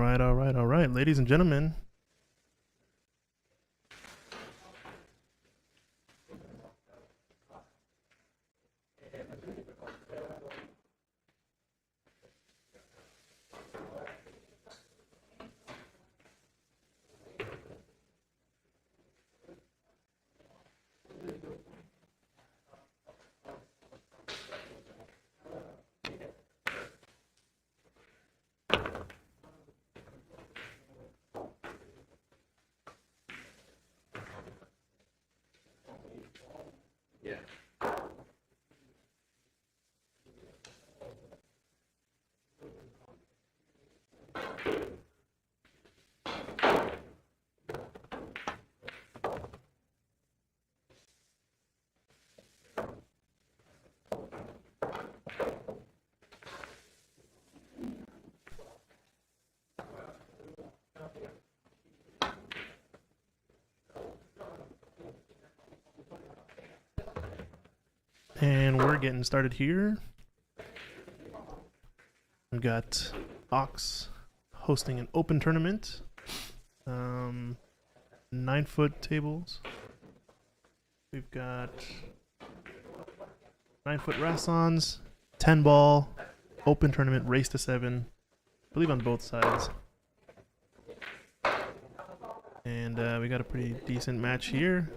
all right, ladies and gentlemen. And we're getting started here. We've got Ox hosting an open tournament. 9-foot tables. We've got 9-foot Rassons, 10 ball, open tournament, race to 7. I believe on both sides. And we got a pretty decent match here.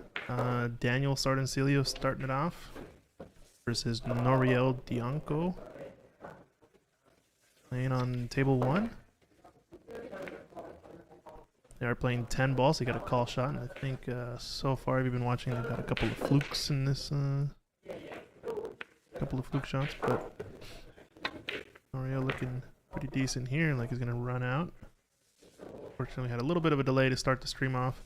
Daniel Sardencilio starting it off versus Noriel Dianco playing on table 1. They are playing 10 balls, so you got a call shot, and I think so far, if you've been watching, they've got a couple of flukes in this, couple of fluke shots, but Noriel looking pretty decent here, like he's gonna run out. Fortunately, had a little bit of a delay to start the stream off,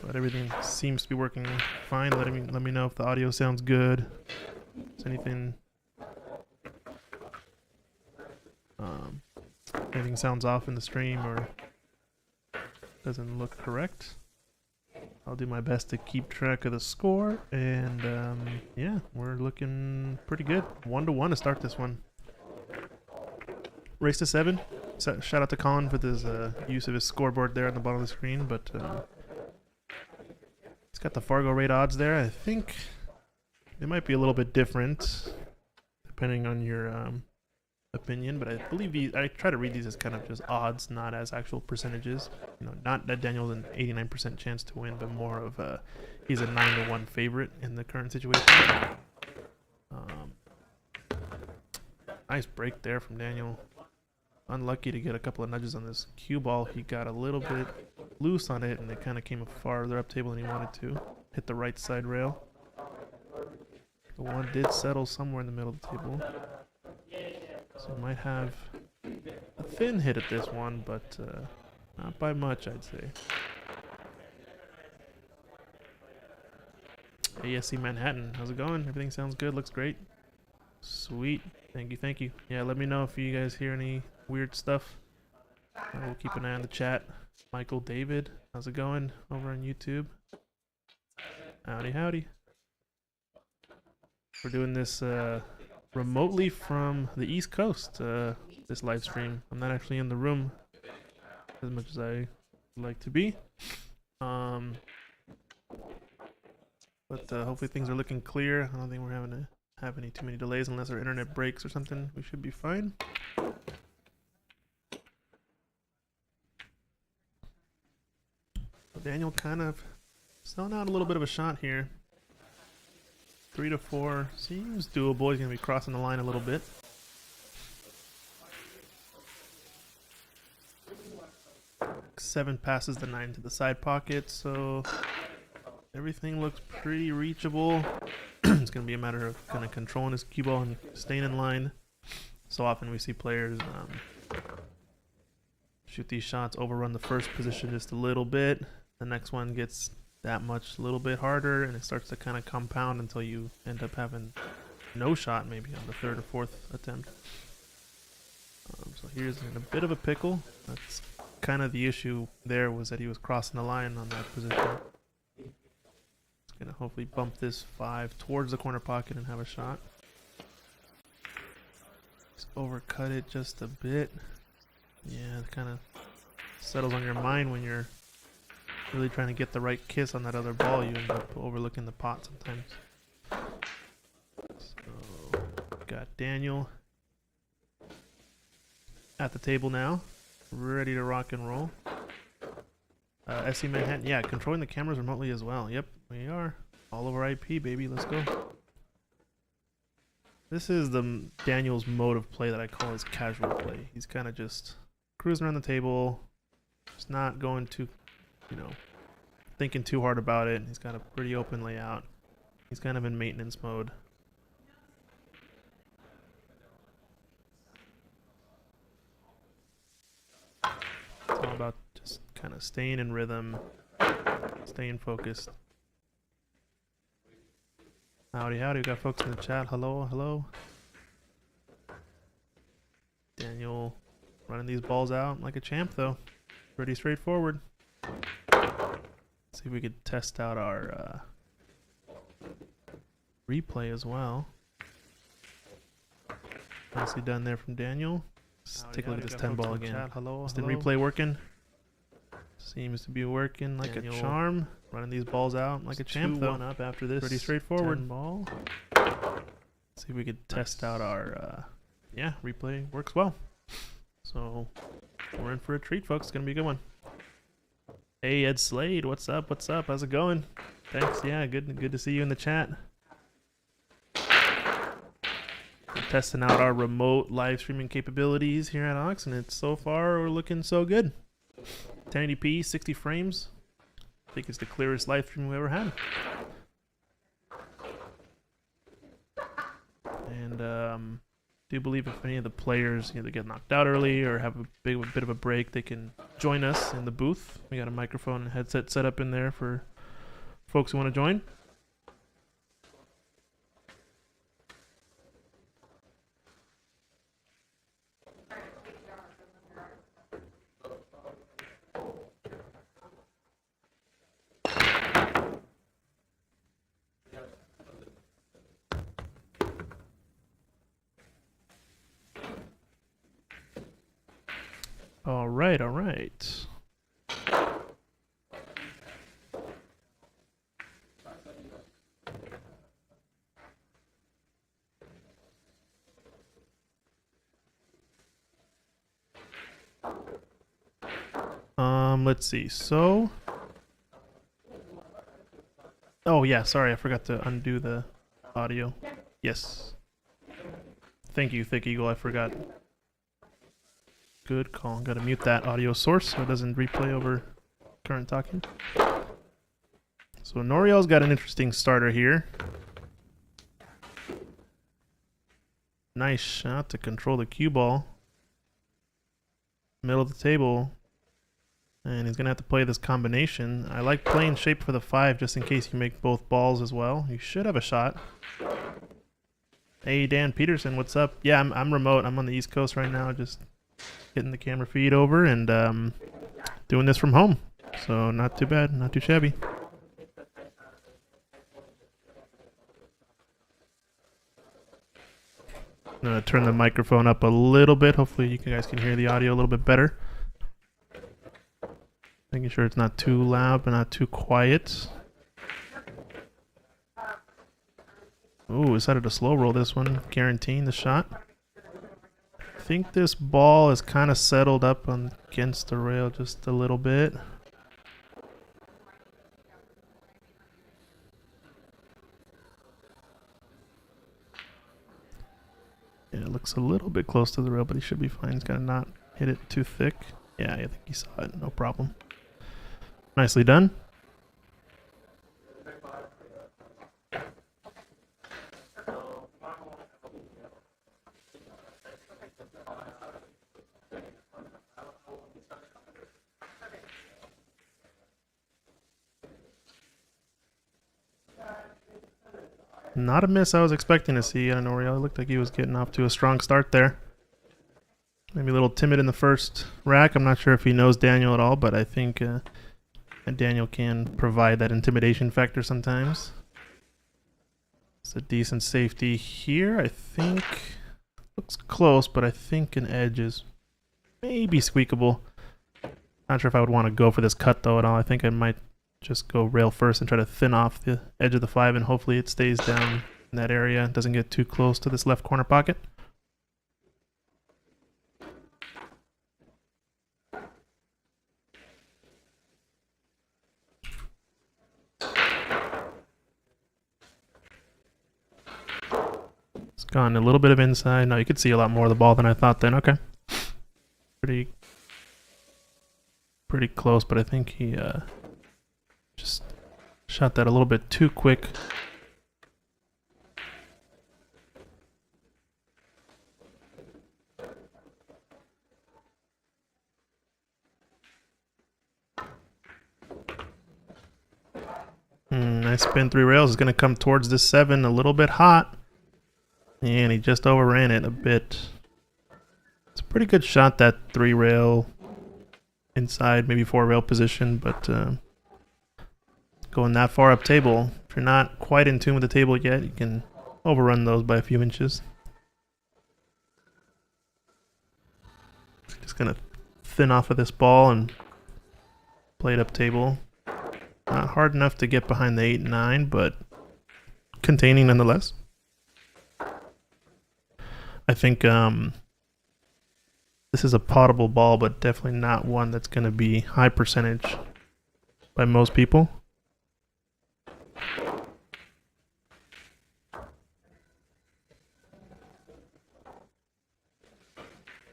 but everything seems to be working fine. Let me know if the audio sounds good. Is anything sounds off in the stream or doesn't look correct. I'll do my best to keep track of the score, and yeah, we're looking pretty good. 1-1 to start this one. Race to 7. Shout out to Colin for his use of his scoreboard there on the bottom of the screen, but he's got the Fargo rate odds there. I think it might be a little bit different depending on your opinion, but I believe I try to read these as kind of just odds, not as actual percentages. You know, not that Daniel's an 89% chance to win, but more of he's a 9-1 favorite in the current situation. Nice break there from Daniel. Unlucky to get a couple of nudges on this cue ball. He got a little bit loose on it, and it kind of came farther up table than he wanted to. Hit the right side rail. The one did settle somewhere in the middle of the table. So might have a thin hit at this one, but not by much, I'd say. ASC Manhattan, how's it going? Everything sounds good, looks great. Sweet, thank you, thank you. Yeah, let me know if you guys hear any weird stuff. We'll keep an eye on the chat. Michael David, how's it going over on YouTube? Howdy, howdy. We're doing this remotely from the East Coast, this live stream. I'm not actually in the room as much as I would like to be. But hopefully things are looking clear. I don't think we're having to have too many delays unless our internet breaks or something. We should be fine. So Daniel kind of selling out a little bit of a shot here. 3-4 seems doable. He's going to be crossing the line a little bit. Seven passes the 9 to the side pocket, so everything looks pretty reachable. It's going to be a matter of kind of controlling his cue ball and staying in line. So often we see players shoot these shots, overrun the first position just a little bit. The next one gets that much a little bit harder, and it starts to kind of compound until you end up having no shot maybe on the 3rd or 4th attempt. So here's in a bit of a pickle. That's kind of the issue there, was that he was crossing the line on that position. It's going to hopefully bump this 5 towards the corner pocket and have a shot. Just overcut it just a bit. Yeah, kind of settles on your mind when you're really trying to get the right kiss on that other ball. You end up overlooking the pot sometimes. So, got Daniel at the table now, ready to rock and roll. SC Manhattan, yeah, controlling the cameras remotely as well. Yep, we are. All over IP, baby. Let's go. This is the Daniel's mode of play that I call his casual play. He's kind of just cruising around the table, just not going too, thinking too hard about it. He's got a pretty open layout. He's kind of in maintenance mode. It's all about just kind of staying in rhythm, staying focused. Howdy, howdy. We got folks in the chat. Hello, hello. Daniel running these balls out like a champ, though. Pretty straightforward. Let's see if we could test out our replay as well. Nicely done there from Daniel. Let's take a look at this 10 ball again. Hello, is the replay working? Seems to be working like Daniel, a charm. Running these balls out like a champ, though. Up after this. Pretty straightforward. Ball. Let's see if we could test out our replay. Works well. So we're in for a treat, folks. It's gonna be a good one. Hey, Ed Slade, what's up? What's up? How's it going? Thanks. Yeah, good to see you in the chat. We're testing out our remote live streaming capabilities here at Ox, and so far we're looking so good. 1080p, 60 frames. I think it's the clearest live stream we ever had. And do believe if any of the players either get knocked out early or have a bit of a break, they can join us in the booth. We got a microphone and headset set up in there for folks who want to join. All right, all right. Let's see. So, oh yeah, sorry, I forgot to undo the audio. Yes. Thank you, Thick Eagle. I forgot. Good call. Gotta mute that audio source so it doesn't replay over current talking. So Noriel's got an interesting starter here. Nice shot to control the cue ball. Middle of the table. And he's gonna have to play this combination. I like playing shape for the 5 just in case you make both balls as well. You should have a shot. Hey Dan Peterson, what's up? Yeah, I'm remote. I'm on the East Coast right now, just getting the camera feed over and doing this from home. So not too bad, not too shabby. I'm gonna turn the microphone up a little bit. Hopefully you guys can hear the audio a little bit better. Making sure it's not too loud but not too quiet. Ooh, decided to slow roll this one, guaranteeing the shot. I think this ball is kind of settled up against the rail just a little bit. Yeah, it looks a little bit close to the rail, but he should be fine. He's got to not hit it too thick. Yeah, I think he saw it. No problem. Nicely done. Not a miss I was expecting to see on Oriel. It looked like he was getting off to a strong start there. Maybe a little timid in the first rack. I'm not sure if he knows Daniel at all, but I think Daniel can provide that intimidation factor sometimes. It's a decent safety here. I think looks close, but I think an edge is maybe squeakable. Not sure if I would want to go for this cut though at all. I think I might just go rail first and try to thin off the edge of the 5, and hopefully it stays down in that area. It doesn't get too close to this left corner pocket. It's gone a little bit of inside. No, you could see a lot more of the ball than I thought then. Okay. Pretty close, but I think he just shot that a little bit too quick. Nice spin 3 rails. Is going to come towards this 7 a little bit hot. And he just overran it a bit. It's a pretty good shot, that 3 rail inside, maybe 4 rail position, but going that far up table, if you're not quite in tune with the table yet, you can overrun those by a few inches. Just going to thin off of this ball and play it up table. Not hard enough to get behind the 8 and 9, but containing nonetheless. I think this is a potable ball, but definitely not one that's going to be high percentage by most people.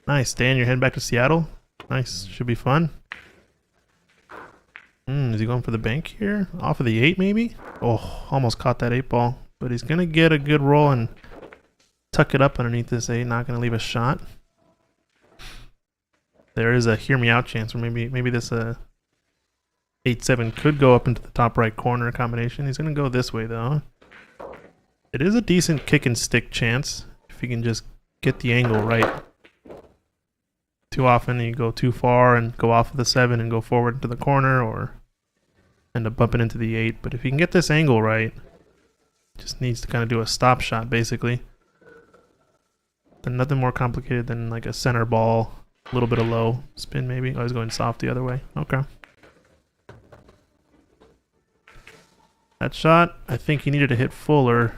Nice, Dan, you're heading back to Seattle. Nice, should be fun. Is he going for the bank here? Off of the 8 maybe? Oh, almost caught that 8 ball. But he's going to get a good roll and tuck it up underneath this 8. Not going to leave a shot. There is a hear me out chance where maybe this 8-7 could go up into the top right corner combination. He's going to go this way though. It is a decent kick and stick chance if you can just get the angle right. Too often you go too far and go off of the 7 and go forward into the corner, or end up bumping into the 8. But if you can get this angle right, just needs to kind of do a stop shot basically. Then nothing more complicated than like a center ball, a little bit of low spin maybe. Oh, he's going soft the other way. Okay. That shot, I think he needed to hit fuller.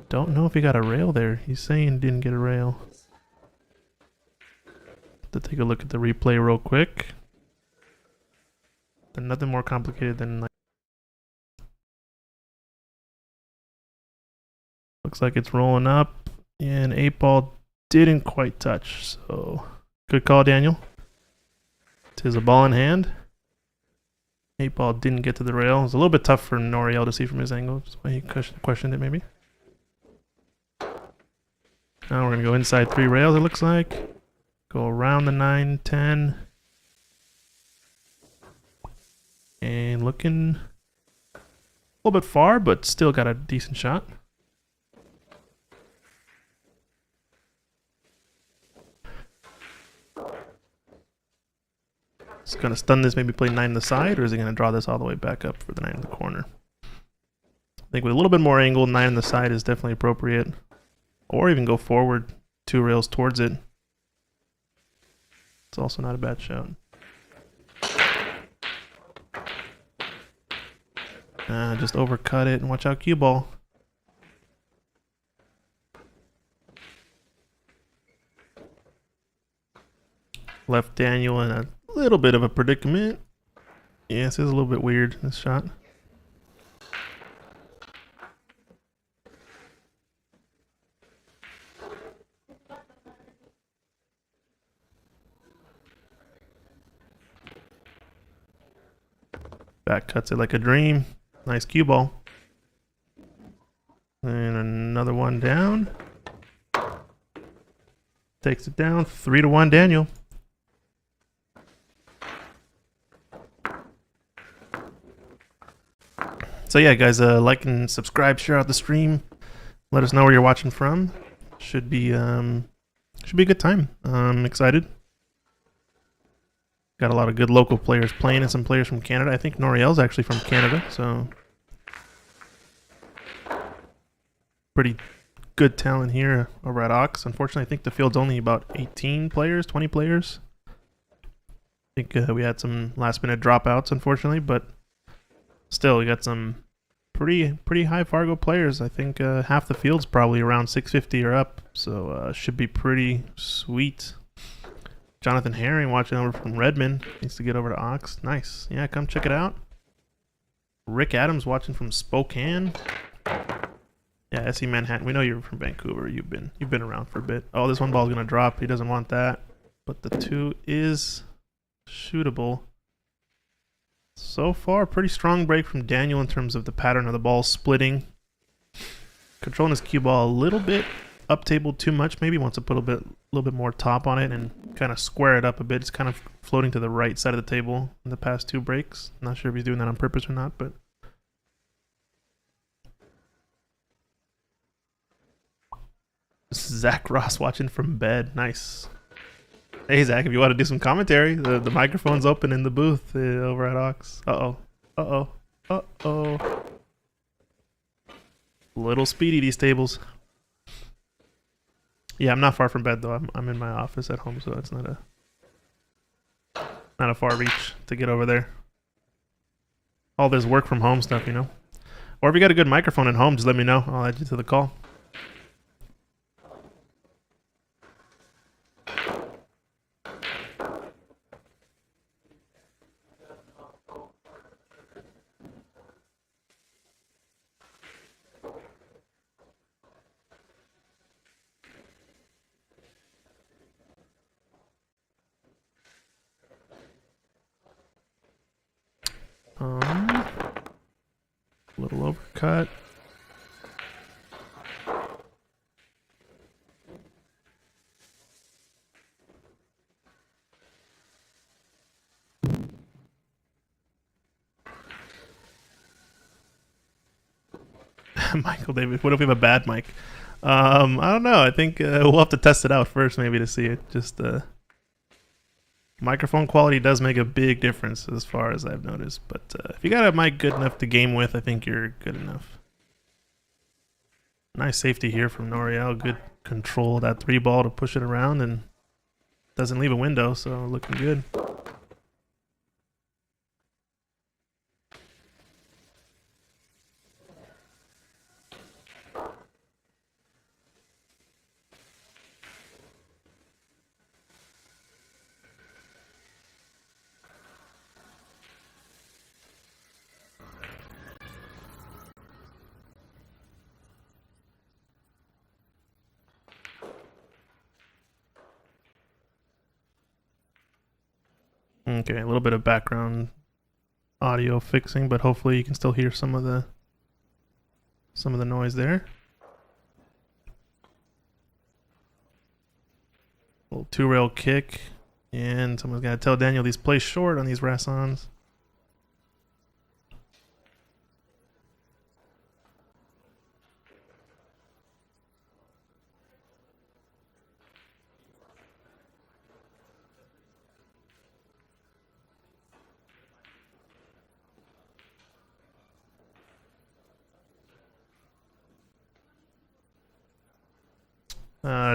Don't know if he got a rail there. He's saying he didn't get a rail. To take a look at the replay real quick. Then nothing more complicated than like. Looks like it's rolling up, and 8 ball didn't quite touch. So good call, Daniel. Tis a ball in hand. 8 ball didn't get to the rail. It was a little bit tough for Noriel to see from his angle. That's why he questioned it maybe. Now we're going to go inside 3 rails, it looks like. Go around the 9, 10. And looking a little bit far, but still got a decent shot. Is going to stun this, maybe play 9 to the side, or is he going to draw this all the way back up for the 9 in the corner? I think with a little bit more angle, 9 on the side is definitely appropriate. Or even go forward 2 rails towards it. It's also not a bad shot. Just overcut it and watch out cue ball. Left Daniel in a little bit of a predicament. Yeah, this is a little bit weird, this shot. Back cuts it like a dream. Nice cue ball. And another one down. Takes it down. 3-1 Daniel. So yeah, guys, like and subscribe, share out the stream. Let us know where you're watching from. Should be a good time. I'm excited. Got a lot of good local players playing and some players from Canada. I think Noriel's actually from Canada, so pretty good talent here over at Ox. Unfortunately, I think the field's only about 18 players, 20 players. think we had some last-minute dropouts, unfortunately, but still, we got some pretty high Fargo players. I think half the field's probably around 650 or up, so should be pretty sweet. Jonathan Herring watching over from Redmond. Needs to get over to Ox. Nice. Yeah, come check it out. Rick Adams watching from Spokane. Yeah, SE Manhattan. We know you're from Vancouver. You've been around for a bit. Oh, this one ball's gonna drop. He doesn't want that. But the 2 is shootable. So far, pretty strong break from Daniel in terms of the pattern of the ball splitting. Controlling his cue ball a little bit up table too much. Maybe wants to put a little bit more top on it and kind of square it up a bit. It's kind of floating to the right side of the table in the past 2 breaks. Not sure if he's doing that on purpose or not, but Zach Ross watching from bed. Nice. Hey Zach, if you want to do some commentary, the microphone's open in the booth over at Ox. Uh-oh. Little speedy, these tables. Yeah, I'm not far from bed though. I'm in my office at home, so it's not a far reach to get over there. All this work from home stuff, you know. Or if you got a good microphone at home, just let me know. I'll add you to the call. Little overcut. Michael David, what if we have a bad mic? I don't know. I think we'll have to test it out first, maybe, to see it. Just microphone quality does make a big difference as far as I've noticed. But if you got a mic good enough to game with, I think you're good enough. Nice safety here from Noriel. Good control of that 3 ball to push it around and doesn't leave a window, so looking good. Okay, a little bit of background audio fixing, but hopefully you can still hear some of the noise there. Little 2-rail kick, and someone's got to tell Daniel these plays short on these Rassons.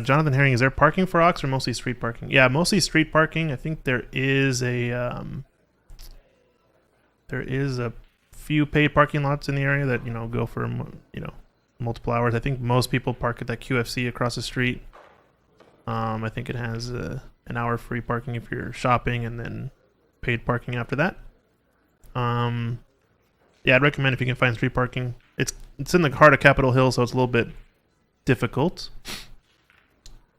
Jonathan Herring, is there parking for Ox or mostly street parking? Yeah, mostly street parking. I think there is a few paid parking lots in the area that, you know, go for, you know, multiple hours. I think most people park at that QFC across the street. I think it has an hour free parking if you're shopping, and then paid parking after that. Yeah, I'd recommend if you can find street parking. It's in the heart of Capitol Hill, so it's a little bit difficult.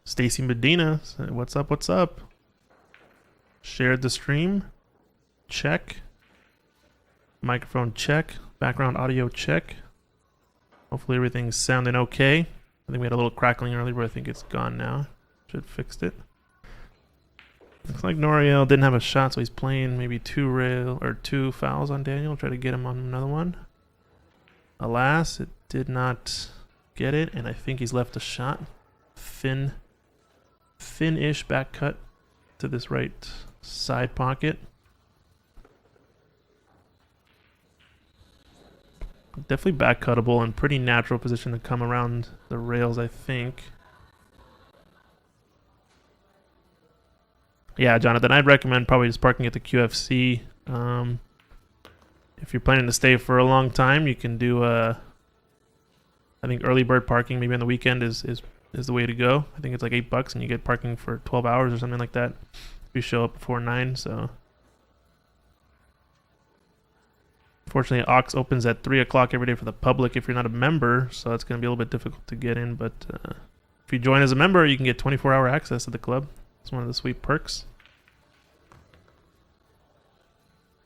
Stacy Medina, what's up? What's up? Shared the stream. Check. Microphone check. Background audio check. Hopefully everything's sounding okay. I think we had a little crackling earlier, but I think it's gone now. Should fixed it. Looks like Noriel didn't have a shot, so he's playing maybe 2 fouls on Daniel. Try to get him on another one. Alas, it did not get it, and I think he's left a shot. Thin-ish back cut to this right side pocket. Definitely back cuttable and pretty natural position to come around the rails, I think. Yeah, Jonathan, I'd recommend probably just parking at the QFC. If you're planning to stay for a long time, you can do I think early bird parking maybe on the weekend is the way to go. I think it's like $8 and you get parking for 12 hours or something like that if you show up before 9. So unfortunately, Ox opens at 3 o'clock every day for the public if you're not a member, so it's going to be a little bit difficult to get in. But if you join as a member, you can get 24-hour access to the club. It's one of the sweet perks.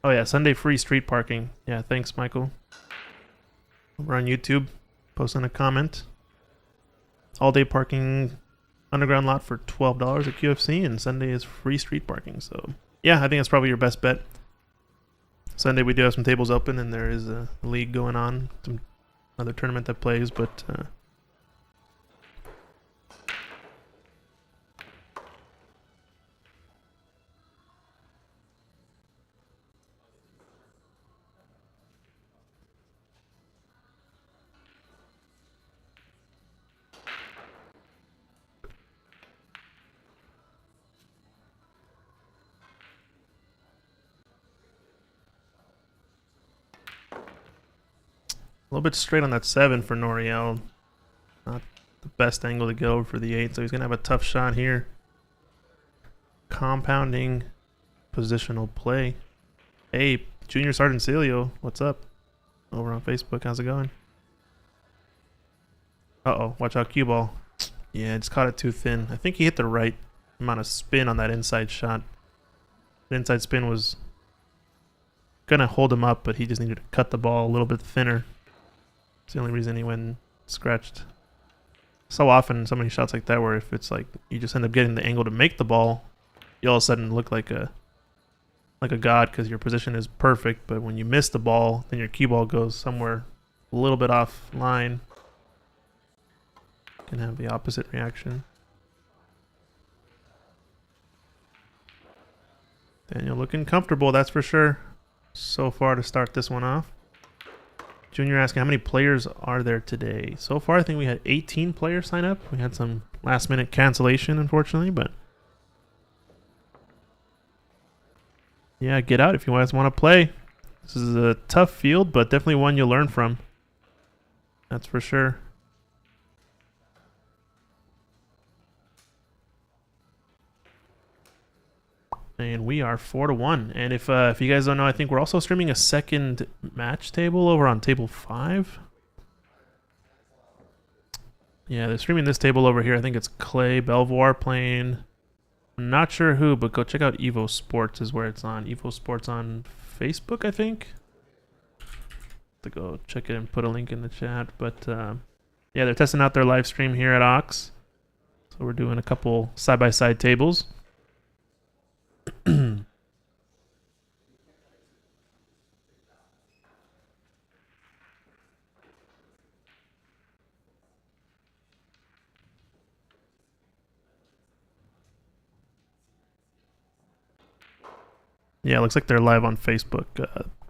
Oh yeah, Sunday free street parking. Yeah, thanks, Michael. Over on YouTube, posting a comment. All-day parking underground lot for $12 at QFC, and Sunday is free street parking. So yeah, I think that's probably your best bet. Sunday we do have some tables open, and there is a league going on, some other tournament that plays, but a little bit straight on that 7 for Noriel. Not the best angle to get over for the 8, so he's going to have a tough shot here. Compounding positional play. Hey, Junior Sergeant Celio, what's up? Over on Facebook, how's it going? Uh-oh, watch out, cue ball. Yeah, just caught it too thin. I think he hit the right amount of spin on that inside shot. The inside spin was going to hold him up, but he just needed to cut the ball a little bit thinner. It's the only reason he went scratched. So often, so many shots like that, where if it's like you just end up getting the angle to make the ball, you all of a sudden look like a god because your position is perfect. But when you miss the ball, then your cue ball goes somewhere a little bit off line. Can have the opposite reaction. Daniel looking comfortable, that's for sure. So far to start this one off. Junior asking, how many players are there today? So far, I think we had 18 players sign up. We had some last-minute cancellation, unfortunately, but yeah, get out if you guys want to play. This is a tough field, but definitely one you'll learn from. That's for sure. And we are 4-1. And if you guys don't know, I think we're also streaming a second match table over on table 5. Yeah, they're streaming this table over here. I think it's Clay Belvoir playing. I'm not sure who, but go check out Evo Sports is where it's on. Evo Sports on Facebook, I think. To go check it and put a link in the chat. But yeah, they're testing out their live stream here at Ox. So we're doing a couple side-by-side tables. Yeah, it looks like they're live on Facebook.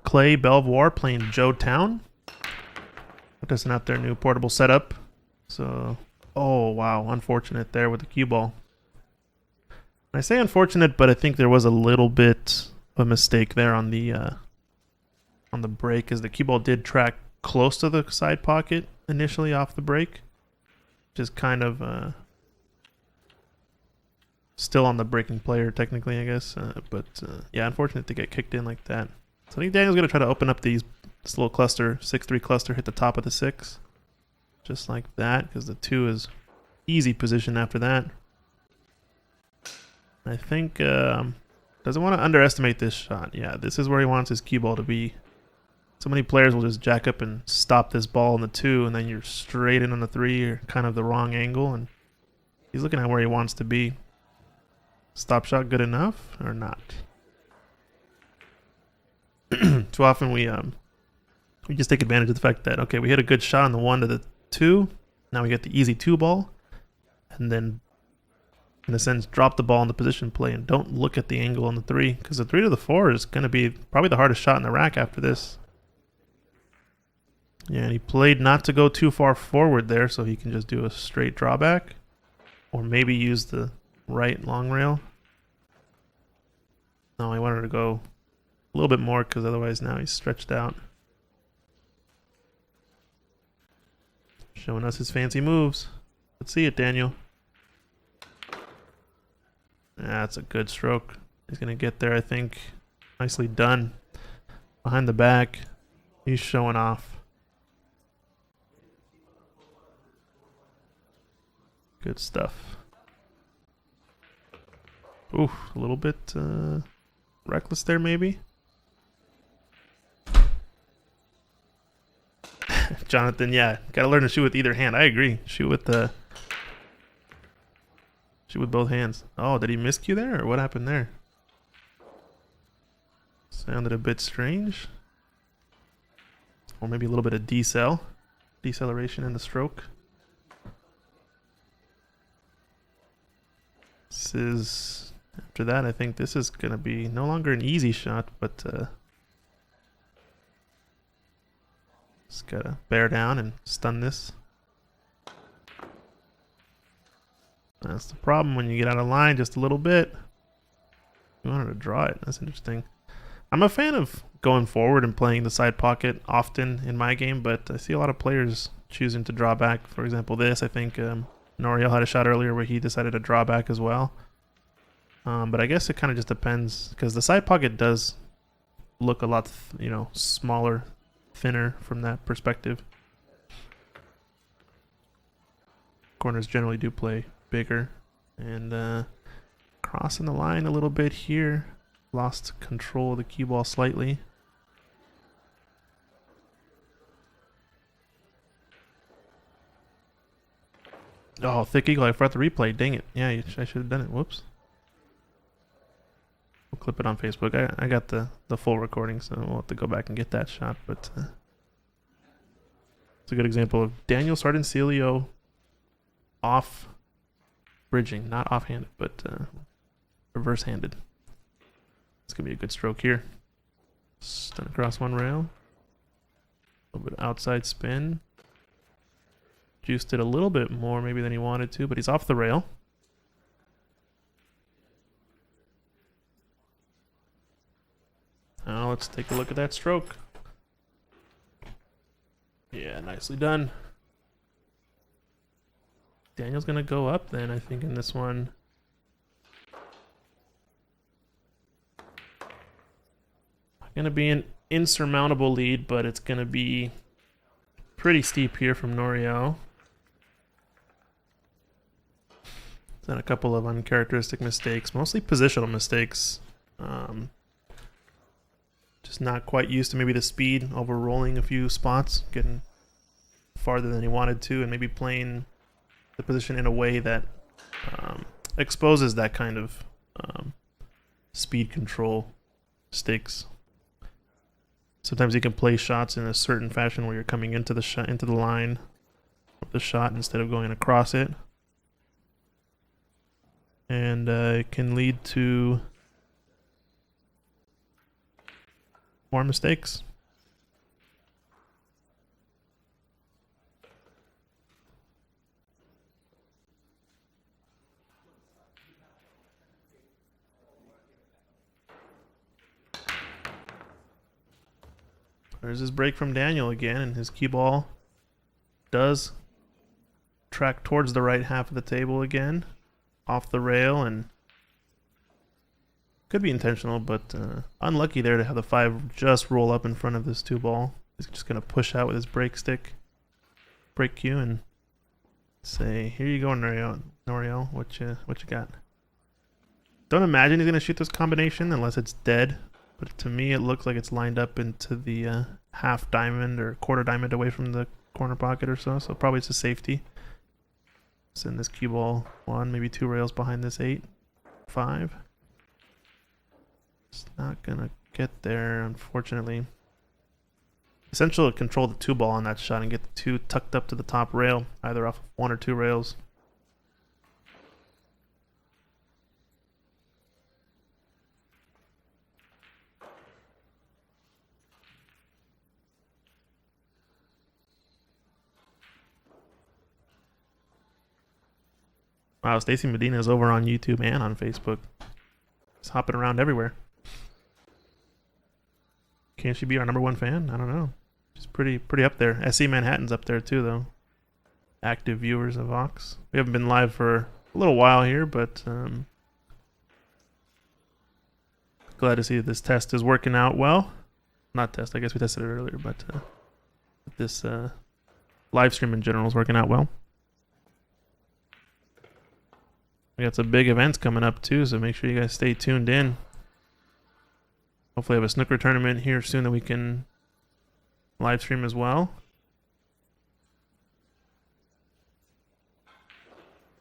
Clay Belvoir playing Joe Town. They're testing out their new portable setup. So, oh wow, unfortunate there with the cue ball. I say unfortunate, but I think there was a little bit of a mistake there on the break, as the cue ball did track close to the side pocket initially off the break, which is kind of still on the breaking player technically, I guess. But yeah, unfortunate to get kicked in like that. So I think Daniel's gonna try to open up this little cluster, 6-3 cluster, hit the top of the 6, just like that, because the 2 is easy position after that. I think doesn't want to underestimate this shot. Yeah, this is where he wants his cue ball to be. So many players will just jack up and stop this ball in the 2, and then you're straight in on the 3, or kind of the wrong angle, and he's looking at where he wants to be. Stop shot good enough or not? Too often we just take advantage of the fact that, okay, we hit a good shot on the 1 to the 2. Now we get the easy 2 ball, and then in a sense, drop the ball in the position play and don't look at the angle on the 3, because the 3 to the 4 is going to be probably the hardest shot in the rack after this. Yeah, and he played not to go too far forward there, so he can just do a straight drawback, or maybe use the right long rail. No, I wanted to go a little bit more because otherwise now he's stretched out. Showing us his fancy moves. Let's see it, Daniel. That's a good stroke. He's going to get there, I think. Nicely done. Behind the back. He's showing off. Good stuff. Ooh, a little bit reckless there, maybe. Jonathan, yeah, gotta learn to shoot with either hand. I agree. Shoot with both hands. Oh, did he miscue there, or what happened there? Sounded a bit strange. Or maybe a little bit of deceleration in the stroke. This is, after that, I think this is gonna be no longer an easy shot, but just gotta bear down and stun this. That's the problem when you get out of line just a little bit. You wanted to draw it. That's interesting. I'm a fan of going forward and playing the side pocket often in my game, but I see a lot of players choosing to draw back. For example, this, I think Noriel had a shot earlier where he decided to draw back as well. But I guess it kind of just depends, because the side pocket does look a lot, smaller, thinner from that perspective. Corners generally do play bigger, and crossing the line a little bit here. Lost control of the cue ball slightly. Oh, thick eagle, I forgot the replay. Dang it. Yeah, I should have done it. Whoops. We'll clip it on Facebook. I got the full recording, so we'll have to go back and get that shot. But it's a good example of Daniel Sardencilio off bridging. Not offhanded, but reverse-handed. It's going to be a good stroke here. Stun across one rail. A little bit of outside spin. Juiced it a little bit more maybe than he wanted to, but he's off the rail. Now let's take a look at that stroke. Yeah, nicely done. Daniel's going to go up then, I think, in this one. Going to be an insurmountable lead, but it's going to be pretty steep here from Noriel. Done a couple of uncharacteristic mistakes, mostly positional mistakes. Just not quite used to maybe the speed, over-rolling a few spots, getting farther than he wanted to, and maybe playing the position in a way that exposes that kind of speed control mistakes. Sometimes you can play shots in a certain fashion where you're coming into the shot, into the line of the shot instead of going across it, and it can lead to more mistakes. There's his break from Daniel again, and his cue ball does track towards the right half of the table again, off the rail, and could be intentional, but unlucky there to have the 5 just roll up in front of this 2 ball. He's just going to push out with his break stick, break cue, and say, "Here you go, Noriel. What you got?" Don't imagine he's going to shoot this combination unless it's dead. But to me, it looks like it's lined up into the half diamond or quarter diamond away from the corner pocket or so. So probably it's a safety. Send this cue ball 1, maybe 2 rails behind this 8, 5. It's not going to get there, unfortunately. Essential to control the 2 ball on that shot and get the 2 tucked up to the top rail, either off of 1 or 2 rails. Wow, Stacy Medina is over on YouTube and on Facebook. He's hopping around everywhere. Can she be our #1 fan? I don't know. She's pretty up there. SC Manhattan's up there too, though. Active viewers of Ox. We haven't been live for a little while here, but glad to see that this test is working out well. Not test, I guess we tested it earlier, but this live stream in general is working out well. We got some big events coming up too, so make sure you guys stay tuned in. Hopefully I have a snooker tournament here soon that we can live stream as well.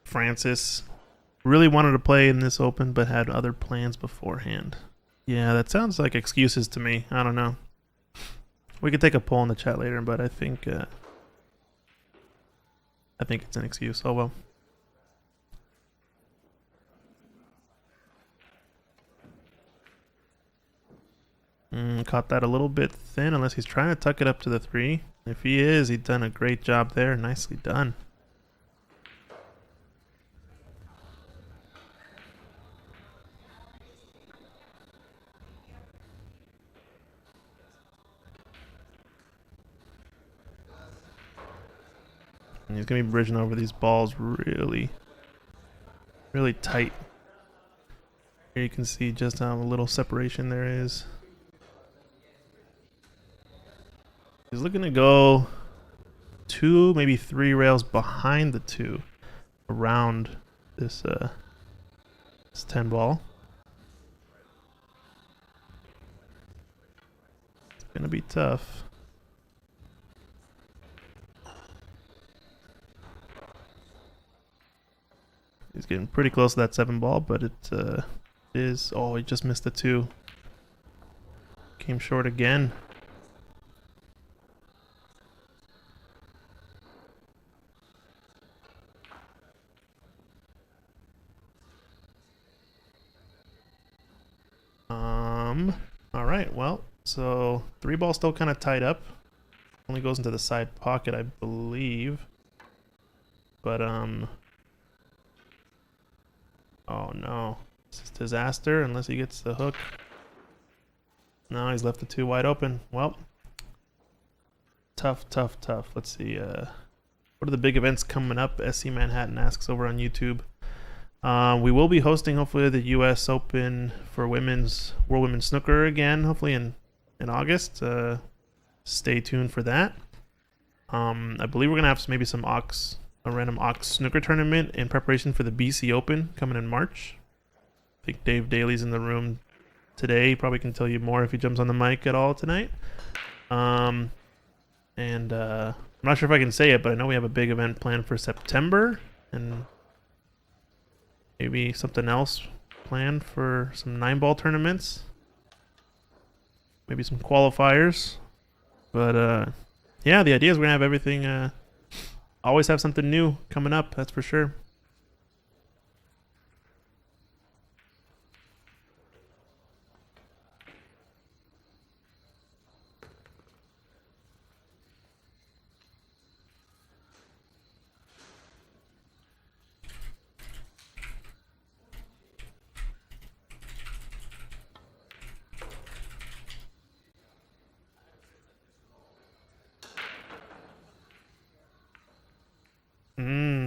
Francis really wanted to play in this open but had other plans beforehand. Yeah, that sounds like excuses to me. I don't know. We could take a poll in the chat later, but I think it's an excuse. Oh well. Caught that a little bit thin, unless he's trying to tuck it up to the 3. If he is, he's done a great job there. Nicely done. And he's going to be bridging over these balls really tight. Here you can see just how little separation there is. He's looking to go 2, maybe 3 rails behind the 2 around this 10 ball. It's going to be tough. He's getting pretty close to that 7 ball, but it is... Oh, he just missed the 2. Came short again. All right, well, so 3 ball still kind of tied up. Only goes into the side pocket, I believe. But, oh no. This is disaster unless he gets the hook. No, he's left the 2 wide open. Well, tough. Let's see, what are the big events coming up? SC Manhattan asks over on YouTube. We will be hosting, hopefully, the U.S. Open for World Women's Snooker again, hopefully in August. Stay tuned for that. I believe we're going to have maybe a random Ox snooker tournament in preparation for the BC Open coming in March. I think Dave Daly's in the room today. He probably can tell you more if he jumps on the mic at all tonight. I'm not sure if I can say it, but I know we have a big event planned for September, and maybe something else planned for some 9-ball tournaments. Maybe some qualifiers. But yeah, the idea is we're going to have everything, always have something new coming up, that's for sure.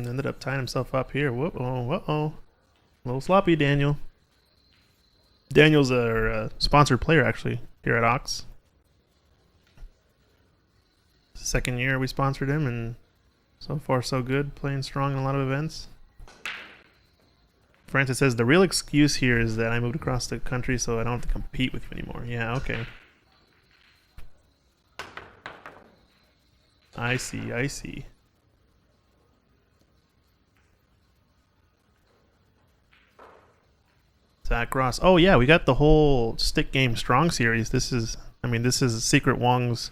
Ended up tying himself up here. Uh-oh. A little sloppy, Daniel. Daniel's our sponsored player, actually, here at Ox. Second year we sponsored him, and so far so good. Playing strong in a lot of events. Francis says, the real excuse here is that I moved across the country, so I don't have to compete with you anymore. Yeah, okay. I see. Zach Ross. Oh yeah, we got the whole Stick Game Strong series. This is Secret Wong's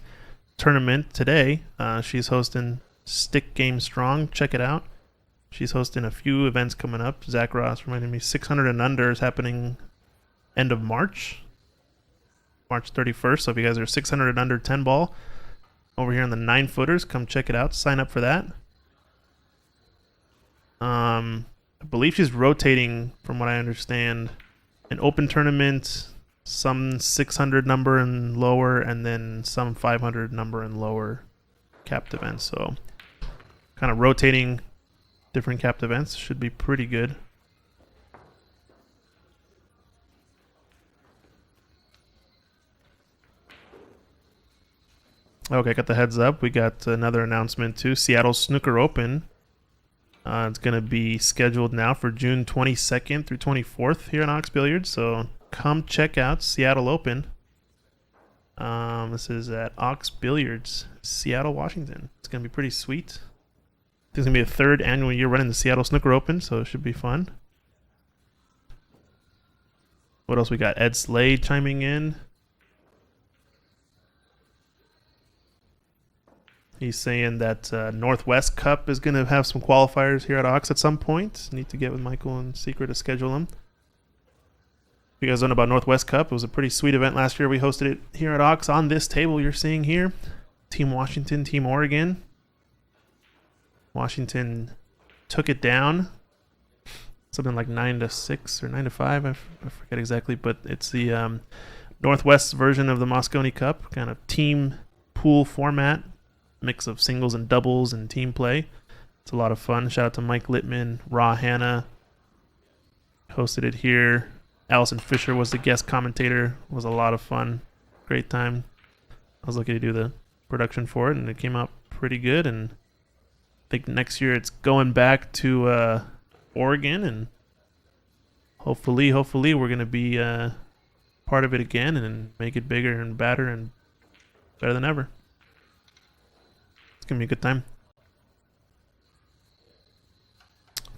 tournament today. She's hosting Stick Game Strong. Check it out. She's hosting a few events coming up. Zach Ross reminded me 600 and under is happening end of March 31st. So if you guys are 600 and under 10 ball over here on the 9-footers, come check it out. Sign up for that. I believe she's rotating, from what I understand, an open tournament some 600 number and lower, and then some 500 number and lower capped events. So kind of rotating different capped events should be pretty good. Okay, got the heads up. We got another announcement too. Seattle Snooker Open. It's going to be scheduled now for June 22nd through 24th here in Ox Billiards. So come check out Seattle Open. This is at Ox Billiards, Seattle, Washington. It's going to be pretty sweet. It's going to be a third annual year running the Seattle Snooker Open, so it should be fun. What else we got? Ed Slade chiming in. He's saying that Northwest Cup is going to have some qualifiers here at Ox at some point. Need to get with Michael and Secret to schedule them. If you guys don't know about Northwest Cup, it was a pretty sweet event last year. We hosted it here at Ox on this table you're seeing here. Team Washington, Team Oregon. Washington took it down. Something like 9-6 or 9-5. I forget exactly, but it's the Northwest version of the Moscone Cup. Kind of team pool format. Mix of singles and doubles and team play. It's a lot of fun. Shout out to Mike Littman, Raw Hanna. Hosted it here. Allison Fisher was the guest commentator. It was a lot of fun. Great time. I was lucky to do the production for it, and it came out pretty good. And I think next year it's going back to Oregon, and hopefully we're going to be part of it again and make it bigger and badder and better than ever. It's going to be a good time.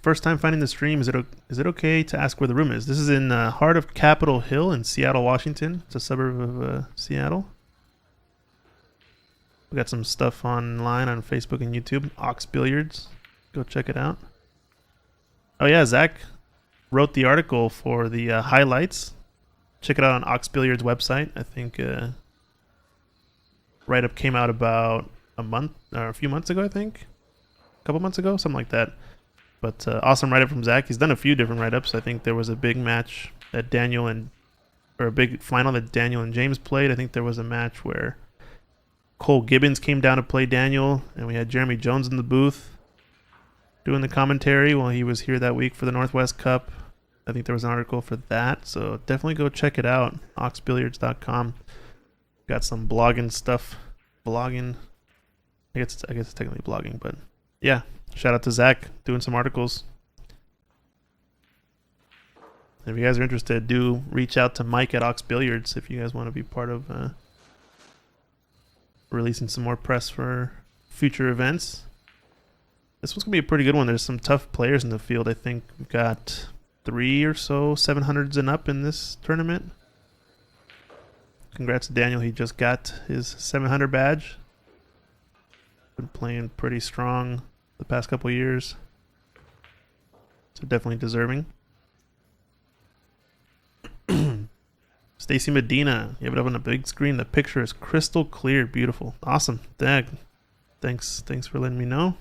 First time finding the stream. Is it okay to ask where the room is? This is in the heart of Capitol Hill in Seattle, Washington. It's a suburb of Seattle. We got some stuff online on Facebook and YouTube. Ox Billiards. Go check it out. Oh yeah, Zach wrote the article for the highlights. Check it out on Ox Billiards website. I think write-up came out about a few months ago, I think. A couple months ago, something like that. But awesome write-up from Zach. He's done a few different write-ups. I think there was a big match that a big final that Daniel and James played. I think there was a match where Cole Gibbons came down to play Daniel, and we had Jeremy Jones in the booth doing the commentary while he was here that week for the Northwest Cup. I think there was an article for that, so definitely go check it out. oxbilliards.com. Got some blogging stuff. I guess it's technically blogging, but yeah. Shout out to Zach doing some articles. If you guys are interested, do reach out to Mike at Ox Billiards if you guys want to be part of releasing some more press for future events. This one's going to be a pretty good one. There's some tough players in the field. I think we've got 3 or so 700s and up in this tournament. Congrats to Daniel. He just got his 700 badge. Been playing pretty strong the past couple years. So definitely deserving. Stacy Medina. You have it up on the big screen. The picture is crystal clear. Beautiful. Awesome. Thanks for letting me know.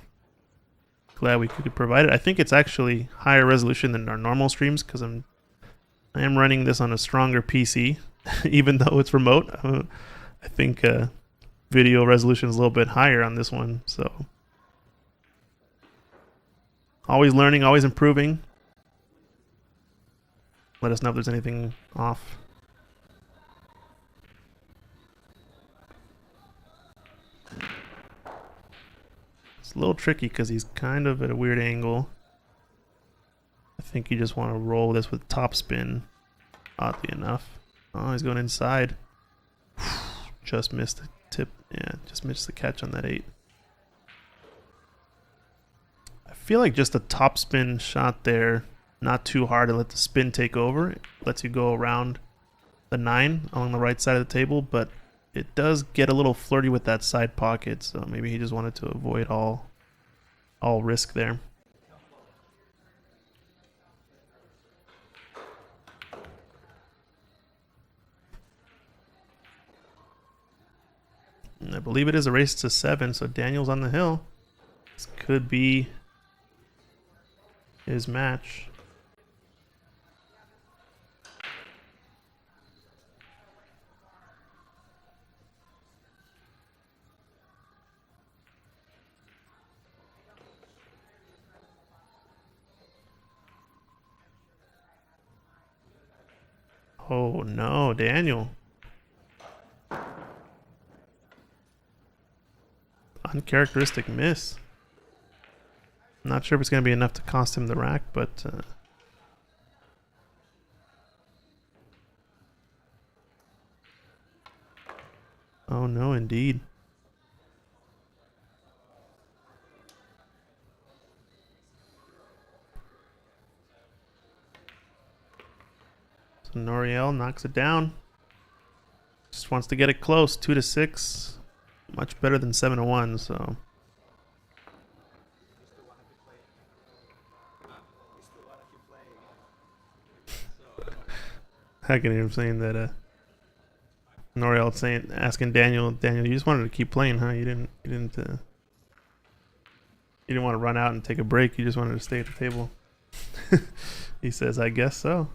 Glad we could provide it. I think it's actually higher resolution than our normal streams because I am running this on a stronger PC, even though it's remote. I think video resolution is a little bit higher on this one. So always learning, always improving. Let us know if there's anything off. It's a little tricky because he's kind of at a weird angle. I think you just want to roll this with top spin, oddly enough. Oh, he's going inside. Just missed the tip. Yeah, just missed the catch on that 8. I feel like just a top spin shot there, not too hard to let the spin take over. It lets you go around the 9 along the right side of the table, but it does get a little flirty with that side pocket, so maybe he just wanted to avoid all risk there. And I believe it is a race to 7, so Daniel's on the hill. This could be his match. Oh no, Daniel. Uncharacteristic miss. Not sure if it's going to be enough to cost him the rack, but oh no, indeed. So Noriel knocks it down. Just wants to get it close, 2-6. Much better than 7-1, so. I can hear him saying that. Noriel asking Daniel, you just wanted to keep playing, huh? You didn't want to run out and take a break. You just wanted to stay at the table. He says, I guess so.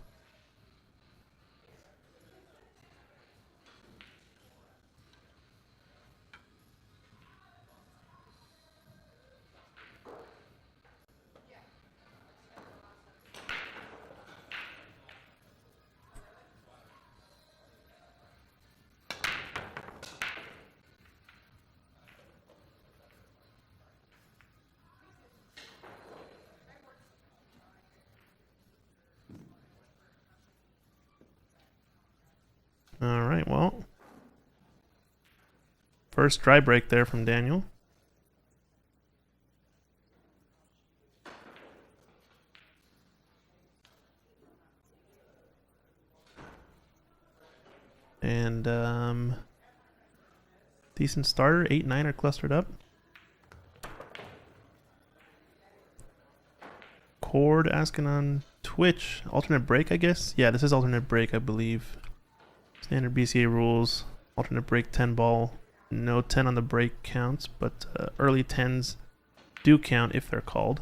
All right, well, first dry break there from Daniel. And decent starter, 8-9 are clustered up. Cord asking on Twitch, alternate break, I guess. Yeah, this is alternate break, I believe. Standard BCA rules, alternate break 10 ball. No 10 on the break counts, but early 10s do count if they're called.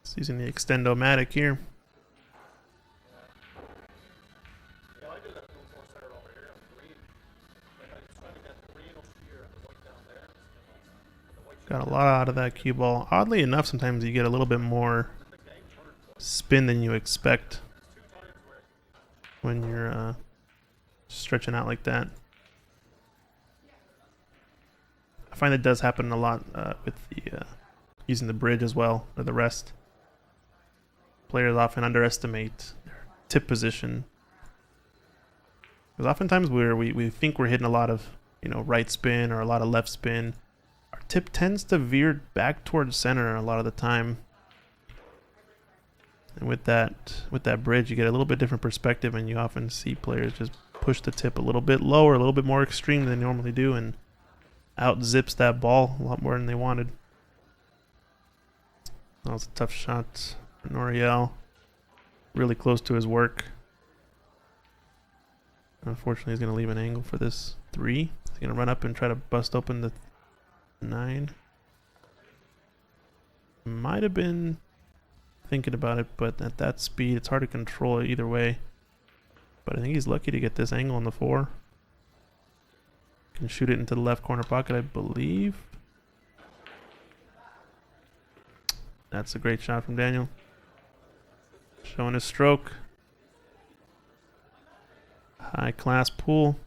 It's using the extend-o-matic here. Got a lot out of that cue ball. Oddly enough, sometimes you get a little bit more spin than you expect when you're stretching out like that. I find that does happen a lot with the using the bridge as well, or the rest. Players often underestimate their tip position. Because oftentimes we think we're hitting a lot of right spin or a lot of left spin. Our tip tends to veer back towards center a lot of the time. And with that bridge, you get a little bit different perspective, and you often see players just push the tip a little bit lower, a little bit more extreme than they normally do, and out zips that ball a lot more than they wanted. That was a tough shot for Noriel. Really close to his work. Unfortunately, he's going to leave an angle for this 3. He's going to run up and try to bust open the 9. Might have been thinking about it, but at that speed, it's hard to control it either way. But I think he's lucky to get this angle on the 4. Can shoot it into the left corner pocket, I believe. That's a great shot from Daniel. Showing his stroke. High class pool.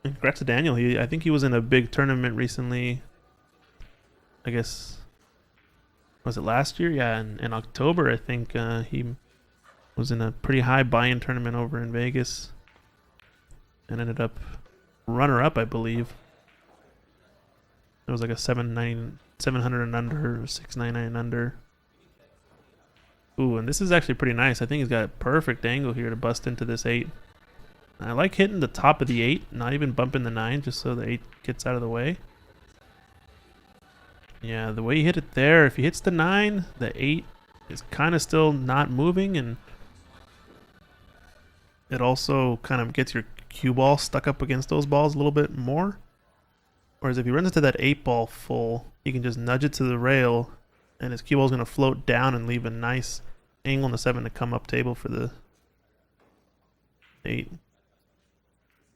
Congrats to Daniel. I think he was in a big tournament recently. I guess, was it last year? Yeah, in October, I think he was in a pretty high buy-in tournament over in Vegas and ended up runner-up, I believe. It was like a 700 and under, or 699 under. Ooh, and this is actually pretty nice. I think he's got a perfect angle here to bust into this 8. I like hitting the top of the 8, not even bumping the 9, just so the 8 gets out of the way. Yeah, the way you hit it there, if he hits the 9, the 8 is kind of still not moving, and it also kind of gets your cue ball stuck up against those balls a little bit more. Whereas if he runs into that 8 ball full, you can just nudge it to the rail And his cue ball is going to float down and leave a nice angle on the 7 to come up table for the 8.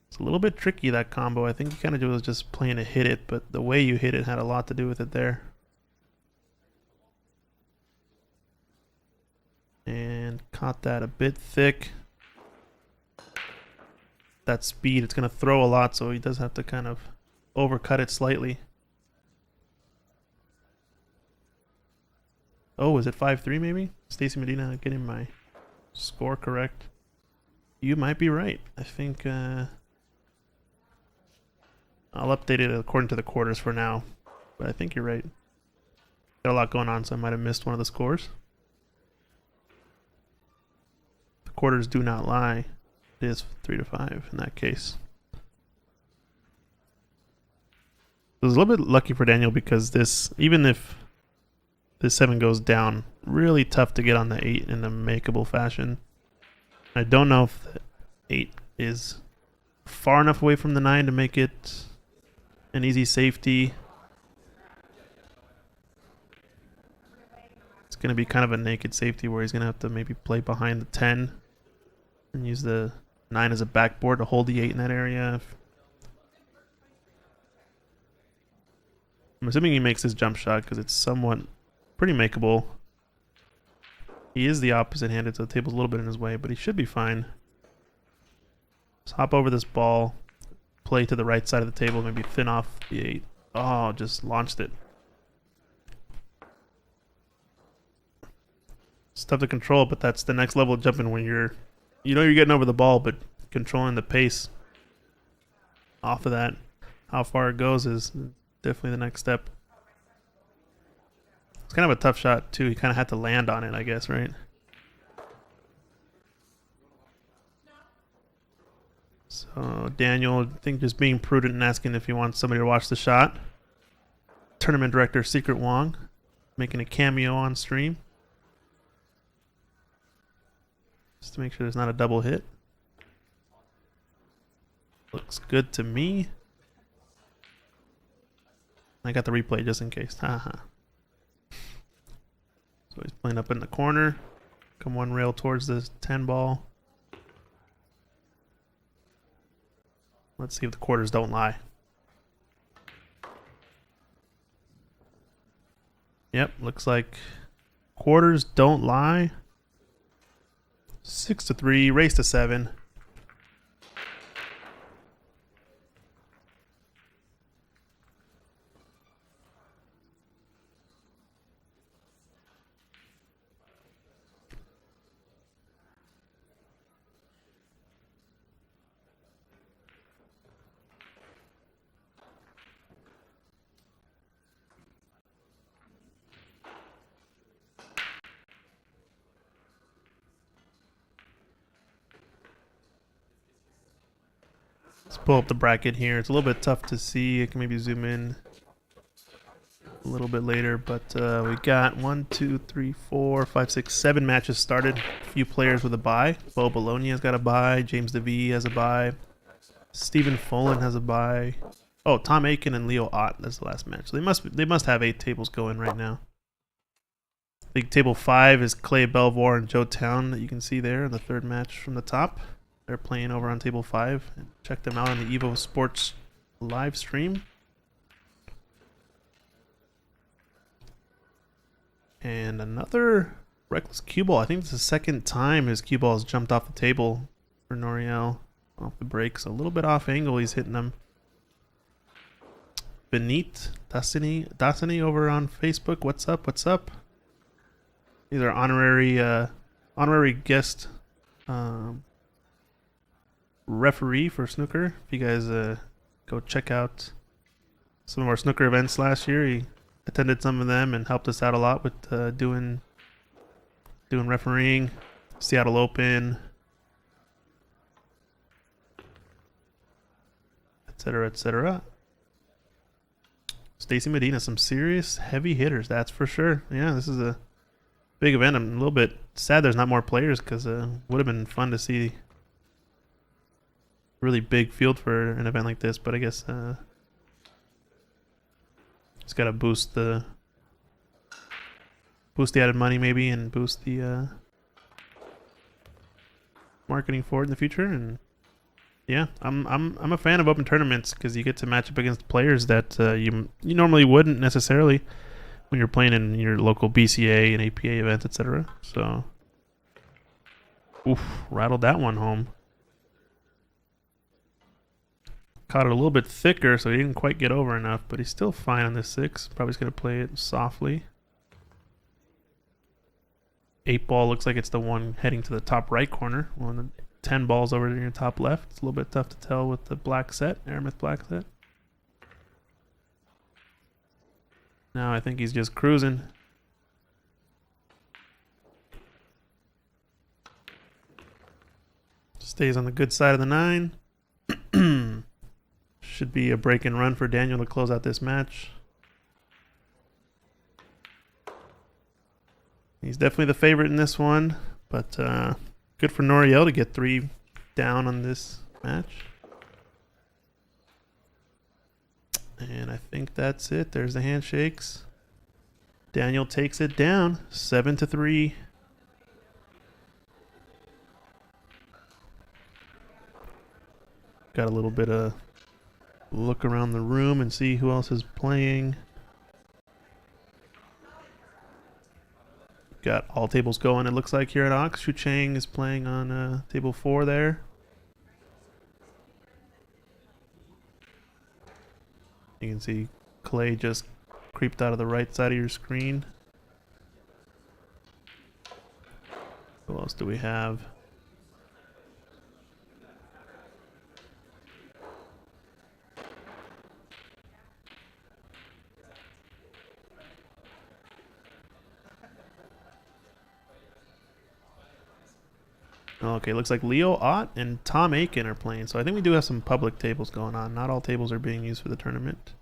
It's a little bit tricky, that combo. I think he kind of was just playing to hit it, but the way you hit it had a lot to do with it there. And caught that a bit thick. That speed, it's going to throw a lot, so he does have to kind of overcut it slightly. Oh, is it 5-3 maybe? Stacy Medina getting my score correct. You might be right. I think I'll update it according to the quarters for now. But I think you're right. Got a lot going on, so I might have missed one of the scores. The quarters do not lie. It is 3-5 in that case. It was a little bit lucky for Daniel because this, even if this 7 goes down, really tough to get on the 8 in a makeable fashion. I don't know if the 8 is far enough away from the 9 to make it an easy safety. It's going to be kind of a naked safety where he's going to have to maybe play behind the 10 and use the 9 as a backboard to hold the 8 in that area. I'm assuming he makes his jump shot because it's somewhat pretty makeable. He is the opposite handed, so the table's a little bit in his way, but he should be fine. Just hop over this ball, play to the right side of the table, maybe thin off the 8. Oh, just launched it. It's tough to control, but that's the next level of jumping when you're getting over the ball, but controlling the pace off of that. How far it goes is definitely the next step. It's kind of a tough shot, too. He kind of had to land on it, I guess, right? So, Daniel, I think just being prudent and asking if he wants somebody to watch the shot. Tournament director Secret Wong making a cameo on stream. Just to make sure there's not a double hit. Looks good to me. I got the replay just in case. Haha. So he's playing up in the corner. Come one rail towards the 10 ball. Let's see if the quarters don't lie. Yep, looks like quarters don't lie. 6-3, race to 7. Let's pull up the bracket here. It's a little bit tough to see. I can maybe zoom in a little bit later, but we got 1, 2, 3, 4, 5, 6, 7 matches started. A few players with a bye. Bo Bologna has got a bye. James DeVee has a bye. Stephen Folan has a bye. Oh, Tom Aiken and Leo Ott. That's the last match. So they must have 8 tables going right now. I think table 5 is Clay Belvoir and Joe Town that you can see there in the 3rd match from the top. They're playing over on table 5. Check them out on the Evo Sports live stream. And another reckless cue ball. I think it's the second time his cue ball has jumped off the table for Noriel off the break. So a little bit off angle he's hitting them. Benit Dasani over on Facebook. What's up? What's up? These are honorary guest referee for snooker. If you guys go check out some of our snooker events last year, he attended some of them and helped us out a lot with doing refereeing. Seattle Open, etc., etc. Stacy Medina, some serious heavy hitters, that's for sure. Yeah, this is a big event. I'm a little bit sad there's not more players because it would have been fun to see really big field for an event like this, but I guess it's got to boost the boost the added money maybe, and boost the marketing for it in the future. And yeah, I'm a fan of open tournaments because you get to match up against players that you normally wouldn't necessarily when you're playing in your local BCA and APA events, etc. So, oof, rattled that one home. Caught it a little bit thicker, so he didn't quite get over enough, but he's still fine on this 6. Probably just going to play it softly. 8 ball looks like it's the one heading to the top right corner. One of the 10 balls over in your top left. It's a little bit tough to tell with the black set, Aramith black set. Now I think he's just cruising. Stays on the good side of the 9. Should be a break and run for Daniel to close out this match. He's definitely the favorite in this one, but good for Noriel to get 3 down on this match. And I think that's it. There's the handshakes. Daniel takes it down 7-3. Got a little bit of look around the room and see who else is playing. Got all tables going, it looks like, here at Ox. Shu Chang is playing on table 4 there. You can see Clay just creeped out of the right side of your screen. Who else do we have? Okay, looks like Leo Ott and Tom Aiken are playing. So I think we do have some public tables going on. Not all tables are being used for the tournament.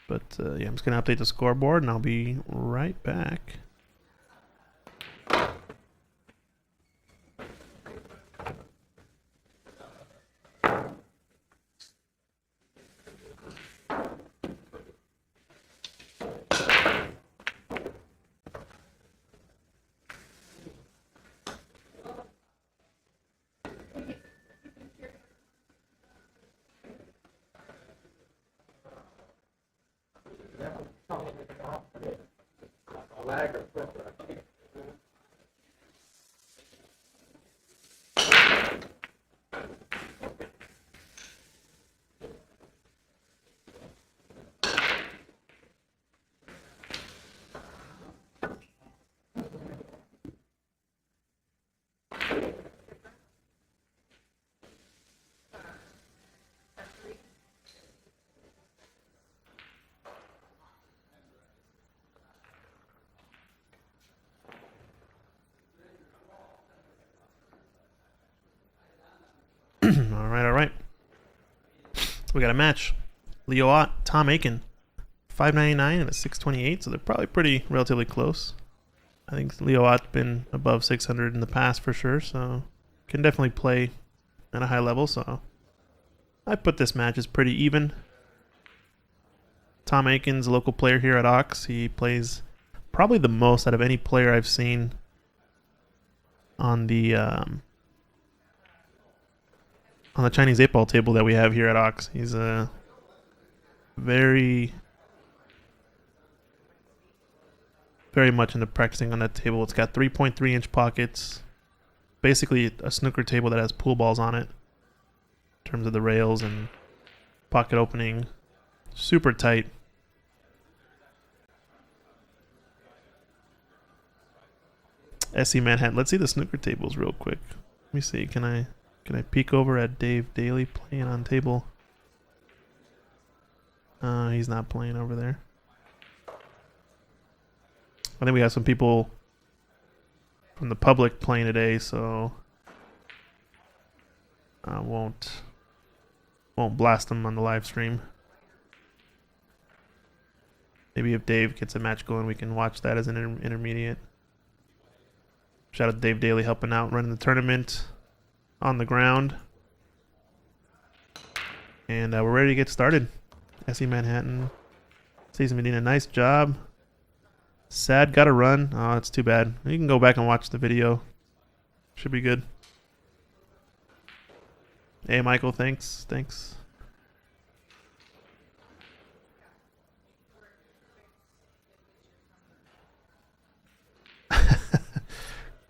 But yeah, I'm just going to update the scoreboard and I'll be right back. All right. We got a match. Leo Ott, Tom Aiken, 599 and a 628, so they're probably pretty relatively close. I think Leo Ott's been above 600 in the past for sure, so can definitely play at a high level. So I put this match as pretty even. Tom Aiken's a local player here at Ox. He plays probably the most out of any player I've seen on the Chinese 8-ball table that we have here at Ox. He's very much into practicing on that table. It's got 3.3-inch pockets. Basically a snooker table that has pool balls on it in terms of the rails and pocket opening. Super tight. SE Manhattan. Let's see the snooker tables real quick. Let me see. Can I peek over at Dave Daly playing on table? He's not playing over there. I think we have some people from the public playing today, so I won't blast them on the live stream. Maybe if Dave gets a match going, we can watch that as an intermediate. Shout out to Dave Daly helping out, running the tournament on the ground. And we're ready to get started. SE Manhattan, Cesar Medina, nice job. Sad, gotta run. Oh, it's too bad. You can go back and watch the video. Should be good. Hey, Michael, thanks. Thanks.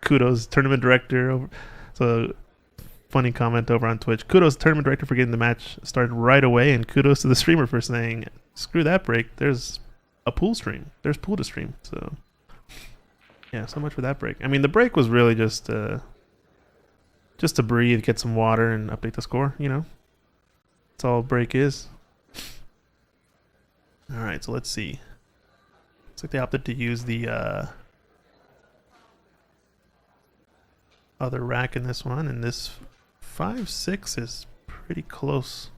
Kudos, tournament director. So, funny comment over on Twitch. Kudos, tournament director, for getting the match started right away, and kudos to the streamer for saying, "Screw that break. There's a pool stream. There's pool to stream." So, yeah, so much for that break. I mean, the break was really just to breathe, get some water, and update the score. You know, that's all a break is. All right, so let's see. Looks like they opted to use the other rack in this one, and this 5-6 is pretty close.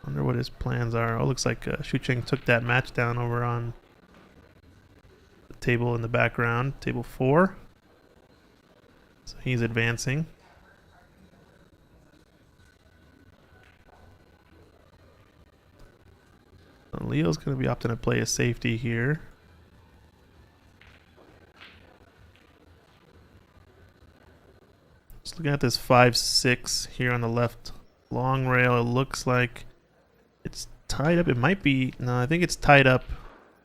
Wonder what his plans are. Oh, looks like Shucheng took that match down over on the table in the background, table 4. So he's advancing. So Leo's going to be opting to play a safety here. Just looking at this 5-6 here on the left long rail, it looks like it's tied up. It might be, no, I think it's tied up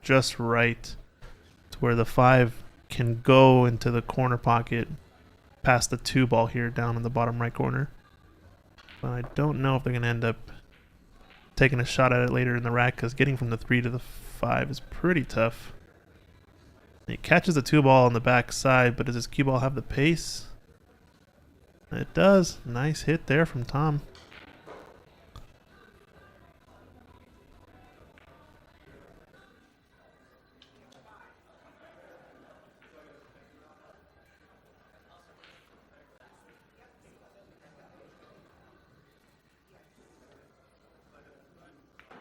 just right to where the 5 can go into the corner pocket past the 2 ball here down in the bottom right corner. But I don't know if they're going to end up taking a shot at it later in the rack, because getting from the 3 to the 5 is pretty tough. He catches the 2 ball on the back side, but does his cue ball have the pace? It does. Nice hit there from Tom.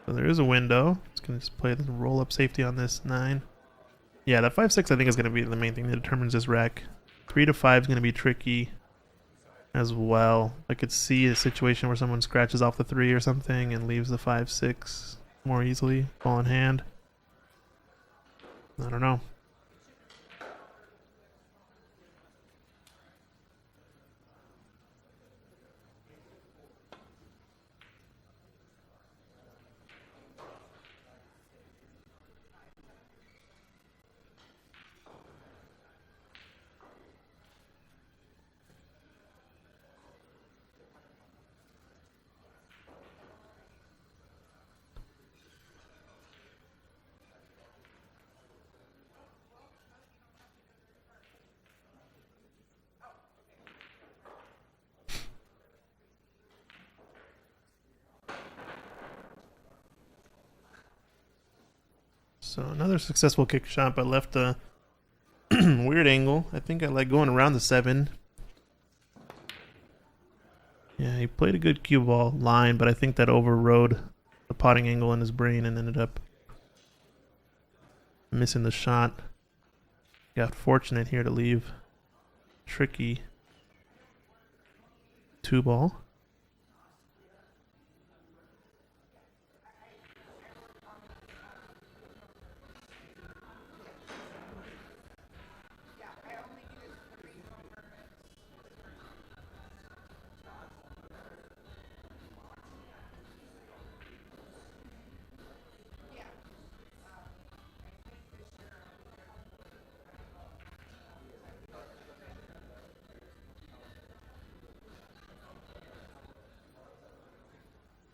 So there is a window. It's going to just play the roll-up safety on this 9. Yeah, that 5-6 I think is going to be the main thing that determines this rack. 3 to 5 is going to be tricky as well. I could see a situation where someone scratches off the 3 or something and leaves the 5-6 more easily. Ball in hand. I don't know. So another successful kick shot, but left a weird angle. I think I like going around the 7. Yeah, he played a good cue ball line, but I think that overrode the potting angle in his brain and ended up missing the shot. Got fortunate here to leave tricky 2 ball.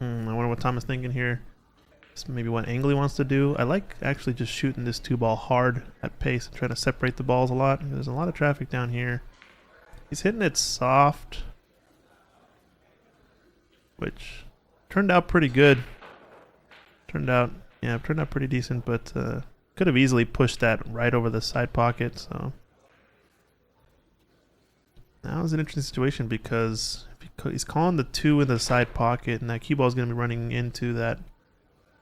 I wonder what Tom is thinking here. This maybe what angle he wants to do. I like actually just shooting this 2 ball hard at pace and trying to separate the balls a lot. There's a lot of traffic down here. He's hitting it soft, which turned out pretty good. Turned out pretty decent, but could have easily pushed that right over the side pocket. So that was an interesting situation, because he's calling the 2 in the side pocket, and that cue ball is going to be running into that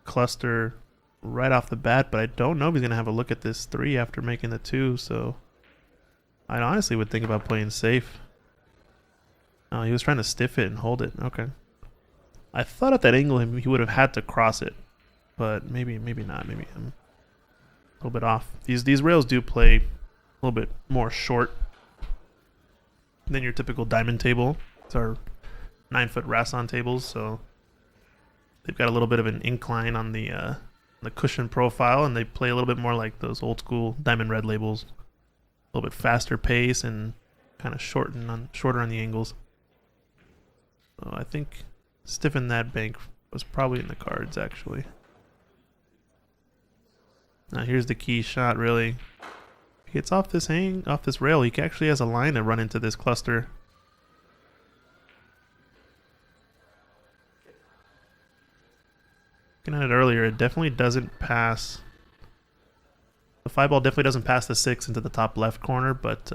cluster right off the bat. But I don't know if he's going to have a look at this 3 after making the 2. So I honestly would think about playing safe. Oh, he was trying to stiff it and hold it. Okay. I thought at that angle he would have had to cross it. but maybe not. Maybe I'm a little bit off. These rails do play a little bit more short than your typical diamond table. It's our 9-foot Rasson tables, so they've got a little bit of an incline on the cushion profile, and they play a little bit more like those old school diamond red labels. A little bit faster pace and kind of shorter on the angles. So I think stiffen that bank was probably in the cards, actually. Now here's the key shot, really. If he gets off this rail, he actually has a line to run into this cluster. Looking at it earlier, it definitely doesn't pass. The 5 ball definitely doesn't pass the 6 into the top left corner, but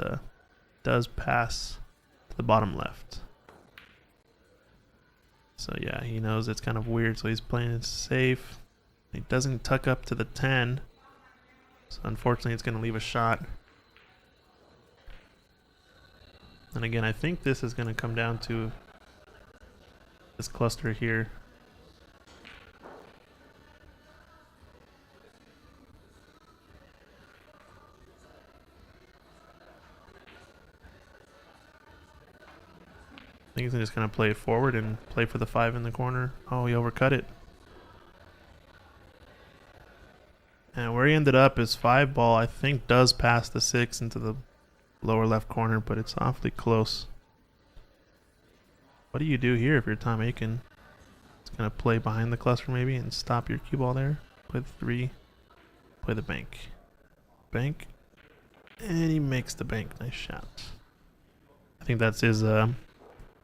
does pass to the bottom left. So yeah, he knows it's kind of weird, so he's playing it safe. He doesn't tuck up to the 10, so unfortunately it's going to leave a shot. And again, I think this is going to come down to this cluster here. I think he's just going to play it forward and play for the 5 in the corner. Oh, he overcut it. And where he ended up is 5 ball, I think, does pass the 6 into the lower left corner, but it's awfully close. What do you do here if you're Tom Aiken? It's going to play behind the cluster maybe and stop your cue ball there. Play the 3. Play the bank. Bank. And he makes the bank. Nice shot. I think that's his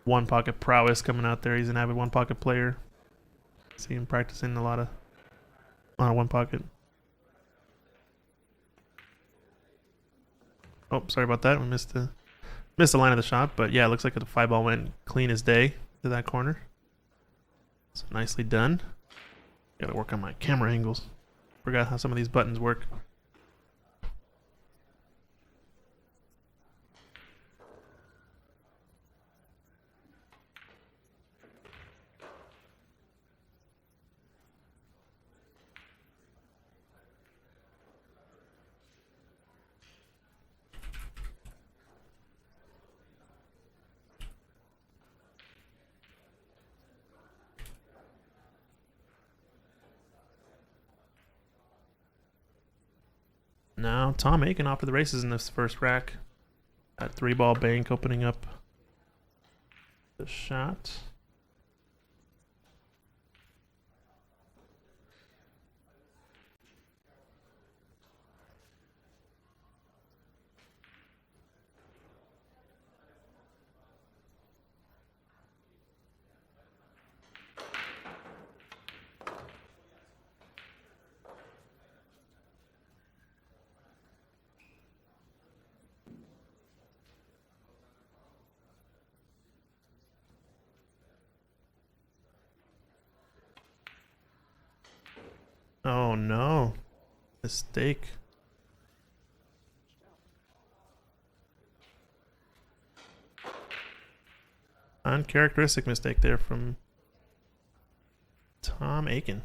one pocket prowess coming out there. He's an avid one pocket player. See him practicing a lot of one pocket. Oh, sorry about that. We missed the line of the shot, but yeah, it looks like the 5 ball went clean as day to that corner. So nicely done. Gotta work on my camera angles. Forgot how some of these buttons work. Now Tom Aiken off to the races in this first rack. That 3 ball bank opening up the shot. Oh no. Mistake. Uncharacteristic mistake there from Tom Aiken.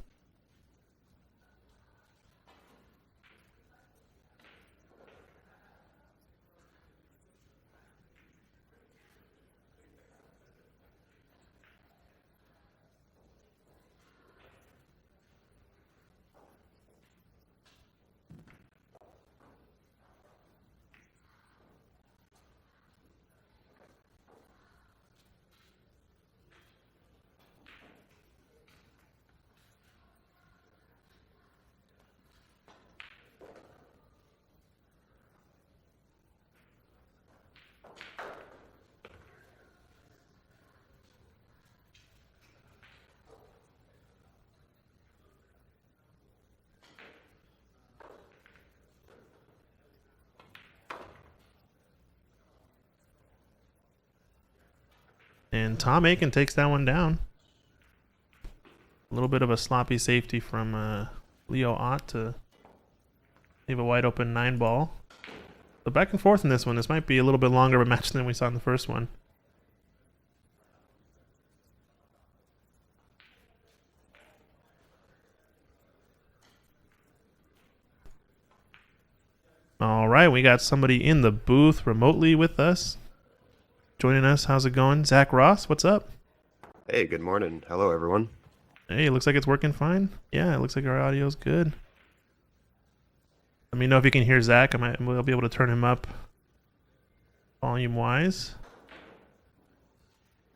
And Tom Aiken takes that one down. A little bit of a sloppy safety from Leo Ott to leave a wide open 9 ball. So back and forth in this one. This might be a little bit longer of a match than we saw in the first one. All right, we got somebody in the booth remotely with us. Joining us, how's it going? Zach Ross, what's up? Hey, good morning. Hello, everyone. Hey, it looks like it's working fine. Yeah, it looks like our audio's good. Let me know if you can hear Zach. We'll be able to turn him up volume-wise.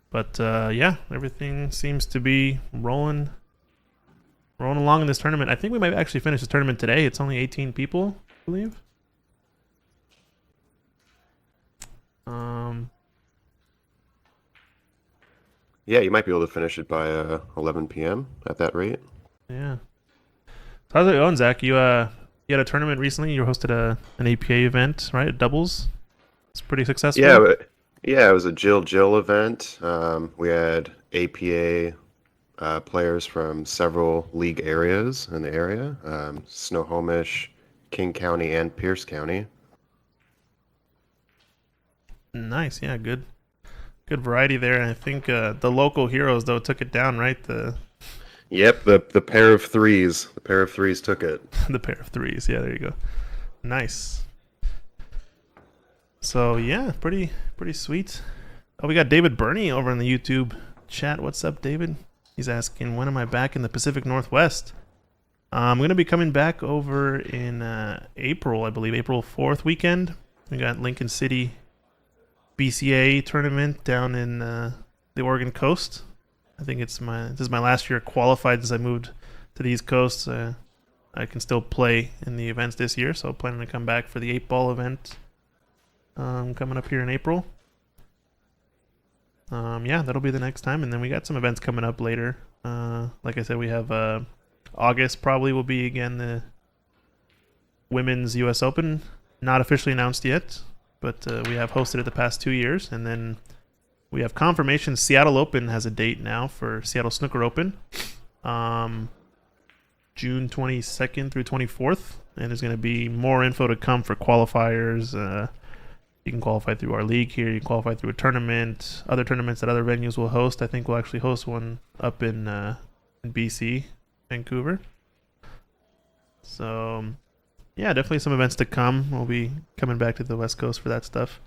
But yeah, everything seems to be rolling along in this tournament. I think we might actually finish this tournament today. It's only 18 people, I believe. Yeah, you might be able to finish it by 11 p.m. at that rate. Yeah. How's it going, Zach? You had a tournament recently. You hosted an APA event, right? A doubles. It's pretty successful. Yeah, it was a Jill event. We had APA players from several league areas in the area, Snohomish, King County, and Pierce County. Nice. Yeah, good variety there. I think the local heroes though took it down, right? Yep, the pair of threes. The pair of threes took it. The pair of threes. Yeah, there you go. Nice. So yeah, pretty sweet. Oh, we got David Burney over in the YouTube chat. What's up, David? He's asking, when am I back in the Pacific Northwest? I'm gonna be coming back over in April, I believe, April 4th weekend. We got Lincoln City BCA tournament down in the Oregon coast. I think this is my last year qualified since I moved to the East Coast. I can still play in the events this year, so planning to come back for the 8-ball event coming up here in April. Yeah, that'll be the next time, and then we got some events coming up later. Like I said, we have August probably will be again the Women's U.S. Open, not officially announced yet, but we have hosted it the past 2 years, and then we have confirmation. Seattle Open has a date now for Seattle Snooker Open, June 22nd through 24th, and there's going to be more info to come for qualifiers. You can qualify through our league here. You can qualify through a tournament, other tournaments that other venues will host. I think we'll actually host one up in BC, Vancouver. So yeah, definitely some events to come. We'll be coming back to the West Coast for that stuff.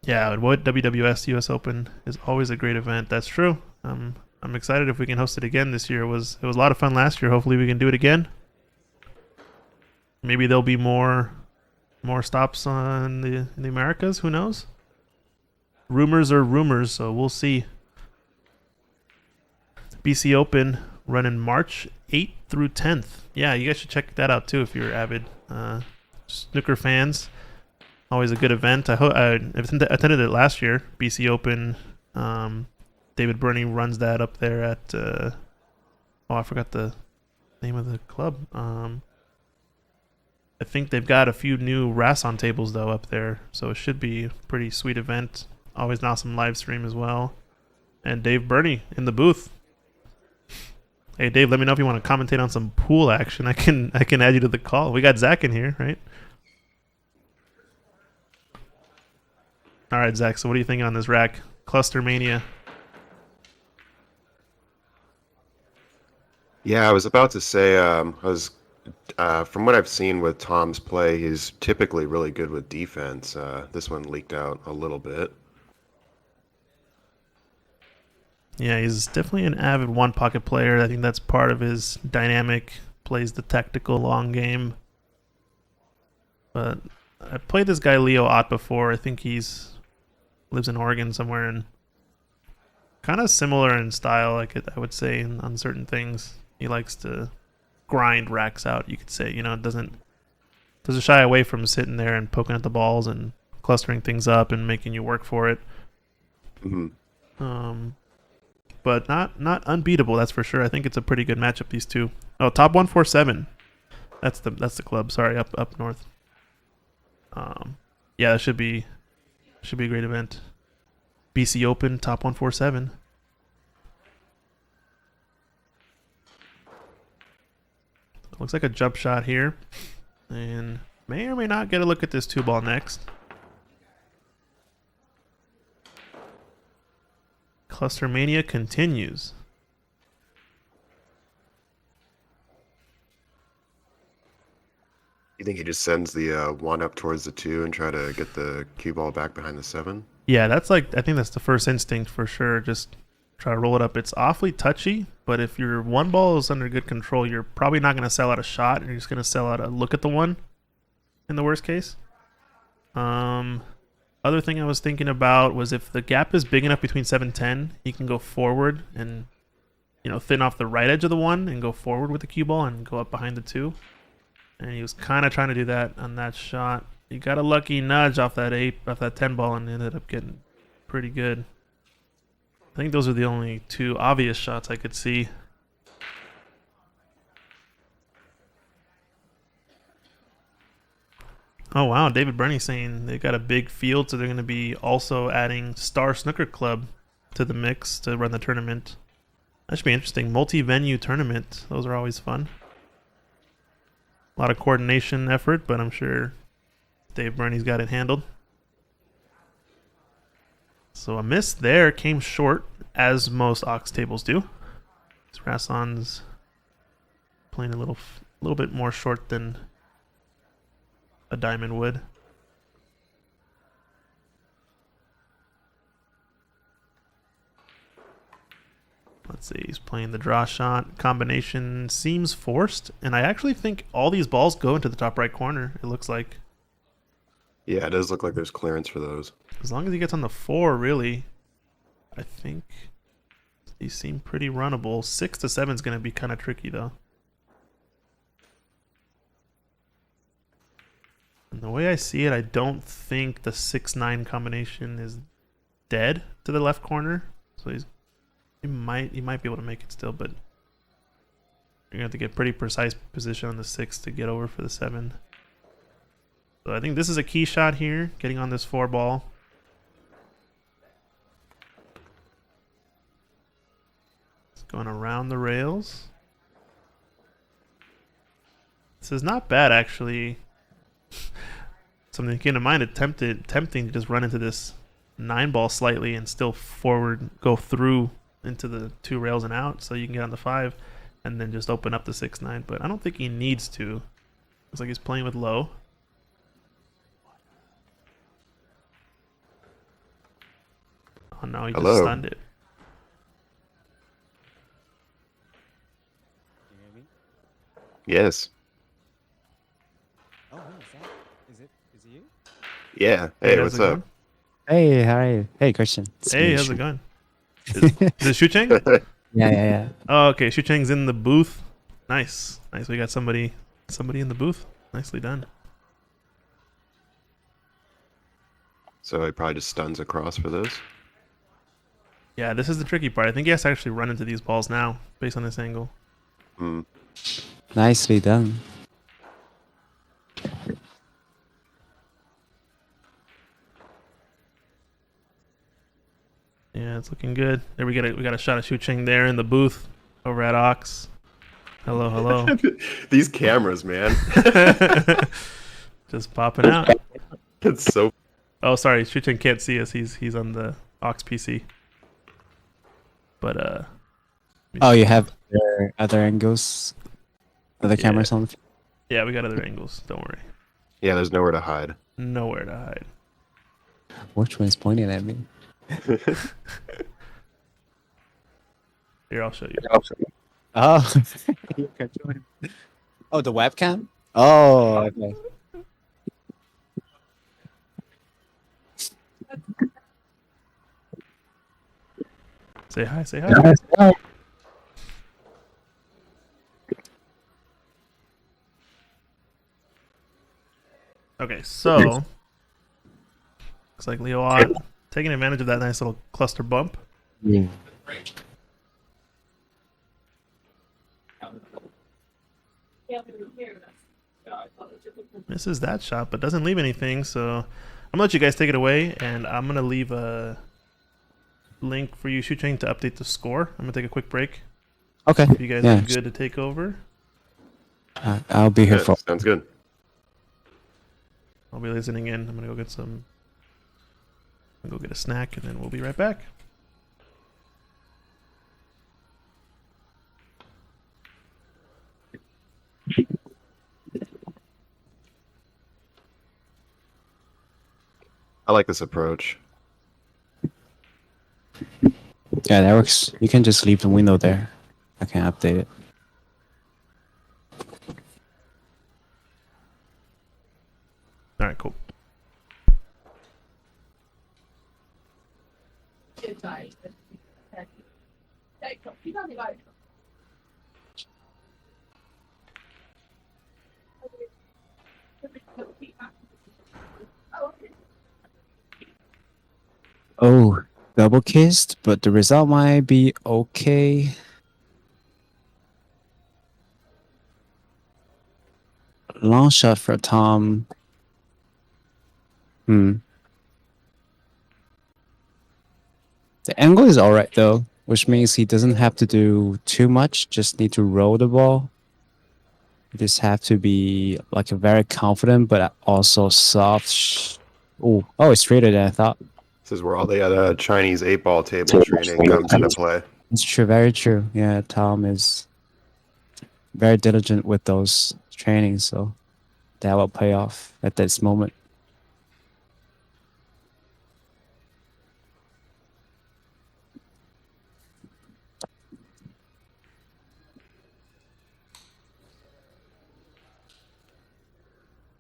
Yeah, what WWS US Open is always a great event. That's true. I'm excited if we can host it again this year. It was a lot of fun last year. Hopefully we can do it again. Maybe there'll be more stops in the Americas. Who knows? Rumors are rumors, so we'll see. BC Open running March 8th through 10th. Yeah, you guys should check that out too if you're avid snooker fans. Always a good event. I attended it last year. BC Open. David Burney runs that up there at. I forgot the name of the club. I think they've got a few new Rasson tables though up there, so it should be a pretty sweet event. Always an awesome live stream as well. And Dave Burney in the booth. Hey Dave, let me know if you want to commentate on some pool action. I can add you to the call. We got Zach in here, right? All right, Zach. So what are you thinking on this rack? Cluster Mania. Yeah, I was about to say, from what I've seen with Tom's play, he's typically really good with defense. This one leaked out a little bit. Yeah, he's definitely an avid one-pocket player. I think that's part of his dynamic. Plays the tactical long game. But I played this guy Leo Ott before. I think lives in Oregon somewhere, and kind of similar in style, I would say, on certain things. He likes to grind racks out, you could say. Doesn't shy away from sitting there and poking at the balls and clustering things up and making you work for it. Mm-hmm. But not unbeatable, that's for sure. I think it's a pretty good matchup, these two. Oh, top 147. That's the club. Sorry, up north. Yeah, that should be a great event. BC Open, top 147. Looks like a jump shot here. And may or may not get a look at this 2-ball next. Cluster Mania continues. You think he just sends the 1 up towards the 2 and try to get the cue ball back behind the 7? Yeah, that's like, I think that's the first instinct for sure. Just try to roll it up. It's awfully touchy, but if your 1 ball is under good control, you're probably not going to sell out a shot. You're just going to sell out a look at the 1 in the worst case. Other thing I was thinking about was if the gap is big enough between 7-10, he can go forward and, thin off the right edge of the 1 and go forward with the cue ball and go up behind the 2. And he was kind of trying to do that on that shot. He got a lucky nudge off that 10 ball and ended up getting pretty good. I think those are the only 2 obvious shots I could see. Oh wow, David Burney saying they got a big field, so they're going to be also adding Star Snooker Club to the mix to run the tournament. That should be interesting. Multi-venue tournament. Those are always fun. A lot of coordination effort, but I'm sure Dave Burney's got it handled. So a miss there, came short, as most Ox tables do. Rasson's playing a little bit more short than a diamond would. Let's see, he's playing the draw shot. Combination seems forced, and I actually think all these balls go into the top right corner, it looks like. Yeah, it does look like there's clearance for those. As long as he gets on the 4, really, I think these seem pretty runnable. 6 to 7 is going to be kind of tricky, though. And the way I see it, I don't think the 6-9 combination is dead to the left corner. So he might be able to make it still, but you're gonna have to get pretty precise position on the 6 to get over for the 7. So I think this is a key shot here, getting on this 4 ball. It's going around the rails. This is not bad, actually. Something to keep in mind, tempting to just run into this 9 ball slightly and still forward go through into the 2 rails and out, so you can get on the 5 and then just open up the 6-9. But I don't think he needs to. Looks like he's playing with low. Oh no, he just stunned it. Can you hear me? Yes. Oh, who is that? Is it you? Yeah. Hey, how's what's it up? going? Hey, hi. Hey, Christian. It's Hey, me, how's Shu. it going? Is it Shucheng? Yeah. Oh, okay. Shucheng's in the booth. Nice. We got somebody in the booth. Nicely done. So he probably just stuns across for this. Yeah, this is the tricky part. I think he has to actually run into these balls now, based on this angle. Hmm. Nicely done. Yeah, it's looking good. There we got a shot of Shucheng there in the booth over at Ox. Hello. These cameras, man. Just popping out. It's so. Oh, sorry, Shucheng can't see us. He's on the Ox PC. But Oh, you have other angles? Other cameras on? yeah, we got other angles. Don't worry. Yeah, there's nowhere to hide. Nowhere to hide. Which one's pointing at me? Here, I'll show you. Oh. Oh, the webcam? Oh, okay. Say hi. Okay, so looks like Leo Ott taking advantage of that nice little cluster bump. Yeah. Misses that shot, but doesn't leave anything. So I'm gonna let you guys take it away, and I'm gonna leave a link for you, Shucheng, to update the score. I'm gonna take a quick break. Okay. If you guys Yeah. are good to take over, I'll be here Yeah, for. sounds good. I'll be listening in. I'm gonna go get a snack, and then we'll be right back. I like this approach. Yeah, that works. You can just leave the window there. I can update it. All right, cool. Oh, double kissed, but the result might be okay. Long shot for Tom. The angle is alright though, which means he doesn't have to do too much, just need to roll the ball. You just have to be like a very confident but also soft. Oh, it's straighter than I thought. This is where all the Chinese 8-ball table training comes into play. It's true, very true. Yeah, Tom is very diligent with those trainings, so that will pay off at this moment.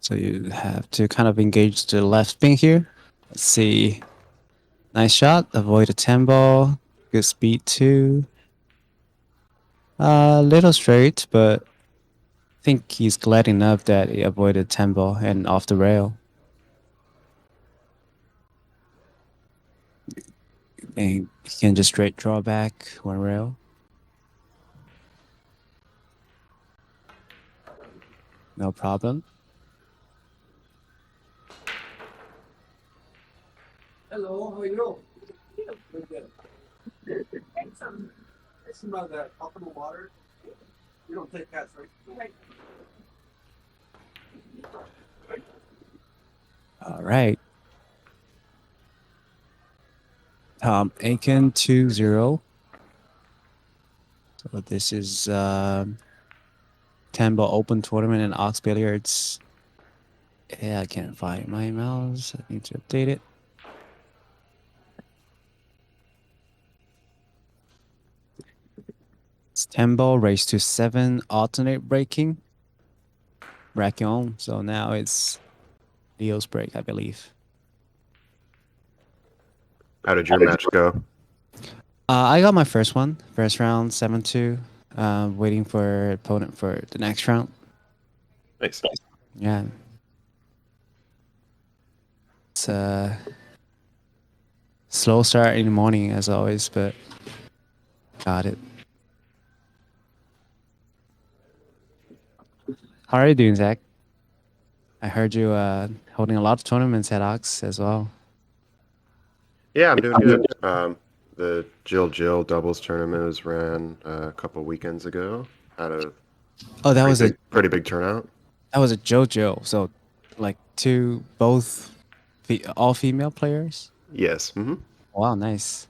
So you have to kind of engage the left spin here. Let's see. Nice shot. Avoid a 10 ball. Good speed too. Little straight, but I think he's glad enough that he avoided 10 ball and off the rail. And he can just straight draw back one rail. No problem. Hello, how are you? It's about that up in the water. You don't take cats, right? All right. Tom Aiken 2-0. So this is 10 ball open tournament in Ox Billiards. Yeah, I can't find my mouse. I need to update it. It's 10 ball, race to 7, alternate breaking. Rack on. So now it's Leo's break, I believe. How did your match go? I got my first one. First round, 7-2. Waiting for opponent for the next round. Nice. Yeah. It's a slow start in the morning as always, but got it. How are you doing, Zach? I heard you holding a lot of tournaments at Ox as well. Yeah, I'm doing good. The Jill doubles tournament was ran a couple weekends ago. Had a Oh, that was pretty big turnout. a JoJo. So, like both all female players. Yes. Wow, nice.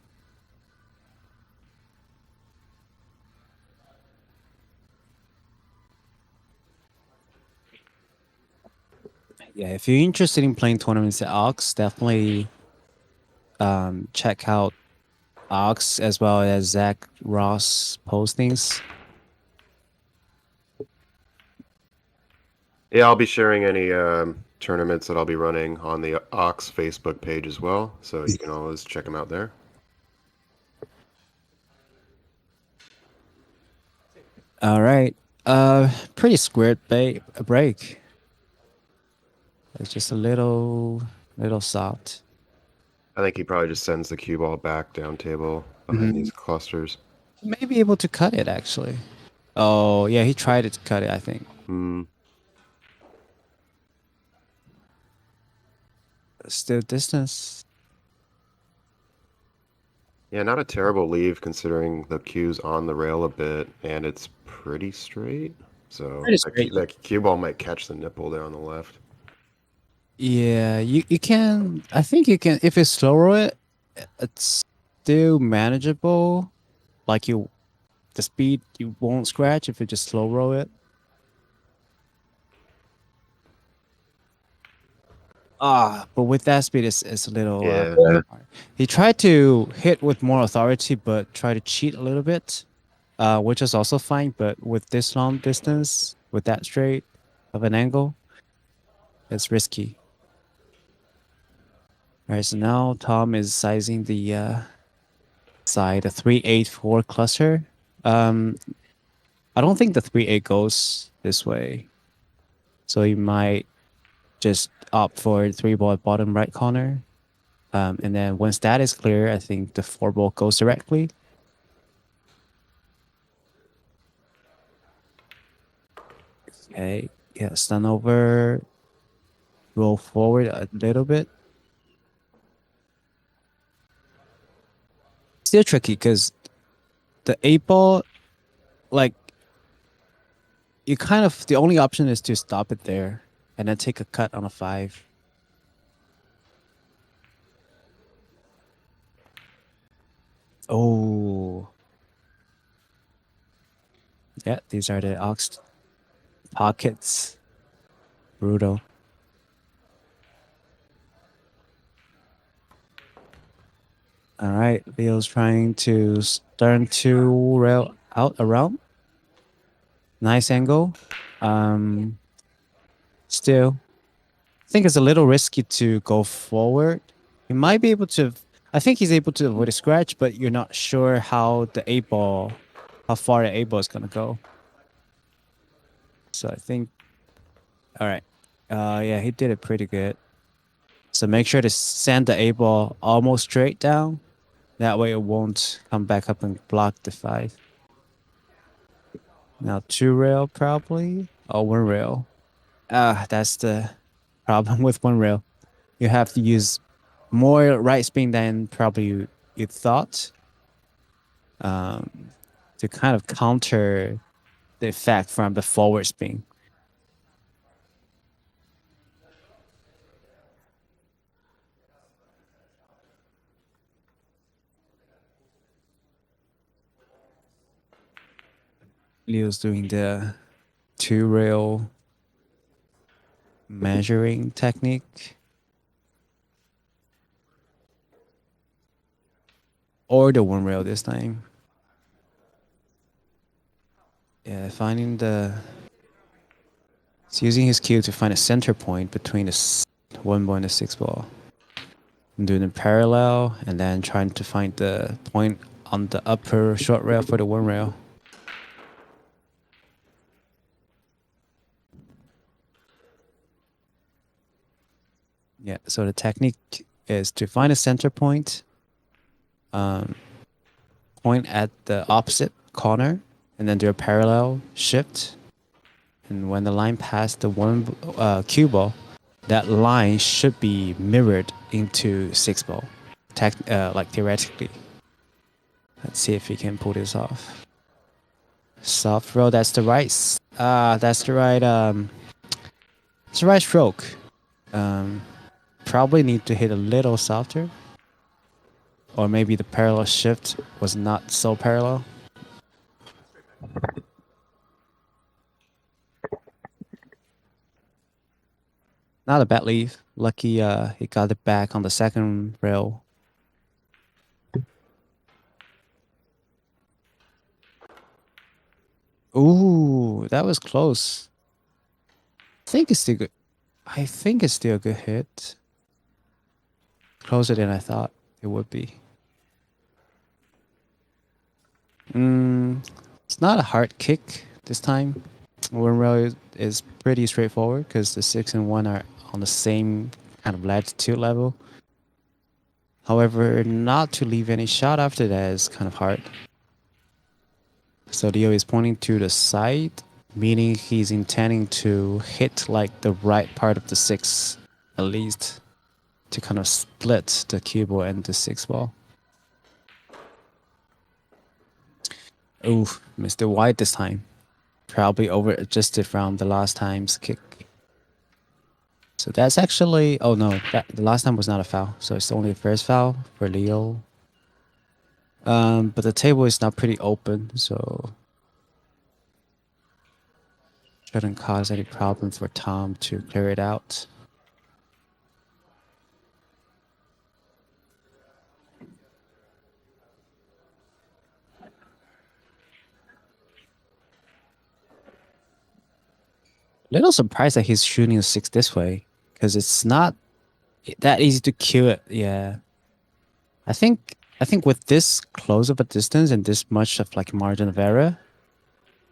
Yeah, if you're interested in playing tournaments at Ox, definitely check out Ox as well as Zach Ross postings. Yeah, I'll be sharing any tournaments that I'll be running on the Ox Facebook page as well, so you can always check them out there. All right. Pretty squared break. It's just a little soft. I think he probably just sends the cue ball back down table behind these clusters. He may be able to cut it actually. Oh yeah, he tried to cut it, I think. Still distance. Yeah, not a terrible leave considering the cue's on the rail a bit, and it's pretty straight. So Pretty straight. that cue ball might catch the nipple there on the left. Yeah, you can. I think you can. If you slow roll it, it's still manageable. Like the speed you won't scratch if you just slow roll it. But with that speed, it's a little. Yeah. Hard. He tried to hit with more authority, but tried to cheat a little bit, which is also fine. But with this long distance, with that straight of an angle, it's risky. All right, so now Tom is sizing the side, a 3-8-4 cluster. I don't think the 3-8 goes this way, so you might just opt for 3 ball bottom right corner. And then once that is clear, I think the 4 ball goes directly. Okay, yeah, stun over, roll forward a little bit. Still tricky because the 8 ball, like, you kind of, the only option is to stop it there and then take a cut on a 5. Oh. Yeah, these are the ox pockets. Brutal. All right, Leo's trying to turn 2 rail out around. Nice angle. Still, I think it's a little risky to go forward. He might be able to. I think he's able to avoid a scratch, but you're not sure how the 8 ball, how far the 8 ball is gonna go. So I think. All right. Yeah, he did it pretty good. So make sure to send the 8 ball almost straight down. That way it won't come back up and block the 5. Now 2 rail probably. Oh, 1 rail. That's the problem with 1 rail. You have to use more right spin than probably you thought, to kind of counter the effect from the forward spin. Leo's doing the 2 rail measuring technique. Or the 1 rail this time. Yeah, finding the... He's using his cue to find a center point between the 1 ball and the 6 ball. And doing it parallel, and then trying to find the point on the upper short rail for the 1 rail. Yeah, so the technique is to find a center point, point at the opposite corner, and then do a parallel shift. And when the line passed the cue ball, that line should be mirrored into 6 ball, like theoretically. Let's see if we can pull this off. Soft roll, that's the right, it's the right stroke. Probably need to hit a little softer. Or maybe the parallel shift was not so parallel. Not a bad leave. Lucky he got it back on the second rail. Ooh, that was close. I think it's still good. I think it's still a good hit. Closer than I thought it would be. It's not a hard kick this time. 1 rail is pretty straightforward because the 6 and 1 are on the same kind of latitude level. However, not to leave any shot after that is kind of hard. So Leo is pointing to the side, meaning he's intending to hit like the right part of the 6 at least, to kind of split the cue ball and the 6 ball. Ooh, missed it wide this time. Probably over adjusted from the last time's kick. So that's actually, oh no, the last time was not a foul. So it's only the first foul for Leo. But the table is now pretty open, so shouldn't cause any problem for Tom to clear it out. Little surprised that he's shooting a 6 this way, because it's not that easy to kill it. Yeah, I think with this close of a distance and this much of like margin of error,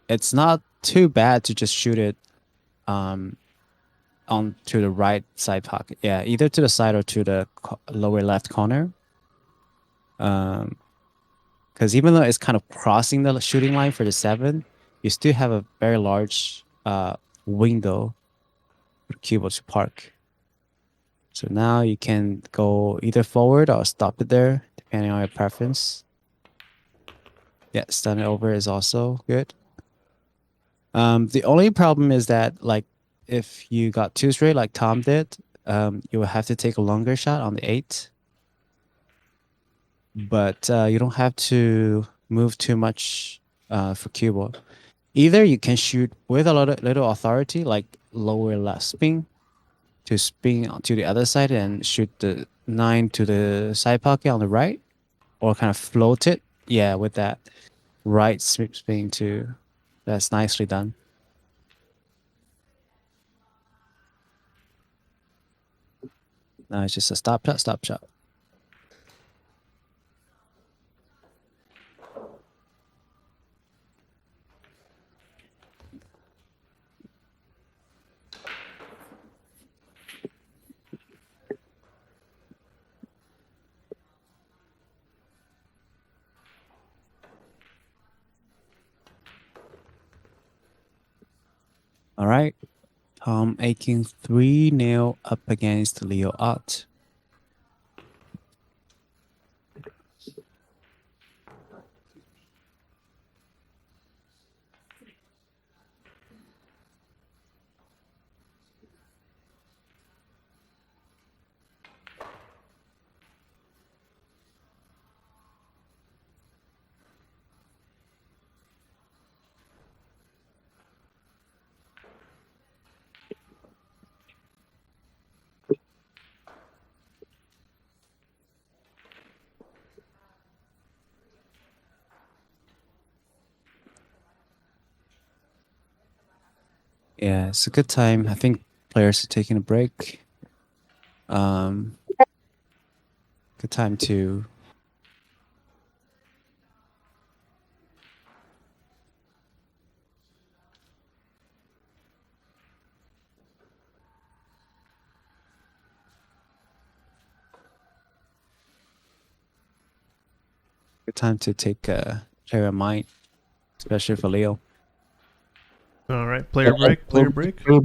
it's not too bad to just shoot it on to the right side pocket. Yeah, either to the side or to the lower left corner. Because even though it's kind of crossing the shooting line for the 7, you still have a very large window for the cube to park. So now you can go either forward or stop it there, depending on your preference. Yeah, stun it over is also good. The only problem is that, like, if you got 2 straight like Tom did, you will have to take a longer shot on the 8. But you don't have to move too much for cue. Either you can shoot with a little authority, like lower left spin, to spin to the other side and shoot the 9 to the side pocket on the right, or kind of float it. Yeah, with that right spin too. That's nicely done. Now it's just a stop shot, stop shot. All right. Tom Aiken 3-0 up against Leo Ott. Yeah, it's a good time. I think players are taking a break. Good time to take a clear your mind, especially for Leo. All right, player break. Player break. All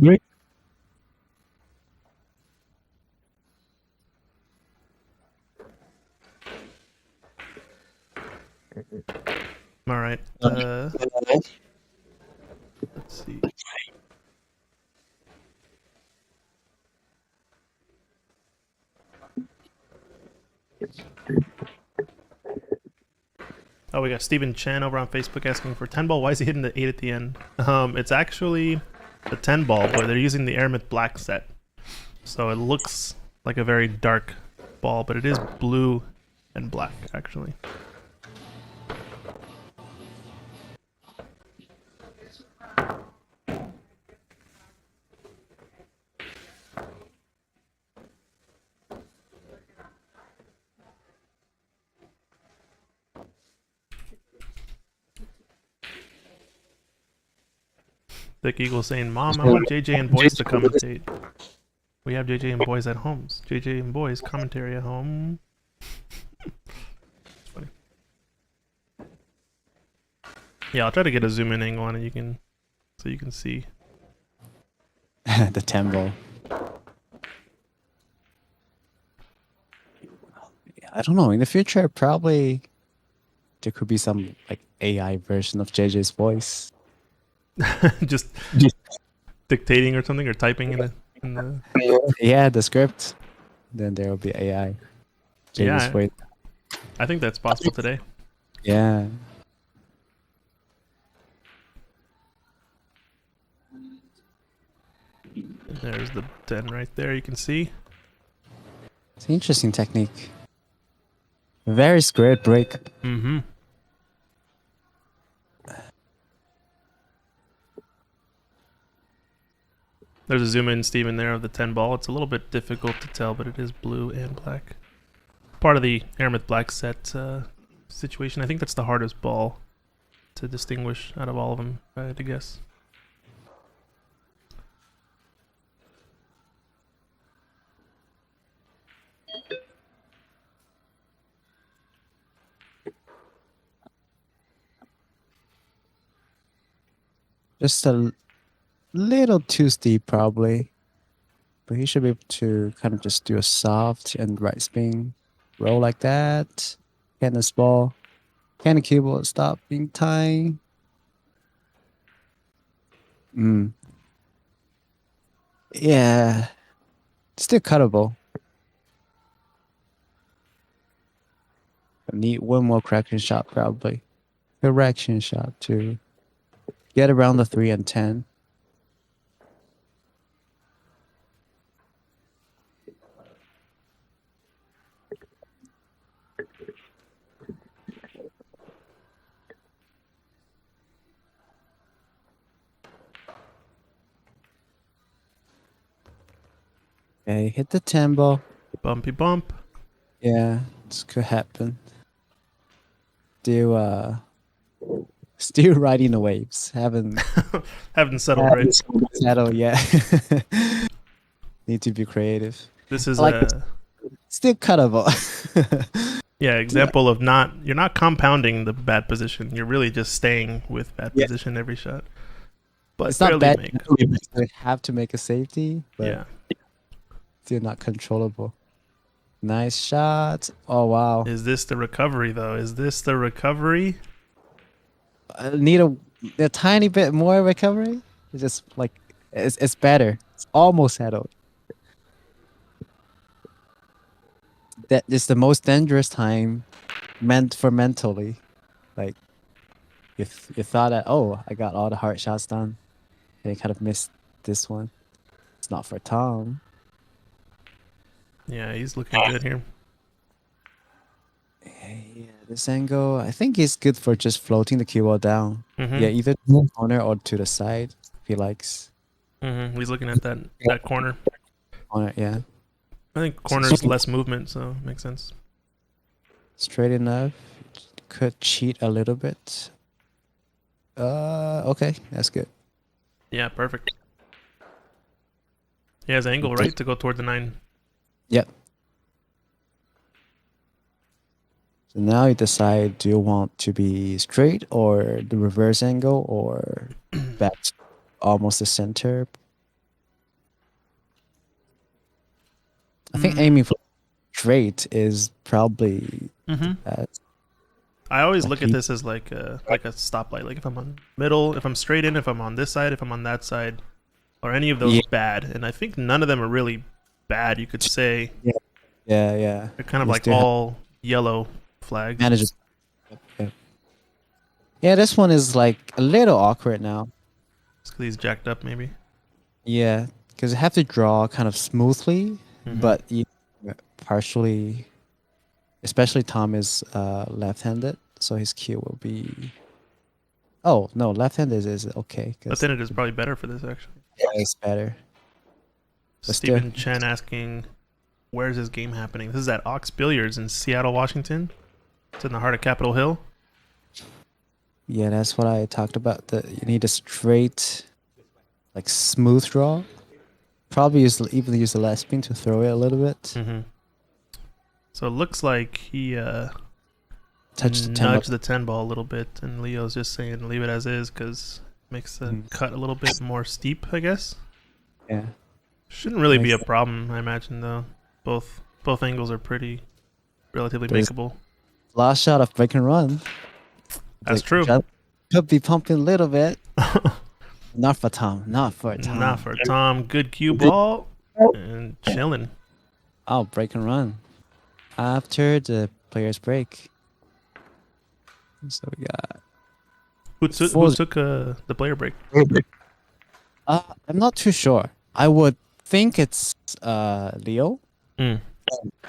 right. Let's see. Oh, we got Steven Chen over on Facebook asking for 10 ball. Why is he hitting the 8 at the end? It's actually a 10 ball, but they're using the Aramith Black set. So it looks like a very dark ball, but it is blue and black, actually. Thick Eagle saying, Mom, I want JJ and Boys to commentate. We have JJ and Boys at homes. JJ and Boys commentary at home. It's funny. Yeah, I'll try to get a zoom in angle on it. So you can see. The 10 ball. I don't know. In the future, probably there could be some like AI version of JJ's voice. just dictating or something, or typing in the Yeah, the script. Then there will be AI. JJ's voice. I think that's possible today. Yeah. There's the 10 right there, you can see. It's an interesting technique. Very square break. Mm-hmm. There's a zoom in, Steven, there of the 10 ball. It's a little bit difficult to tell, but it is blue and black. Part of the Aramith black set situation. I think that's the hardest ball to distinguish out of all of them, if I had to guess. Just a little too steep, probably. But he should be able to kind of just do a soft and right spin roll like that. Can this ball? Can the keyboard stop being tight? Yeah. Still cuttable. I need one more correction shot, probably. Correction shot to get around the 3 and 10. Okay, hit the 10 ball. Bumpy bump. Yeah, this could happen. Still riding the waves. Haven't Settled, right? settled yet. Need to be creative. This is I like still cuttable. yeah, example of you're not compounding the bad position. You're really just staying with bad position every shot. But It's not barely bad. We have to make a safety, but yeah. still not controllable. Nice shot. Oh wow. Is this the recovery though? Is this the recovery? I need a tiny bit more recovery. It's just like it's better. It's almost settled. That is the most dangerous time meant for mentally. Like you thought that, oh, I got all the hard shots done, and you kind of missed this one. It's not for Tom. Yeah, he's looking good here. Yeah, this angle, I think is good for just floating the cue ball down. Mm-hmm. Yeah, either to the corner or to the side if he likes. Mm-hmm. He's looking at that corner. Corner, yeah. I think corner's less movement, so it makes sense. Straight enough. Could cheat a little bit. Okay, that's good. Yeah, perfect. He has angle, right, to go toward the 9. Yep. So now you decide, do you want to be straight or the reverse angle or back almost the center? I think aiming for straight is probably best. I always look at this as like a stoplight. Like if I'm on middle, if I'm straight in, if I'm on this side, if I'm on that side, or any of those bad. And I think none of them are really bad, you could say. Yeah. They're kind of like all yellow flags. Manages. Yeah, this one is like a little awkward now. Just 'cause he's jacked up, maybe. Yeah, because you have to draw kind of smoothly, but you partially, especially Tom is left-handed, so his cue will be. Oh no, left-handed is okay. But then it is probably better for this actually. Yeah, it's better. But Stephen Chen asking, where's this game happening? This is at Ox Billiards in Seattle, Washington. It's in the heart of Capitol Hill. Yeah, that's what I talked about. That you need a straight, like smooth draw. Probably even use the left spin to throw it a little bit. So it looks like he Nudged the 10 ball a little bit, and Leo's just saying leave it as is because it makes the cut a little bit more steep, I guess. Yeah. Shouldn't really be a problem, I imagine, though. Both angles are relatively makeable. Last shot of break and run. That's true. Could be pumping a little bit. Not for Tom. Not for Tom. Good cue ball and chilling. Oh, break and run. After the player's break. So we got. Who took the player break? I'm not too sure. I would think it's Leo. He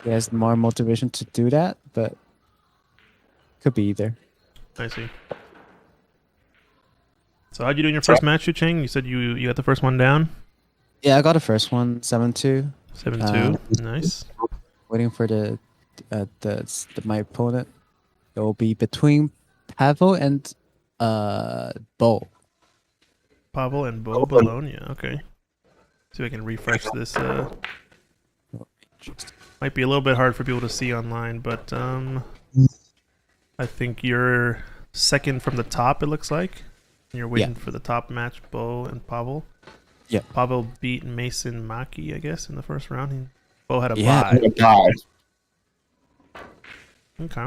has more motivation to do that, but could be either. I see. So how'd you do in your first match, Yu Cheng? You said you got the first one down? Yeah, I got the first one, 7-2. 7-2. Nice. Waiting for my opponent. It will be between Pavel and Bo. Pavel and Bo Bologna. Okay. See if I can refresh this. Might be a little bit hard for people to see online, but I think you're second from the top, it looks like. And you're waiting for the top match, Bo and Pavel. Yeah. Pavel beat Mason Maki, I guess, in the first round. Bo had a Yeah. bye. Okay.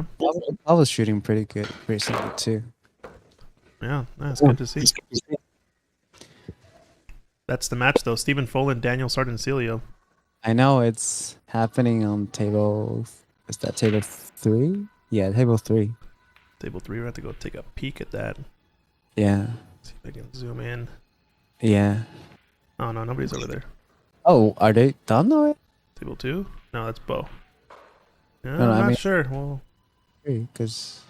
I was shooting pretty good recently too. Yeah, that's good to see. That's the match, though. Stephen Follin, Daniel Sardencilio. I know it's happening on table. Is that table 3? Yeah, table 3. Table 3, we're going to have to go take a peek at that. Yeah. See if I can zoom in. Yeah. Oh, no, nobody's over there. Oh, are they done already? Table 2? No, that's Bo. Yeah, No, I'm I not mean- sure. Well, Because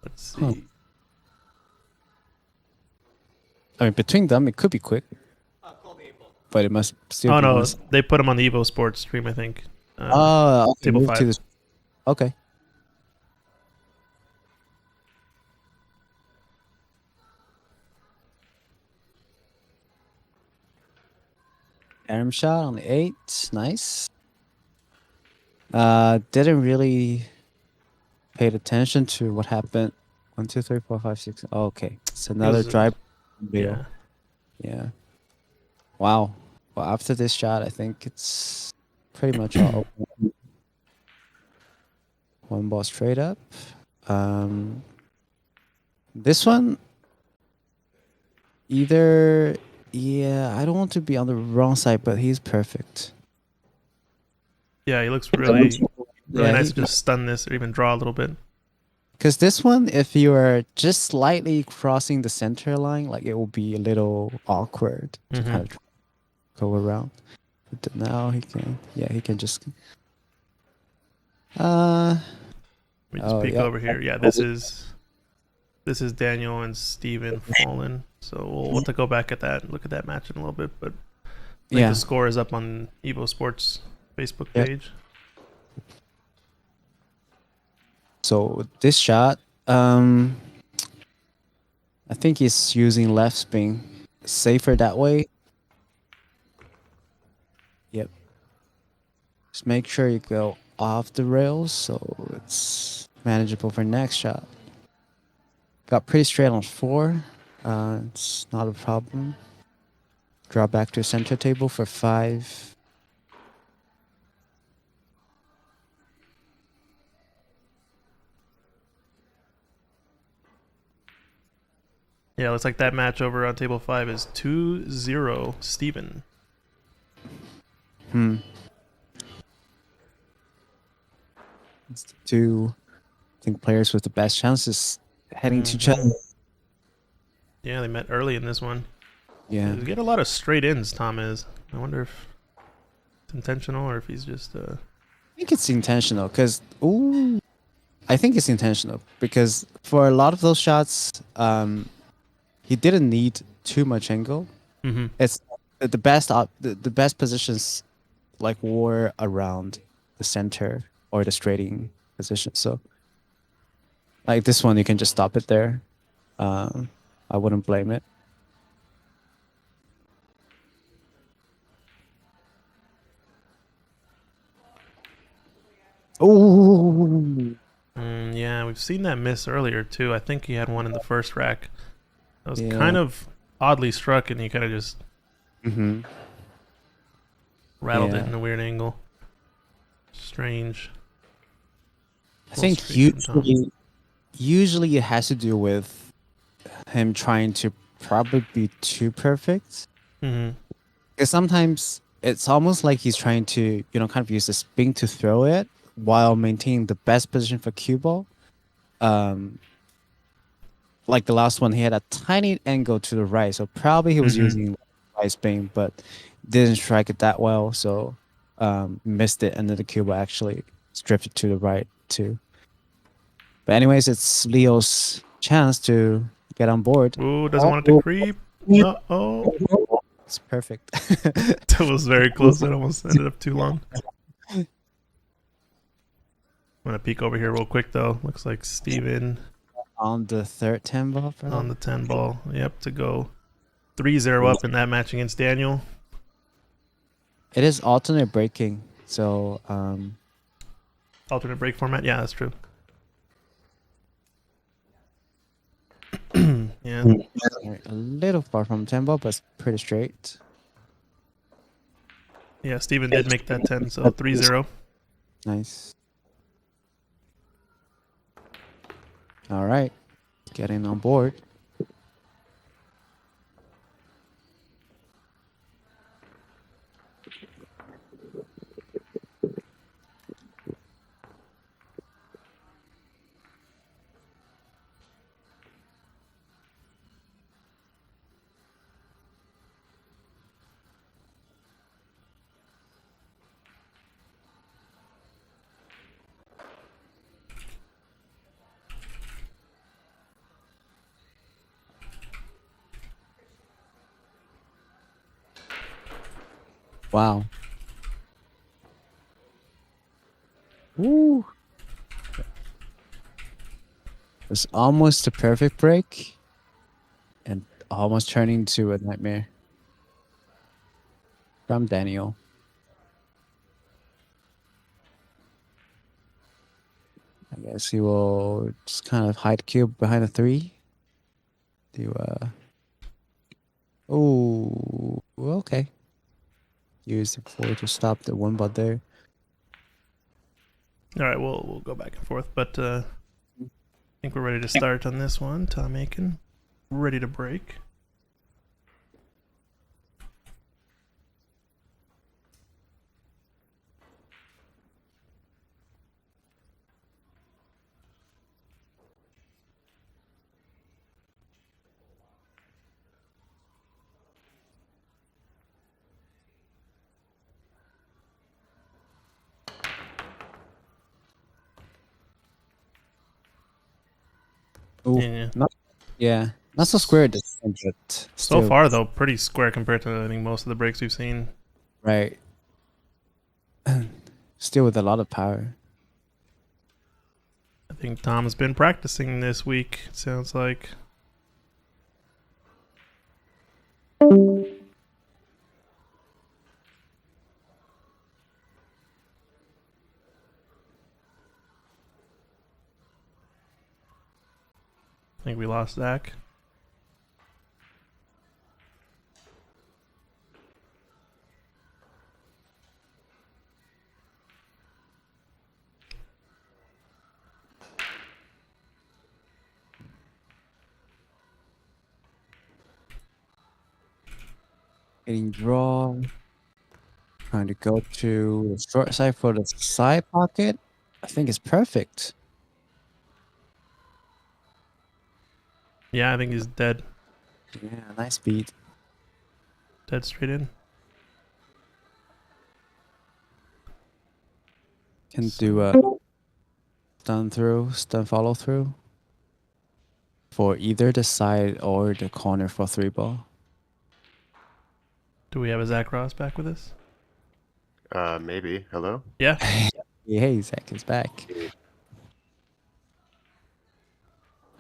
let's see. Huh. I mean, between them, it could be quick. But it must still Oh, be no, once- they put him on the Evo Sports stream, I think. Oh, okay, table move 5. to this. Okay. Arm shot on the 8. Nice. Didn't really paid attention to what happened. 1, 2, 3, 4, 5, 6. Oh, okay. It's another was a- drive. Yeah. Yeah. Wow. Well, after this shot, I think it's pretty much all open. One ball straight up. This one, either, yeah, I don't want to be on the wrong side, but he's perfect. Yeah, he looks really nice he- to just stun this or even draw a little bit. Because this one, if you are just slightly crossing the center line, like it will be a little awkward to Mhm. kind of go around. But now he can, he can just. Let me just Oh, peek yeah. over here. Yeah, this is Daniel and Steven Fallen. So we'll have to go back at that, look at that match in a little bit. But I think Yeah. the score is up on Evo Sports Facebook Yeah. page. So this shot, I think he's using left spin, safer that way. Yep. Just make sure you go off the rails so it's manageable for next shot. Got pretty straight on 4. It's not a problem. Draw back to center table for 5. Yeah, looks like that match over on table 5 is 2-0 Steven. It's the 2, I think, players with the best chances heading to each other. Yeah, they met early in this one. Yeah. You get a lot of straight ins, Tom is. I wonder if it's intentional or if he's just I think it's intentional because I think it's intentional because for a lot of those shots, he didn't need too much angle. Mhm. It's the best positions like were around the center or the straighting position. So like this one, you can just stop it there. I wouldn't blame it. Oh. Yeah, we've seen that miss earlier too. I think he had one in the first rack. That was Yeah. kind of oddly struck, and he kind of just Mm-hmm. rattled it Yeah. in a weird angle. Strange. I think straight sometimes. usually it has to do with him trying to probably be too perfect. Hmm. Because sometimes it's almost like he's trying to, kind of use the spin to throw it while maintaining the best position for cue ball. Like the last one, he had a tiny angle to the right, so probably he was Mhm. using right spin, but didn't strike it that well, so missed it, and then the cue ball actually drifted to the right too. But anyways, it's Leo's chance to get on board. Ooh, doesn't want it to creep. Uh-oh. It's perfect. That was very close. It almost ended up too long. I'm gonna peek over here real quick though. Looks like Steven On the third 10 ball, probably. on the 10 ball. Yep, to go 3-0 up in that match against Daniel. It is alternate breaking, so Alternate break format. Yeah, that's true. Yeah. a little far from 10 ball, but it's pretty straight. Yeah, Steven did make that 10, so 3-0. Nice. All right, getting on board. Wow. Woo. It's almost a perfect break and almost turning into a nightmare from Daniel. I guess he will just kind of hide cube behind the 3. Oh, okay. Use the 4 to stop the 1 bot there. All right, we'll go back and forth, but I think we're ready to start on this one. Tom Aiken, ready to break. Ooh, Yeah. yeah, not so square this time, but So still, far, though, pretty square compared to I think most of the breaks we've seen. right. Still with a lot of power. I think Tom's been practicing this week. It sounds like. I think we lost Zach. Getting draw. Trying to go to the short side for the side pocket. I think it's perfect. Yeah, I think he's dead. Yeah, nice beat. Dead straight in. Can do a stun follow through for either the side or the corner for 3 ball. Do we have a Zach Ross back with us? Maybe. Hello? Yeah. Hey, Zach is back.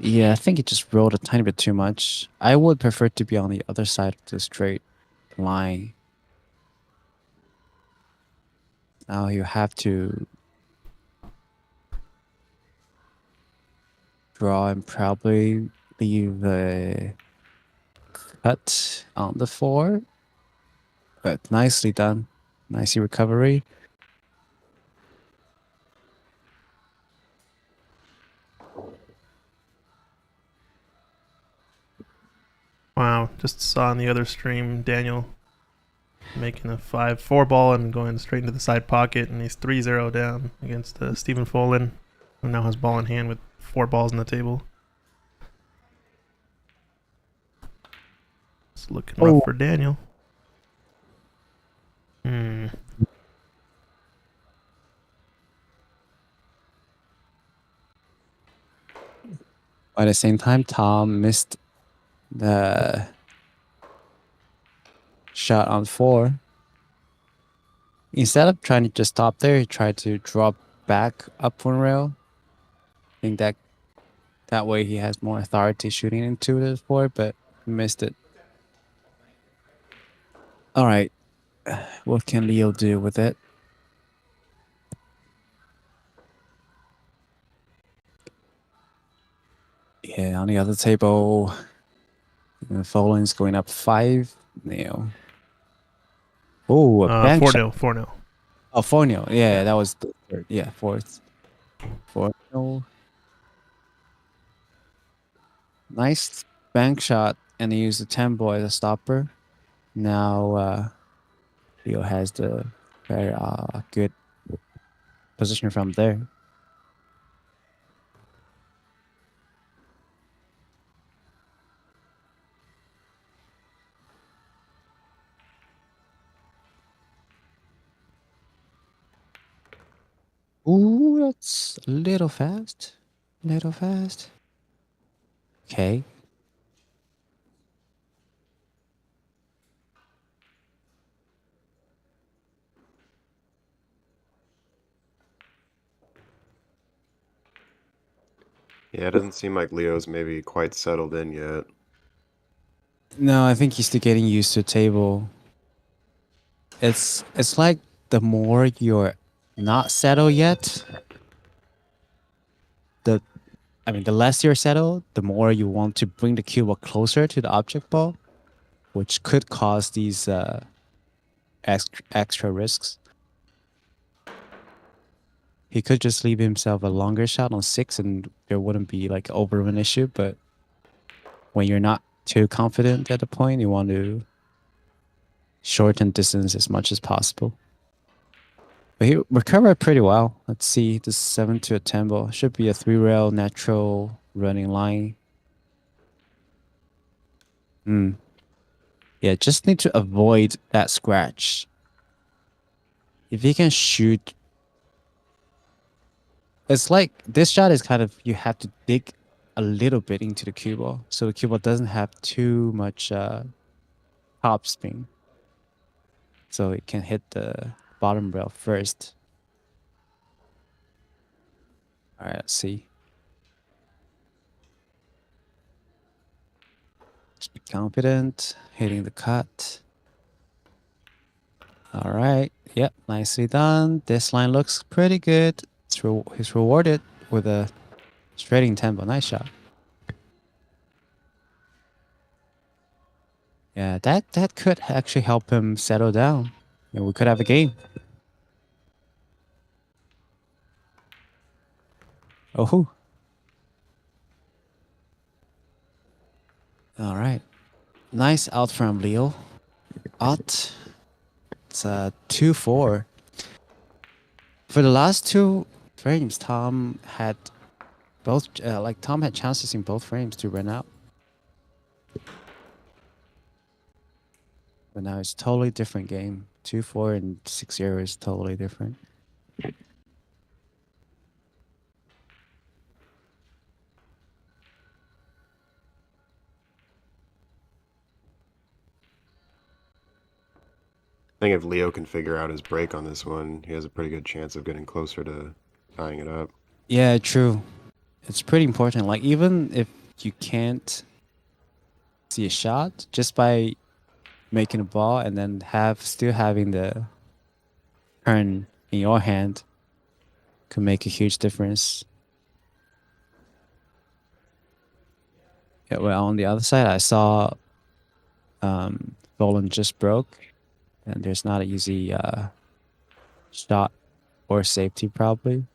Yeah, I think it just rolled a tiny bit too much. I would prefer to be on the other side of the straight line. Now you have to draw and probably leave a cut on the 4. But nicely done. Nicely recovery. Wow. Just saw on the other stream Daniel making a 5-4 ball and going straight into the side pocket, and he's 3-0 down against Stephen Folin, who now has ball in hand with 4 balls on the table. It's looking rough for Daniel. At the same time, Tom missed the shot on 4. Instead of trying to just stop there, he tried to drop back up one rail. I think that way he has more authority shooting into the 4, but missed it. All right, what can Leo do with it? Yeah, on the other table, Folin's going up 5. Neo. Oh, a bank 4 shot. 0 4 0. Oh, 4-0. Yeah, that was the third. Yeah, fourth. 4-0. Nice bank shot, and he used the tempo as a stopper. Now Leo has the very good position from there. Ooh, that's a little fast. Little fast. Okay. Yeah, it doesn't seem like Leo's maybe quite settled in yet. No, I think he's still getting used to the table. It's like the more you're not settled yet, the less you're settled, the more you want to bring the cue ball closer to the object ball, which could cause these extra risks. He could just leave himself a longer shot on 6 and there wouldn't be like over an issue, but when you're not too confident at the point, you want to shorten distance as much as possible. But he recovered pretty well. Let's see, this 7 to a tempo. Should be a 3-rail natural running line. Yeah, just need to avoid that scratch. If he can shoot, it's like this shot is kind of, you have to dig a little bit into the cue ball, so the cue ball doesn't have too much top spin, so it can hit the bottom rail first. All right, let's see. Just be confident, hitting the cut. All right, yep, nicely done. This line looks pretty good. He's rewarded with a straighting tempo. Nice shot. Yeah, that could actually help him settle down. And we could have a game. Oh. All right. Nice out from Leo. Out. It's 2-4. For the last 2 frames, Tom had Tom had chances in both frames to run out. But now it's totally different game. 2-4 and 6-0 is totally different. I think if Leo can figure out his break on this one, he has a pretty good chance of getting closer to tying it up. Yeah, true. It's pretty important. Like, even if you can't see a shot, just by making a ball and then still having the turn in your hand could make a huge difference. Yeah, well, on the other side, I saw Volan just broke, and there's not an easy shot or safety probably.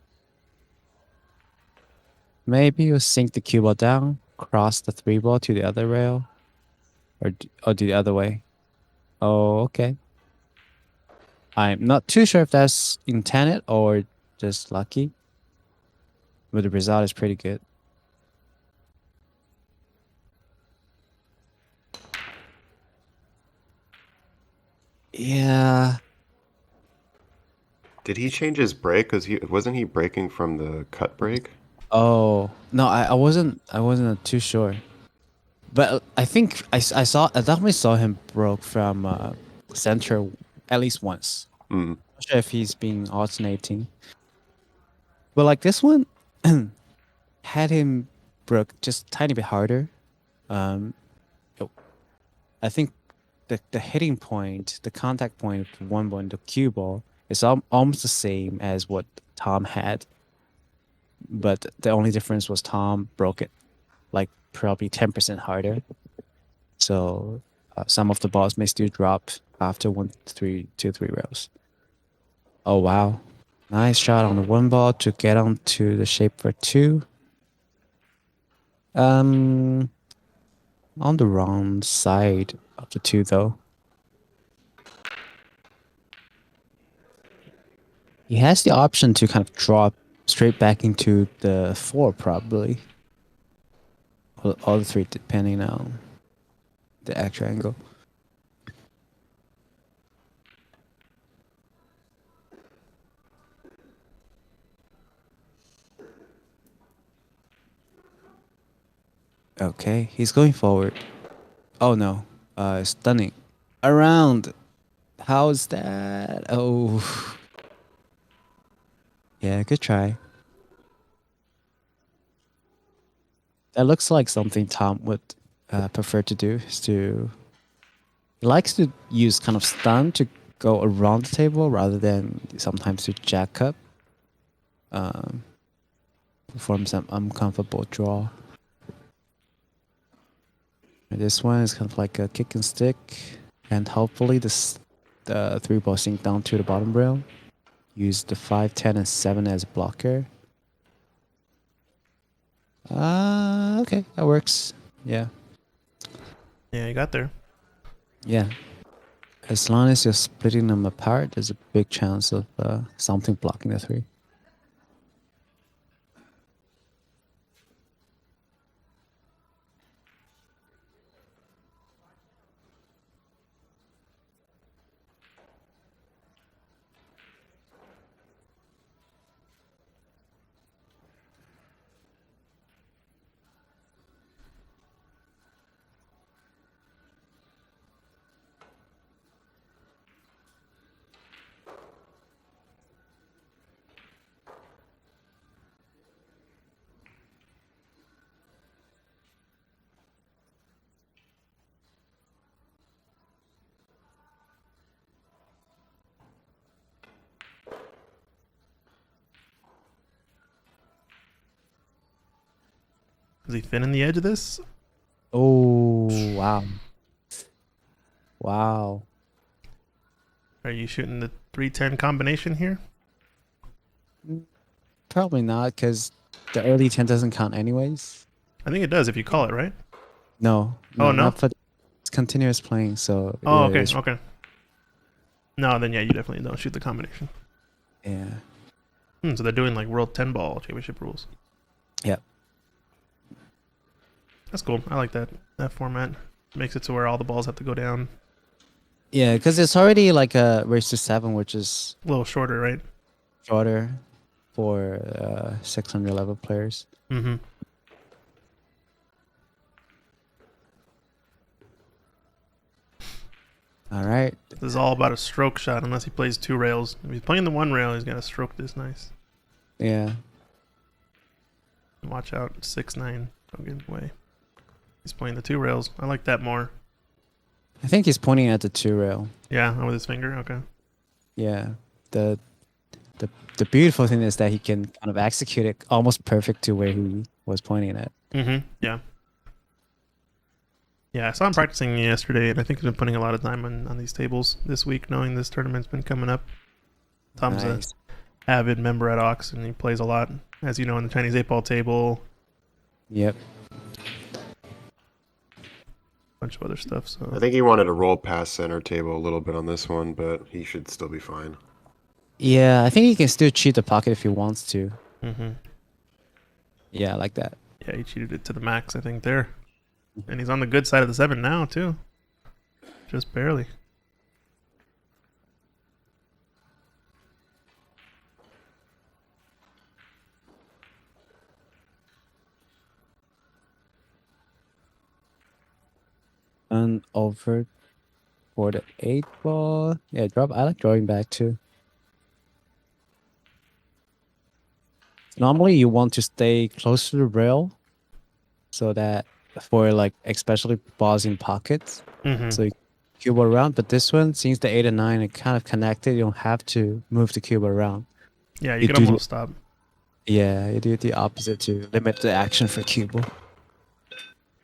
Maybe you sink the cue ball down, cross the 3 ball to the other rail, or do the other way. Oh, okay. I'm not too sure if that's intended or just lucky, but the result is pretty good. Yeah. Did he change his break? Because wasn't he breaking from the cut break? Oh no, I wasn't too sure, but I think I definitely saw him broke from center at least once. Mm. Not sure if he's been alternating. But like this one had him broke just a tiny bit harder. Um, I think the hitting point, the contact point of the one ball and the cue ball is almost the same as what Tom had. But the only difference was Tom broke it like probably 10% harder. So some of the balls may still drop after 2-3 rails. Oh wow. Nice shot on the one ball to get onto the shape for 2. On the wrong side of the 2 though. He has the option to kind of drop straight back into the 4 probably. All the 3 depending on the actual angle. Okay, he's going forward. Oh no, stunning. Around. How's that? Oh. Yeah, good try. That looks like something Tom would prefer to do. He likes to use kind of stun to go around the table rather than sometimes to jack up. Perform some uncomfortable draw. And this one is kind of like a kick and stick, and hopefully the 3 ball sink down to the bottom rail. Use the 5, 10, and 7 as blocker. Okay, that works. Yeah. Yeah, you got there. Yeah. As long as you're splitting them apart, there's a big chance of something blocking the 3. Is he thinning the edge of this? Oh, wow. Wow. Are you shooting the 310 combination here? Probably not, because the early 10 doesn't count anyways. I think it does if you call it, right? No. Oh, no? Not for it's continuous playing, so Oh, yeah, okay, it's- okay. No, then yeah, you definitely don't shoot the combination. yeah. So they're doing like World 10 Ball Championship rules. Yep. That's cool. I like that format. Makes it to where all the balls have to go down Yeah, because it's already like a race to 7, which is a little shorter, right? shorter for 600 level players. Mm-hmm. All right. This is all about a stroke shot unless he plays 2 rails. If he's playing the 1 rail, he's got to stroke this nice. Yeah. Watch out, 6-9. Don't get in the way. He's playing the 2 rails. I like that more. I think he's pointing at the 2 rail. Yeah, with his finger. Okay. Yeah. The beautiful thing is that he can kind of execute it almost perfect to where he was pointing at. Mm-hmm. Yeah. Yeah, I saw him practicing yesterday, and I think he's been putting a lot of time on these tables this week, knowing this tournament's been coming up. Tom's Nice. a avid member at Ox, and he plays a lot, as you know, in the Chinese 8-ball table, Yep. bunch of other stuff. So I think he wanted to roll past center table a little bit on this one, but he should still be fine. Yeah, I think he can still cheat the pocket if he wants to. mm-hmm. Yeah, I like that. Yeah, he cheated it to the max, I think, there. And he's on the good side of the 7 now, too. Just barely. And over for the 8 ball. Yeah, drop. I like drawing back too. Normally, you want to stay close to the rail, so that for like especially balls in pockets, Mm-hmm. so you cube around. But this one, since the 8 and 9 are kind of connected, you don't have to move the cube around. Yeah, you You can do almost stop. Yeah, you do the opposite to limit the action for cube.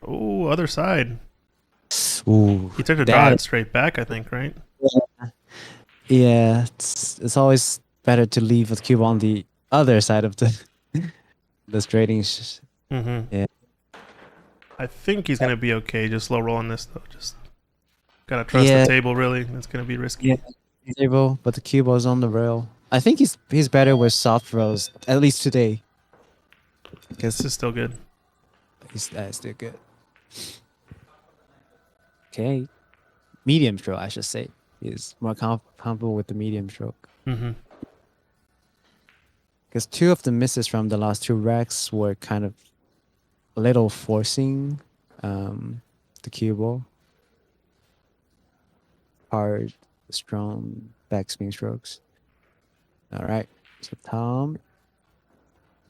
Oh, other side. Ooh, He took to draw that- it straight back, I think, right? yeah, it's always better to leave the cube on the other side of the the straighting. Mm-hmm. Yeah. I think he's gonna be okay. Just slow rolling this though. Just gotta trust Yeah. the table. Really, it's gonna be risky. Yeah. Table, but the cube was on the rail. I think he's better with soft rolls, at least today. Because This is still good. he's still good. Okay, medium stroke, I should say. He's more comfortable with the medium stroke. Mm-hmm. Because 2 of the misses from the last 2 racks were kind of a little forcing the cue ball. Hard, strong backspin strokes. All right, so Tom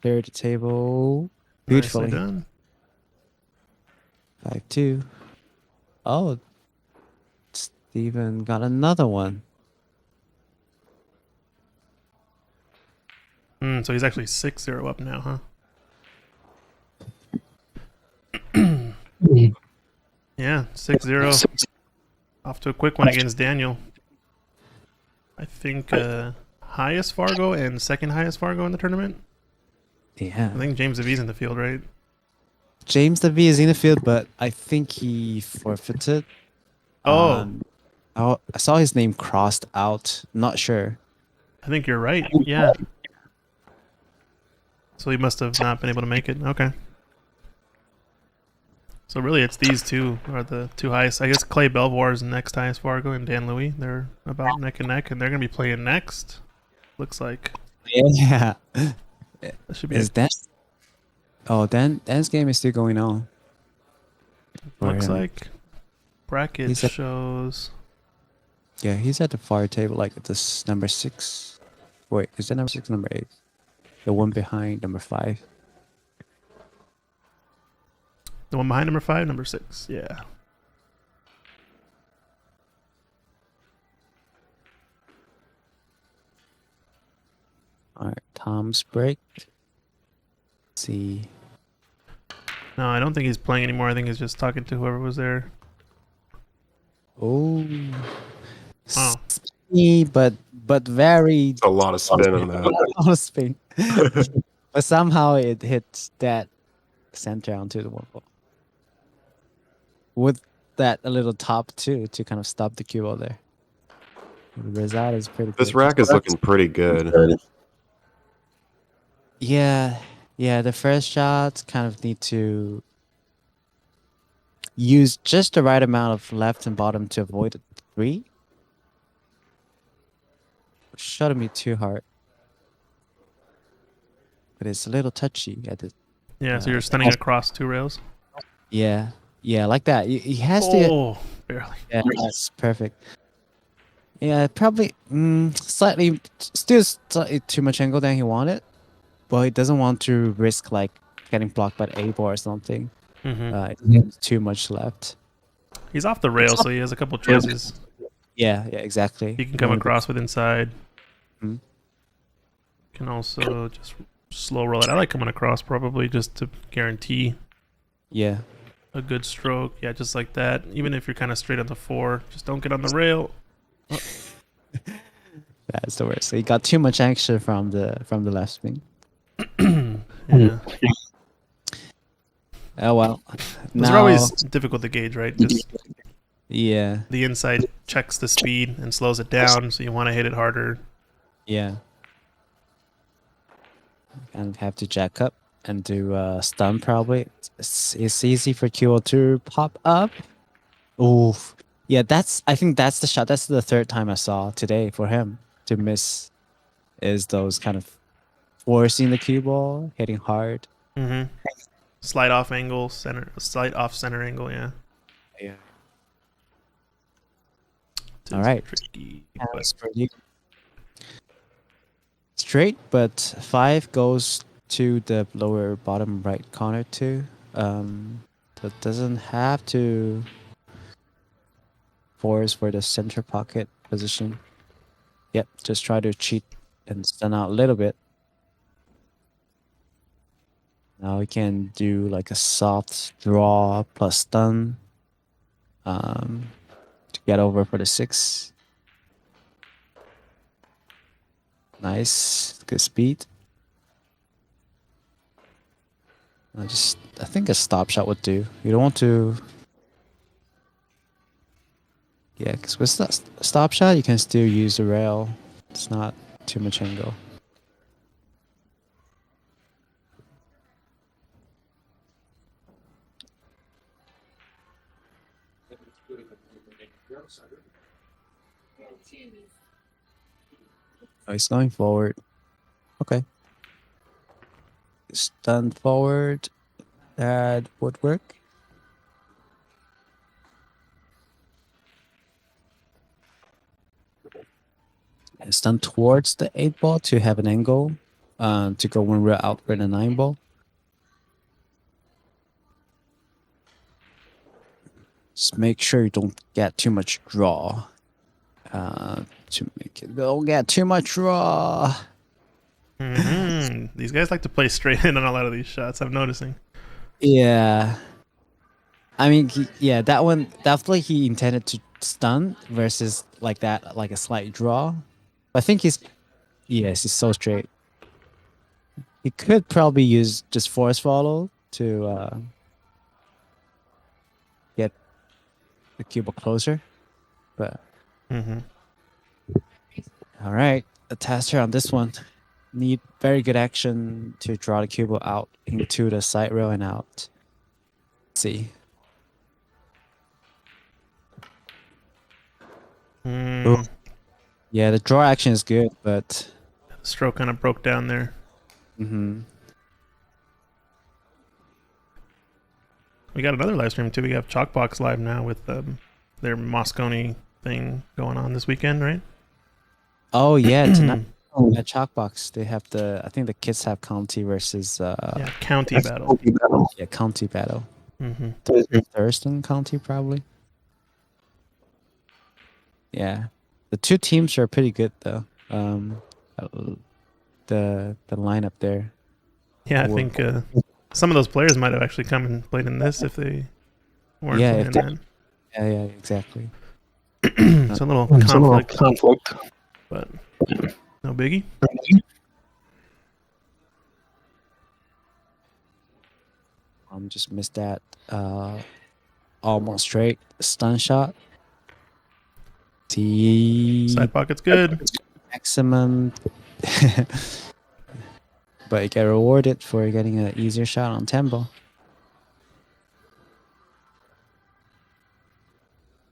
cleared the table beautifully. Nicely done. 5-2. Oh, Steven got another one. So he's actually 6-0 up now, huh? Yeah, 6-0. Off to a quick one against Daniel. I think highest Fargo and second highest Fargo in the tournament. Yeah. I think James DeVee's in the field, right? James DeVee is in the field, but I think he forfeited. Oh, I saw his name crossed out. Not sure. I think you're right. Yeah. So he must have not been able to make it. Okay. So really, it's these two are the 2 highest. I guess Clay Belvoir is next highest Fargo, and Dan Louis. They're about neck and neck, and they're gonna be playing next. Looks like Yeah. that should be. Is that? Oh, Dan's game is still going on. for Looks him. like bracket He's at- shows. Yeah, he's at the far table, like this number 6. Wait, is that number 6 or number 8? The one behind number 5. The one behind number 5, number 6. Yeah. All right, Tom's break. Let's see. No, I don't think he's playing anymore. I think he's just talking to whoever was there. Oh. Wow. Spinny, but very It's a lot of spin on that. lot of spin. But somehow it hits that center onto the 1 ball. With that a little top too to kind of stop the cue ball there. The result is pretty This good. rack is looking pretty good. Yeah, the first shot kind of need to use just the right amount of left and bottom to avoid the 3. Shouldn't be too hard. But it's a little touchy at the Yeah, so you're stunning across 2 rails. yeah, like that. He has to. Oh, barely. Yeah, that's perfect. Yeah, probably still slightly too much angle than he wanted, but he doesn't want to risk like getting blocked by the A ball or something. Mm-hmm. He has too much left. He's off the rail, so he has a couple choices. Yeah, exactly. He can come across with inside. Mhm. Can also just slow roll it. I like coming across probably just to guarantee Yeah, a good stroke. Yeah, just like that. Even if you're kind of straight on the 4, just don't get on the rail. that's the worst. He got too much action from the left spin. Yeah. Oh well. Those are always difficult to gauge, right? Just Yeah, the inside checks the speed and slows it down, so you want to hit it harder. yeah. And have to jack up and do stun probably. It's easy for QO to pop up. Oof. Yeah, I think that's the shot. That's the 3rd time I saw today for him to miss. Is those kind of forcing the cue ball, hitting hard. Mm-hmm. Slide off angle, slight off center angle, yeah. Yeah. All right. Tricky, That's pretty straight, but 5 goes to the lower bottom right corner too. That doesn't have to force for the center pocket position. Yep, just try to cheat and stun out a little bit. Now we can do like a soft draw plus stun to get over for the 6. Nice, good speed. I think a stop shot would do. You don't want to. Yeah, because with stop shot, you can still use the rail. It's not too much angle. Oh, he's going forward. Okay. Stun forward. That would work. And stun towards the 8 ball to have an angle to go when we're out with a 9 ball. Just make sure you don't get too much draw. To make it don't get too much draw. These guys like to play straight in on a lot of these shots. I'm noticing. Yeah. I mean, that one definitely he intended to stun versus like that, like a slight draw. I think he's so straight. He could probably use just force follow to get the cube closer, but all right, a tester on this one. Need very good action to draw the cube out into the side rail and out. Let's see. Yeah, the draw action is good, but The stroke kind of broke down there. We got another live stream too. We have Chalkbox live now with their Moscone thing going on this weekend, right? Oh yeah, tonight at Chalkbox they have I think the kids have county versus Yeah, county battle. yeah, county battle. Mm-hmm. Thurston County probably. Yeah, the two teams are pretty good though. The lineup there. Yeah, I think some of those players might have actually come and played in this if they weren't playing that. Yeah, exactly. It's a little conflict, but no biggie. Just missed that almost straight stun shot. Side pocket's good. Maximum. But you get rewarded for getting an easier shot on tempo.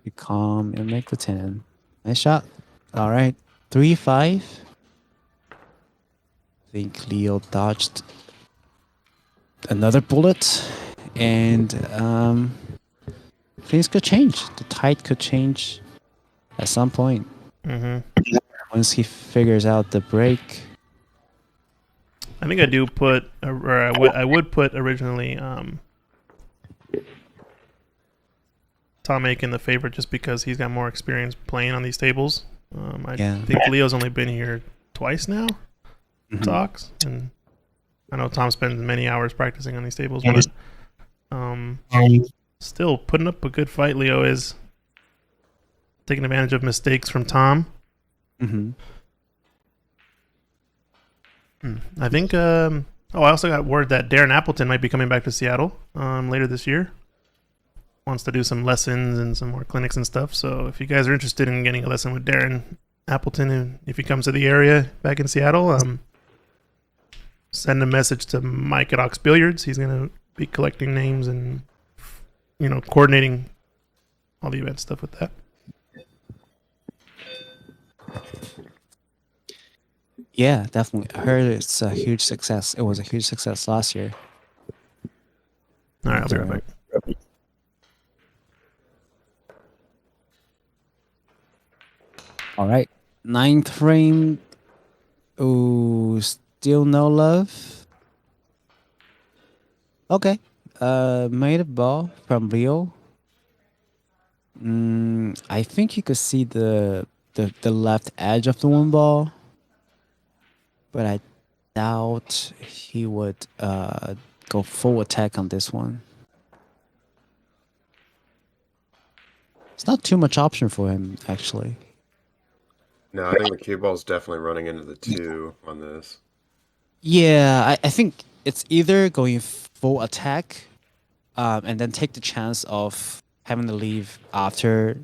You calm and make the 10. Nice shot. All right. 3-5. I think Leo dodged another bullet. And things could change. The tide could change at some point. Once he figures out the break. I think I do put, or I would put originally Tom Aiken the favorite just because he's got more experience playing on these tables. I think Leo's only been here twice now, talks, and I know Tom spends many hours practicing on these tables, but still putting up a good fight. Leo is taking advantage of mistakes from Tom. I think. I also got word that Darren Appleton might be coming back to Seattle later this year. Wants to do some lessons and some more clinics and stuff. So if you guys are interested in getting a lesson with Darren Appleton, and if he comes to the area back in Seattle, send a message to Mike at Ox Billiards. He's gonna be collecting names and coordinating all the event stuff with that. Yeah, definitely. I heard it's a huge success. It was a huge success last year. All right, I'll be right back. All right. 9th frame. Ooh, still no love. Okay. Made a ball from Rio. I think you could see the left edge of the one ball, but I doubt he would go full attack on this one. It's not too much option for him, actually. No, I think the cue ball's definitely running into the 2 on this. Yeah, I think it's either going full attack, and then take the chance of having to leave after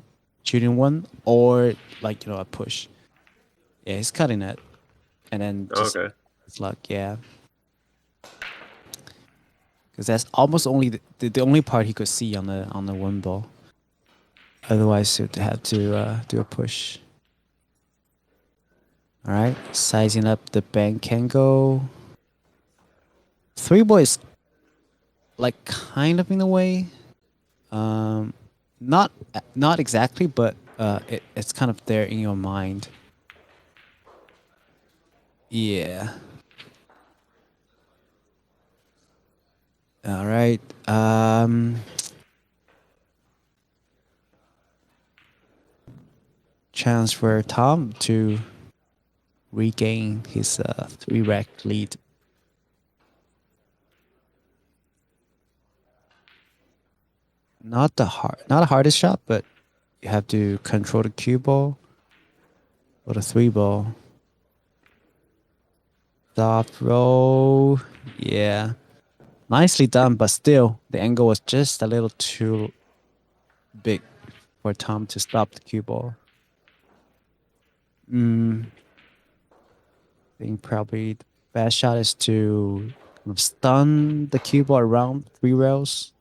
shooting one, or like a push. Yeah, he's cutting it, and then just Okay. it's luck. Yeah, because that's almost only the only part he could see on the one ball. Otherwise, he'd have to do a push. All right, sizing up the bank can go. 3 ball is like kind of in the way. Not exactly, but it's kind of there in your mind. Yeah. All right. Chance for Tom to regain his 3-rack lead. Not the hardest shot, but you have to control the cue ball or the 3 ball. Soft roll. Yeah. Nicely done, but still, the angle was just a little too big for Tom to stop the cue ball. I think probably the best shot is to kind of stun the cue ball around 3 rails.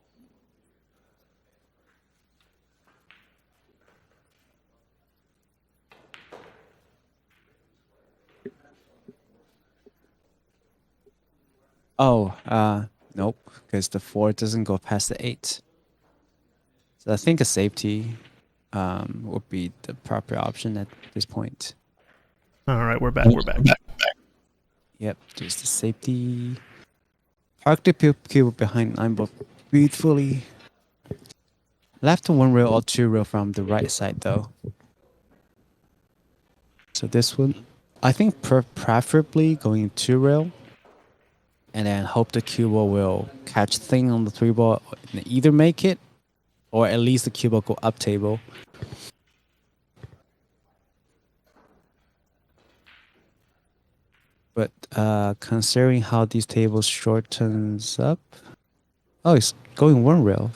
Oh, nope, because the 4 doesn't go past the 8. So I think a safety would be the proper option at this point. All right, we're back. We're back. Yep, there's the safety. Park the cube behind 9 ball beautifully. Left to 1 rail or 2 rail from the right side though. So this one, I think preferably going 2 rail. And then hope the cue ball will catch thing on the 3 ball and either make it or at least the cue ball go up table. But considering how these tables shortens up, oh, he's going 1 rail,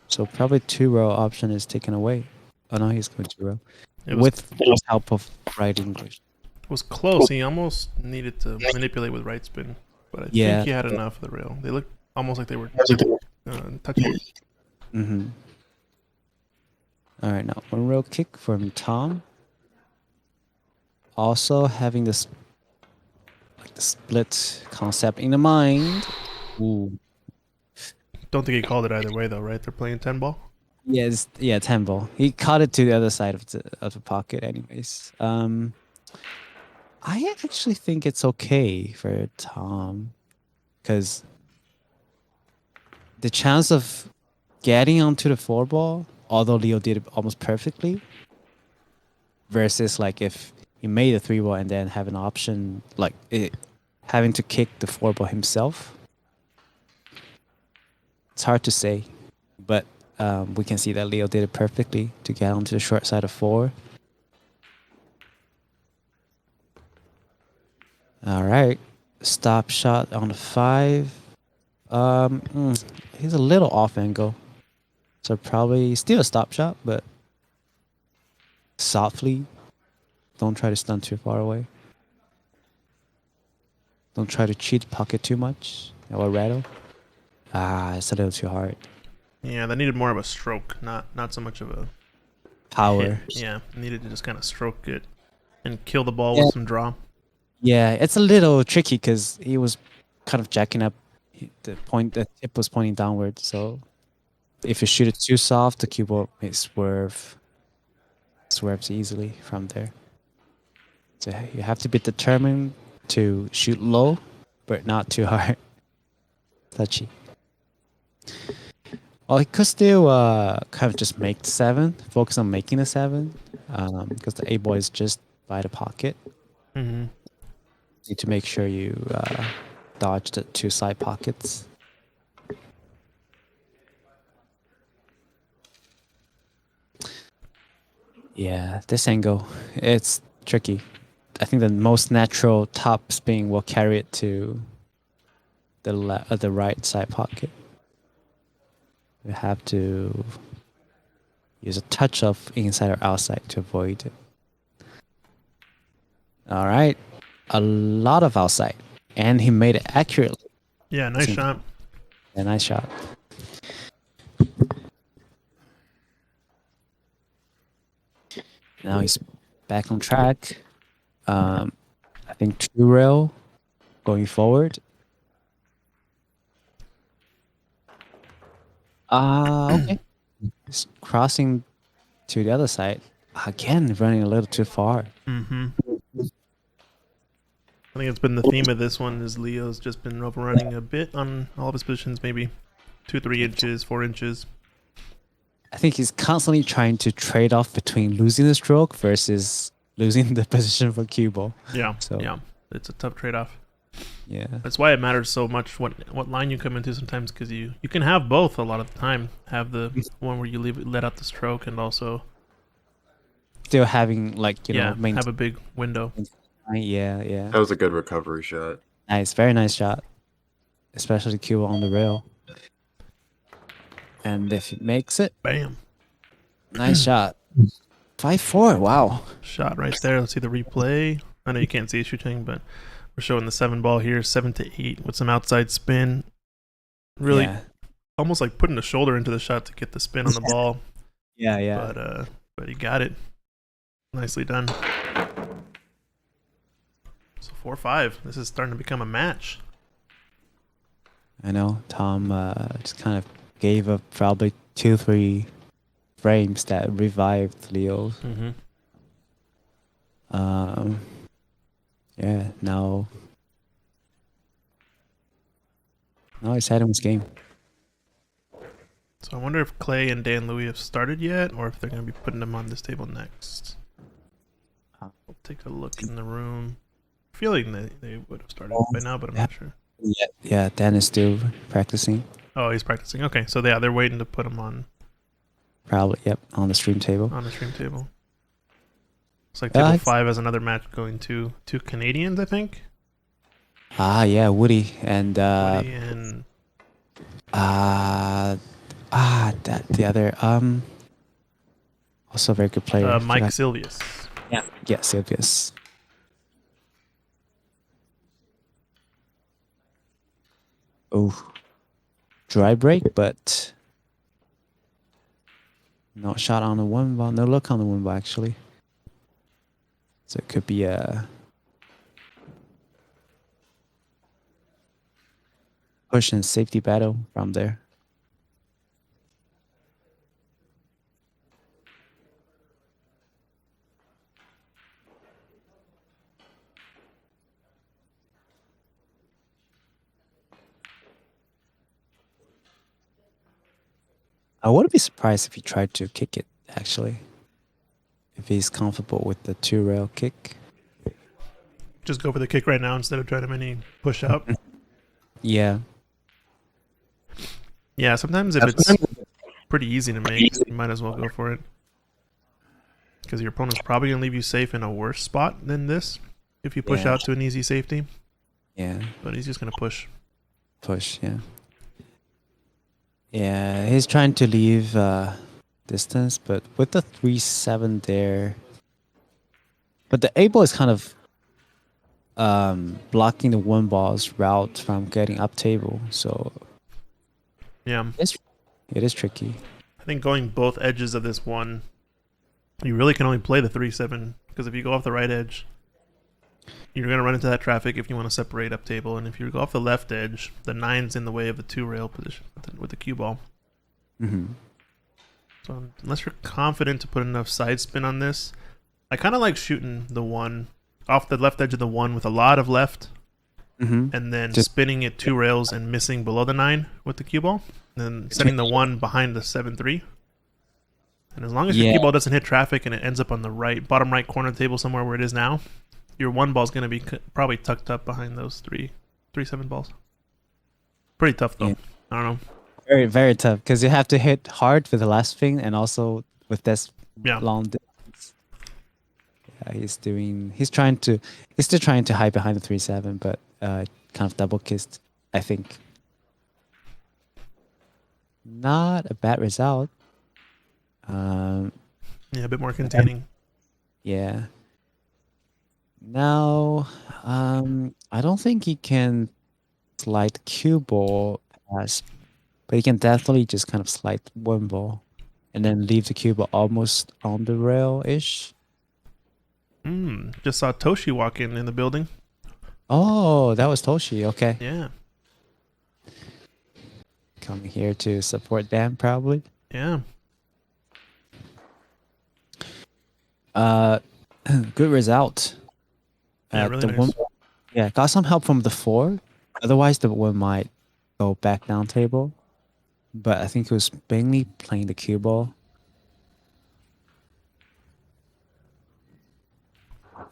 so probably 2 rail option is taken away. Oh no, he's going 2 rail with help of right English. It was close. He almost needed to manipulate with right spin, but I think he had enough of the rail. They looked almost like they were touching. Mm-hmm. All right, now 1 rail kick from Tom. Also having this the split concept in the mind. Ooh. Don't think he called it either way though, right? They're playing 10 ball. Yes, yeah, 10 ball. He caught it to the other side of the pocket, anyways. I actually think it's okay for Tom, because the chance of getting onto the 4 ball, although Leo did it almost perfectly, versus like if he made a 3 ball and then have an option like having to kick the 4 ball himself. It's hard to say, but we can see that Leo did it perfectly to get onto the short side of 4. All right, stop shot on the 5. He's a little off angle, so probably still a stop shot, but softly. Don't try to stun too far away. Don't try to cheat pocket too much or rattle. It's a little too hard. Yeah, that needed more of a stroke, not so much of a Power. hit. Yeah, needed to just kind of stroke it and kill the ball with some draw. Yeah, it's a little tricky because he was kind of jacking up. The tip was pointing downward, so if you shoot it too soft, the cue ball may swerves easily from there. So you have to be determined to shoot low, but not too hard. Touchy. Well, he could still kind of just make the 7, focus on making the 7, because the A ball is just by the pocket. Mm-hmm. Need to make sure you dodge the 2 side pockets. Yeah, this angle, it's tricky. I think the most natural top spin will carry it to the right side pocket. You have to use a touch of inside or outside to avoid it. All right, a lot of outside, and he made it accurately. Yeah, nice shot. A nice shot. Now he's back on track. I think 2 rail going forward. Okay. He's crossing to the other side. Again, running a little too far. Mm-hmm. I think it's been the theme of this one is Leo's just been overrunning a bit on all of his positions, maybe 2-3 inches, 4 inches. I think he's constantly trying to trade off between losing the stroke versus losing the position for cue ball. Yeah, So- yeah, it's a tough trade-off. Yeah. That's why it matters so much what line you come into sometimes, because you can have both a lot of the time. Have the one where you let out the stroke and also Still having like, you yeah, know, have a big window. yeah. That was a good recovery shot. Nice, very nice shot. Especially cue ball on the rail. And if he makes it, Bam. nice shot. 5-4, wow. Shot right there. Let's see the replay. I know you can't see shooting, but we're showing the 7 ball here, 7-8 with some outside spin. Really Yeah. almost like putting the shoulder into the shot to get the spin on the ball. Yeah. But he got it. Nicely done. So 4-5. This is starting to become a match. I know Tom just kind of gave up probably 2-3 frames that revived Leo. Mm-hmm. Yeah, now he's had his game. So I wonder if Clay and Dan Louis have started yet, or if they're going to be putting them on this table next. We'll take a look in the room. Feeling that they would have started by now, but I'm not sure. Yeah, Dan is still practicing. Oh, he's practicing. Okay, so yeah, they're waiting to put him on Probably, yep, on the stream table. the stream table. Looks like Yeah, table I- 5 has another match going to 2 Canadians, I think. Yeah, Woody and Woody and the other also a very good player. Mike Forgot- Silvius. Yeah, Silvius. Oh, dry break, but no shot on the 1 ball. No look on the 1 ball actually. So it could be a push and safety battle from there. I wouldn't be surprised if he tried to kick it, actually. If he's comfortable with the 2 rail kick. Just go for the kick right now instead of trying to many push out. Yeah. Yeah, sometimes if it's pretty easy to make, you might as well go for it. Because your opponent's probably going to leave you safe in a worse spot than this if you push Yeah. out to an easy safety. Yeah. But he's just going to push. Push, yeah. Yeah, he's trying to leave distance, but with the 3-7 there. But the A ball is kind of blocking the 1 ball's route from getting up table, so Yeah. it is tricky. I think going both edges of this one, you really can only play the 3-7, because if you go off the right edge, you're going to run into that traffic if you want to separate up table, and if you go off the left edge, the 9's in the way of the 2 rail position with the cue ball. Mm-hmm. So unless you're confident to put enough side spin on this, I kind of like shooting the 1 off the left edge of the 1 with a lot of left, Mm-hmm. and then Just- spinning it 2 rails and missing below the 9 with the cue ball, and then setting the 1 behind the 7-3. And as long as your Yeah. cue ball doesn't hit traffic and it ends up on the bottom right corner of the table somewhere where it is now, your 1 ball is going to be probably tucked up behind those 3-7 balls. Pretty tough though. Yeah. I don't know. Very, very tough because you have to hit hard with the last spin and also with this Yeah. long distance. Yeah, he's still trying to hide behind the 3-7, but kind of double kissed, I think. Not a bad result. Yeah, a bit more containing. Yeah. Now, I don't think he can slide cue ball pass, but he can definitely just kind of slide 1 ball and then leave the cue ball almost on the rail-ish. Just saw Toshi walk in the building. Oh, that was Toshi. Okay. Yeah. Coming here to support them, probably. Yeah. Good result. Yeah, really the nice. one, yeah, got some help from the 4. Otherwise, the 1 might go back down table. But I think it was mainly playing the cue ball.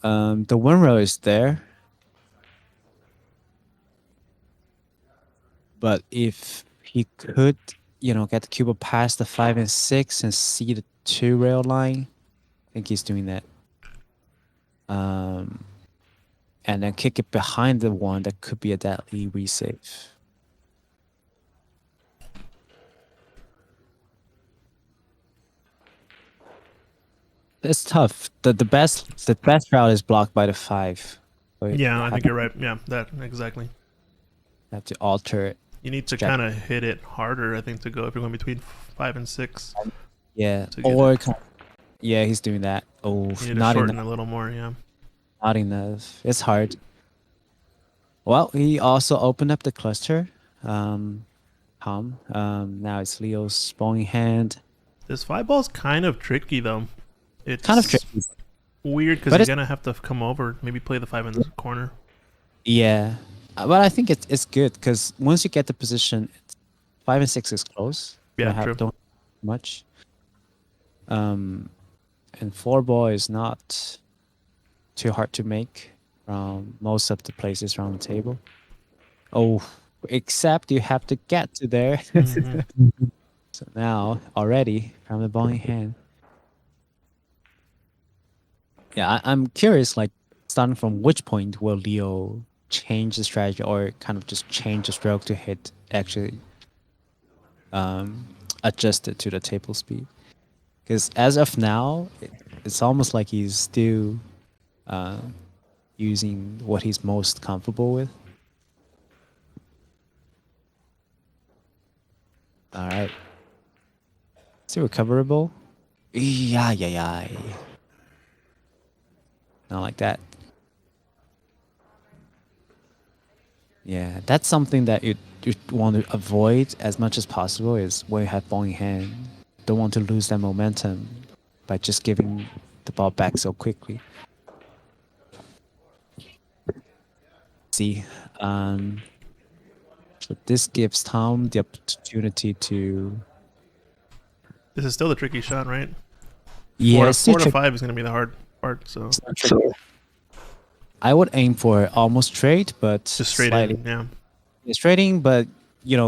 The 1 row is there. But if he could, get the cue ball past the 5 and 6 and see the 2 rail line, I think he's doing that. And then kick it behind the 1, that could be a deadly resave. It's tough. The best route is blocked by the 5. So you Yeah, I have think you're right. Yeah, that exactly. have to alter it. You need to Check. kind of hit it harder, I think, to go if you're going between 5 and 6. Yeah. To get Or yeah, he's doing that. Oh, You need to not shorten enough. a little more. Yeah. Not enough. It's hard. Well, he also opened up the cluster. Now it's Leo's bowling hand. This 5 ball's kind of tricky though. It's Kind of tricky. weird because But you're it's- gonna have to come over, maybe play the 5 in the corner. Yeah, but I think it's good because once you get the position, 5 and 6 is close. Yeah, don't true. have much. And 4 ball is not too hard to make from most of the places around the table. Oh, except you have to get to there. Mhm. So now already from the bowling hand. Yeah, I'm curious, like starting from which point will Leo change the strategy or kind of just change the stroke to hit actually adjust it to the table speed? Because as of now, it's almost like he's still using what he's most comfortable with. All right. Is it recoverable? Yeah. Not like that. Yeah, that's something that you want to avoid as much as possible is when you have bowling hand. Don't want to lose that momentum by just giving the ball back so quickly. See, so this gives Tom the opportunity to. This is still the tricky shot, right? Yeah, 4 to 5 is gonna be the hard part. So I would aim for almost straight, but just straight slightly in. Yeah. straighting, but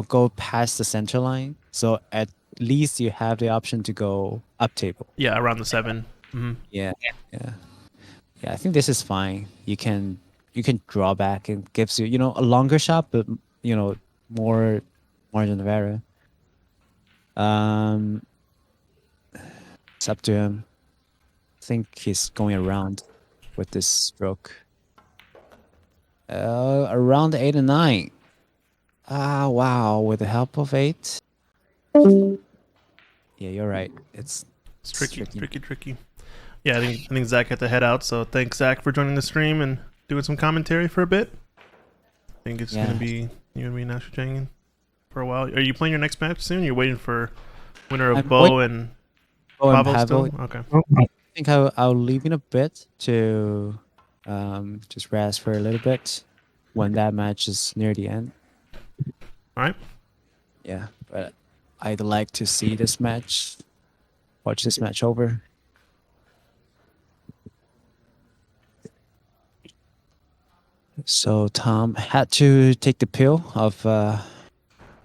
go past the center line. So at least you have the option to go up table. Yeah, around the 7. Hmm. Yeah. I think this is fine. You can draw back and gives you a longer shot, but more margin of error. It's up to him. I think he's going around with this stroke. Around 8 and 9. Ah, wow! With the help of 8. Yeah, you're right. It's Tricky. Yeah, I think Zach had to head out. So thanks, Zach, for joining the stream and doing some commentary for a bit. I think it's gonna be you and me now changing for a while. Are you playing your next match soon? You're waiting for winner of I'm Bo and Oh, and Pavel still? Pavel. Okay. I think I'll leave in a bit to Just rest for a little bit when that match is near the end. All right. Yeah, but I'd like to see this match, watch this match over. So Tom had to take the pill of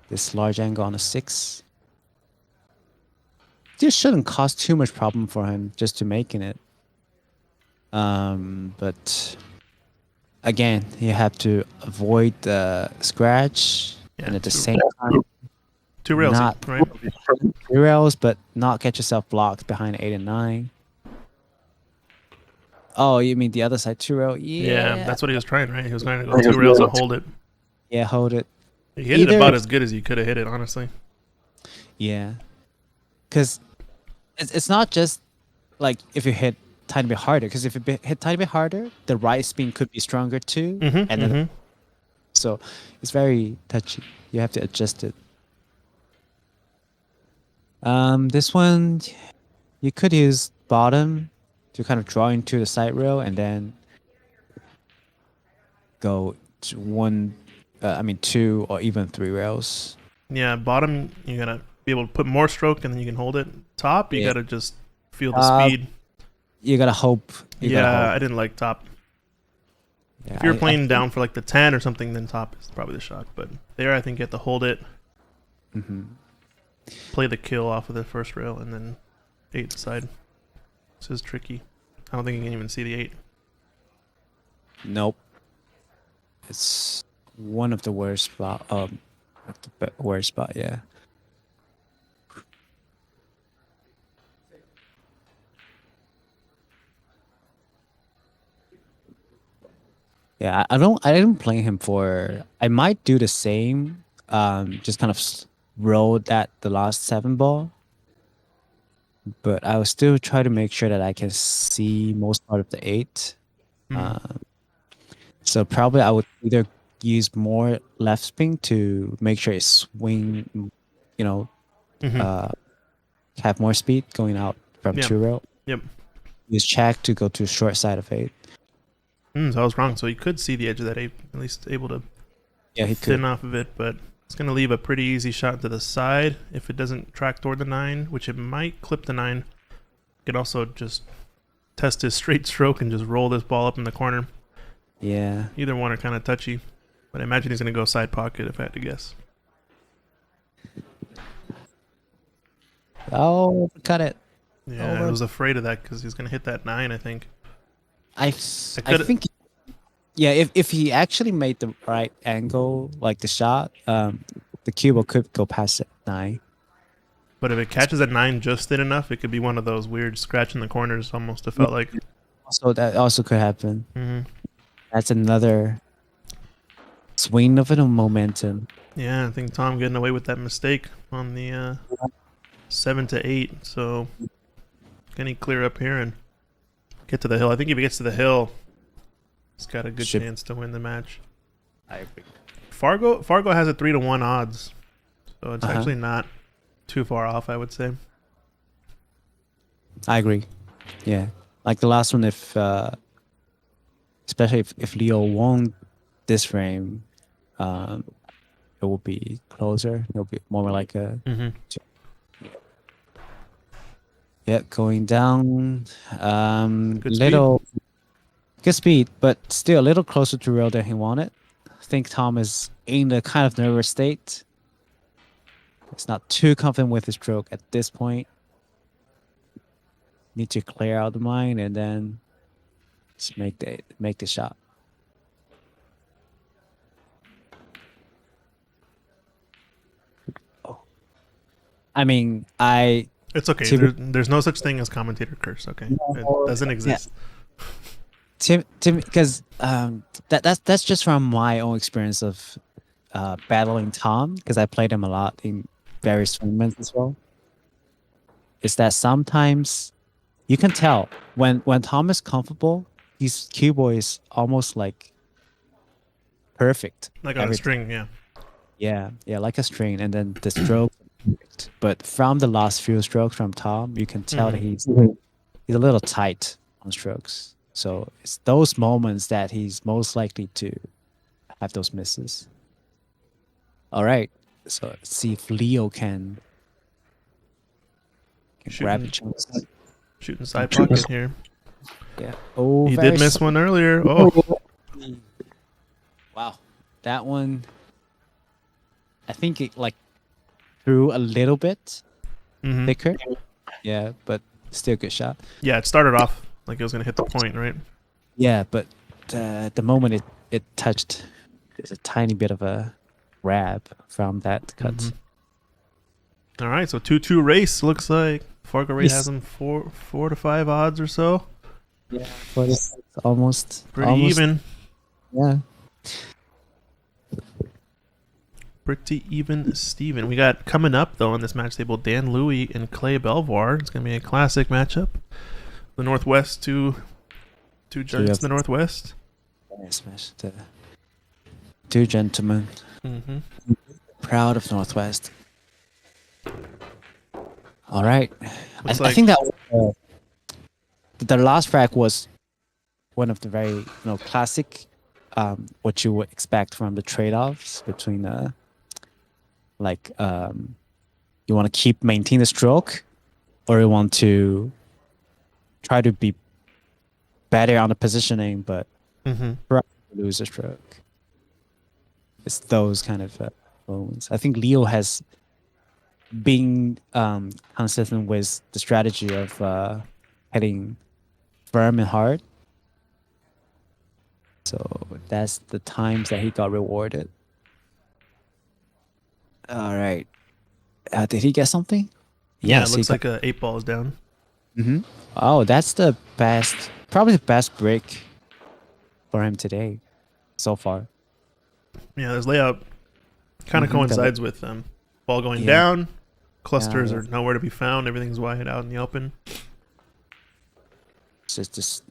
this large angle on a 6. This shouldn't cause too much problem for him just to making it. But again, you have to avoid the scratch, Yeah, and at the two- same time, 2 rails, not right? 3 rails, but not get yourself blocked behind 8 and 9. Oh, you mean the other side 2 rail? Yeah, that's what he was trying, right? He was trying to go 2 rails and hold it. Yeah, hold it. He hit it about as good as you could have hit it, honestly. Yeah, because it's not just like if you hit tiny bit harder. Because if you hit tiny bit harder, the right spin could be stronger too, and then so it's very touchy. You have to adjust it. This one, you could use bottom to kind of draw into the side rail and then go to 2 or even 3 rails. Yeah, bottom, you got to be able to put more stroke and then you can hold it. Top, you got to just feel the speed. You gotta hope. I didn't like top. Yeah, If you're playing down for like the 10 or something, then top is probably the shot. But there, I think you have to hold it, play the kill off of the first rail, and then 8 side. This is tricky. I don't think you can even see the 8. Nope. It's one of the worst spot. Worst spot. Yeah. Yeah, I didn't play him for. I might do the same. Just kind of roll the last 7 ball. But I will still try to make sure that I can see most part of the 8. So probably I would either use more left spin to make sure it swing, have more speed going out from 2 rail. Yep. Use check to go to short side of 8. So I was wrong. So he could see the edge of that 8, at least able to He thin could. off of it, but it's going to leave a pretty easy shot to the side if it doesn't track toward the 9, which it might clip the 9. Could also just test his straight stroke and just roll this ball up in the corner. Yeah. Either one are kind of touchy, but I imagine he's going to go side pocket if I had to guess. Oh, cut it. Yeah, I was afraid of that because he's going to hit that 9, I think. I think, yeah, if he actually made the right angle, like the shot, the cube could go past that 9. But if it catches at 9 just thin enough, it could be one of those weird scratch in the corners almost, it felt like. So that also could happen. Mm-hmm. That's another swing of a momentum. Yeah, I think Tom getting away with that mistake on the 7 to 8. So can he clear up here and get to the hill? I think if he gets to the hill, he's got a good chance to win the match. I agree. Fargo has a 3-1 odds, so it's actually not too far off, I would say. I agree. Yeah, like the last one, if especially if Leo won this frame, it will be closer. It'll be more like a. Yeah, going down. Good speed, but still a little closer to rail than he wanted. I think Tom is in a kind of nervous state. He's not too confident with his stroke at this point. Need to clear out the mind and then just make the shot. Oh, I mean, It's okay. There's no such thing as commentator curse. Okay, it doesn't exist. Tim, because that's just from my own experience of battling Tom, because I played him a lot in various tournaments as well. Is that sometimes you can tell when Tom is comfortable, his cue ball is almost like perfect. Like on a string, yeah. Yeah, like a string, and then the stroke. But from the last few strokes from Tom, you can tell that he's a little tight on strokes. So it's those moments that he's most likely to have those misses. All right. So let's see if Leo can grab a chance. Shooting side pocket here. Yeah. Oh, He very did miss sl- one earlier. Oh, Wow. That one, I think it like threw a little bit mhm. thicker. Yeah, but still good shot. Yeah, it started off like it was gonna hit the point, right? Yeah, but the moment it touched, there's a tiny bit of a grab from that cut. Mhm. All right, so 2-2 race looks like Fargo Rate Yes. has him 4 to 5 odds or so. Yeah, but it's almost Pretty almost, even. Yeah. Pretty even, Steven. We got coming up though on this match table Dan Louis and Clay Belvoir. It's gonna be a classic matchup. The Northwest, two giants in the Northwest. Smash the two gentlemen, Mm-hmm. proud of Northwest. All right, I Looks like think that the last frag was one of the very classic, what you would expect from the trade-offs between you want to maintain the stroke, or you want to try to be better on the positioning, but mm-hmm. lose a stroke. It's those kind of moments. I think Leo has been consistent with the strategy of hitting firm and hard. So that's the times that he got rewarded. All right. Did he get something? Yeah, Yes, it he looks got- like 8 balls down. Mhm. Oh, that's the best, probably the best break for him today so far. Yeah, his layout kind of Mhm, coincides with ball going Yeah. down. Clusters Yeah. are nowhere to be found. Everything's wide out in the open. Just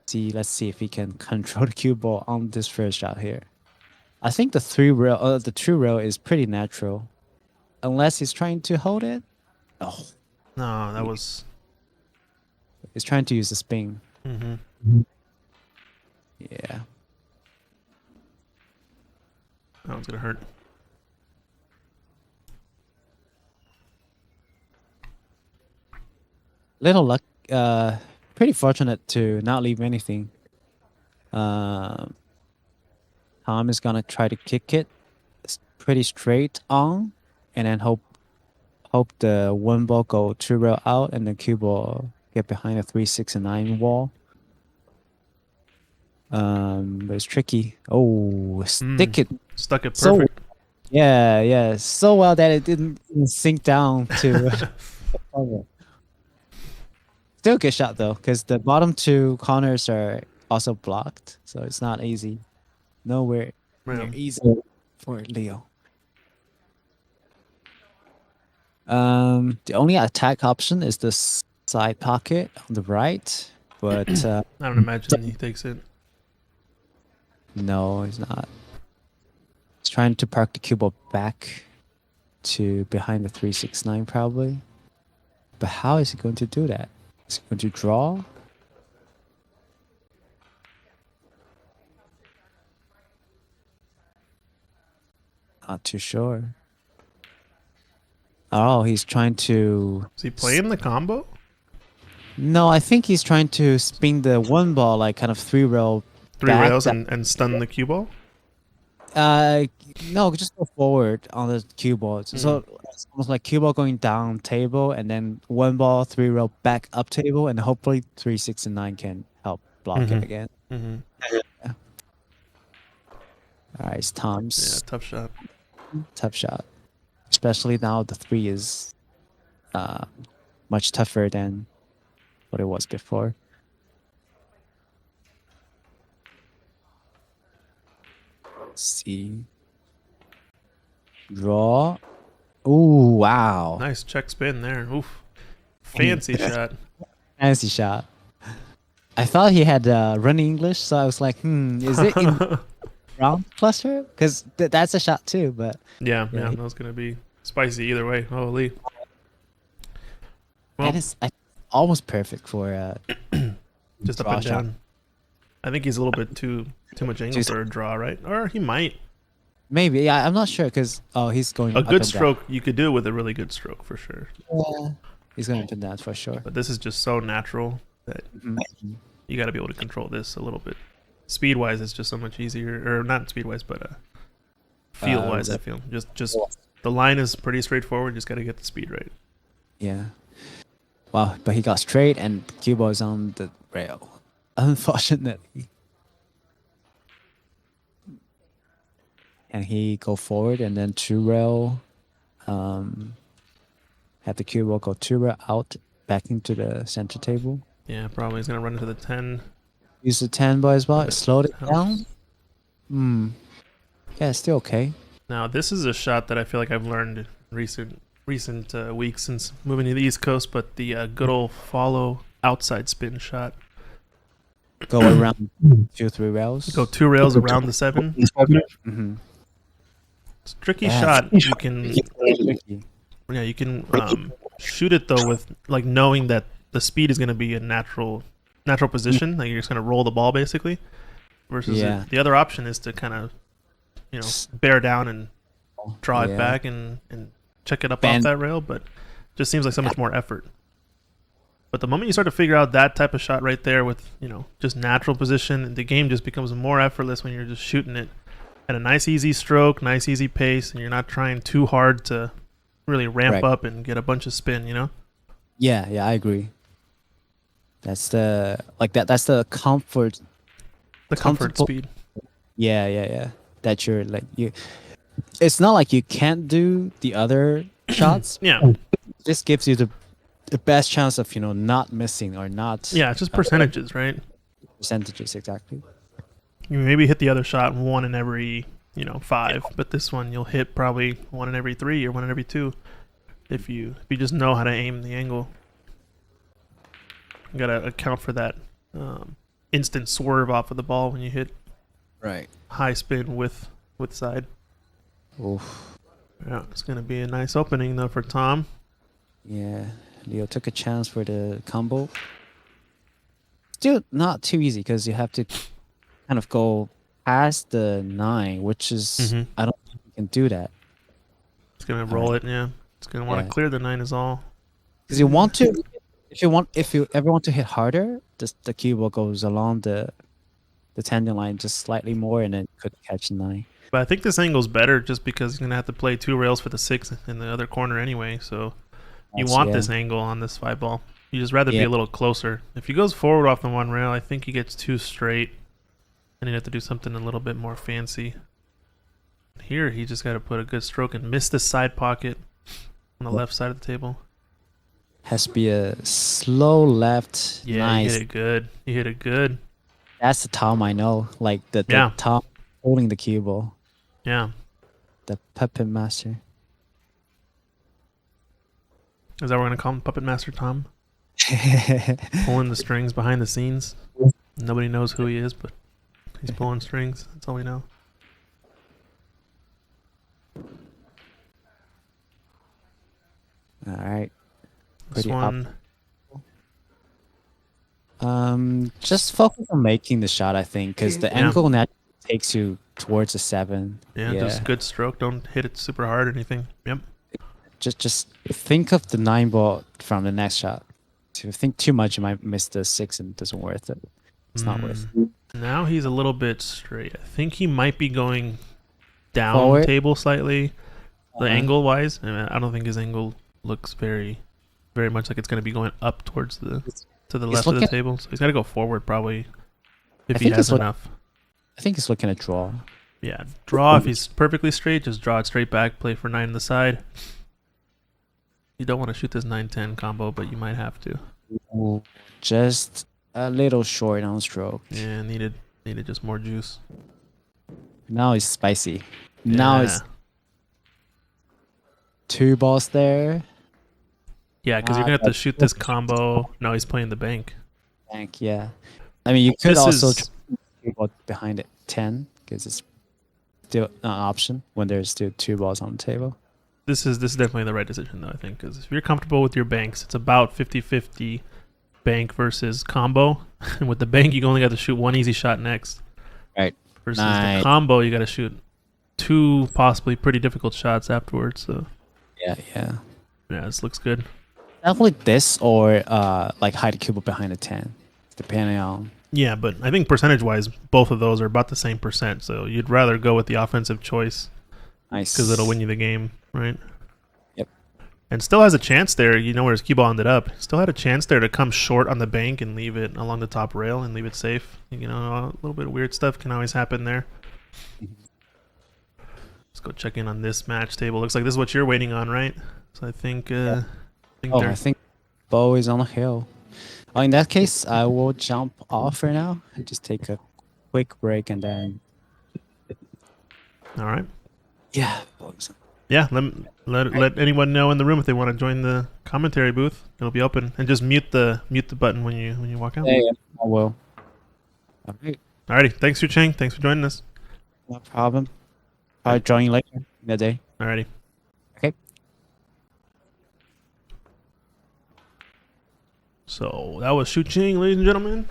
see. Let's see if he can control the cue ball on this first shot here. I think the the 2 rail is pretty natural, unless he's trying to hold it. Oh, No, that was. he's trying to use the spin. Mm-hmm. Yeah. That one's gonna hurt. Little luck. Pretty fortunate to not leave anything. Tom is gonna try to kick it pretty straight on, and then hope the 1 ball go 2 rail out, and the cue ball get behind a 3, 6, and 9 wall. But it's tricky. Oh, stick it. Stuck it So- perfect. Yeah, so well that it didn't sink down to. Still a good shot though, because the bottom 2 corners are also blocked, so it's not easy. Nowhere near Yeah. easy for Leo. The only attack option is the side pocket on the right, but I don't imagine he takes it. no, he's not. He's trying to park the cue ball back to behind the 369 probably. But how is he going to do that? Is he going to draw? Not too sure. Oh, he's trying to. Is he playing the combo? No, I think he's trying to spin the 1 ball like kind of 3 rail. 3 back rails that- and stun the cue ball? No, just go forward on the cue ball. So it's almost like cue ball going down table, and then 1 ball 3 rail back up table, and hopefully 3, 6, and 9 can help block Mhm. it again. Mm-hmm. All right, it's Yeah, Tom's tough shot. tough shot, especially now the 3 is much tougher than what it was before. Let's see. Draw. Ooh, wow. Nice check spin there. Oof. Fancy shot. Fancy shot. I thought he had running English, so I was like, is it in round cluster? Because that's a shot too, but Yeah, Yeah, he- that was gonna be spicy either way. Holy. Well, that is almost perfect for just up draw and shot. down. I think he's a little bit too much angle for a draw, right? Or he might. Maybe, yeah, I'm not sure because he's going A up good and stroke, you could do it with a really good stroke for sure. down. Yeah, he's going up and down for sure. But this is just so natural that Mhm. you got to be able to control this a little bit. Speed wise, it's just so much easier, or not speed wise, but feel wise. I feel just the line is pretty straightforward. Just got to get the speed right. Yeah. Wow, but he got straight and cue ball is on the rail. Unfortunately. And he go forward and then two rail. Have the cue ball go two rail out back into the center table. Yeah, probably he's gonna run into the 10. Use the 10 ball as well. That Slowed it helps. down. Yeah, it's still okay. Now this is a shot that I feel like I've learned recent weeks since moving to the East Coast, but the good old follow outside spin shot. Go around 2-3 rails. Go 2 rails around the 7. Mm-hmm. It's a tricky Yeah. shot. You can shoot it though with like knowing that the speed is going to be a natural position. Like you're just going to roll the ball basically. Versus the other option is to kind of bear down and draw it back and check it up off that rail, but just seems like so much more effort. But the moment you start to figure out that type of shot right there with just natural position, the game just becomes more effortless when you're just shooting it at a nice easy stroke, nice easy pace, and you're not trying too hard to really ramp up and get a bunch of spin. Yeah, I agree. That's the that's the comfort. The comfort speed. Yeah. That you're like you. It's not like you can't do the other shots. Yeah. This gives you the best chance of not missing or not. Yeah, it's just percentages, right? Percentages exactly. You maybe hit the other shot 1 in every 5, but this one you'll hit probably 1 in every 3 or 1 in every 2 if you just know how to aim the angle. You gotta account for that instant swerve off of the ball when you hit Right. high spin with side. Oof. Yeah, it's gonna be a nice opening though for Tom. Yeah. Leo took a chance for the combo. Still not too easy because you have to kind of go past the 9, which is I don't think you can do that. It's gonna roll it, yeah. It's gonna want to clear the 9 is all. Because you want to, if you ever want to hit harder, just the cue ball goes along the tendon line just slightly more, and then could catch 9. But I think this angle's better just because you're gonna have to play 2 rails for the 6 in the other corner anyway. So you want this angle on this 5 ball. You just rather be a little closer. If he goes forward off the 1 rail, I think he gets too straight, and he'd have to do something a little bit more fancy. Here, he just got to put a good stroke and miss the side pocket on the left side of the table. Has to be a slow left. Yeah, nice. he hit it good. He hit it good. That's the Tom I know. Like the Tom holding the cue ball. Yeah. The puppet master. Is that what we're going to call him? Puppet Master Tom? Pulling the strings behind the scenes. Nobody knows who he is, but he's pulling strings. That's all we know. All right. This one. Just focus on making the shot, I think, because the angle naturally takes you towards the 7. Yeah, just good stroke. Don't hit it super hard or anything. Yep. Just think of the 9 ball from the next shot. If you think too much, you might miss the 6 and it doesn't worth it. It's not worth it. Now he's a little bit straight. I think he might be going down Forward? table slightly, the angle wise. I don't think his angle looks very much like it's going to be going up towards the left of the table. So he's got to go forward probably if he has enough. I think he's looking at draw. Yeah, draw if he's perfectly straight. Just draw it straight back. Play for 9 on the side. You don't want to shoot this 9-10 combo, but you might have to. Ooh, just a little short on stroke. Yeah, needed just more juice. Now it's spicy. Now it's 2 balls there. Yeah, because you're going to have to shoot this combo. No, he's playing the bank. Bank, yeah. I mean, you could This also is- try behind it 10 because it's still an option when there's still 2 balls on the table. This is definitely the right decision, though, I think, because if you're comfortable with your banks, it's about 50-50 bank versus combo. And with the bank, you only got to shoot one easy shot next. Right. Versus the Nice. combo, you got to shoot 2 possibly pretty difficult shots afterwards. So Yeah, yeah. yeah, this looks good. Definitely this or like hide the cube behind the 10, depending on. Yeah, but I think percentage-wise, both of those are about the same percent. So you'd rather go with the offensive choice Nice. because it'll win you the game, right? Yep. And still has a chance there. You know where his cue ball ended up. Still had a chance there to come short on the bank and leave it along the top rail and leave it safe. You know, a little bit of weird stuff can always happen there. Let's go check in on this match table. Looks like this is what you're waiting on, right? So I think, Oh, they're- I think Bo is on the hill. Oh, in that case, I will jump off for now and just take a quick break and then. all right. Yeah, Bo is on. Yeah, let anyone know in the room if they want to join the commentary booth. It'll be open, and just mute the button when you walk out. Yeah, yeah, I will. All right, Alrighty, thanks Yu Cheng. Thanks for joining us. no problem. I'll join you later in the day. Alrighty. Okay. So that was Yu Cheng, ladies and gentlemen,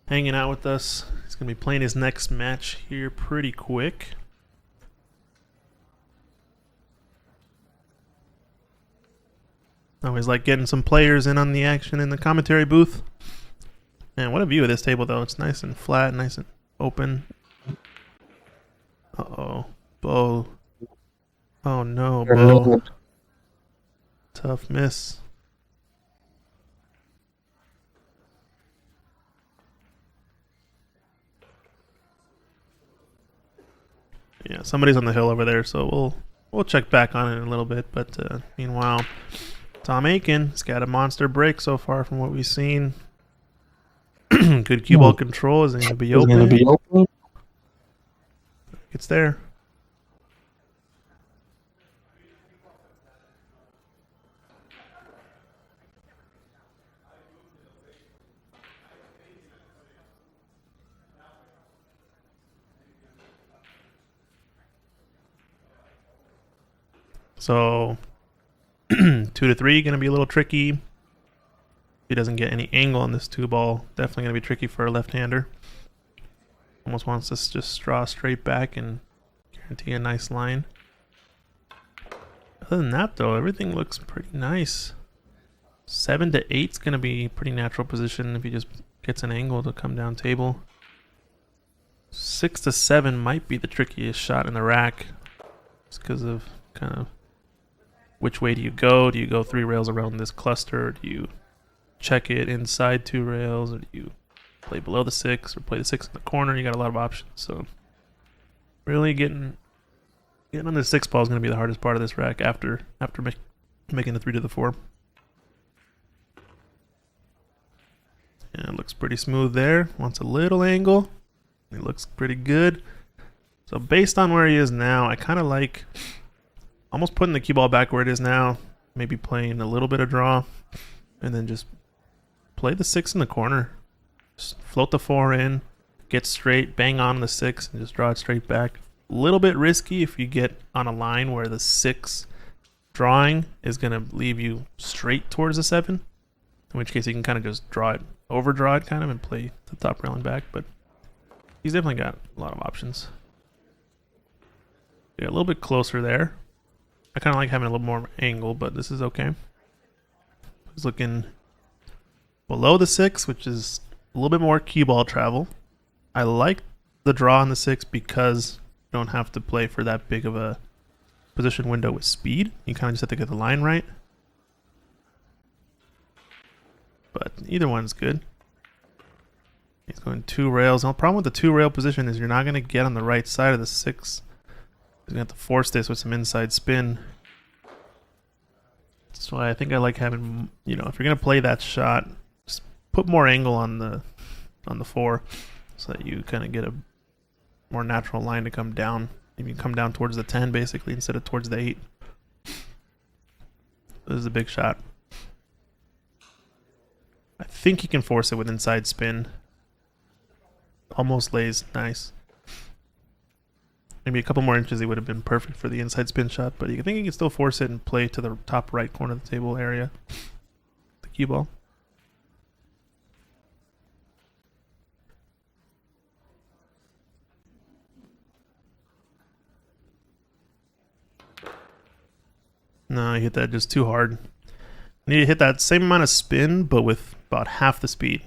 hanging out with us. He's gonna be playing his next match here pretty quick. Always like getting some players in on the action in the commentary booth. Man, what a view of this table, though. It's nice and flat, nice and open. Uh-oh. Bo. Oh, no, Bo. Tough miss. Yeah, somebody's on the hill over there, so we'll check back on it in a little bit. But meanwhile, Tom Aiken has got a monster break so far from what we've seen. Good cue ball control. Is it going to be open? It's there. So 2 to 3 going to be a little tricky. If he doesn't get any angle on this 2 ball, definitely going to be tricky for a left-hander. Almost wants us to just draw straight back and guarantee a nice line. Other than that, though, everything looks pretty nice. 7 to 8 is going to be a pretty natural position if he just gets an angle to come down table. 6 to 7 might be the trickiest shot in the rack. Just because of kind of which way do you go? Do you go 3 rails around this cluster? Do you check it inside 2 rails? Or do you play below the 6 or play the 6 in the corner? You got a lot of options. So really getting on the 6 ball is going to be the hardest part of this rack after making the 3 to the 4. Yeah, it looks pretty smooth there. Wants a little angle. It looks pretty good. So based on where he is now, I kind of like almost putting the cue ball back where it is now. Maybe playing a little bit of draw. And then just play the 6 in the corner. Just float the 4 in. Get straight. Bang on the 6. And just draw it straight back. A little bit risky if you get on a line where the 6 drawing is going to leave you straight towards the 7. In which case you can kind of just draw it, overdraw it kind of, and play the top rail and back. But he's definitely got a lot of options. Yeah, a little bit closer there. I kind of like having a little more angle, but this is okay. He's looking below the 6, which is a little bit more cue ball travel. I like the draw on the 6 because you don't have to play for that big of a position window with speed. You kind of just have to get the line right. But either one's good. He's going 2 rails. The problem with the 2 rail position is you're not going to get on the right side of the 6. You're going to have to force this with some inside spin. That's why I think I like having, if you're going to play that shot, just put more angle on the 4 so that you kind of get a more natural line to come down. You can come down towards the 10 basically instead of towards the 8. This is a big shot. I think you can force it with inside spin. Almost lays nice. Maybe a couple more inches, he would have been perfect for the inside spin shot, but I think he can still force it and play to the top right corner of the table area. The cue ball. No, you hit that just too hard. You need to hit that same amount of spin, but with about half the speed.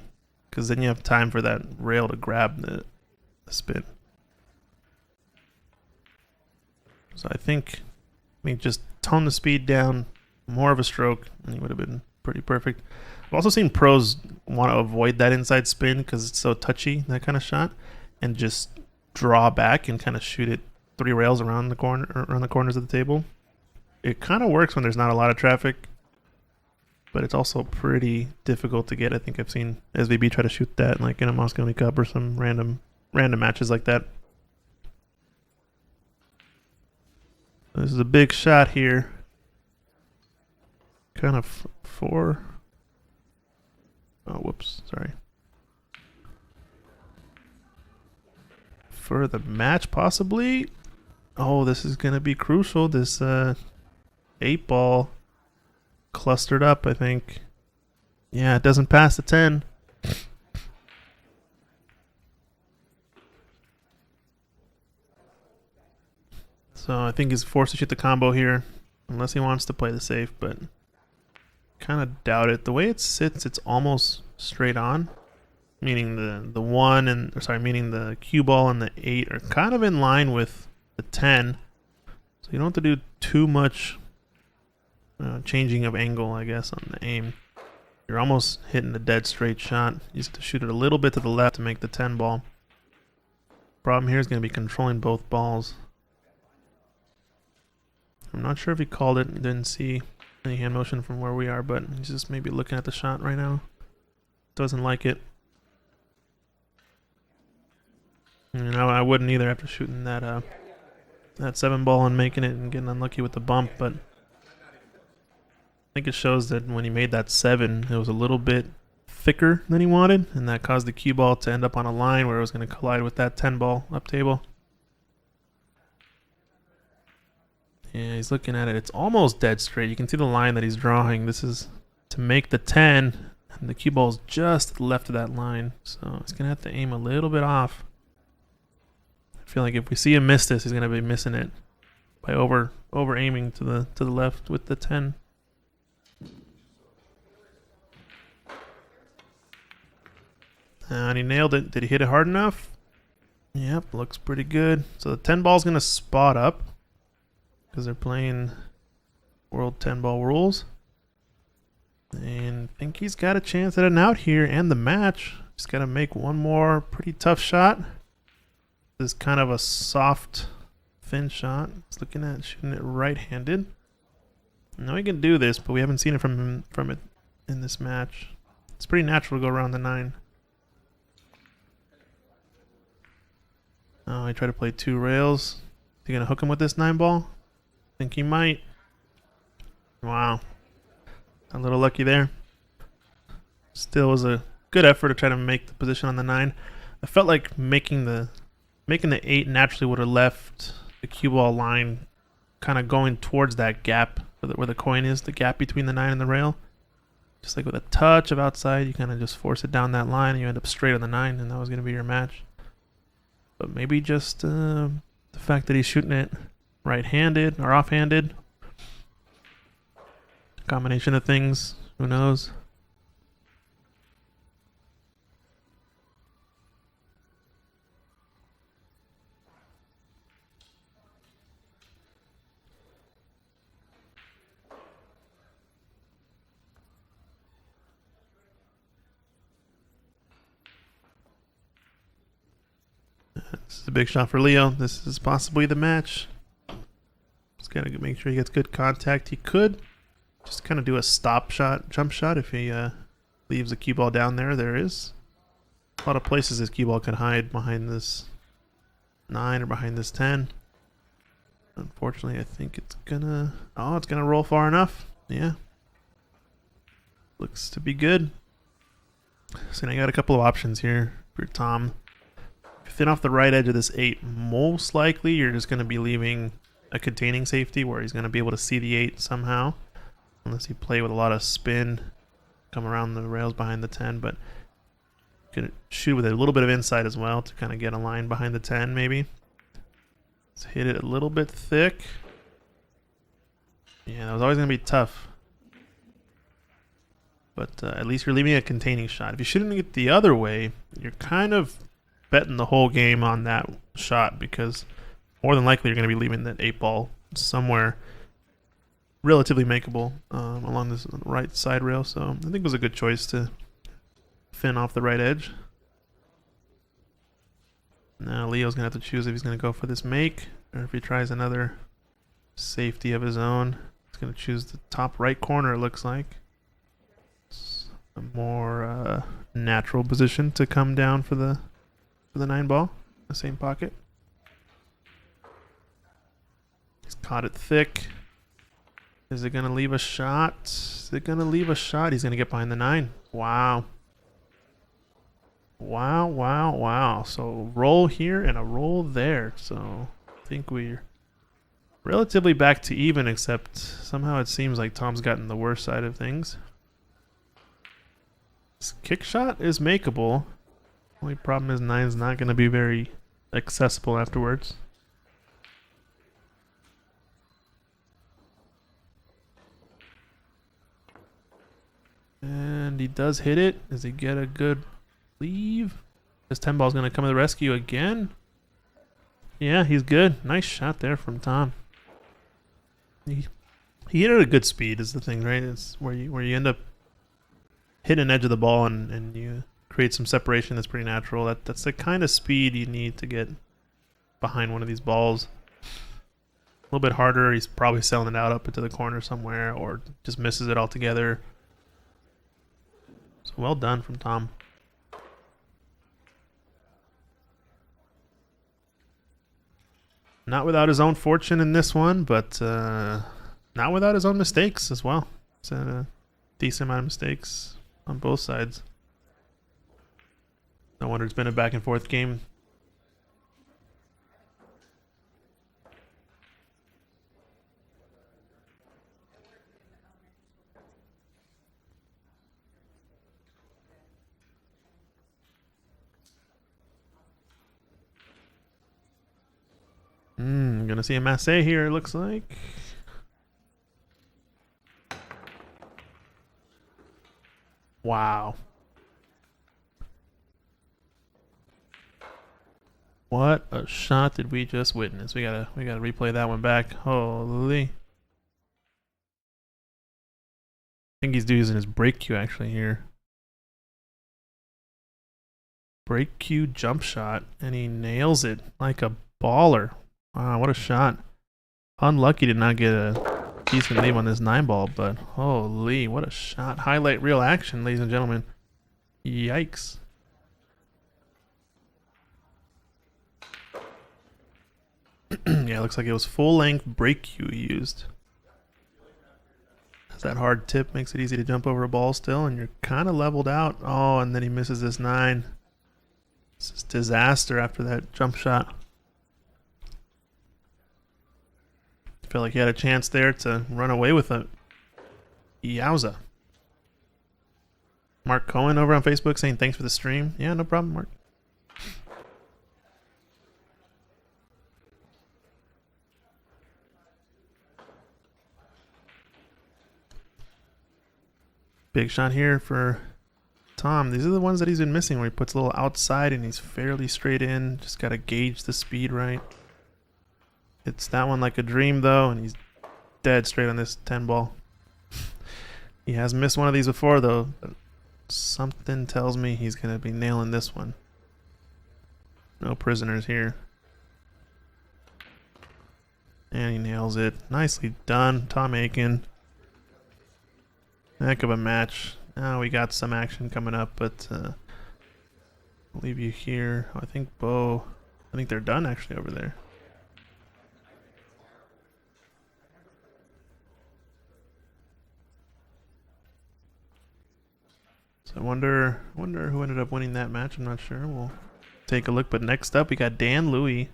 Because then you have time for that rail to grab the spin. So I think just tone the speed down, more of a stroke, and it would have been pretty perfect. I've also seen pros want to avoid that inside spin because it's so touchy, that kind of shot, and just draw back and kind of shoot it 3 rails around the corners of the table. It kind of works when there's not a lot of traffic, but it's also pretty difficult to get. I think I've seen SVB try to shoot that like in a Moscone Cup or some random matches like that. This is a big shot here. Kind of for... Oh, whoops, sorry. For the match, possibly. Oh, this is going to be crucial. This 8 ball clustered up, I think. Yeah, it doesn't pass the 10. So I think he's forced to shoot the combo here, unless he wants to play the safe, but kind of doubt it. The way it sits, it's almost straight on, meaning the 1 and meaning the cue ball and the 8 are kind of in line with the 10. So you don't have to do too much changing of angle, I guess, on the aim. You're almost hitting a dead straight shot. You just have to shoot it a little bit to the left to make the 10 ball. Problem here is going to be controlling both balls. I'm not sure if he called it. Didn't see any hand motion from where we are, but he's just maybe looking at the shot right now. Doesn't like it. And I wouldn't either after shooting that 7 ball and making it and getting unlucky with the bump, but I think it shows that when he made that 7, it was a little bit thicker than he wanted, and that caused the cue ball to end up on a line where it was going to collide with that 10 ball up table. Yeah, he's looking at it. It's almost dead straight. You can see the line that he's drawing. This is to make the 10, and the cue ball's just to the left of that line. So he's going to have to aim a little bit off. I feel like if we see him miss this, he's going to be missing it by over aiming to the left with the 10. And he nailed it. Did he hit it hard enough? Yep, looks pretty good. So the 10 ball's going to spot up, because they're playing World 10 Ball Rules. And I think he's got a chance at an out here and the match. Just got to make one more pretty tough shot. This is kind of a soft, thin shot. He's looking at shooting it right-handed. I know he can do this, but we haven't seen it from it in this match. It's pretty natural to go around the 9. Oh, he tried to play 2 rails. Is he going to hook him with this 9 ball? Think he might. Wow. A little lucky there. Still was a good effort to try to make the position on the 9. I felt like making the 8 naturally would have left the cue ball line kind of going towards that gap where the coin is, the gap between the 9 and the rail. Just like with a touch of outside, you kind of just force it down that line and you end up straight on the 9, and that was going to be your match. But maybe just the fact that he's shooting it right-handed or off-handed. Combination of things. Who knows? This is a big shot for Leo. This is possibly the match. Just gotta make sure he gets good contact. He could just kind of do a stop shot, jump shot if he leaves the cue ball down there. There is a lot of places his cue ball can hide behind this 9 or behind this 10. Unfortunately, I think it's gonna... Oh, it's gonna roll far enough. Yeah. Looks to be good. So I got a couple of options here for Tom. If you thin off the right edge of this 8, most likely you're just going to be leaving a containing safety where he's going to be able to see the 8 somehow. Unless you play with a lot of spin, come around the rails behind the 10, but you can shoot with a little bit of inside as well to kind of get a line behind the 10 maybe. Let's hit it a little bit thick. Yeah, that was always going to be tough. But at least you're leaving a containing shot. If you shouldn't get the other way, you're kind of betting the whole game on that shot, because more than likely you're going to be leaving that 8-ball somewhere relatively makeable along this right side rail. So I think it was a good choice to fin off the right edge. Now Leo's going to have to choose if he's going to go for this make or if he tries another safety of his own. He's going to choose the top right corner, it looks like. It's a more natural position to come down for the 9-ball. The same pocket. He's caught it thick. Is it going to leave a shot? Is it going to leave a shot? He's going to get behind the 9. Wow. Wow, wow, wow. So roll here and a roll there. So I think we're relatively back to even, except somehow it seems like Tom's gotten the worst side of things. This kick shot is makeable. Only problem is 9's not going to be very accessible afterwards. And he does hit it. Does he get a good leave? This 10-ball is going to come to the rescue again. Yeah, he's good. Nice shot there from Tom. He hit it at a good speed is the thing, right? It's where you end up hitting an edge of the ball and you create some separation that's pretty natural. That's the kind of speed you need to get behind one of these balls. A little bit harder. He's probably selling it out up into the corner somewhere or just misses it altogether. So well done from Tom. Not without his own fortune in this one, but not without his own mistakes as well. It's a decent amount of mistakes on both sides. No wonder it's been a back and forth game. Gonna see a masse here, it looks like. Wow. What a shot did we just witness? We gotta replay that one back. Holy. I think he's using his break cue actually here. Break cue jump shot, and he nails it like a baller. Wow, what a shot. Unlucky to not get a decent lead on this 9-ball, but holy, what a shot. Highlight reel action, ladies and gentlemen. Yikes. Yeah, it looks like it was full-length break cue he used. That hard tip makes it easy to jump over a ball still, and you're kind of leveled out. Oh, and then he misses this 9. This is disaster after that jump shot. Felt like he had a chance there to run away with it. Yowza. Mark Cohen over on Facebook saying thanks for the stream. Yeah, no problem, Mark. Big shot here for Tom. These are the ones that he's been missing, where he puts a little outside and he's fairly straight in. Just got to gauge the speed right. It's that one like a dream, though, and he's dead straight on this 10-ball. He has missed one of these before, though. But something tells me he's going to be nailing this one. No prisoners here. And he nails it. Nicely done, Tom Aiken. Heck of a match. Now we got some action coming up, but I'll leave you here. I think they're done actually over there. So I wonder who ended up winning that match. I'm not sure. We'll take a look. But next up, we got Dan Louie,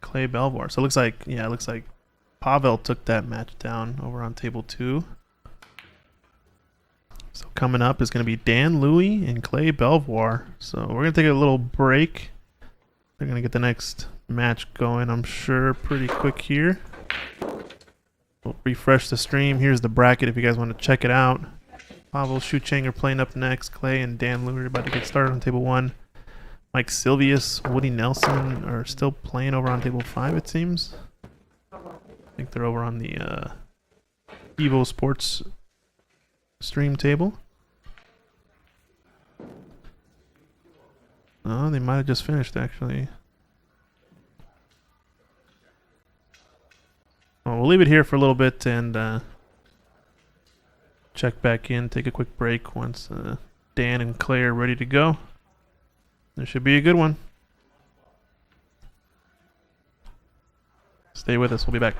Clay Belvoir. So it looks like Pavel took that match down over on table 2. So coming up is going to be Dan Louie and Clay Belvoir. So we're going to take a little break. They're going to get the next match going, I'm sure, pretty quick here. We'll refresh the stream. Here's the bracket if you guys want to check it out. Pavel Shucheng are playing up next. Clay and Dan Lewis are about to get started on table 1. Mike Silvius, Woody Nelson are still playing over on table 5, it seems. I think they're over on the Evo Sports stream table. Oh, they might have just finished, actually. Well, we'll leave it here for a little bit and check back in, take a quick break once Dan and Clay are ready to go. This should be a good one. Stay with us. We'll be back.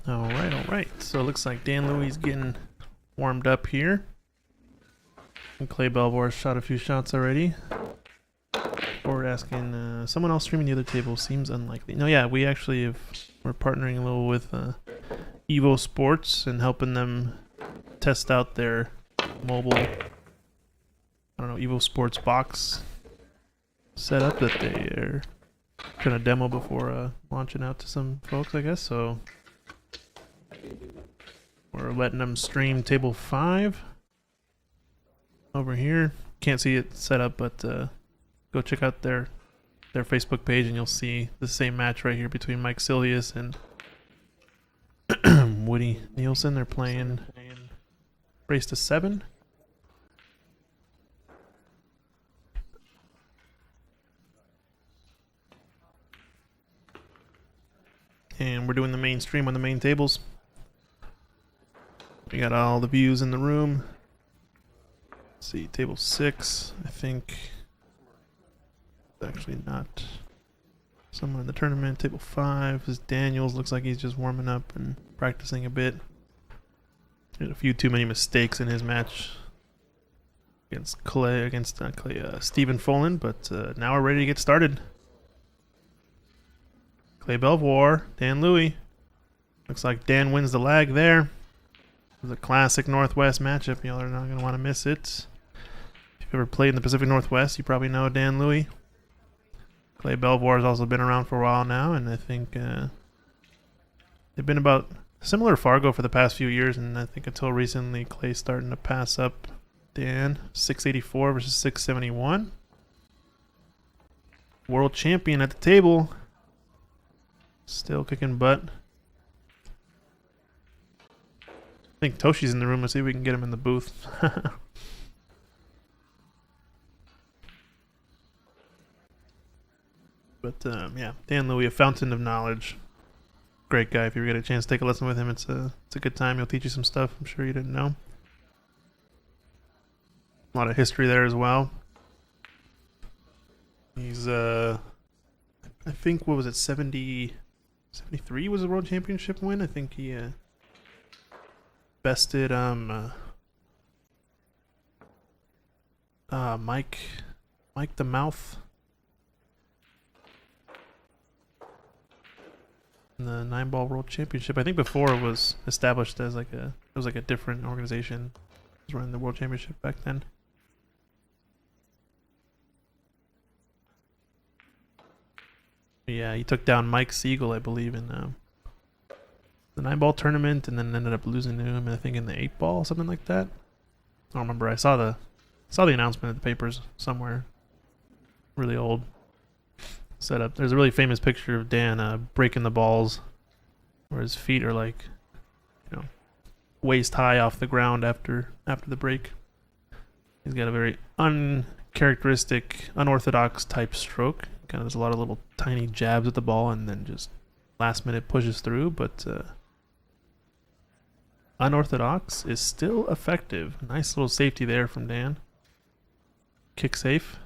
All right. So it looks like Dan Louis getting warmed up here. And Clay Belvoir shot a few shots already. Or asking someone else streaming the other table seems unlikely. No, yeah, we're partnering a little with Evo Sports and helping them test out their mobile, Evo Sports box setup that they are trying to demo before launching out to some folks, I guess. So we're letting them stream table 5 over here. Can't see it set up, but go check out their Facebook page and you'll see the same match right here between Mike Silius and Woody Nielsen. They're playing race to 7. And we're doing the main stream on the main tables. We got all the views in the room. Let's see, table 6, I think. Actually not somewhere in the tournament. Table 5 is Daniels. Looks like he's just warming up and practicing a bit. He had a few too many mistakes in his match against Stephen Follin, but now we're ready to get started. Clay Belvoir, Dan Louis. Looks like Dan wins the lag there. It was a classic Northwest matchup. Y'all are not going to want to miss it. If you've ever played in the Pacific Northwest, you probably know Dan Louis. Clay Belvoir has also been around for a while now, and I think they've been about similar to Fargo for the past few years, and I think until recently, Clay's starting to pass up Dan. 684 versus 671. World champion at the table. Still kicking butt. I think Toshi's in the room. Let's see if we can get him in the booth. But yeah, Dan Louis, a fountain of knowledge. Great guy. If you ever get a chance to take a lesson with him, it's a good time. He'll teach you some stuff I'm sure you didn't know. A lot of history there as well. He's I think, what was it, 73 was the world championship win. I think he bested Mike the Mouth in the 9-ball World Championship. I think before it was established as like a different organization. It was running the World Championship back then. Yeah, he took down Mike Siegel, I believe, in the 9-ball tournament, and then ended up losing to him, I think, in the 8-ball, something like that. I don't remember. I saw the announcement in the papers somewhere. Really old setup. There's a really famous picture of Dan breaking the balls, where his feet are like, waist high off the ground after the break. He's got a very uncharacteristic, unorthodox type stroke. Kind of does a lot of little tiny jabs at the ball and then just last minute pushes through, but unorthodox is still effective. Nice little safety there from Dan. Kick safe.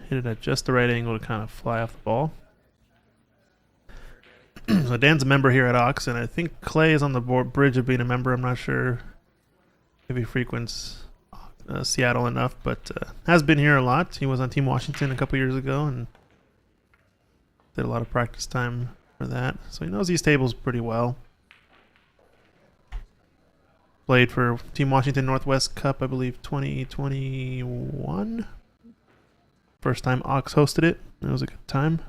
Hit it at just the right angle to kind of fly off the ball. So Dan's a member here at Ox, and I think Clay is on the bridge of being a member. I'm not sure if he frequents Seattle enough, but has been here a lot. He was on Team Washington a couple years ago and did a lot of practice time for that, so he knows these tables pretty well. Played for Team Washington Northwest Cup, I believe, 2021. First time Ox hosted it. It was a good time.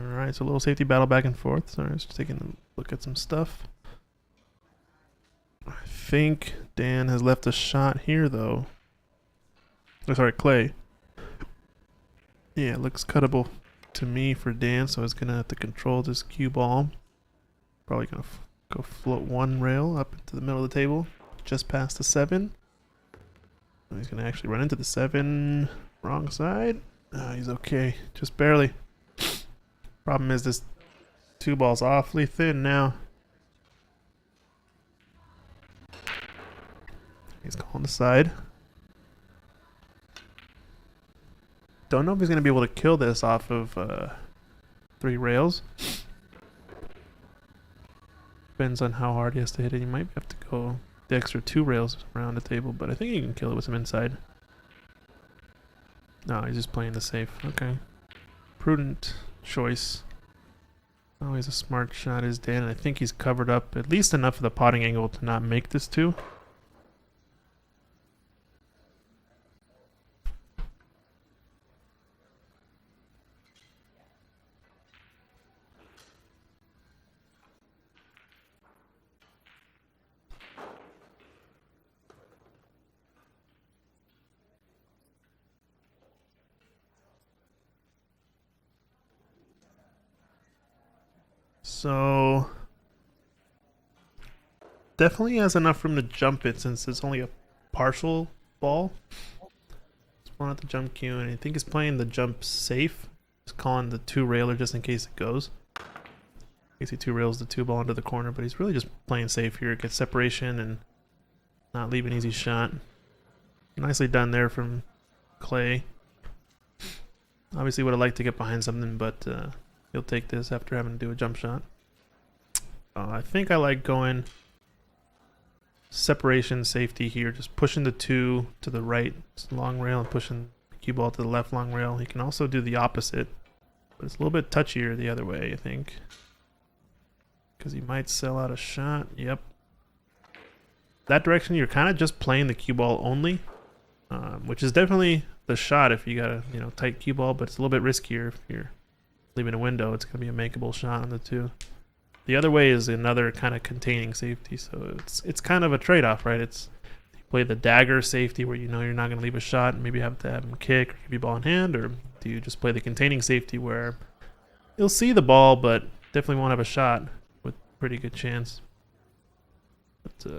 Alright, so a little safety battle back and forth. Sorry, I was just taking a look at some stuff. I think Dan has left a shot here, though. Oh, sorry, Clay. Yeah, it looks cuttable to me for Dan, so I was going to have to control this cue ball. Probably going to go float one rail up into the middle of the table, just past the 7. He's going to actually run into the 7. Wrong side. He's okay, just barely. Problem is this 2 ball's awfully thin now. He's calling the side. Don't know if he's going to be able to kill this off of 3 rails. Depends on how hard he has to hit it. He might have to go the extra 2 rails around the table, but I think he can kill it with some inside. No, he's just playing the safe. Okay. Prudent choice. Always a smart shot is Dan, and I think he's covered up at least enough of the potting angle to not make this 2. So definitely has enough room to jump it since it's only a partial ball. Just want the jump cue, and I think he's playing the jump safe. He's calling the 2 railer just in case it goes. In case he 2 rails the 2 ball into the corner, but he's really just playing safe here. Get separation and not leave an easy shot. Nicely done there from Clay. Obviously would have liked to get behind something, but he'll take this after having to do a jump shot. I think I like going separation safety here, just pushing the 2 to the right long rail and pushing the cue ball to the left long rail. He can also do the opposite, but it's a little bit touchier the other way, I think, because he might sell out a shot. Yep. That direction, you're kind of just playing the cue ball only, which is definitely the shot if you got a tight cue ball, but it's a little bit riskier if you're leaving a window, it's going to be a makeable shot on the 2. The other way is another kind of containing safety, so it's kind of a trade-off, right? It's you play the dagger safety where you know you're not going to leave a shot and maybe have to have him kick or give you ball in hand, or do you just play the containing safety where you'll see the ball but definitely won't have a shot with pretty good chance. But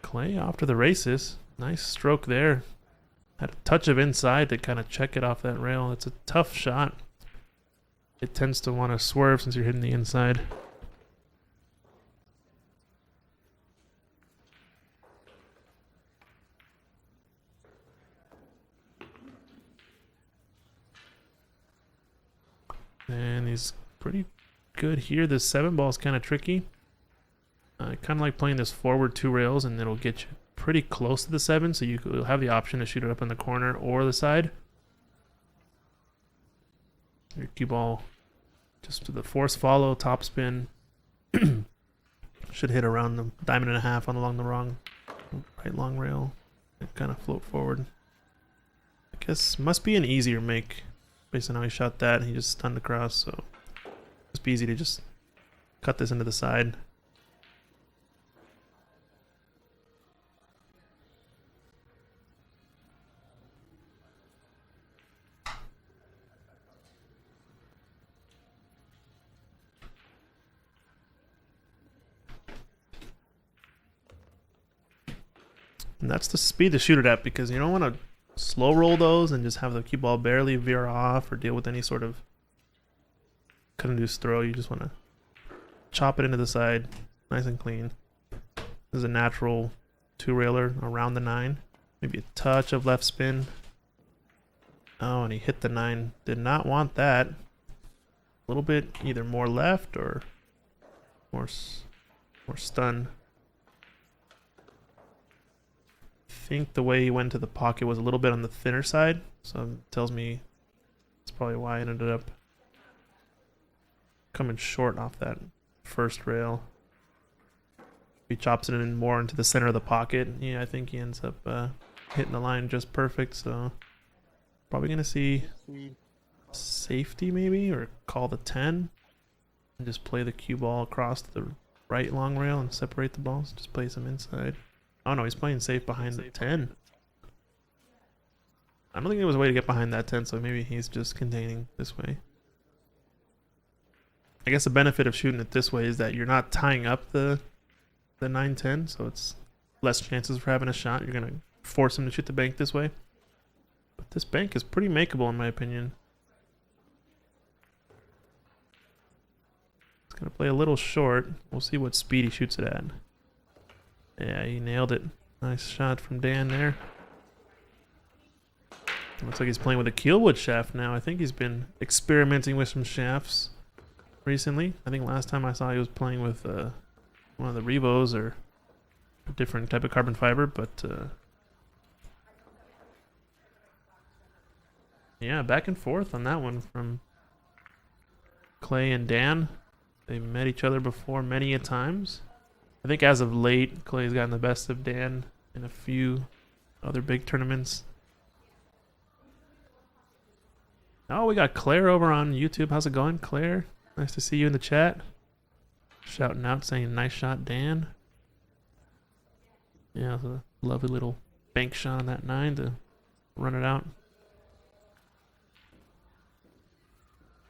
Clay off to the races. Nice stroke there. Had a touch of inside to kind of check it off that rail. It's a tough shot. It tends to want to swerve since you're hitting the inside. And he's pretty good here. This 7 ball is kind of tricky. I kind of like playing this forward 2 rails, and it'll get you pretty close to the 7, so you'll have the option to shoot it up in the corner or the side. Your cue ball just to the force follow, top spin. Should hit around the diamond and a half along the right long rail. And kind of float forward. I guess must be an easier make based on how he shot that. He just stunned across, so must be easy to just cut this into the side. And that's the speed to shoot it at, because you don't want to slow roll those and just have the cue ball barely veer off or deal with any sort of cut-induce throw. You just want to chop it into the side nice and clean. This is a natural 2-railer around the 9. Maybe a touch of left spin. Oh, and he hit the 9. Did not want that. A little bit either more left or more stun. I think the way he went to the pocket was a little bit on the thinner side, so it tells me that's probably why I ended up coming short off that first rail. He chops it in more into the center of the pocket. Yeah, I think he ends up hitting the line just perfect, so probably gonna see safety maybe, or call the 10 and just play the cue ball across the right long rail and separate the balls. Just play some inside. Oh no, he's playing safe behind the 10. I don't think there was a way to get behind that 10, so maybe he's just containing this way. I guess the benefit of shooting it this way is that you're not tying up the 9-10, so it's less chances for having a shot. You're gonna force him to shoot the bank this way. But this bank is pretty makeable in my opinion. It's gonna play a little short. We'll see what speed he shoots it at. Yeah, he nailed it. Nice shot from Dan there. Looks like he's playing with a keelwood shaft now. I think he's been experimenting with some shafts recently. I think last time I saw he was playing with one of the Revos or a different type of carbon fiber, but yeah, back and forth on that one from Clay and Dan. They've met each other before many a times. I think as of late, Clay's gotten the best of Dan in a few other big tournaments. Oh, we got Claire over on YouTube. How's it going, Claire? Nice to see you in the chat. Shouting out, saying nice shot, Dan. Yeah, it was a lovely little bank shot on that 9 to run it out.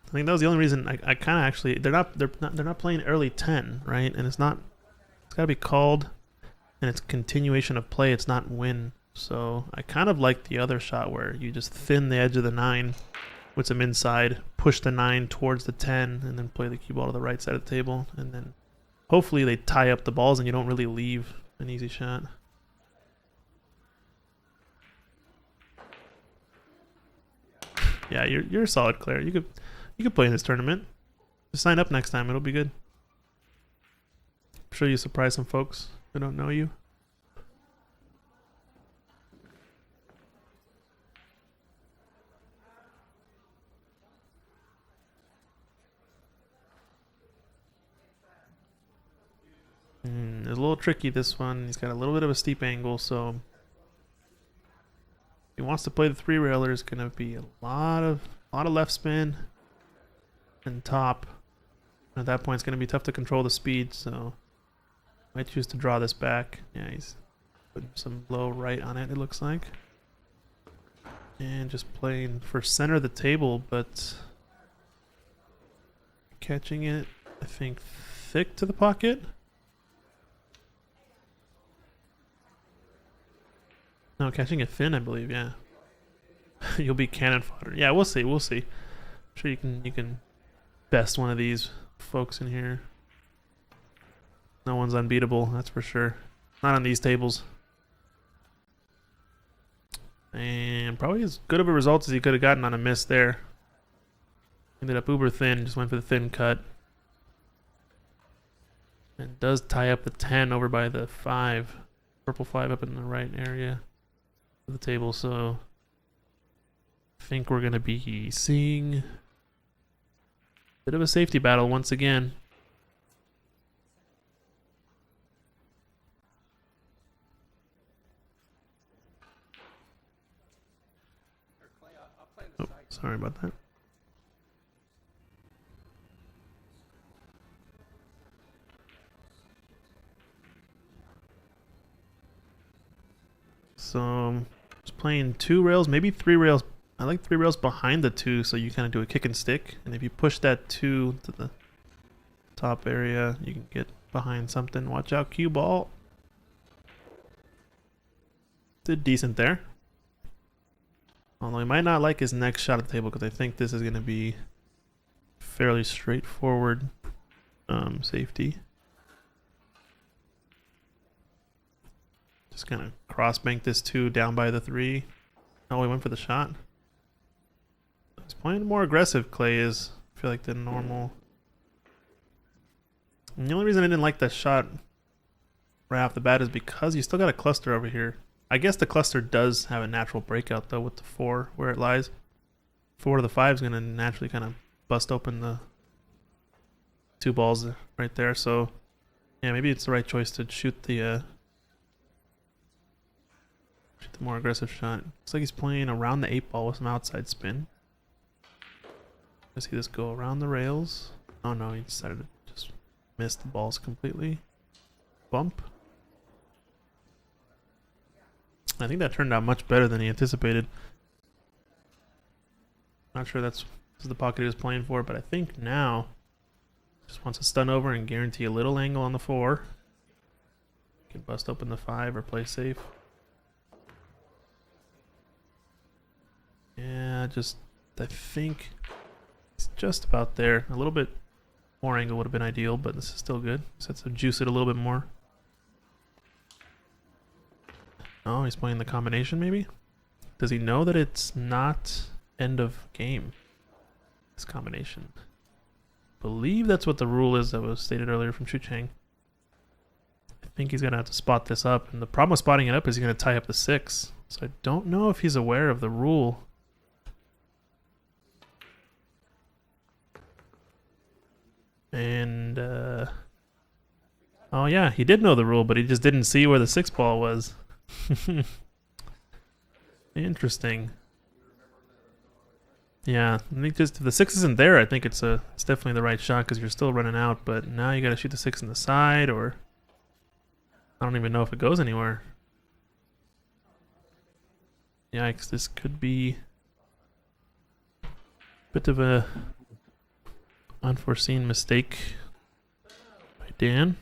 I think that was the only reason I kind of actually they're not playing early 10, right? And it's got to be called, and it's continuation of play. It's not win. So I kind of like the other shot where you just thin the edge of the 9 with some inside, push the 9 towards the 10, and then play the cue ball to the right side of the table, and then hopefully they tie up the balls and you don't really leave an easy shot. Yeah, you're solid, Claire. You could play in this tournament. Just sign up next time. It'll be good. I'm sure you surprise some folks who don't know you. It's a little tricky, this one. He's got a little bit of a steep angle, so if he wants to play the 3-railer, it's going to be a lot of left spin. and top. At that point, it's going to be tough to control the speed, so might choose to draw this back. Yeah, he's putting some low right on it, it looks like. And just playing for center of the table, but catching it, I think, thick to the pocket. No, catching it thin, I believe, yeah. You'll be cannon fodder. Yeah, we'll see, we'll see. I'm sure you can best one of these folks in here. No one's unbeatable, that's for sure. Not on these tables. And probably as good of a result as he could have gotten on a miss there. Ended up uber thin, just went for the thin cut. And does tie up the 10 over by the 5. Purple 5 up in the right area of the table, so I think we're going to be seeing a bit of a safety battle once again. Oh, sorry about that. So, just playing 2 rails, maybe 3 rails. I like 3 rails behind the 2, so you kind of do a kick and stick. And if you push that 2 to the top area, you can get behind something. Watch out, cue ball. Did decent there. Although he might not like his next shot at the table, because I think this is going to be fairly straightforward safety. Just kind of cross bank this 2 down by the 3. Oh, he went for the shot. He's playing more aggressive, Clay is, I feel like, than normal. And the only reason I didn't like that shot right off the bat is because you still got a cluster over here. I guess the cluster does have a natural breakout, though, with the 4 where it lies. 4 to the 5 is going to naturally kind of bust open the 2 balls right there. So, yeah, maybe it's the right choice to shoot the more aggressive shot. Looks like he's playing around the 8 ball with some outside spin. I see this go around the rails. Oh no, he decided to just miss the balls completely. Bump. I think that turned out much better than he anticipated. Not sure this is the pocket he was playing for, but I think now just wants to stun over and guarantee a little angle on the 4. Can bust open the 5 or play safe. Yeah, I think it's just about there. A little bit more angle would have been ideal, but this is still good. Just have to juice it a little bit more. Oh, he's playing the combination maybe? Does he know that it's not end of game? This combination. Believe that's what the rule is that was stated earlier from Chu Chang. I think he's going to have to spot this up. And the problem with spotting it up is he's going to tie up the 6. So I don't know if he's aware of the rule. And, oh yeah, he did know the rule, but he just didn't see where the 6 ball was. Interesting. Yeah, I think just if the 6 isn't there, I think it's definitely the right shot because you're still running out. But now you got to shoot the 6 in the side, or I don't even know if it goes anywhere. Yikes! This could be a bit of a unforeseen mistake by Dan.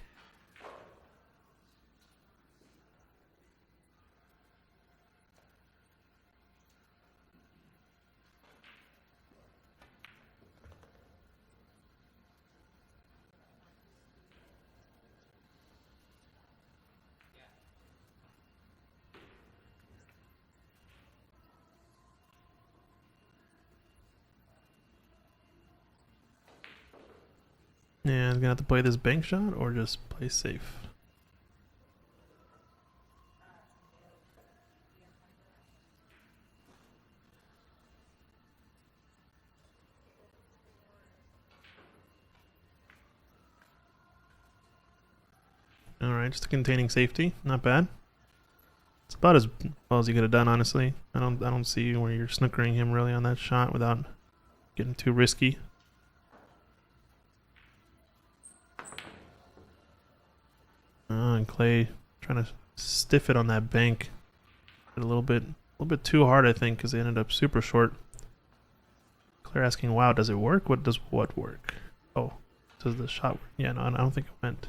Yeah, I'm gonna have to play this bank shot or just play safe. Alright, just a containing safety. Not bad. It's about as well as you could have done, honestly. I don't see where you're snookering him really on that shot without getting too risky. and Clay trying to stiff it on that bank. A little bit too hard, I think, because they ended up super short. Claire asking, "Wow, does it work? What does what work? Oh, does the shot work?" Yeah, no, I don't think it went.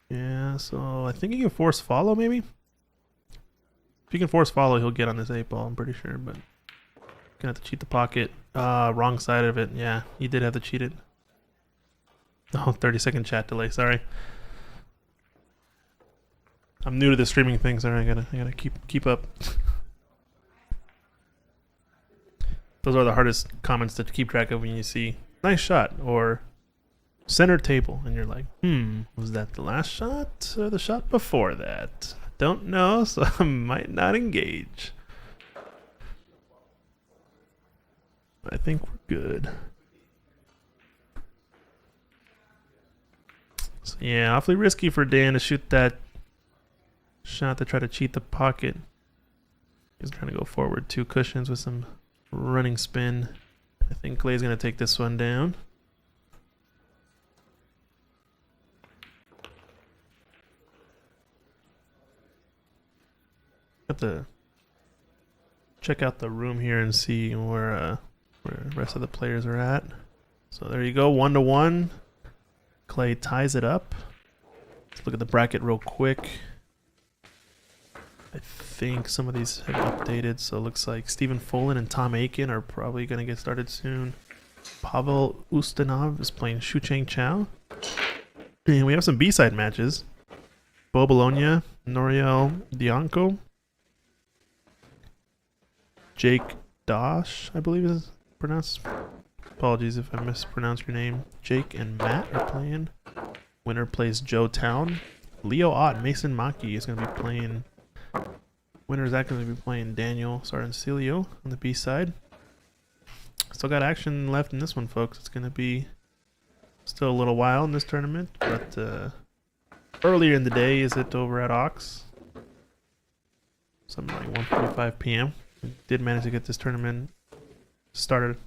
Yeah, so I think he can force follow, maybe. If he can force follow, he'll get on this 8-ball, I'm pretty sure, but gonna have to cheat the pocket. Wrong side of it. Yeah, he did have to cheat it. Oh, 30-second chat delay, sorry. I'm new to the streaming thing, sorry, I gotta keep up. Those are the hardest comments to keep track of when you see nice shot or center table and you're like, was that the last shot or the shot before that? Don't know, so I might not engage. I think we're good. So yeah, awfully risky for Dan to shoot that shot to try to cheat the pocket. He's trying to go forward 2 cushions with some running spin. I think Clay's gonna take this one down. Have to check out the room here and see where the rest of the players are at. So there you go, 1-1. Clay ties it up. Let's look at the bracket real quick. I think some of these have updated, so it looks like Stephen Follin and Tom Aiken are probably going to get started soon. Pavel Ustinov is playing Shu Chang Chow. And we have some B-side matches. Bo Bologna, Noriel Dianco. Jake Dosh, I believe is pronounced. Apologies if I mispronounced your name. Jake and Matt are playing. Winner plays Joe Town. Leo Ott, Mason Maki is going to be playing. Winner is actually going to be playing Daniel Sardencilio on the B side. Still got action left in this one, folks. It's going to be still a little while in this tournament, but earlier in the day is it over at Ox. Something like 1:45 p.m. We did manage to get this tournament started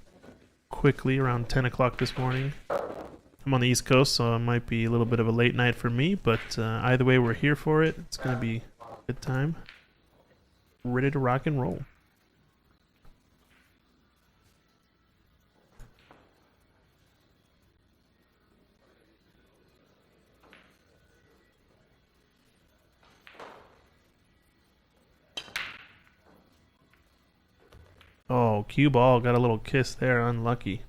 quickly around 10 o'clock this morning. I'm on the East Coast, so it might be a little bit of a late night for me, but either way, we're here for it. It's going to be a good time. Ready to rock and roll. Oh, cue ball got a little kiss there. Unlucky.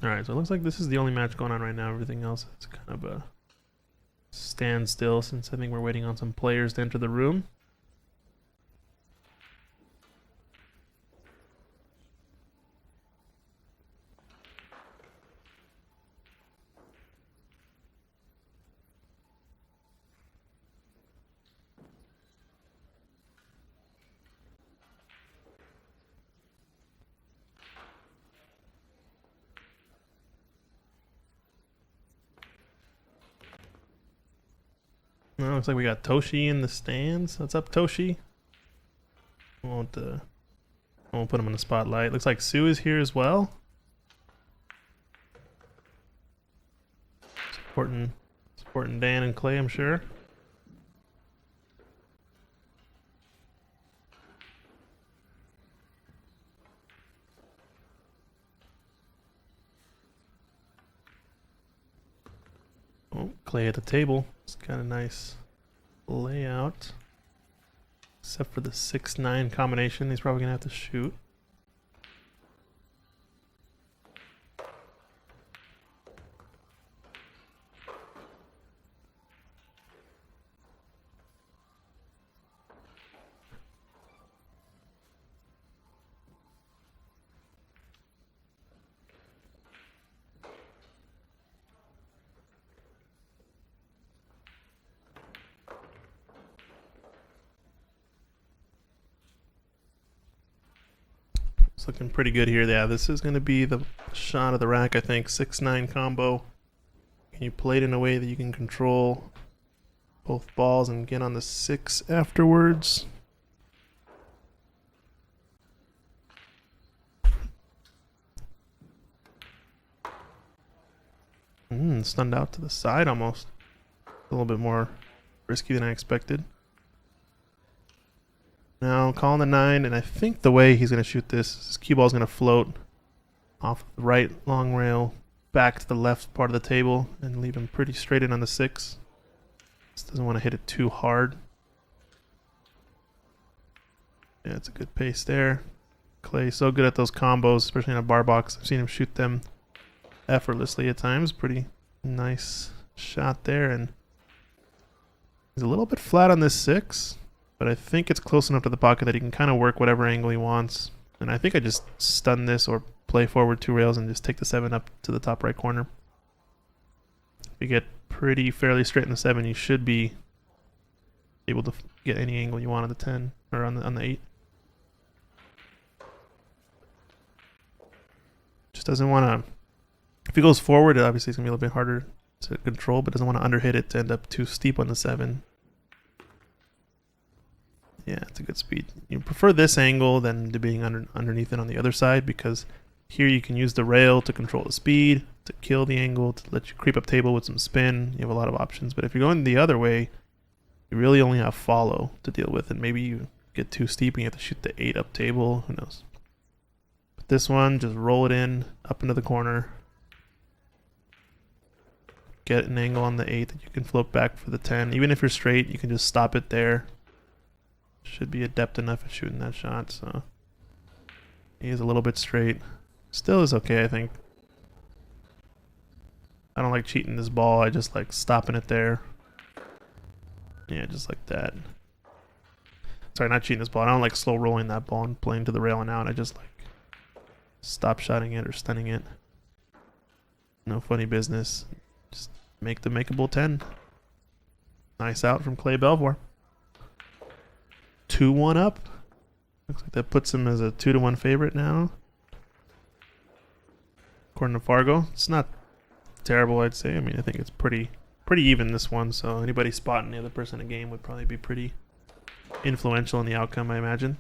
Alright, so it looks like this is the only match going on right now. Everything else is kind of a standstill since I think we're waiting on some players to enter the room. Looks like we got Toshi in the stands. What's up, Toshi? I won't put him in the spotlight. Looks like Sue is here as well. Supporting Dan and Clay, I'm sure. Oh, Clay at the table. It's kind of nice layout. Except for the 6-9 combination, he's probably going to have to shoot. It's looking pretty good here. Yeah, this is going to be the shot of the rack, I think. 6-9 combo. Can you play it in a way that you can control both balls and get on the 6 afterwards? Stunned out to the side almost. A little bit more risky than I expected. Now calling the 9, and I think the way he's going to shoot this, his cue ball is going to float off the right long rail back to the left part of the table and leave him pretty straight in on the 6. Just doesn't want to hit it too hard. Yeah, it's a good pace there. Clay so good at those combos, especially in a bar box. I've seen him shoot them effortlessly at times. Pretty nice shot there, and he's a little bit flat on this 6, but I think it's close enough to the pocket that he can kind of work whatever angle he wants. And I think I just stun this or play forward 2 rails and just take the 7 up to the top right corner. If you get pretty fairly straight in the 7, you should be able to get any angle you want on the 10 or on the 8. Just doesn't want to. If he goes forward, obviously it's gonna be a little bit harder to control, but doesn't want to underhit it to end up too steep on the 7. Yeah, it's a good speed. You prefer this angle than to being underneath it on the other side, because here you can use the rail to control the speed, to kill the angle, to let you creep up table with some spin. You have a lot of options. But if you're going the other way, you really only have follow to deal with, and maybe you get too steep and you have to shoot the 8 up table. Who knows? But this one, just roll it in, up into the corner. Get an angle on the 8 that you can float back for the 10. Even if you're straight, you can just stop it there. Should be adept enough at shooting that shot, so he is a little bit straight. Still is okay, I think. I don't like cheating this ball. I just like stopping it there. Yeah, just like that. Sorry, not cheating this ball. I don't like slow rolling that ball and playing to the rail and out. I just like stop shotting it or stunning it. No funny business. Just make the makeable 10. Nice out from Clay Belvoir. 2-1 up. Looks like that puts him as a 2-1 favorite now. According to Fargo, it's not terrible, I'd say. I mean, I think it's pretty even this one. So anybody spotting the other person in a game would probably be pretty influential in the outcome, I imagine.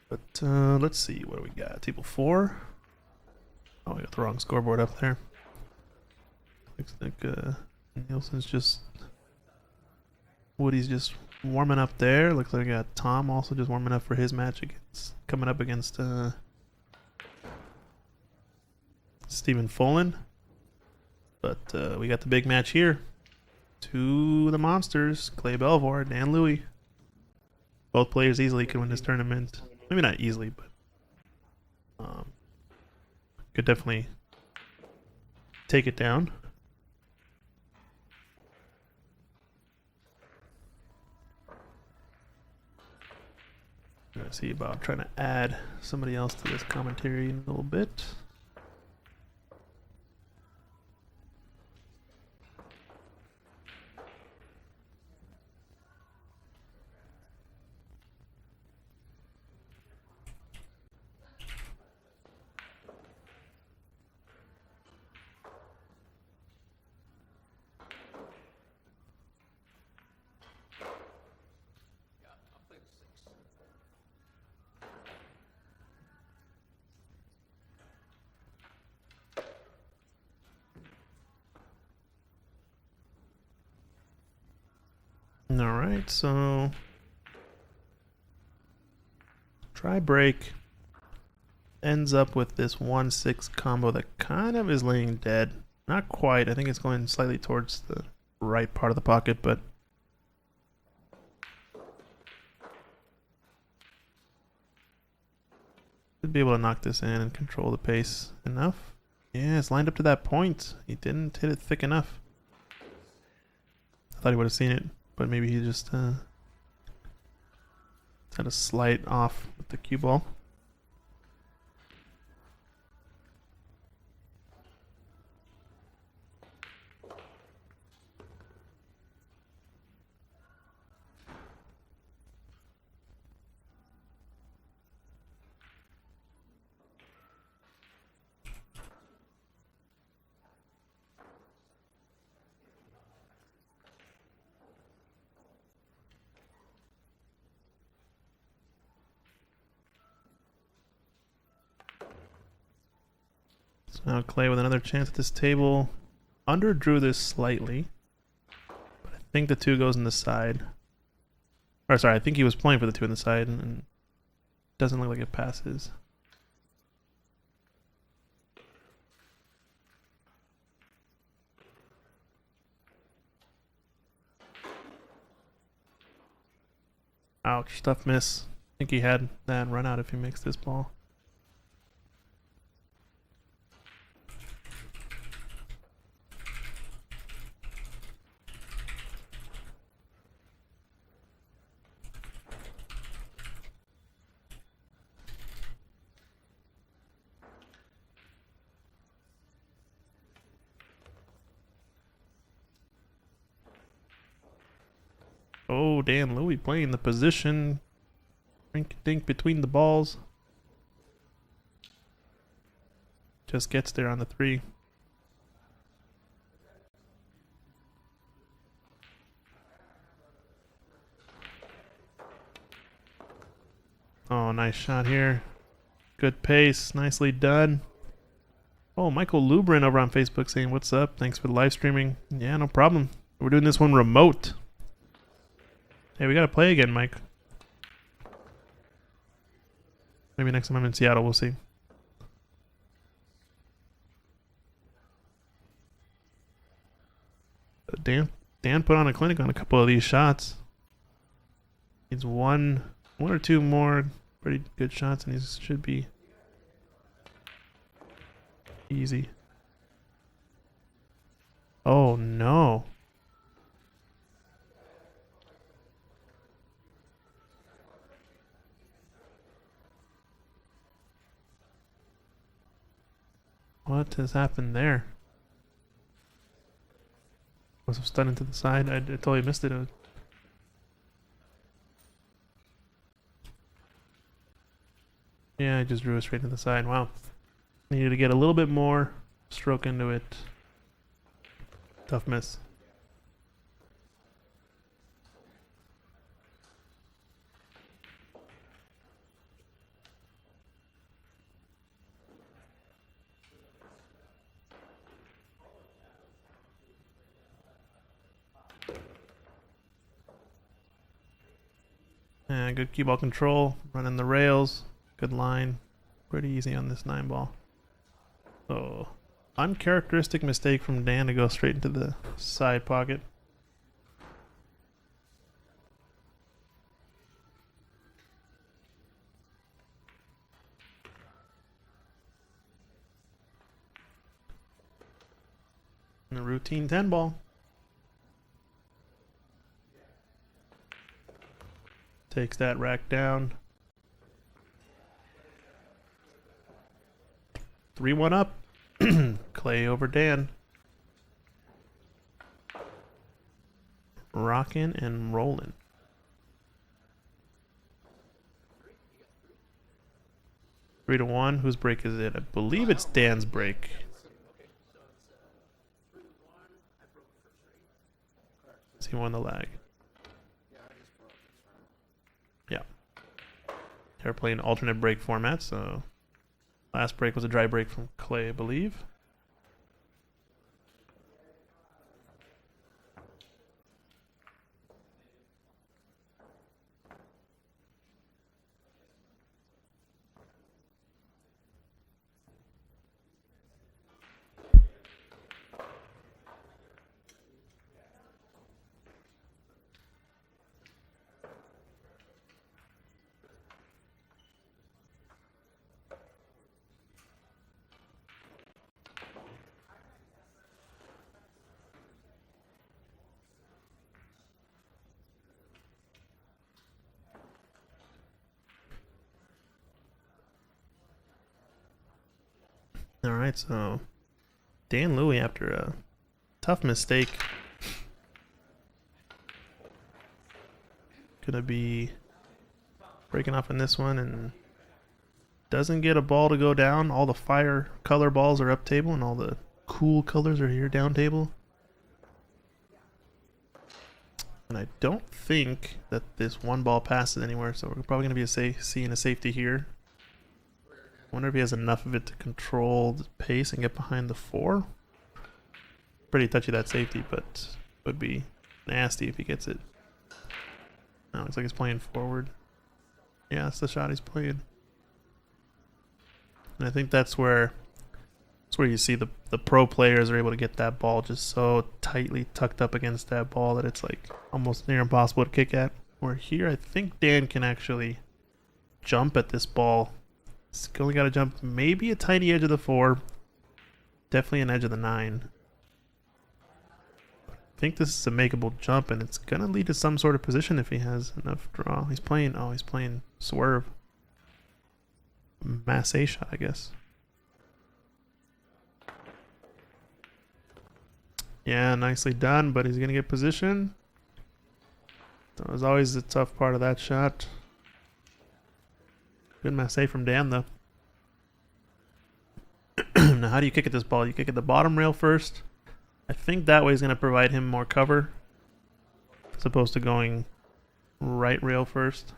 But let's see what do we got. Table 4. Oh, we got the wrong scoreboard up there. Looks like Nielsen's just... Woody's just warming up there. Looks like I got Tom also just warming up for his match against... Coming up against Stephen Follin. But we got the big match here. To the monsters. Clay Belvoir, Dan Louie. Both players easily can win this tournament. Maybe not easily, but... could definitely take it down. I'm gonna see about trying to add somebody else to this commentary in a little bit. Alright, so try break ends up with this 1-6 combo that kind of is laying dead. Not quite. I think it's going slightly towards the right part of the pocket, but should be able to knock this in and control the pace enough. Yeah, it's lined up to that point. He didn't hit it thick enough. I thought he would have seen it. But maybe he just had a slight off with the cue ball. Now Clay with another chance at this table. Underdrew this slightly. But I think the 2 goes in the side. Or sorry, I think he was playing for the 2 in the side and doesn't look like it passes. Ouch, tough miss. I think he had that run out if he makes this ball. Oh, Dan Louis playing the position. Rink-dink between the balls. Just gets there on the 3. Oh, nice shot here. Good pace. Nicely done. Oh, Michael Lubrin over on Facebook saying, "What's up? Thanks for the live streaming." Yeah, no problem. We're doing this one remote. Hey, we gotta play again, Mike. Maybe next time I'm in Seattle, we'll see. Dan put on a clinic on a couple of these shots. Needs one or 2 more pretty good shots, and he should be easy. Oh no. What has happened there? Was stunned into the side. I totally missed it. Yeah, I just drew it straight to the side. Wow. Needed to get a little bit more stroke into it. Tough miss. Yeah, good cue ball control, running the rails, good line, pretty easy on this 9 ball. Oh, uncharacteristic mistake from Dan to go straight into the side pocket. And a routine 10 ball. Takes that rack down. 3-1 up. Clay over Dan. Rockin' and rollin'. Three to 1. Whose break is it? I believe it's Dan's break. He won the lag. Yeah. They're playing alternate break format, so last break was a dry break from Clay, I believe. Alright, so Dan Louis, after a tough mistake, gonna be breaking off in this one and doesn't get a ball to go down. All the fire color balls are up table and all the cool colors are here down table. And I don't think that this 1 ball passes anywhere, so we're probably gonna be seeing a safety here. wonder if he has enough of it to control the pace and get behind the 4. Pretty touchy that safety, but would be nasty if he gets it. No, looks like he's playing forward. Yeah, that's the shot he's playing. And I think that's where you see the pro players are able to get that ball just so tightly tucked up against that ball that it's like almost near impossible to kick at. Where here, I think Dan can actually jump at this ball. He's only got to jump maybe a tiny edge of the 4. Definitely an edge of the 9. I think this is a makeable jump, and it's going to lead to some sort of position if he has enough draw. He's playing swerve. Masse shot, I guess. Yeah, nicely done, but he's going to get position. That was always the tough part of that shot. Good masse from Dan, though. Now, how do you kick at this ball? You kick at the bottom rail first. I think that way is going to provide him more cover, as opposed to going right rail first.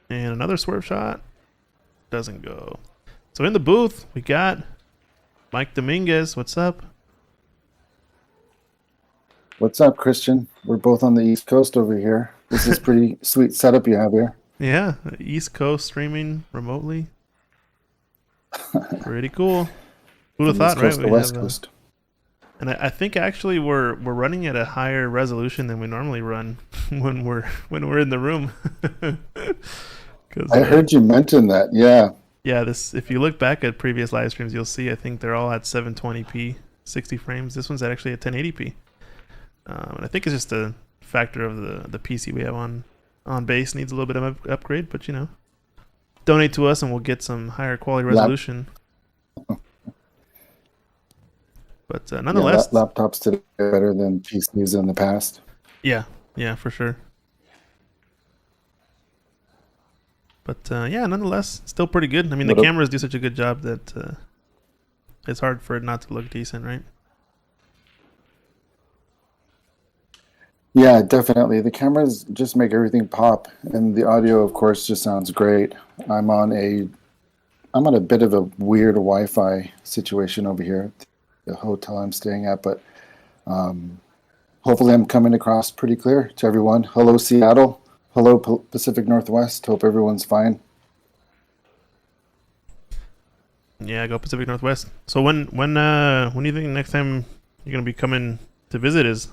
And another swerve shot. Doesn't go. So in the booth, we got Mike Dominguez. What's up? What's up, Christian? We're both on the East Coast over here. This is pretty sweet setup you have here. Yeah, East Coast streaming remotely. Pretty cool. Who'd have From thought, East right? Coast to West Coast. And I think actually we're running at a higher resolution than we normally run when we're in the room. I heard you mention that. Yeah. Yeah, this if you look back at previous live streams, you'll see I think they're all at 720p, 60 frames. This one's actually at 1080p. And I think it's just a factor of the PC we have on base needs a little bit of upgrade, but you know, donate to us and we'll get some higher quality resolution. But nonetheless, laptops today are better than PCs in the past. Yeah, for sure. But yeah, nonetheless, still pretty good. I mean, the cameras do such a good job that it's hard for it not to look decent, right? Yeah, definitely. The cameras just make everything pop, and the audio, of course, just sounds great. I'm on a bit of a weird Wi-Fi situation over here at the hotel I'm staying at, but hopefully I'm coming across pretty clear to everyone. Hello, Seattle. Hello, Pacific Northwest. Hope everyone's fine. Yeah, go Pacific Northwest. So when do you think next time you're gonna be coming to visit is?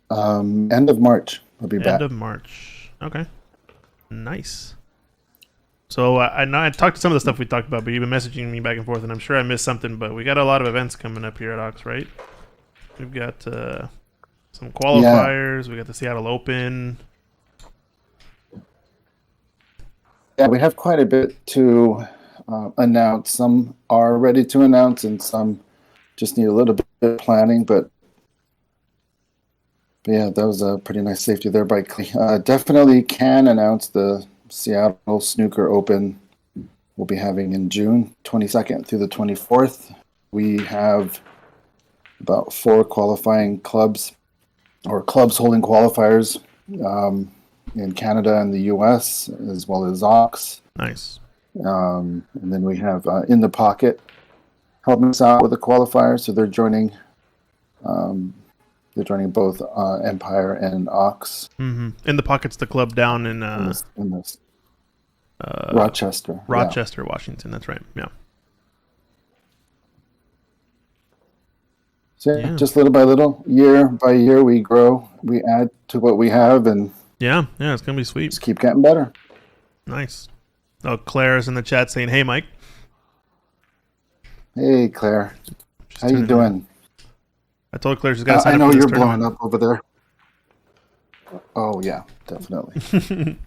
End of March. I'll be back. End of March. Okay. Nice. So I know I talked to some of the stuff we talked about, but you've been messaging me back and forth, and I'm sure I missed something. But we got a lot of events coming up here at Ox, right? We've got some qualifiers. We got the Seattle Open. Yeah, we have quite a bit to announce. Some are ready to announce, and some just need a little bit of planning. But yeah, that was a pretty nice safety there by Clee. Definitely can announce the Seattle Snooker Open we'll be having in June 22nd through the 24th. We have about 4 qualifying clubs or clubs holding qualifiers in Canada and the US, as well as Ox. Nice. And then we have In the Pocket helping us out with the qualifier, so they're joining. They're joining both Empire and Ox. Mm-hmm. In the Pocket's the club down in this Rochester. Rochester, Washington. That's right. Yeah. So Yeah. just little by little, year by year, we grow, we add to what we have, and Yeah, it's gonna be sweet. just keep getting better. Nice. Oh, Claire's in the chat saying, "Hey, Mike." Hey, Claire, She's how you tuning in. doing? I told Claire she's got to sign I up know for this you're blowing tournament. up over there. Oh yeah, definitely.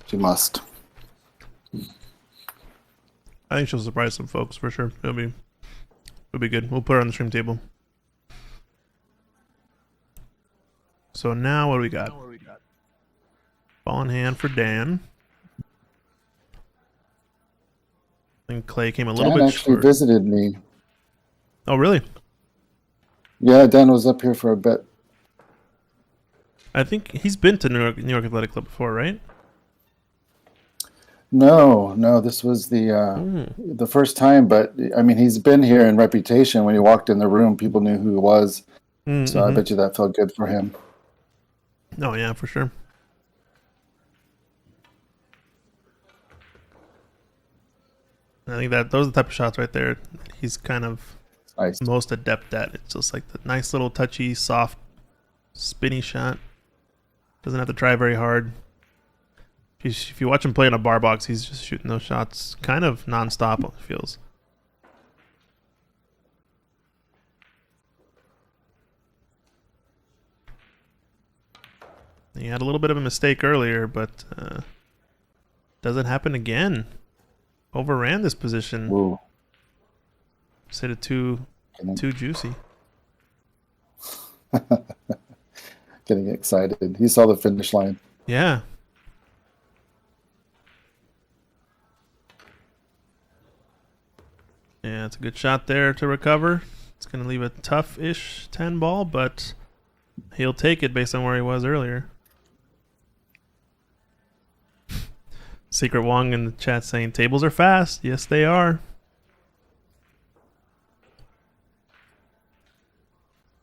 She must. I think she'll surprise some folks for sure. It'll be good. We'll put her on the stream table. So now what do we got? Ball in hand for Dan. I think Clay came a little Dan bit actually short. visited me. Oh, really? Yeah, Dan was up here for a bit. I think he's been to New York Athletic Club before, right? No, this was the first time. But I mean, he's been here in reputation. When he walked in the room, people knew who he was. So I bet you that felt good for him. Oh, yeah, for sure. I think that those are the type of shots right there he's kind of Nice. most adept at. It's just like the nice little touchy, soft, spinny shot. Doesn't have to try very hard. If you watch him play in a bar box, he's just shooting those shots kind of nonstop, it feels. He had a little bit of a mistake earlier, but doesn't happen again. Overran this position. Ooh. Just hit it too juicy. Getting excited. He saw the finish line. Yeah. Yeah, it's a good shot there to recover. It's going to leave a tough-ish 10 ball, but he'll take it based on where he was earlier. Secret Wong in the chat saying, tables are fast. Yes, they are.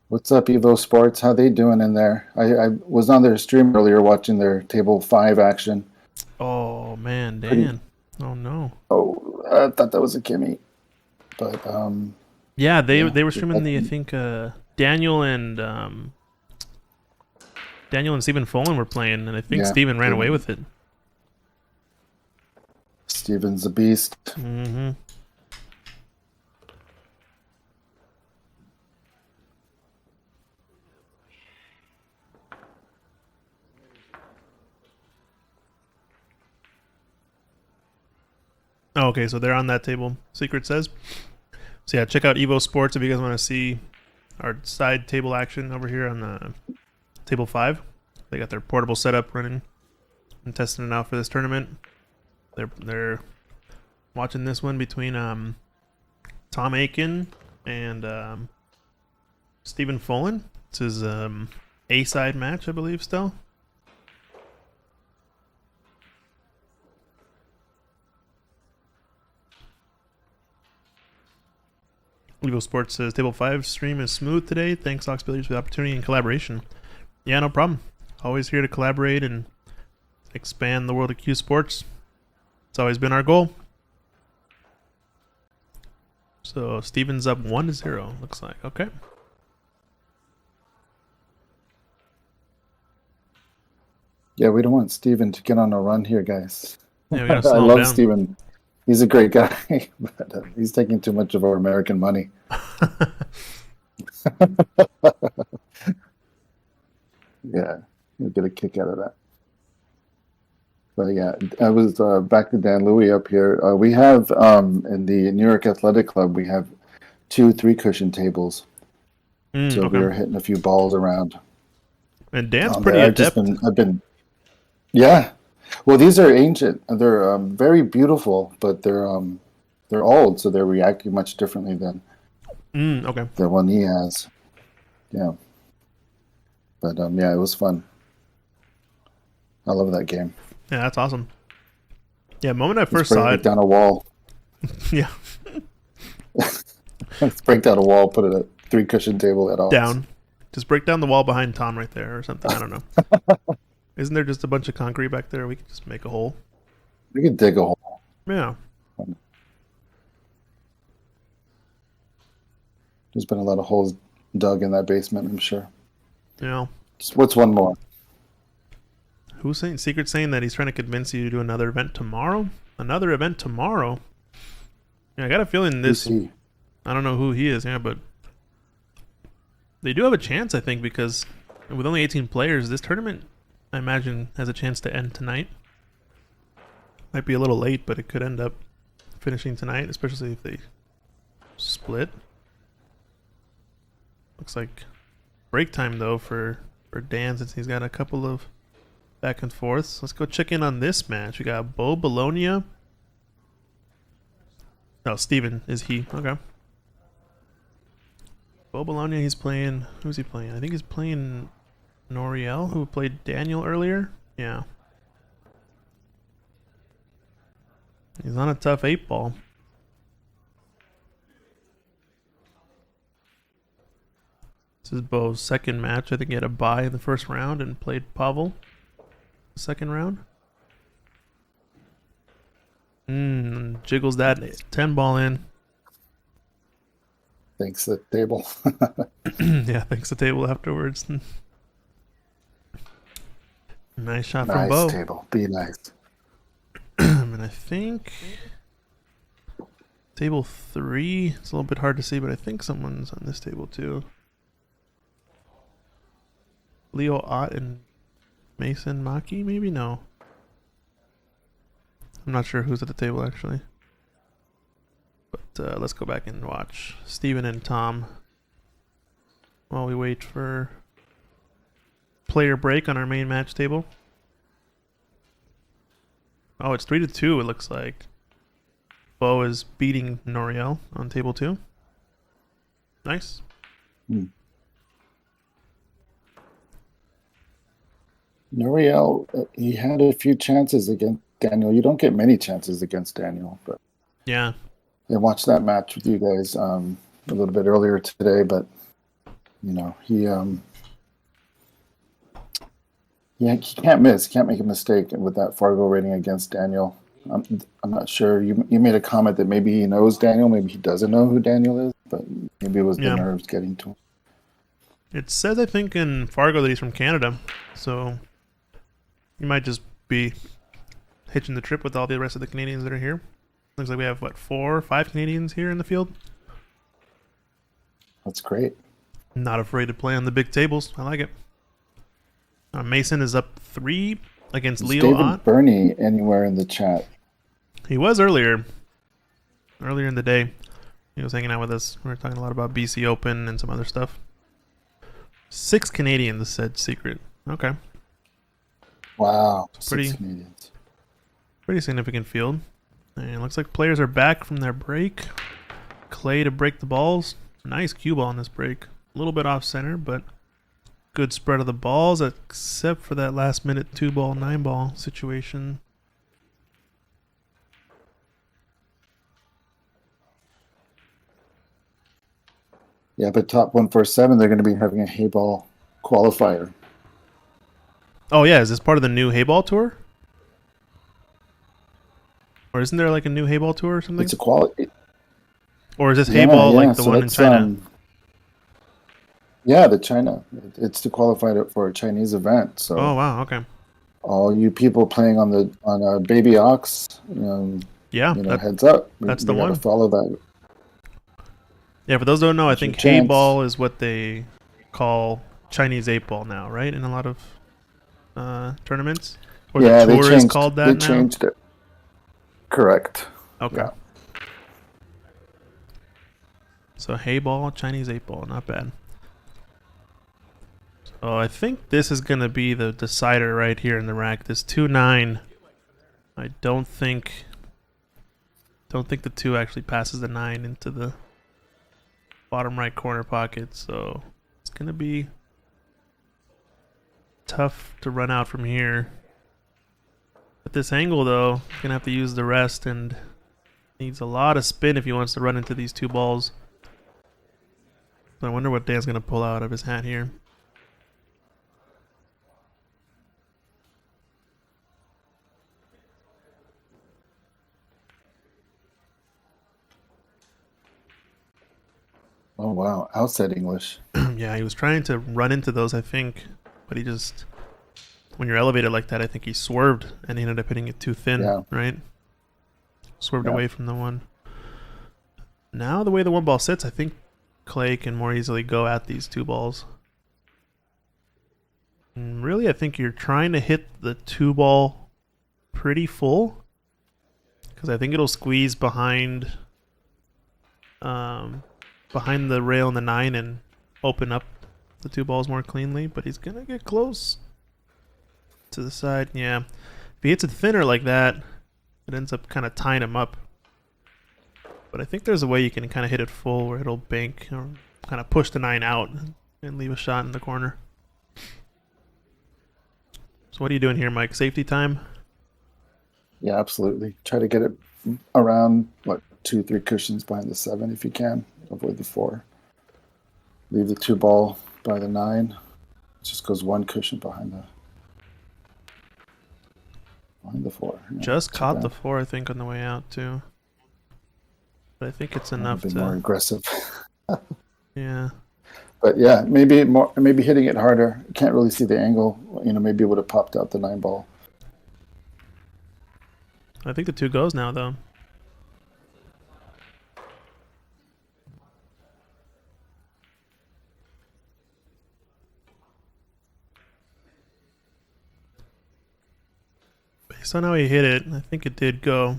What's up, Evo Sports? How they doing in there? I was on their stream earlier watching their table 5 action. Oh, man, Dan. Oh, no. Oh, I thought that was a Kimmy. But, Yeah, they were streaming the, I think, Daniel and Stephen Folan were playing, and I think Yeah, Stephen ran they- away with it. Steven's a beast. Mm-hmm. Oh, okay, so they're on that table, Secret says. So yeah, check out Evo Sports if you guys want to see our side table action over here on the table 5. They got their portable setup running and testing it out for this tournament. They're watching this one between Tom Aiken and Stephen Folan. It's his A-side match, I believe, still. Evo Sports says, Table 5 stream is smooth today. Thanks, Oxbilliards, for the opportunity and collaboration. Yeah, no problem. Always here to collaborate and expand the world of Q Sports. It's always been our goal. So, Steven's up 1-0, looks like. Okay. Yeah, we don't want Steven to get on a run here, guys. Yeah, we gotta I slow him love down. Steven. He's a great guy, but he's taking too much of our American money. Yeah, you'll get a kick out of that. But yeah, I was back to Dan Louis up here. We have in the New York Athletic Club, we have 2 3-cushion tables. So we were hitting a few balls around. And Dan's there. pretty adept. Yeah. Well, these are ancient. They're very beautiful, but they're old, so they're reacting much differently than Okay. the one he has. Yeah. But yeah, it was fun. I love that game. Yeah, that's awesome. Yeah, the moment I Let's first saw break it. down a wall. Yeah, Let's break down a wall. Put it at 3-cushion table at all. down. Just break down the wall behind Tom right there or something. I don't know. Isn't there just a bunch of concrete back there? We could just make a hole. We could dig a hole. Yeah. There's been a lot of holes dug in that basement, I'm sure. You know, What's one more? who's saying Secret saying that he's trying to convince you to do another event tomorrow? Another event tomorrow? Yeah, I got a feeling Who's this. he? I don't know who he is, yeah, but they do have a chance, I think, because with only 18 players, this tournament, I imagine, has a chance to end tonight. Might be a little late, but it could end up finishing tonight, especially if they split. Looks like break time, though, for Dan, since he's got a couple of back and forths. Let's go check in on this match. We got Bo Bologna. Oh, Steven is he. Okay. Bo Bologna, he's playing... Who's he playing? I think he's playing Noriel, who played Daniel earlier. Yeah. He's on a tough 8-ball. This is Bo's second match. I think he had a bye in the first round and played Pavel the second round. Jiggles that 10-ball in. Thanks the table. Yeah, thanks the table afterwards. Nice shot from Nice Bo. table. Be nice. And I think table 3, it's a little bit hard to see, but I think someone's on this table too. Leo Ott and Mason Maki, maybe? No. I'm not sure who's at the table actually. But let's go back and watch Steven and Tom while we wait for player break on our main match table. Oh, it's 3-2, it looks like. Bo is beating Noriel on table 2. Nice. Noriel, he had a few chances against Daniel. You don't get many chances against Daniel, but Yeah. I watched that match with you guys a little bit earlier today, but you know, he can't miss. He can't make a mistake with that Fargo rating against Daniel. I'm not sure. You made a comment that maybe he knows Daniel, maybe he doesn't know who Daniel is, but maybe it was the nerves getting to him. It says, I think, in Fargo that he's from Canada, so he might just be hitching the trip with all the rest of the Canadians that are here. Looks like we have, what, 4 or 5 Canadians here in the field? That's great. Not afraid to play on the big tables. I like it. Mason is up 3 against Is Leo David Ott. Burney anywhere in the chat? He was earlier in the day. He was hanging out with us. We were talking a lot about BC Open and some other stuff. 6 Canadians, said Secret. Okay. Wow. Pretty- 6 Canadians. Pretty significant field. And it looks like players are back from their break. Clay to break the balls. Nice cue ball on this break. A little bit off center, but good spread of the balls, except for that last minute 2-ball, 9-ball situation. Yeah, but top 147, they're going to be having a hay ball qualifier. Oh yeah, is this part of the new Hayball tour? Or isn't there like a new Hayball tour or something? It's a quality. Or is this Hayball like the so one in that's, China? Yeah, the China. It's to qualify for a Chinese event. So Oh wow, okay. all you people playing on a Baby Ox, Yeah, heads up. that's we the gotta one. Follow that. Yeah, for those who don't know, I That's your think chance. Hayball is what they call Chinese 8-ball now, right? In a lot of tournaments? Or Yeah, the they tour changed. is called that They now? changed it. Correct. Okay. Yeah. So Hayball, Chinese 8-ball, not bad. So I think this is going to be the decider right here in the rack. This 2-9, I don't think the 2 actually passes the 9 into the bottom right corner pocket. So it's going to be tough to run out from here. At this angle, though, he's going to have to use the rest and needs a lot of spin if he wants to run into these 2 balls. I wonder what Dan's going to pull out of his hat here. Oh wow, outside English. Yeah, he was trying to run into those, I think, but he just, when you're elevated like that, I think he swerved and he ended up hitting it too thin, Yeah. right? Swerved Yeah. away from the one. Now the way the one ball sits, I think Clay can more easily go at these two balls. And really, I think you're trying to hit the two ball pretty full, because I think it'll squeeze behind behind the rail in the 9 and open up the two balls more cleanly, but he's gonna get close to the side. Yeah, if he hits it thinner like that, it ends up kind of tying him up. But I think there's a way you can kind of hit it full where it'll bank or kind of push the 9 out and leave a shot in the corner. So what are you doing here, Mike? Safety time? Yeah, absolutely. Try to get it around, what, 2-3 cushions behind the 7 if you can. Avoid the 4. Leave the 2 ball by the 9. It just goes 1 cushion behind the 4. Yeah, Just too caught bad. the 4, I think, on the way out too. But I think it's enough A bit more to. aggressive. Yeah. But yeah, maybe hitting it harder. Can't really see the angle. Maybe it would have popped out the 9 ball. I think the 2 goes now, though. Based on how he hit it, I think it did go.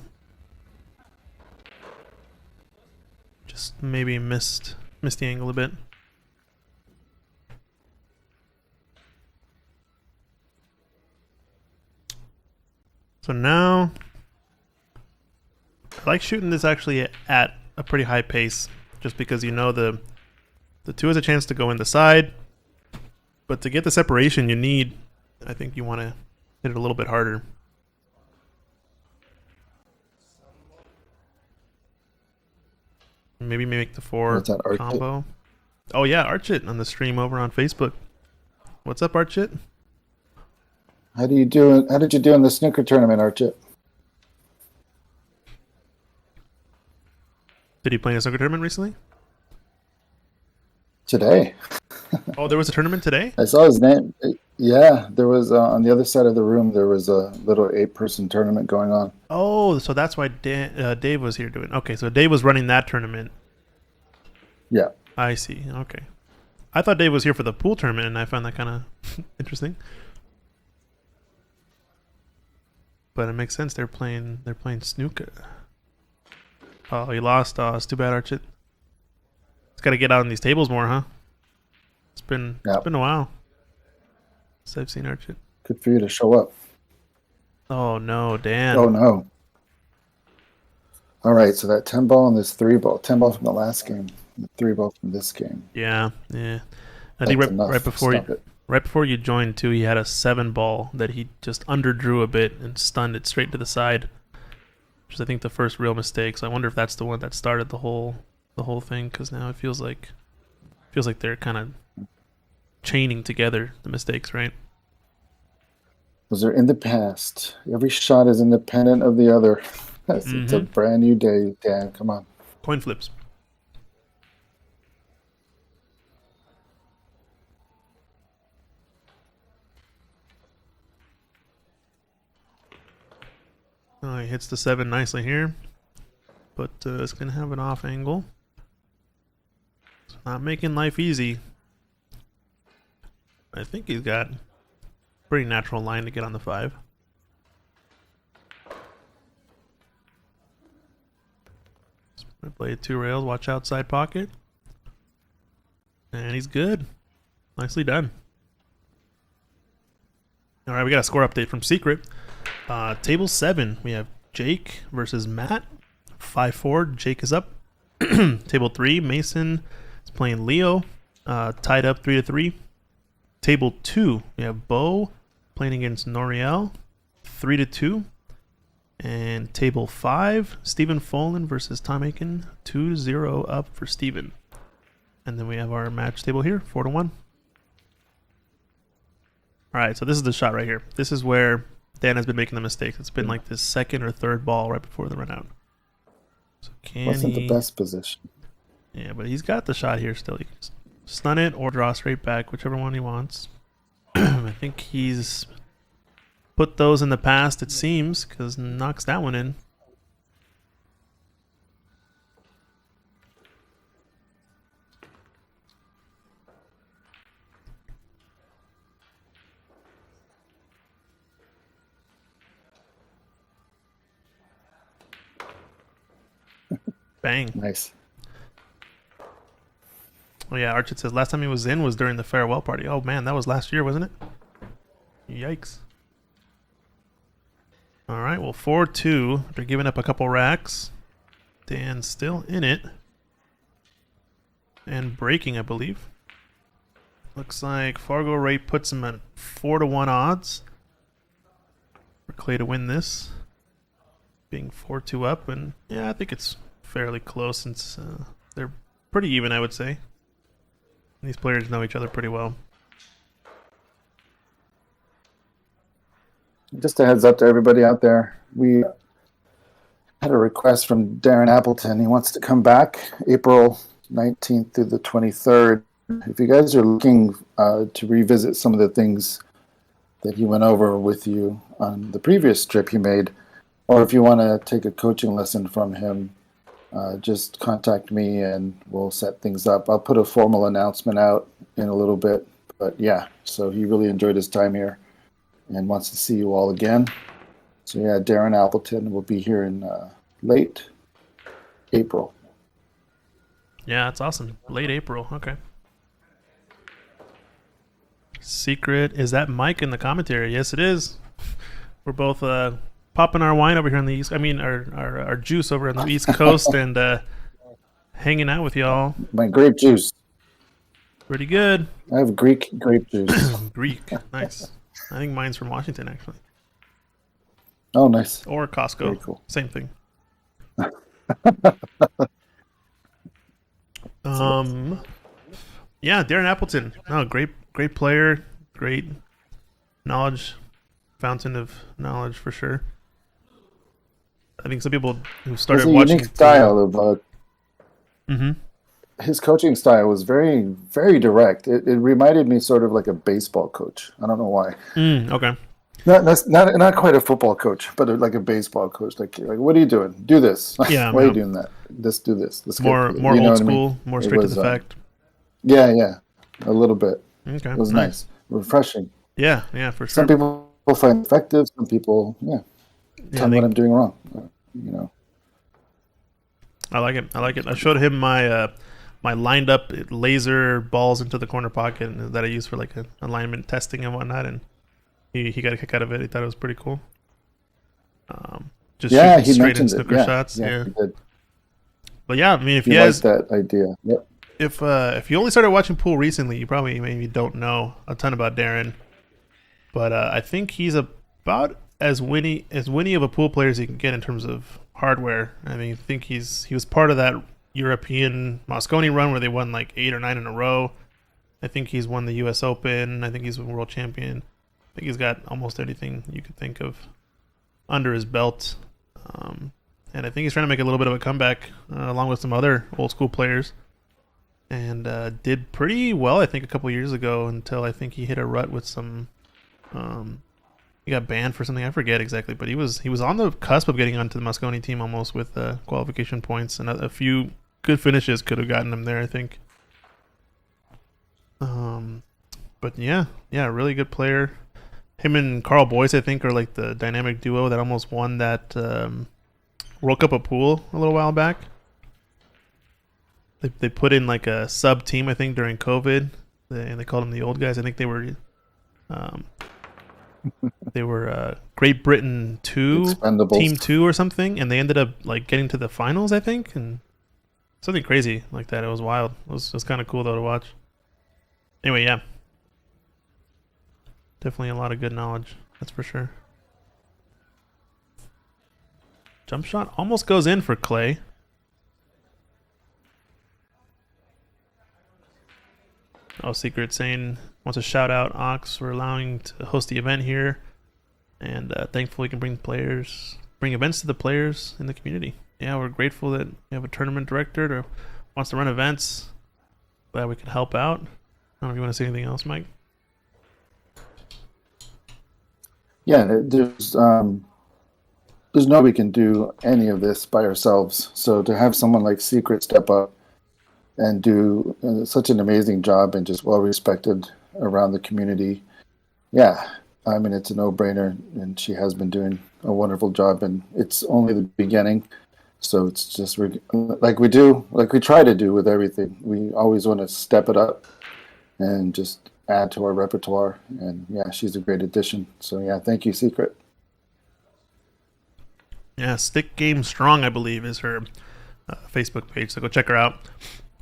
Just maybe missed the angle a bit. So now, I like shooting this actually at a pretty high pace, just because the 2 has a chance to go in the side, but to get the separation you need, I think you want to hit it a little bit harder. Maybe make the 4 What's that, Arch It? combo. Oh yeah, Arch It on the stream over on Facebook. What's up, Arch It? How did you do in the snooker tournament, Archit? Did he play in a soccer tournament recently? Today. Oh, there was a tournament today? I saw his name. Yeah, there was on the other side of the room. There was a little 8-person tournament going on. Oh, so that's why Dave was here doing. Okay, so Dave was running that tournament. Yeah. I see. Okay, I thought Dave was here for the pool tournament, and I found that kind of interesting. But it makes sense. They're playing snooker. Oh, he lost. Oh, it's too bad, Archit. He's got to get out on these tables more, huh? It's been a while since I've seen Archit. Good for you to show up. Oh no, Dan. Oh no. All right, so that 10 ball and this 3 ball. 10 ball from the last game. The 3 ball from this game. Yeah. I think That's enough. right before you joined too, he had a 7 ball that he just underdrew a bit and stunned it straight to the side, which is I think the first real mistake. So I wonder if that's the one that started the whole thing, because now it feels like they're kind of chaining together the mistakes, right? Those are in the past. Every shot is independent of the other. It's a brand new day, Dan. Come on. Coin flips. Oh, he hits the 7 nicely here, but it's gonna have an off angle. It's not making life easy. I think he's got a pretty natural line to get on the 5. Gonna play 2 rails, watch outside pocket. And he's good. Nicely done. Alright, we got a score update from Secret. Table 7, we have Jake versus Matt. 5-4, Jake is up. Table 3, Mason is playing Leo. Tied up 3-3. Table 2, we have Bo playing against Noriel. 3-2. And table 5, Stephen Folan versus Tom Aiken, 2-0 up for Stephen. And then we have our match table here, 4-1. Alright, so this is the shot right here. This is where Dan has been making the mistakes. It's been like this second or third ball right before the run out. So Wasn't the best position. Yeah, but he's got the shot here still. He can stun it or draw straight back, whichever one he wants. I think he's put those in the past, it seems, because knocks that one in. Bang. Nice. Oh yeah, Archit says last time he was in was during the farewell party. Oh man, that was last year, wasn't it? Yikes. Alright, well 4-2. They're giving up a couple racks. Dan's still in it. And breaking, I believe. Looks like Fargo Ray puts him at 4-1 odds for Clay to win this. Being 4-2 up, and yeah, I think it's fairly close since they're pretty even, I would say. These players know each other pretty well. Just a heads up to everybody out there. We had a request from Darren Appleton. He wants to come back April 19th through the 23rd. If you guys are looking to revisit some of the things that he went over with you on the previous trip he made, or if you want to take a coaching lesson from him, just contact me and we'll set things up. I'll put a formal announcement out in a little bit. But yeah, so he really enjoyed his time here and wants to see you all again. So yeah, Darren Appleton will be here in late April. Yeah, that's awesome. Late April. Okay. Secret. Is that Mike in the commentary? Yes, it is. We're both popping our wine over here on the east. I mean, our juice over on the East Coast and hanging out with y'all. My grape juice. Pretty good. I have Greek grape juice. Greek. Nice. I think mine's from Washington, actually. Oh, nice. Or Costco. Very cool. Same thing. Yeah, Darren Appleton. Oh, great player. Great knowledge. Fountain of knowledge for sure. I think some people who started There's a watching unique style of his coaching style was very, very direct. It reminded me sort of like a baseball coach. I don't know why. Okay. Not quite a football coach, but like a baseball coach. Like what are you doing? Do this. Yeah. Why are you doing that? Just do this. Let's More you old know what I school, mean? more It straight was, to the fact. Yeah, a little bit. Okay. It was nice, refreshing. Yeah, for sure. Some people find it effective. Some people, tell me what I'm doing wrong. I like it. I showed him my my lined up laser balls into the corner pocket that I use for like alignment testing and whatnot, and he got a kick out of it. He thought it was pretty cool. Just shooting he straight in mentioned it. snooker shots. Yeah. He did. But yeah, I mean, if He you guys, liked that idea. Yep. if you only started watching pool recently, you probably maybe don't know a ton about Darren. But I think he's about as winny of a pool player as you can get in terms of hardware. I mean, I think he was part of that European Moscone run where they won like 8 or 9 in a row. I think he's won the U.S. Open. I think he's a world champion. I think he's got almost anything you could think of under his belt. And I think he's trying to make a little bit of a comeback along with some other old school players. And did pretty well, I think, a couple years ago until I think he hit a rut with some... he got banned for something, I forget exactly, but he was on the cusp of getting onto the Moscone team almost with qualification points, and a few good finishes could have gotten him there, I think. But yeah, really good player. Him and Carl Boyce, I think, are like the dynamic duo that almost won that World Cup of Pool a little while back. They put in like a sub team, I think, during COVID, and they called them the old guys. I think they were Great Britain 2, Expendables. Team 2 or something, and they ended up like getting to the finals, I think, and something crazy like that. It was wild. It was kind of cool though to watch. Anyway, yeah. Definitely a lot of good knowledge, that's for sure. Jump shot almost goes in for Clay. Oh, Secret saying wants to shout out Ox for allowing to host the event here, and thankful we can bring events to the players in the community. Yeah, we're grateful that we have a tournament director to wants to run events. Glad we could help out. I don't know if you want to say anything else, Mike. Yeah, there's no way we can do any of this by ourselves. So to have someone like Secret step up and do such an amazing job and just well respected around the community, yeah, I mean, it's a no-brainer, and she has been doing a wonderful job, and it's only the beginning. So it's just like we try to do with everything. We always want to step it up and just add to our repertoire. And yeah, she's a great addition. So yeah, thank you, Secret. Yeah, Stick Game Strong, I believe, is her Facebook page. So go check her out.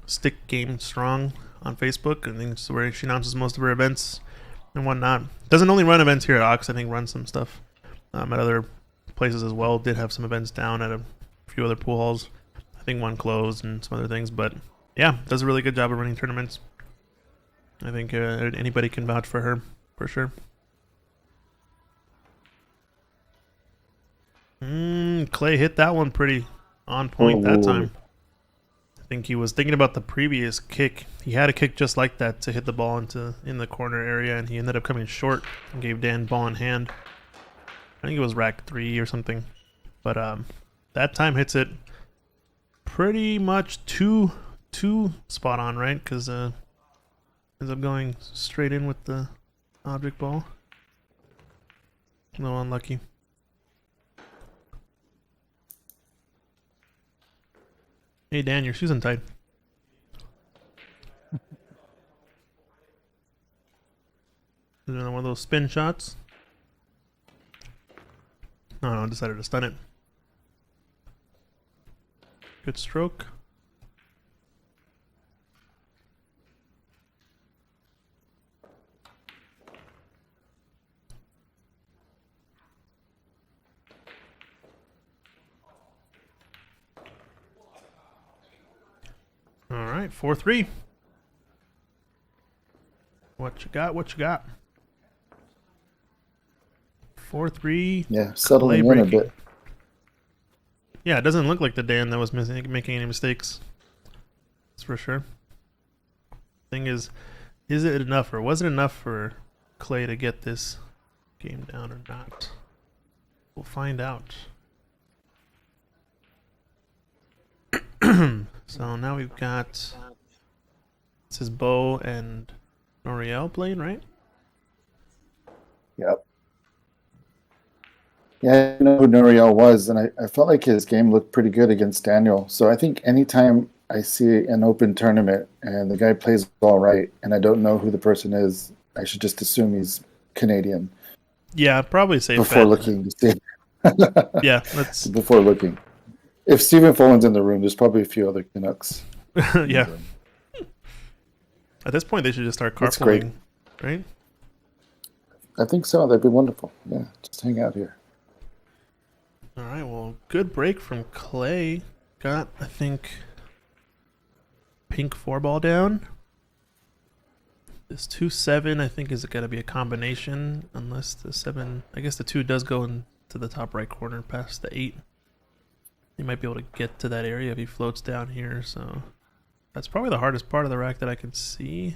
Stick Game Strong on Facebook. I think it's where she announces most of her events and whatnot. Doesn't only run events here at Ox. I think runs some stuff at other places as well. Did have some events down at a few other pool halls. I think one closed and some other things. But yeah, does a really good job of running tournaments. I think anybody can vouch for her for sure. Clay hit that one pretty on point that time. I think he was thinking about the previous kick. He had a kick just like that to hit the ball in the corner area, and he ended up coming short and gave Dan ball in hand. I think it was rack 3 or something. But that time hits it pretty much too spot on, right? Because ends up going straight in with the object ball. A little unlucky. Hey Dan, your shoes untied. Is another one of those spin shots? No, I decided to stun it. Good stroke. All right, 4-3. What you got? What you got? 4-3. Yeah, settling in a bit. Yeah, it doesn't look like the Dan that was making any mistakes. That's for sure. Thing is it enough, or was it enough for Clay to get this game down or not? We'll find out. So now we've got, this is Bo and Noriel playing, right? Yep. Yeah, I know who Noriel was, and I felt like his game looked pretty good against Daniel. So I think anytime I see an open tournament and the guy plays all right, and I don't know who the person is, I should just assume he's Canadian. Yeah, probably safe before bet. looking to see. Yeah, let's. Before looking. If Stephen Follin's in the room, there's probably a few other Canucks. Yeah. At this point, they should just start That's great. carpooling, right? I think so. That'd be wonderful. Yeah, just hang out here. All right, well, good break from Clay. Got, I think, pink 4-ball down. This 2-7, I think, is going to be a combination, unless the 7, I guess the 2 does go into the top right corner past the 8. He might be able to get to that area if he floats down here, so that's probably the hardest part of the rack that I can see.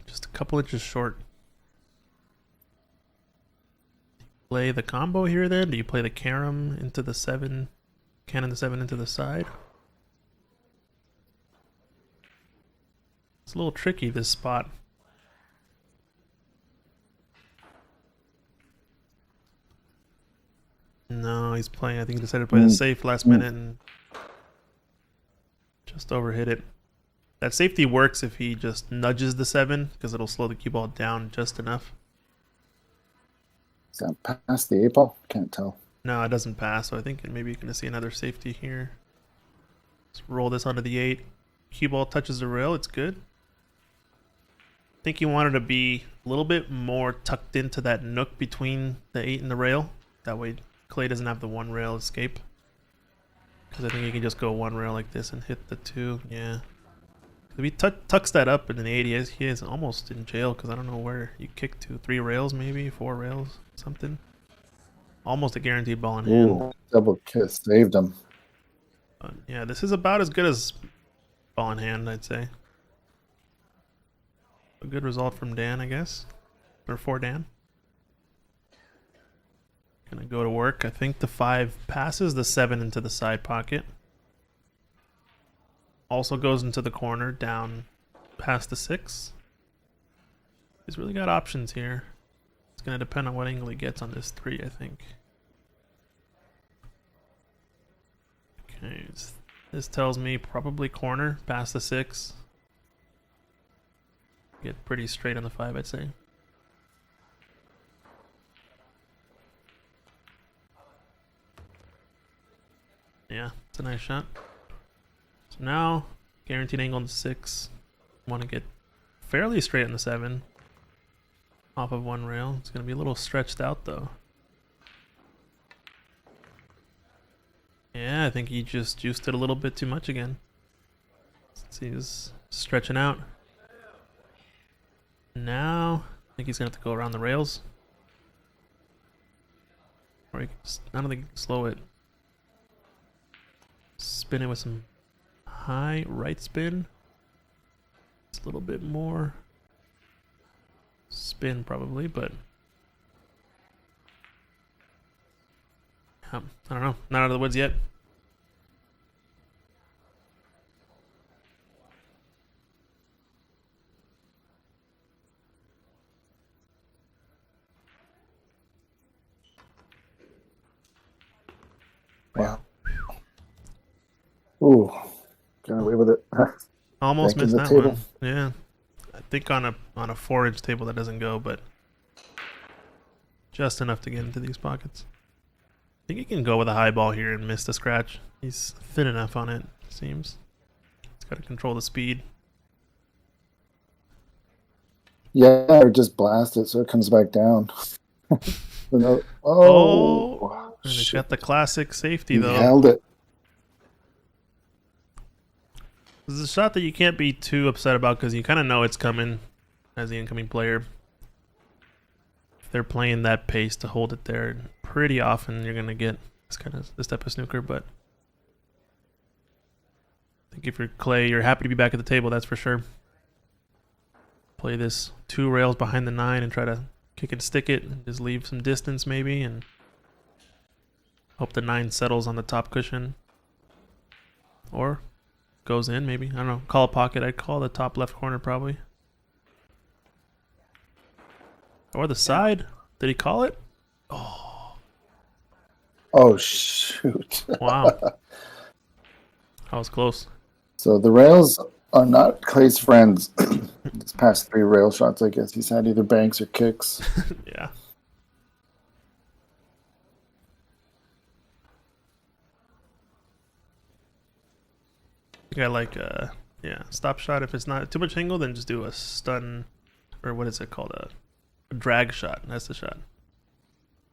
Just a couple inches short. Play the combo here then? Do you play the carom into the 7, cannon the 7 into the side? It's a little tricky, this spot. No, he's playing, I think he decided to play the safe last minute and just overhit it. That safety works if he just nudges the 7, because it'll slow the cue ball down just enough. Is that past the 8 ball? Can't tell. No, it doesn't pass, so I think maybe you're going to see another safety here. Let's roll this onto the 8. Cue ball touches the rail, it's good. I think he wanted to be a little bit more tucked into that nook between the 8 and the rail. That way Clay doesn't have the 1 rail escape. Because I think he can just go 1 rail like this and hit the 2. Yeah. If he tucks that up in an 8, he is almost in jail, because I don't know where you kick to. 3 rails maybe? 4 rails? Something. Almost a guaranteed ball in hand. Ooh, double kiss. Saved him. Yeah, this is about as good as ball in hand, I'd say. A good result from Dan, I guess. Or for Dan. Gonna go to work. I think the 5 passes the 7 into the side pocket. Also goes into the corner, down past the 6. He's really got options here. It's gonna depend on what angle he gets on this 3, I think. Okay, this tells me probably corner, past the 6. Get pretty straight on the 5, I'd say. Yeah, it's a nice shot. So now, guaranteed angle on the 6. Want to get fairly straight on the 7. Off of one rail. It's going to be a little stretched out though. Yeah, I think he just juiced it a little bit too much again. He's stretching out. Now, I think he's going to have to go around the rails. Or he can I don't think he can slow it. Spin it with some high right spin. It's a little bit more spin probably, but I don't know. Not out of the woods yet. Wow. Ooh, got away with it. Almost Back to missed the that table. one. Yeah, I think on a 4-inch table that doesn't go, but just enough to get into these pockets. I think he can go with a high ball here and miss the scratch. He's thin enough on it, seems. He's got to control the speed. Yeah, or just blast it so it comes back down. Oh, Oh, and he's shit. got the classic safety He though. held it. This is a shot that you can't be too upset about because you kind of know it's coming as the incoming player. If they're playing that pace to hold it there, pretty often you're gonna get this type of snooker. But I think if you're Clay, you're happy to be back at the table. That's for sure. Play this 2 rails behind the 9 and try to kick it, stick it, and just leave some distance maybe, and hope the 9 settles on the top cushion. Or goes in, maybe. I don't know. Call a pocket. I'd call the top left corner, probably. Or the side. Did he call it? Oh, shoot. Wow. That was close. So the rails are not Clay's friends. This past 3 rail shots, I guess he's had either banks or kicks. Yeah. I got like stop shot. If it's not too much angle, then just do a stun, or what is it called? A drag shot. That's the shot.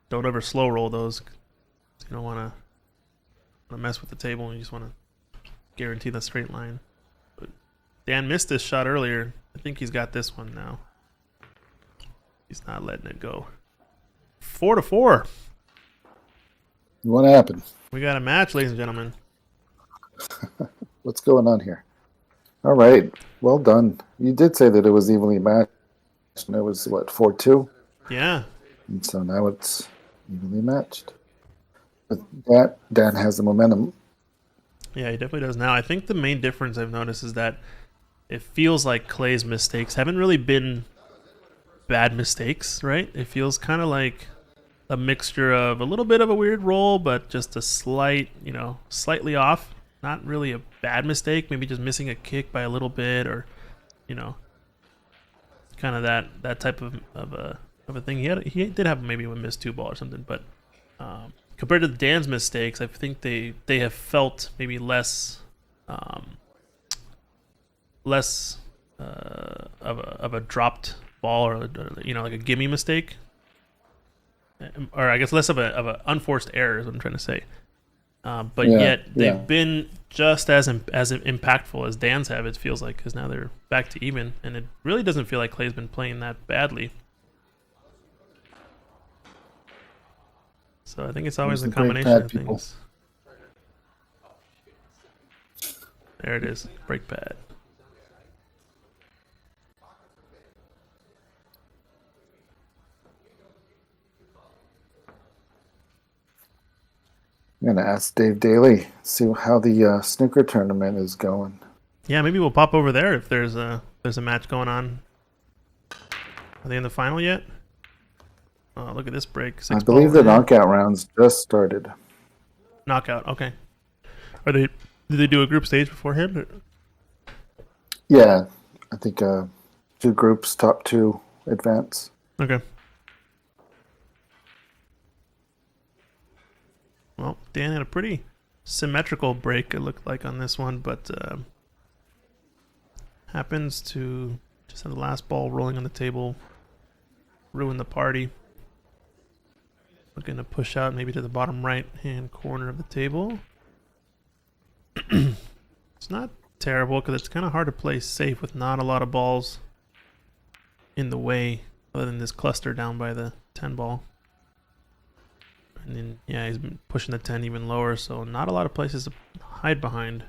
Don't ever slow roll those. You don't want to mess with the table. You just want to guarantee the straight line. But Dan missed this shot earlier. I think he's got this one now. He's not letting it go. 4-4. What happened? We got a match, ladies and gentlemen. What's going on here? All right. Well done. You did say that it was evenly matched, and it was, what, 4-2? Yeah. And so now it's evenly matched. But Dan has the momentum. Yeah, he definitely does now. I think the main difference I've noticed is that it feels like Clay's mistakes haven't really been bad mistakes, right? It feels kind of like a mixture of a little bit of a weird roll, but just a slight, slightly off. Not really a bad mistake, maybe just missing a kick by a little bit, or, kind of that type of a thing. He did have maybe a missed 2 ball or something, but compared to Dan's mistakes, I think they have felt maybe less of a dropped ball, or like a gimme mistake, or I guess less of a unforced error is what I'm trying to say. But yet they've been just as impactful as Dan's have. It feels like, because now they're back to even, and it really doesn't feel like Clay's been playing that badly. So I think it's always a Those are great combination bad of people. things. There it is. Break pad. I'm gonna ask Dave Daly, see how the snooker tournament is going. Yeah, maybe we'll pop over there if there's a match going on. Are they in the final yet? Oh, look at this break. I believe the knockout rounds just started. Knockout. Okay. Are they? Did they do a group stage beforehand? Or? Yeah, I think 2 groups, top 2 advance. Okay. Well, Dan had a pretty symmetrical break, it looked like, on this one, but happens to just have the last ball rolling on the table, ruin the party. Looking to push out maybe to the bottom right-hand corner of the table. It's not terrible because it's kind of hard to play safe with not a lot of balls in the way other than this cluster down by the 10 ball. And then, yeah, he's been pushing the 10 even lower, so not a lot of places to hide behind.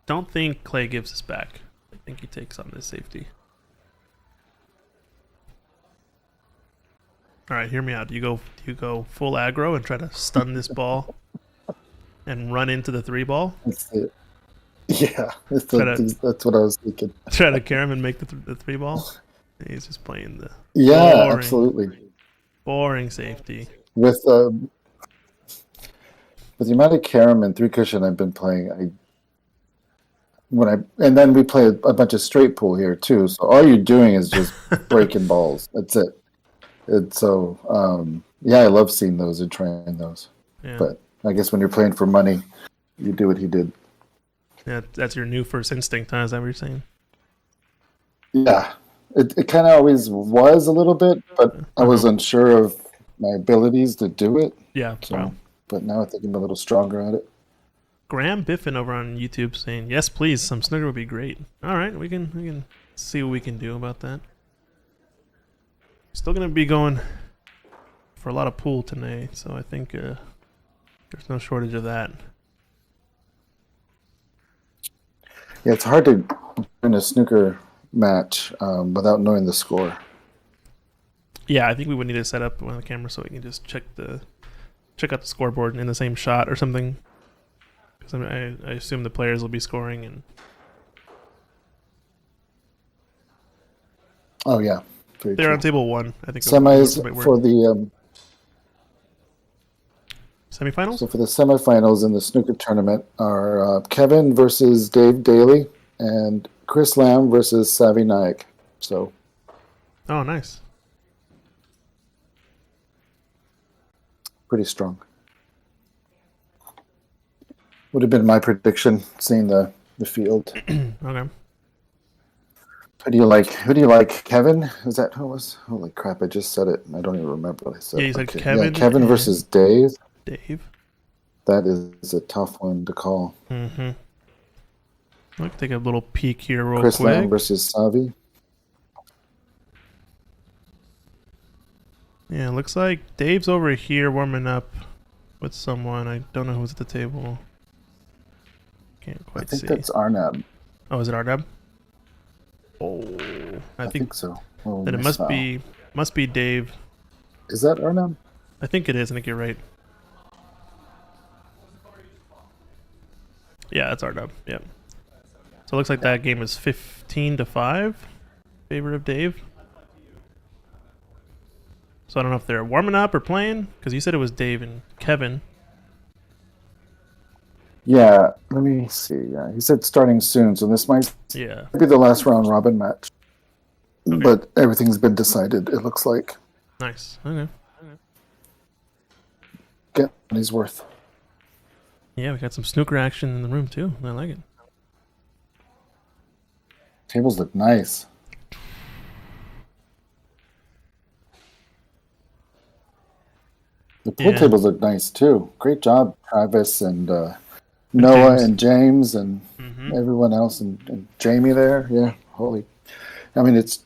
Don't think Clay gives us back. I think he takes on this safety. All right, hear me out. Do you go full aggro and try to stun this ball and run into the 3 ball? That's it. Yeah, that's what I was thinking. Try to carry him and make the 3 ball? He's just playing the absolutely. Boring safety. With the amount of carom and 3 cushion I've been playing, and then we play a bunch of straight pool here too. So all you're doing is just breaking balls. That's it. And so I love seeing those and trying those. Yeah. But I guess when you're playing for money, you do what he did. Yeah, that's your new first instinct, huh? Is that what you're saying? Yeah. It kind of always was a little bit, but I was unsure of my abilities to do it. Yeah. So, Wow. But now I think I'm a little stronger at it. Graham Biffin over on YouTube saying, "Yes, please, some snooker would be great." All right, we can see what we can do about that. Still gonna be going for a lot of pool tonight, so I think there's no shortage of that. Yeah, it's hard to win a snooker match without knowing the score. Yeah, I think we would need to set up one of the cameras so we can just check out the scoreboard in the same shot or something. Because I assume the players will be scoring and. Oh yeah, they're true. on table 1. I think Semis for the semifinals. So for the semifinals in the snooker tournament are Kevin versus Dave Daly and Chris Lamb versus Savi Naik. So. Oh, nice. Pretty strong. Would have been my prediction, seeing the field. Okay. Who do you like, Kevin? Is that who it was? Holy crap! I just said it. I don't even remember what I said. Yeah, you said Kevin. Yeah, Kevin versus Dave. Dave. That is a tough one to call. Mm-hmm. Let's take a little peek here real Chris quick. Lamb versus Savi. Yeah, looks like Dave's over here warming up with someone. I don't know who's at the table. Can't quite see. I think that's Arnab. Oh, is it Ardeb? Oh, I think so. Oh, then it must be Dave. Is that Arnab? I think it is. I think you're right. Yeah, that's Ardeb. Yep. So it looks like that game is 15-5, favor of Dave. So I don't know if they're warming up or playing, because you said it was Dave and Kevin. Yeah, let me see. Yeah, he said starting soon, so this might be the last round robin match. Okay. But everything's been decided, it looks like. Nice. Okay. Get what he's worth. Yeah, we got some snooker action in the room too. I like it. Tables look nice. The pool tables look nice too. Great job, Travis and Noah and James and everyone else and Jamie there. Yeah, I mean, it's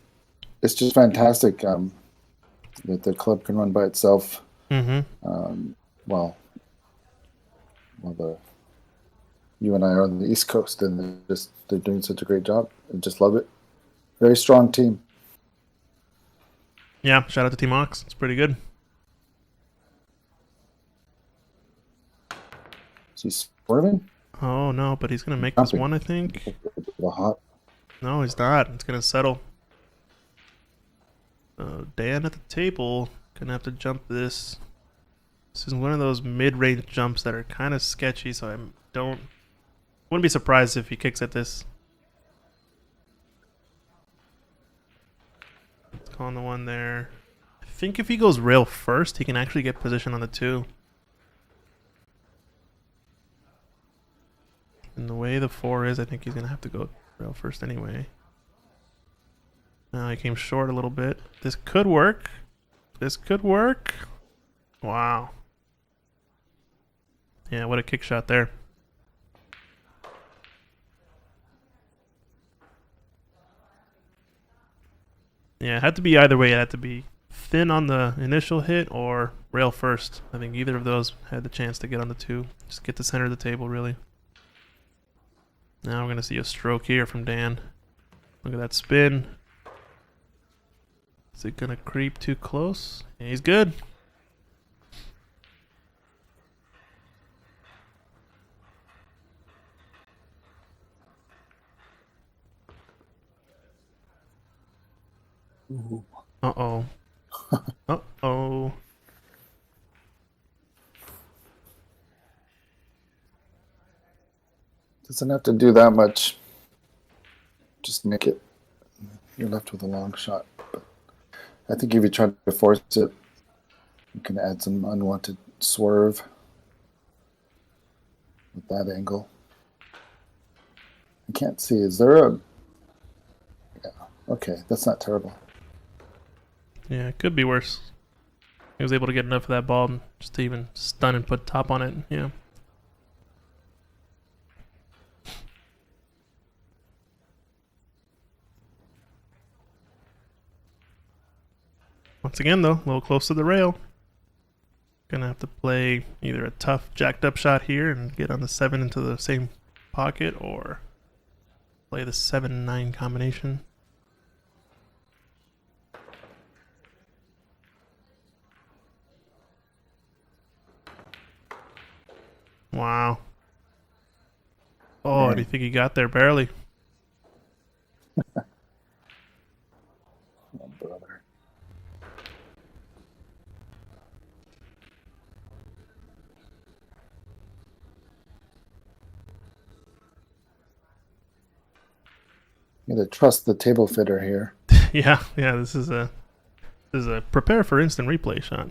just fantastic that the club can run by itself. While the you and I are on the East Coast, and they're doing such a great job. I just love it. Very strong team. Yeah, shout out to Team Ox. It's pretty good. Is he swerving? Oh no, but he's gonna make this Jumping. one, I think. The hot. No, he's not. It's gonna settle. Dan at the table gonna have to jump this. This is one of those mid-range jumps that are kind of sketchy, so wouldn't be surprised if he kicks at this. Let's call on the one there. I think if he goes rail first, he can actually get position on the 2. And the way the 4 is, I think he's gonna have to go rail first anyway. He came short a little bit. This could work. This could work. Wow. Yeah, what a kick shot there. Yeah, it had to be either way. It had to be thin on the initial hit or rail first. I think either of those had the chance to get on the 2. Just get to center of the table, really. Now we're going to see a stroke here from Dan. Look at that spin. Is it going to creep too close? Yeah, he's good. Uh-oh. Uh-oh. Doesn't have to do that much. Just nick it. You're left with a long shot. But I think if you try to force it, you can add some unwanted swerve with that angle. I can't see. Is there a... Yeah. Okay, that's not terrible. Yeah, it could be worse. He was able to get enough of that ball just to even stun and put top on it. Yeah. Once again, though, a little close to the rail. Gonna have to play either a tough jacked up shot here and get on the 7 into the same pocket, or play the 7-9 combination. Wow. Oh, Man. do you think he got there barely? Oh, brother. You gotta trust the table fitter here. Yeah, this is a prepare for instant replay shot.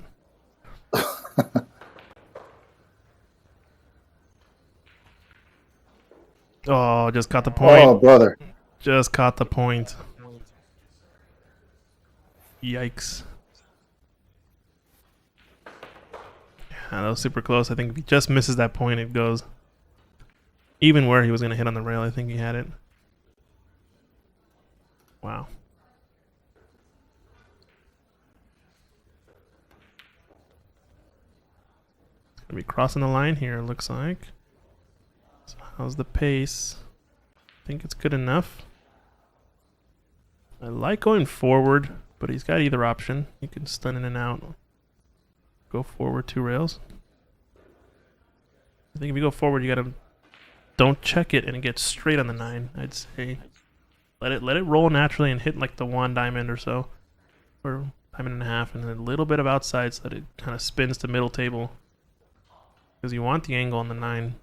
Oh, just caught the point. Oh, brother. Just caught the point. Yikes. Yeah, that was super close. I think if he just misses that point, it goes. Even where he was going to hit on the rail, I think he had it. Wow. Gonna be crossing the line here, it looks like. So how's the pace? I think it's good enough. I like going forward, but he's got either option. He can stun in and out. Go forward 2 rails. I think if you go forward, you gotta don't check it and get straight on the 9. I'd say let it roll naturally and hit like the 1 diamond or so, or diamond and a half, and then a little bit of outside so that it kind of spins to middle table. Because you want the angle on the 9.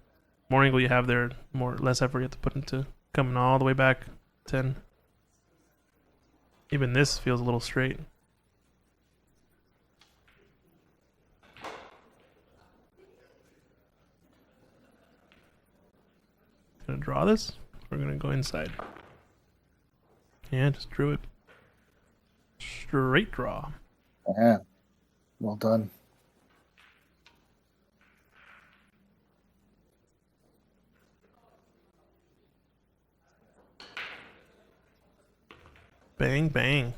More angle you have there, less effort you have to put into coming all the way back 10. Even this feels a little straight. Gonna draw this. We're gonna go inside. Yeah, just drew it. Straight draw. Yeah. Well done. Bang, bang.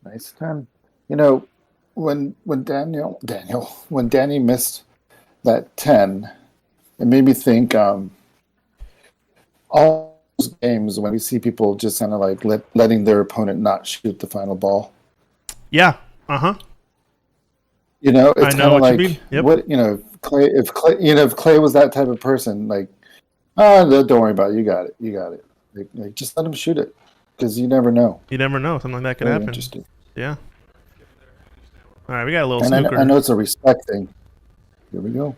Nice 10. You know, when Danny missed that 10, it made me think all those games when we see people just kind of like letting their opponent not shoot the final ball. Yeah. Uh-huh. You know, it's I know kind of what you like mean. Yep. what if Clay was that type of person, like, don't worry about it, you got it. Like just let him shoot it, because you never know. You never know. Something like that could Very happen. interesting. Yeah. All right, we got a little And snooker. I know it's a respect thing. Here we go.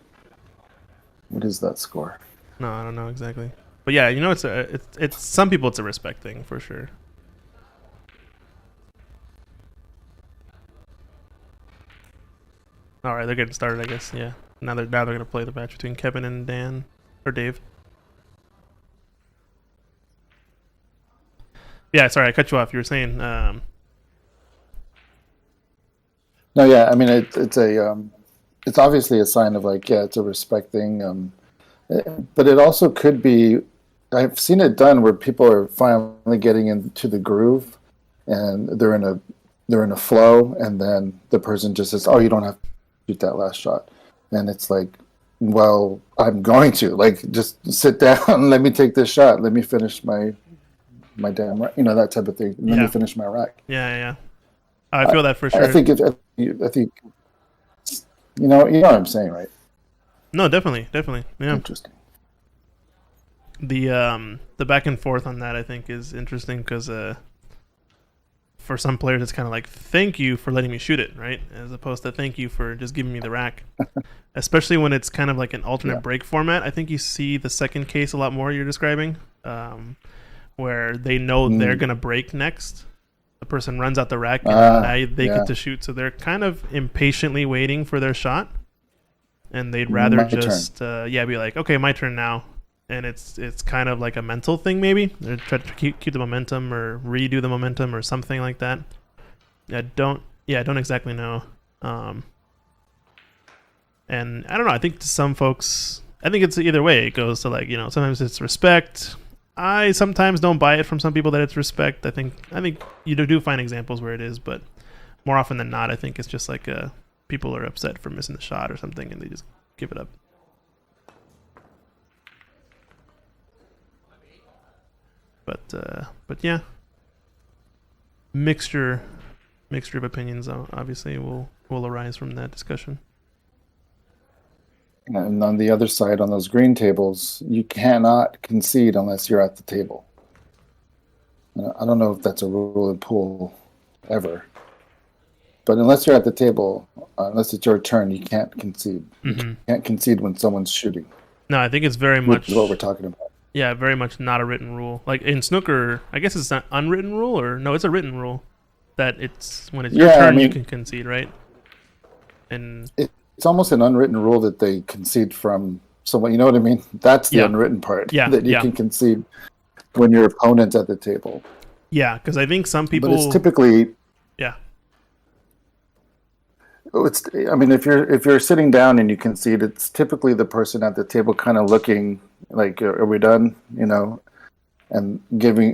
What is that score? No, I don't know exactly. But yeah, you know, it's some people it's a respect thing for sure. All right, they're getting started, I guess. Yeah. Now they're gonna play the match between Kevin and Dan or Dave. Yeah, sorry, I cut you off. You were saying, No, yeah, I mean it's obviously a sign of like, yeah, it's a respect thing. But it also could be, I've seen it done where people are finally getting into the groove, and they're in a flow, and then the person just says, "Oh, you don't have to shoot that last shot," and it's like, well, I'm going to, like, just sit down and let me take this shot. Let me finish my damn rack, that type of thing. Let me finish my rack. yeah. I feel that for sure. I think you know what I'm saying, right? No, definitely. Yeah. Interesting. The back and forth on that I think is interesting because for some players it's kind of like thank you for letting me shoot it, right, as opposed to thank you for just giving me the rack. Especially when it's kind of like an alternate break format. I think you see the second case a lot more you're describing, where they know they're gonna break next. The person runs out the rack and they get to shoot, so they're kind of impatiently waiting for their shot, and they'd rather My just be like, okay, my turn now. And it's kind of like a mental thing, maybe. They're trying to keep the momentum or redo the momentum or something like that. I don't exactly know. And I don't know. I think to some folks, I think it's either way. It goes to like, sometimes it's respect. I sometimes don't buy it from some people that it's respect. I think you do find examples where it is, but more often than not, I think it's just like people are upset for missing the shot or something, and they just give it up. But yeah, mixture of opinions obviously will arise from that discussion. And on the other side, on those green tables, you cannot concede unless you're at the table. I don't know if that's a rule in pool ever, but unless you're at the table, unless it's your turn, you can't concede. Mm-hmm. You can't concede when someone's shooting. No, I think it's very much what we're talking about. Yeah, very much not a written rule. Like in snooker, I guess it's an unwritten rule, or no, it's a written rule that it's when it's your turn, you can concede, right? And it's almost an unwritten rule that they concede from someone. You know what I mean? That's the unwritten part. Yeah, that you can concede when your opponent's at the table. Yeah, because I think some people. But it's typically. Yeah. I mean, if you're sitting down and you concede, it's typically the person at the table kind of looking like, "Are we done?" And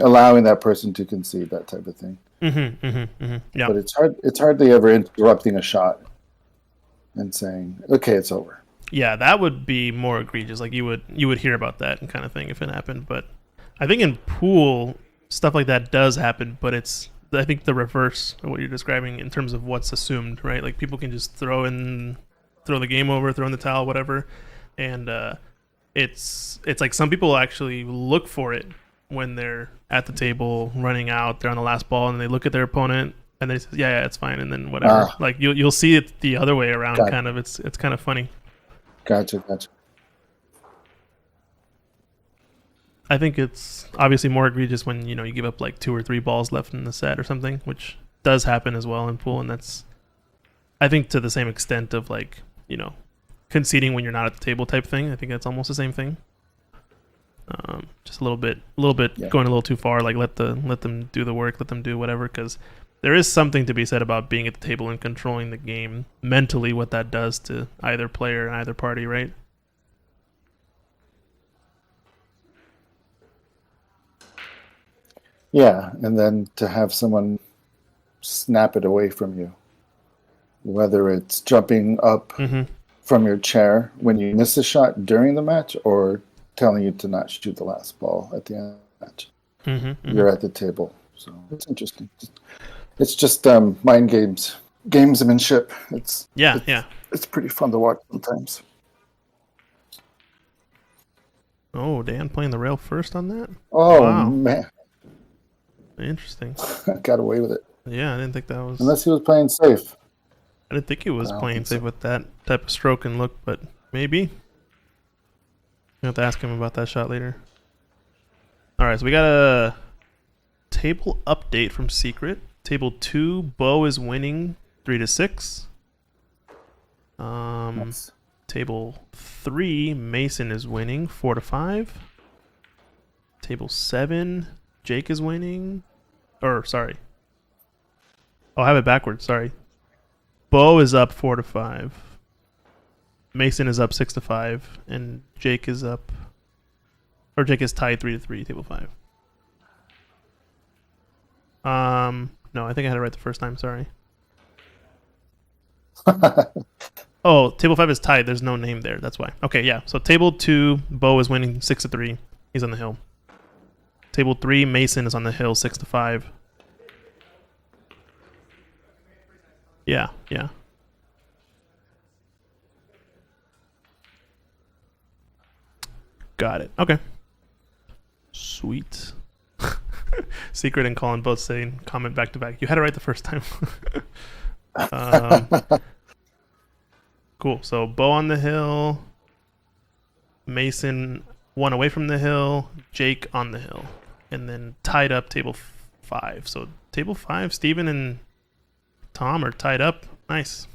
allowing that person to concede, that type of thing. Yeah. But it's hardly ever interrupting a shot and saying, "Okay, it's over." Yeah, that would be more egregious. Like you would hear about that and kind of thing if it happened. But I think in pool stuff like that does happen, but it's I think the reverse of what you're describing in terms of what's assumed, right? Like people can just throw the game over, throw in the towel, whatever, and it's like some people actually look for it when they're at the table running out, they're on the last ball, and they look at their opponent and they say, yeah, it's fine, and then whatever. Like you'll see it the other way around. Gotcha. Kind of. It's kind of funny. Gotcha. I think it's obviously more egregious when you give up like 2 or 3 balls left in the set or something, which does happen as well in pool, and that's I think to the same extent of like conceding when you're not at the table type thing. I think that's almost the same thing. Just a little bit going a little too far. Like let them do the work, let them do whatever, because there is something to be said about being at the table and controlling the game mentally. What that does to either player and either party, right? Yeah, and then to have someone snap it away from you, whether it's jumping up from your chair when you miss a shot during the match, or telling you to not shoot the last ball at the end of the match. You're at the table, so it's interesting. It's just mind games, gamesmanship. It's pretty fun to watch sometimes. Oh, Dan playing the rail first on that? Oh Wow. man, Interesting. got away with it. Yeah, I didn't think that was... Unless he was playing safe. I didn't think he was I don't playing think safe so. with that type of stroke and look, but maybe. You have to ask him about that shot later. All right, so we got a table update from Secret. Table 2, Bo is winning 3-6. Nice. Table 3, Mason is winning 4-5. Table 7, Jake is winning. Sorry. Oh, I have it backwards. Sorry. Bo is up 4-5. Mason is up 6-5, and Jake is up, or Jake is tied 3-3. Table 5. No, I think I had it right the first time. Sorry. Oh, table 5 is tied. There's no name there. That's why. Okay, yeah. So table 2, Bo is winning 6-3. He's on the hill. Table 3, Mason is on the hill 6-5. Yeah. Got it. Okay. Sweet. Secret and Colin both saying comment back to back. You had it right the first time. Cool. So Bo on the hill, Mason one away from the hill, Jake on the hill, and then tied up table 5. So table 5, Steven and Tom are tied up. Nice.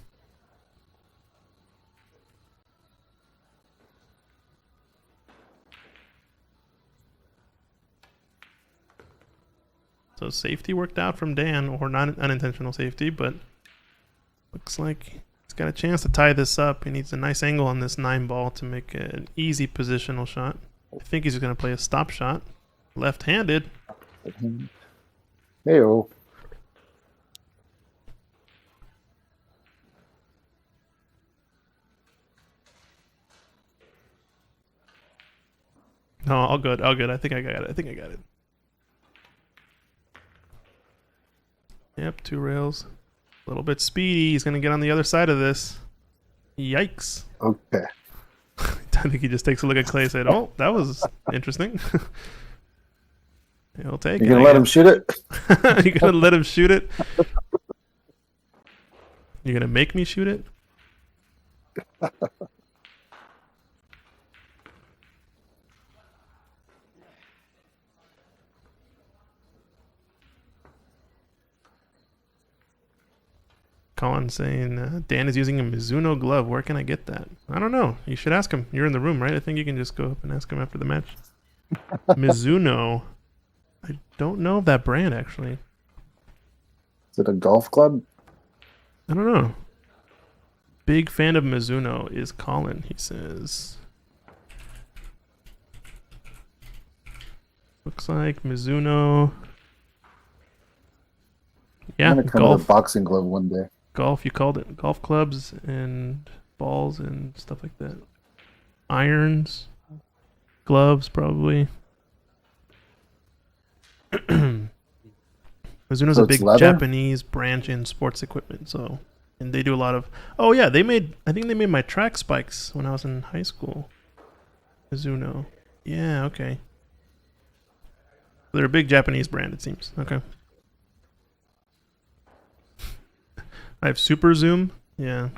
So safety worked out from Dan, or not unintentional safety, but looks like he's got a chance to tie this up. He needs a nice angle on this 9 ball to make an easy positional shot. I think he's going to play a stop shot. Left-handed. Heyo. No, all good. I think I got it. Yep, 2 rails. A little bit speedy. He's going to get on the other side of this. Yikes. Okay. I think he just takes a look at Clay and said, oh, that was interesting. He'll take You it. gonna let him shoot it? You gonna let him shoot it? You gonna make me shoot it? Colin saying Dan is using a Mizuno glove. Where can I get that? I don't know. You should ask him. You're in the room, right? I think you can just go up and ask him after the match. Mizuno. I don't know of that brand, actually. Is it a golf club? I don't know. Big fan of Mizuno is Colin, he says. Looks like Mizuno. Yeah, I'm gonna come with a boxing glove one day. Golf, you called it. Golf clubs and balls and stuff like that. Irons. Gloves, probably. Mizuno's So a it's big leather? Japanese branch in sports equipment, so and they do a lot of. Oh yeah, I think they made my track spikes when I was in high school. Mizuno. Yeah, okay. They're a big Japanese brand, it seems. Okay. I have super zoom. Yeah.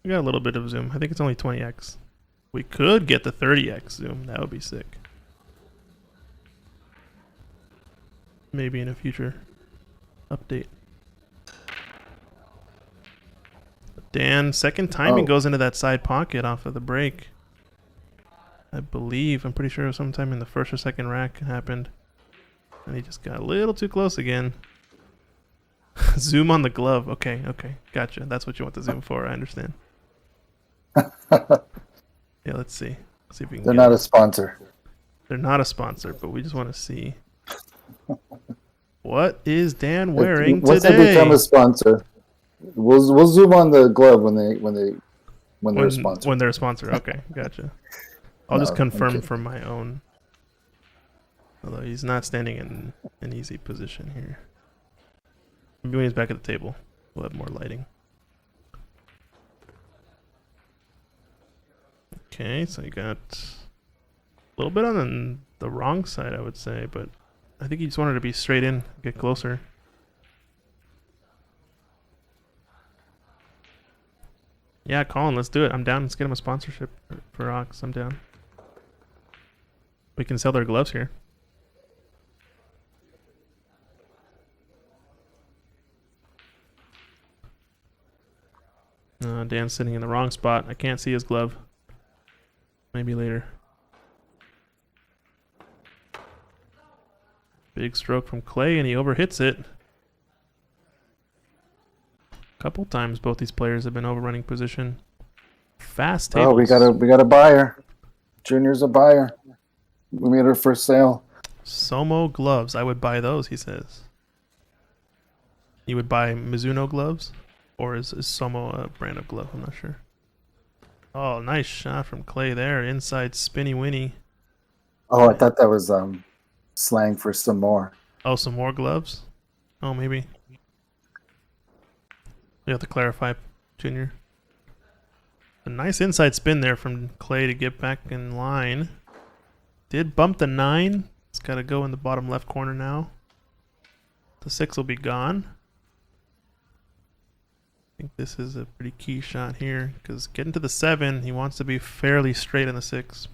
I got a little bit of zoom. I think it's only 20x. We could get the 30x zoom. That would be sick. Maybe in a future update. Dan, second time he goes into that side pocket off of the break. I believe, I'm pretty sure it was sometime in the first or second rack happened. And he just got a little too close again. Zoom on the glove. Okay. Gotcha. That's what you want the zoom for. I understand. Yeah, let's see. See if we can They're get not it. a sponsor. They're not a sponsor, but we just want to see. What is Dan wearing Once today? they become a sponsor, we'll zoom on the glove when when they're a sponsor. When they're a sponsor. Okay, gotcha. I'll No, just I'm confirm kidding. for my own. Although he's not standing in an easy position here. Maybe when he's back at the table, we'll have more lighting. Okay, so you got a little bit on the wrong side, I would say, but I think he just wanted to be straight in, get closer. Yeah, Colin, let's do it. I'm down. Let's get him a sponsorship for Ox. I'm down. We can sell their gloves here. Dan's sitting in the wrong spot. I can't see his glove. Maybe later. Big stroke from Clay, and he overhits it. Couple times both these players have been overrunning position. Fast tables. Oh, we got a buyer. Junior's a buyer. We made our first sale. Somo gloves. I would buy those, he says. You would buy Mizuno gloves? Or is Somo a brand of glove? I'm not sure. Oh, nice shot from Clay there. Inside spinny winny. Oh, I thought that was slang for some more. Oh, some more gloves? Oh, maybe. You have to clarify, Junior. A nice inside spin there from Clay to get back in line. Did bump the 9. It's got to go in the bottom left corner now. The 6 will be gone. I think this is a pretty key shot here because getting to the 7, he wants to be fairly straight in the 6.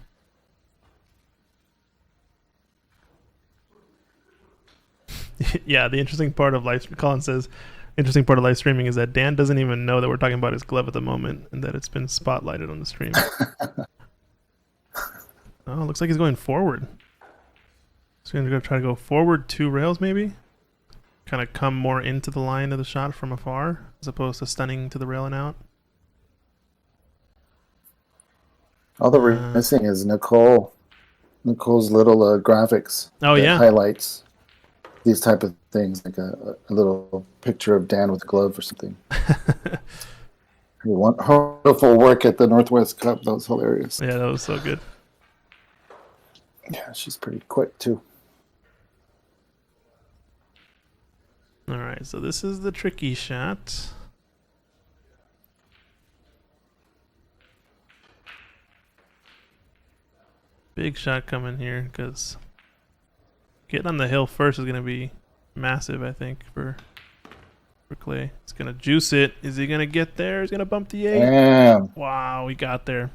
Yeah, the interesting part of Colin says, interesting part of live streaming is that Dan doesn't even know that we're talking about his glove at the moment and that it's been spotlighted on the stream. Oh, looks like he's going forward. So he's going to try to go forward 2 rails maybe? Kind of come more into the line of the shot from afar as opposed to stunning to the rail and out. All that we're missing is Nicole's little graphics. Oh, that yeah. highlights these type of things, like a little picture of Dan with a glove or something. Wonderful work at the Northwest Cup. That was hilarious. Yeah, that was so good. Yeah, she's pretty quick too. All right, so this is the tricky shot. Big shot coming here because getting on the hill first is going to be massive, I think, for Clay. He's going to juice it. Is he going to get there? He's going to bump the 8. Damn. Wow, he got there.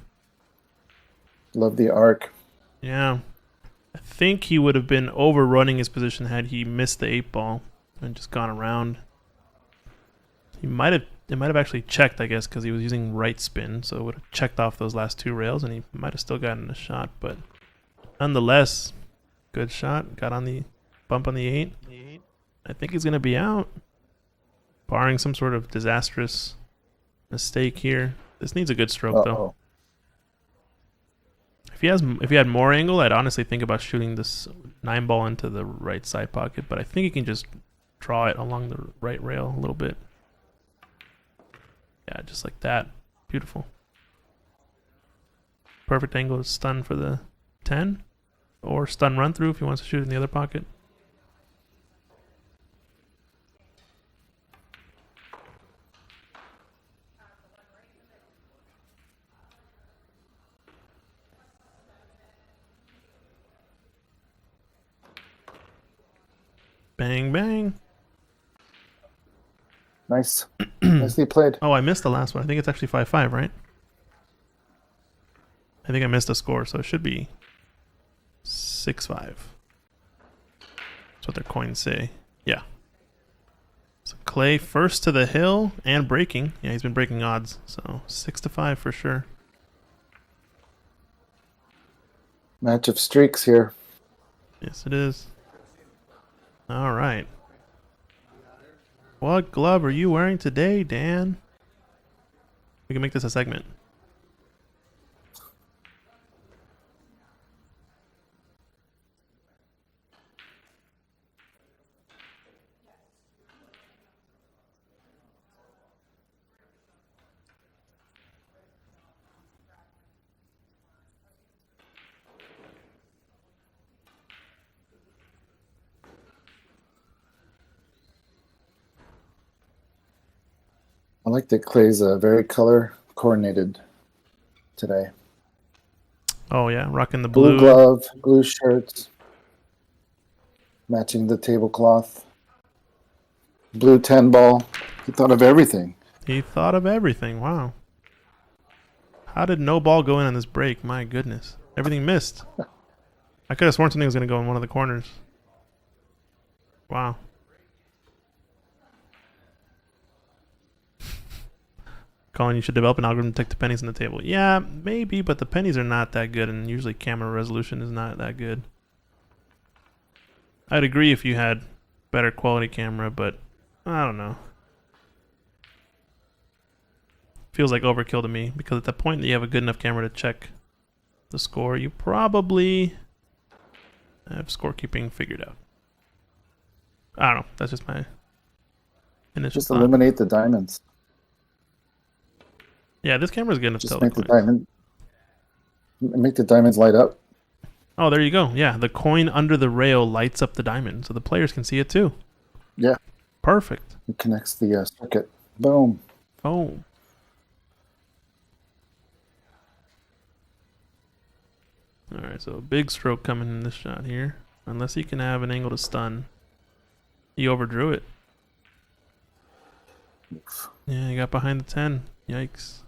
Love the arc. Yeah. I think he would have been overrunning his position had he missed the 8 ball and just gone around. It might have actually checked, I guess, because he was using right spin, so it would have checked off those last 2 rails, and he might have still gotten a shot. But nonetheless, good shot. Got on the bump on the 8. I think he's gonna be out, barring some sort of disastrous mistake here. This needs a good stroke though. If he had more angle, I'd honestly think about shooting this 9 ball into the right side pocket, but I think he can just draw it along the right rail a little bit. Yeah, just like that. Beautiful. Perfect angle to stun for the 10. Or stun run through if he wants to shoot in the other pocket. Bang, bang. Nice. Nicely played. Oh, I missed the last one. I think it's actually 5-5, right? I think I missed a score, so it should be 6-5. That's what their coins say. Yeah. So Clay first to the hill and breaking. Yeah, he's been breaking odds. So 6-5 for sure. Match of streaks here. Yes, it is. All right. What glove are you wearing today, Dan? We can make this a segment. I like that Clay's very color coordinated today. Oh yeah, rocking the Blue blue. glove, blue shirts, matching the tablecloth, blue 10 ball. He thought of everything. He thought of everything. Wow. How did no ball go in on this break? My goodness. Everything missed. I could have sworn something was going to go in one of the corners. Wow. Colin, you should develop an algorithm to detect the pennies on the table. Yeah, maybe, but the pennies are not that good, and usually camera resolution is not that good. I'd agree if you had better quality camera, but I don't know. Feels like overkill to me, because at the point that you have a good enough camera to check the score, you probably have scorekeeping figured out. I don't know. That's just my initial Just thought. eliminate the diamonds. Yeah, this camera's good enough to Just tell make the coins. make the diamonds light up. Oh, there you go. Yeah, the coin under the rail lights up the diamond, so the players can see it too. Yeah. Perfect. It connects the circuit. Boom. Oh. Alright, so a big stroke coming in this shot here. Unless he can have an angle to stun. He overdrew it. Yeah, he got behind the 10. Yikes.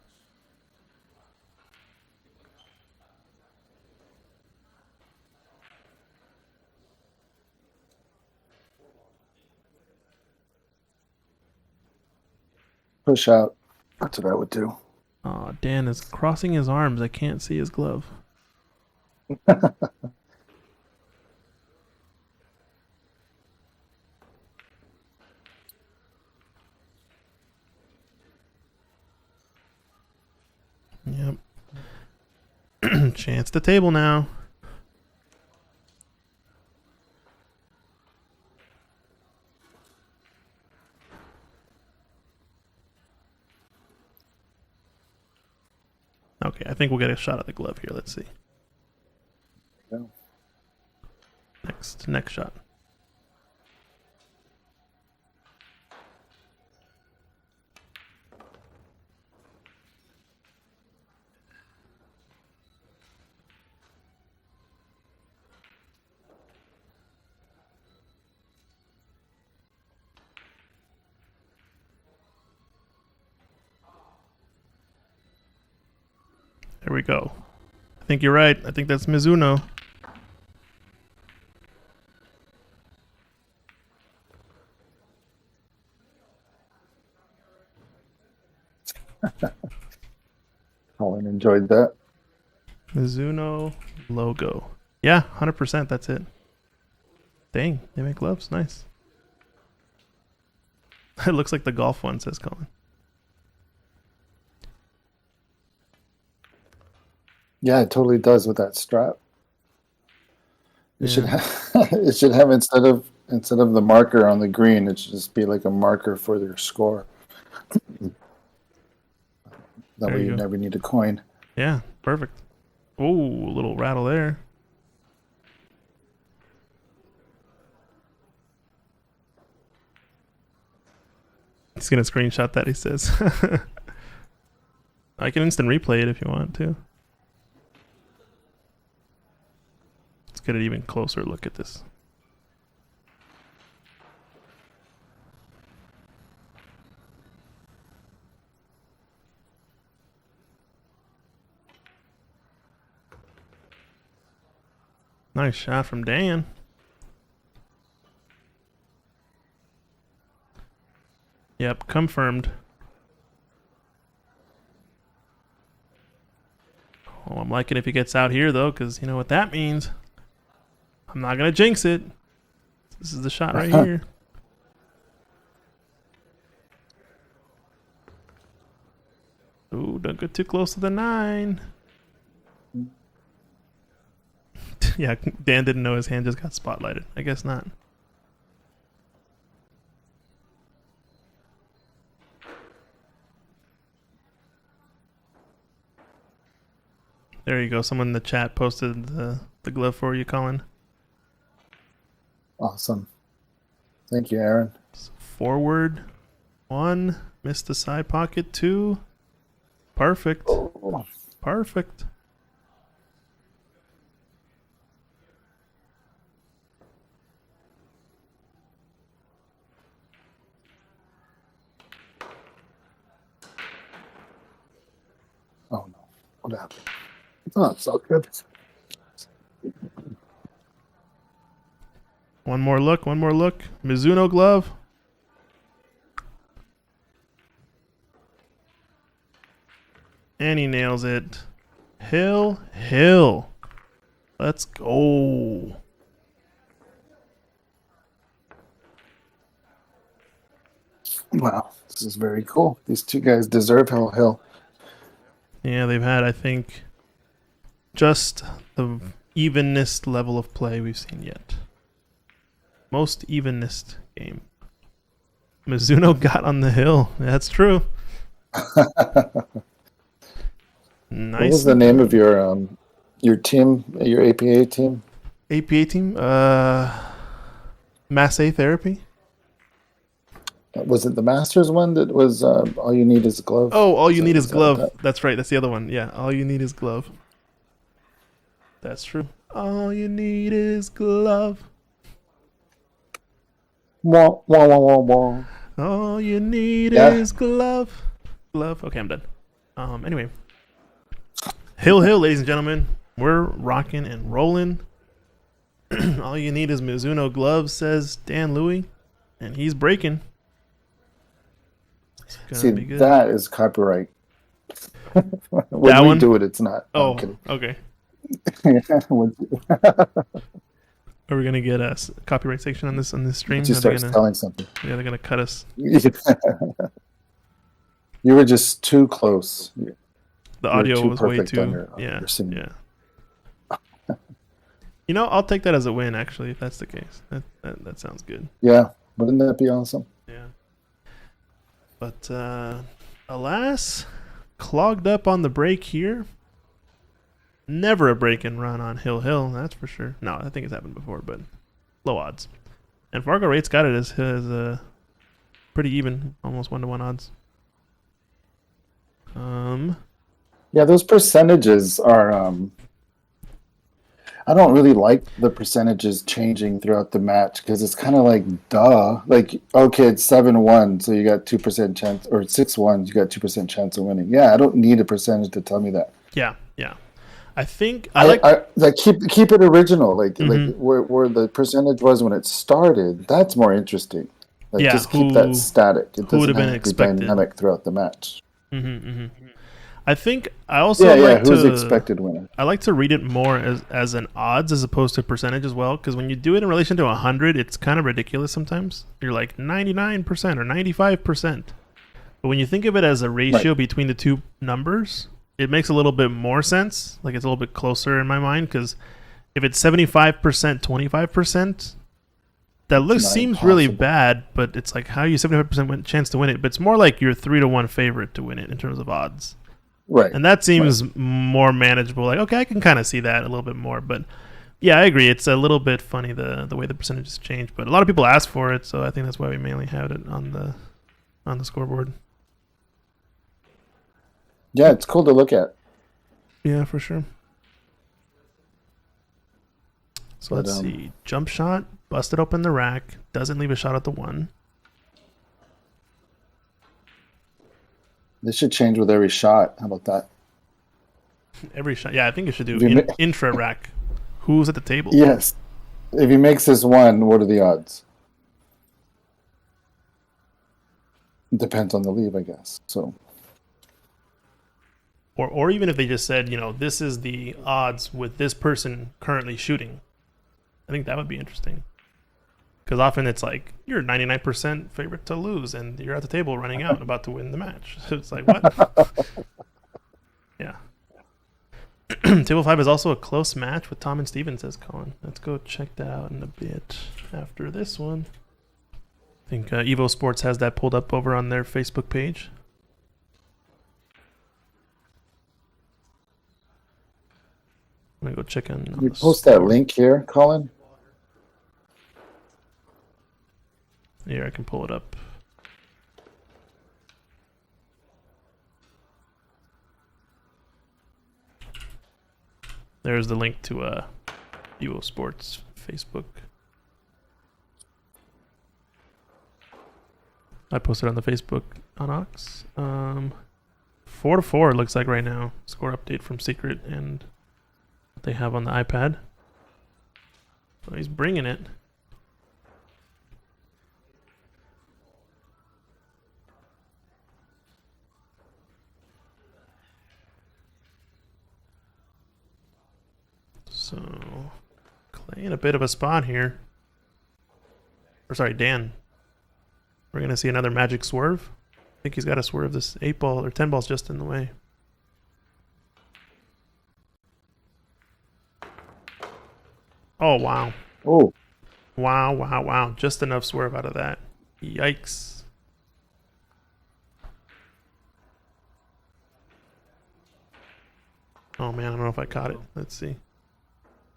Push out. That's what I would do. Aw, Dan is crossing his arms. I can't see his glove. Yep. Chance to table now. Okay, I think we'll get a shot at the glove here. Let's see. Yeah. Next shot. There we go. I think you're right. I think that's Mizuno. Colin enjoyed that. Mizuno logo. Yeah, 100%. That's it. Dang, they make gloves. Nice. It looks like the golf one, says Colin. Yeah, it totally does with that strap. It should Yeah. have it should have instead of the marker on the green, it should just be like a marker for their score. That There way you you go. never need a coin. Yeah, perfect. Ooh, a little rattle there. He's gonna screenshot that, he says. I can instant replay it if you want to. Let's get an even closer look at this. Nice shot from Dan. Yep, confirmed. Oh, I'm liking if he gets out here, though, because you know what that means. I'm not going to jinx it. This is the shot right here. Ooh, don't get too close to the 9. Yeah, Dan didn't know his hand just got spotlighted. I guess not. There you go. Someone in the chat posted the glove for you, Colin. Awesome. Thank you, Aaron. Forward 1. Missed the side pocket. 2. Perfect. Oh, Perfect. oh no. What happened? Oh, it's so good. One more look. One more look. Mizuno glove. And he nails it. Hill. Let's go. Wow, this is very cool. These two guys deserve Hill. Yeah, they've had, I think, just the evenest level of play we've seen yet. Most evenest game. Mizuno got on the hill. That's true. Nice. What was the name of your team, your APA team? APA team? Massé Therapy? Was it the Masters one that was all you need is a glove? Oh, all you So need is that glove. that? That's right. That's the other one. Yeah, all you need is glove. That's true. All you need is glove. Wah, wah, wah, wah, wah. All you need Yeah. is glove. Glove. Okay, I'm done. Anyway. Hill, ladies and gentlemen. We're rocking and rolling. All you need is Mizuno gloves, says Dan Louie. And he's breaking. It's gonna See, be good. that is copyright. when That we one? do it, it's not. No, Oh, I'm kidding. okay. Once Are we gonna get a copyright section on this stream? you Are they start gonna, selling something. yeah, they're gonna cut us. You were just too close. The audio too was way perfect on too. your Yeah, singing. yeah. You know, I'll take that as a win. Actually, if that's the case, that sounds good. Yeah, wouldn't that be awesome? Yeah. But alas, clogged up on the break here. Never a break and run on Hill, that's for sure. No, I think it's happened before, but low odds. And Fargo Rate's got it as pretty even, almost 1-to-1 odds. Yeah, those percentages are. I don't really like the percentages changing throughout the match because it's kind of like duh. Like, okay, it's 7-1, so you got 2% chance, or 6-1, you got 2% chance of winning. Yeah, I don't need a percentage to tell me that. Yeah. I think I like. Like keep it original. Like Mhm. where the percentage was when it started. That's more interesting. Like Yeah, just keep that static. It who would doesn't have been have to be expected. dynamic throughout the match. I think I also Yeah, like who's to. expected winner? I like to read it more as an odds as opposed to percentage as well, because when you do it in relation to 100, it's kind of ridiculous sometimes. You're like 99% or 95%. But when you think of it as a ratio between the two numbers, it makes a little bit more sense. Like it's a little bit closer in my mind, because if it's 75%, 25%, that looks not seems really impossible. bad, but it's like how you 75% chance to win it. But it's more like you're 3-to-1 favorite to win it in terms of odds. Right. And that seems more manageable. Like, okay, I can kind of see that a little bit more. But yeah, I agree. It's a little bit funny the way the percentages change. But a lot of people ask for it, so I think that's why we mainly have it on the scoreboard. Yeah, it's cool to look at. Yeah, for sure. So But, let's see. Jump shot, busted open the rack, doesn't leave a shot at the 1. This should change with every shot. How about that? Every shot. Yeah, I think it should do If you intra rack. Who's at the table? Yes. If he makes this one, what are the odds? Depends on the leave, I guess. So Or even if they just said, this is the odds with this person currently shooting. I think that would be interesting. Because often it's like, you're 99% favorite to lose, and you're at the table running out and about to win the match. So it's like, what? Yeah. Table 5 is also a close match with Tom and Steven, says Colin. Let's go check that out in a bit after this one. I think Evo Sports has that pulled up over on their Facebook page. I'm going to go check on you the post that score. link here, Colin. Here, I can pull it up. There's the link to Evo Sports Facebook. I posted on the Facebook on Ox. 4-4 it looks like right now. Score update from Secret and what they have on the iPad. So he's bringing it. So Clay in a bit of a spot here. Or sorry, Dan. We're gonna see another magic swerve. I think he's got to swerve. This 8 ball or 10 ball's just in the way. Oh wow. Oh, Wow, wow, wow. Just enough swerve out of that. Yikes. Oh man, I don't know if I caught it. Let's see.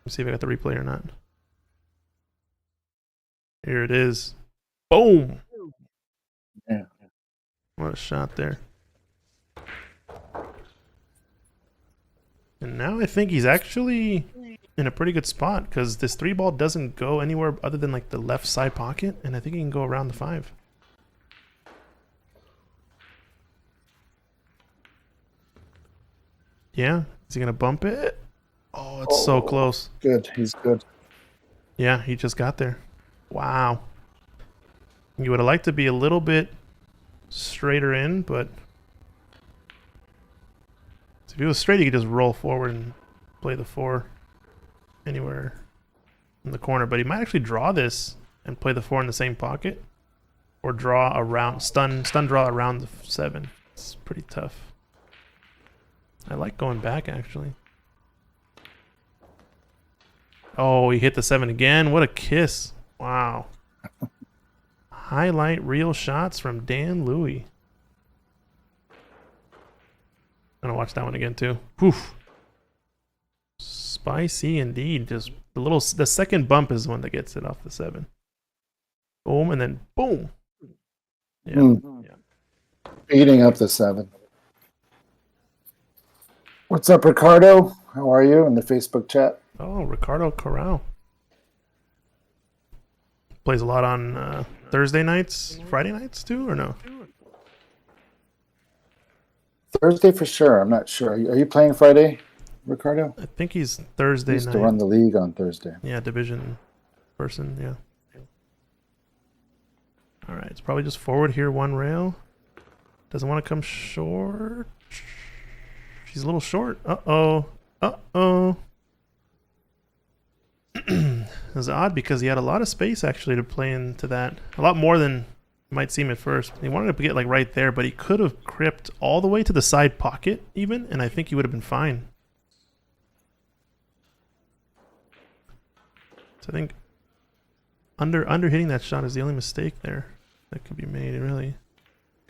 Let's see if I got the replay or not. Here it is. Boom. yeah. What a shot there. And now I think he's actually in a pretty good spot because this 3 ball doesn't go anywhere other than like the left side pocket, and I think he can go around the 5. Yeah, is he gonna bump it? Oh, it's so close. Good. He's good. Yeah, he just got there. Wow. You would have liked to be a little bit straighter in, but if he was straight, he could just roll forward and play the 4 anywhere in the corner. But he might actually draw this and play the 4 in the same pocket, or draw around stun draw around the 7. It's pretty tough. I like going back actually. Oh, he hit the 7 again. What a kiss! Wow. Highlight reel shots from Dan Louie. I'm gonna watch that one again too. Poof. Spicy indeed. Just the second bump is the one that gets it off the 7. Boom, and then boom. Yeah. Yeah. Beating up the 7. What's up, Ricardo? How are you in the Facebook chat? Oh, Ricardo Corral. Plays a lot on Thursday nights, Friday nights too, or no? Thursday for sure. I'm not sure. Are you playing Friday, Ricardo? I think he's He Thursday used night. to run the league on Thursday. Yeah, division person, yeah. Alright, it's probably just forward here, 1 rail. Doesn't want to come short. She's a little short. Uh-oh. Uh-oh. It was odd because he had a lot of space actually to play into that. A lot more than it might seem at first. He wanted to get like right there, but he could have cripped all the way to the side pocket even, and I think he would have been fine. So I think under hitting that shot is the only mistake there that could be made, really.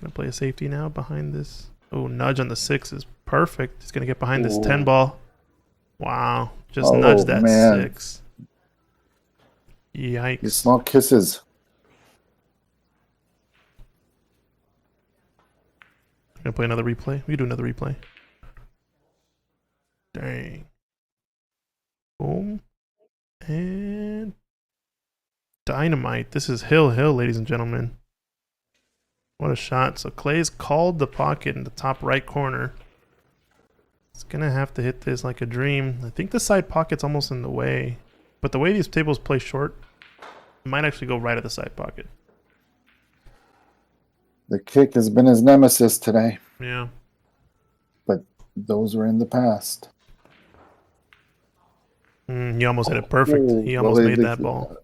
Gonna play a safety now behind this. Oh, nudge on the 6 is perfect. He's gonna get behind this 10 ball. Wow. Just nudge that 6. Yikes. These small kisses. Gonna play another replay. We can do another replay. Dang. Boom. And dynamite. This is Hill, ladies and gentlemen. What a shot. So Clay's called the pocket in the top right corner. It's gonna have to hit this like a dream. I think the side pocket's almost in the way. But the way these tables play short, it might actually go right at the side pocket. The kick has been his nemesis today, Yeah. but those were in the past. He almost hit it perfect. He almost well, made they- that ball.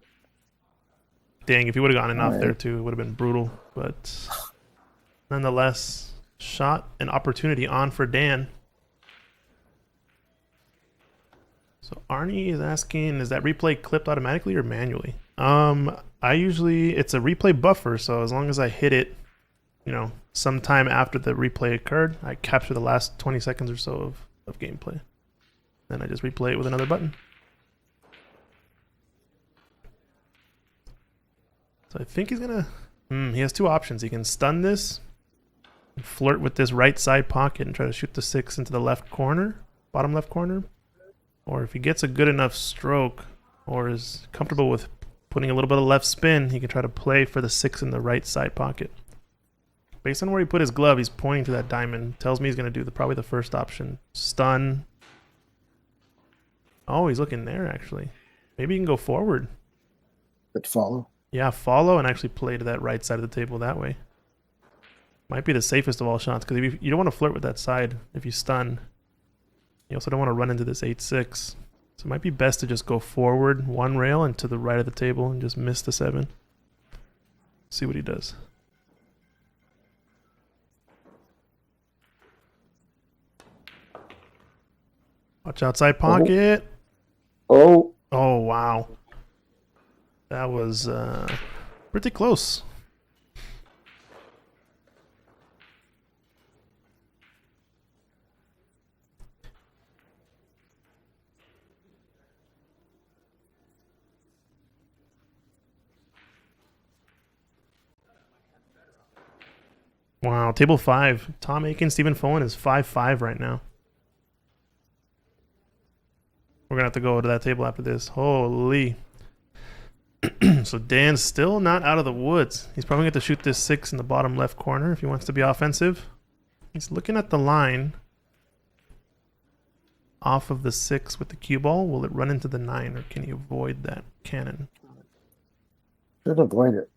Dang, if he would have gotten enough Alright. there too, it would have been brutal. But nonetheless, shot and opportunity on for Dan. So Arnie is asking, is that replay clipped automatically or manually? I usually, it's a replay buffer, so as long as I hit it, you know, sometime after the replay occurred, I capture the last 20 seconds or so of gameplay. Then I just replay it with another button. So I think he's gonna, he has 2 options. He can stun this, and flirt with this right side pocket and try to shoot the 6 into the left corner, bottom left corner. or if he gets a good enough stroke, or is comfortable with putting a little bit of left spin, he can try to play for the 6 in the right side pocket. Based on where he put his glove, he's pointing to that diamond. Tells me he's going to do probably the first option. Stun. Oh, he's looking there, actually. Maybe he can go forward. But follow. Yeah, follow and actually play to that right side of the table that way. Might be the safest of all shots, because you don't want to flirt with that side if you stun. You also don't want to run into this 8-6. So it might be best to just go forward 1 rail and to the right of the table and just miss the 7. See what he does. Watch outside pocket. Oh, Oh, wow. That was pretty close. Wow, table 5. Tom Aiken, Stephen Folan is 5-5 right now. We're going to have to go to that table after this. Holy. So Dan's still not out of the woods. He's probably going to shoot this 6 in the bottom left corner if he wants to be offensive. He's looking at the line off of the 6 with the cue ball. Will it run into the 9, or can he avoid that cannon? should avoid it.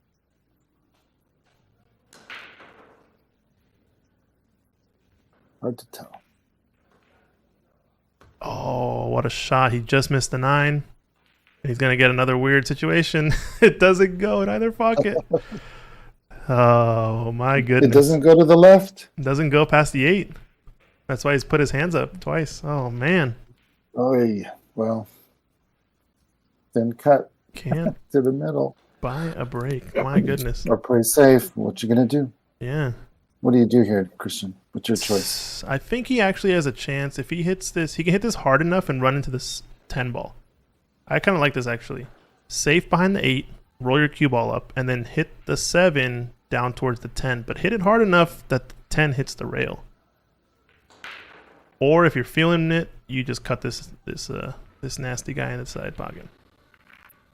Hard to tell. Oh, what a shot. He just missed the 9. He's going to get another weird situation. It doesn't go in either pocket. Oh, my goodness. It doesn't go to the left. Doesn't go past the 8. That's why he's put his hands up twice. Oh, man. Oh, yeah. Well, then cut Can't to the middle. buy a break. My goodness. Or play safe. What you gonna do? Yeah. What do you do here, Christian? What's your choice? I think he actually has a chance. If he hits this, he can hit this hard enough and run into this 10 ball. I kind of like this, actually. Safe behind the 8, roll your cue ball up, and then hit the 7 down towards the 10. But hit it hard enough that the 10 hits the rail. Or if you're feeling it, you just cut this nasty guy in the side pocket.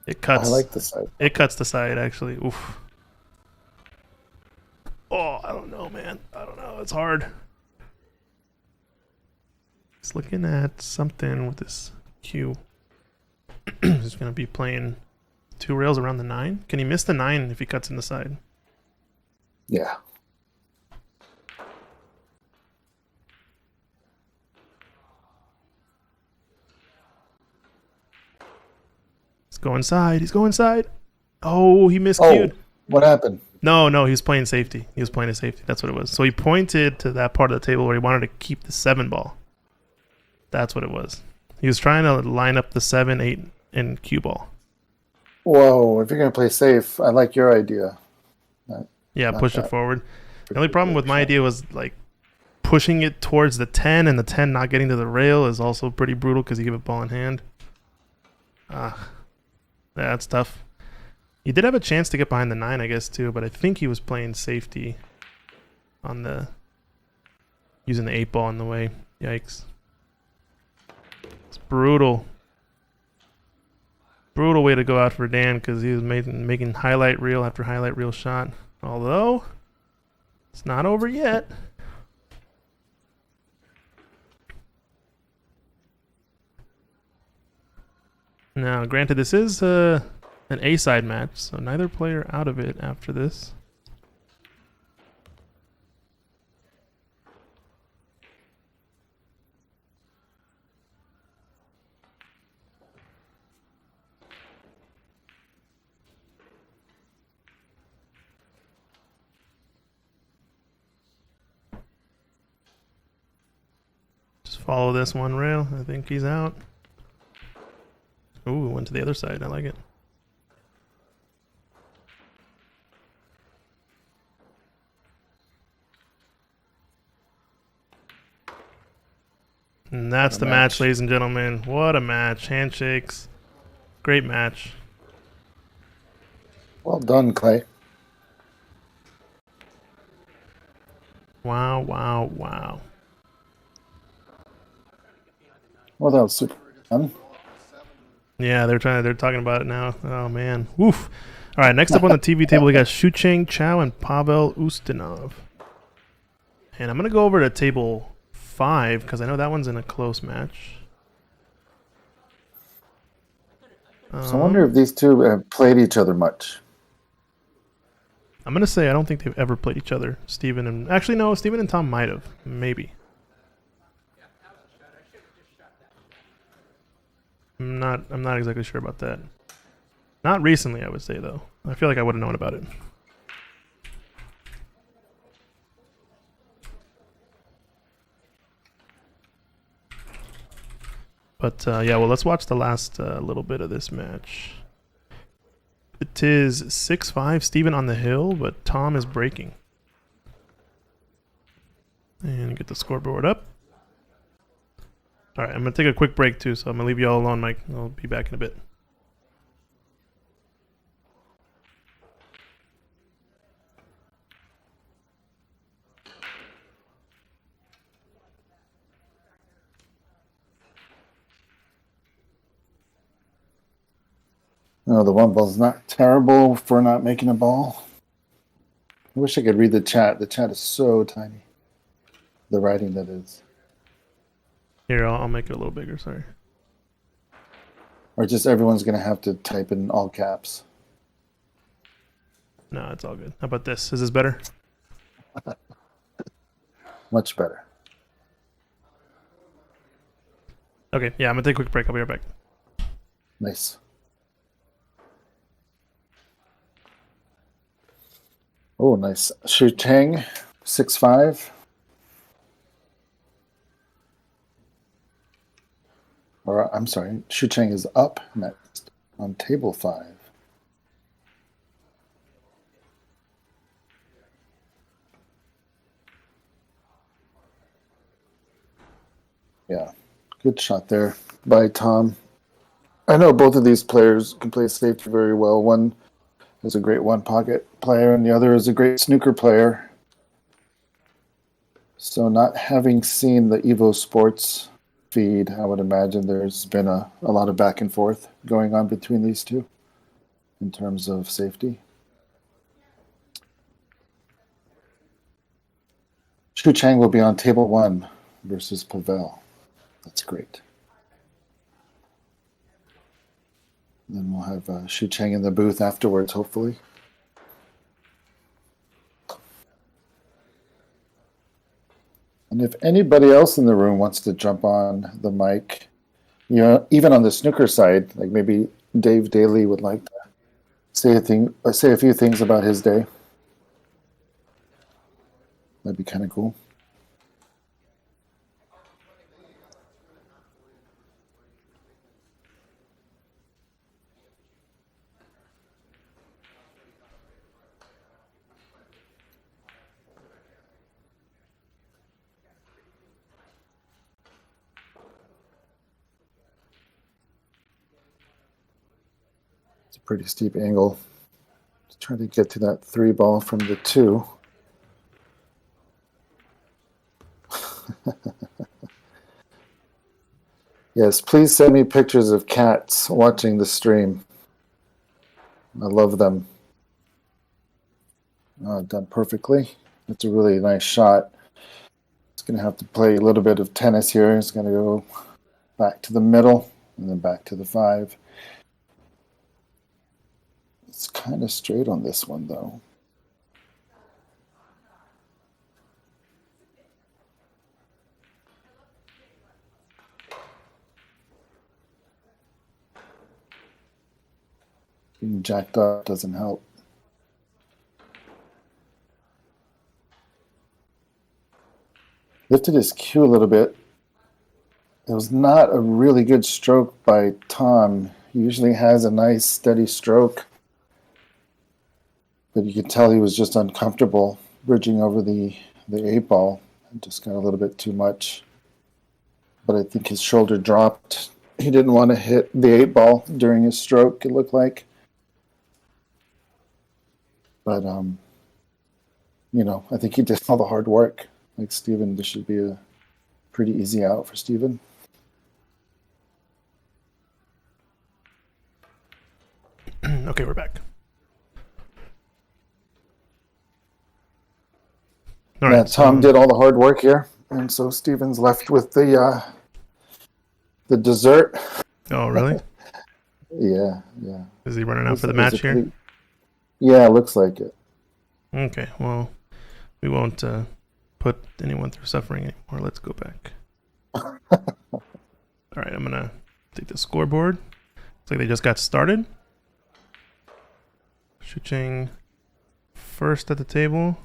It cuts. I like the side. It cuts the side, actually. Oof. Oh, I don't know, man. I don't know. It's hard. He's looking at something with this cue. He's going to be playing 2 rails around the 9. Can he miss the 9 if he cuts in the side? Yeah. He's going side. He's going side. Oh, he miscued. Oh, what happened? No, he was playing safety. He was playing a safety. That's what it was. So he pointed to that part of the table where he wanted to keep the 7 ball. That's what it was. He was trying to line up the 7, 8, and cue ball. Whoa, if you're gonna play safe, I like your idea. Yeah, Not push it bad. forward. The only problem with my idea was like pushing it towards the 10 and the 10 not getting to the rail is also pretty brutal because you give it ball in hand. Yeah, that's tough. He did have a chance to get behind the 9, I guess, too, but I think he was playing safety on the using the 8 ball in the way. Yikes. It's brutal. Brutal way to go out for Dan because he was making highlight reel after highlight reel shot. Although, it's not over yet. Now, granted, this is an A-side match, so neither player out of it after this. Just follow this one rail. I think he's out. Ooh, went to the other side. I like it. And that's What the a match, match. ladies and gentlemen. What a match. Handshakes. Great match. Well done, Clay. Wow, wow, wow. Well, that was super. Yeah, they're talking about it now. Oh man. Woof. All right, next up on the TV table we got Shucheng Chao and Pavel Ustinov. And I'm gonna go over to table 5 because I know that one's in a close match. So I wonder if these two have played each other much. I'm gonna say I don't think they've ever played each other. Steven and Tom might have, maybe. I'm not exactly sure about that. Not recently, I would say though. I feel like I would have known about it. But yeah, well, let's watch the last little bit of this match. It is 6-5 Steven on the hill, but Tom is breaking. And get the scoreboard up. All right, I'm going to take a quick break too, so I'm going to leave you all alone, Mike. I'll be back in a bit. No, the one ball's not terrible for not making a ball. I wish I could read the chat. The chat is so tiny. The writing, that is. Here, I'll make it a little bigger, sorry. Or just everyone's going to have to type in all caps. No, it's all good. How about this? Is this better? Much better. Okay, yeah, I'm going to take a quick break. I'll be right back. Nice. Oh, nice. Shu Chang, 6-5. Or, I'm sorry, Shu Chang is up next on table 5. Yeah, good shot there by Tom. I know both of these players can play safety very well. One is a great one-pocket player, and the other is a great snooker player. So not having seen the Evo Sports feed, I would imagine there's been a lot of back and forth going on between these two in terms of safety. Shu Chang will be on table 1 versus Pavel. That's great. Then we'll have Shu Chang in the booth afterwards, hopefully. And if anybody else in the room wants to jump on the mic, you know, even on the snooker side, like maybe Dave Daly would like to say a few things about his day. That'd be kind of cool. It's a pretty steep angle. Trying to get to that 3 ball from the 2. Yes, please send me pictures of cats watching the stream. I love them. Done perfectly. That's a really nice shot. It's going to have to play a little bit of tennis here. It's going to go back to the middle and then back to the 5. It's kind of straight on this one, though. Being jacked up doesn't help. Lifted his cue a little bit. It was not a really good stroke by Tom. He usually has a nice steady stroke. But you could tell he was just uncomfortable bridging over the 8 ball. It just got a little bit too much. But I think his shoulder dropped. He didn't want to hit the 8 ball during his stroke, it looked like. But, you know, I think he did all the hard work. Like Steven, this should be a pretty easy out for Steven. Okay, we're back. All Yeah, right, Tom so- did all the hard work here, and so Steven's left with the dessert. Oh, really? Yeah. Is he running out Is- for the is match it here? pretty- Yeah, looks like it. Okay, well, we won't put anyone through suffering anymore. Let's go back. All right, I'm gonna take the scoreboard. Looks like they just got started. Shucheng first at the table.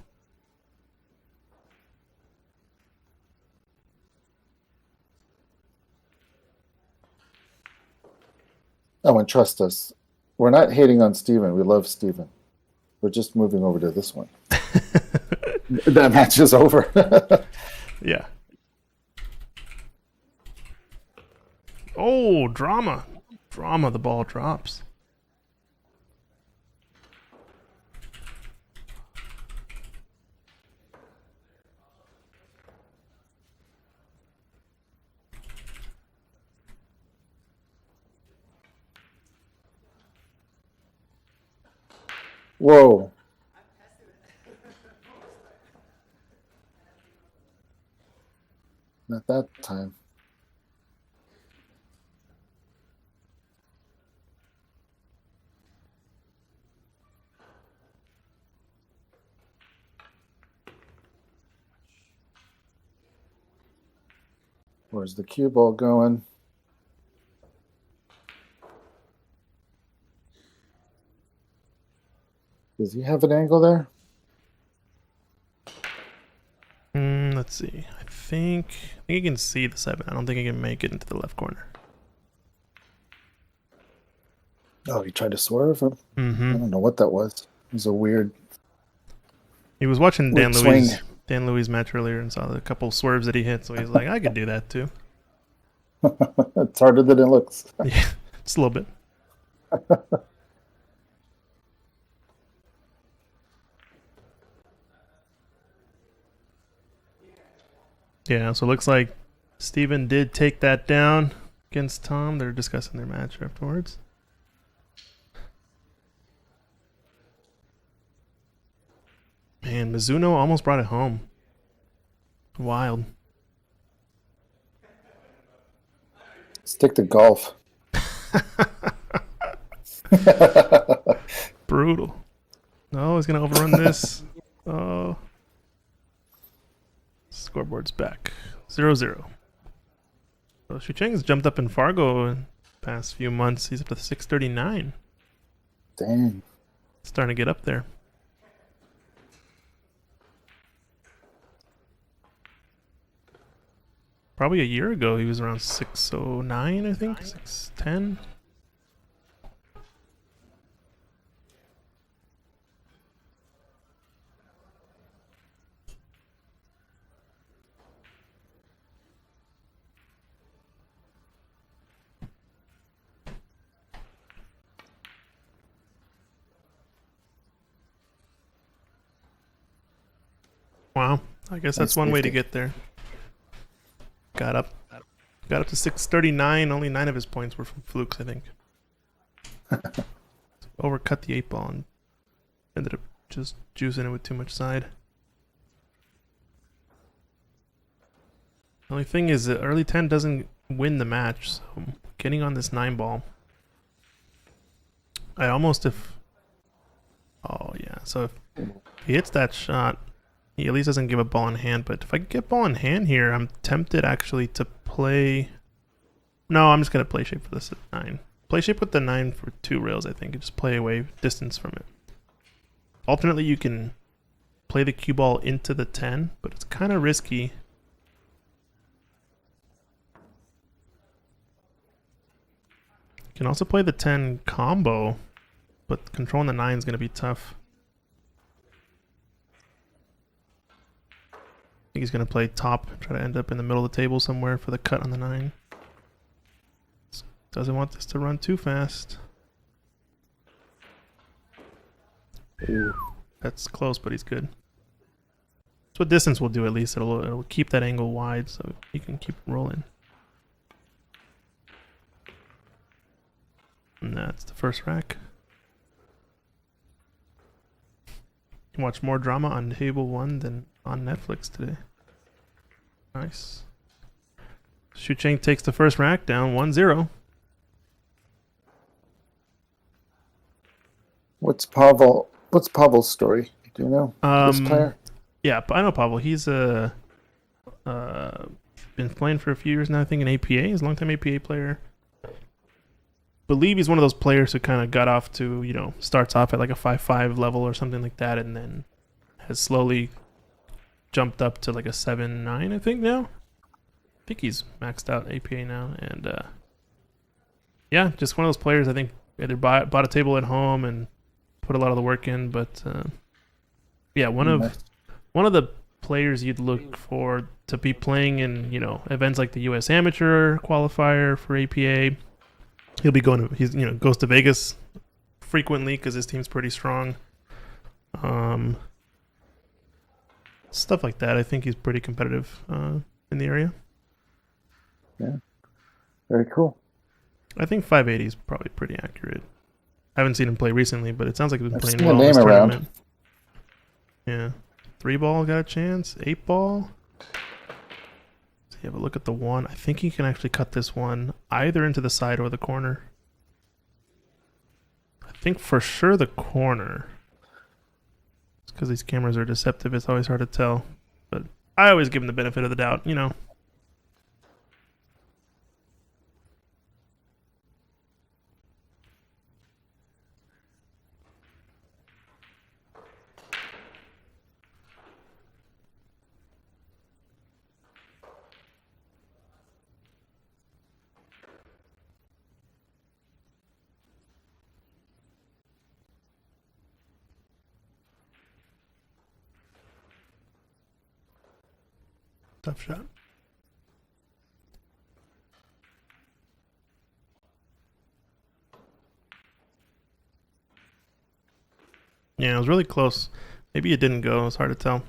Oh, and trust us, we're not hating on Steven. We love Steven. We're just moving over to this one. That match is over. Yeah. Oh, drama. Drama, the ball drops. Whoa. Not that time. Where's the cue ball going? Does he have an angle there? Let's see. I think you can see the 7. I don't think he can make it into the left corner. Oh, he tried to swerve. I Mm-hmm. don't know what that was. It was a weird. He was watching Dan Weird Louis' swing. Dan Louis' match earlier and saw the couple swerves that he hit, so he's like, I could do that too. It's harder than it looks. Yeah, just a little bit. Yeah, so it looks like Steven did take that down against Tom. They're discussing their match afterwards. Man, Mizuno almost brought it home. Wild. Stick to golf. Brutal. No, he's going to overrun this. Oh. Scoreboard's back. 0-0. So Shucheng's jumped up in Fargo in the past few months. He's up to 639. Dang. Starting to get up there. Probably a year ago, he was around 609, I think, 610. Wow, I guess that's Nice one way to safety. get there. Got up to 639. Only 9 of his points were from flukes, I think. Overcut the 8 ball and ended up just juicing it with too much side. The only thing is that early 10 doesn't win the match, so getting on this 9 ball. I almost oh yeah, so if he hits that shot, he at least doesn't give a ball in hand, but if I get ball in hand here, I'm tempted actually to play. No, I'm just going to play shape for this at 9. Play shape with the 9 for 2 rails, I think, and just play away distance from it. Alternately, you can play the cue ball into the 10, but it's kind of risky. You can also play the 10 combo, but controlling the 9 is going to be tough. I think he's going to play top, try to end up in the middle of the table somewhere for the cut on the 9. Doesn't want this to run too fast. Ooh. That's close, but he's good. That's what distance will do at least. It'll keep that angle wide so he can keep rolling. And that's the first rack. Can watch more drama on Table 1 than on Netflix today. Nice. Shu Cheng takes the first rack down 1-0. What's Pavel's story? Do you know this player? Yeah, I know Pavel. He's been playing for a few years now, I think, in APA. He's a long-time APA player. Believe he's one of those players who kind of got off to, starts off at like a 5-5 level or something like that, and then has slowly jumped up to like a 7-9, I think, now. I think he's maxed out APA now. And yeah, just one of those players, I think, either bought a table at home and put a lot of the work in. But yeah, one of the players you'd look for to be playing in, events like the US Amateur qualifier for APA. He'll be goes to Vegas frequently because his team's pretty strong. Stuff like that. I think he's pretty competitive in the area. Yeah. Very cool. I think 580 is probably pretty accurate. I haven't seen him play recently, but it sounds like he's been I've playing seen well the in this name around. tournament. Yeah. 3-ball got a chance. 8-ball. So you have a look at the 1. I think he can actually cut this one either into the side or the corner. I think for sure the corner. It's because these cameras are deceptive. It's always hard to tell. But I always give him the benefit of the doubt, Tough shot. Yeah, it was really close. Maybe it didn't go. It's hard to tell.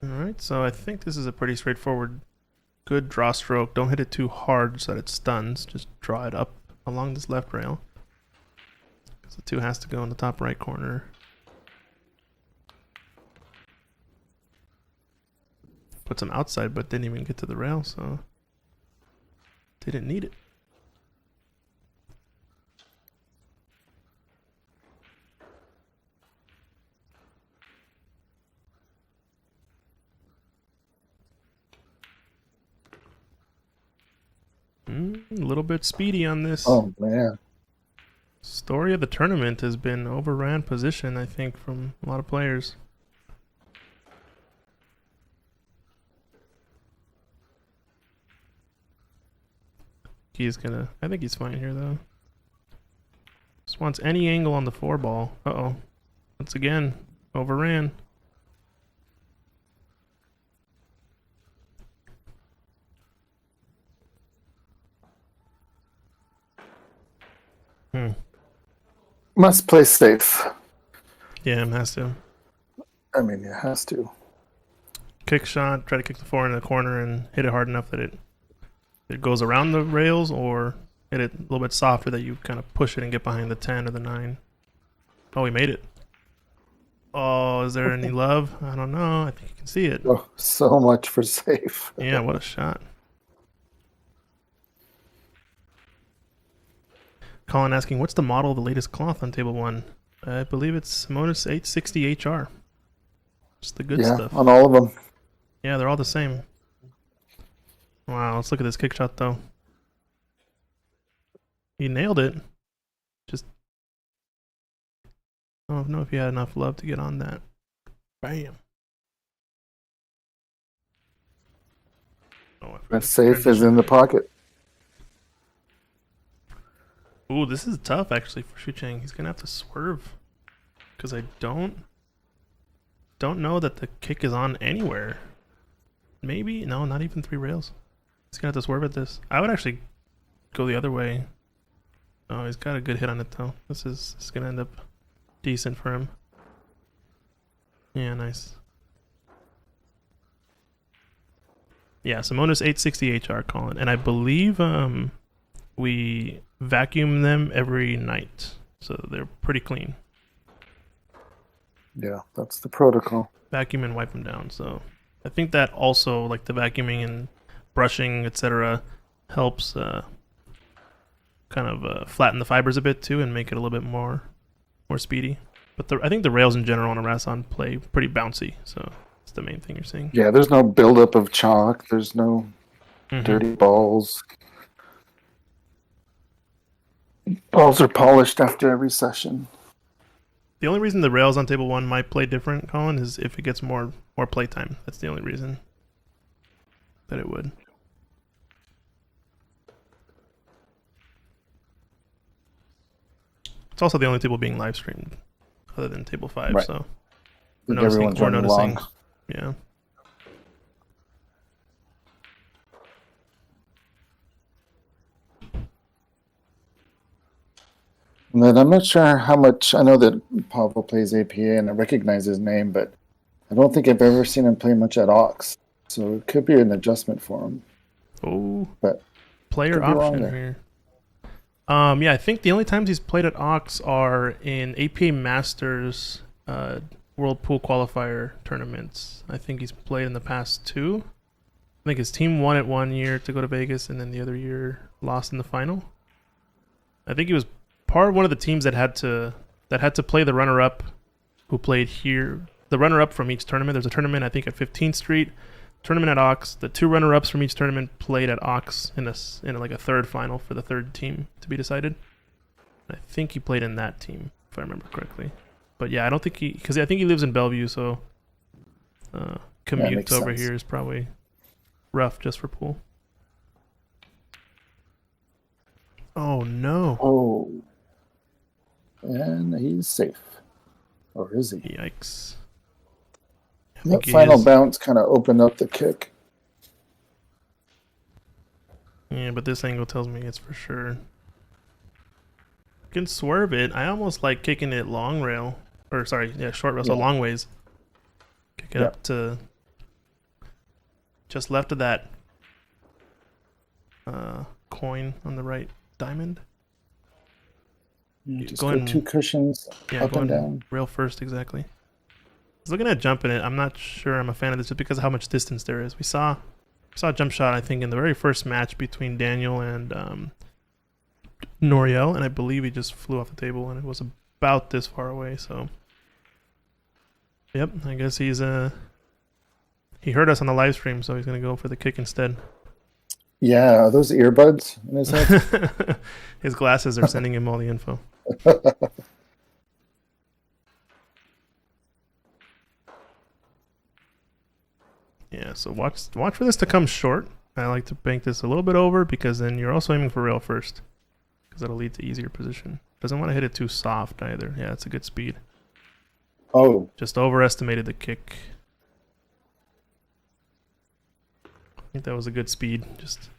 Alright, so I think this is a pretty straightforward, good draw stroke. Don't hit it too hard so that it stuns. Just draw it up along this left rail. Because the 2 has to go in the top right corner. Put some outside, but didn't even get to the rail, so didn't need it. A little bit speedy on this. Oh man. Story of the tournament has been overran position, I think, from a lot of players. I think he's fine here, though. Just wants any angle on the 4-ball. Uh-oh. Once again, overran. Must play safe. Yeah, it has to. I mean, it has to. Kick shot, try to kick the 4 in the corner and hit it hard enough that it goes around the rails, or hit it a little bit softer that you kind of push it and get behind the 10 or the 9. Oh, we made it. Oh, is there any love? I don't know. I think you can see it. Oh, so much for safe. Yeah, what a shot. Colin asking, what's the model of the latest cloth on table 1? I believe it's Simonis 860 HR. Just the good stuff. On all of them. Yeah, they're all the same. Wow, let's look at this kick shot, though. He nailed it. Just, I don't know if he had enough love to get on that. Bam. Oh, That safe is in the pocket. Ooh, this is tough, actually, for Shu Cheng. He's going to have to swerve. Because I don't know that the kick is on anywhere. Maybe? No, not even 3 rails. He's going to have to swerve at this. I would actually go the other way. Oh, he's got a good hit on it, though. This is going to end up decent for him. Yeah, nice. Yeah, Simonis 860 HR, Colin. And I believe we vacuum them every night. So they're pretty clean. Yeah, that's the protocol. Vacuum and wipe them down. So I think that also, like the vacuuming and brushing, etc., helps kind of flatten the fibers a bit too and make it a little bit more speedy. But I think the rails in general on a Rasson play pretty bouncy. So that's the main thing you're seeing. Yeah, there's no buildup of chalk. There's no Mhm. dirty balls. Balls are polished after every session. The only reason the rails on table 1 might play different, Colin, is if it gets more play time. That's the only reason that it would. It's also the only table being live streamed other than table 5, Right. so I think everyone's running long. Yeah. And then I'm not sure how much. I know that Pavel plays APA, and I recognize his name, but I don't think I've ever seen him play much at Ox. So it could be an adjustment for him. Oh, But player could be wrong option there. here. Yeah, I think the only times he's played at Ox are in APA Masters World Pool Qualifier tournaments. I think he's played in the past 2. I think his team won it 1 year to go to Vegas, and then the other year lost in the final. I think he was part of one of the teams that had to play the runner-up who played here. The runner-up from each tournament. There's a tournament I think at 15th Street, tournament at Ox. The 2 runner-ups from each tournament played at Ox in like a third final for the third team to be decided. I think he played in that team if I remember correctly. But yeah, I don't think because I think he lives in Bellevue, so commute makes over sense. here is probably rough just for pool. Oh no! Oh, and he's safe, or is he? Yikes! I That think he final is. bounce kind of opened up the kick. Yeah, but this angle tells me it's for sure. You can swerve it. I almost like kicking it long rail. Or sorry, yeah, short rail, so Yeah. long ways. Kick it Yeah. up to just left of that coin on the right diamond. Just going- go 2 cushions Yeah, up going and down. rail first, exactly. I was looking at jumping it. I'm not sure I'm a fan of this just because of how much distance there is. We saw a jump shot, I think, in the very first match between Daniel and Noriel, and I believe he just flew off the table, and it was about this far away. So, yep, I guess he heard us on the live stream, so he's gonna go for the kick instead. Yeah, are those earbuds in his head? His glasses are sending him all the info. Yeah, so watch for this to come short. I like to bank this a little bit over because then you're also aiming for rail first, because that'll lead to easier position. Doesn't want to hit it too soft either. Yeah, that's a good speed. Oh, Just overestimated the kick. I think that was a good speed, just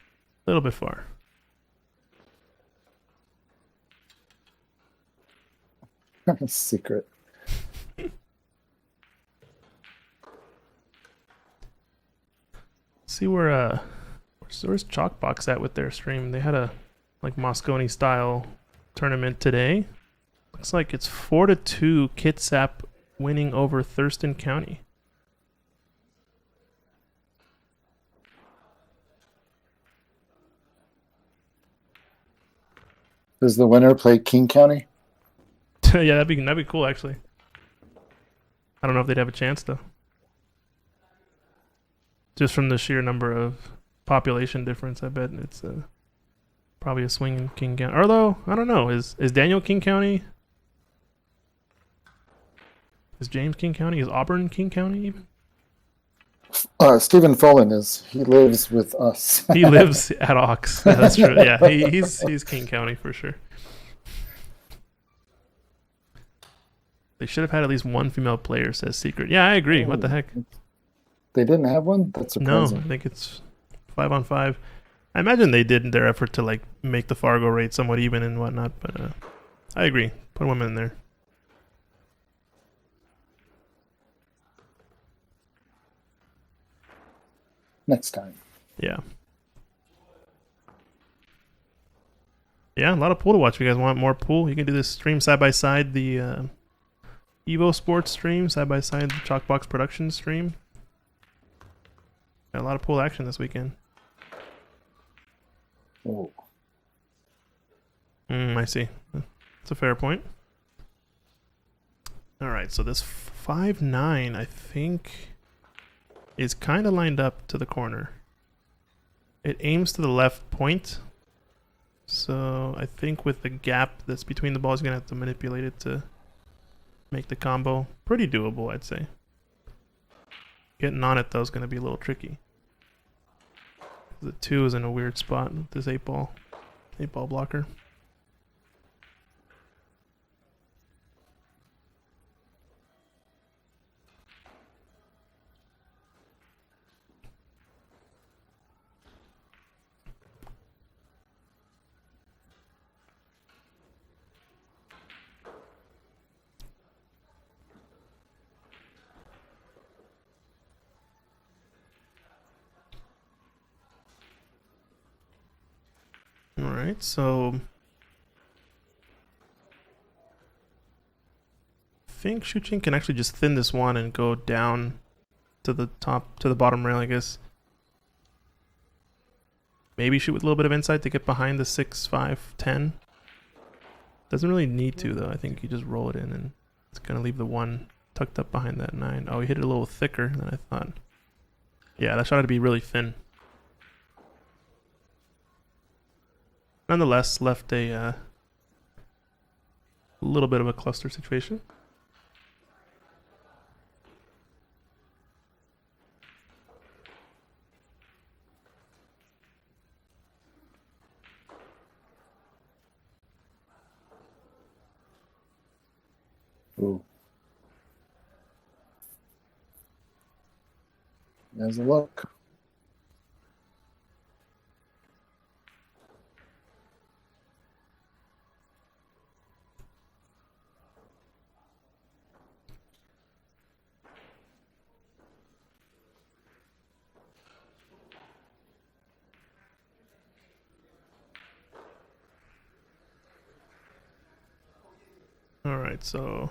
a little bit far. secret. See where's Chalkbox at with their stream? They had a like Moscone style tournament today. Looks like it's 4-2 Kitsap winning over Thurston County. Does the winner play King County? Yeah, that'd be cool actually. I don't know if they'd have a chance though. Just from the sheer number of population difference, I bet it's probably a swing in King County. Although I don't know, is Daniel King County? Is James King County? Is Auburn King County even? Stephen Fullen is. He lives with us. He lives at Ox. Yeah, that's true. Yeah, he's King County for sure. They should have had at least one female player, says Secret. Yeah, I agree. What the heck? They didn't have one? That's No, surprising. I think it's 5-on-5. I imagine they did their effort to like make the Fargo rate somewhat even and whatnot, but I agree. Put women in there. Next time. Yeah. Yeah, a lot of pool to watch. If you guys want more pool, you can do this stream side by side. The Evo Sports stream side by side. The Chalkbox Productions stream. Got a lot of pool action this weekend. Oh, I see. That's a fair point. All right, so this 5-9, I think, is kind of lined up to the corner. It aims to the left point. So I think with the gap that's between the balls, you're going to have to manipulate it to make the combo pretty doable, I'd say. Getting on it, though, is going to be a little tricky. The 2 is in a weird spot with this 8-ball blocker. Alright, so I think Shuqing can actually just thin this one and go down to the top, to the bottom rail, I guess. Maybe shoot with a little bit of insight to get behind the 6-5-10. Doesn't really need to, though. I think you just roll it in and it's going to leave the 1 tucked up behind that 9. Oh, he hit it a little thicker than I thought. Yeah, that shot had to be really thin. Nonetheless, left a little bit of a cluster situation. ooh. There's a look. Alright, so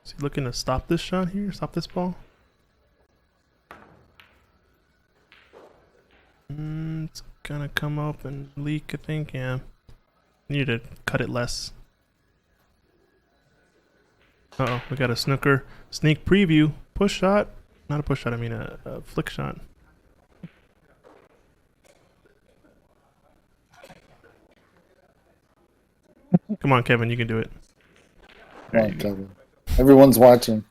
is he looking to stop this shot here? Stop this ball? It's gonna come up and leak, I think, yeah. Need to cut it less. Uh-oh, we got a snooker sneak preview. Push shot. Not a push shot, I mean a flick shot. Come on, Kevin, you can do it. Come on, Kevin. Everyone's watching.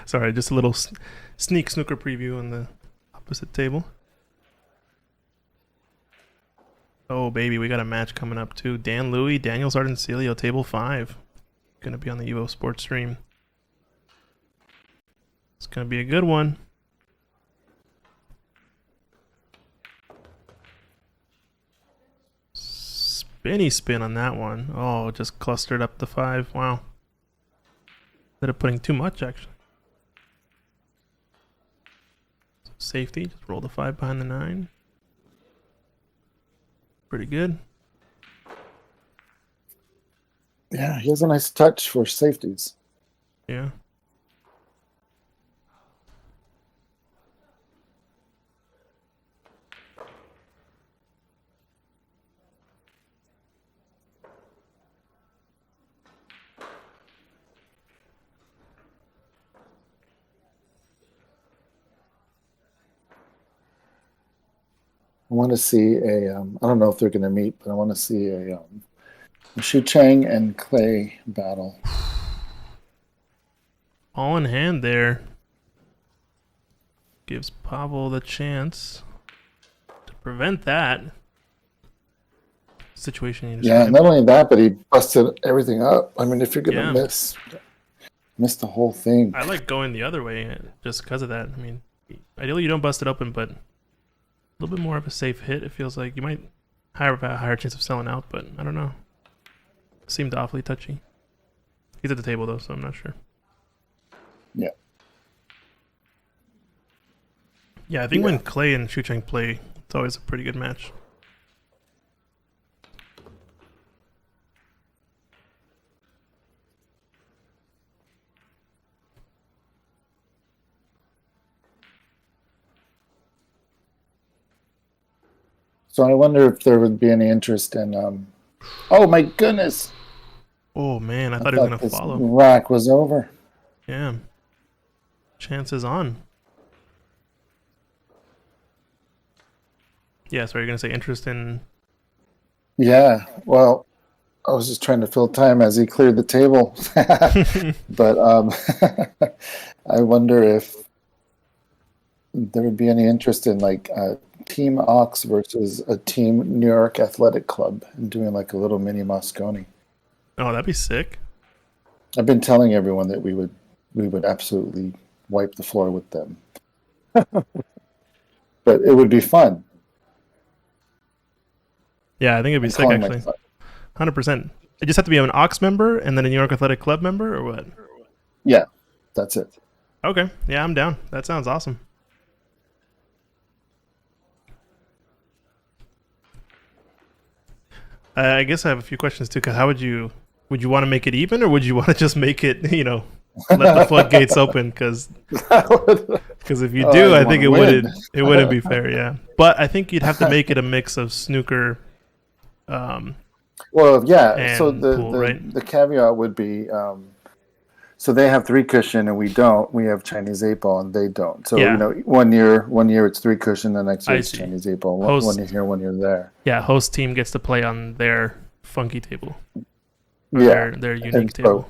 Sorry, just a little sneak snooker preview on the opposite table. Oh, baby, we got a match coming up, too. Dan Louie, Daniel Sardencilio, table 5. Going to be on the Evo Sports stream. It's going to be a good one. Spinny spin on that one. Oh, just clustered up the 5. Wow. Instead of putting too much, actually. Safety, just roll the 5 behind the 9. Pretty good. Yeah, he has a nice touch for safeties. Yeah. I want to see a. I don't know if they're going to meet, but I want to see a Shu Chang and Clay battle. All in hand there. Gives Pavel the chance to prevent that situation. You Yeah, described. not only that, but he busted everything up. I mean, if you're going to Yeah. miss the whole thing. I like going the other way just because of that. I mean, ideally you don't bust it open, but a little bit more of a safe hit. It feels like you might have a higher chance of selling out, but I don't know. Seemed awfully touchy. He's at the table though, so I'm not sure. Yeah. Yeah, I think Yeah. when Clay and Shucheng play, it's always a pretty good match. So I wonder if there would be any interest in. Oh my goodness! Oh man, I thought he was gonna this follow. rack was over. Yeah. Chances on. Yeah, so you're gonna say interest in Yeah. Well, I was just trying to fill time as he cleared the table, but I wonder if there would be any interest in like Team Ox versus a Team New York Athletic Club and doing like a little mini Moscone. Oh, that'd be sick. I've been telling everyone that we would absolutely wipe the floor with them, but it would be fun. Yeah, I think it'd be I'm sick calling actually. myself- 100%. It just have to be an Ox member and then a New York Athletic Club member, or what? Yeah, that's it. Okay, yeah, I'm down. That sounds awesome. I guess I have a few questions too. Cause how would you want to make it even, or would you want to just make it, let the floodgates open? Because if you Oh, do, I I think wanna win. it wouldn't be fair. Yeah, but I think you'd have to make it a mix of snooker. Well, yeah. So And the pool, the, right? the caveat would be, so they have three cushion and we don't. We have Chinese 8-ball and they don't. So Yeah. 1 year it's three cushion, the next year I it's see. Chinese 8-ball. One Host- year here, 1 year there. Yeah, host team gets to play on their funky table. Or Yeah, their unique and table.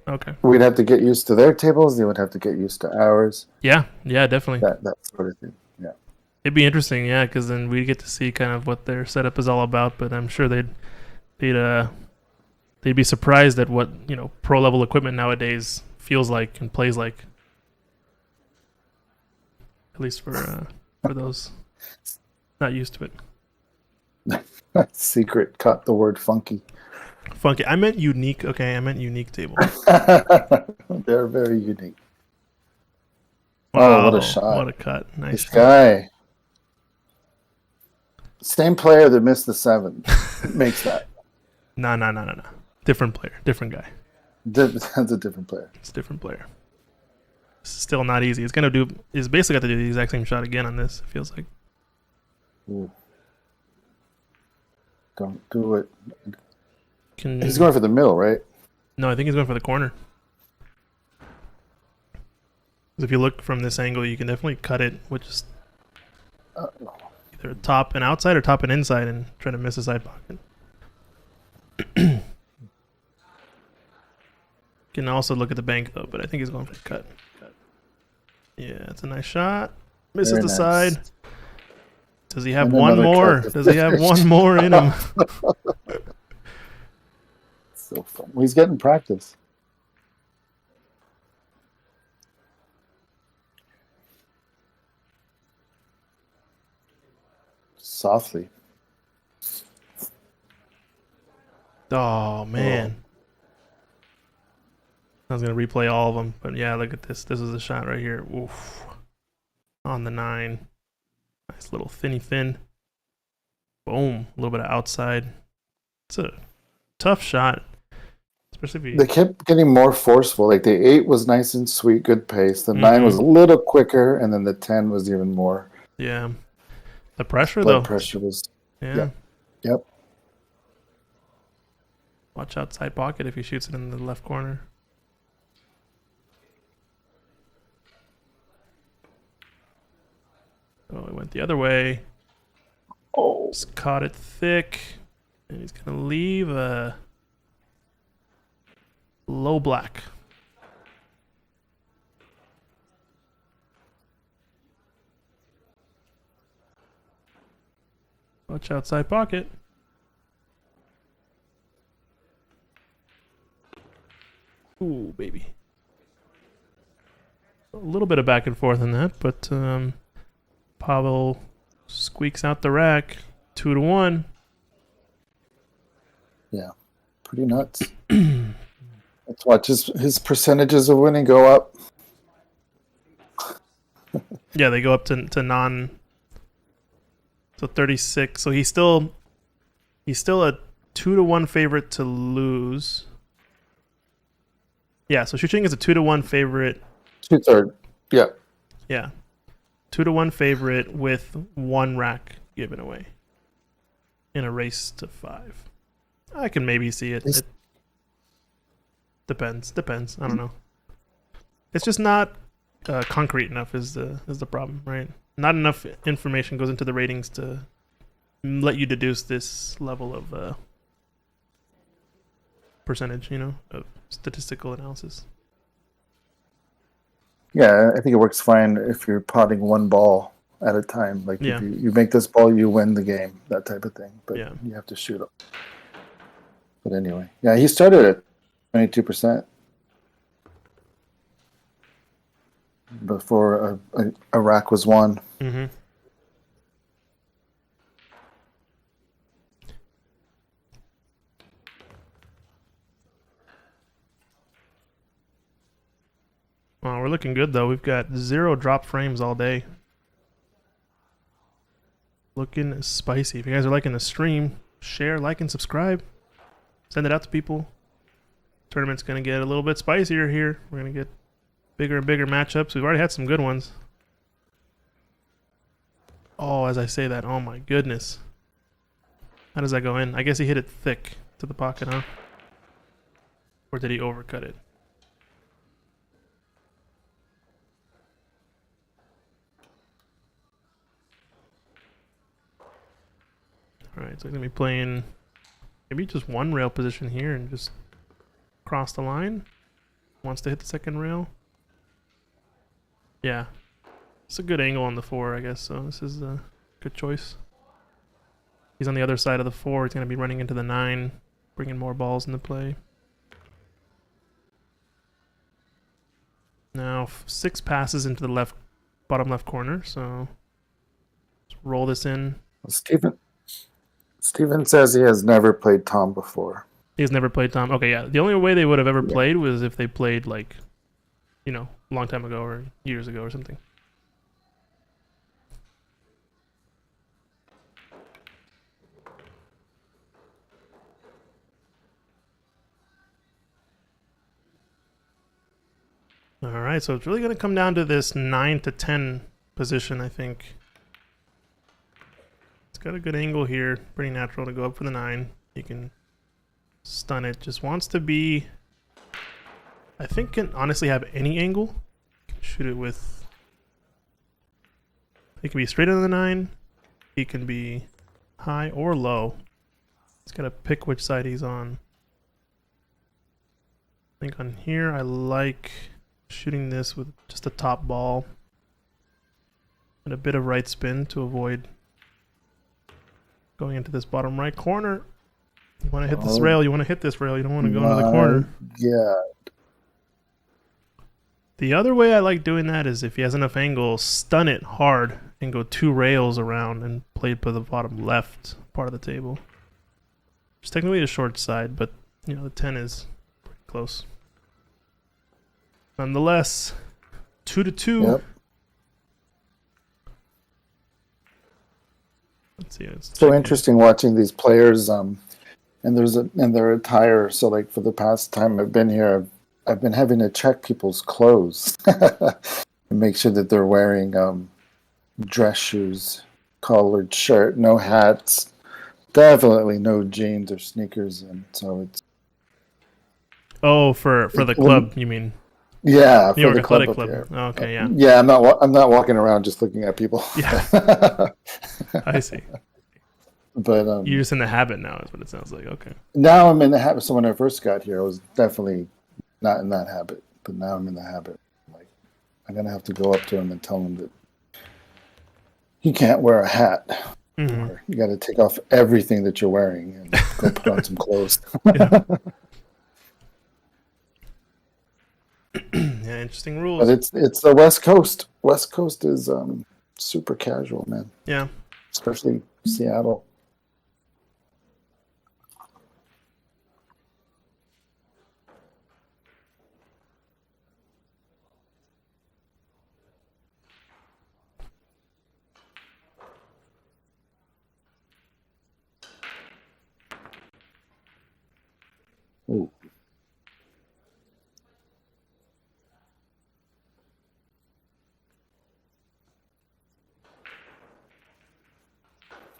so Okay. we'd have to get used to their tables. They would have to get used to ours. Yeah, definitely. That sort of thing. Yeah. It'd be interesting, yeah, because then we get to see kind of what their setup is all about. But I'm sure they'd be surprised at what pro level equipment nowadays feels like and plays like. At least for those not used to it. Secret cut the word funky. Funky. I meant unique. Okay, I meant unique table. They're very unique. Oh, what a shot. What a cut. Nice. This guy. Same player that missed the 7 makes that. No. Different player. Different guy. That's a different player. It's a different player. It's still not easy. It's basically got to do the exact same shot again on this, it feels like. Ooh. Don't do it. Can He's going for the middle, right? No, I think he's going for the corner. 'Cause if you look from this angle, you can definitely cut it with just either top and outside or top and inside and try to miss a side pocket. Can also look at the bank though, but I think he's going for the cut. Yeah, it's a nice shot. Misses Very the nice. side. Does he have And one another more? cut to Does he have finish. one more in him? So fun. Well, he's getting practice. Softly. Oh man. I was gonna replay all of them, but yeah, look at this. This is a shot right here. Oof. On the 9. Nice little finny fin. Boom. A little bit of outside. It's a tough shot. Especially if you They kept getting more forceful. Like the 8 was nice and sweet, good pace. The 9 was a little quicker, and then the 10 was even more. yeah. The pressure Blood though. pressure was. Yeah. Yep. Watch outside pocket if he shoots it in the left corner. Oh, it went the other way. Oh, Just caught it thick. And he's going to leave a low black. Watch outside pocket. Ooh, baby. A little bit of back and forth in that, but Pavel squeaks out the rack. 2-1. yeah. Pretty nuts. Let's watch his percentages of winning go up. Yeah, they go up to non. So 36. So he's still a 2-1 favorite to lose. Yeah, so Shuching is a 2-1 favorite. 2/3. Yeah. Yeah, 2-1 favorite with 1 rack given away in a race to 5. I can maybe see it. It depends. I don't know. It's just not concrete enough is the problem, right? Not enough information goes into the ratings to let you deduce this level of percentage, of statistical analysis. Yeah, I think it works fine if you're potting one ball at a time. Like Yeah. if you make this ball, you win the game, that type of thing. But Yeah. you have to shoot it. But anyway, yeah, he started at 22% before a rack was won. Mm-hmm. Well, we're looking good though. We've got 0 drop frames all day. Looking spicy. If you guys are liking the stream, share, like, and subscribe. Send it out to people. Tournament's gonna get a little bit spicier here. We're gonna get bigger and bigger matchups. We've already had some good ones. Oh, as I say that, oh my goodness. How does that go in? I guess he hit it thick to the pocket, huh? Or did he overcut it? Alright, so he's gonna be playing maybe just one rail position here and just cross the line. Wants to hit the second rail. Yeah. It's a good angle on the 4, I guess, so this is a good choice. He's on the other side of the 4. He's going to be running into the 9, bringing more balls into play. Now, 6 passes into the bottom left corner, so let's roll this in. Steven says he has never played Tom before. He's never played Tom. Okay, yeah. The only way they would have ever played was if they played, like, a long time ago or years ago or something. All right, so it's really going to come down to this 9 to 10 position, I think. It's got a good angle here. Pretty natural to go up for the 9. You can stun it. Just wants to be... I think can honestly have any angle. You can shoot it with... He can be straight on the 9. He can be high or low. He's got to pick which side he's on. I think on here I like... shooting this with just a top ball and a bit of right spin to avoid going into this bottom right corner. You want to hit this rail. You want to hit this rail. You don't want to go into the corner. Yeah. The other way I like doing that is if he has enough angle, stun it hard and go 2 rails around and play it for the bottom left part of the table. It's technically a short side, but the 10 is pretty close. Nonetheless, 2-2. Yep. Let's see. It's So interesting watching these players, and their attire. So like for the past time I've been here, I've been having to check people's clothes and make sure that they're wearing dress shoes, collared shirt, no hats, definitely no jeans or sneakers, and so it's. Oh, for the club, you mean? Yeah, New York for the club Athletic up Club. here. Oh, okay, yeah. Yeah, I'm not walking around just looking at people. Yeah. I see. But You're just in the habit now, is what it sounds like. Okay. now I'm in the habit. So when I first got here, I was definitely not in that habit. But now I'm in the habit. Like I'm gonna have to go up to him and tell him that he can't wear a hat. Mm-hmm. Or you got to take off everything that you're wearing and go put on some clothes. Yeah. Yeah, interesting rules. But it's the West Coast. West Coast is super casual, man. Yeah. Especially Seattle.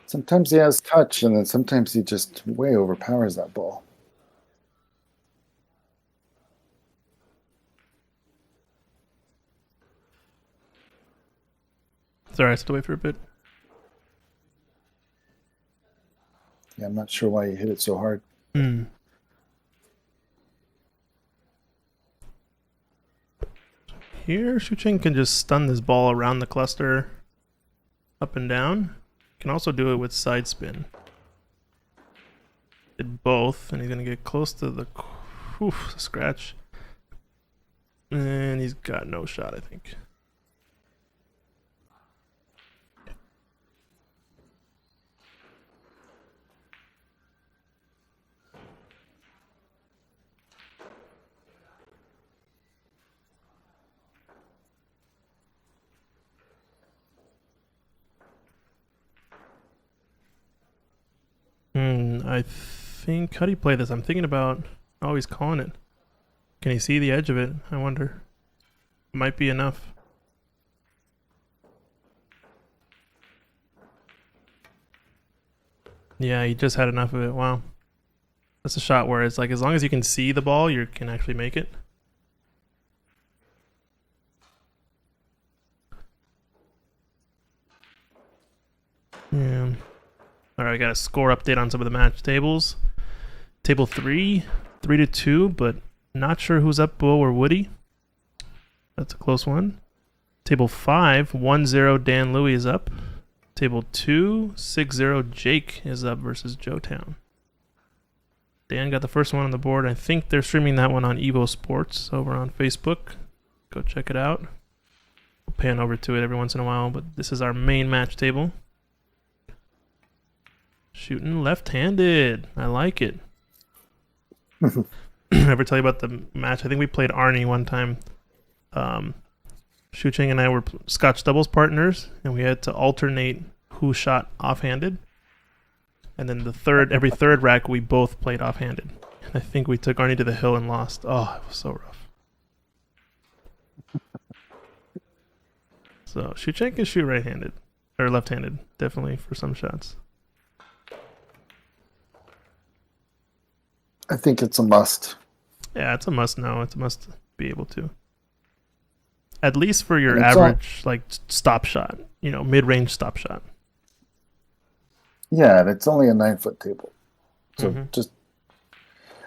Sometimes he has touch, and then sometimes he just way overpowers that ball. Sorry, I had to wait for a bit. Yeah, I'm not sure why he hit it so hard. Here, Shucheng can just stun this ball around the cluster, up and down. Can also do it with side spin. Did both, and he's gonna get close to the scratch. And he's got no shot, I think. I think, how do you play this? I'm thinking about, oh, he's calling it. Can he see the edge of it? I wonder. Might be enough. Yeah, he just had enough of it. Wow. That's a shot where it's like, as long as you can see the ball, you can actually make it. Yeah. Alright, I got a score update on some of the match tables. Table 3, 3-2, but not sure who's up, Bo or Woody. That's a close one. Table 5, 1-0, Dan Louie is up. Table 2, 6-0, Jake is up versus Joetown. Dan got the first one on the board. I think they're streaming that one on Evo Sports over on Facebook. Go check it out. We'll pan over to it every once in a while, but this is our main match table. Shooting left-handed. I like it. Ever tell you about the match? I think we played Arnie one time. Shucheng and I were Scotch doubles partners, and we had to alternate who shot offhanded. And then every third rack, we both played offhanded. And I think we took Arnie to the hill and lost. Oh, it was so rough. So Shucheng can shoot right-handed or left-handed, definitely for some shots. I think it's a must. Yeah, it's a must know. It's a must be able to. At least for your And it's average stop shot, mid-range stop shot. Yeah, and it's only a 9-foot table. So and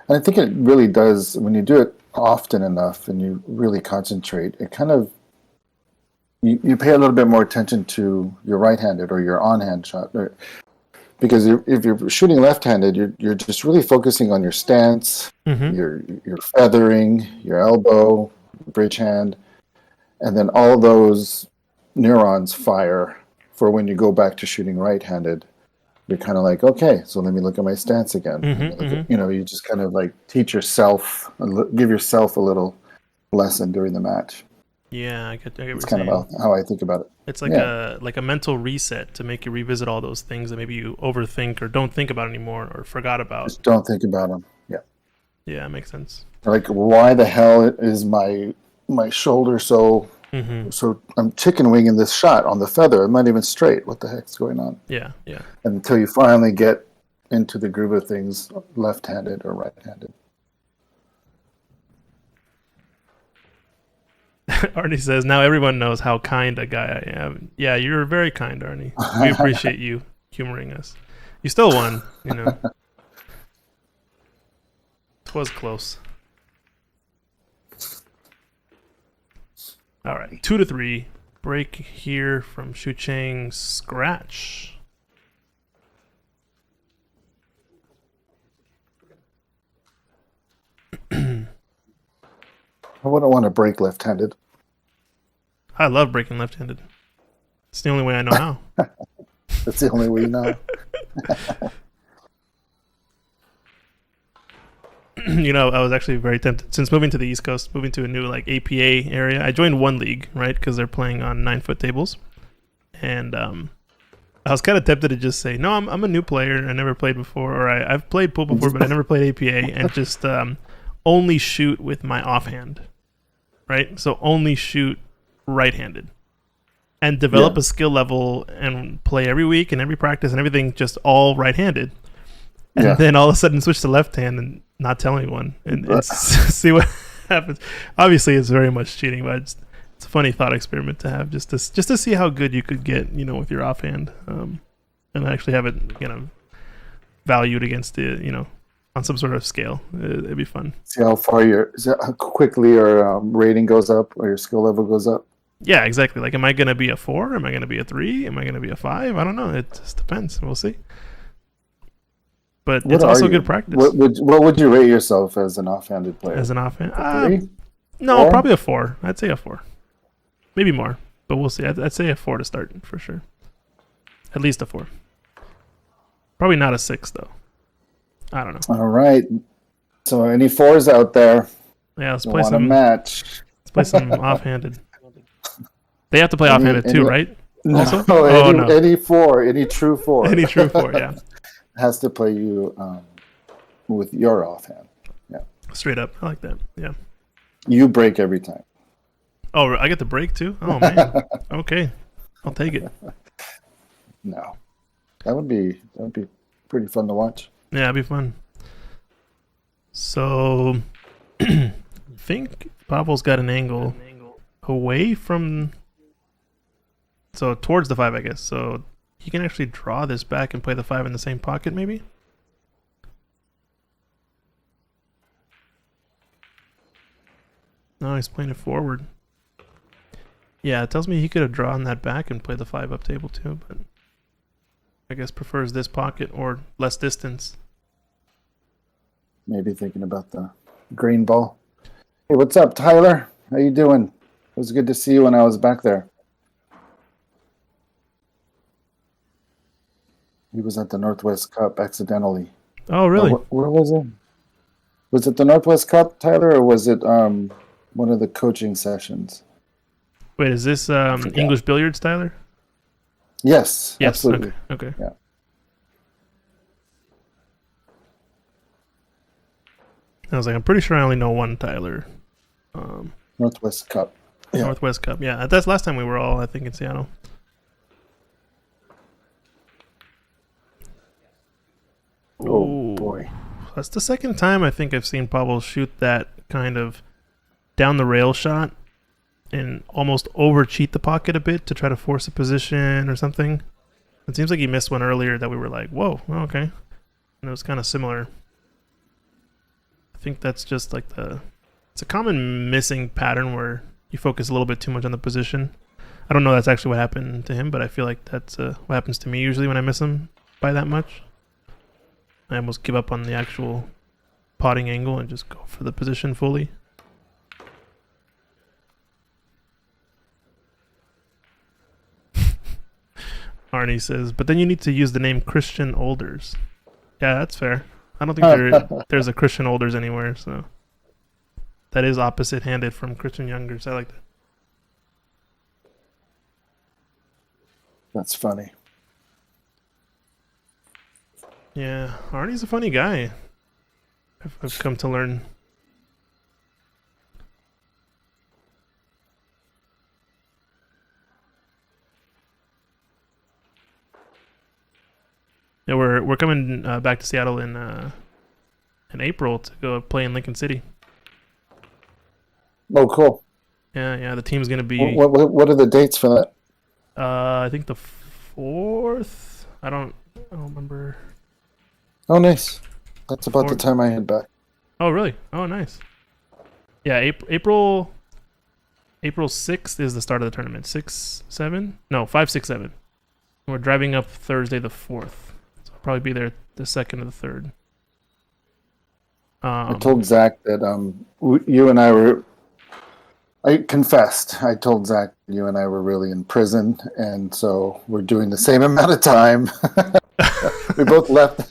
I think it really does, when you do it often enough and you really concentrate, it kind of, you pay a little bit more attention to your right-handed or your on-hand shot. Because if you're shooting left-handed, you're just really focusing on your stance, your feathering, your elbow, bridge hand, and then all those neurons fire for when you go back to shooting right-handed. You're kind of like, okay, so let me look at my stance again. You just kind of like teach yourself, give yourself a little lesson during the match. Yeah, I get what It's you're kind saying. of how I think about it. It's like a mental reset to make you revisit all those things that maybe you overthink or don't think about anymore or forgot about. Just don't think about them. Yeah. Yeah, it makes sense. Like, why the hell is my shoulder so I'm chicken winging this shot on the feather? I'm not even straight. What the heck's going on? Yeah. Until you finally get into the groove of things, left-handed or right-handed. Arnie says, now everyone knows how kind a guy I am. Yeah, you're very kind, Arnie. We appreciate you humoring us. You still won, It was close. All right, 2-3. Break here from Shucheng. Scratch. I wouldn't want to break left-handed. I love breaking left-handed. It's the only way I know how. That's the only way you know. I was actually very tempted since moving to the East Coast, moving to a new APA area. I joined one league, right, because they're playing on 9-foot tables, and I was kind of tempted to just say, no, I'm a new player. I never played before, or I've played pool before, but I never played APA, and just only shoot with my offhand, right? So only shoot right-handed. and develop Yeah. a skill level and play every week and every practice and everything just all right-handed, and Yeah. then all of a sudden switch to left hand and not tell anyone and see what happens. Obviously, it's very much cheating, but it's a funny thought experiment to have just to see how good you could get, with your offhand, and actually have it valued against the on some sort of scale. It'd be fun. See how far how quickly your rating goes up or your skill level goes up. Yeah, exactly. Like, am I going to be a 4? Am I going to be a 3? Am I going to be a 5? I don't know. It just depends. We'll see. But What it's are also you? good practice What would you rate yourself as an offhanded player? as an offhand. A 3? No, 4? probably a 4. I'd say a 4. Maybe more, but we'll see. I'd say a 4 to start for sure. At least a 4. Probably not a 6 though. I don't know. All right. So any 4s out there? Yeah, let's You play want a some. match? Let's play some offhanded. They have to play Any- offhanded too, any- right? No, Also? Oh, no. any 4, any true 4 Any true 4? Yeah, has to play you with your offhand. straight up. I like that. Yeah. You break every time. Oh, I get the break too. Oh man. Okay, I'll take it. No, that would be pretty fun to watch. Yeah, it'd be fun. So, I think Pavel's got an angle away from, so towards the 5, I guess. So he can actually draw this back and play the 5 in the same pocket, maybe. No, he's playing it forward. Yeah, it tells me he could have drawn that back and played the 5 up table too, but I guess prefers this pocket or less distance. Maybe thinking about the green ball. Hey, what's up, Tyler? How you doing? It was good to see you when I was back there. He was at the Northwest Cup accidentally. Oh, really? Where was it? Was it the Northwest Cup, Tyler, or was it one of the coaching sessions? Wait, is this English billiards, Tyler? Yes, Yes. absolutely. Okay. Yeah. I was like, I'm pretty sure I only know one Tyler. Northwest Cup. Yeah. Northwest Cup. Yeah, that's last time we were all, I think, in Seattle. Oh Ooh. boy. That's the second time I think I've seen Pavel shoot that kind of down the rail shot and almost over cheat the pocket a bit to try to force a position or something. It seems like he missed one earlier that we were like, whoa, oh, okay. And it was kind of similar. I think that's just like it's a common missing pattern where you focus a little bit too much on the position. I don't know that's actually what happened to him, but I feel like that's what happens to me usually when I miss him by that much. I almost give up on the actual potting angle and just go for the position fully. Arnie says, but then you need to use the name Christian Olders. Yeah, that's fair. I don't think there's a Christian Olders anywhere, so that is opposite-handed from Christian Youngers. I like that. That's funny. Yeah, Arnie's a funny guy. I've come to learn. Yeah, we're coming back to Seattle in April to go play in Lincoln City. Oh, cool. Yeah, the team's gonna be. What are the dates for that? I think the 4th. I don't remember. Oh, nice. That's about the Fourth. time I head back. Oh, really? Oh, nice. Yeah, April 6th is the start of the tournament. 6, 7? No, 5, 6, 7. We're driving up Thursday the 4th. So I'll probably be there the 2nd or the 3rd. I told Zach that you and I were. I confessed. I told Zach you and I were really in prison, and so we're doing the same amount of time. We both left.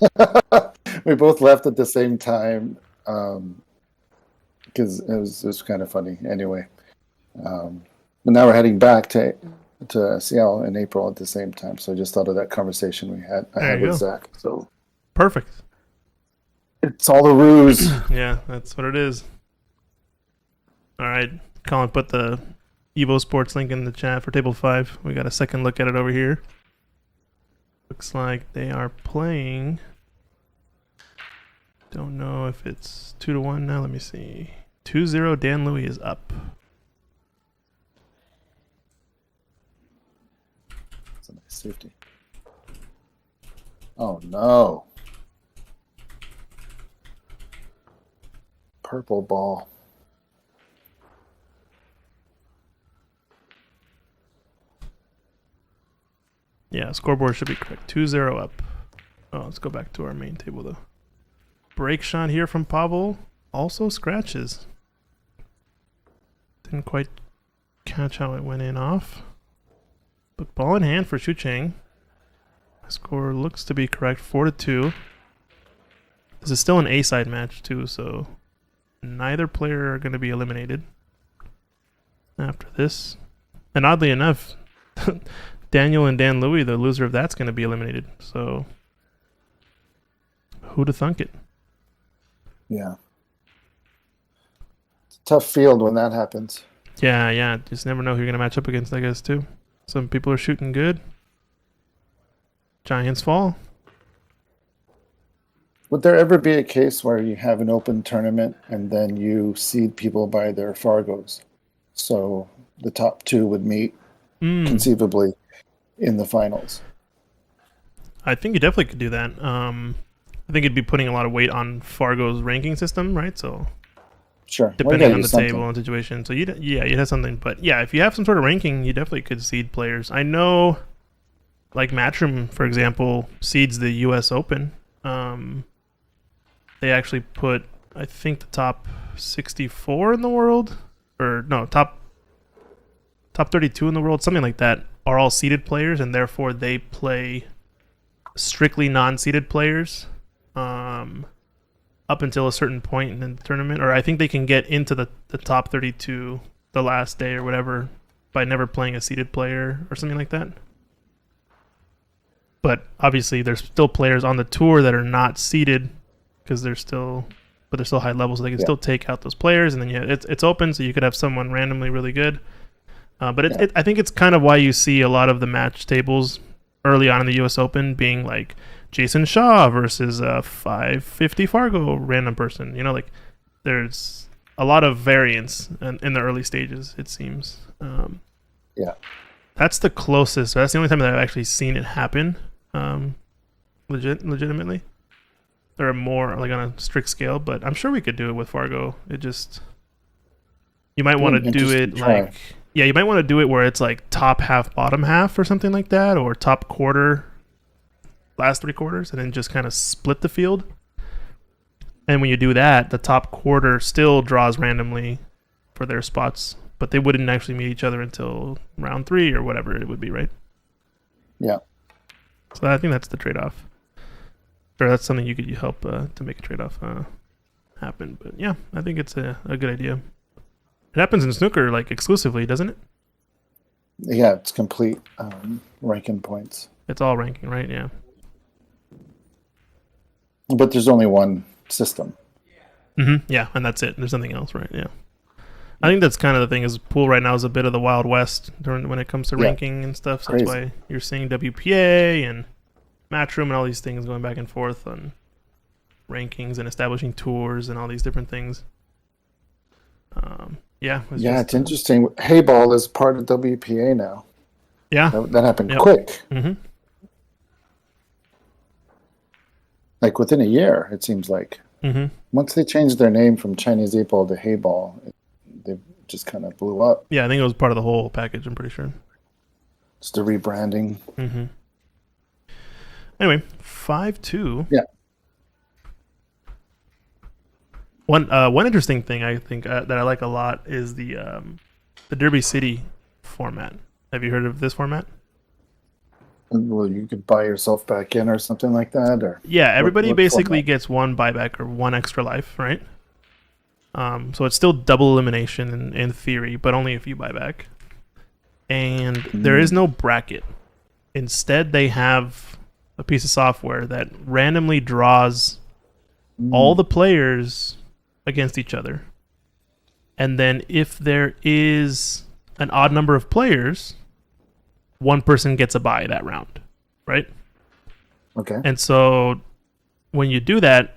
We both left at the same time because it was kind of funny. Anyway, but now we're heading back to Seattle in April at the same time. So I just thought of that conversation I had with Zach. So Perfect. it's all the ruse. Yeah, that's what it is. All right, Colin, put the Evo Sports link in the chat for Table 5. We got a second look at it over here. Looks like they are playing. Don't know if it's 2-1 now. Let me see. 2-0. Dan Louis is up. It's a nice safety. Oh no. Purple ball. Yeah, scoreboard should be correct. 2-0 up. Oh, let's go back to our main table though. Break shot here from Pavel. Also scratches. Didn't quite catch how it went in off. But ball in hand for Shu Chang. Score looks to be correct. 4-2. This is still an A-side match too, so neither player are going to be eliminated after this. And oddly enough, Daniel and Dan Louis, the loser of that's going to be eliminated. So who'da thunk it? Yeah. It's a tough field when that happens. Yeah. Just never know who you're going to match up against, I guess, too. Some people are shooting good. Giants fall. Would there ever be a case where you have an open tournament and then you seed people by their Fargos? So the top two would meet conceivably in the finals. I think you definitely could do that. I think it'd be putting a lot of weight on Fargo's ranking system, right? So Sure. depending on the table and situation. So you'd have something. But yeah, if you have some sort of ranking, you definitely could seed players. I know, like Matchroom, for example, seeds the U.S. Open. They actually put, I think, the top 64 in the world, or no, top 32 in the world, something like that, are all seeded players, and therefore they play strictly non-seeded players up until a certain point in the tournament. Or I think they can get into the top 32 the last day or whatever by never playing a seeded player or something like that. But obviously there's still players on the tour that are not seeded because they're still high level, so they can still take out those players, and then it's open, so you could have someone randomly really good. But I think it's kind of why you see a lot of the match tables early on in the U.S. Open being like Jason Shaw versus a 550 Fargo random person. You know, like there's a lot of variance in the early stages, it seems. That's the closest. That's the only time that I've actually seen it happen legitimately. Or more like on a strict scale, but I'm sure we could do it with Fargo. It just, you might want to do it like, you might want to do it where it's like top half, bottom half or something like that, or top quarter, last 3 quarters, and then just kind of split the field. And when you do that, the top quarter still draws randomly for their spots, but they wouldn't actually meet each other until round 3 or whatever it would be, right? Yeah. So I think that's the trade-off. Or that's something you could help to make a trade-off happen. But yeah, I think it's a good idea. It happens in snooker like exclusively, doesn't it? Yeah, it's complete ranking points. It's all ranking, right? Yeah. But there's only one system. Yeah, and that's it. There's nothing else, right? Yeah. I think that's kind of the thing, is pool right now is a bit of the Wild West when it comes to ranking and stuff. So that's why you're seeing WPA and Matchroom and all these things going back and forth on rankings and establishing tours and all these different things. It's interesting. Hayball is part of WPA now. Yeah, that happened quick. Like within a year, it seems like. Once they changed their name from Chinese Apol to Hayball, they just kind of blew up. Yeah, I think it was part of the whole package. I'm pretty sure. Just a rebranding. Anyway, 5-2. Yeah. One interesting thing I think that I like a lot is the Derby City format. Have you heard of this format? Well, you could buy yourself back in or something like that, or everybody what basically format? gets one buyback or one extra life, right? So it's still double elimination in theory, but only if you buy back. And there is no bracket. Instead, they have a piece of software that randomly draws all the players against each other. And then if there is an odd number of players, one person gets a bye that round, right? Okay. And so when you do that,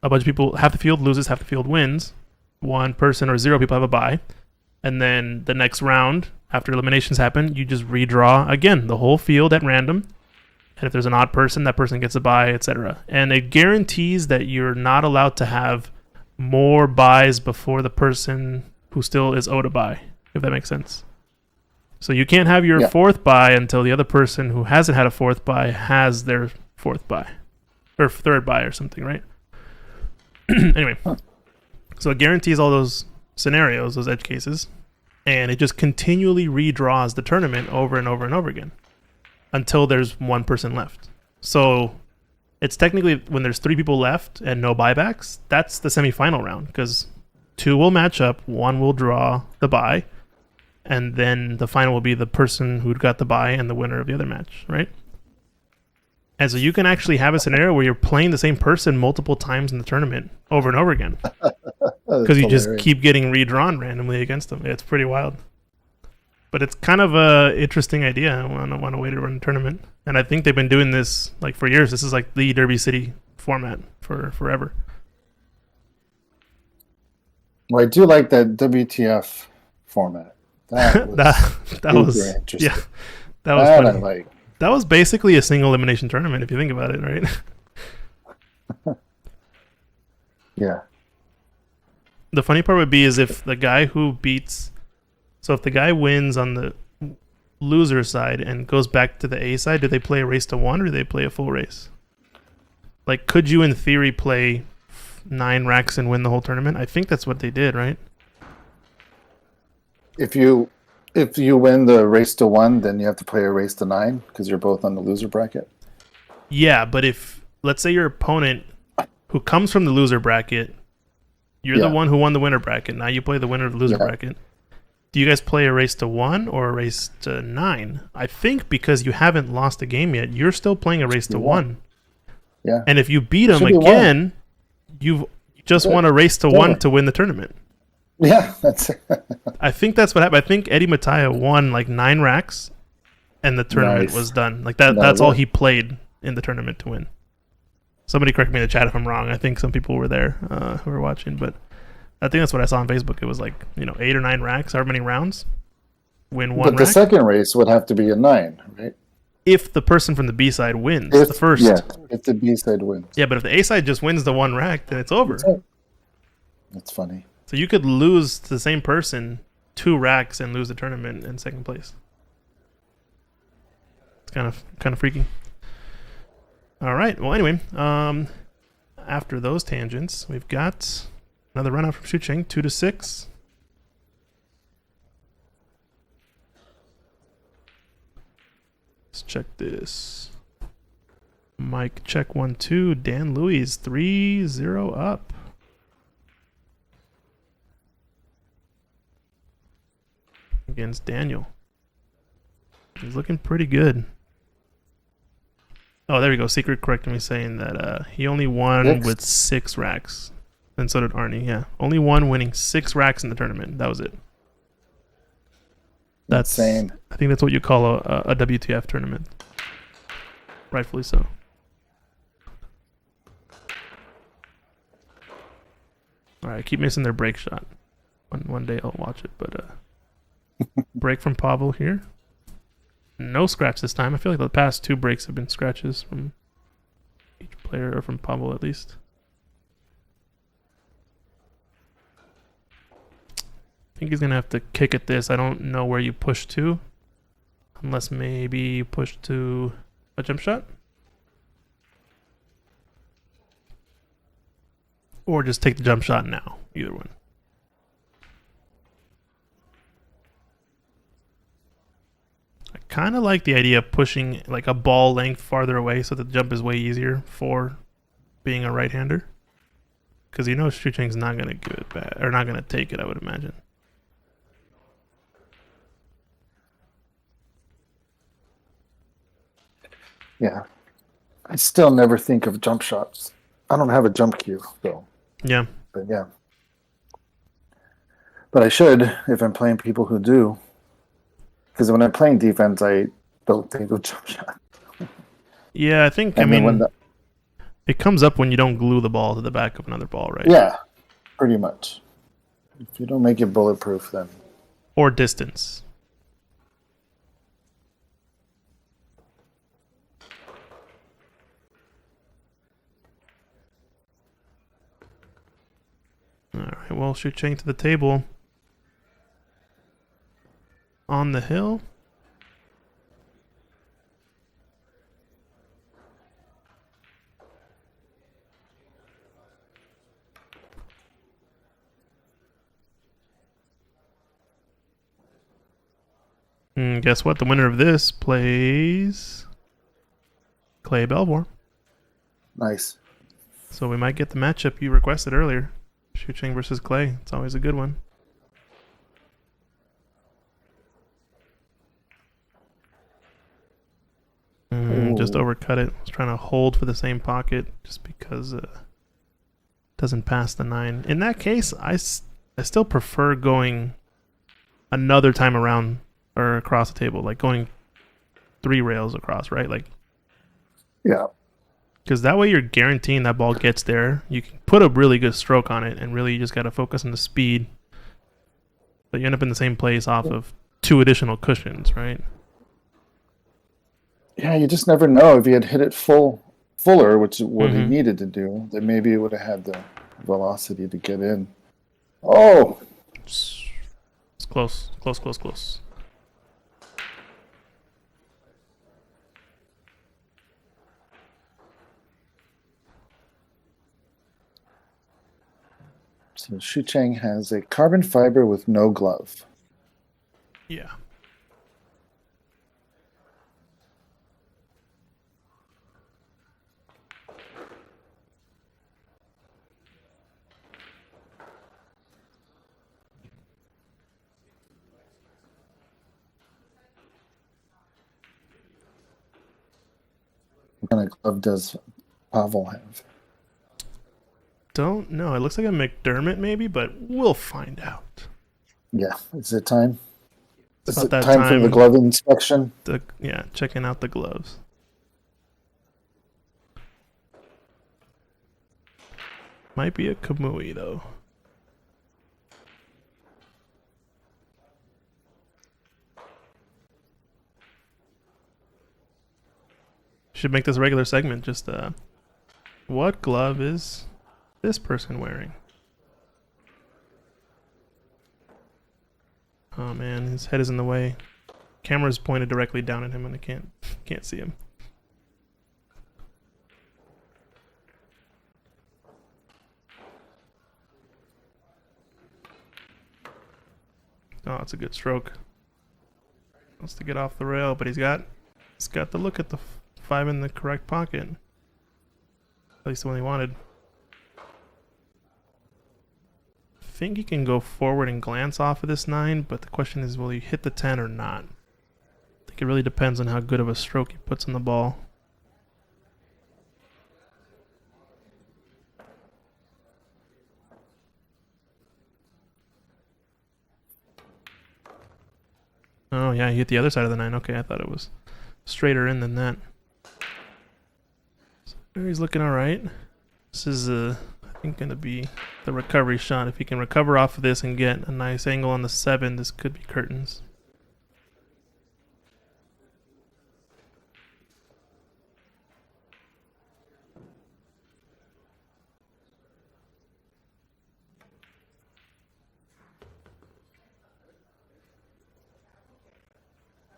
a bunch of people, half the field loses, half the field wins. One person or 0 people have a bye. And then the next round, after eliminations happen, you just redraw again the whole field at random. And if there's an odd person, that person gets a bye, etc. And it guarantees that you're not allowed to have more buys before the person who still is owed a bye, if that makes sense. So you can't have your Yeah. 4th bye until the other person who hasn't had a 4th bye has their 4th bye. Or 3rd bye or something, right? Anyway. So it guarantees all those scenarios, those edge cases, and it just continually redraws the tournament over and over and over again until there's one person left. So it's technically when there's 3 people left and no buybacks, that's the semifinal round because 2 will match up, 1 will draw the bye, and then the final will be the person who got the bye and the winner of the other match, right? And so you can actually have a scenario where you're playing the same person multiple times in the tournament over and over again because you just keep getting redrawn randomly against them. It's pretty wild. But it's kind of a interesting idea. I want a way to run a tournament. And I think they've been doing this like for years. This is like the Derby City format for forever. Well, I do like that WTF format. That was that was super interesting. yeah. That was That I funny. like. That was basically a single elimination tournament if you think about it, right? Yeah. The funny part would be is if the guy who beats, so if the guy wins on the loser side and goes back to the A side, do they play a race to 1 or do they play a full race? Like, could you in theory play 9 racks and win the whole tournament? I think that's what they did, right? If you win the race to 1, then you have to play a race to 9 because you're both on the loser bracket. Yeah, but if, let's say your opponent who comes from the loser bracket, you're the Yeah. one who won the winner bracket. Now you play the winner of the loser Yeah. bracket. Do you guys play a race to 1 or a race to 9? I think because you haven't lost a game yet, you're still playing a race to 1. Yeah. And if you beat them Should be again, you've just won a race to 1 Totally. to win the tournament. Yeah, that's I think that's what happened. I think Eddie Mattia won like 9 racks and the tournament Nice. was done. Like that. No, That's all really? he played in the tournament to win. Somebody correct me in the chat if I'm wrong. I think some people were there who were watching, but I think that's what I saw on Facebook. It was like 8 or 9 racks, however many rounds, win 1 But the rack. second race would have to be a 9, right? If the person from the B side wins If the first. Yeah, if the B side wins. Yeah, but if the A side just wins the 1 rack, then it's over. That's funny. So you could lose to the same person 2 racks and lose the tournament in second place. It's kind of freaky. All right. Well, anyway, after those tangents, we've got another run out from Shucheng, 2-6. Let's check this. Mike check 1-2. Dan Louis 3-0 up. Against Daniel. He's looking pretty good. Oh, there we go. Secret correcting me saying that he only won 6? with 6 racks. And so did Arnie, yeah. Only one winning 6 racks in the tournament. That was it. That's insane. I think that's what you call a WTF tournament. Rightfully so. All right, I keep missing their break shot. One day I'll watch it, but break from Pavel here. No scratch this time. I feel like the past 2 breaks have been scratches from each player, or from Pavel at least. I think he's going to have to kick at this. I don't know where you push to. Unless maybe you push to a jump shot. Or just take the jump shot now. Either one. I kind of like the idea of pushing like a ball length farther away so that the jump is way easier for being a right-hander. Because you know Shucheng's not going to give it back, or not going to take it, I would imagine. Yeah. I still never think of jump shots. I don't have a jump cue, so. Yeah. But yeah. But I should if I'm playing people who do. Because when I'm playing defense, I don't think of jump shot. Yeah, I think, And then when it comes up when you don't glue the ball to the back of another ball, right? yeah, pretty much. If you don't make it bulletproof, then Or distance. Alright, well, shoot chain to the table. On the hill. Guess what? The winner of this plays Clay Belvoir. nice. So we might get the matchup you requested earlier. Shucheng versus Clay. It's always a good one. Just Ooh. overcut it. I was trying to hold for the same pocket just because it doesn't pass the 9. In that case, I still prefer going another time around or across the table, like going 3 rails across, right? Like, Yeah. because that way you're guaranteeing that ball gets there. You can put a really good stroke on it, and really you just got to focus on the speed. But you end up in the same place off of 2 additional cushions, right? Yeah, you just never know. If he had hit it fuller, which is what he Mhm. needed to do, then maybe it would have had the velocity to get in. Oh, It's close, close, close, close. so Shu Chang has a carbon fiber with no glove. Yeah. What kind of glove does Pavel have? Don't know. It looks like a McDermott maybe, but we'll find out. Yeah, is it time? It's Is about it that time for the time. glove inspection? Yeah, checking out the gloves. Might be a Kamui though. Should make this a regular segment. Just what glove is this person wearing? Oh man, his head is in the way. Camera's pointed directly down at him, and I can't see him. Oh, it's a good stroke. Wants to get off the rail, but he's got the look at the 5 in the correct pocket. At least the one he wanted. I think he can go forward and glance off of this 9, but the question is, will he hit the 10 or not? I think it really depends on how good of a stroke he puts on the ball. Oh yeah, he hit the other side of the 9. Okay, I thought it was straighter in than that. So he's looking all right. This is I think gonna be the recovery shot. If he can recover off of this and get a nice angle on the 7, this could be curtains.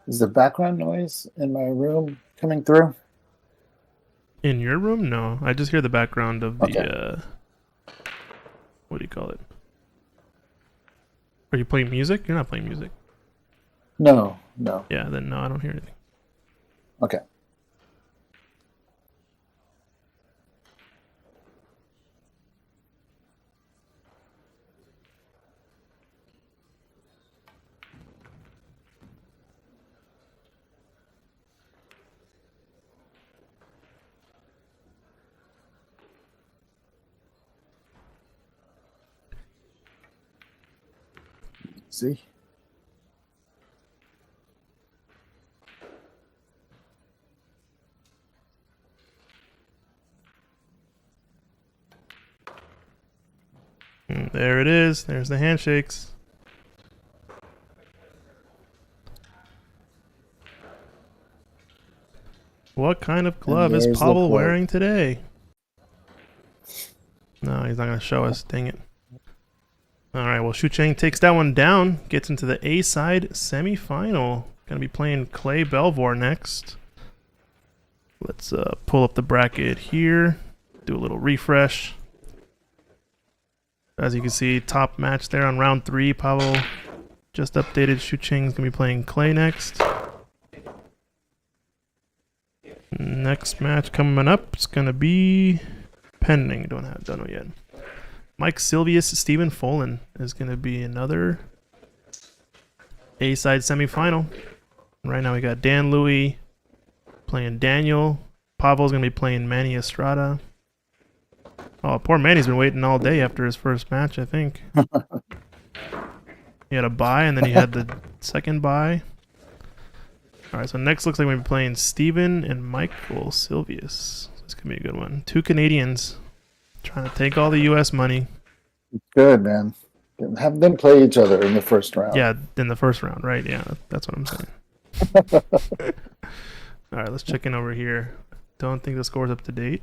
Is the background noise in my room coming through? In your room? No, I just hear the background of the Okay. what do you call it? Are you playing music? You're not playing music. No, no. Yeah, then no, I don't hear anything. Okay. See? There it is. There's the handshakes. What kind of glove is there's the Pavel glove. wearing today? No, he's not going to show us. Dang it. All right, well, Shu Cheng takes that one down, gets into the A-side semifinal. Going to be playing Clay Belvoir next. Let's pull up the bracket here, do a little refresh. As you can see, top match there on round 3. Pavel just updated. Shu Cheng's going to be playing Clay next. Next match coming up is going to be pending. Don't know yet. Mike Silvius, Stephen Folan is going to be another A-side semifinal. Right now we got Dan Louie playing Daniel. Pavel's going to be playing Manny Estrada. Oh, poor Manny's been waiting all day after his first match, I think. He had a bye, and then he had the second bye. All right, so next looks like we're playing Steven and Michael Silvius. This could be a good one. 2 Canadians trying to take all the U.S. money. Good, man. Have them play each other in the first round. Yeah, in the first round, right? Yeah, that's what I'm saying. All right, let's check in over here. Don't think the score's up to date.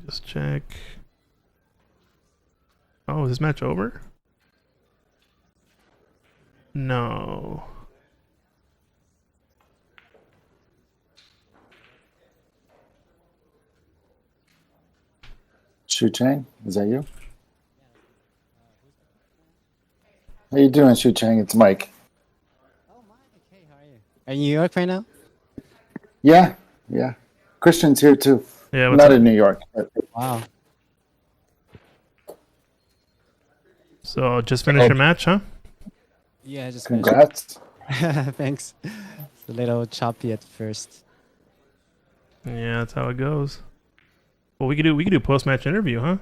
Just check. Oh, is this match over? No. Shu Cheng, is that you? How you doing, Shu Cheng? It's Mike. Oh, Mike. Hey, how are you? Are you in New York right now? Yeah, yeah. Christian's here too. Yeah, what's Not up? in New York. But Wow. So just finished your match, huh? Yeah, I just finished. congrats. Thanks. It's a little choppy at first. Yeah, that's how it goes. Well, we could do post-match interview, huh?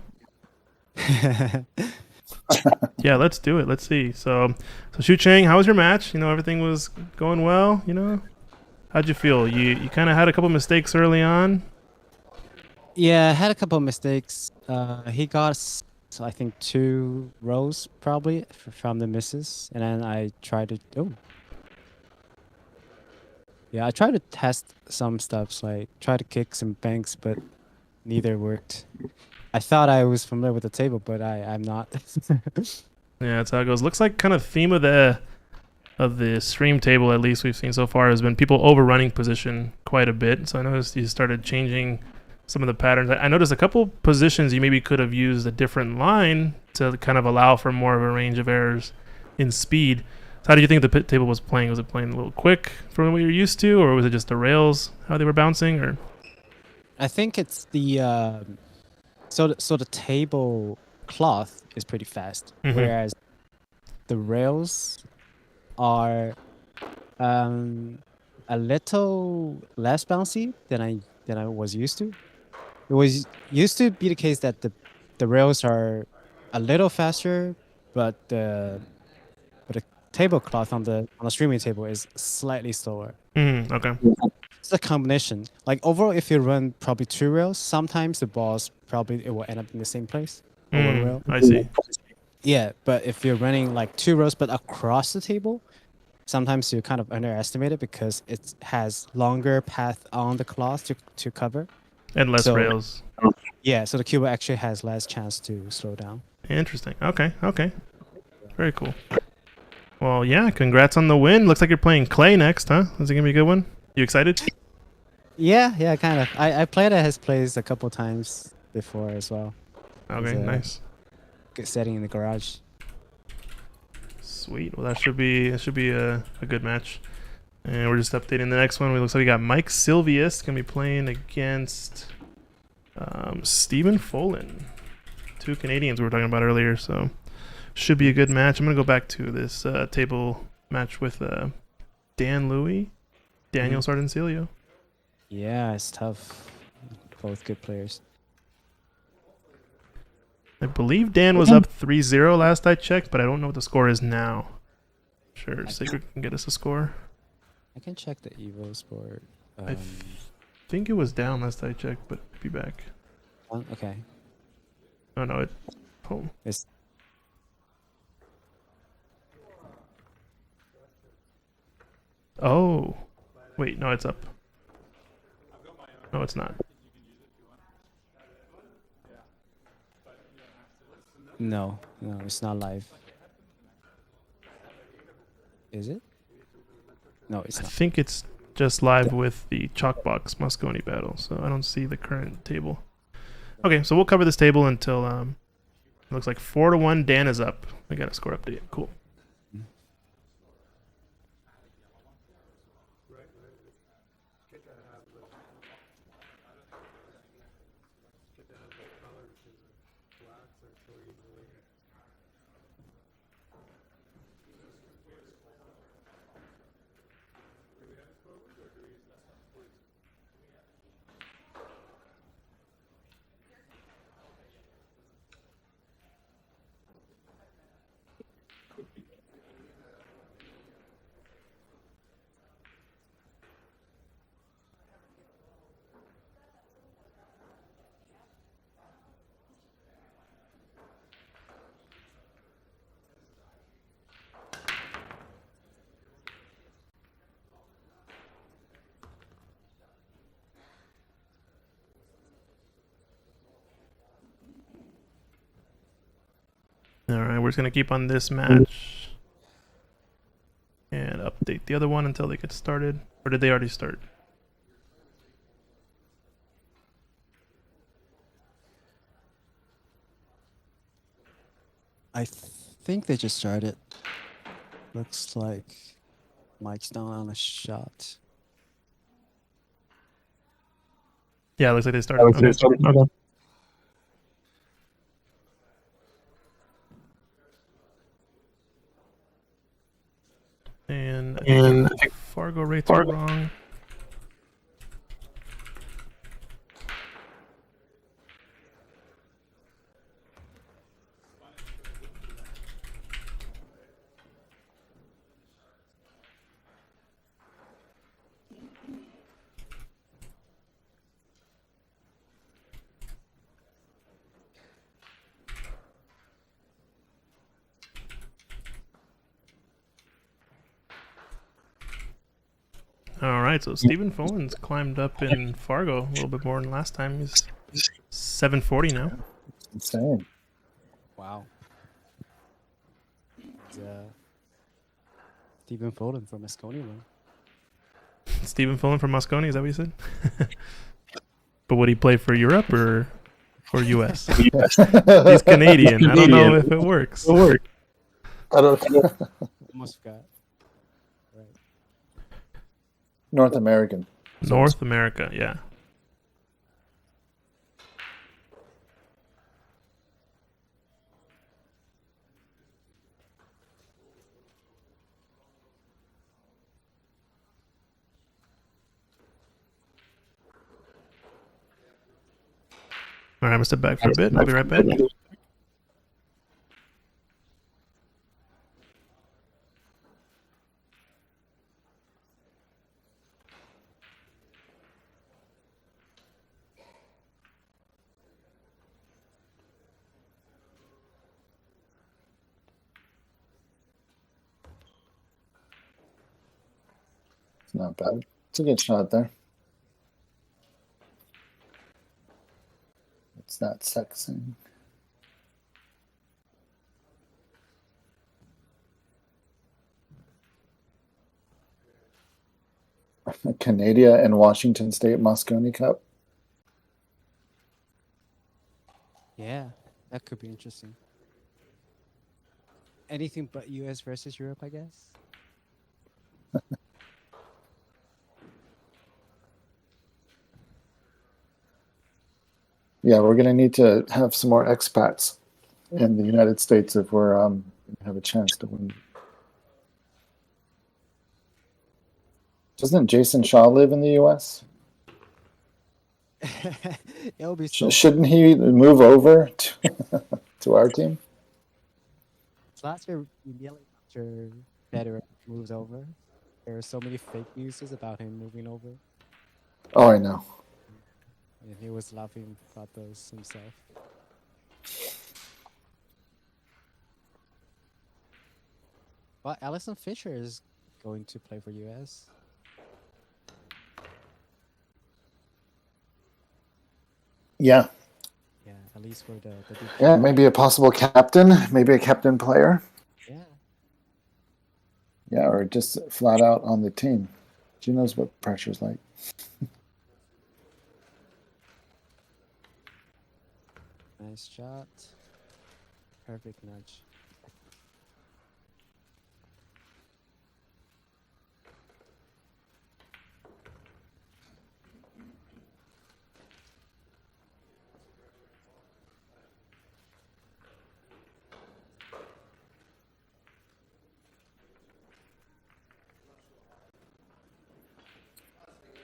Yeah, let's do it. Let's see. So Shu Cheng, how was your match? You know, everything was going well. You know, how'd you feel? You kind of had a couple mistakes early on. Yeah, I had a couple of mistakes. He got, I think, 2 rows probably from the misses, and then I tried to. Oh. Yeah, I tried to test some stuffs, like try to kick some banks, but neither worked. I thought I was familiar with the table, but I'm not. Yeah, that's how it goes. Looks like kind of theme of the stream table, at least we've seen so far, has been people overrunning position quite a bit. So I noticed you started changing some of the patterns. I noticed a couple positions you maybe could have used a different line to kind of allow for more of a range of errors in speed. So how do you think the pit table was playing? Was it playing a little quick from what you're used to, or was it just the rails, how they were bouncing? Or I think it's the so the table cloth is pretty fast, Mhm. whereas the rails are a little less bouncy than I was used to. It was used to be the case that the rails are a little faster, but the tablecloth on the streaming table is slightly slower. okay. It's a combination. Like overall, if you run probably 2 rails, sometimes the balls probably it will end up in the same place over rail. I see. Yeah, but if you're running like 2 rows but across the table, sometimes you kind of underestimate it because it has longer path on the cloth to cover. And less So- rails. Yeah, so the cube actually has less chance to slow down. Interesting. Okay. Very cool. Well, yeah, congrats on the win. Looks like you're playing Clay next, huh? Is it going to be a good one? You excited? Yeah, kind of. I played at his place a couple times before as well. Okay, It's, nice. Good setting in the garage. Sweet. Well, that should be a good match. And we're just updating the next one. It looks like we got Mike Silvius going to be playing against Stephen Folan. 2 Canadians we were talking about earlier, so should be a good match. I'm going to go back to this table match with Dan Louie, Daniel Sardencilio. Yeah, it's tough. Both good players. I believe Dan was up 3-0 last I checked, but I don't know what the score is now. Sure, Sacred can get us a score. I can check the Evo sport. I think it was down last I checked, but be back. Okay. Oh no, it home. Oh, wait, no, it's up. No, it's not. No, it's not live. Is it? No, it's I not. think it's just live with the Chalkbox Moscone battle, so I don't see the current table. Okay, so we'll cover this table until it looks like 4-1. Dan is up. We got a score update. Cool. All right, we're just gonna keep on this match and update the other one until they get started. Or did they already start? I think they just started. Looks like Mike's down on a shot. Yeah, it looks like they started. Okay. And I think Fargo rates are wrong. All right, so Stephen Folan's climbed up in Fargo a little bit more than last time. He's 740 now. Insane. Wow. It's, Stephen Foden from Moscone, man. Stephen Folan from Moscone, is that what you said? But would he play for Europe or US? He's Canadian. I don't know if it works. I don't. Almost forgot. North American. North America, yeah. All right, I'm gonna step back for a bit. I'll be right back. It's not bad. It's a good shot there. It's not sexy. Canada and Washington State Moscone Cup. Yeah, that could be interesting. Anything but US versus Europe, I guess. Yeah, we're gonna need to have some more expats in the United States if we're have a chance to win. Doesn't Jason Shaw live in the U.S.? It'll be so. Shouldn't he move over to our team? Last year, immediately after Federer moves over, there were so many fake news about him moving over, Oh, I know. and he was laughing about those himself. But Alison Fisher is going to play for US. Yeah, Yeah, at least for the big yeah, maybe a possible captain, maybe a captain player. yeah. Yeah, or just flat out on the team. She knows what pressure's like. Nice shot. Perfect nudge.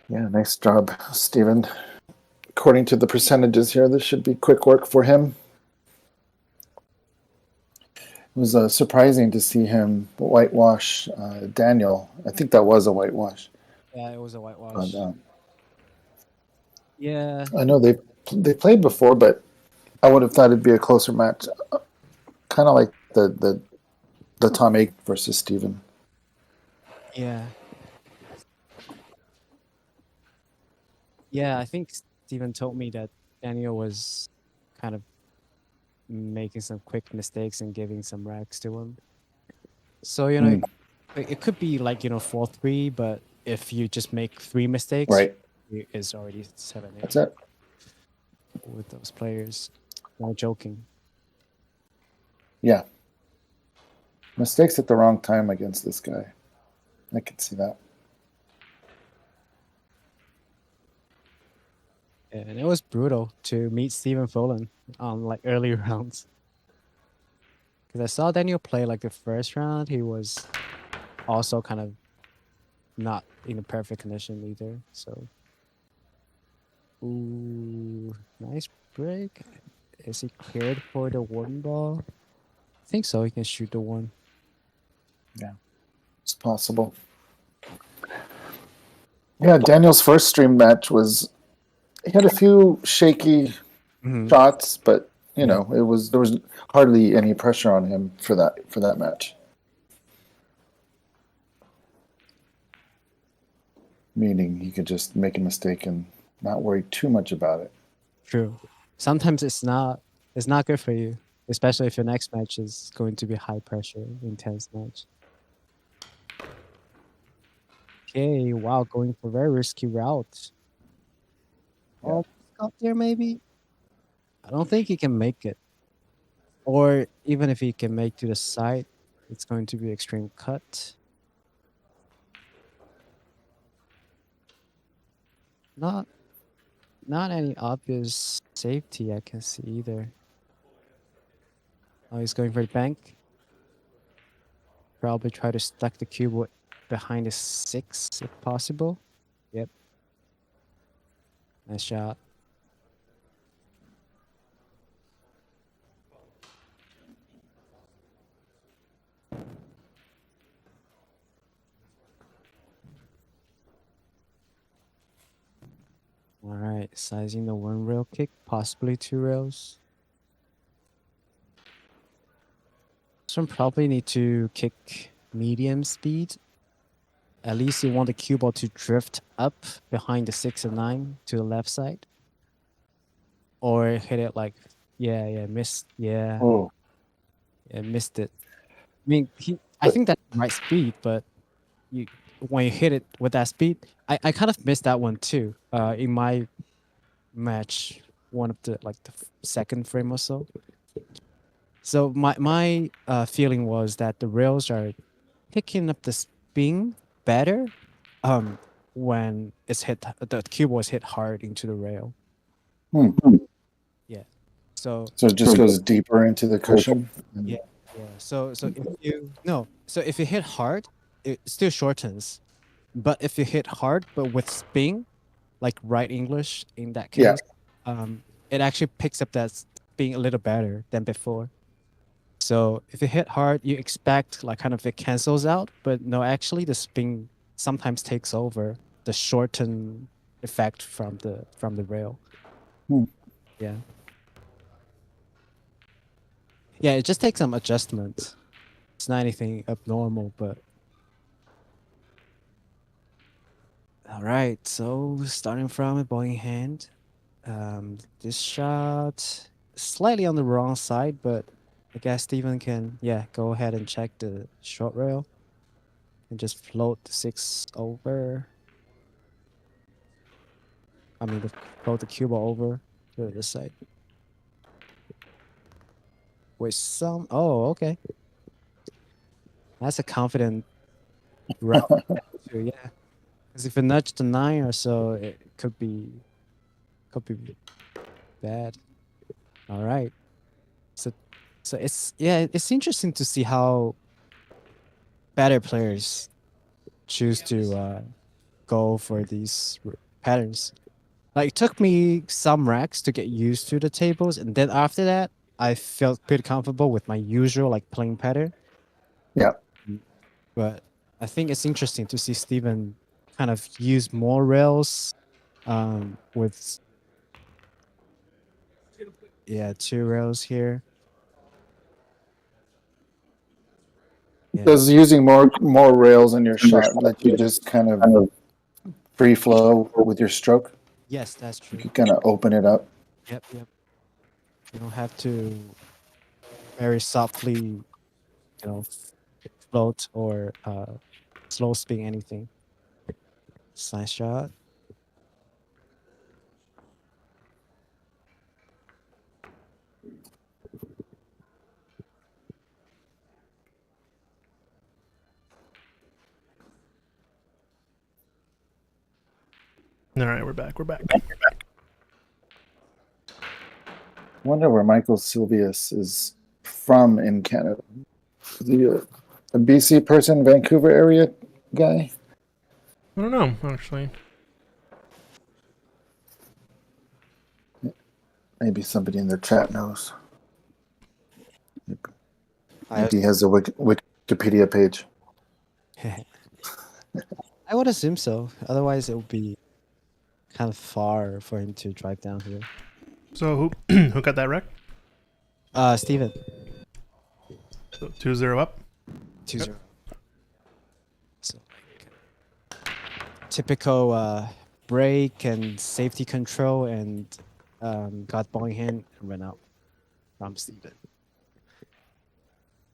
Yeah, nice job, Steven. According to the percentages here, this should be quick work for him. It was surprising to see him whitewash Daniel. I think that was a whitewash. Yeah, it was a whitewash. But, Yeah, I know they played before, but I would have thought it'd be a closer match. Kind of like the Tom Ake versus Steven. yeah. Yeah, I think Steven told me that Daniel was kind of making some quick mistakes and giving some racks to him. So, it could be like, 4-3, but if you just make 3 mistakes, Right. it's already 7-8 That's it. with those players. No joking. Yeah. Mistakes at the wrong time against this guy. I can see that. And it was brutal to meet Stephen Folan on like early rounds. Because I saw Daniel play like the first round. He was also kind of not in a perfect condition either. So, ooh, nice break. Is he cleared for the warden ball? I think so. He can shoot the one. It's possible. Yeah, Daniel's first stream match he had a few shaky shots, but there was hardly any pressure on him for that match. Meaning he could just make a mistake and not worry too much about it. True. Sometimes it's not good for you, especially if your next match is going to be high pressure, intense match. Okay, wow, going for very risky route. Yeah. Oh, up there maybe? I don't think he can make it. Or even if he can make to the side, it's going to be extreme cut. Not any obvious safety I can see either. Oh, he's going for the bank. Probably try to stack the cube behind the 6 if possible. Yep. Nice shot. All right, sizing the 1 rail kick, possibly 2 rails. This one probably need to kick medium speed. At least you want the cue ball to drift up behind the 6 and 9 to the left side. Or hit it like, missed. Yeah, Oh, missed it. I mean, I think that's the right speed, but when you hit it with that speed, I kind of missed that one too. In my match, one of the second frame or so. So my feeling was that the rails are picking up the spin better when the cue ball is hit hard into the rail. Yeah. So it just goes deeper into the cushion. yeah. So if you hit hard, it still shortens. But if you hit hard but with spin, like right English in that case, it actually picks up that spin a little better than before. So if you hit hard, you expect like kind of it cancels out, but no, actually the spin sometimes takes over the shorten effect from the rail. Yeah. Yeah, it just takes some adjustments. It's not anything abnormal, but All right, so starting from a bowling hand, this shot slightly on the wrong side, but I guess Steven can, go ahead and check the short rail and just float the 6 over. I mean, float the cue ball over to this side. With some, okay. That's a confident route too, yeah. Because if it nudged to 9 or so, it could be bad. All right. So it's interesting to see how better players choose to go for these patterns. Like it took me some racks to get used to the tables, and then after that, I felt pretty comfortable with my usual like playing pattern. Yeah. But I think it's interesting to see Steven kind of use more rails with 2 rails here. Yeah. Does using more rails in your shot let you just kind of free flow with your stroke? Yes, that's true. You kind of open it up. Yep. You don't have to very softly, float or slow spin anything. Nice shot. All right, we're back. Wonder where Michael Silvius is from in Canada. Is he a BC person, Vancouver area guy? I don't know, actually. Maybe somebody in their chat knows. I Maybe he has a Wikipedia page. I would assume so. Otherwise, it would be kind of far for him to drive down here. So who who got that wreck? Steven. So 2-0 up. 2-0. So, typical brake and safety control, and got bowling hand and ran out from Steven.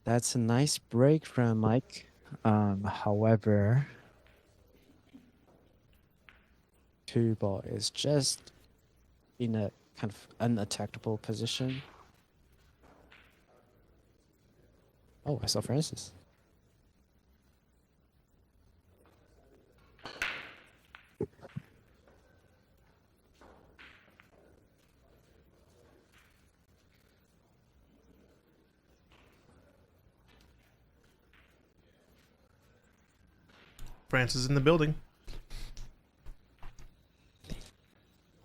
That's a nice break from Mike. However, 2 ball is just in a kind of unattackable position. Oh, I saw Francis. Francis is in the building.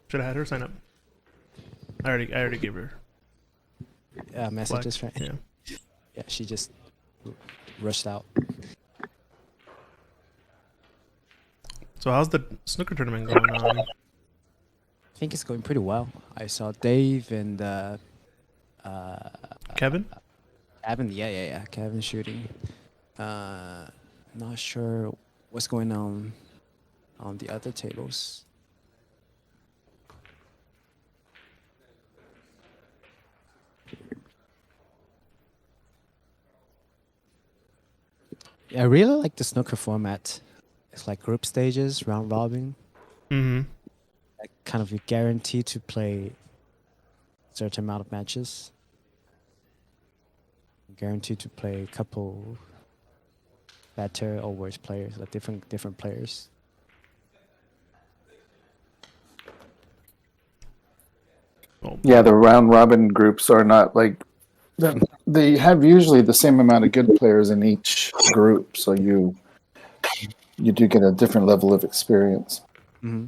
Should have had her sign up. I already gave her. Messages, right? Yeah. Yeah, she just rushed out. So how's the snooker tournament going on? I think it's going pretty well. I saw Dave and Kevin? Kevin. Yeah. Kevin shooting. Not sure what's going on the other tables. Yeah, I really like the snooker format. It's like group stages, round robin. Mm-hmm. Like kind of a guarantee to play a certain amount of matches. Guaranteed to play a couple better or worse players, like different players. Oh, Yeah, the round robin groups are not like they have usually the same amount of good players in each group, so you do get a different level of experience. Mm-hmm.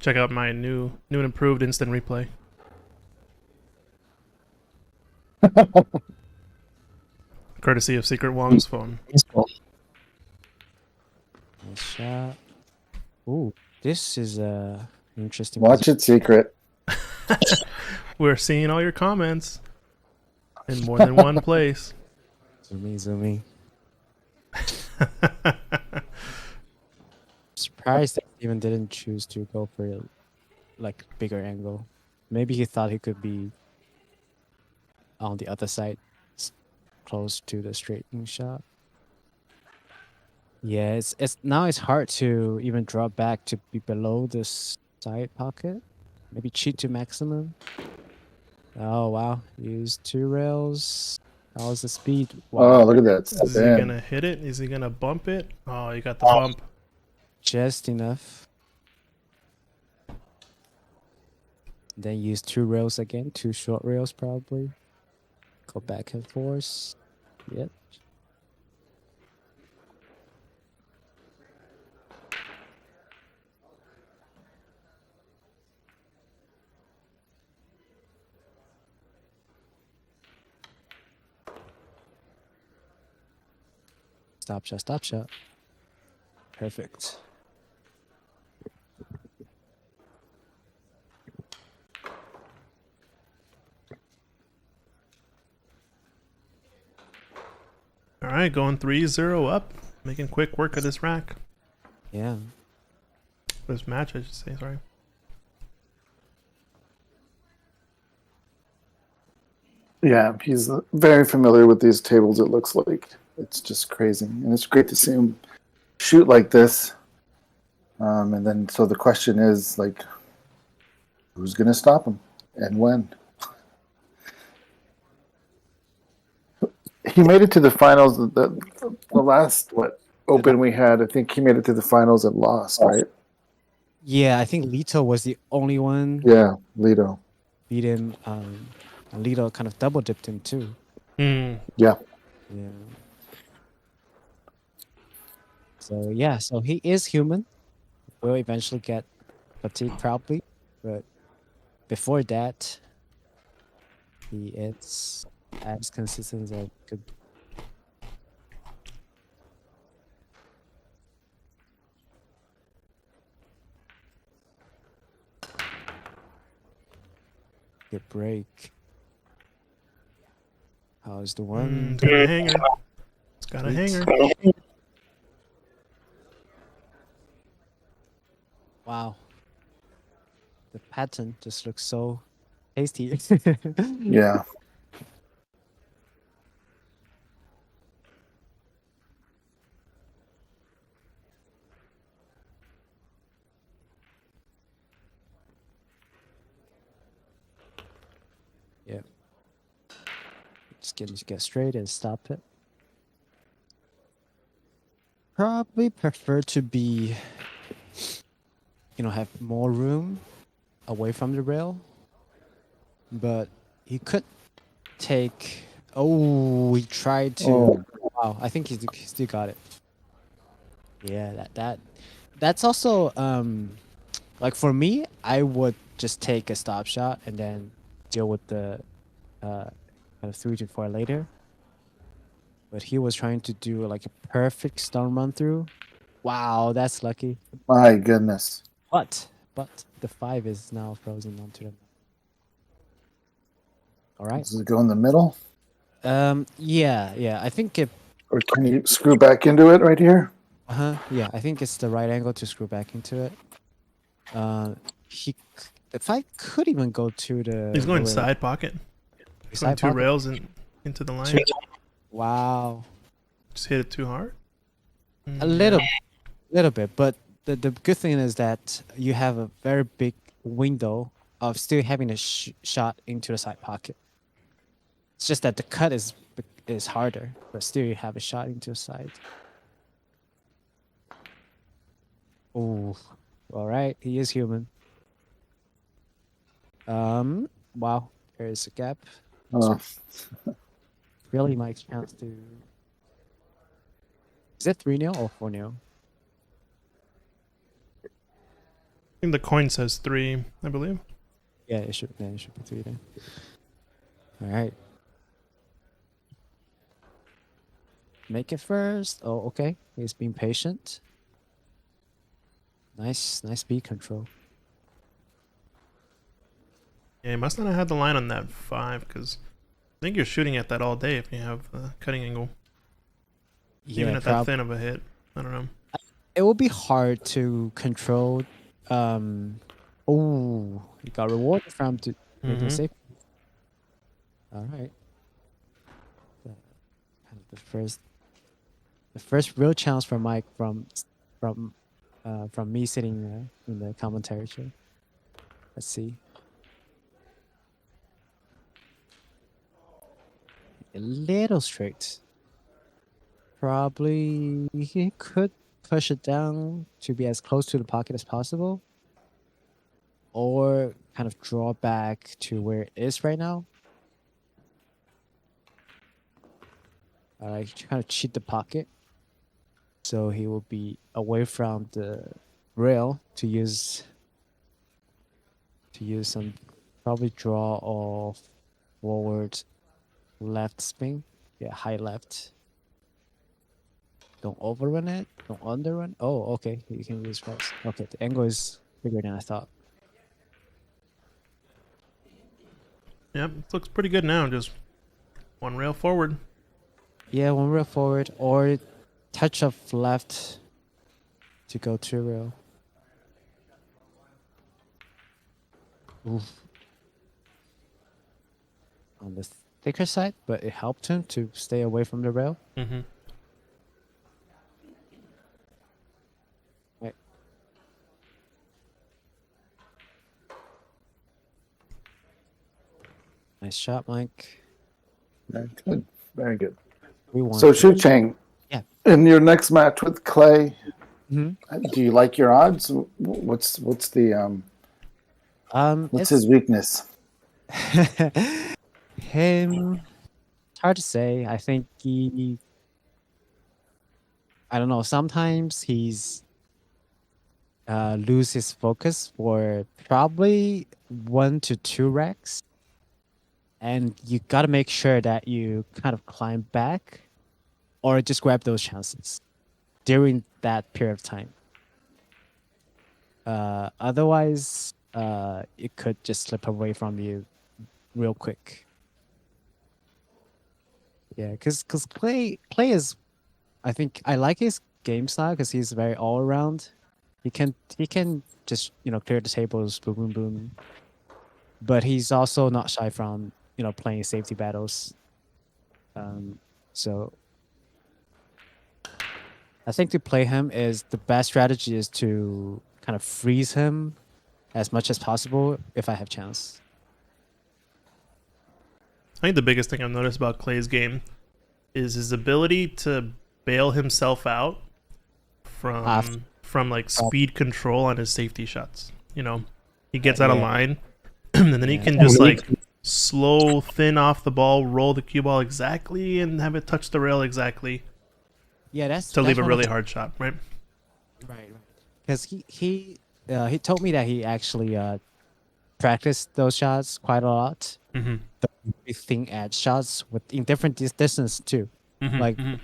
check out my new and improved instant replay. Courtesy of Secret Wong's phone. Nice shot. Ooh, this is interesting. Watch it, secret. We're seeing all your comments in more than one place. Zooming. surprised that Steven didn't choose to go for like bigger angle. Maybe he thought he could be on the other side, close to the straightening shot. Yeah, it's now it's hard to even draw back to be below the side pocket. Maybe cheat to maximum. Oh wow, use 2 rails. How's the speed? Oh, look at that Is he spin. gonna hit it? Is he gonna bump it? Oh, you got the bump. Just enough. Then use 2 rails again, 2 short rails probably. Go back and forth. Yep. Stop shot, stop shot. Perfect. All right, going 3-0 up, making quick work of this rack. Yeah. This match, I should say. Sorry. Yeah, he's very familiar with these tables, it looks like. It's just crazy. And it's great to see him shoot like this. And then, so the question is, like, who's going to stop him and when? He made it to the finals. The last, open we had, I think he made it to the finals and lost, right? Yeah, I think Lito was the only one Yeah, Lido. beat him. And Lito kind of double dipped him too. Mm. Yeah. Yeah. So yeah, so he is human. Will eventually get fatigue probably, but before that, he is as consistent as I could. Good break. How's the one? It's got a hanger. It's got a Sweet. hanger. Wow. The pattern just looks so tasty. Yeah. Yeah. Just get straight and stop it. Probably prefer to be, have more room away from the rail. But he could take. Oh, he tried to. Oh. Wow, I think he still got it. Yeah, that's also like for me, I would just take a stop shot and then deal with the kind of 3 to 4 later. But he was trying to do like a perfect stun run through. Wow, that's lucky. My goodness. But the 5 is now frozen onto the. All right. Does it go in the middle? Yeah. I think it. Or can you screw back into it right here? Yeah, I think it's the right angle to screw back into it. If I could even go to the. He's going lower- side pocket. He's going Side 2 pocket? rails into the line. Wow. Just hit it too hard. A little bit, but the good thing is that you have a very big window of still having a shot into the side pocket. It's just that the cut is harder, but still you have a shot into the side. Oh, all right. He is human. Wow. There is a gap. Oh, Really, my chance to. Is it 3-0 or 4-0? I think the coin says 3, I believe. Yeah, it should be 3 then. All right. Make it first. Oh, okay. He's being patient. Nice speed control. Yeah, he must not have had the line on that 5 because I think you're shooting at that all day if you have the cutting angle. Even at that thin of a hit. I don't know. it will be hard to control. Oh, you got rewarded from to making a Mhm. save. All right. Kind of the first real challenge for Mike from me sitting in the commentary chair. Let's see. A little straight. Probably he could push it down to be as close to the pocket as possible, or kind of draw back to where it is right now. Kind of cheat the pocket, so he will be away from the rail to use some probably draw or forward left spin. Yeah, high left. Don't overrun it. Don't underrun. Oh, okay. You can use press. Okay, the angle is bigger than I thought. Yep, it looks pretty good now. Just one rail forward. Yeah, one rail forward or touch of left to go two rail. Oof. On the thicker side, but it helped him to stay away from the rail. Mhm. Right. Nice shot, Mike. Very good. Very good. We won. So Shu Chang, Yeah. in your next match with Clay, Mhm. do you like your odds? What's the what's his weakness? him. It's hard to say. I think I don't know. Sometimes he's lose his focus for probably 1 to 2 racks, and you got to make sure that you kind of climb back or just grab those chances during that period of time. Otherwise, it could just slip away from you real quick. Yeah, because Clay is, I think I like his game style because he's very all around. He can just clear the tables, boom boom boom. But he's also not shy from playing safety battles. So I think to play him is the best strategy is to kind of freeze him as much as possible if I have chance. I think the biggest thing I've noticed about Clay's game is his ability to bail himself out from like speed control on his safety shots. You know, he gets out of Yeah. line, and then he Yeah. can just like slow, thin off the ball, roll the cue ball exactly, and have it touch the rail exactly Yeah, that's to leave a one of really the- hard shot, right? Right. Because he told me that he actually practiced those shots quite a lot. Mm-hmm. The thin edge shots in different distance too. Mm-hmm. Like mm-hmm.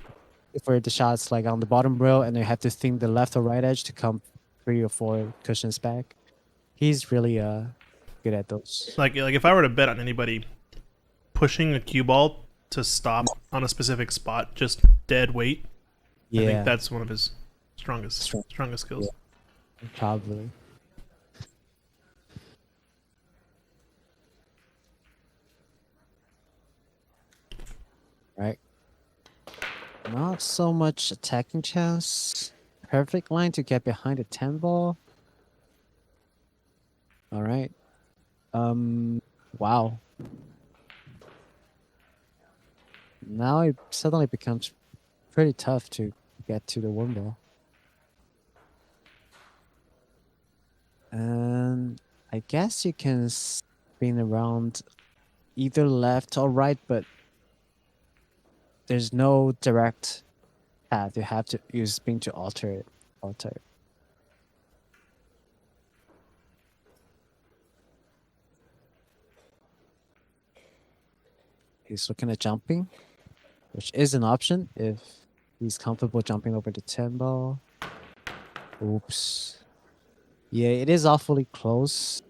for the shots like on the bottom rail, and you have to think the left or right edge to come 3 or 4 cushions back. He's really good at those. Like if I were to bet on anybody pushing a cue ball to stop on a specific spot, just dead weight, I think that's one of his strongest skills. Yeah, probably. Right. Not so much attacking chance. Perfect line to get behind the 10 ball. All right. Wow. Now it suddenly becomes pretty tough to get to the 1 ball. And I guess you can spin around either left or right, but there's no direct path. You have to use spin to alter it. He's looking at jumping, which is an option if he's comfortable jumping over the 10 ball. Oops. Yeah, it is awfully close.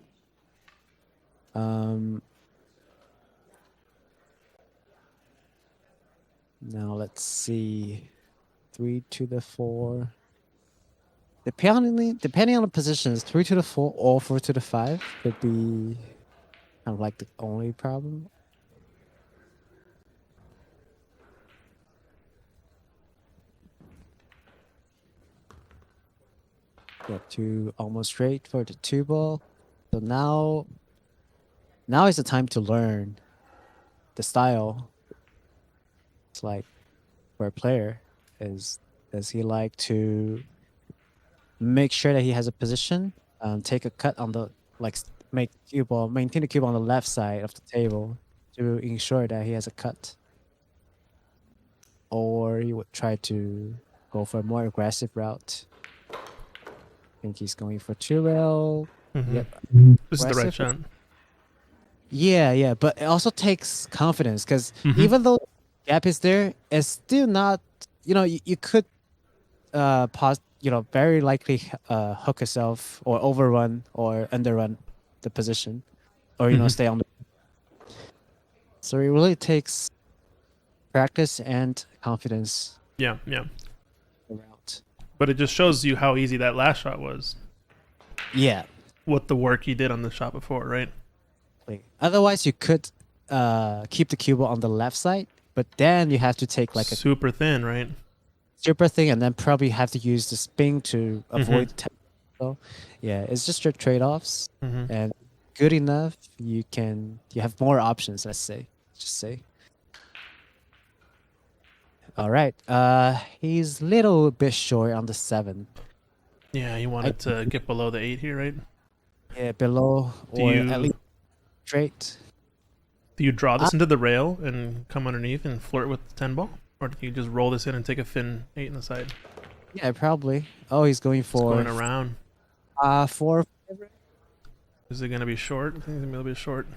Now let's see. 3 to the 4. depending on the positions, 3 to the 4 or 4 to the 5 could be kind of like the only problem. Get to almost straight for the 2 ball. So now is the time to learn the style. It's like for a player is does he like to make sure that he has a position, take a cut on the maintain the cube on the left side of the table to ensure that he has a cut, or he would try to go for a more aggressive route. I think he's going for 2-rail. Mhm. Yep. This is the right Aggressive. shot. Yeah, but it also takes confidence because Mhm. even though gap is there, it's still not. You could very likely hook yourself or overrun or underrun the position, or Mhm. stay on the. So it really takes practice and confidence Yeah. route. But it just shows you how easy that last shot was. Yeah. What the work he did on the shot before, right? Otherwise, you could keep the cube on the left side, but then you have to take like a Super thin, right? super thing, and then probably have to use the spin to avoid. So, yeah, it's just your trade-offs, Mhm. and good enough, you have more options. Let's just say. All right, he's little bit short on the 7. Yeah, he wanted to get below the 8 here, right? Yeah, below Do or you at least straight. do you draw this into the rail and come underneath and flirt with the 10 ball, or do you just roll this in and take a thin 8 in the side? Yeah, probably. Oh, he's going It's for going around. 4. Is it gonna be short? I think it's gonna be a little bit short.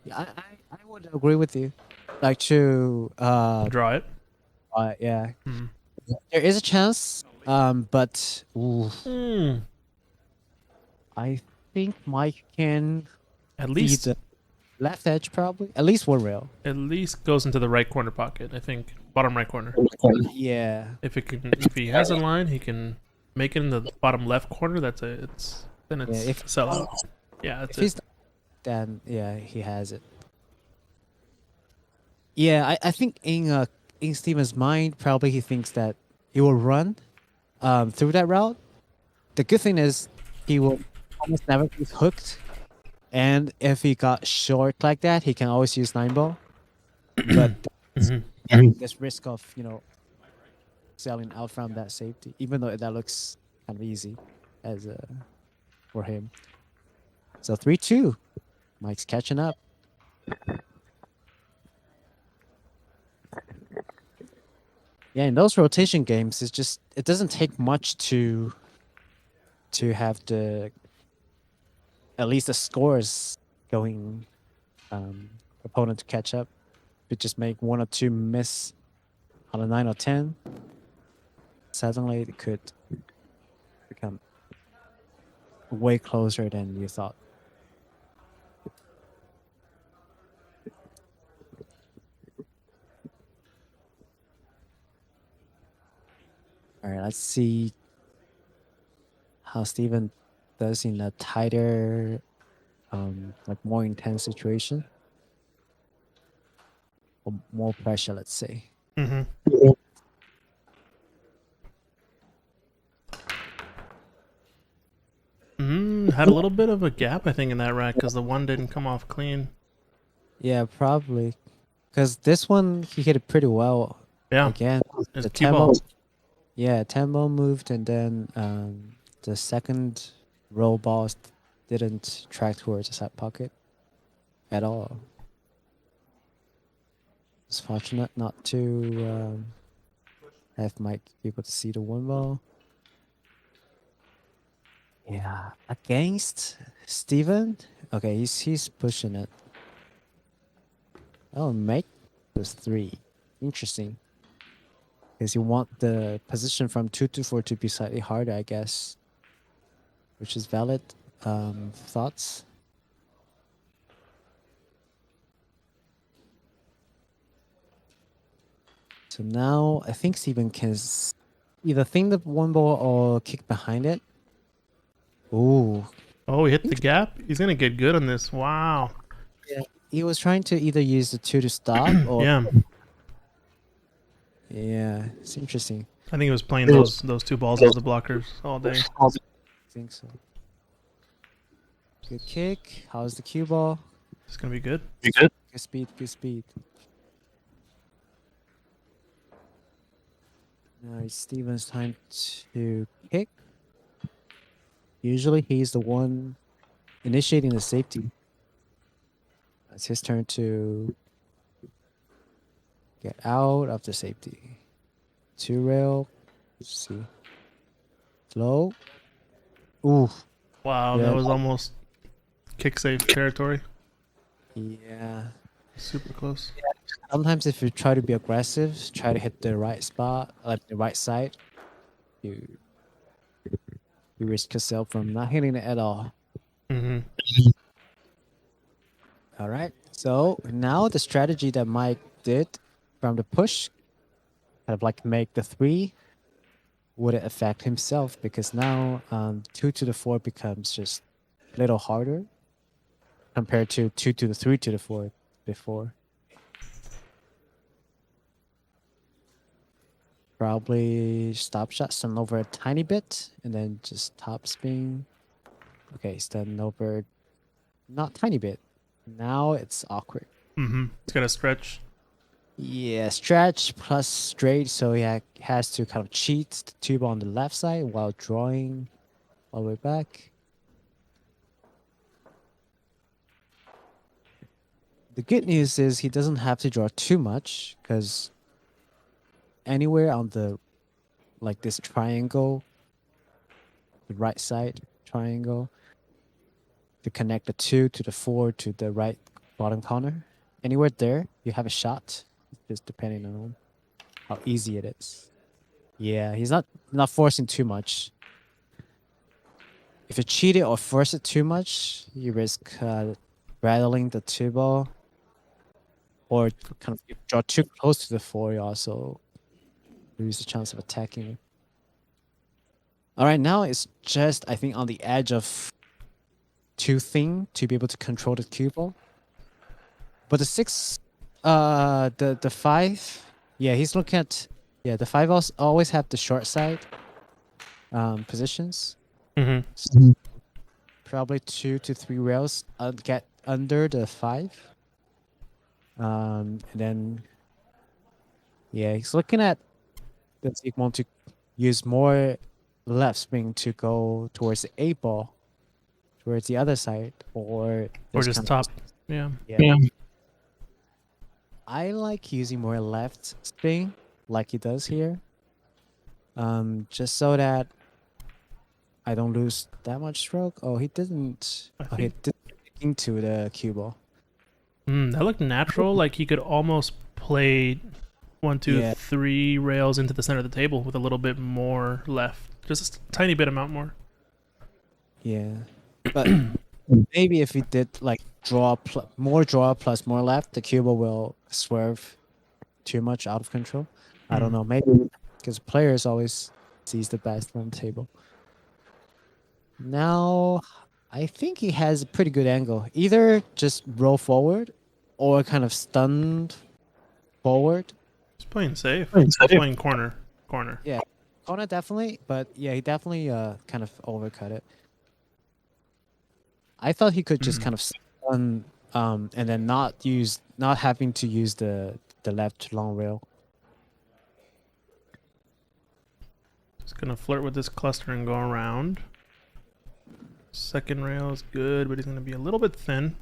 Yeah, I would agree with you. Like to Draw it. yeah. Mhm. There is a chance, but ooh, Mm. I think Mike can At feed least the left edge probably. At least 1 rail. goes into the right corner pocket. I think bottom right corner. Yeah. If he has a line, he can make it in the bottom left corner. Then it's if- sellout. Yeah, If that's he's it. then yeah, he has it. Yeah, I think in Steven's mind, probably he thinks that he will run through that route. The good thing is he will almost never be hooked. And if he got short like that, he can always use 9 ball. But Mhm. this risk of, selling out from that safety, even though that looks kind of easy as for him. So 3-2. Mike's catching up. Yeah, in those rotation games, it doesn't take much to have at least the scores going opponent to catch up. If you just make 1 or 2 miss on a 9 or 10, suddenly it could become way closer than you thought. All right, let's see how Steven does in a tighter, more intense situation. Or more pressure, let's say. Mhm. Had a little bit of a gap, I think, in that rack because the one didn't come off clean. Yeah, probably. Because this one, he hit it pretty well. Yeah, Again, it's the cue ball. tempo. Yeah, tempo moved, and then the second roll balls didn't track towards the side pocket at all. It's fortunate not to have Mike be able to see the 1 ball. Yeah, against Steven. Okay, he's pushing it. Oh, Mike was 3. Interesting. Because you want the position from 2 to 4 to be slightly harder, I guess. Which is valid. Thoughts? So now I think Steven can either thing the one ball or kick behind it. Ooh. Oh, he hit the gap. He's gonna get good on this. Wow. Yeah. He was trying to either use the 2 to stop or Yeah, yeah, it's interesting. I think he was playing those 2 balls as the blockers all day. I think so. Good kick. How's the cue ball? It's gonna be good. Good speed, good speed. Now it's Steven's time to kick. Usually he's the one initiating the safety. It's his turn to get out of the safety. 2 rail. Let's see. Slow. Ooh. Wow, Yeah. that was almost kick safe territory. Yeah. Super close. Sometimes if you try to be aggressive, try to hit the right spot, like the right side, you risk yourself from not hitting it at all. Mm-hmm. All right. So now the strategy that Mike did from the push, kind of like make the 3, would it affect himself because now 2 to the 4 becomes just a little harder compared to 2 to the 3 to the 4 before. Probably stop shot stun over a tiny bit and then just top spin. Okay, stun over not tiny bit. Now it's awkward. Mm-hmm. It's got to stretch. Yeah, stretch plus straight, so he has to kind of cheat the tube on the left side while drawing all the way back. The good news is he doesn't have to draw too much because anywhere on the like this triangle, the right side triangle, to connect the 2 to the 4 to the right bottom corner, anywhere there you have a shot. Just depending on how easy it is. Yeah, he's not forcing too much. If you cheat it or force it too much, you risk rattling the 2 ball, or kind of if you draw too close to the 4, you also lose the chance of attacking it. All right, now it's just I think on the edge of 2 thing to be able to control the cue ball. But the 6, the 5, yeah, he's looking at the 5 always have the short side positions. Mm-hmm. Probably 2 to 3 rails get under the 5. And then he's looking at does he want to use more left swing to go towards the 8 ball, towards the other side, or just top. Yeah. I like using more left spin like he does here. Just so that I don't lose that much stroke. Oh, he didn't. He did into the cue ball. That looked natural. Like he could almost play 1, 2, 3 rails into the center of the table with a little bit more left. Just a tiny bit amount more. Yeah. But maybe if he did like more draw plus more left, the cue ball will swerve too much out of control. I don't know. Maybe because players always sees the best from the table. Now, I think he has a pretty good angle. Either just roll forward or kind of stunned forward. He's playing safe. He's playing corner. Yeah, corner definitely. But yeah, he definitely kind of overcut it. I thought he could just kind of stun and then not having to use the left long rail. Just gonna flirt with this cluster and go around. Second rail is good, but he's gonna be a little bit thin.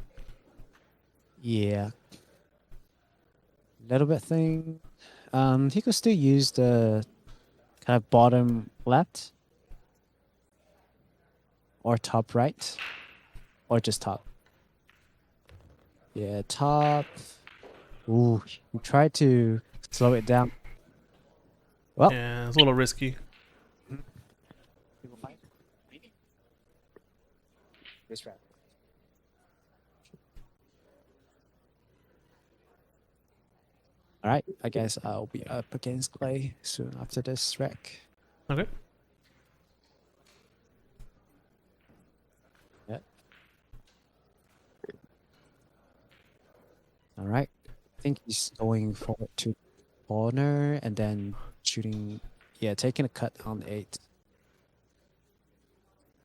Yeah. Little bit thin. He could still use the kind of bottom left or top right or just top. Yeah, top. Ooh, he tried to slow it down. Well, Yeah, it's a little risky. people fight. Maybe. This round. All right, I guess I'll be up against Clay soon after this wreck. Okay. All right. I think he's going forward to corner and then shooting. Yeah, taking a cut on 8.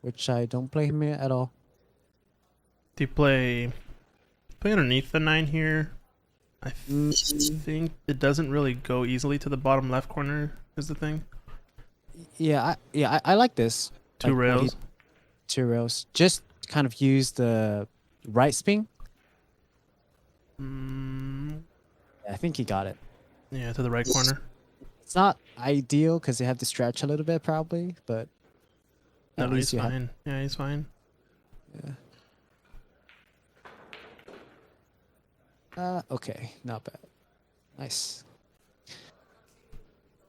Which I don't blame him at all. Do you play underneath the 9 here? I think it doesn't really go easily to the bottom left corner. Is the thing. I like this. Two Like what he- rails. 2 rails. Just kind of use the right spin. Mm, I think he got it. yeah, to the right corner. It's not ideal because you have to stretch a little bit probably, but No, at he's least you have. fine. Yeah, he's fine. Okay, not bad. Nice.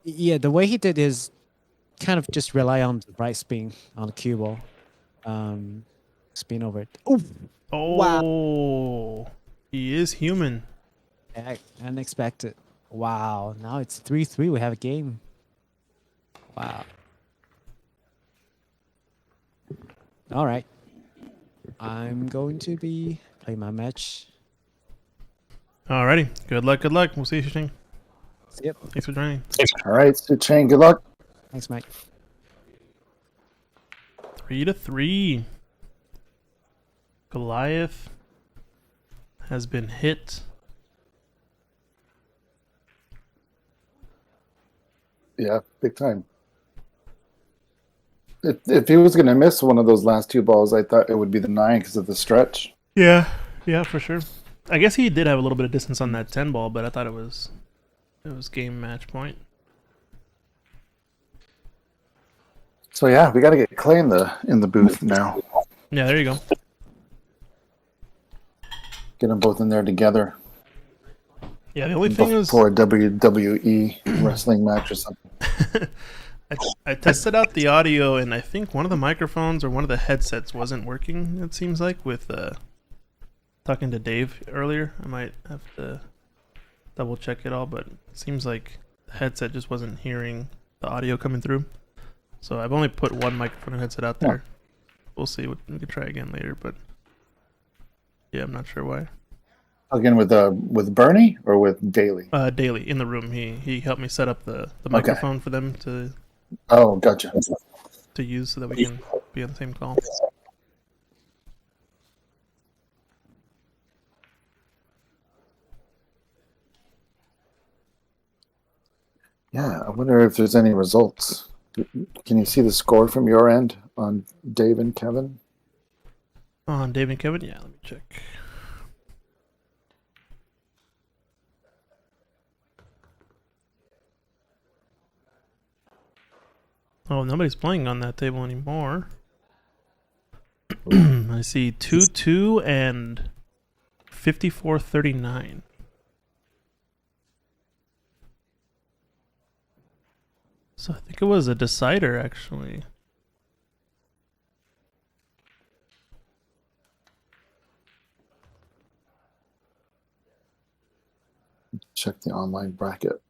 Yeah, the way he did is kind of just rely on the right spin on the cue ball. Spin over it. Oh, Oh, he is human. unexpected. Wow, now it's 3-3. We have a game. Wow. All right. I'm going to be playing my match. Alrighty. Good luck. Good luck. We'll see you, Shing. Yep. Thanks for joining. All right, Stu Chain, good luck. Thanks, Mike. 3-3. Goliath has been hit. Yeah, big time. If he was going to miss one of those last 2 balls, I thought it would be the 9 because of the stretch. Yeah, for sure. I guess he did have a little bit of distance on that 10 ball, but I thought it was game match point. So yeah, we got to get Clay in the booth now. Yeah, there you go. Get them both in there together Yeah, the only thing is for a WWE wrestling match or something. I tested out the audio, and I think one of the microphones or one of the headsets wasn't working. It seems like with talking to Dave earlier. I might have to double check it all, but it seems like the headset just wasn't hearing the audio coming through. So I've only put one microphone and headset out there. We'll see. We can try again later, but yeah, I'm not sure why. Again with Bernie or with Daly? Daily in the room. He helped me set up the microphone for them to Oh, gotcha. use so that we can be on the same call. Yeah, I wonder if there's any results. Can you see the score from your end on Dave and Kevin? On Dave and Kevin? Yeah, let me check. Oh, nobody's playing on that table anymore. I see 2-2 and 54-39. So I think it was a decider, actually. Check the online bracket.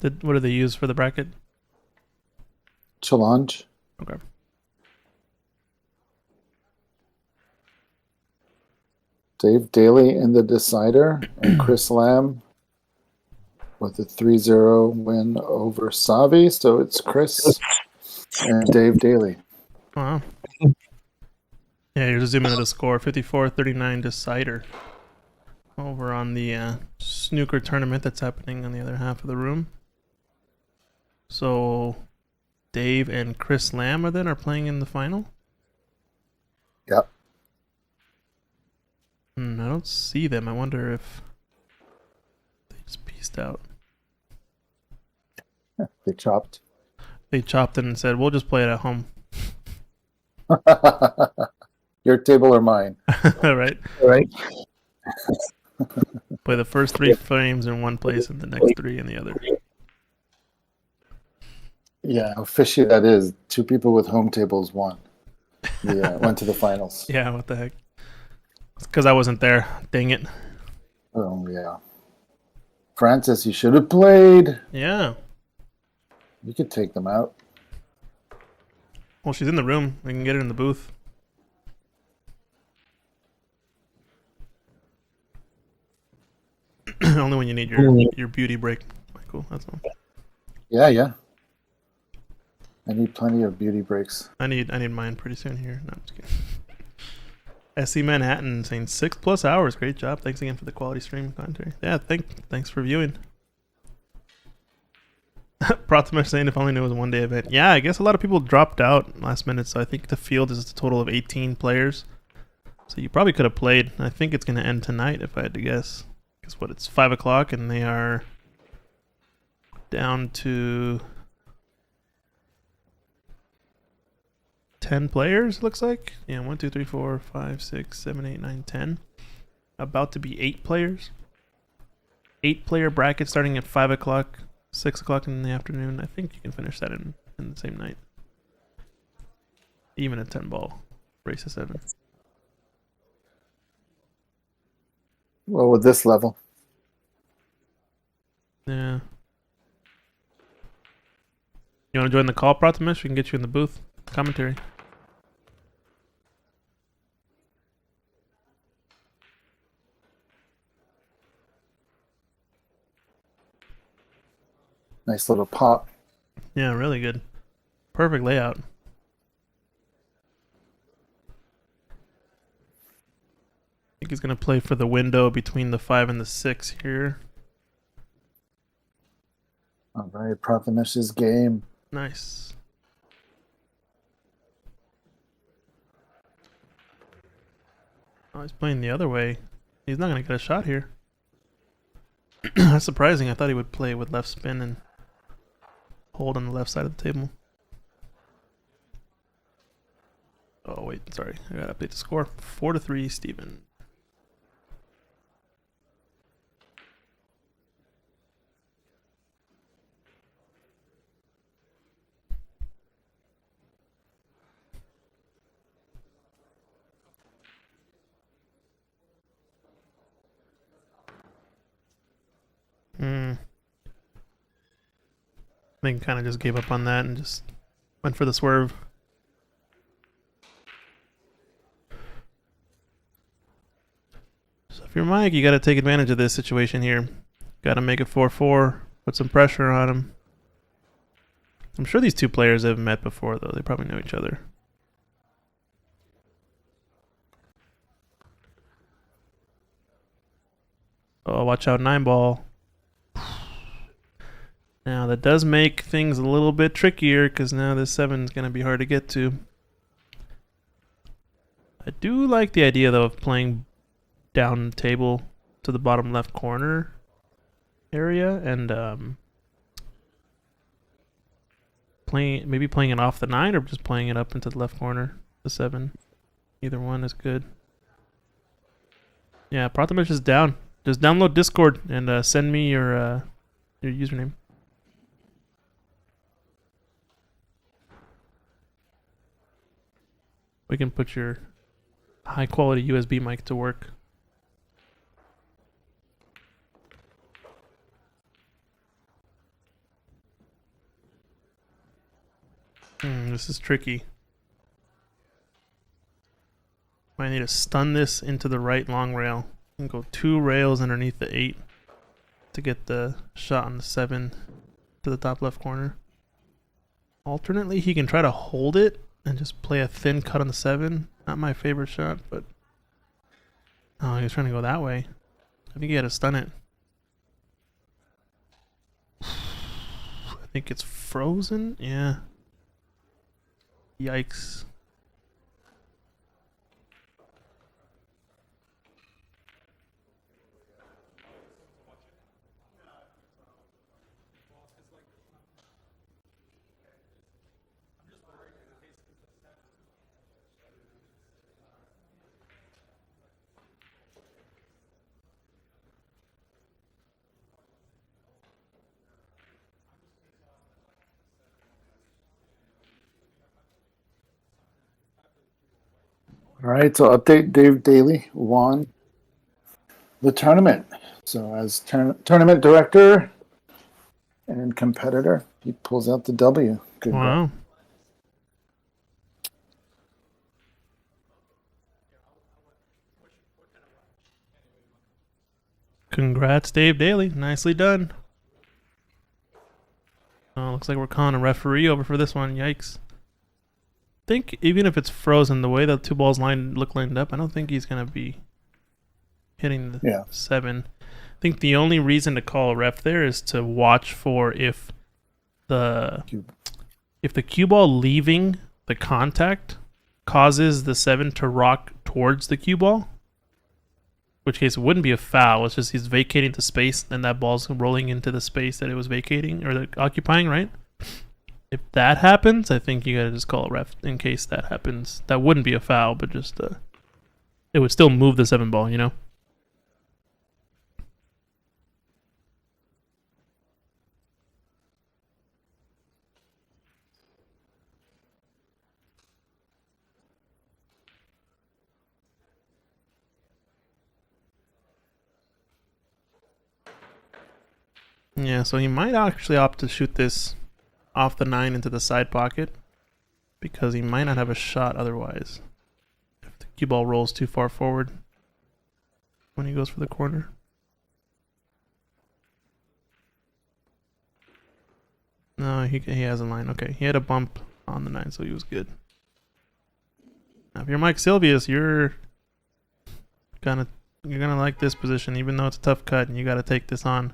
What do they use for the bracket? Challenge. Okay. Dave Daly in the decider and Chris Lamb with a 3-0 win over Savi. So it's Chris and Dave Daly. Wow. Yeah, you're zooming at the score. 54-39 decider. Over on the snooker tournament that's happening on the other half of the room. So Dave and Chris Lamb are playing in the final? Yep. I don't see them. I wonder if they just pieced out. They chopped. They chopped it and said, we'll just play it at home. Your table or mine? Right? Right. Play the first 3 frames in one place and the next 3 in the other. Yeah, how fishy that is. 2 people with home tables won. Yeah, went to the finals. Yeah, what the heck? It's because I wasn't there. Dang it. Oh, yeah. Francis, you should have played. Yeah. You could take them out. Well, she's in the room. We can get her in the booth. Only when you need your beauty break, Michael. That's all. Yeah, yeah. I need plenty of beauty breaks. I need mine pretty soon here. No, I'm just kidding. SC Manhattan saying 6+ hours. Great job. Thanks again for the quality stream commentary. Yeah, thanks for viewing. Protimesh saying if only knew it was a 1-day event. Yeah, I guess a lot of people dropped out last minute, so I think the field is a total of 18 players. So you probably could have played. I think it's going to end tonight if I had to guess. Because what, it's 5 o'clock and they are down to 10 players, looks like. Yeah, 1, 2, 3, 4, 5, 6, 7, 8, 9, 10. About to be 8 players. 8-player bracket starting at 5 o'clock, 6 o'clock in the afternoon. I think you can finish that in the same night. Even a 10-ball race of 7. Well, with this level. Yeah. You want to join the call, Protimesh? We can get you in the booth. Commentary. Nice little pop. Yeah, really good. Perfect layout. I think he's going to play for the window between the 5 and the 6 here. All right, Prothemesh's game. Nice. Oh, he's playing the other way. He's not going to get a shot here. That's surprising. I thought he would play with left spin and hold on the left side of the table. Oh, wait. Sorry. I got to update the score. 4-3, Steven. I think kind of just gave up on that and just went for the swerve. So if you're Mike, you got to take advantage of this situation here. Got to make it 4-4, put some pressure on him. I'm sure these two players have met before, though. They probably know each other. Oh, watch out, 9-ball. Now, that does make things a little bit trickier, because now this 7 is going to be hard to get to. I do like the idea, though, of playing down the table to the bottom left corner area, and maybe playing it off the 9, or just playing it up into the left corner, the 7. Either one is good. Yeah, Prothemish is down. Just download Discord and send me your username. We can put your high quality USB mic to work. This is tricky. Might need to stun this into the right long rail and go 2 rails underneath the 8 to get the shot on the 7 to the top left corner. Alternately, he can try to hold it and just play a thin cut on the 7. Not my favorite shot, but... Oh, he was trying to go that way. I think he had to stun it. I think it's frozen? Yeah. Yikes. All right, so update: Dave Daly won the tournament. So as tournament director and competitor, he pulls out the W. Good call. Wow. Congrats, Dave Daly. Nicely done. Oh, looks like we're calling a referee over for this one. Yikes. I think even if it's frozen, the way the two balls lined up, I don't think he's gonna be hitting the 7. I think the only reason to call a ref there is to watch for if the cue ball leaving the contact causes the 7 to rock towards the cue ball. In which case it wouldn't be a foul. It's just he's vacating the space and that ball's rolling into the space that it was vacating or occupying, right? If that happens, I think you gotta just call a ref in case that happens. That wouldn't be a foul, but just it would still move the 7 ball, you know? Yeah, so he might actually opt to shoot this off the 9 into the side pocket because he might not have a shot otherwise if the cue ball rolls too far forward when he goes for the corner. No, he has a line. Okay, he had a bump on the 9, so he was good. Now, if you're Mike Silvius, you're gonna like this position, even though it's a tough cut, and you got to take this on.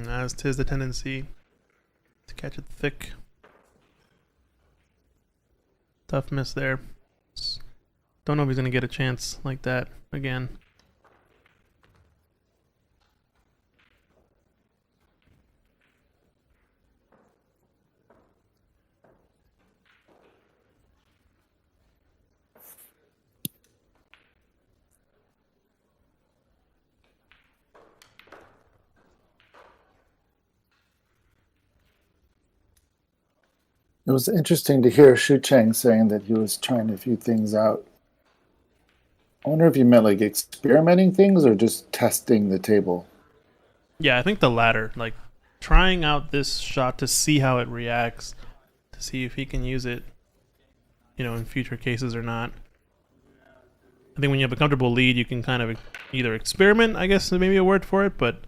As 'tis the tendency to catch it thick. Tough miss there. Don't know if he's gonna get a chance like that again. It was interesting to hear Shu Cheng saying that he was trying a few things out. I wonder if he meant like experimenting things or just testing the table. Yeah, I think the latter. Like trying out this shot to see how it reacts, to see if he can use it, in future cases or not. I think when you have a comfortable lead, you can kind of either experiment, I guess maybe a word for it, but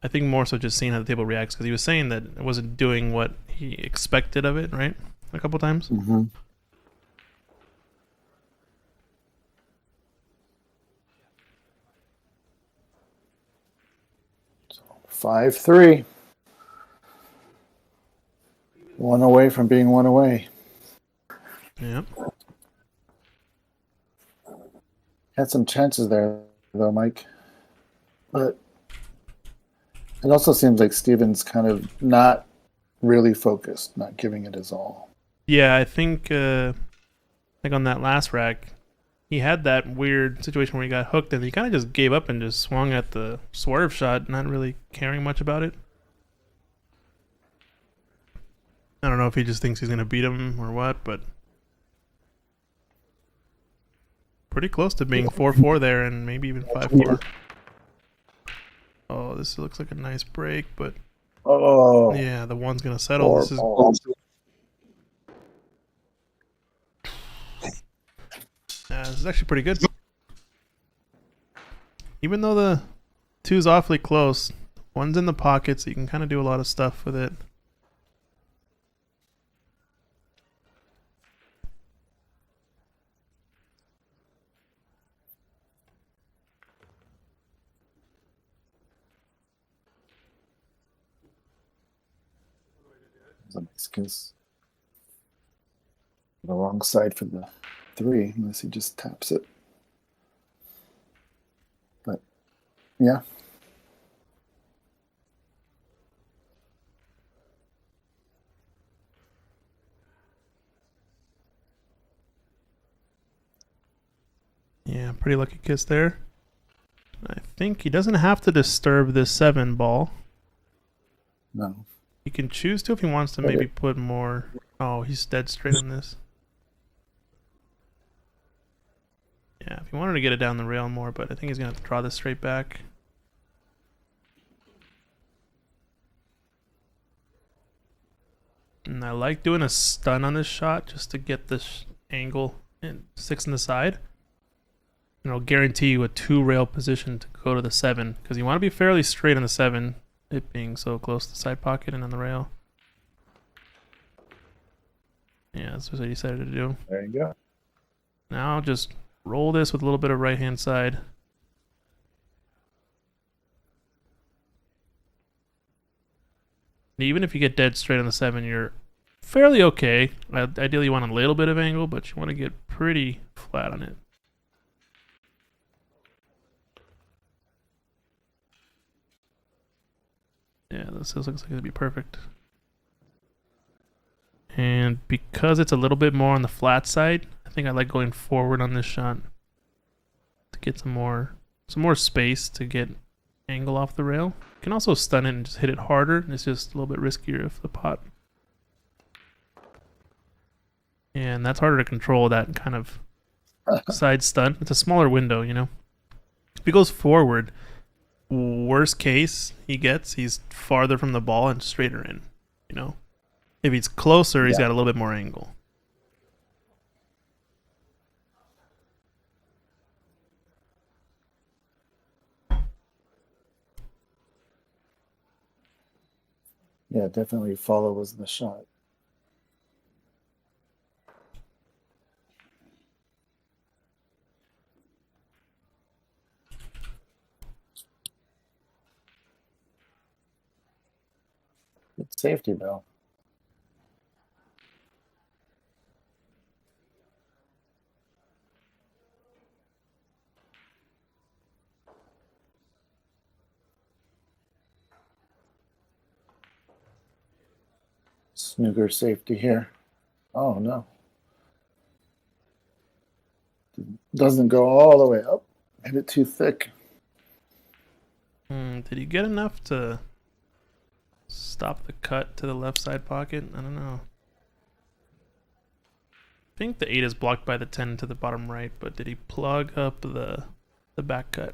I think more so just seeing how the table reacts because he was saying that it wasn't doing what he expected of it, right? A couple times. Mm-hmm. So 5-3. One away from being one away. Yep. Had some chances there, though, Mike. But it also seems like Steven's kind of not really focused, not giving it his all. Yeah, I think like on that last rack, he had that weird situation where he got hooked and he kind of just gave up and just swung at the swerve shot, not really caring much about it. I don't know if he just thinks he's going to beat him or what, but pretty close to being 4-4 there and maybe even 5-4. Oh, this looks like a nice break, but yeah, the one's going to settle. This is this is actually pretty good. Even though the 2's awfully close, one's in the pocket, so you can kind of do a lot of stuff with it. It's a nice kiss. The wrong side for the 3, unless he just taps it. But yeah. Yeah, pretty lucky kiss there. I think he doesn't have to disturb this 7 ball. No. He can choose to if he wants to But maybe it- put more. Oh, he's dead straight on this. Yeah, if he wanted to get it down the rail more, but I think he's going to have to draw this straight back. And I like doing a stun on this shot just to get this angle and 6 in the side. And it'll guarantee you a 2 rail position to go to the 7 because you want to be fairly straight on the 7, it being so close to the side pocket and on the rail. Yeah, that's what he decided to do. There you go. Now just roll this with a little bit of right hand side. And even if you get dead straight on the 7, you're fairly okay. Ideally, you want a little bit of angle, but you want to get pretty flat on it. Yeah, this looks like it'd be perfect. And because it's a little bit more on the flat side, I think I like going forward on this shot to get some more space to get angle off the rail. You can also stun it and just hit it harder. It's just a little bit riskier of the pot. And that's harder to control, that kind of side stun. It's a smaller window, you know. If he goes forward, worst case he's farther from the ball and straighter in, you know. If he's closer, he's got a little bit more angle. Yeah, definitely follows the shot. It's safety though. Snooker safety here. Oh no. Doesn't go all the way up. Hit it too thick. Did he get enough to stop the cut to the left side pocket? I don't know. I think the 8 is blocked by the 10 to the bottom right, but did he plug up the back cut?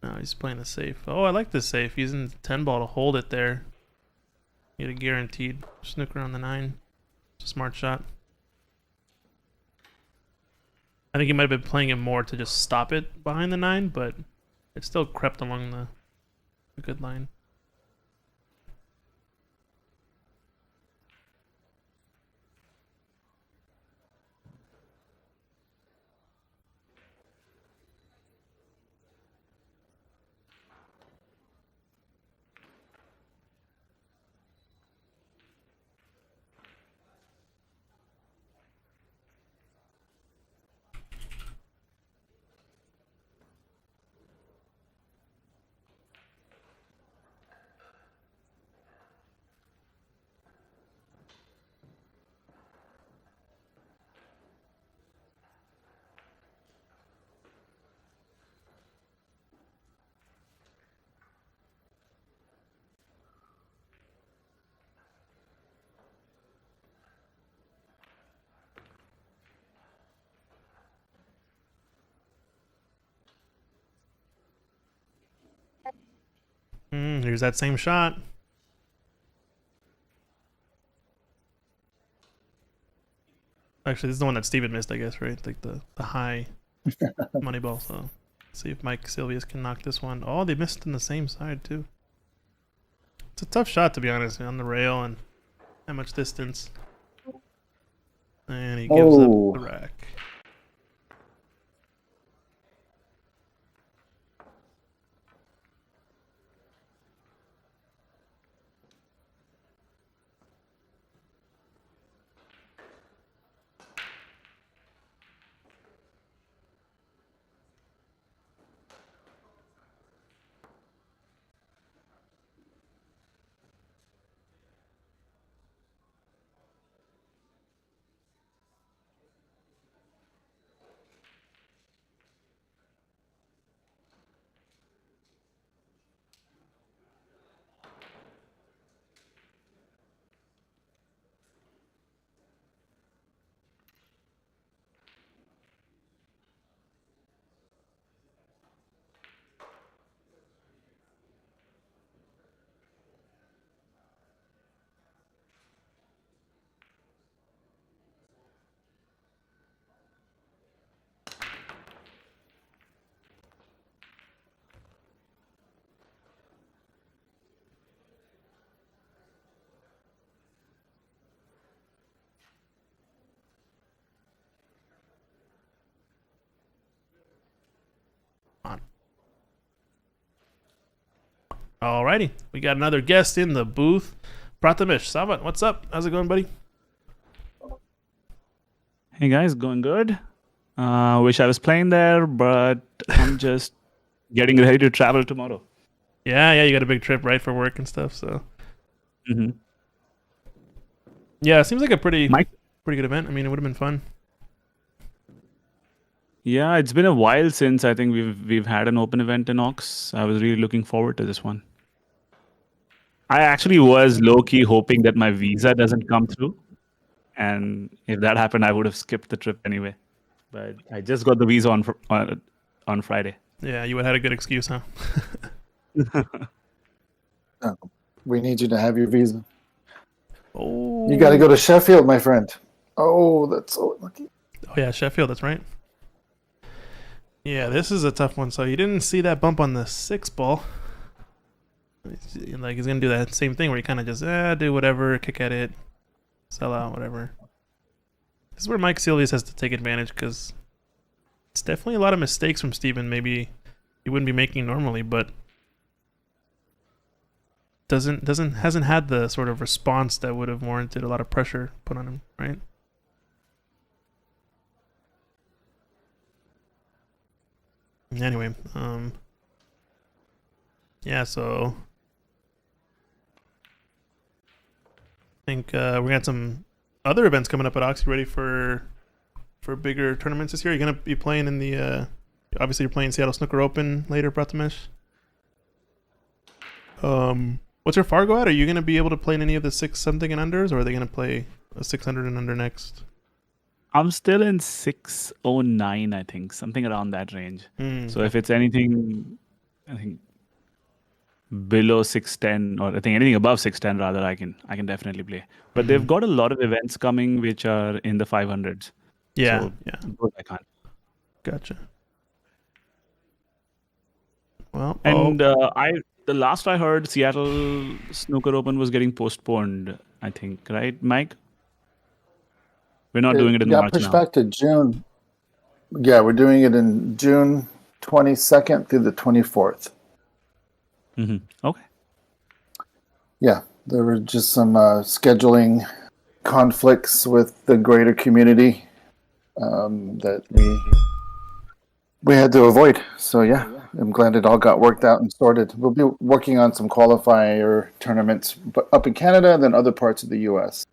No, he's playing the safe. Oh, I like this safe. Using the 10 ball to hold it there. Get a guaranteed snooker on the 9. It's a smart shot. I think he might have been playing it more to just stop it behind the 9, but it still crept along the good line. Here's that same shot. Actually, this is the one that Steven missed, I guess, right? Like the high money ball. So let's see if Mike Silvius can knock this one. Oh, they missed on the same side too. It's a tough shot, to be honest, on the rail and that much distance. And he gives up the rack. Alrighty, we got another guest in the booth. Prathamesh, Savat, what's up? How's it going, buddy? Hey guys, going good. Wish I was playing there, but I'm just getting ready to travel tomorrow. Yeah, you got a big trip, right, for work and stuff, so. Mm-hmm. Yeah, it seems like a pretty Mike? good event. I mean, it would have been fun. Yeah, it's been a while since I think we've had an open event in Ox. I was really looking forward to this one. I actually was low-key hoping that my visa doesn't come through. And if that happened, I would have skipped the trip anyway. But I just got the visa on Friday. Yeah, you would have had a good excuse, huh? We need you to have your visa. Oh. You got to go to Sheffield, my friend. Oh, that's so lucky. Oh, yeah, Sheffield, that's right. Yeah, this is a tough one. So you didn't see that bump on the 6 ball. Like, he's going to do that same thing where he kind of just, do whatever, kick at it, sell out, whatever. This is where Mike Silvius has to take advantage because it's definitely a lot of mistakes from Steven. Maybe he wouldn't be making normally, but hasn't had the sort of response that would have warranted a lot of pressure put on him, right? Anyway, yeah, so I think we got some other events coming up at Ox. You ready for bigger tournaments this year? You're gonna be playing in the obviously you're playing Seattle Snooker Open later, Prathamesh. What's your Fargo at? Are you gonna be able to play in any of the 6 something and unders, or are they gonna play a 600 and under next? I'm still in 609, I think, something around that range. So if it's anything, I think below 610, or I think anything above 610 rather, I can definitely play. But they've got a lot of events coming which are in the 500s. Yeah, So yeah, those I can't. gotcha. Well, And the last I heard, Seattle Snooker Open was getting postponed, I think, right, Mike? We're not doing it in March pushed now. back to June. Yeah, we're doing it in June 22nd through the 24th. Mm-hmm. Okay. Yeah, there were just some scheduling conflicts with the greater community that we had to avoid. So yeah, I'm glad it all got worked out and sorted. We'll be working on some qualifier tournaments up in Canada and then other parts of the U.S.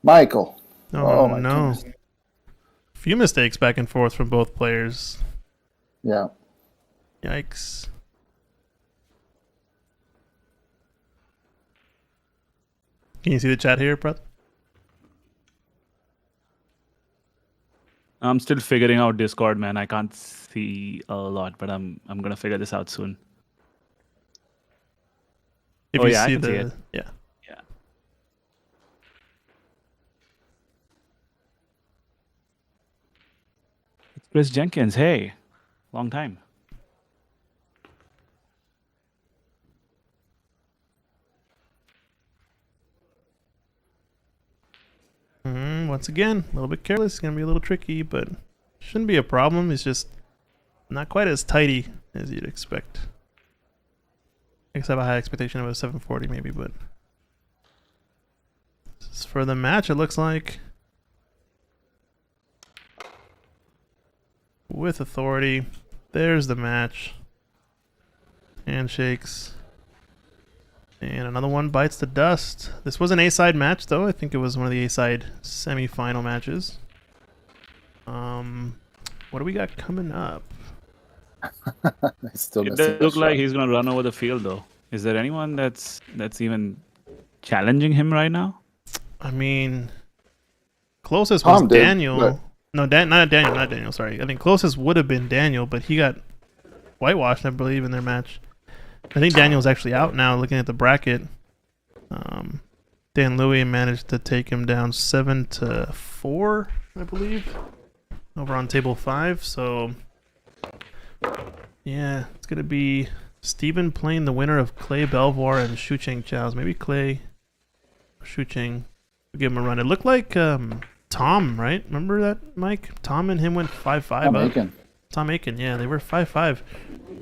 Michael. oh my no, goodness. few mistakes back and forth from both players. Yeah. Yikes. Can you see the chat here, Prath? I'm still figuring out Discord, man. I can't see a lot, but I'm gonna figure this out soon. If Oh, you yeah, I see can see the it. yeah. Yeah. It's Chris Jenkins. Hey, long time. Once again, a little bit careless. It's gonna be a little tricky, but shouldn't be a problem. It's just not quite as tidy as you'd expect. I guess I have a high expectation of a 740 maybe, but this is for the match. It looks like with authority. There's the match. Handshakes. And another one bites the dust. This was an A-side match, though. I think it was one of the A-side semi-final matches. What do we got coming up? I still It missing does that look like shot. he's gonna run over the field, though. Is there anyone that's even challenging him right now? I mean, closest was Tom did, Daniel. but- No, not Daniel. Sorry, I think closest would have been Daniel, but he got whitewashed, I believe, in their match. I think Daniel's actually out now. Looking at the bracket, Dan Louis managed to take him down 7-4, I believe, over on table 5. So, yeah, it's gonna be Steven playing the winner of Clay Belvoir and Shu Cheng Chow's. Maybe Clay or Shu Cheng will give him a run. It looked like Tom, right? Remember that, Mike? Tom and him went 5-5 up. Aiken. Tom Aiken, yeah, they were 5-5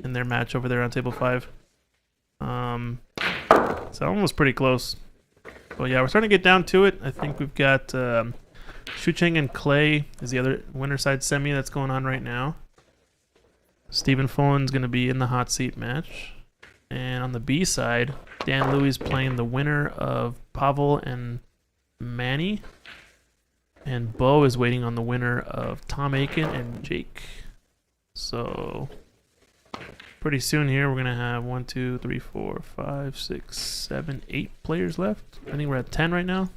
in their match over there on table 5. So that one was pretty close. But yeah, we're starting to get down to it. I think we've got Shucheng and Clay is the other winner side semi that's going on right now. Stephen Fullen's going to be in the hot seat match. And on the B side, Dan Louis playing the winner of Pavel and Manny. And Bo is waiting on the winner of Tom Aiken and Jake. So pretty soon here, we're going to have 1, 2, 3, 4, 5, 6, 7, 8 players left. I think we're at 10 right now.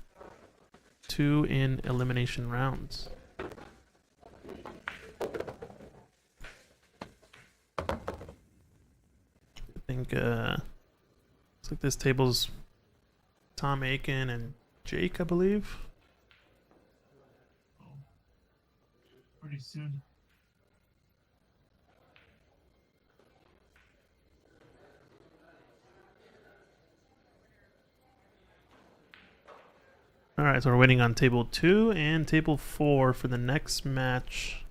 2 in elimination rounds. I think looks like this table's Tom Aiken and Jake, I believe. Pretty soon. Alright, so we're waiting on table 2 and table 4 for the next match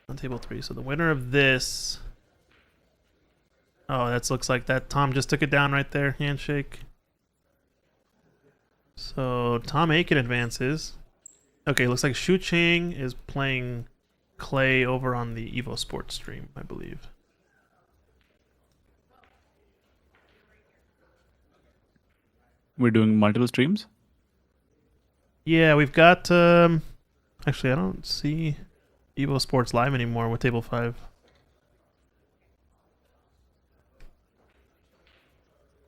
on table 3. So the winner of this... Oh, that looks like that Tom just took it down right there. Handshake. So Tom Aiken advances. Okay, looks like Shu Ching is playing Clay over on the Evo Sports stream, I believe. We're doing multiple streams? Yeah, we've got... actually, I don't see Evo Sports live anymore with table 5.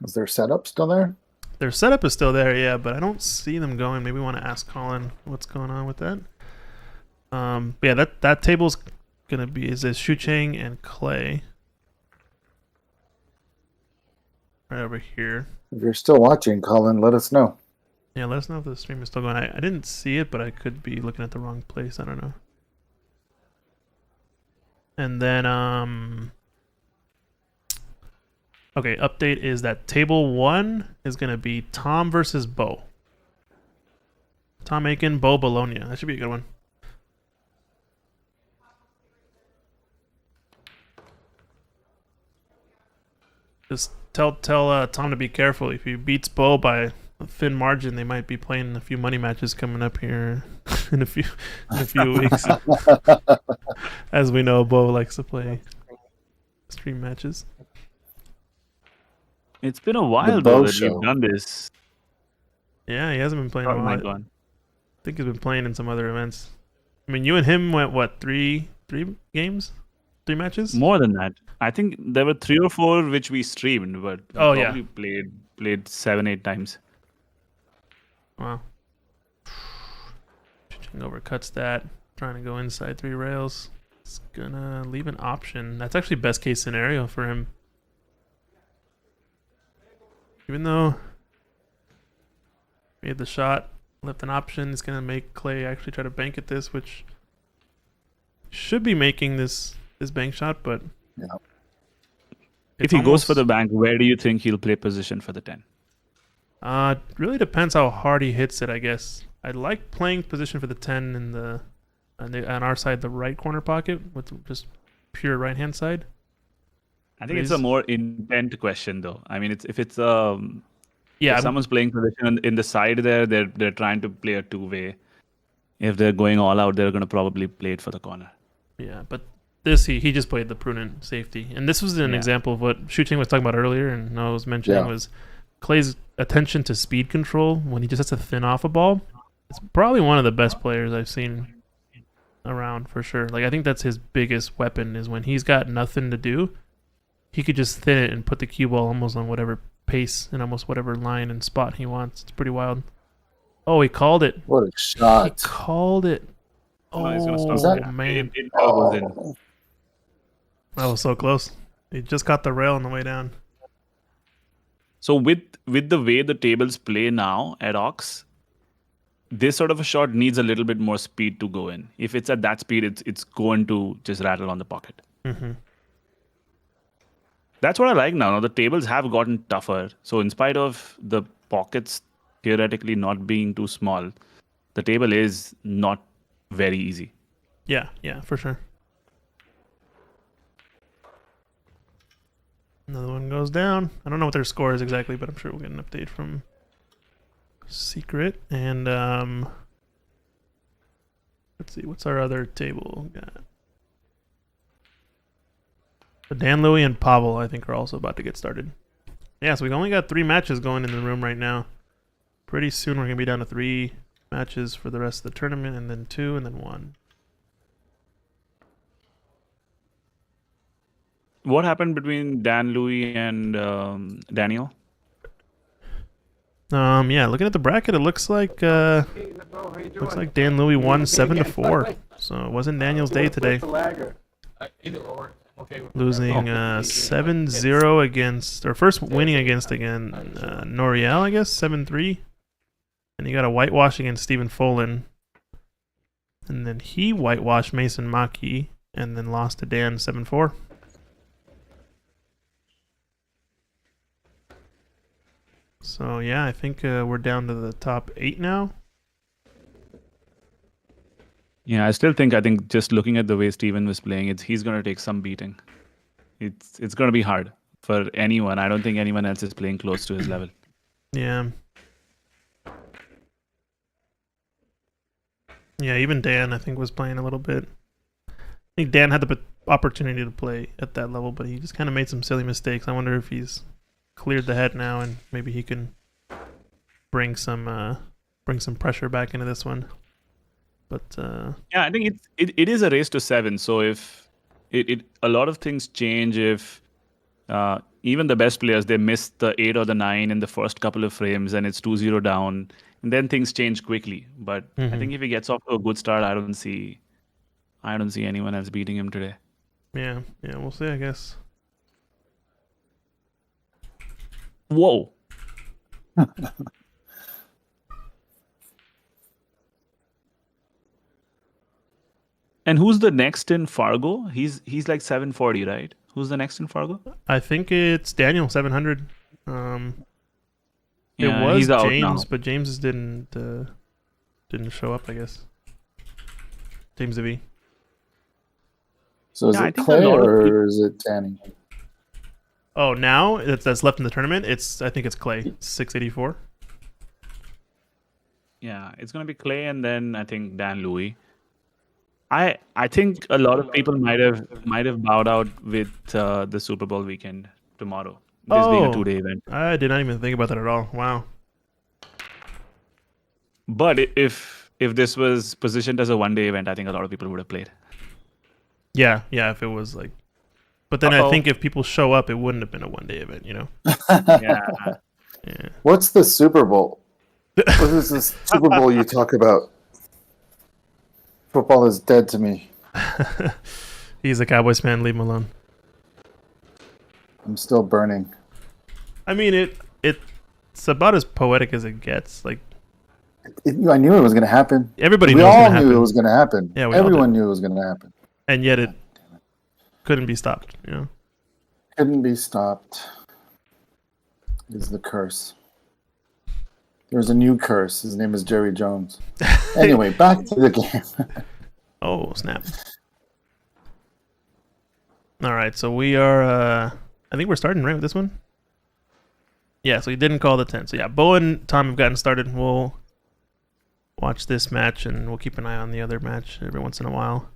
Is their setup still there? Their setup is still there, yeah, but I don't see them going. Maybe we want to ask Colin what's going on with that. But yeah, that table's gonna be is Shu Chang and Clay. Right over here. If you're still watching, Colin, let us know. Yeah, let us know if the stream is still going. I didn't see it, but I could be looking at the wrong place. I don't know. And then okay, update is that table 1 is going to be Tom versus Bo. Tom Aiken, Bo Bologna. That should be a good one. Just tell Tom to be careful. If he beats Bo by a thin margin, they might be playing a few money matches coming up here in a few weeks. As we know, Bo likes to play stream matches. It's been a while The though Bo that Show. we've done this. Yeah, he hasn't been playing Oh a my lot. god. I think he's been playing in some other events. I mean, you and him went what, three games, 3 matches? More than that. I think there were 3 or 4 which we streamed, but we Oh, yeah. probably played 7-8 times. Wow. Ching overcuts that, trying to go inside 3 rails. It's gonna leave an option. That's actually best case scenario for him. Even though he had the shot, left an option, it's gonna make Clay actually try to bank at this, which should be making this bank shot, but Yeah. If he goes for the bank, where do you think he'll play position for the 10? really depends how hard he hits it, I guess. I like playing position for the 10 in on our side, the right corner pocket with just pure right hand side. I think it's a more intent question, though. I mean, if Yeah, if someone's playing position in the side there, they're trying to play a 2-way. If they're going all out, they're going to probably play it for the corner. yeah, but this he just played the prudent safety, and this was an example of what Shooting was talking about earlier, and Noah was mentioning was Clay's attention to speed control when he just has to thin off a ball. It's probably one of the best players I've seen around for sure. Like I think that's his biggest weapon is when he's got nothing to do, he could just thin it and put the cue ball almost on whatever pace and almost whatever line and spot he wants. It's pretty wild. Oh, he called it. What a He shot. called it. No, he's gonna Is stop. that- Man. It goes in. Oh, That was so close. He just caught the rail on the way down. So with the way the tables play now at Ox, this sort of a shot needs a little bit more speed to go in. If it's at that speed, it's going to just rattle on the pocket. Mm-hmm. That's what I like now. Now the tables have gotten tougher. So in spite of the pockets theoretically not being too small, the table is not very easy. Yeah, for sure. Another one one goes down. I don't know what their score is exactly, but I'm sure we'll get an update from Secret. And let's see, what's our other table got? So Dan, Louie, and Pavel, I think, are also about to get started. Yeah, so we've only got 3 matches going in the room right now. Pretty soon we're gonna be down to 3 matches for the rest of the tournament, and then 2, and then 1. What happened between Dan, Louis, and Daniel? Yeah, looking at the bracket, it looks like Dan Louie won 7-4. So it wasn't Daniel's day today. Either or. Okay. Losing 7-0 against, or first winning against Noriel, I guess, 7-3. And he got a whitewash against Stephen Folan. And then he whitewashed Mason Maki and then lost to Dan 7-4. So yeah, I think we're down to the top 8 now. Yeah, I think just looking at the way Steven was playing, he's going to take some beating. It's going to be hard for anyone. I don't think anyone else is playing close to his level. Yeah. Yeah, even Dan, I think, was playing a little bit. I think Dan had the opportunity to play at that level, but he just kind of made some silly mistakes. I wonder if he's cleared the head now and maybe he can bring some pressure back into this one. But yeah, I think it is a race to 7. So if a lot of things change if even the best players, they miss the 8 or the 9 in the first couple of frames and it's 2-0 down, and then things change quickly. But I think if he gets off to a good start, I don't see anyone else beating him today. yeah, we'll see, I guess. Whoa. And who's the next in Fargo? He's like 740, right? Who's the next in Fargo? I think it's Daniel 700. Yeah, it was he's out James, now. but James didn't show up, I guess. James V. So is Yeah, I it think a Clay lot of or is it Danny? Oh, now that's left in the tournament. I think it's Clay 684. Yeah, it's gonna be Clay and then I think Dan Louis. I think a lot of people might have bowed out with the Super Bowl weekend tomorrow. This being a 2-day event. I did not even think about that at all. Wow. But if this was positioned as a 1-day event, I think a lot of people would have played. Yeah, if it was like, but then I think if people show up, it wouldn't have been a 1-day event, you know? Yeah. Yeah. What's the Super Bowl? What is this Super Bowl you talk about? Football is dead to me. He's a Cowboys fan. Leave him alone. I'm still burning. I mean, it's about as poetic as it gets. Like I knew it was going to happen. everybody We knows all it's gonna knew happen. it was going to happen. Yeah, we all everyone did. knew it was going to happen. And yet it couldn't be stopped. You know. Couldn't be stopped. Is the curse. There's a new curse. His name is Jerry Jones. Anyway, back to the game. Oh, snap. All right, so we are, I think we're starting right with this one. Yeah, so he didn't call the 10. So yeah, Bo and Tom have gotten started. We'll watch this match and we'll keep an eye on the other match every once in a while.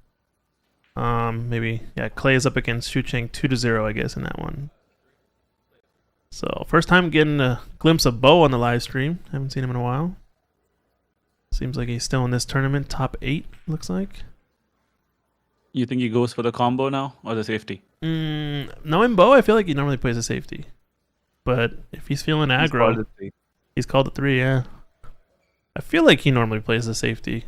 Maybe, yeah, Clay is up against Xu Cheng 2-0, I guess, in that one. So first time getting a glimpse of Bo on the live stream. Haven't seen him in a while. Seems like he's still in this tournament, top 8, looks like. You think he goes for the combo now or the safety? Knowing Bo, I feel like he normally plays a safety. But if he's feeling aggro, he's called a 3, yeah. I feel like he normally plays the safety.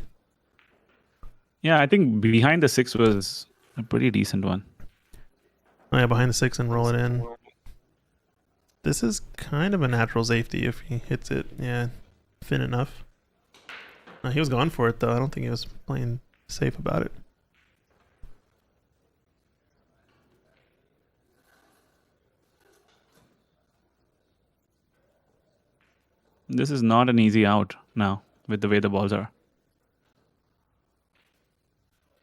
Yeah, I think behind the 6 was a pretty decent one. Oh yeah, behind the 6 and roll it in. This is kind of a natural safety if he hits it, yeah, thin enough. He was going for it though. I don't think he was playing safe about it. This is not an easy out now with the way the balls are.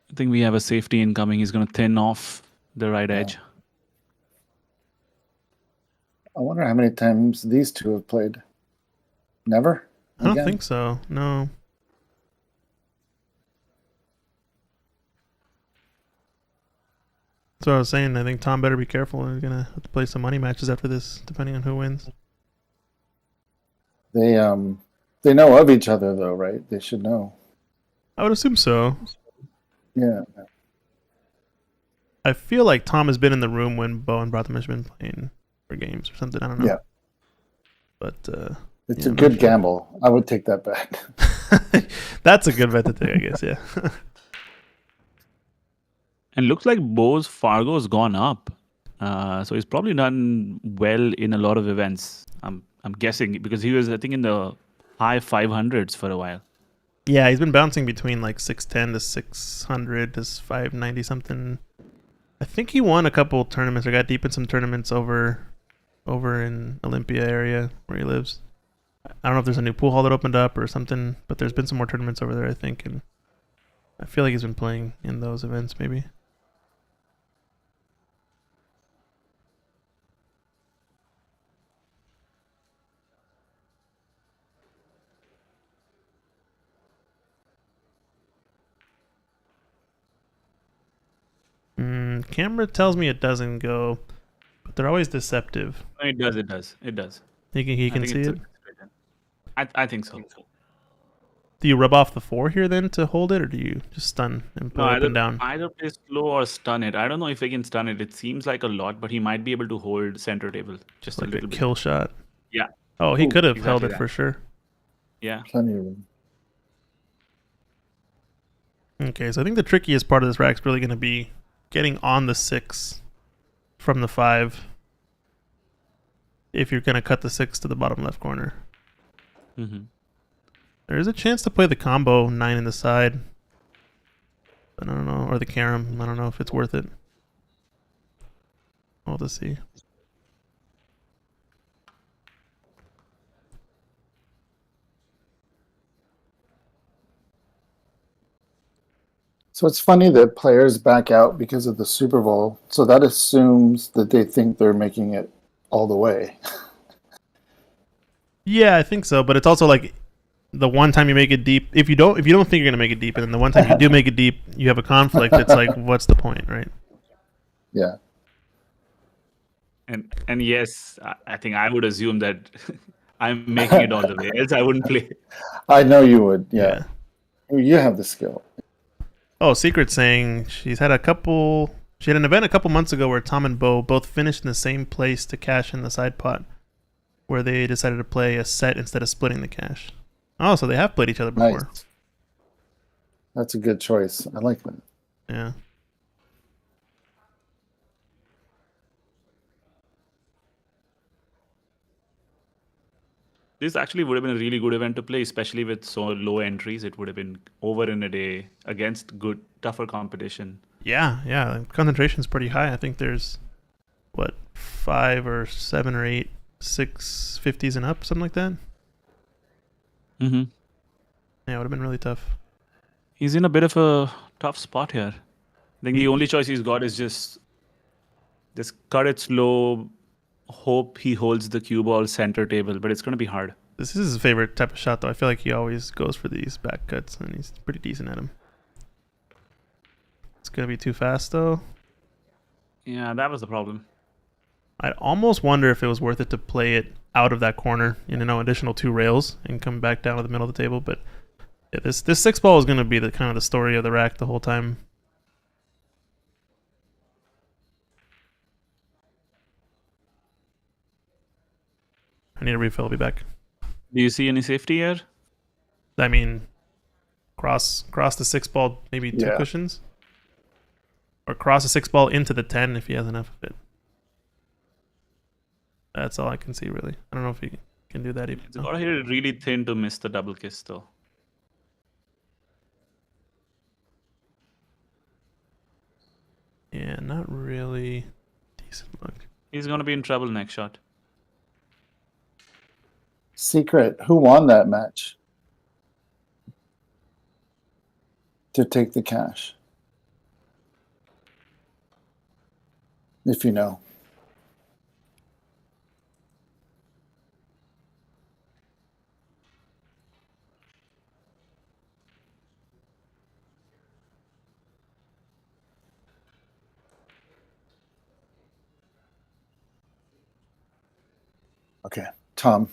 I think we have a safety incoming. He's going to thin off the right edge. I wonder how many times these two have played. Never? I don't Again? think so. No. That's what I was saying. I think Tom better be careful. He's gonna have to play some money matches after this, depending on who wins. They know of each other though, right? They should know. I would assume so. Yeah. I feel like Tom has been in the room when Bo and Brotham has been playing for games or something. I don't know. Yeah. But It's yeah, a I'm good not sure. gamble. I would take that bet. That's a good bet to take, I guess. Yeah. And looks like Bo's Fargo's gone up. So he's probably done well in a lot of events. I'm guessing because he was, I think, in the high 500s for a while. Yeah, he's been bouncing between like 610 to 600 to 590 something. I think he won a couple tournaments or got deep in some tournaments over in Olympia area where he lives. I don't know if there's a new pool hall that opened up or something, but there's been some more tournaments over there, I think, and I feel like he's been playing in those events maybe. Camera tells me it doesn't go, but they're always deceptive. It does. It does. It does. He I can think see it's it. I think so. Do you rub off the 4 here then to hold it, or do you just stun and pull No, it up and down? either play slow or stun it. I don't know if he can stun it. It seems like a lot, but he might be able to hold center table just a Like a little bit. kill shot. Yeah. Oh, he Ooh, could have held exactly it that. for sure. Yeah. Plenty of room. Okay, so I think the trickiest part of this rack is really going to be getting on the 6 from the 5 if you're going to cut the 6 to the bottom left corner. Mm-hmm. There is a chance to play the combo 9 in the side. But I don't know. Or the carom. I don't know if it's worth it. We'll have to see. So it's funny that players back out because of the Super Bowl. So that assumes that they think they're making it all the way. Yeah, I think so. But it's also like the one time you make it deep, if you don't think you're gonna make it deep, and then the one time you do make it deep, you have a conflict. It's like, what's the point, right? Yeah. And yes, I think I would assume that I'm making it all the way. Else I wouldn't play. I know you would. Yeah. You have the skill. Oh, Secret saying she had an event a couple months ago where Tom and Bo both finished in the same place to cash in the side pot, where they decided to play a set instead of splitting the cash. Oh, so they have played each other before. Nice. That's a good choice. I like that. Yeah. This actually would have been a really good event to play, especially with so low entries. It would have been over in a day against good, tougher competition. Yeah. The concentration's pretty high. I think there's, 5 or 7 or 8 650s and up, something like that. Mm-hmm. Yeah, it would have been really tough. He's in a bit of a tough spot here. I think the only choice he's got is just cut it slow, hope he holds the cue ball center table, but it's going to be hard. This is his favorite type of shot, though. I feel like he always goes for these back cuts, and he's pretty decent at them. It's going to be too fast, though. Yeah, that was the problem. I'd almost wonder if it was worth it to play it out of that corner in additional 2 rails and come back down to the middle of the table. But yeah, this 6 ball is going to be the kind of the story of the rack the whole time. I need a refill. I'll be back. Do you see any safety here? I mean, cross the 6 ball, maybe 2 Yeah. cushions, or cross a 6 ball into the 10 if he has enough of it. That's all I can see, really. I don't know if he can do that even. It's got to hit it really thin to miss the double kiss, though. Yeah, not really decent look. He's going to be in trouble next shot. Secret. Who won that match? To take the cash. If you know. Okay, Tom.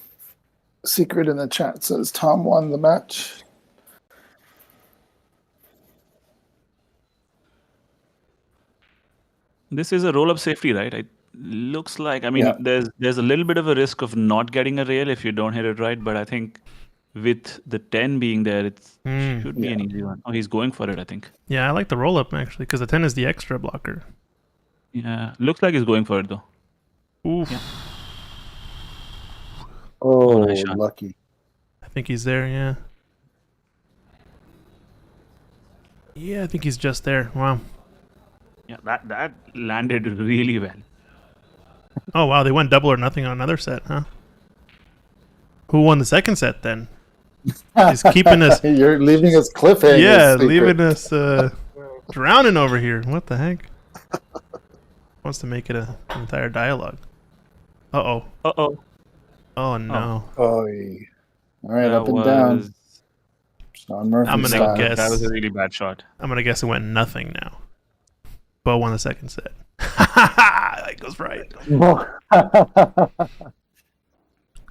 Secret in the chat says Tom won the match. This is a roll-up safety, right? It looks like. I mean, Yeah. there's a little bit of a risk of not getting a rail if you don't hit it right, but I think with the 10 being there, it should be an easy one. Oh, he's going for it, I think. Yeah, I like the roll up actually because the 10 is the extra blocker. Yeah, looks like he's going for it though. Oof. Yeah. Oh, nice shot. lucky. I think he's there, yeah. Yeah, I think he's just there. Wow. Yeah, that landed really well. Oh, wow. They went double or nothing on another set, huh? Who won the second set then? He's keeping us. You're leaving us cliffhangers. Yeah, Secret. leaving us drowning over here. What the heck? Wants to make it an entire dialogue. Uh-oh. Uh-oh. Oh, no. Oh, yeah. All right, up and down. Sean Murphy I'm gonna style. guess. That was a really bad shot. I'm going to guess it went nothing now. Bo won the second set. That goes right.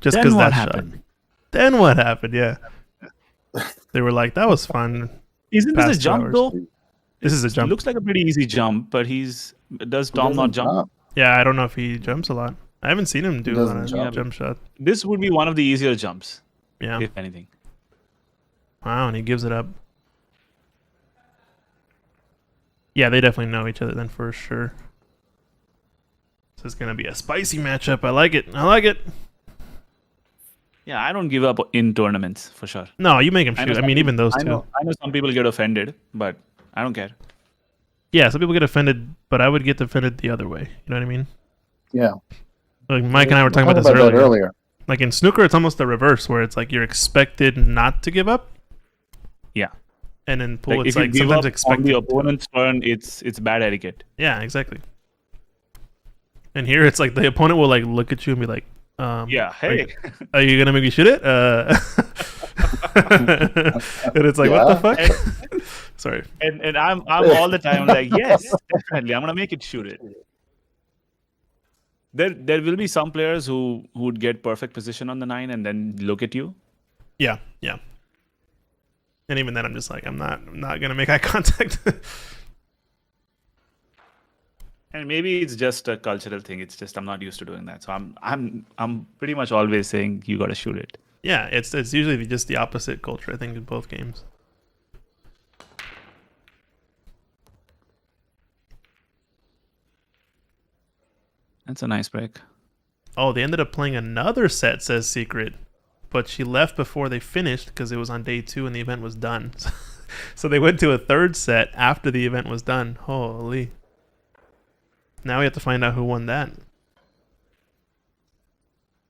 Just Then because what that happened? shot. Then what happened? Yeah. They were like, that was fun. Isn't this a Past 2 jump hours. though? This is a It jump. looks like a pretty easy jump, but does Tom not jump? Yeah, I don't know if he jumps a lot. I haven't seen him do a lot doesn't of jump. jump shot. This would be one of the easier jumps, Yeah. if anything. Wow, and he gives it up. Yeah, they definitely know each other then for sure. This is going to be a spicy matchup. I like it. I like it. Yeah, I don't give up in tournaments for sure. No, you make him I know shoot. I some mean, even those I two. know some people get offended, but I don't care. Yeah, some people get offended, but I would get offended the other way. You know what I mean? Yeah. Like Mike and I were talking about this earlier. Like in snooker, it's almost the reverse, where it's like you're expected not to give up. Yeah. And in pool, Like it's if you like give sometimes up on expected. the to. opponent's turn, it's bad etiquette. Yeah, exactly. And here, it's like the opponent will like look at you and be like, Yeah, hey. Are you gonna make me shoot it? And it's like, what the fuck? Sorry. And I'm all the time like, yes, definitely, I'm gonna make it shoot it. There will be some players who would get perfect position on the 9 and then look at you. Yeah, yeah. And even then, I'm just like, I'm not gonna make eye contact. And maybe it's just a cultural thing. It's just I'm not used to doing that. So I'm pretty much always saying you gotta shoot it. Yeah, it's usually just the opposite culture, I think, in both games. That's a nice break. Oh, they ended up playing another set, says Secret. But she left before they finished because it was on day 2 and the event was done. So they went to a third set after the event was done. Holy. Now we have to find out who won that.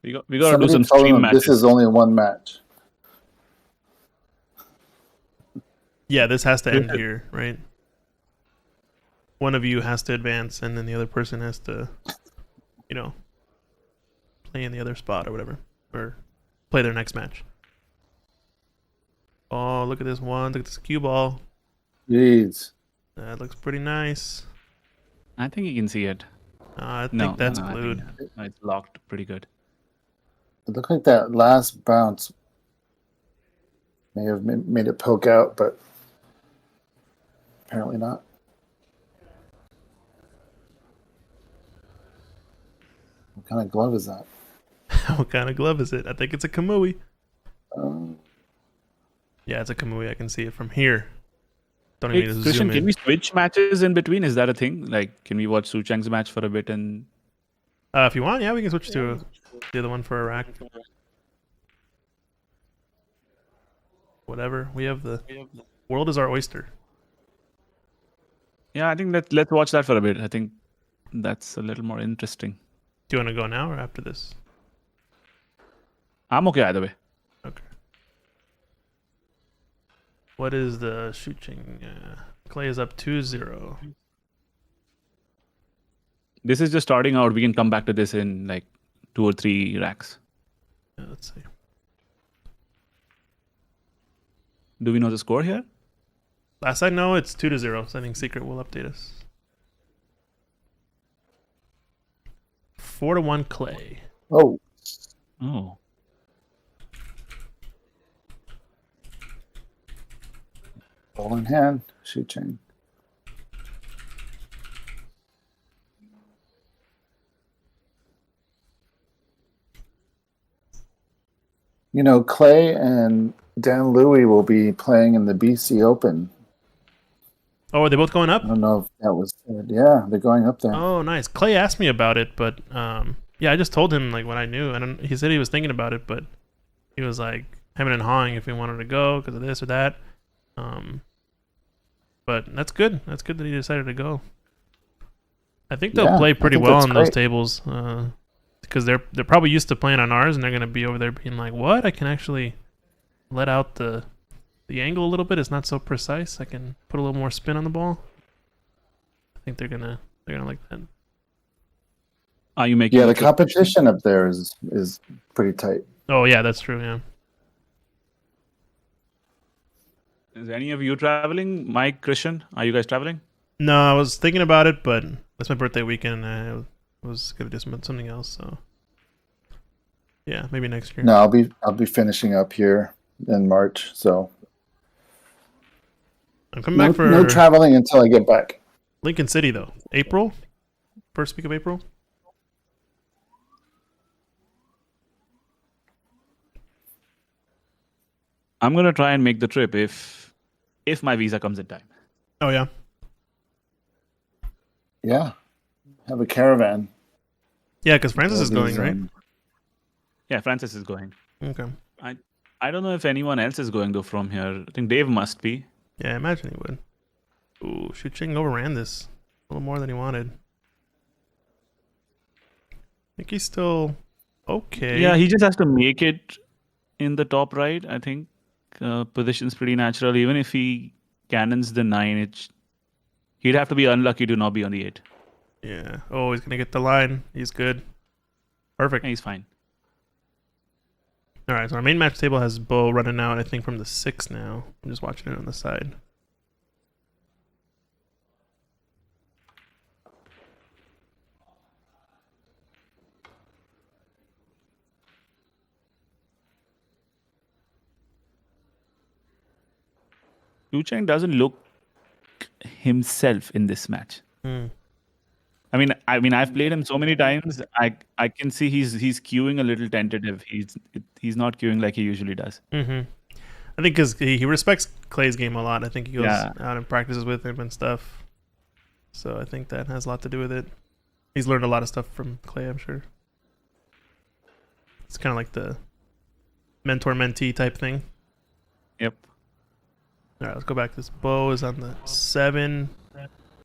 We got to do Somebody some tell stream them matches. this is only one match. Yeah, this has to end here, right? One of you has to advance and then the other person has to, play in the other spot or whatever. Or play their next match. Oh, look at this one. Look at this cue ball. Jeez. That looks pretty nice. I think you can see it. I think that's I think- glued. no, it's locked pretty good. It looked like that last bounce may have made it poke out, but apparently not. What kind of glove is that? What kind of glove is it? I think it's a Kamui. Um, Yeah, it's a Kamui. I can see it from here. Don't even Hey, need to Christian, zoom can in. we switch matches in between? Is that a thing? Like, can we watch Su Cheng's match for a bit and If you want, yeah, we can switch to the other one for Iraq. Whatever. We have the world is our oyster. yeah, I think let's watch that for a bit. I think that's a little more interesting. Do you want to go now or after this? I'm okay either way. Okay. What is the shooting? Clay is up 2-0. This is just starting out. We can come back to this in like 2 or 3 racks. Yeah, let's see. Do we know the score here? Last I know, it's 2-0. So I think Secret will update us. 4-1 Clay. oh, Oh. Ball in hand, Shu Cheng. You know, Clay and Dan Louie will be playing in the BC Open. Oh, are they both going up? I don't know if that was said. Yeah, they're going up there. Oh, nice. Clay asked me about it, but yeah, I just told him like what I knew, and he said he was thinking about it, but he was like hemming and hawing if he wanted to go because of this or that. But that's good. That's good that he decided to go. I think they'll Yeah, play I pretty think well that's on those great. tables because they're probably used to playing on ours, and they're gonna be over there being like, "What? I can actually let out the angle a little bit. It's not so precise. I can put a little more spin on the ball." I think they're gonna like that. Are you making Yeah, a the trip? competition up there is pretty tight. Oh yeah, that's true. Yeah. Is any of you traveling? Mike, Christian, are you guys traveling? No, I was thinking about it, but it's my birthday weekend, and I was gonna do something else. So yeah, maybe next year. No, I'll be finishing up here in March, so I'm coming no, back for no traveling until I get back. Lincoln City though. April, first week of April. I'm gonna try and make the trip if my visa comes in time. Oh yeah. Yeah, have a caravan. Yeah, because Francis All is going, these, right? Yeah, Francis is going. Okay. I don't know if anyone else is going though from here. I think Dave must be. Yeah, I imagine he would. Ooh, Shu Ching overran this a little more than he wanted. I think he's still okay. Yeah, he just has to make it in the top right. I think position's pretty natural. Even if he cannons the 9, he'd have to be unlucky to not be on the 8. Yeah. Oh, he's gonna get the line. He's good. Perfect. Yeah, he's fine. All right, so our main match table has Bo running out, I think, from the 6 now. I'm just watching it on the side. Yu Cheng doesn't look himself in this match. Hmm. I mean, I've played him so many times. I can see he's queuing a little tentative. He's not queuing like he usually does. Mm-hmm. I think because he respects Clay's game a lot. I think he goes Yeah. out and practices with him and stuff. So I think that has a lot to do with it. He's learned a lot of stuff from Clay, I'm sure. It's kind of like the mentor-mentee type thing. Yep. All right, let's go back. This Bo is on the 7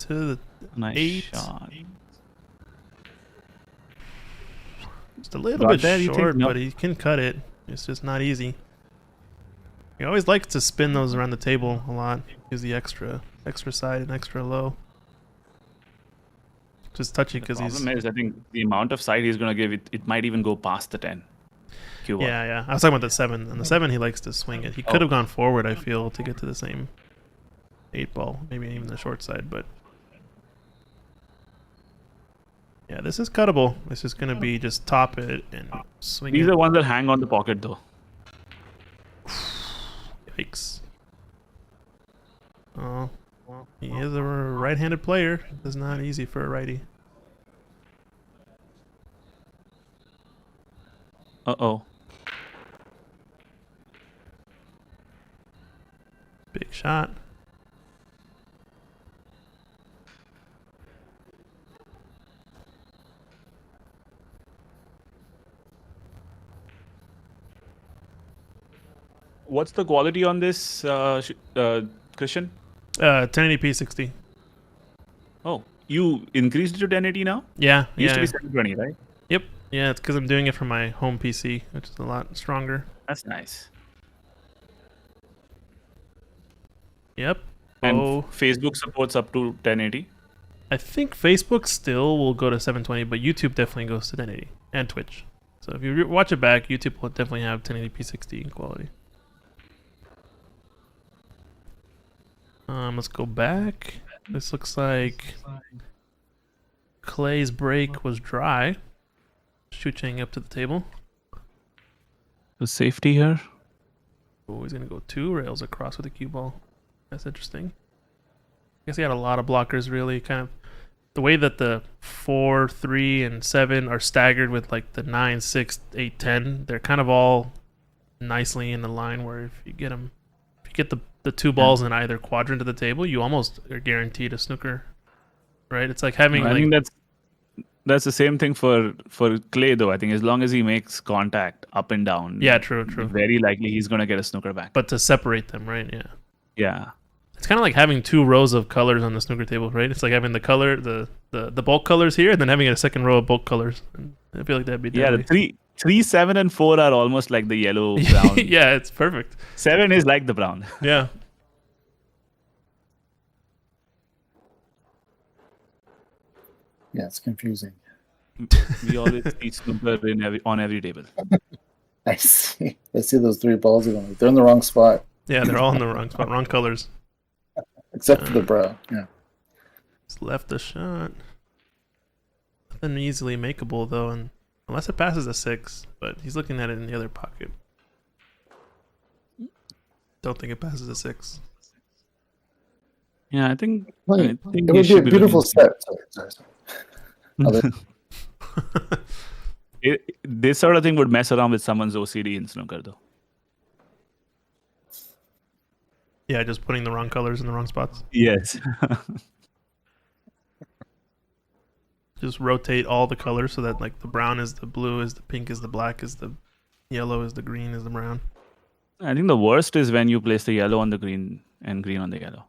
to the Nice 8. shot. Just a little Got bit there, you think? short, Nope. but he can cut it. It's just not easy. He always likes to spin those around the table a lot. Use the extra side and extra low. Just touchy because he's Problem is, I think the amount of side he's gonna give it might even go past the 10. Cue ball. yeah. I was talking about the 7. On the 7, he likes to swing it. He could have gone forward, I feel, to get to the same 8 ball, maybe even the short side, but yeah, this is cuttable. This is gonna be just top it and swing These it. are ones that hang on the pocket though. Yikes. Oh, well, he is a right-handed player. It's not easy for a righty. Uh-oh. Big shot. What's the quality on this, Christian? 1080p 60. Oh, you increased it to 1080 now? Yeah, It used yeah. to be 720, right? Yep. Yeah, it's because I'm doing it from my home PC, which is a lot stronger. That's nice. Yep. And Oh, Facebook supports up to 1080. I think Facebook still will go to 720, but YouTube definitely goes to 1080 and Twitch. So if you watch it back, YouTube will definitely have 1080p 60 quality. Let's go back. This looks like Clay's break was dry. Shu Cheng up to the table. The safety here. Oh, he's gonna go 2 rails across with the cue ball. That's interesting. I guess he had a lot of blockers, really. Kind of the way that the 4, 3, and 7 are staggered with like the 9, 6, 8, 10. They're kind of all nicely in the line where if you get them, if you get the 2 balls in either quadrant of the table, you almost are guaranteed a snooker, right? It's like having I like think that's the same thing for Clay though. I think as long as he makes contact up and down, yeah, true. very likely he's gonna get a snooker back. But to separate them, right? Yeah. Yeah. It's kind of like having 2 rows of colors on the snooker table, right? It's like having the color, the bulk colors here, and then having a second row of bulk colors. And I feel like that'd be Yeah, the deadly. 3, 7, and 4 are almost like the yellow brown. Yeah, it's perfect. 7 is like the brown. Yeah. Yeah, it's confusing. We always see snooker on every table. I see those 3 balls again. They're in the wrong spot, Yeah, they're all in the wrong spot, wrong colors. except for the brow. Yeah. Just left a shot. Nothing easily makeable though, and unless it passes a 6, but he's looking at it in the other pocket. Don't think it passes a 6. Yeah, I think It would he be a should beautiful looking- set. Sorry. This sort of thing would mess around with someone's OCD in snooker though. Yeah, just putting the wrong colors in the wrong spots. Yes. Just rotate all the colors so that like the brown is the blue, is the pink, is the black, is the yellow, is the green, is the brown. I think the worst is when you place the yellow on the green and green on the yellow.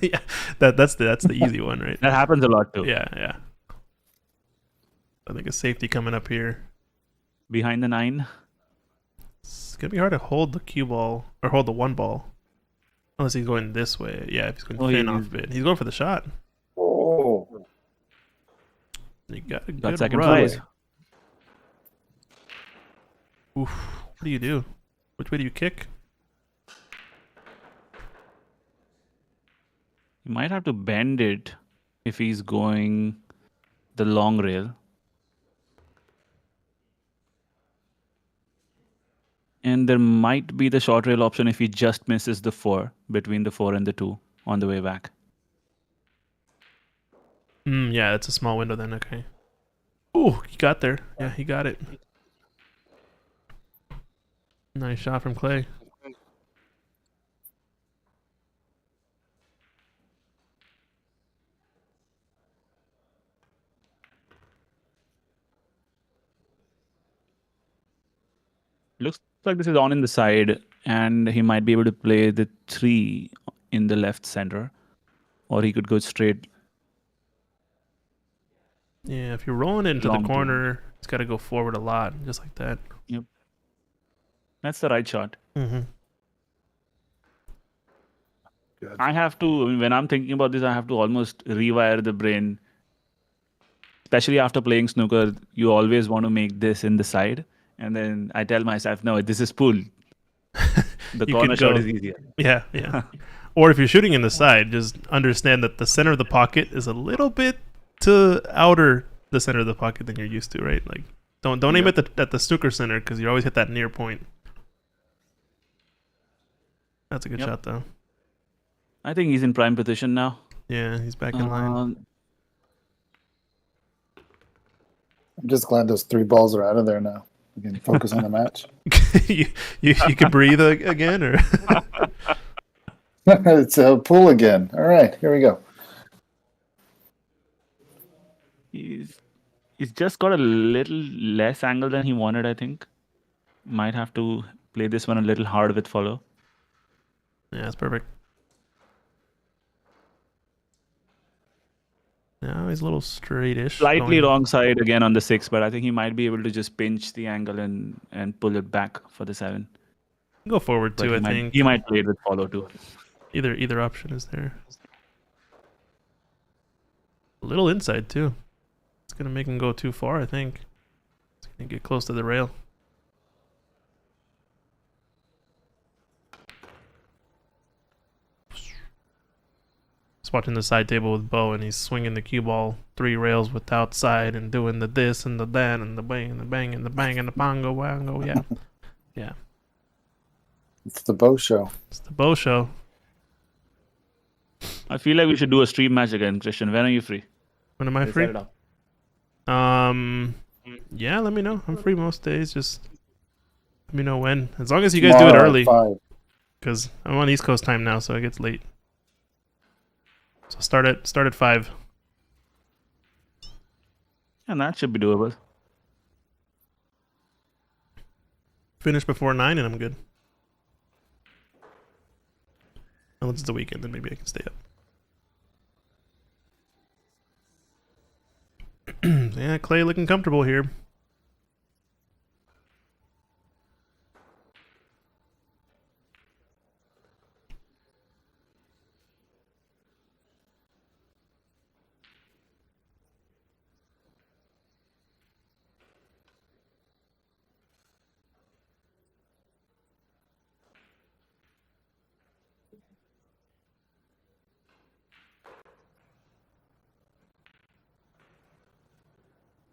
Yeah, that's the easy one, right? That happens a lot too. Yeah. I think a safety coming up here. Behind the 9. It's gonna be hard to hold the cue ball or hold the 1 ball, unless he's going this way. Yeah, if he's going thin off a bit, he's going for the shot. Oh, You got a Got good second rub. prize. Oof. What do you do? Which way do you kick? You might have to bend it if he's going the long rail. And there might be the short rail option if he just misses the 4 between the 4 and the 2 on the way back. Yeah, it's a small window then. Okay. Ooh, he got there. Yeah, he got it. Nice shot from Clay. Looks like this is on in the side, and he might be able to play the 3 in the left center, or he could go straight. Yeah, if you're rolling it into the Long two. corner, it's got to go forward a lot, just like that. That's the right shot. Mm-hmm. I have to, when I'm thinking about this, I have to almost rewire the brain. Especially after playing snooker, you always want to make this in the side. And then I tell myself, no, this is pool. The You corner could shot go- is easier. Yeah. Or if you're shooting in the side, just understand that the center of the pocket is a little bit to outer the center of the pocket than you're used to, right? Like, don't aim at the snooker center because you always hit that near point. That's a good Yep. shot, though. I think he's in prime position now. Yeah, he's back in line. I'm just glad those 3 balls are out of there now. We can focus on the match. you can breathe again, or It's a pool again. All right, here we go. He's just got a little less angle than he wanted, I think. Might have to play this one a little hard with follow. yeah, that's perfect. Now he's a little straightish. Slightly going- wrong side again on the 6, but I think he might be able to just pinch the angle and pull it back for the 7. Go forward But too. I he think might play it with follow too. either option is there. A little inside too. It's gonna make him go too far. I think it's gonna get close to the rail. Just watching the side table with Bo, and he's swinging the cue ball 3 rails with outside and doing the this and the that and the bang and the bang and the bang and the bongo wango. Yeah, Yeah, It's the Bo Show. it's the Bo Show. I feel like we should do a stream match again, Christian. When are you free? When am I We'll free? set it up. Yeah, let me know. I'm free most days. Just let me know when. As long as you guys do it Tomorrow at early, 5. because I'm on East Coast time now, so it gets late. So start at 5. And that should be doable. Finish before 9, and I'm good. Unless it's the weekend, then maybe I can stay up. Yeah, Clay looking comfortable here.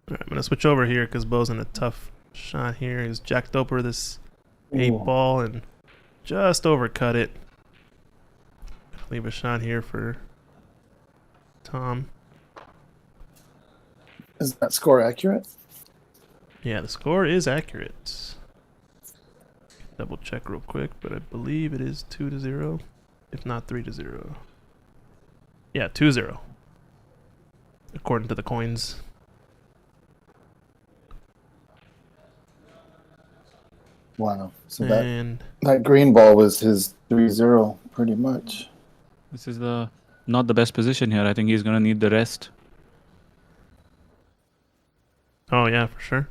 Alright, I'm going to switch over here because Bo's in a tough shot here. He's jacked over this 8 Ooh. ball and just overcut it. Leave a shot here for Tom. Is that score accurate? Yeah, the score is accurate. Double check real quick, but I believe it is 2-0, if not 3-0. Yeah, 2-0. According to the coins. Wow. So that, And that green ball was his 3-0 pretty much. This is not the best position here. I think he's gonna need the rest. oh yeah, for sure.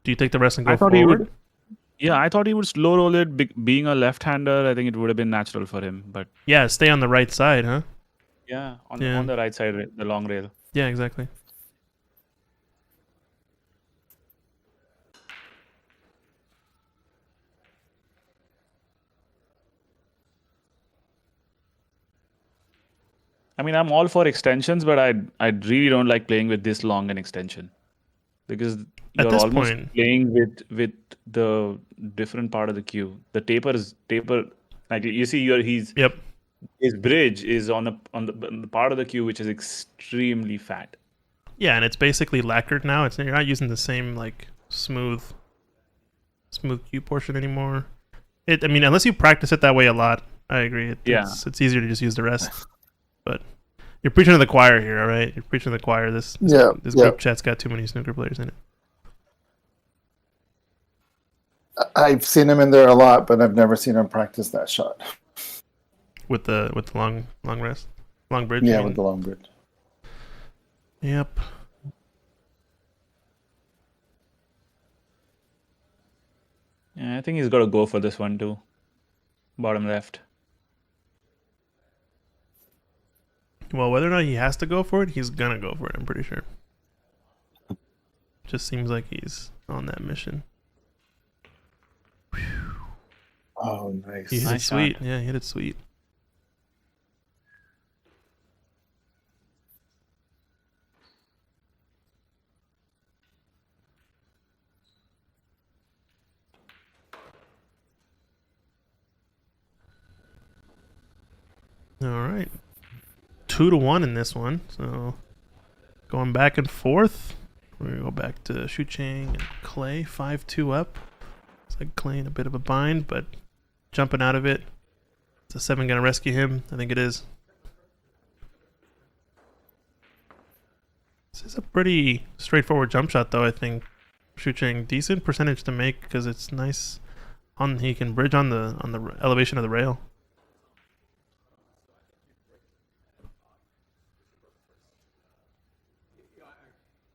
Do you take the rest and go I thought forward? he would. Yeah, I thought he would slow roll it. Being a left-hander, I think it would have been natural for him. But Yeah, stay on the right side, huh? yeah, on Yeah. the right side, the long rail. Yeah, exactly. I mean, I'm all for extensions, but I really don't like playing with this long an extension because you're this almost point- playing with the different part of the queue. The taper. Like you see, Yep. his bridge is on the part of the queue which is extremely fat. Yeah, and it's basically lacquered now. You're not using the same like smooth cue portion anymore. I mean, unless you practice it that way a lot, I agree. It's easier to just use the rest. But you're preaching to the choir here, all right? You're preaching to the choir. This group chat's got too many snooker players in it. I've seen him in there a lot, but I've never seen him practice that shot. With the long rest, long bridge. you Yeah, mean? with the long bridge. Yep. Yeah, I think he's got to go for this one too. Bottom left. Well, whether or not he has to go for it, he's gonna go for it. I'm pretty sure. Just seems like he's on that mission. Oh, nice. He hit it Nice sweet. shot. Yeah, he hit it sweet. All right. 2-1 in this one. So going back and forth. We're gonna go back to Shucheng and Clay, 5-2 up. It's like Clay in a bit of a bind, but jumping out of it. Is a 7 gonna rescue him? I think it is. This is a pretty straightforward jump shot, though. I think Shucheng decent percentage to make because it's nice. He can bridge on the elevation of the rail.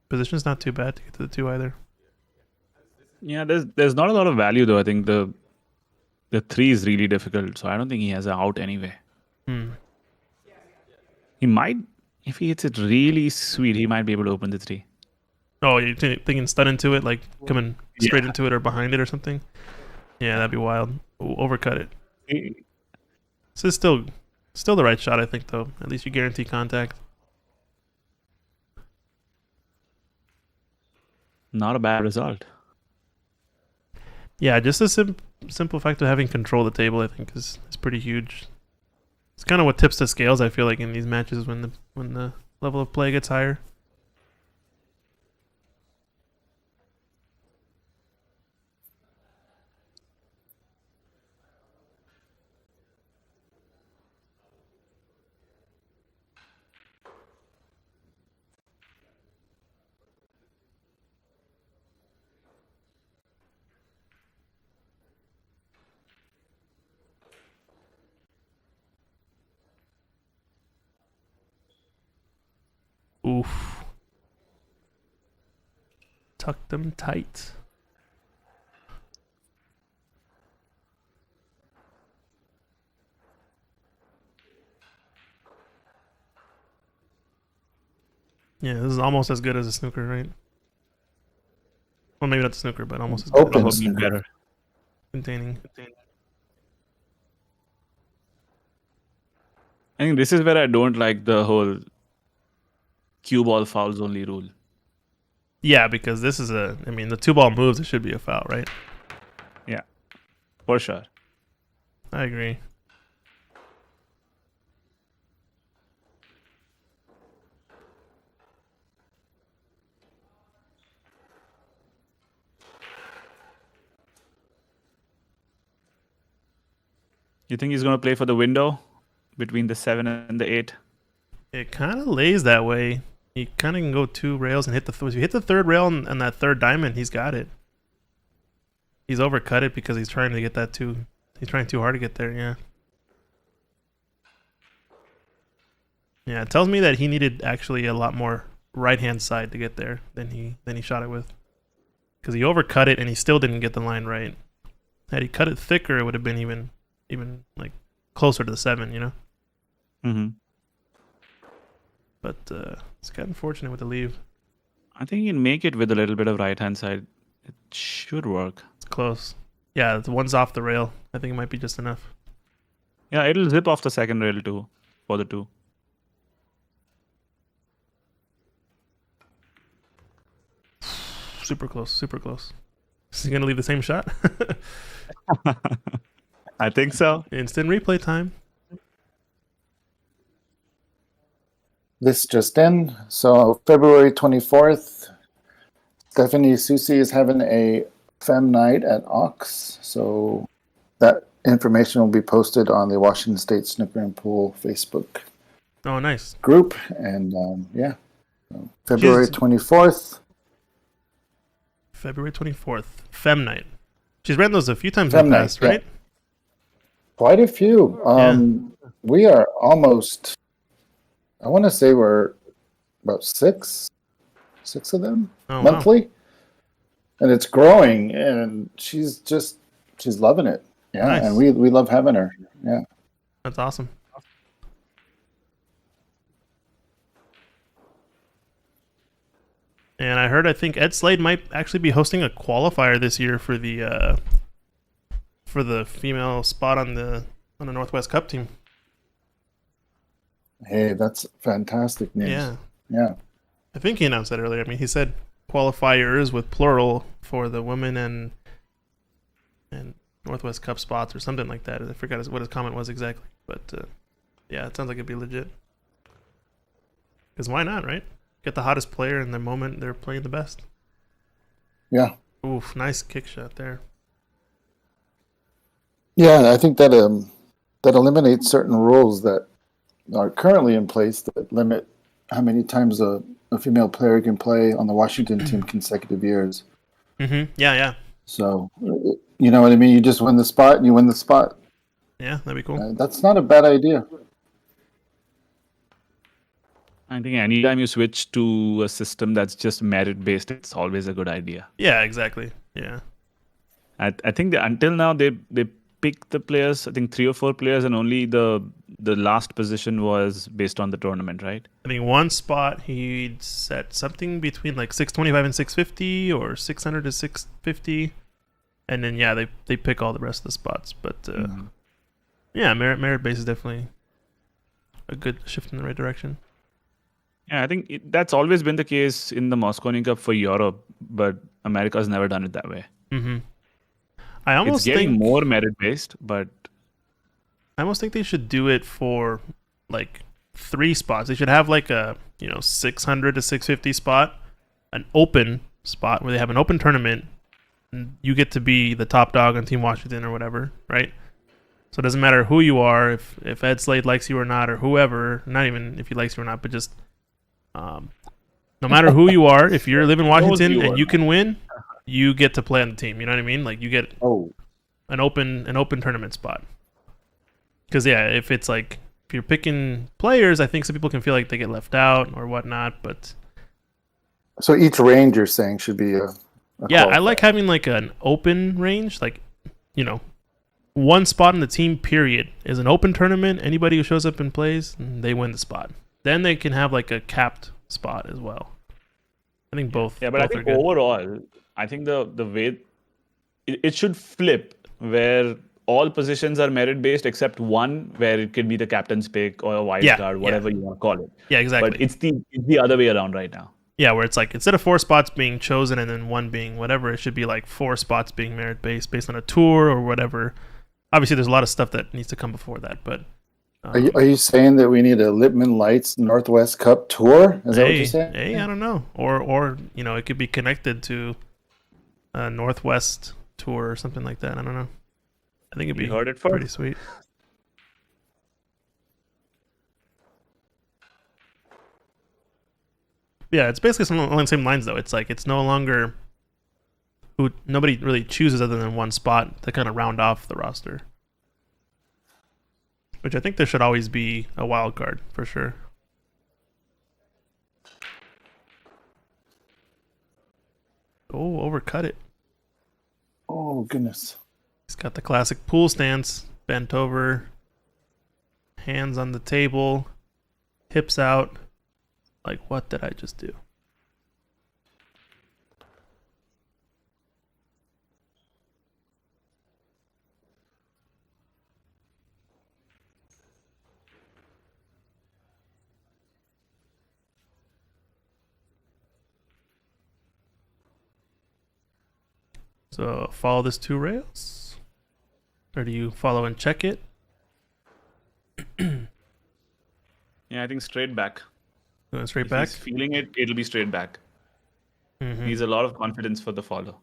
Position's not too bad to get to the 2 either. Yeah, there's not a lot of value though. I think the 3 is really difficult, so I don't think he has an out anyway. He might, if he hits it really sweet, he might be able to open the 3. Oh, you're thinking stun into it, like coming straight Yeah. into it or behind it or something? Yeah, that'd be wild. Ooh, overcut it. This is still the right shot, I think, though. At least you guarantee contact. Not a bad result. Yeah, just the simple fact of having control of the table, I think, is pretty huge. It's kind of what tips the scales. I feel like in these matches when the level of play gets higher. Oof. Tuck them tight. Yeah, this is almost as good as a snooker, right? Well, maybe not the snooker, but almost as good. Open Probably snooker. better. Containing. I think this is where I don't like the whole cue ball fouls only rule. Yeah, because this is I mean, the 2 ball moves, it should be a foul, right? Yeah, for sure. I agree. You think he's going to play for the window between the 7 and the 8? It kind of lays that way. He kind of can go 2 rails and hit the if you hit the 3rd rail and that 3rd diamond, he's got it. He's overcut it because he's trying to get that too. He's trying too hard to get there. Yeah. Yeah, it tells me that he needed actually a lot more right-hand side to get there than he shot it with. Because he overcut it and he still didn't get the line right. Had he cut it thicker, it would have been even like closer to the 7, you know. Mm-hmm. But it's kind of unfortunate with the leave. I think you can make it with a little bit of right-hand side. It should work. It's close. Yeah, the one's off the rail. I think it might be just enough. Yeah, it'll zip off the second rail too for the 2. Super close, super close. Is he going to leave the same shot? I think so. Instant replay time. This just in. So February 24th, Stephanie Susi is having a Fem Night at Ox. So that information will be posted on the Washington State Snooker and Pool Facebook Oh, nice. group. And yeah, so February 24th. February 24th. Fem Night. She's ran those a few times Fem in the Night, past, yeah. right? Quite a few. We are almost, I want to say we're about six of them Oh, wow. monthly. And it's growing, and she's loving it. Yeah, Nice. and we love having her. Yeah. That's awesome. And I think Ed Slade might actually be hosting a qualifier this year for the female spot on the Northwest Cup team. Hey, that's fantastic news. Yeah. Yeah. I think he announced that earlier. I mean, he said qualifiers with plural for the women and Northwest Cup spots or something like that. I forgot what his comment was exactly, but yeah, it sounds like it'd be legit. Because why not, right? Get the hottest player in the moment they're playing the best. Yeah. Oof, nice kick shot there. Yeah, I think that that eliminates certain rules that are currently in place that limit how many times a female player can play on the Washington team consecutive years. Mm-hmm. Yeah. So, you know what I mean? You just win the spot and you win the spot. Yeah, that'd be cool. That's not a bad idea. I think anytime you switch to a system that's just merit-based, it's always a good idea. Yeah, exactly. Yeah. I think until now they picked the players. I think 3 or 4 players, and only the last position was based on the tournament, right? I think one spot he'd set something between like 625 and 650 or 600 to 650. And then, yeah, they pick all the rest of the spots. But, yeah, merit base is definitely a good shift in the right direction. Yeah, I think that's always been the case in the Mosconian Cup for Europe, but America has never done it that way. Mm-hmm. I It's almost getting think more merit based, but I almost think they should do it for like 3 spots. They should have like a 600 to 650 spot, an open spot where they have an open tournament, and you get to be the top dog on Team Washington or whatever, right? So it doesn't matter who you are, if Ed Slade likes you or not, or whoever. Not even if he likes you or not, but just no matter who you are, if you live in Washington you and or you can win, you get to play on the team. You know what I mean? Like you get Oh, an open tournament spot. Because yeah, if it's like if you're picking players, I think some people can feel like they get left out or whatnot. But so each range you're saying should be a yeah, I qualifier. like having like an open range, like one spot in the team. Period is an open tournament. Anybody who shows up and plays, they win the spot. Then they can have like a capped spot as well. I think both. yeah, but I both think are good. overall, I think the way it should flip where all positions are merit based except one where it could be the captain's pick or a wild Yeah, card, yeah. whatever you want to call it. Yeah, exactly. But it's the other way around right now. Yeah, where it's like instead of 4 spots being chosen and then 1 being whatever, it should be like 4 spots being merit based on a tour or whatever. Obviously, there's a lot of stuff that needs to come before that, but Are you saying that we need a Lippman Lights Northwest Cup tour? Is that what you're saying? Hey, I don't know, or it could be connected to a Northwest tour or something like that. I don't know. I think it'd be You heard it pretty first. sweet. Yeah, it's basically along the same lines though. It's like it's no longer who nobody really chooses other than one spot to kind of round off the roster. Which I think there should always be a wild card for sure. Oh, overcut it. Oh goodness. He's got the classic pool stance, bent over, hands on the table, hips out. Like, what did I just do? So follow this 2 rails? Or do you follow and check it? Yeah, I think straight back. Going straight If back? he's feeling it, it'll be straight back. Mhm. Needs a lot of confidence for the follow.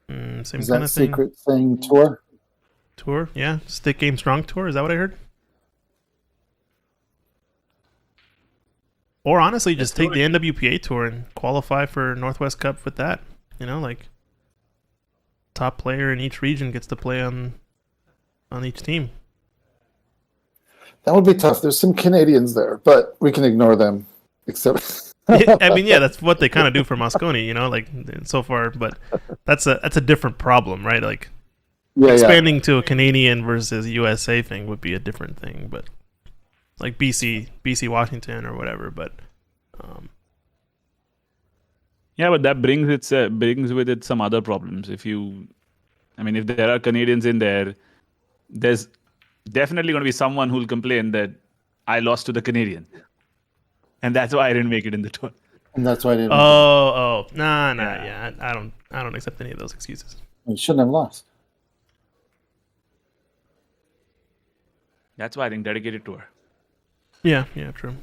Same Is kind that of thing. secret thing tour? Tour? Yeah. Stick Game Strong Tour? Is that what I heard? Or honestly, just take the NWPA Tour and qualify for Northwest Cup with that. Like top player in each region gets to play on each team. That would be tough. There's some Canadians there, but we can ignore them. Except I mean, yeah, that's what they kind of do for Moscone, like so far. But that's a different problem, right? Like expanding to a Canadian versus USA thing would be a different thing, but like BC Washington or whatever. But Yeah, but that brings with it some other problems. If there are Canadians in there, there's definitely going to be someone who'll complain that I lost to the Canadian, and that's why I didn't make it in the tour. And that's why I didn't. nah, yeah, I don't accept any of those excuses. You shouldn't have lost. That's why I think dedicated tour. Yeah, true.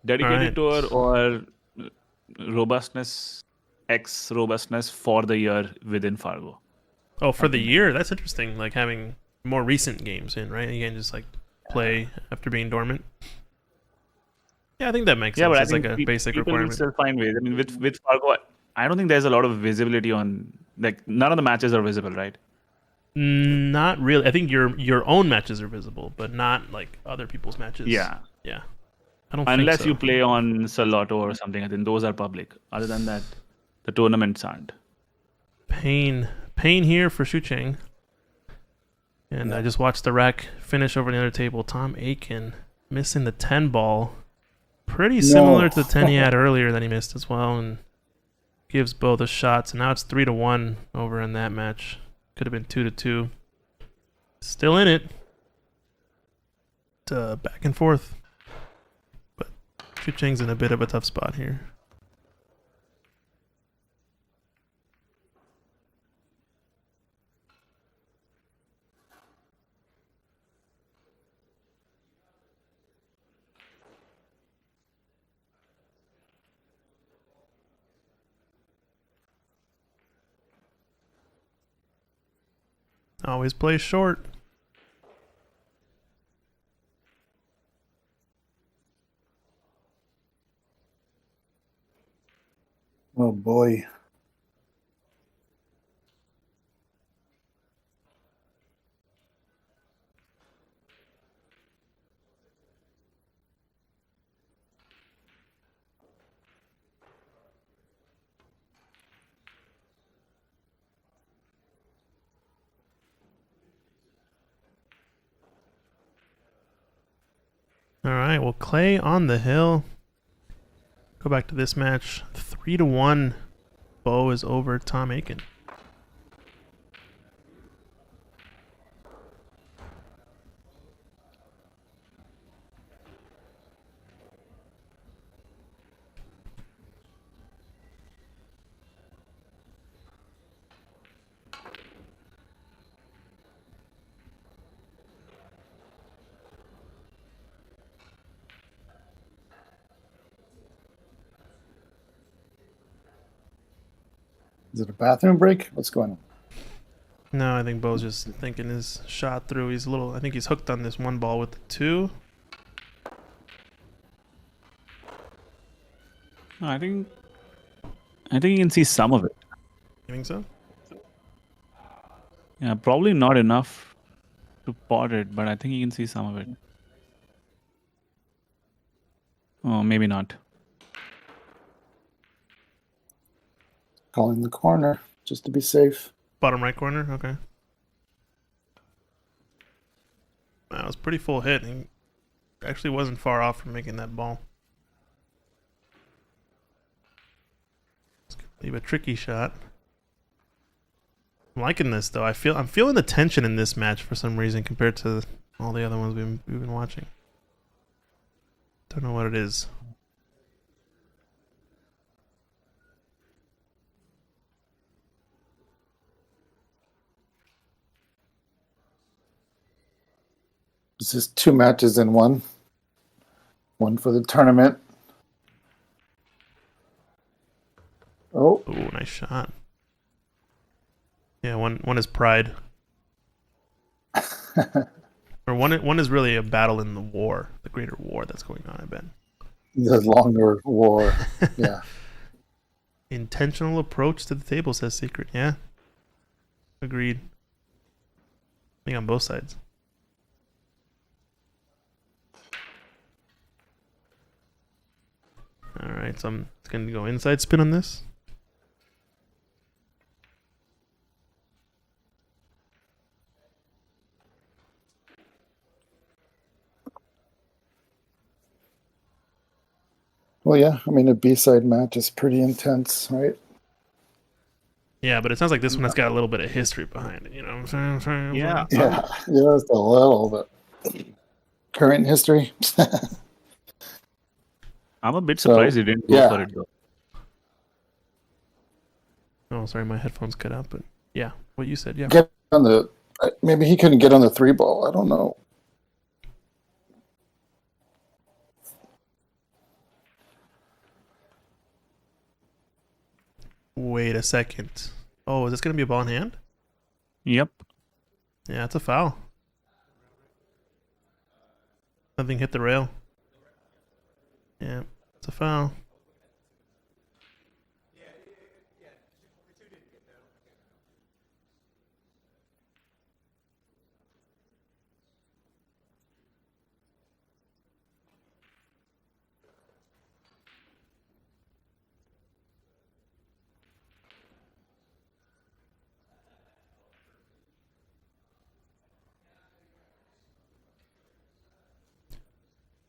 Dedicated Alright. tour or robustness for the year within Fargo. Oh, for the year, that's interesting. Like having more recent games in, right? You can just like play after being dormant. Yeah, I think that makes sense. But I It's like think a basic people will requirement. still find ways. I mean, with Fargo, I don't think there's a lot of visibility on, like, none of the matches are visible, right? Not really. I think your own matches are visible, but not like other people's matches. Yeah. I don't Unless think so. you play on Saloto or something, I think those are public. Other than that, the tournaments aren't. Pain here for Shucheng. And I just watched the rack finish over the other table. Tom Aiken missing the 10 ball. Pretty similar to the 10 he had earlier that he missed as well, and gives both the shots. And now it's 3-1 over in that match. Could have been 2-2. Still in it. back and forth. But Chucheng's in a bit of a tough spot here. Always play short. Oh boy. All right, well, Clay on the hill. Go back to this match. 3-1. Bo is over Tom Aiken. Is it a bathroom break? What's going on? No, I think Bo's just thinking his shot through. He's a little. I think he's hooked on this one ball with the 2. I think you can see some of it. You think so? Yeah, probably not enough to pot it, but I think you can see some of it. Oh, maybe not. Calling the corner just to be safe. Bottom right corner. Okay. That was pretty full hit. He actually wasn't far off from making that ball. It's gonna leave a tricky shot. I'm liking this though. I'm feeling the tension in this match for some reason compared to all the other ones we've been watching. Don't know what it is. This is 2 matches in one. One for the tournament. Oh, Oh, nice shot. Yeah, one is pride. Or one is really a battle in the war, the greater war that's going on, I bet. the longer war. Yeah. Intentional approach to the table, says Secret. Yeah. Agreed. I think on both sides. Alright, so I'm going to go inside spin on this. Well, yeah. I mean, a B-side match is pretty intense, right? Yeah, but it sounds like this one has got a little bit of history behind it. You know what I'm saying? Yeah. Yeah. Yeah, it's a little, but current history. I'm a bit So, surprised you didn't go yeah. for it though. Oh, sorry, my headphones cut out, but yeah, what you said, yeah. Get on the. Maybe he couldn't get on the 3 ball. I don't know. Wait a second. Oh, is this going to be a ball in hand? Yep. Yeah, it's a foul. Nothing hit the rail. Yeah, it's a foul.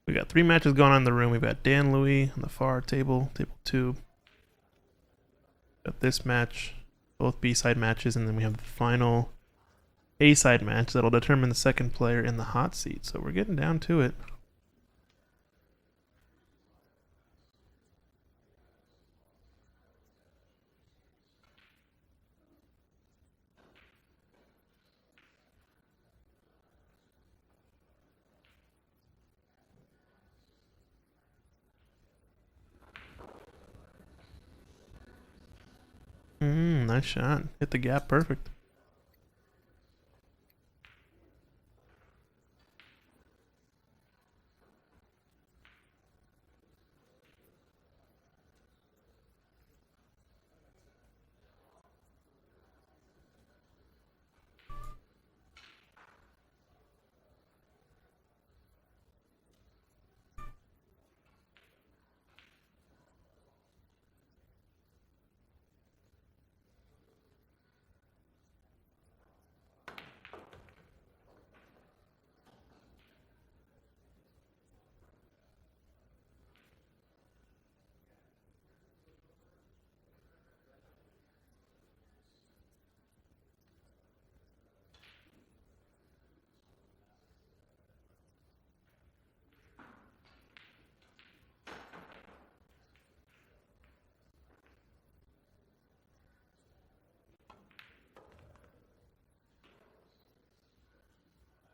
We got 3 matches going on in the room. We've got Dan Louis on the far table, table 2. Got this match, both B-side matches, and then we have the final A-side match that'll determine the second player in the hot seat. So we're getting down to it. Nice shot. Hit the gap perfect.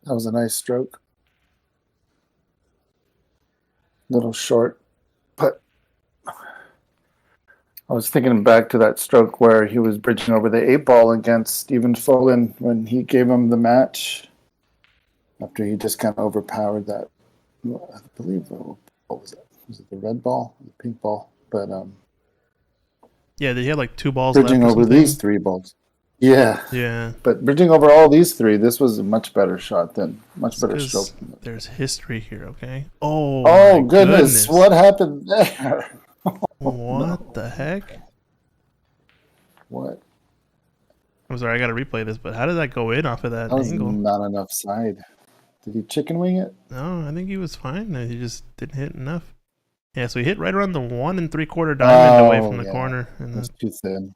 That was a nice stroke. Little short, but I was thinking back to that stroke where he was bridging over the 8-ball against Stephen Folan when he gave him the match after he just kind of overpowered that. I believe, what was it? Was it the red ball, the pink ball? But Yeah, they had like 2 balls bridging left or over something. these 3 balls. Yeah. Yeah. But bridging over all these 3, this was a much better shot than much better stroke. There's history here, okay? Oh, Oh my goodness. What happened there? What the heck? What? I'm sorry, I gotta replay this, but how did that go in off of that That was angle? not enough side. Did he chicken wing it? No, I think he was fine. He just didn't hit enough. Yeah, so he hit right around the 1 3/4 diamond away from the corner, and That's too thin.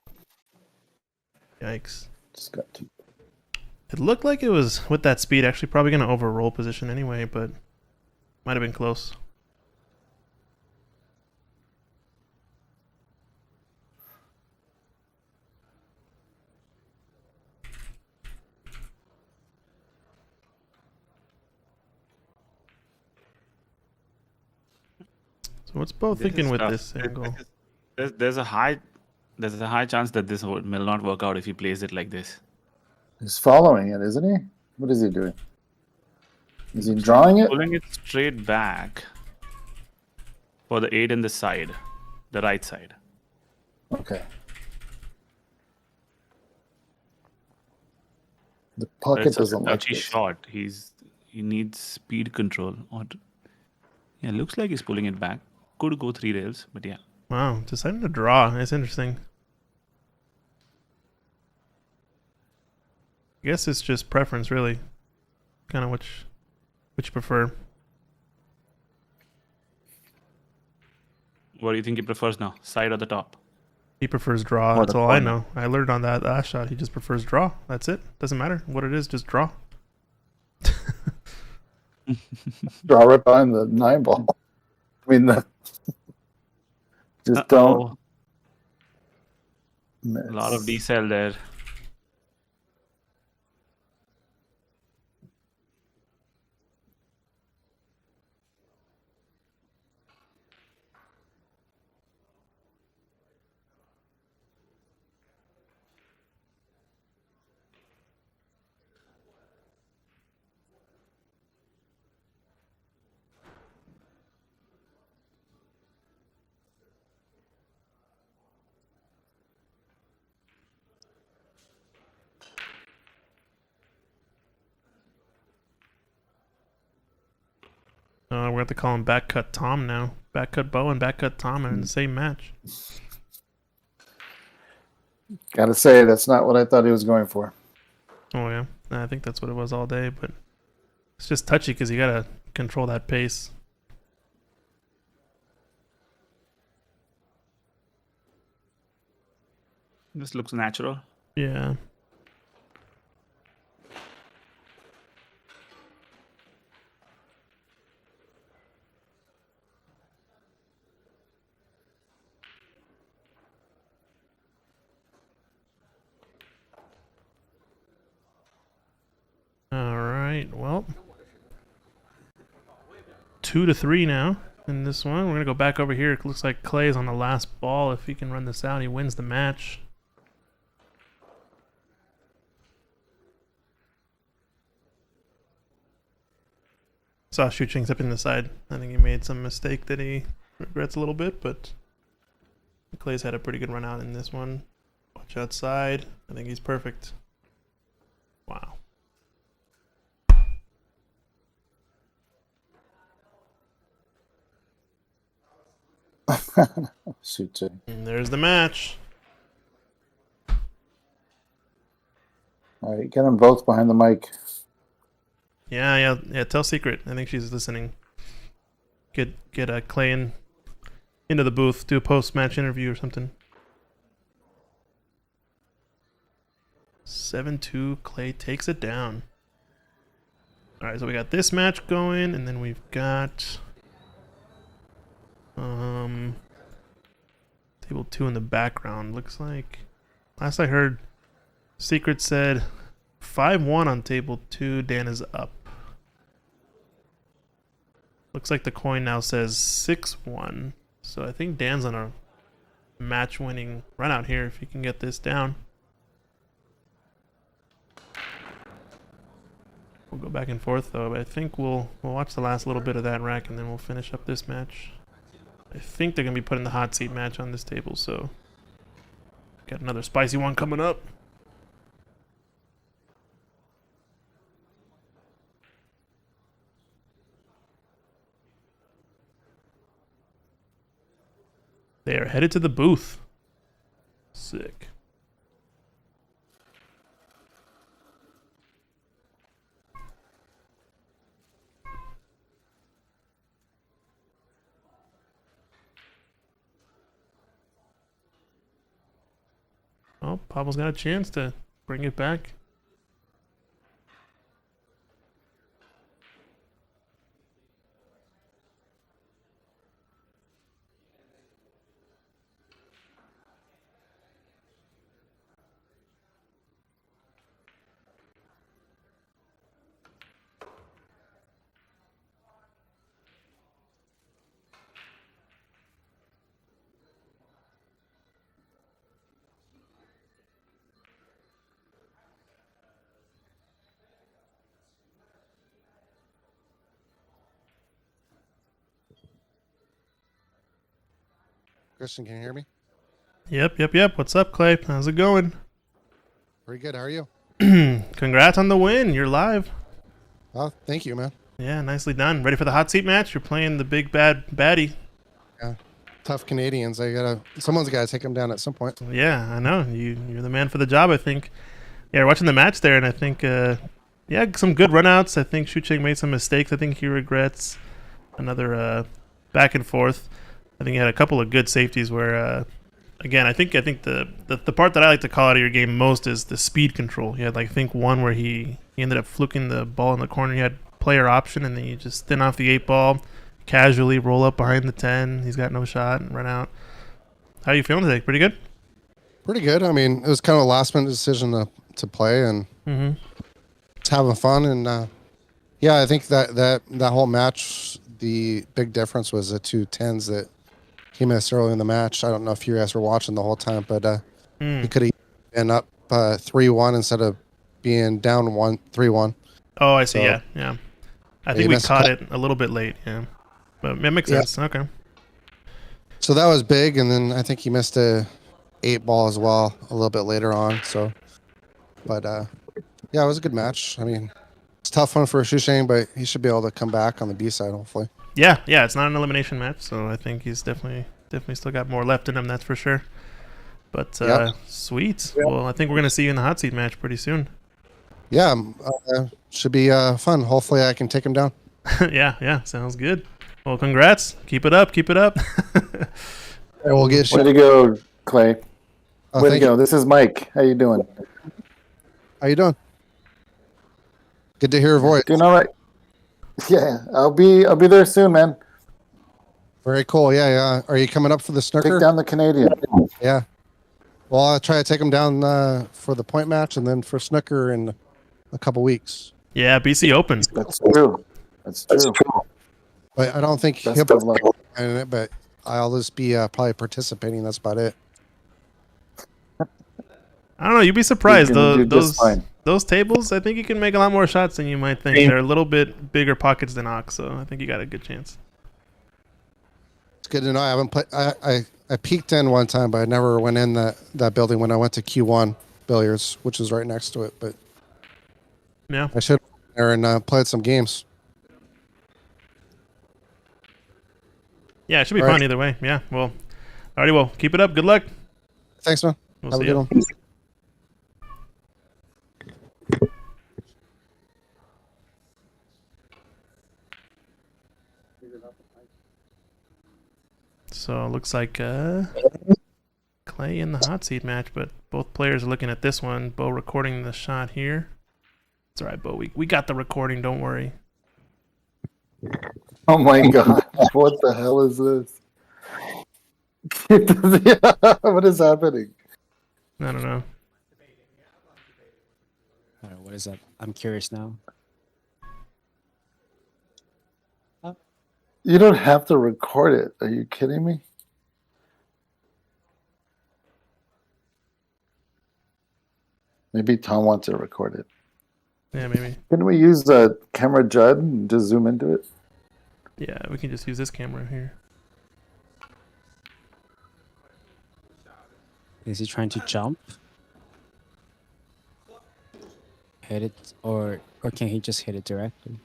yikes. Just got too. It looked like it was, with that speed, actually probably gonna over roll position anyway, but might have been close. So what's Bo thinking with this angle? There's a high chance that this will not work out if he plays it like this. He's following it, isn't he? What is he doing? Is he drawing it? Pulling it straight back for the 8 in the side, the right side. Okay. The But pocket it's a doesn't like touchy this. shot. He needs speed control. Yeah, looks like he's pulling it back. Could go 3 rails, but yeah. Wow, deciding to draw. That's interesting. I guess it's just preference, really. Kind of which you prefer. What do you think he prefers now? Side or the top? He prefers draw. Or That's the all I corner. know. I learned on that last shot. He just prefers draw. That's it. Doesn't matter what it is. Just draw. Draw right behind the 9-ball. I mean, just don't miss. A lot of decel there. We have to call him Backcut Tom now. Backcut Bo and Backcut Tom are in the same match. Gotta say, that's not what I thought he was going for. Oh yeah, I think that's what it was all day. But it's just touchy because you gotta control that pace. This looks natural. Yeah. right. Well, 2-3 now in this one. We're gonna go back over here. It looks like Clay's on the last ball. If he can run this out, he wins the match. Saw Shuching up in the side. I think he made some mistake that he regrets a little bit, but Clay's had a pretty good run out in this one. Watch outside. I think he's perfect. Wow. Shoot. And there's the match. All right, get them both behind the mic. Yeah. Tell Secret. I think she's listening. Get Clay into the booth. Do a post-match interview or something. 7-2. Clay takes it down. All right, so we got this match going, and then we've got table 2 in the background. Looks like last I heard, Secret said 5-1 on table 2. Dan is up. Looks like the coin now says 6-1. So I think Dan's on a match-winning run out here if he can get this down. We'll go back and forth though, but I think we'll watch the last little bit of that rack and then we'll finish up this match. I think they're gonna be putting the hot seat match on this table, so got another spicy one coming up. They are headed to the booth. Sick. Oh, Pablo's got a chance to bring it back. Christian, can you hear me? Yep. What's up, Clay? How's it going? Pretty good. How are you? Congrats on the win. You're live. Oh, thank you, man. Yeah, nicely done. Ready for the hot seat match? You're playing the big bad baddie. Yeah, tough Canadians. Someone's got to take them down at some point. Yeah, I know. You're the man for the job, I think. Yeah, we're watching the match there, and I think, some good runouts. I think Shucheng made some mistakes. I think he regrets another back and forth. I think he had a couple of good safeties where, again, I think the part that I like to call out of your game most is the speed control. He had, I think, one where he ended up fluking the ball in the corner. He had player option, and then you just thin off the 8 ball, casually roll up behind the 10. He's got no shot and run out. How are you feeling today? Pretty good? Pretty good. I mean, it was kind of a last-minute decision to play, and it's having fun. And, I think that whole match, the big difference was the 2 10s that he missed early in the match. I don't know if you guys were watching the whole time, but he could have been up 3-1 instead of being down 3-1. Oh, I see. So, yeah. I think we caught it a little bit late. Yeah, but it makes sense. Okay. So that was big, and then I think he missed a 8 ball as well a little bit later on. So, but it was a good match. I mean, it's a tough one for Shusheng, but he should be able to come back on the B side, hopefully. Yeah, it's not an elimination match, so I think he's definitely still got more left in him, that's for sure. But sweet. Yep. Well, I think we're gonna see you in the hot seat match pretty soon. Yeah, should be fun. Hopefully, I can take him down. yeah, sounds good. Well, congrats. Keep it up. We'll get Way to go, Clay. Way to go. This is Mike. How you doing? How you doing? Good to hear your voice. Doing all right. Yeah, I'll be there soon, man. Very cool. Yeah. Are you coming up for the snooker? Take down the Canadian. Yeah. Well, I'll try to take him down for the point match and then for snooker in a couple weeks. Yeah, BC Open. That's true. That's true. But I don't think Best he'll of luck. be in it, but I'll just be probably participating. That's about it. I don't know. You'd be surprised. He's gonna do just fine. Those tables, I think you can make a lot more shots than you might think. They're a little bit bigger pockets than Ox, so I think you got a good chance. It's good to know. I haven't played. I peeked in one time, but I never went in that building when I went to Q1 Billiards, which is right next to it. But Yeah. I should have there and played some games. Yeah, it should be All fun right. either way. Yeah. Well, alrighty. Well, keep it up. Good luck. Thanks, man. We'll Have a see good ya. one. So it looks like Clay in the hot seat match, but both players are looking at this one. Bo recording the shot here. It's all right, Bo. We got the recording. Don't worry. Oh my god! What the hell is this? What is happening? I don't know. All right, what is that? I'm curious now. You don't have to record it. Are you kidding me? Maybe Tom wants to record it. Yeah, maybe. Can we use the camera Judd and just zoom into it? Yeah, we can just use this camera here. Is he trying to jump? Hit it, or can he just hit it directly?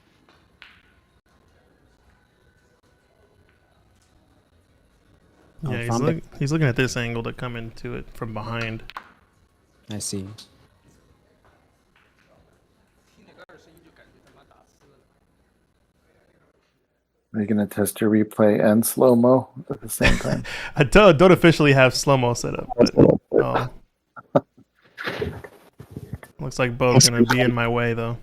Oh, Yeah, from the- he's looking at this angle to come into it from behind. I see. Are you going to test your replay and slow mo at the same time? I don't officially have slow mo set up, but looks like Bo's gonna be in my way though.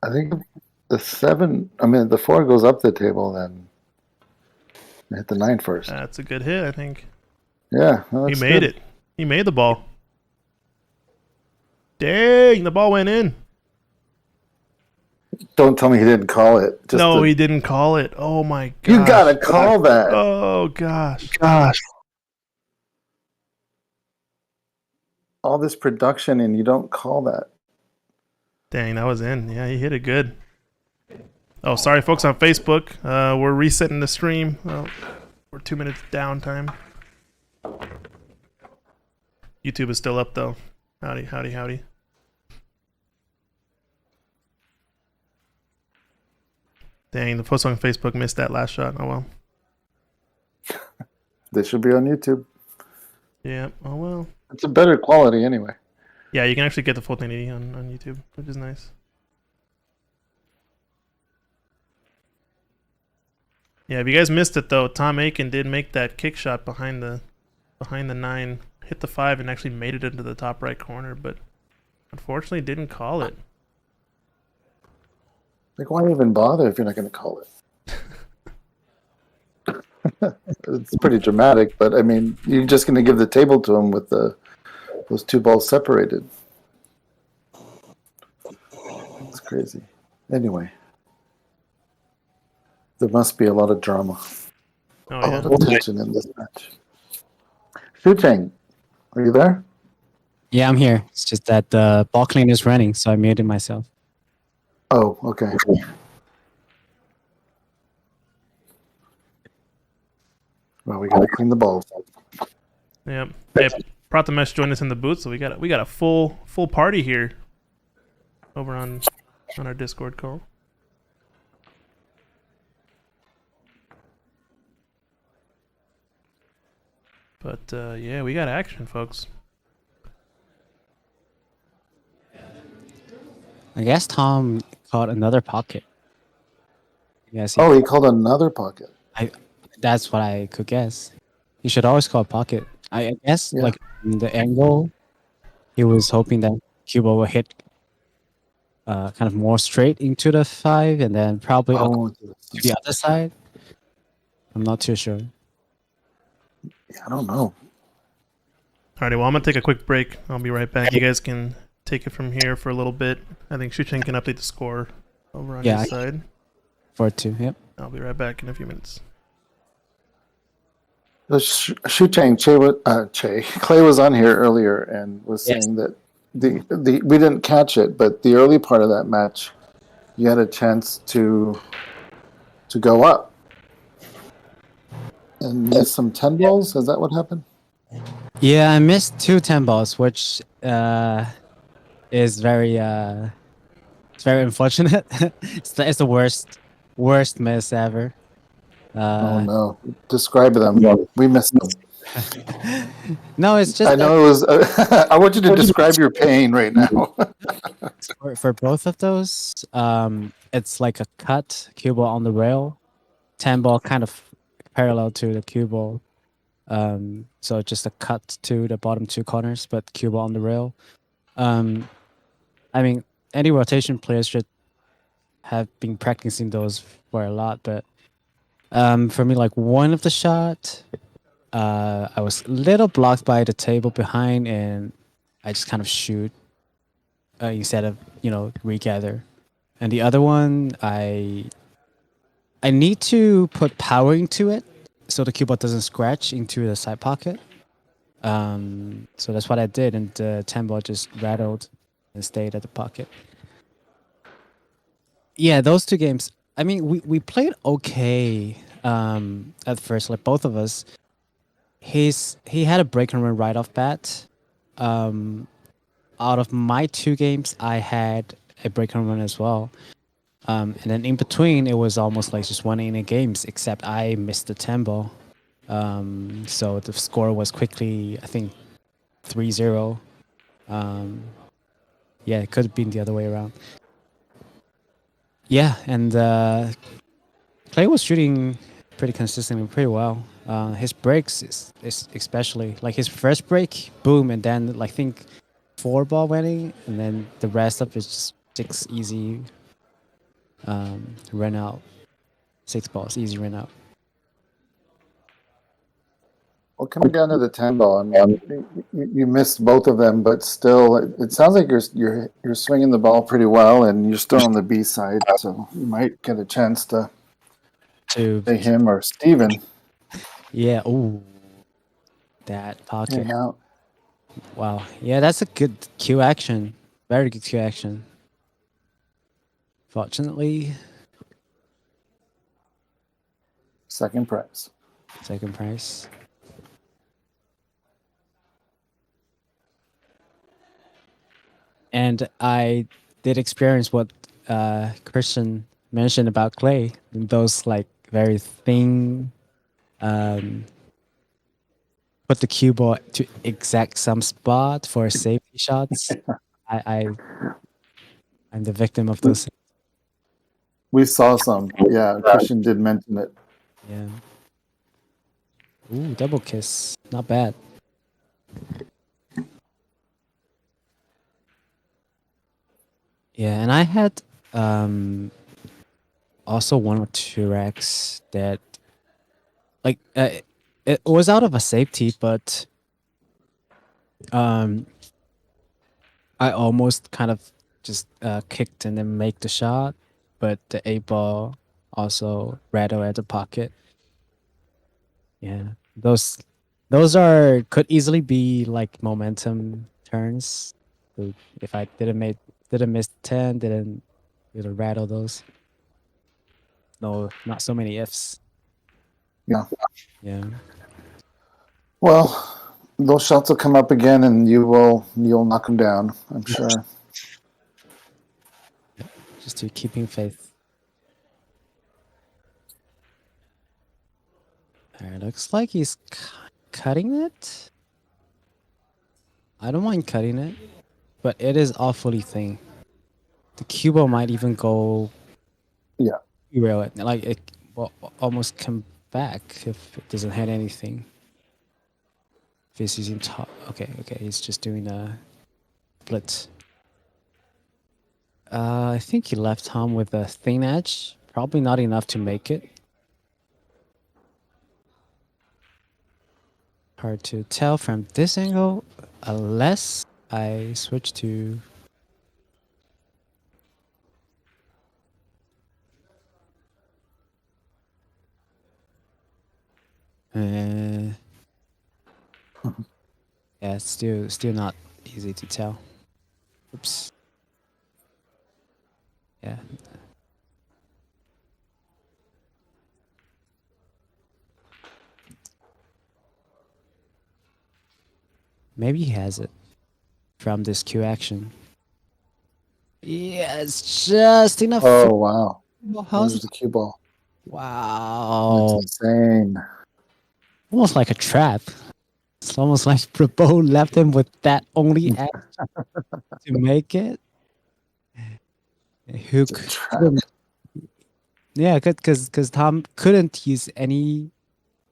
I think the 4 goes up the table, then hit the 9 first. That's a good hit, I think. Yeah. He made it. He made the ball. Dang, the ball went in. Don't tell me he didn't call it. No, he didn't call it. Oh my god. You gotta call that. Oh gosh. All this production and you don't call that. Dang, that was in. Yeah, he hit it good. Oh, sorry, folks on Facebook. We're resetting the stream. We're 2 minutes downtime. YouTube is still up though. Howdy, howdy, howdy. Dang, the folks on Facebook missed that last shot. Oh well. They should be on YouTube. Yeah. Oh well. It's a better quality anyway. Yeah, you can actually get the full 1080 on YouTube, which is nice. Yeah, if you guys missed it though, Tom Aiken did make that kick shot behind the 9, hit the 5, and actually made it into the top right corner, but unfortunately didn't call it. Like, why even bother if you're not going to call it? It's pretty dramatic, but I mean, you're just going to give the table to him with those 2 balls separated. It's crazy. Anyway, there must be a lot of drama, Oh a yeah. lot of tension in this match. Shu Cheng, are you there? Yeah, I'm here. It's just that the ball cleaner is running, so I muted myself. Oh, okay. Well, we got to clean the balls. Yep. Hey, Prathamesh joined us in the booth, so we got a full party here over on our Discord call. But yeah, we got action, folks. I guess Tom caught another pocket. Yes, Oh, he called another pocket. that's what I could guess. You should always call pocket. I guess Yeah. like in the angle, he was hoping that Cuba will hit kind of more straight into the 5, and then probably Oh, to the the other side. I'm not too sure. Yeah, I don't know. Alrighty, well, I'm gonna take a quick break. I'll be right back. You guys can take it from here for a little bit. I think Shuchen can update the score over on Yeah, his side. 4-2. Yep. I'll be right back in a few minutes. The Shuchang Clay was on here earlier and was Yes. saying that the we didn't catch it, but the early part of that match, you had a chance to go up and miss some 10 balls. Is that what happened? Yeah, I missed 2 10 balls, which is very it's very unfortunate. It's the worst miss ever. Oh no! Describe them. We missed them. No, it's just I know it was. I want you to describe your pain right now. for both of those. It's like a cut cue ball on the rail, 10 ball kind of parallel to the cue ball. So just a cut to the bottom 2 corners, but cue ball on the rail. I mean, any rotation players should have been practicing those for a lot, but for me, like one of the shot, I was a little blocked by the table behind, and I just kind of shoot instead of regather. And the other one, I need to put power into it so the cue ball doesn't scratch into the side pocket. So that's what I did, and the 10 ball just rattled and stayed at the pocket. Yeah, those 2 games. I mean, we played okay at first, like both of us. He had a break and run right off bat. Out of my 2 games, I had a break and run as well. And then in between, it was almost like just 1 inning games, except I missed the 10 ball. So the score was quickly, I think, 3-0. Yeah, it could have been the other way around. Yeah, and Clay was shooting pretty consistently, pretty well. His breaks is especially like his first break, boom, and then like, I think 4 ball went in, and then the rest of it just 6 easy run out. 6 balls, easy run out. Well, coming down to the 10 ball, I mean, you missed both of them, but still, it sounds like you're swinging the ball pretty well, and you're still on the B side, so you might get a chance to say him or Steven. Yeah, ooh, that pocket. Came out. Wow, yeah, that's a good cue action. Very good cue action. Fortunately, Second prize. second prize. And I did experience what Christian mentioned about Clay. Those like very thin, put the cue ball to exact some spot for safety shots. I'm the victim of those. We saw some. Yeah, Christian did mention it. Yeah. Ooh, double kiss. Not bad. Yeah, and I had also 1 or 2 racks that like it was out of a safety, but I almost kind of just kicked and then make the shot, but the 8 ball also rattled at the pocket. Yeah, those could easily be like momentum turns. So if I didn't miss 10, didn't rattle those. No, not so many ifs. Yeah. Yeah. Well, those shots will come up again, and you'll knock them down, I'm sure. Just to keeping faith. Alright, looks like he's cutting it. I don't mind cutting it, but it is awfully thin. The cue ball might even go. Yeah. Derail it. Like it will almost come back if it doesn't hit anything. If he's using top. Okay, he's just doing a blitz. I think he left home with a thin edge. Probably not enough to make it. Hard to tell from this angle, unless I switch to. Yeah, it's still not easy to tell. Oops. Yeah. Maybe he has it from this Q action. Yeah, it's just enough. Oh wow! How's There's the cue ball. That's Wow. insane. Almost like a trap. It's almost like Brabo left him with that only act to make it. Who It's a trap. yeah, because Tom couldn't use any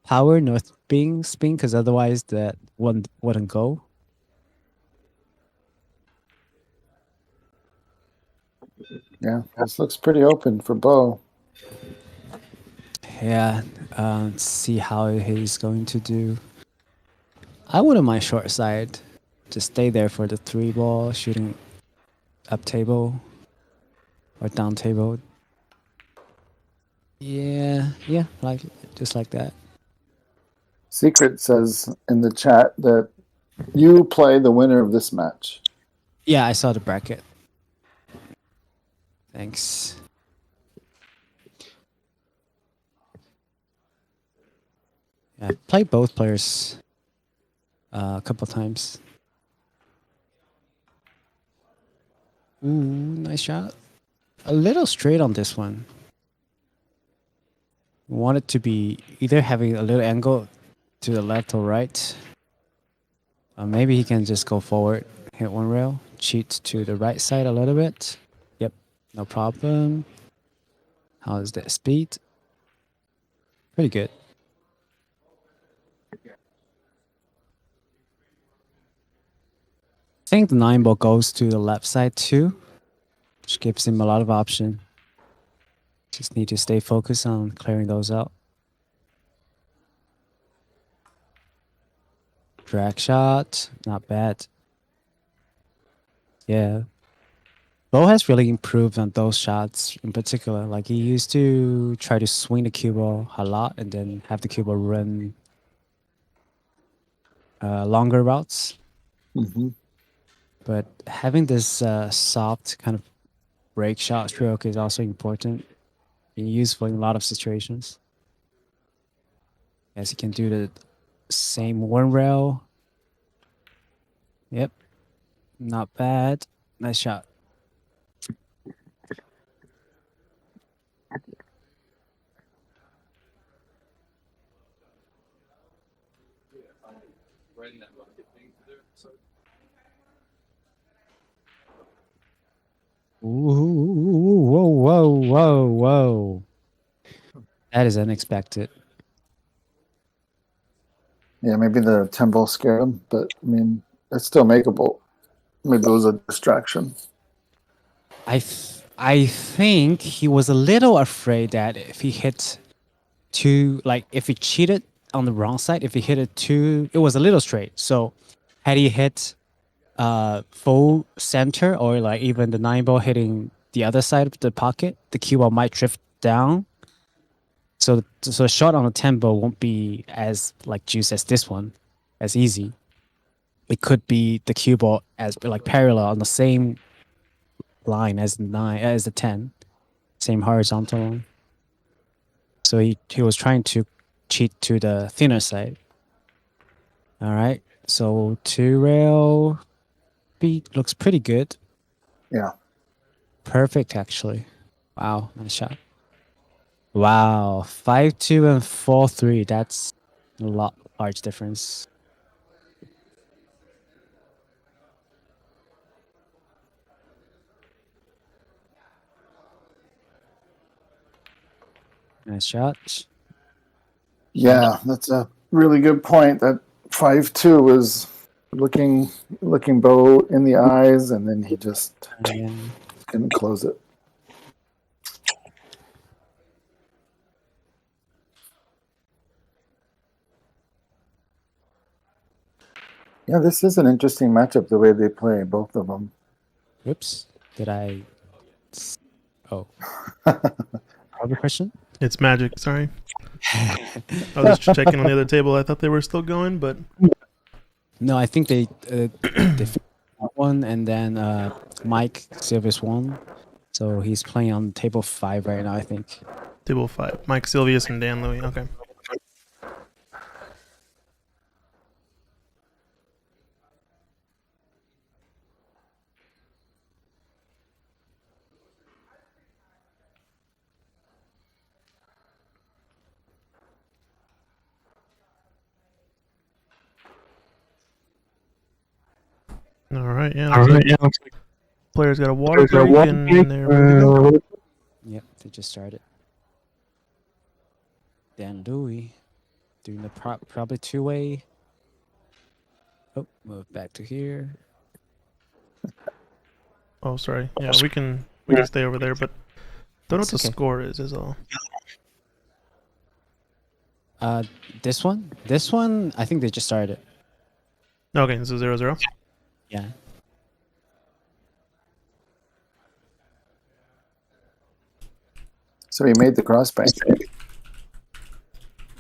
power nor spin because otherwise that one wouldn't go. Yeah, this looks pretty open for Bo. Yeah, see how he's going to do. I wouldn't mind short side. Just stay there for the 3 ball, shooting up table or down table. Yeah, like just like that. Secret says in the chat that you play the winner of this match. Yeah, I saw the bracket. Thanks. Yeah, I played both players a couple times. Ooh, nice shot. A little straight on this one. Want it to be either having a little angle to the left or right. Maybe he can just go forward, hit one rail, cheat to the right side a little bit. Yep, no problem. How is that speed? Pretty good. I think the 9 ball goes to the left side too, which gives him a lot of option. Just need to stay focused on clearing those out. Drag shot, not bad. Yeah. Bo has really improved on those shots in particular. Like he used to try to swing the cue ball a lot and then have the cue ball run longer routes. Mm-hmm. But having this soft kind of break shot stroke is also important and useful in a lot of situations. As you can do the same one rail. Yep. Not bad. Nice shot. Ooh, whoa. That is unexpected. Yeah, maybe the 10 ball scared him, but I mean, it's still makeable. Maybe it was a distraction. I think he was a little afraid that if he hit two, like if he cheated on the wrong side, if he hit it too, it was a little straight. So had he hit full center or like even the 9 ball hitting the other side of the pocket, the cue ball might drift down. So a shot on the 10 ball won't be as like juice as this one, as easy. It could be the cue ball as like parallel on the same line as the 10, same horizontal line. So he was trying to cheat to the thinner side. All right, so 2 rail beat looks pretty good. Yeah. Perfect, actually. Wow, nice shot. Wow, 5-2 and 4-3. That's a large difference. Nice shot. Yeah, that's a really good point. That 5-2 was looking Bo in the eyes, and then he just couldn't close it. Yeah, this is an interesting matchup, the way they play, both of them. Whoops. Did I? Oh. Other question? It's magic. Sorry, I was just checking on the other table. I thought they were still going, but No, I think they finished that one, and then Mike Silvis won, so he's playing on table 5 right now. I think. table 5. Mike Silvius and Dan Louis. Okay. All right. Yeah. Looks like players got a water break and they're ready to go. Yep, they just started. Dan Louis doing the probably 2-way. Oh, move back to here. Oh, sorry. Yeah, we can stay over there, but don't know what the Okay. score is all. This one, I think they just started. Okay, so 0-0. Yeah. So he made the cross bank.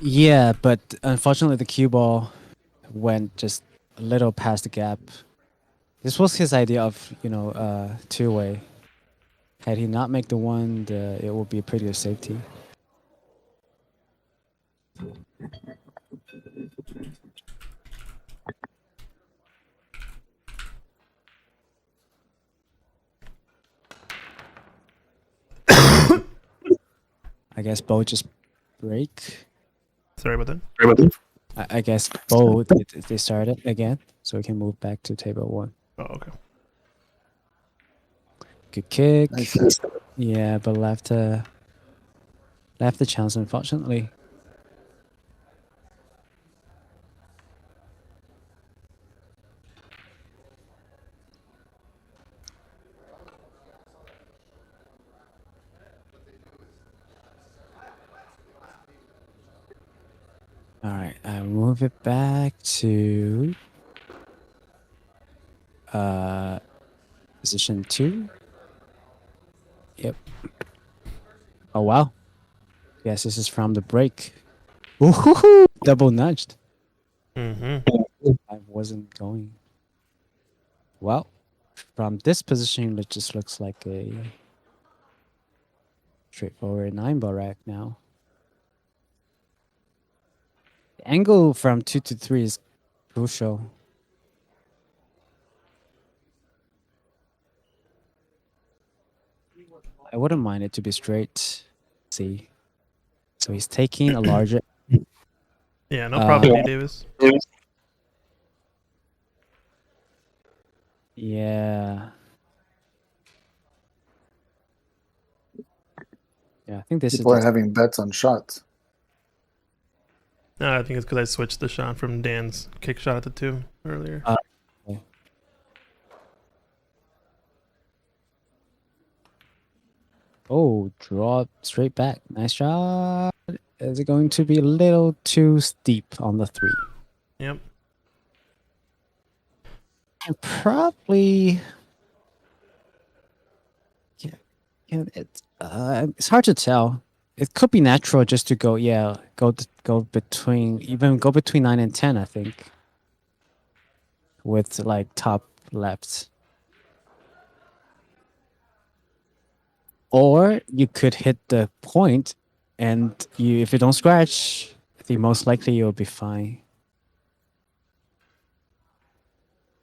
Yeah, but unfortunately the cue ball went just a little past the gap. This was his idea of, 2-way. Had he not make the one, it would be a pretty good safety. I guess Bo just break. Sorry about that. I guess Bo they started again, so we can move back to table 1. Oh, okay. Good kick. Nice. Yeah, but left the chance, unfortunately. All right, I move it back to position 2. Yep. Oh wow. Yes, this is from the break. Ooh, double nudged. Mm-hmm. I wasn't going. Well, from this position, it just looks like a straightforward 9-ball rack now. The angle from 2 to 3 is crucial. I wouldn't mind it to be straight. See. So he's taking a larger. Yeah, no problem, D. Davis. Yeah. Yeah, I think this People are is. having bets on shots. No, I think it's because I switched the shot from Dan's kick shot at the 2 earlier. Okay. Oh, draw straight back. Nice shot. Is it going to be a little too steep on the 3? Yep. And probably. Yeah, it's hard to tell. It could be natural just to go between 9 and 10, I think. With like top left. Or you could hit the point and if you don't scratch, I think most likely you'll be fine.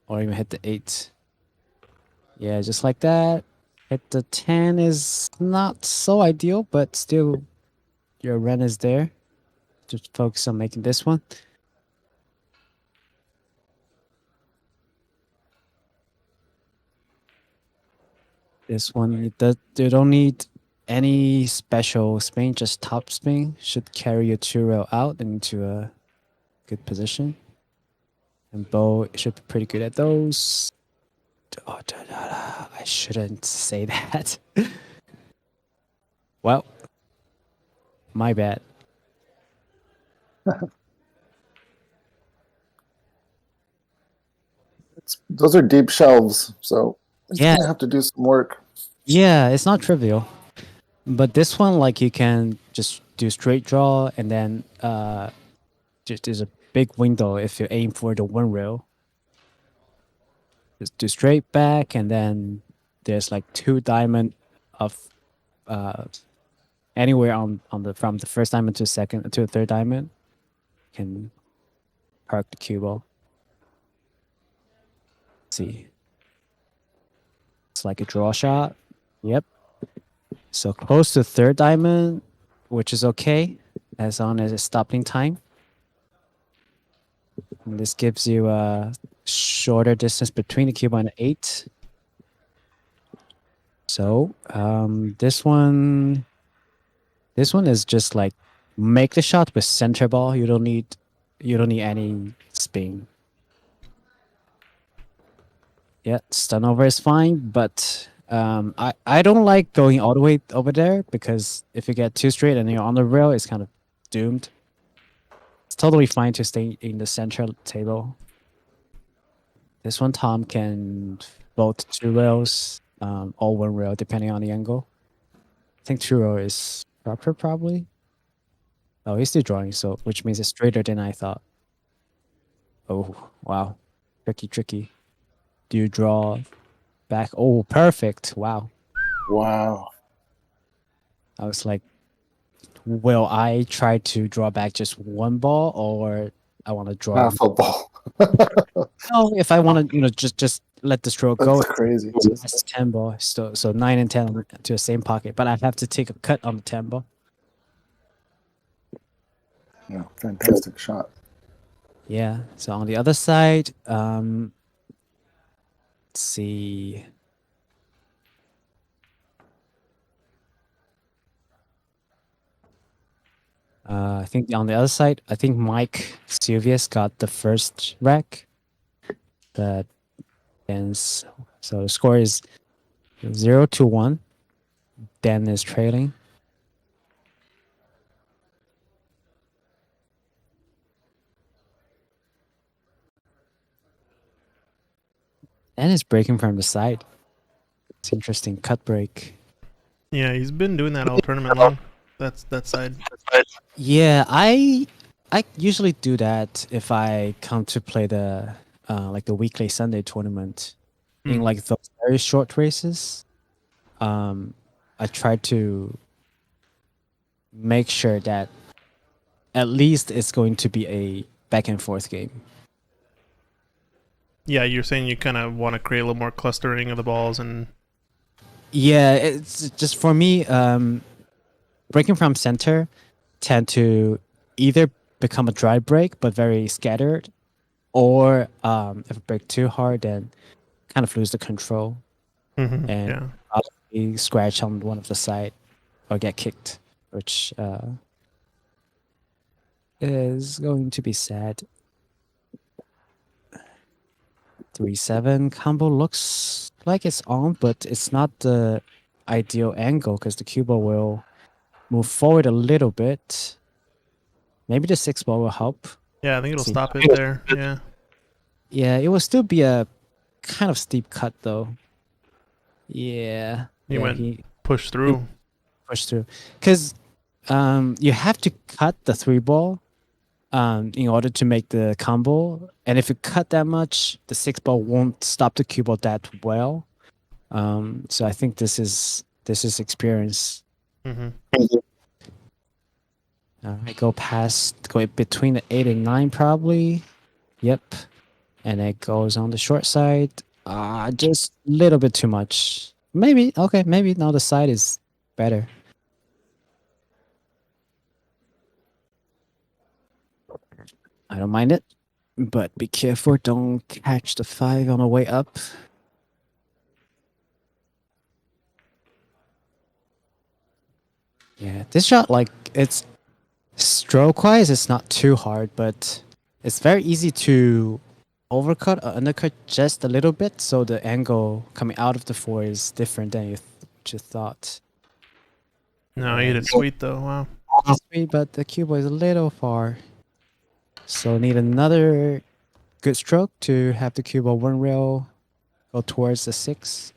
Or even hit the 8. Yeah, just like that. Hit the 10 is not so ideal, but still your run is there. Just focus on making this one. This one, you don't need any special spin, just top spin. Should carry your 2-rail out into a good position. And Bo should be pretty good at those. Oh, I shouldn't say that. Well, my bad. those are deep shelves, so it's Yeah. gonna have to do some work. Yeah, it's not trivial. But this one, like, you can just do straight draw, and then just there's a big window if you aim for the one rail. Just do straight back, and then there's like 2 diamond of anywhere on the from the first diamond to the third diamond. You can park the cue ball. See, it's like a draw shot. Yep. So close to third diamond, which is okay as long as it's stopping time. And this gives you a shorter distance between the cue ball and the 8. So this one is just like make the shot with center ball. You don't need any spin. Yeah, stun over is fine, but I don't like going all the way over there, because if you get too straight and you're on the rail, it's kind of doomed. It's totally fine to stay in the central table. This one, Tom can vote 2 rails, or 1 rail, depending on the angle. I think 2 rail is proper, probably. Oh, he's still drawing, so which means it's straighter than I thought. Oh, wow. Tricky. Do you draw back? Oh, perfect. Wow. Wow. I was like, will I try to draw back just 1 ball, or I want to draw? Half a ball. No, if I want to, just let the stroke go. That's crazy. That's 10 ball. So 9 and 10 to the same pocket, but I have to take a cut on the 10 ball. Yeah, fantastic shot. Yeah. So on the other side, let's see. I think on the other side, I think Mike Silvius got the first rack. That ends. So the score is 0-1. Dan is trailing. Dan is breaking from the side. It's interesting. Cut break. Yeah, he's been doing that all tournament long. That's that side. Yeah, I usually do that if I come to play the like the weekly Sunday tournament in like those very short races. I try to make sure that at least it's going to be a back and forth game. Yeah, you're saying you kind of want to create a little more clustering of the balls and. Yeah, it's just for me. Breaking from center tend to either become a dry break but very scattered, or if I break too hard, then kind of lose the control and Yeah. probably scratch on one of the side or get kicked, which is going to be sad. 3-7 combo looks like it's on, but it's not the ideal angle because the cue ball will move forward a little bit. Maybe the 6 ball will help. Yeah, I think it'll See. stop it there. Yeah. Yeah, it will still be a kind of steep cut though. Yeah. He yeah, went he push through. pushed through. Because you have to cut the 3 ball in order to make the combo. And if you cut that much, the 6 ball won't stop the cue ball that well. So I think this is experience. I go between the 8 and 9 probably. Yep. And it goes on the short side. Just a little bit too much. Maybe now the side is better. I don't mind it, but be careful, don't catch the 5 on the way up. Yeah, this shot, like, it's stroke-wise, it's not too hard, but it's very easy to overcut or undercut just a little bit, so the angle coming out of the 4 is different than you thought. No, he hit it sweet though. Wow. Sweet, but the cue ball is a little far. So need another good stroke to have the cue ball one rail go towards the 6.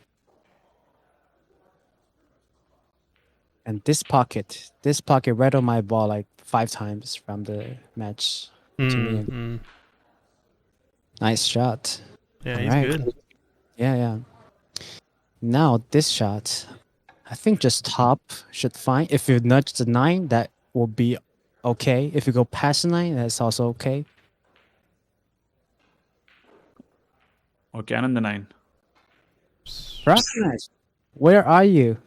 And this pocket right on my ball like 5 times from the match to me. Mm. Nice shot. Yeah, he's Alright. good. Yeah. Now this shot, I think just top should fine. If you nudge the 9, that will be okay. If you go past the 9, that's also okay. Or cannon the 9. Nice. Where are you?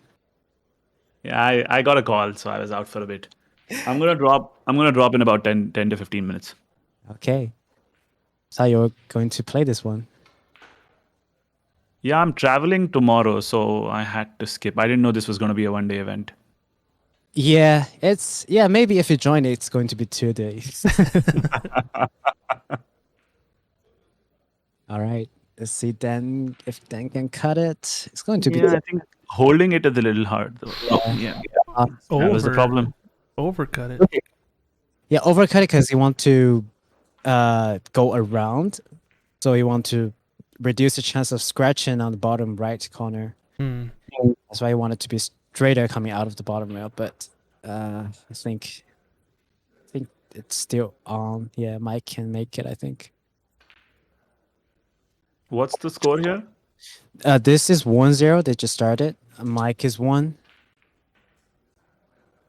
Yeah, I got a call, so I was out for a bit. I'm gonna drop in about 10 to 15 minutes. Okay. So you're going to play this one. Yeah, I'm traveling tomorrow, so I had to skip. I didn't know this was gonna be a 1-day event. Yeah, maybe if you join it, it's going to be 2 days. All right. Let's see Dan if Dan can cut it. It's going to be Yeah, I think holding it is a little hard though. Yeah, that was the problem. Overcut it. Yeah, overcut it because you want to go around. So you want to reduce the chance of scratching on the bottom right corner. That's why you want it to be straighter coming out of the bottom rail. But I think it's still on. Yeah, Mike can make it, I think. What's the score here? This is 1-0. They just started. Mike is 1.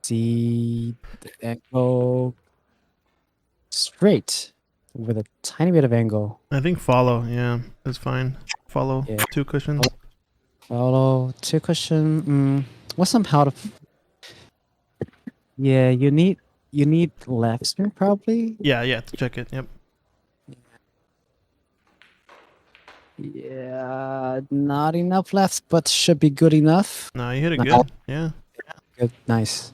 See the angle straight with a tiny bit of angle. I think follow. Yeah, is fine. Follow. Yeah. 2 cushions. Follow 2 cushion. What's some how to? Yeah, you need left spin probably. Yeah, to check it. Yep. Yeah, not enough left, but should be good enough. No, you hit it No. good. Yeah. Good, nice.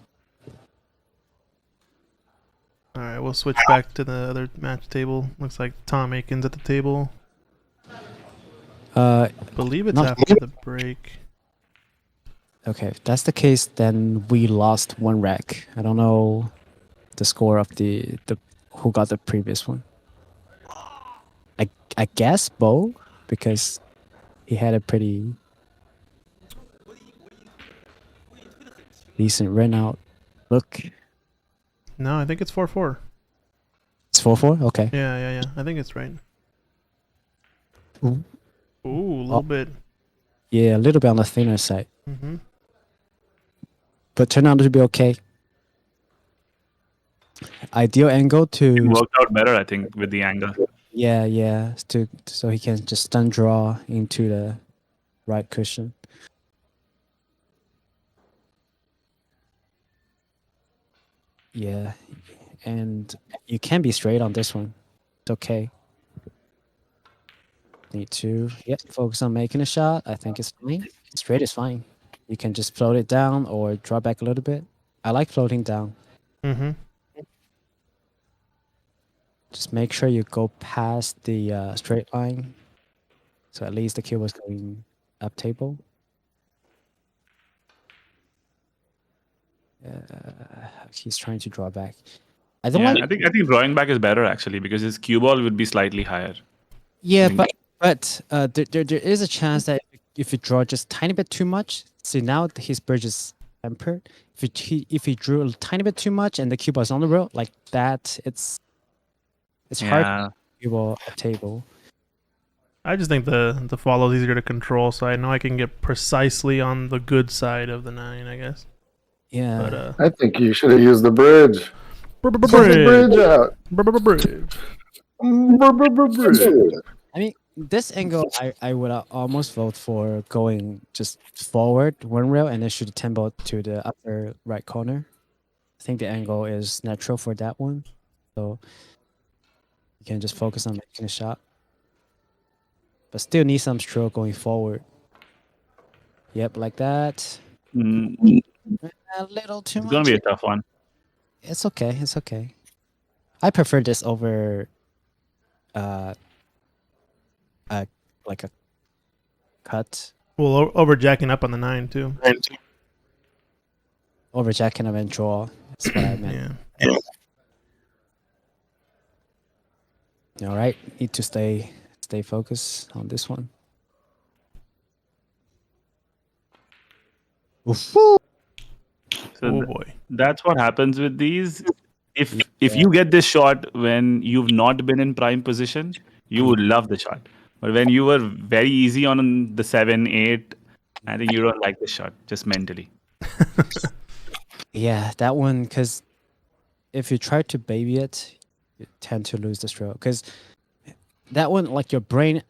All right, we'll switch back to the other match table. Looks like Tom Aiken's at the table. Believe it's not after the break. Okay, if that's the case, then we lost 1 rack. I don't know the score of the who got the previous one. I guess Bo, because he had a pretty decent run out. Look, No, I think it's 4-4. it's 4-4. Okay. Yeah. I think it's right. Ooh. Ooh, a little bit. Yeah, a little bit on the thinner side, Mm-hmm. but turned out to be okay. Ideal angle It to worked out better, I think, with the angle. yeah so he can just stun draw into the right cushion. Yeah, and you can be straight on this one. It's okay. Need to focus on making a shot. I think it's fine. Straight is fine. You can just float it down or draw back a little bit. I like floating down. Mm-hmm. Just make sure you go past the straight line. So at least the cue was going up table. He's trying to draw back. I don't Yeah, like. I think drawing back is better actually because his cue ball would be slightly higher. Yeah, think- but there is a chance that if you draw just tiny bit too much, see now his bridge is tempered. If he drew a tiny bit too much and the cue ball is on the road like that, it's hard Yeah. to cue ball a table. I just think the follow is easier to control, so I know I can get precisely on the good side of the 9, I guess. Yeah. But I think you should have used the bridge. Send the bridge. bridge out. Bridge. Bridge. I mean, this angle, I would almost vote for going just forward 1 rail and then shoot a tempo to the upper right corner. I think the angle is natural for that one. So you can just focus on making a shot. But still need some stroke going forward. Yep, like that. Mm, A little too it's much. gonna be a tough one. It's okay. It's okay. I prefer this over like a cut. Well, over jacking up on the 9 too. Over jacking up and draw. That's what I meant. Yeah. All right, need to stay focused on this one. Oof. So Oh boy. that's what happens with these. If you get this shot when you've not been in prime position, you would love the shot. But when you were very easy on the 7, 8, I think you don't like the shot just mentally. Yeah, that one, because if you try to baby it, you tend to lose the stroke. Because that one, like your brain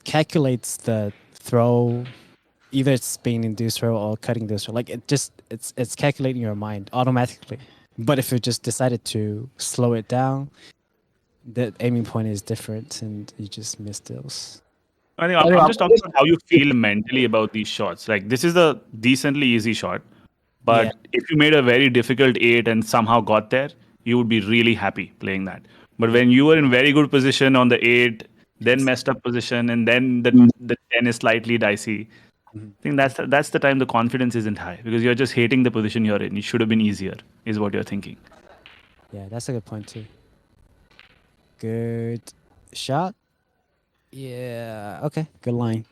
calculates the throw, either it's being induced throw or cutting this throw. Like it's calculating your mind automatically. But if you just decided to slow it down, the aiming point is different, and you just miss those. I think I'm just talking about how you feel mentally about these shots. Like this is a decently easy shot, but Yeah. if you made a very difficult 8 and somehow got there, you would be really happy playing that. But when you were in very good position on the 8, then messed up position, and then the 10 is slightly dicey, I think that's the time the confidence isn't high because you're just hating the position you're in. It should have been easier, is what you're thinking. Yeah, that's a good point too. Good shot. Yeah. Okay. Good line.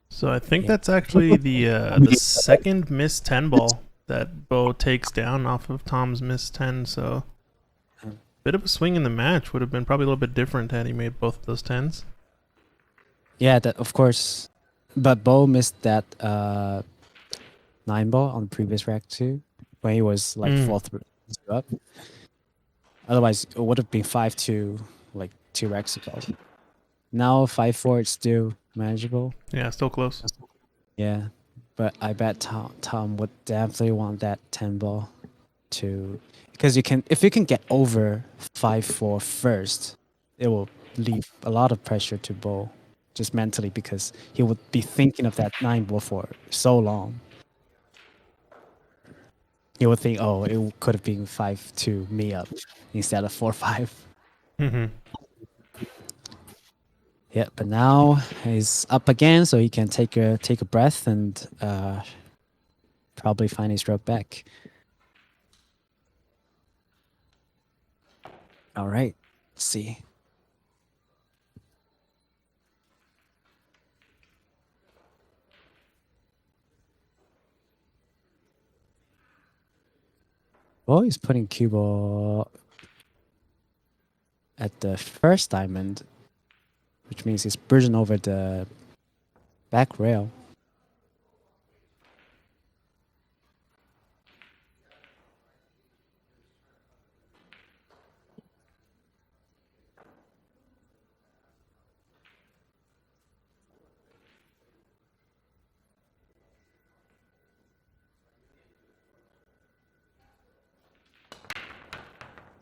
So I think Yeah. that's actually the second missed 10 ball that Bo takes down off of Tom's missed 10. So bit of a swing in the match would have been probably a little bit different had he made both of those 10s. Yeah, that of course. But Bo missed that 9 ball on the previous rack too, when he was like fourth up. Otherwise, it would have been 5-2 like 2 racks ago. Now 5-4, it's still manageable. Yeah, still close. Yeah, but I bet Tom would definitely want that 10 ball to, because if you can get over 5-4 first, it will leave a lot of pressure to Bo, just mentally, because he would be thinking of that 9 ball for so long. He would think, oh, it could have been 5-2 me up instead of 4-5. Mm-hmm. Yeah, but now he's up again, so he can take a breath and probably find his stroke back. All right, let's see. Oh, he's putting cue ball at the first diamond, which means he's bridging over the back rail.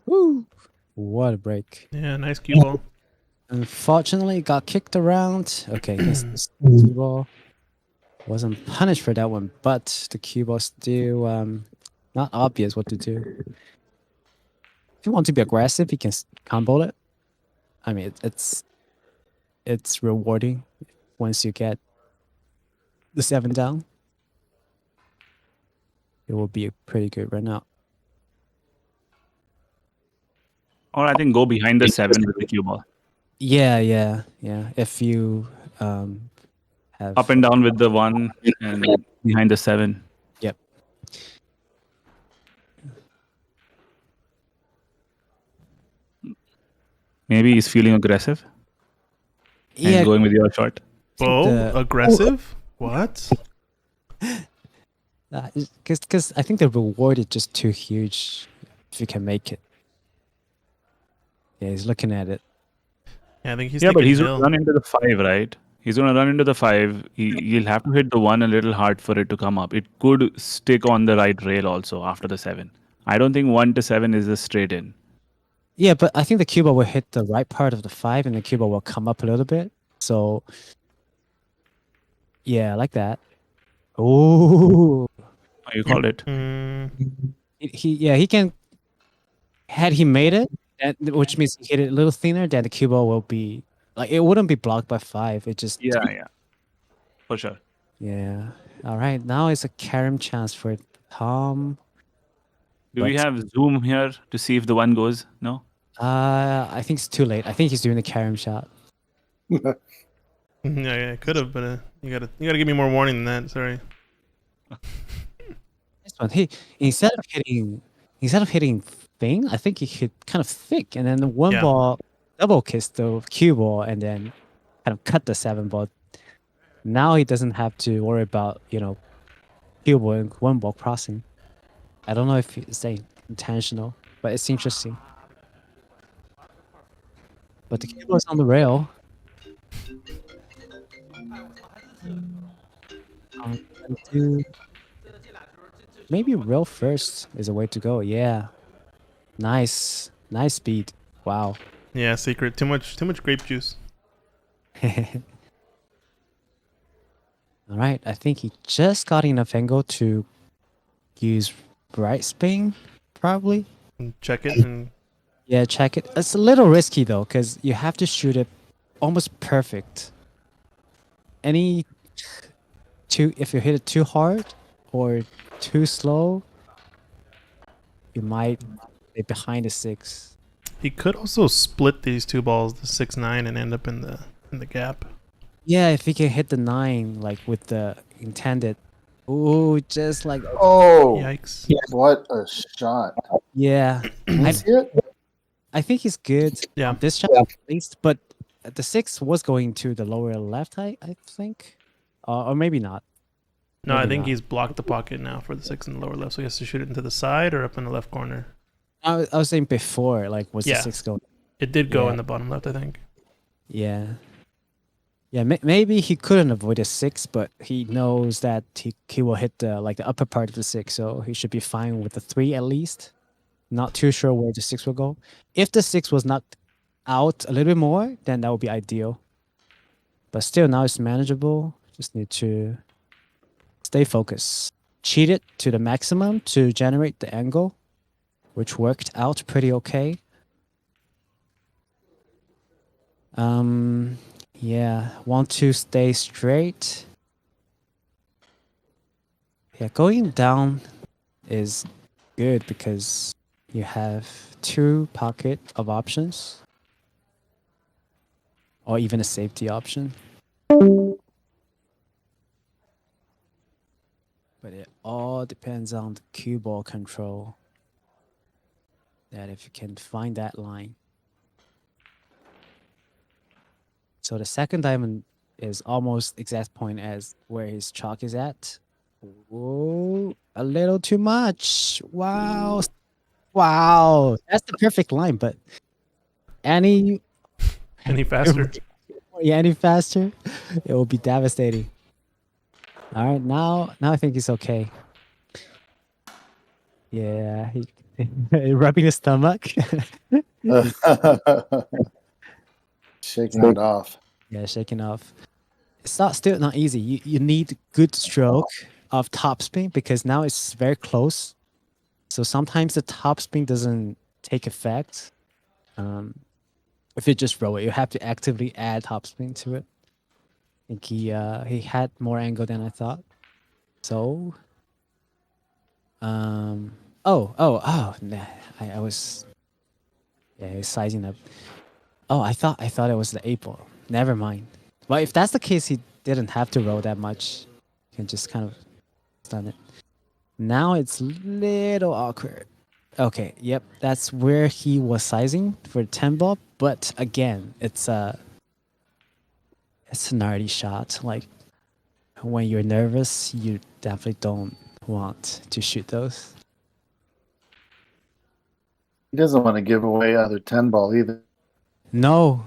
Woo! What a break. Yeah, nice cue ball. Unfortunately, got kicked around. Okay, this cue ball wasn't punished for that one, but the cue ball still not obvious what to do. If you want to be aggressive, you can combo it. I mean, it's rewarding once you get the 7 down. It will be a pretty good run out. Or I think go behind the 7 with the cue ball. Yeah. If you have Up and down with the 1 and behind the 7. Yep. Maybe he's feeling aggressive Yeah, and going with your shot. Bo, the- aggressive? What? because I think the reward is just too huge if you can make it. Yeah, he's looking at it. Yeah, I think he's Yeah, but thinking he's Jill. going to run into the 5, right? He's going to run into the 5. He'll have to hit the 1 a little hard for it to come up. It could stick on the right rail also after the 7. I don't think 1 to 7 is a straight in. Yeah, but I think the cue ball will hit the right part of the 5 and the cue ball will come up a little bit. So, yeah, like that. Oh, You called it. he can. Had he made it, which means he hit it a little thinner, then the cue ball will be like, it wouldn't be blocked by 5. It just Yeah. For sure. Yeah. All right, now it's a carom chance for Tom. Do we have zoom here to see if the 1 goes? No? I think it's too late. I think he's doing the carom shot. Yeah, it could have, but you gotta give me more warning than that. Sorry. This one, he instead of hitting thing, I think he hit kind of thick, and then the one Yeah. ball double kiss the cue ball, and then kind of cut the 7 ball. Now he doesn't have to worry about cue ball and one ball crossing. I don't know if it's intentional, but it's interesting. But the cue ball is on the rail. Maybe rail first is a way to go. Yeah, nice speed. Wow. Yeah, secret. Too much grape juice. All right, I think he just got enough angle to use right spin, probably. And check it and Yeah, check it. It's a little risky though, because you have to shoot it almost perfect. If you hit it too hard or too slow, you might be behind the 6. he could also split these two balls, the 6-9, and end up in the gap. Yeah, if he can hit the 9 like with the intended. Ooh, just like Oh, Yikes. what a shot. yeah. Can you see it? I think he's good. Yeah. This shot at least, but the 6 was going to the lower left, I think, or maybe not. No, I Maybe think not. he's blocked the pocket now for the 6 in the lower left, so he has to shoot it into the side or up in the left corner. I was saying before, like, was Yeah. the 6 going? It did go Yeah. in the bottom left, I think. Yeah. Yeah, maybe he couldn't avoid a 6, but he knows that he will hit the upper part of the 6, so he should be fine with the 3 at least. Not too sure where the 6 will go. If the 6 was knocked out a little bit more, then that would be ideal. But still, now it's manageable. Just need to stay focused. Cheat it to the maximum to generate the angle, which worked out pretty okay. Yeah, want to stay straight. Yeah, going down is good because you have 2 pocket of options, or even a safety option. But it all depends on the cue ball control. That if you can find that line. So the second diamond is almost exact point as where his chalk is at. Whoa, a little too much. Wow. Wow. That's the perfect line, but any Faster? any faster, it will be devastating. All right, now I think it's okay. Yeah, he rubbing his stomach. Shaking it off. Yeah, shaking off. It's still not easy. You need good stroke of topspin because now it's very close. So sometimes the topspin doesn't take effect. If you just roll it, you have to actively add topspin to it. I think he had more angle than I thought. So nah, I was sizing up. Oh, I thought it was the 8 ball. Never mind. Well, if that's the case, he didn't have to roll that much. He can just kind of stun it. Now it's little awkward. Okay, yep, that's where he was sizing for 10 ball. But again, it's a gnarly shot. Like when you're nervous, you definitely don't want to shoot those. He doesn't want to give away other 10 ball either. No,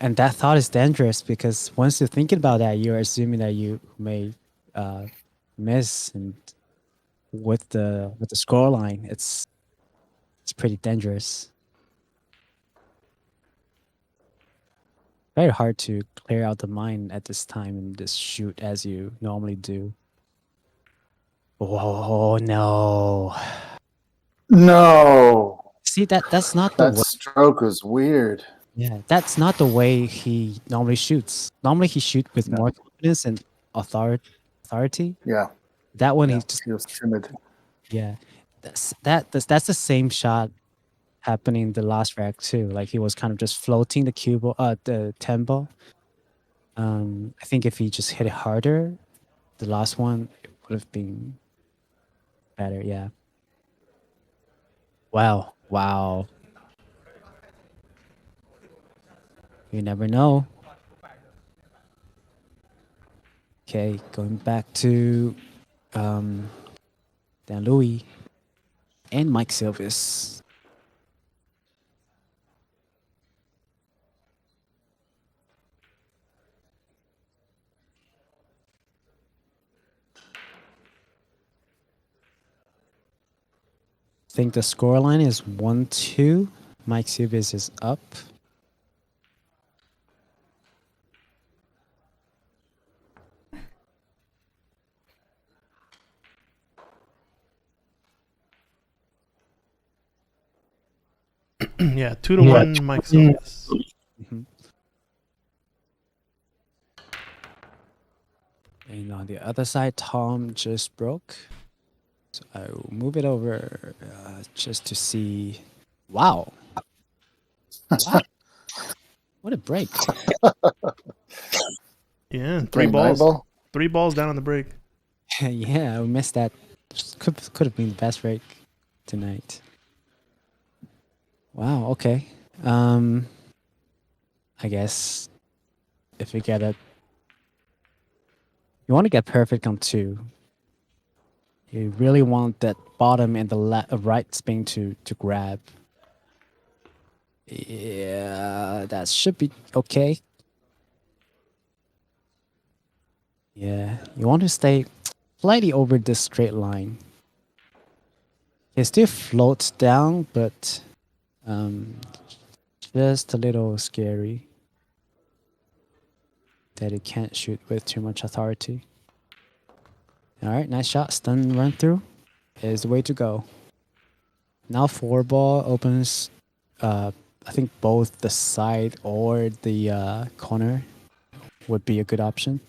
and that thought is dangerous because once you're thinking about that, you're assuming that you may miss, and with the score line, it's pretty dangerous. Very hard to clear out the mind at this time and just shoot as you normally do. Oh no! No, See that's not the that way. stroke was weird. Yeah, that's not the way he normally shoots. Normally he shoots with more confidence and authority. Yeah, That one yeah, he just he was timid. yeah. That's the same shot happening in the last rack too. Like he was kind of just floating the cue ball, the 10 ball. I think if he just hit it harder, the last one it would have been better. Yeah. Wow. Wow. You never know. Okay, going back to Dan Louis and Mike Silvis. I think the scoreline is 1-2. Mike Silvis is up. Yeah, 2-1 Mike Silvis. Mhm. And on the other side, Tom just broke. So I will move it over just to see. Wow. Wow. What a break. Yeah, Right, nine ball? 3 balls down on the break. Yeah, I missed that. Could have been the best break tonight. Wow, okay. I guess if you get it, you want to get perfect on 2. You really want that bottom and the right spin to grab. Yeah, that should be okay. Yeah, you want to stay slightly over this straight line. It still floats down, but just a little scary that it can't shoot with too much authority. All right, nice shot. Stun run through is the way to go. Now 4 ball opens, I think both the side or the corner would be a good option.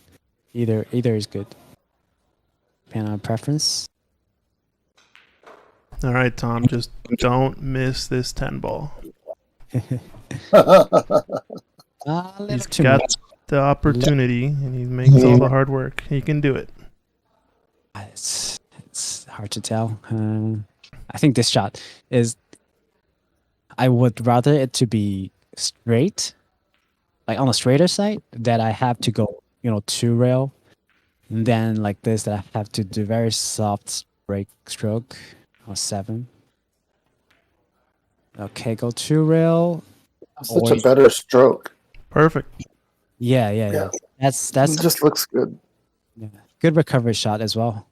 Either is good, depending on preference. All right, Tom, just don't miss this 10 ball. A little He's too got much. the opportunity, and he makes all the hard work. He can do it. It's hard to tell. I think this shot is. I would rather it to be straight, like on the straighter side, that I have to go, 2 rail, and then like this that I have to do very soft break stroke or 7. Okay, go 2 rail. Such a better stroke. Perfect. Yeah. Yeah. That's It just looks good. yeah, good recovery shot as well.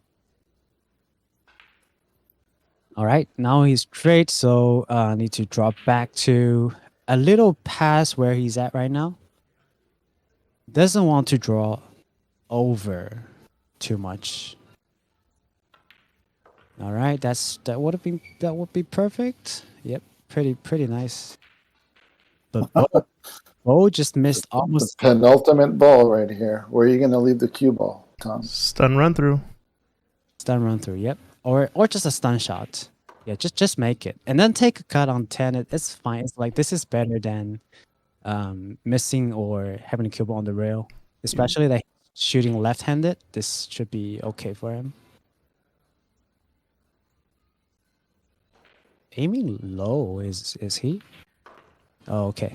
All right, now he's straight, so I need to drop back to a little past where he's at right now. Doesn't want to draw over too much. All right, that would be perfect. Yep, pretty nice. But Bo just missed The almost. penultimate ball right here. Where are you going to leave the cue ball, Tom? Stun run through. Stun run through, yep. Or just a stun shot. Yeah, just make it. And then take a cut on 10. It's fine. It's like this is better than missing or having a cube on the rail. Especially like shooting left-handed. This should be okay for him. Aiming low is he? Oh, okay.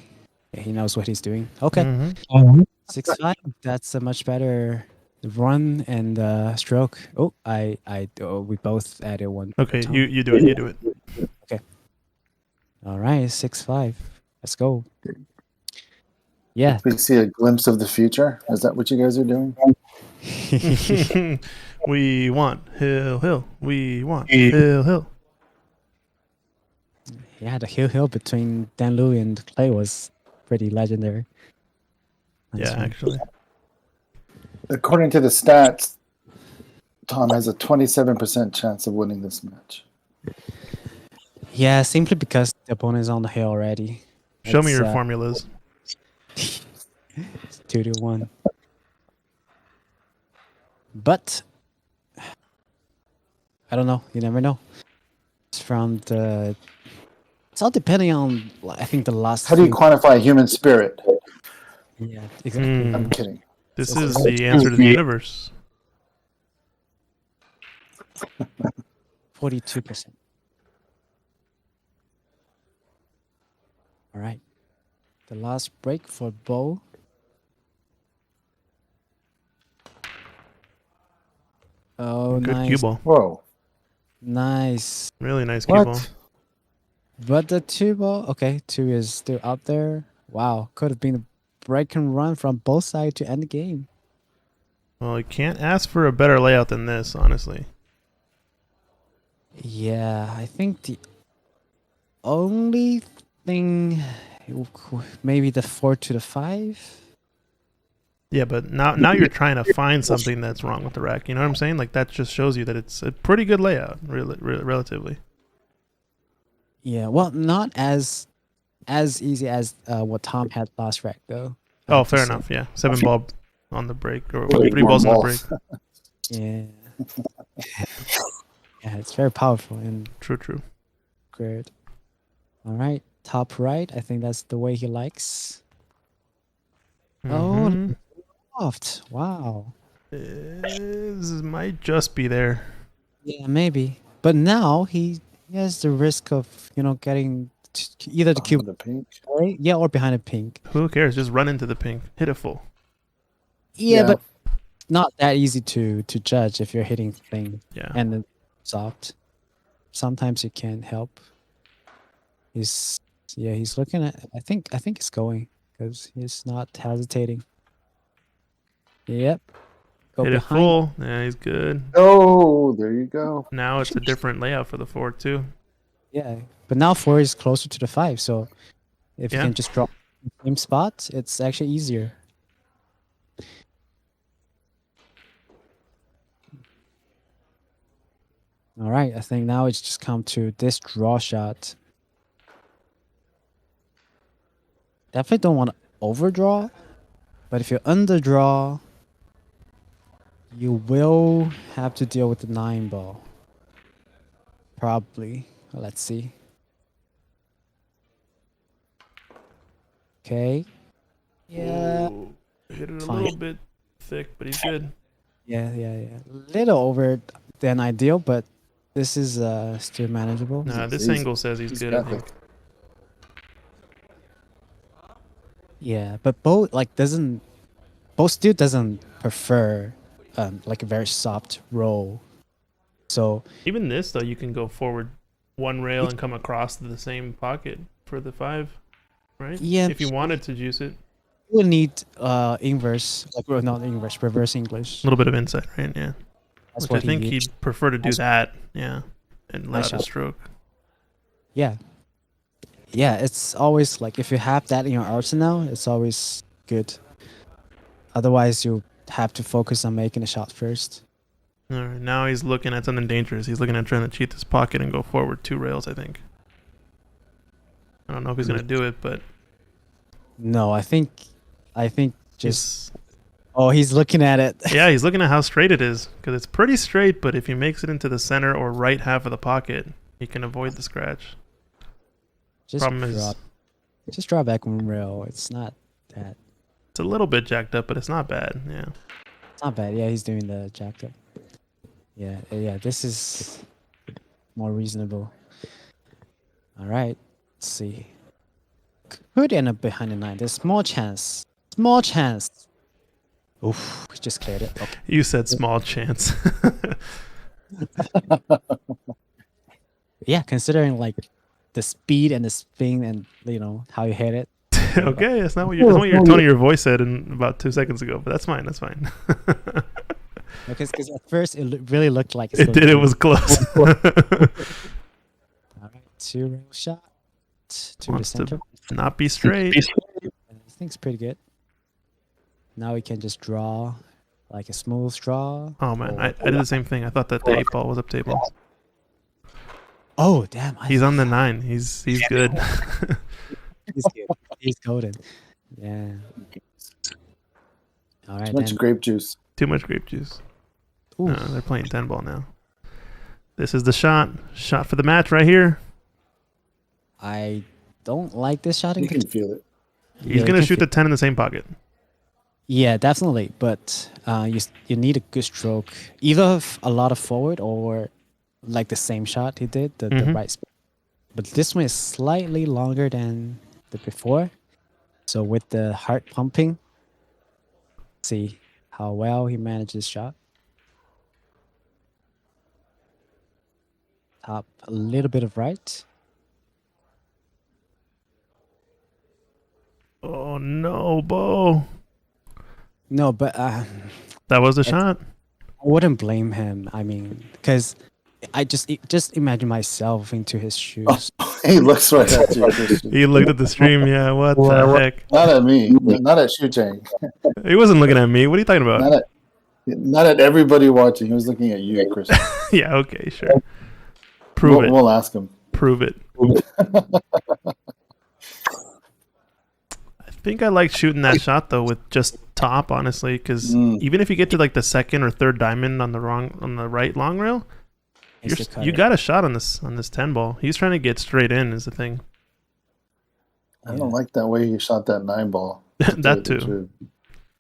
Yeah, he knows what he's doing. Okay. Mhm. 6-5. That's a much better run and stroke. Oh, we both added one. Okay, Tom. you do it. You do it. All right, 6-5. Let's go. Yeah. We see a glimpse of the future. Is that what you guys are doing? We want hill. We want hill. Yeah, the hill between Dan Louis and Clay was pretty legendary. Nice Yeah, one. actually. According to the stats, Tom has a 27% chance of winning this match. Yeah, simply because the opponent is on the hill already. Show me It's, your formulas. 2-1. But I don't know. You never know. It's from the It's all depending on, I think, the last. How do you few- quantify human spirit? Yeah, exactly. I'm kidding. This So- is the answer to the universe. 42%. All right. The last break for Bo. Oh, Good cue nice. ball. Whoa. Nice. Really nice cue ball. What? But the 2 ball, okay, 2 is still out there. Wow, could have been a break and run from both sides to end the game. Well, you can't ask for a better layout than this, honestly. Yeah, I think the only thing, maybe the 4 to the 5. Yeah, but now you're trying to find something that's wrong with the rack. You know what I'm saying? Like, that just shows you that it's a pretty good layout, relatively. Yeah, well, not as easy as what Tom had last rack though. I Oh, have to fair say. enough. Yeah, 7 ball on the break, or Wait, 3 more balls on the balls. break. Yeah. Yeah, it's very powerful and True. good. All right, top right. I think that's the way he likes. Oh, Mhm. soft. Wow. This might just be there. Yeah, maybe. But now he has the risk of getting either the cube The pink. right? Yeah, or behind a pink. Who cares? Just run into the pink, hit it full. Yeah, Yeah. but not that easy to judge if you're hitting thing Yeah. and then soft. Sometimes you can't help. He's looking at. I think it's going because he's not hesitating. Yep. Go Hit it behind. full. Yeah, he's good. Oh, there you go. Now it's a different layout for the 4 too. Yeah, but now 4 is closer to the 5, so if you Yeah. can just drop the same spot, it's actually easier. All right, I think now it's just come to this draw shot. Definitely don't want to overdraw, but if you underdraw, you will have to deal with the 9 ball. Probably. Let's see. Okay. Yeah. Ooh, hit it a Fine. little bit thick, but he's good. Yeah. Little over than ideal, but this is still manageable. Nah, this He's- angle says he's he's good, I got think. Yeah, but Bo still doesn't prefer like a very soft roll. So Even this, though, you can go forward 1 rail and come across to the same pocket for the 5, right? Yeah, If you wanted to juice it. you will need inverse, like well, not inverse, reverse English. A little bit of insight, right? Yeah. That's Which I what he think used. he'd prefer to do Nice. that. Yeah. And let Nice out a shot. stroke. Yeah. Yeah, it's always like if you have that in your arsenal, it's always good. Otherwise, you have to focus on making a shot first. All right. Now he's looking at something dangerous. He's looking at trying to cheat this pocket and go forward 2 rails, I think. I don't know if he's going to do it, but No, I think just just. he's looking at it. Yeah, he's looking at how straight it is. Because it's pretty straight, but if he makes it into the center or right half of the pocket, he can avoid the scratch. Just Problem draw, is, just draw back 1 rail. It's not that. it's a little bit jacked up, but it's not bad. Yeah. It's not bad. Yeah, he's doing the jacked up. Yeah. This is more reasonable. All right. Let's see. Could end up behind the 9. There's small chance. Small chance. Oof, just cleared it. Okay. You said small chance. Yeah, considering like the speed and the spin and how you hit it. Okay, that's not what your tone of your voice said in about 2 seconds ago, but that's fine. That's fine. Because at first it really looked like it's It did. It was close. All right, 2 rail shot to the Wants to center. not be straight. I think it's pretty good. Now we can just draw like a smooth draw. Oh man, I did the same thing. I thought that the 8 ball was up table. Oh damn! He's on the 9. He's good. He's good. He's golden. Yeah. All right. Too much then. grape juice. Too much grape juice. Ooh. They're playing 10 ball now. This is the shot. Shot for the match right here. I don't like this shot in You can feel it. He's Yeah, you gonna can shoot feel- the 10 in the same pocket. Yeah, definitely. But you need a good stroke, either a lot of forward or like the same shot he did, the Mhm. right spin. But this one is slightly longer than the before. So with the heart pumping, see how well he managed this shot. Top a little bit of right. Oh no, Bo. No, but That was the It's- shot. I wouldn't blame him. I mean, because I just imagine myself into his shoes. He looks right at you, Christian. He looked at the stream. Yeah, what the Well, heck? Not at me. Not at Shu Chang. He wasn't looking at me. What are you talking about? Not at everybody watching. He was looking at you, Christian. Yeah, okay, sure. Prove it. We'll ask him. Prove it. I think I like shooting that shot though with just top, honestly, because even if you get to like the second or third diamond on the right long rail, you got a shot on this 10 ball. He's trying to get straight in is the thing. I don't like that way he shot that 9 ball. That too.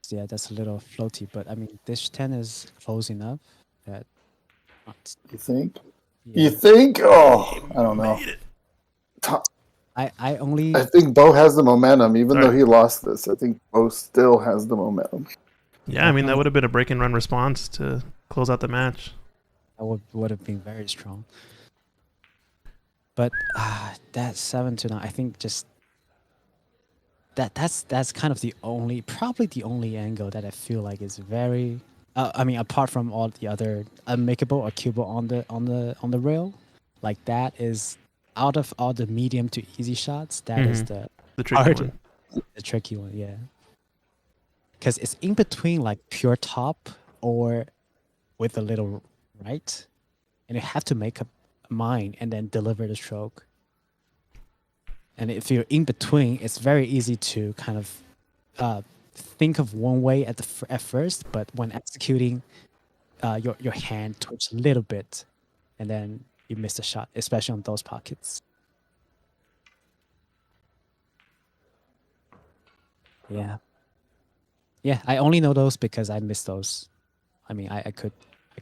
Yeah, that's a little floaty, but I mean, this 10 is close enough that. You think? Yeah. You think? Oh, I don't know. I only. I think Bo has the momentum, even Sorry. though he lost this. I think Bo still has the momentum. Yeah, I mean that would have been a break and run response to close out the match. I would have been very strong. But that 7-9, I think just that's kind of probably the only angle that I feel like is very. I mean, apart from all the other unmakeable or cueable on the rail, like that is out of all the medium to easy shots. That is the tricky hard- one. The tricky one, yeah. Because it's in between like pure top or with a little right, and you have to make up a mind and then deliver the stroke. And if you're in between, it's very easy to kind of think of one way at first, but when executing, your hand twitch a little bit, and then you miss the shot, especially on those pockets. Yeah. Yeah, I only know those because I missed those. I mean, I could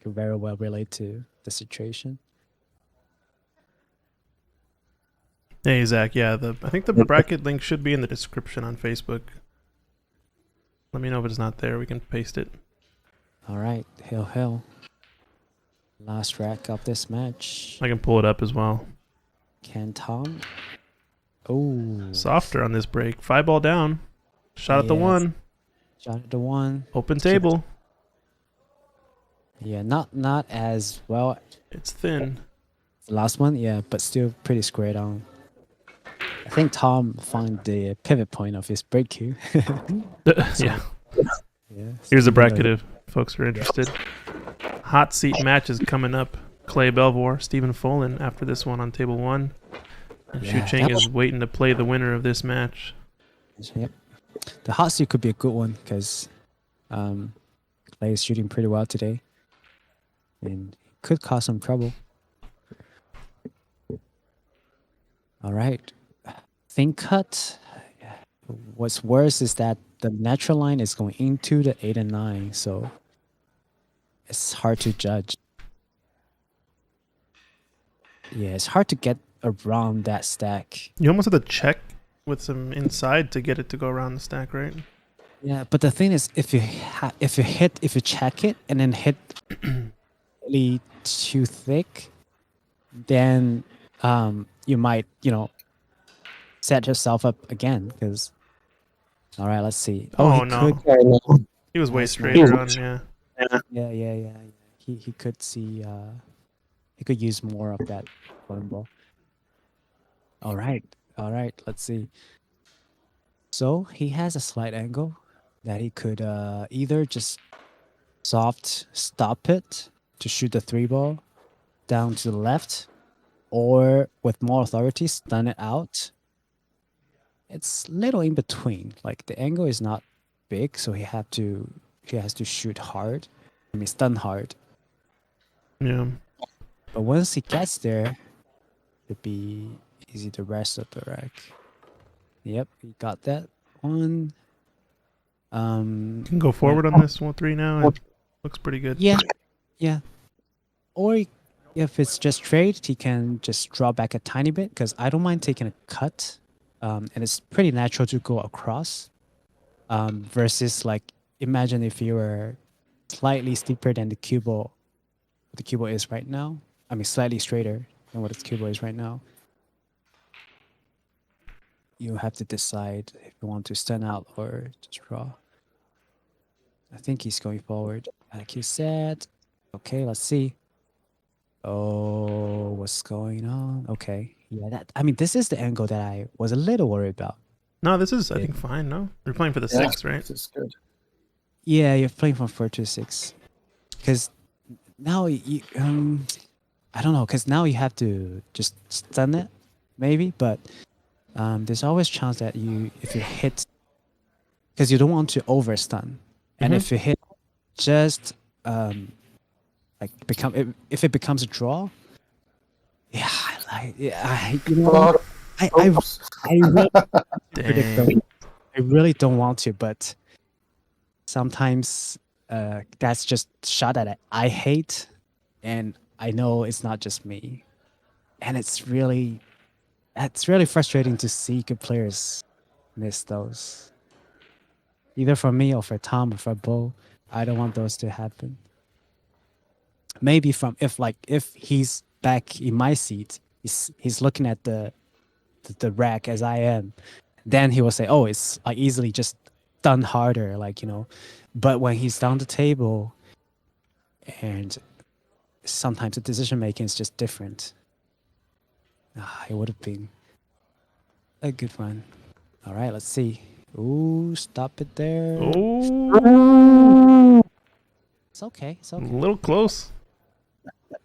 very well relate to the situation. Hey Zach, yeah, I think the bracket link should be in the description on Facebook. Let me know if it's not there. We can paste it. All right, hill. Last rack of this match. I can pull it up as well. Can Tom? Oh, Softer on this break. 5 ball down. Shot at the Yes. 1. shot at the 1. Open table. Yeah, not as well. It's thin. The last one, yeah, but still pretty squared on. I think Tom found the pivot point of his break cue. Yeah. Yeah. Here's the bracket if folks are interested. Hot seat matches coming up. Clay Belvoir, Stephen Folan after this one on table 1. And Yeah, Shu Cheng that is waiting to play the winner of this match. Yep. The hot seat could be a good one because Clay is shooting pretty well today. And could cause some trouble. All right. Think cut. What's worse is that the natural line is going into the 8 and 9, so it's hard to judge. Yeah, it's hard to get around that stack. You almost have to check with some inside to get it to go around the stack, right? Yeah, but the thing is, if you check it and then hit really too thick, then you might set yourself up again. Because all right, let's see. Oh, he no. could. He was way Nice, straighter nice. on, yeah. Yeah. He could see. He could use more of that phone ball. All right. Let's see. So he has a slight angle that he could either just soft stop it to shoot the 3 ball down to the left, or with more authority stun it out. It's little in between. Like the angle is not big, so he has to shoot hard. I mean stun hard. Yeah. But once he gets there, easy the rest of the rack. Yep, we got that one. You can go forward on this 1-3 now. It looks pretty good. Yeah, yeah. Or if it's just straight, he can just draw back a tiny bit because I don't mind taking a cut, and it's pretty natural to go across. Versus like imagine if you were slightly steeper than the cubo is right now. I mean slightly straighter than what its cubo is right now. You have to decide if you want to stand out or just draw. I think he's going forward, like you said. Okay, let's see. Oh, what's going on? Okay, yeah, this is the angle that I was a little worried about. No, this is, I think, fine, no? You're playing for the Yeah, 6, right? This is good. Yeah, you're playing from 4 to 6. Because now you, I don't know, because now you have to just stun it, maybe, but there's always chance that if you hit, because you don't want to over stun, and if you hit just if it becomes a draw, I Dang. really don't want to, but sometimes that's just shot that I hate, and I know it's not just me, and it's really frustrating to see good players miss those, either for me or for Tom or for Bo. I don't want those to happen. Maybe if he's back in my seat, he's looking at the rack as I am, then he will say, "Oh, it's like easily just done harder," But when he's down the table, and sometimes the decision making is just different. It would have been a good one. All right, let's see. Ooh, stop it there. Oh, It's okay. It's a okay. little close.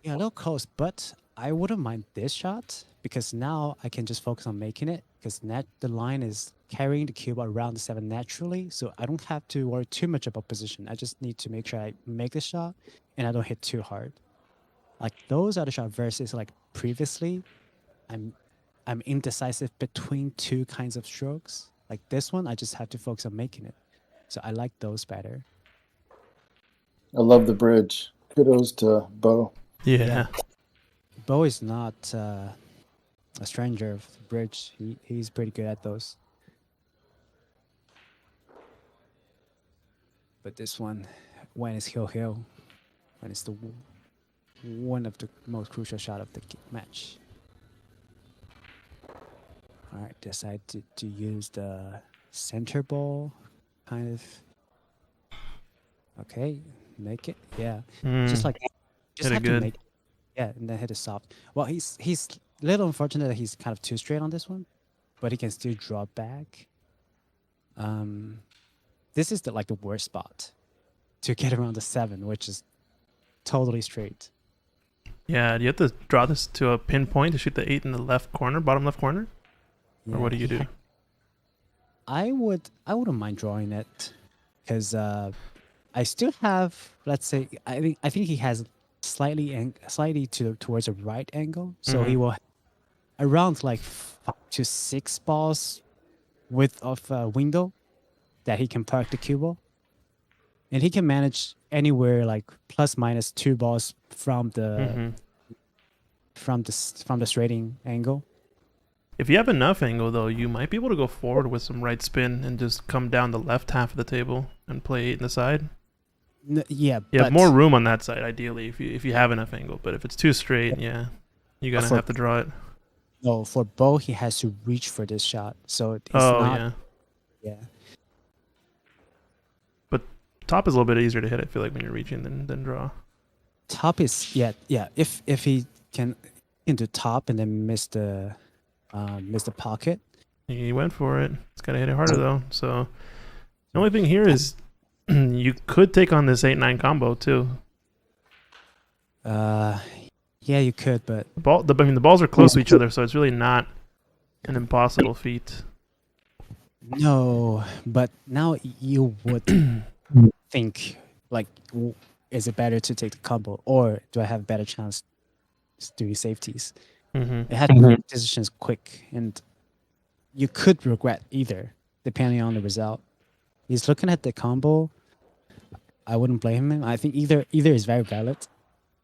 Yeah, a little close, but I wouldn't mind this shot because now I can just focus on making it because the line is carrying the cube around the 7 naturally, so I don't have to worry too much about position. I just need to make sure I make the shot and I don't hit too hard. Like those other shots versus like previously, I'm indecisive between two kinds of strokes. Like this one, I just have to focus on making it. So I like those better. I love the bridge. Kudos to Bo. Yeah. Bo is not a stranger of the bridge. He's pretty good at those. But this one, when it's hill, when it's one of the most crucial shot of the match. All right, decide to use the center ball, kind of. Okay, make it. Yeah, just like just Hit it have to good. make. Yeah, and then hit it soft. Well, he's a little unfortunate that he's kind of too straight on this one, but he can still draw back. This is the worst spot to get around the 7, which is totally straight. Yeah, do you have to draw this to a pinpoint to shoot the 8 in the left corner, bottom left corner? Yeah. Or what do you do? I wouldn't mind drawing it because I still have, let's say, I think he has slightly towards a right angle, so he will around like 5 to 6 balls width of a window that he can park the cue ball, and he can manage anywhere like plus minus 2 balls from the from the straighting angle. If you have enough angle, though, you might be able to go forward with some right spin and just come down the left half of the table and play 8 in the side. Yeah, You have more room on that side, ideally, if you have enough angle. But if it's too straight, yeah, you're going to have to draw it. No, for Bo, he has to reach for this shot. So it's not... Yeah. But top is a little bit easier to hit, I feel like, when you're reaching than draw. Top is... Yeah. If he can into top and then miss the pocket. He went for it. It's got to hit it harder, though. So the only thing here is you could take on this 8-9 combo, too. Yeah, you could, but... the balls are close to each other, so it's really not an impossible feat. No, but now you would think, like, is it better to take the combo, or do I have a better chance doing safeties? Mm-hmm. It had to make decisions quick, and you could regret either, depending on the result. He's looking at the combo. I wouldn't blame him. I think either is very valid,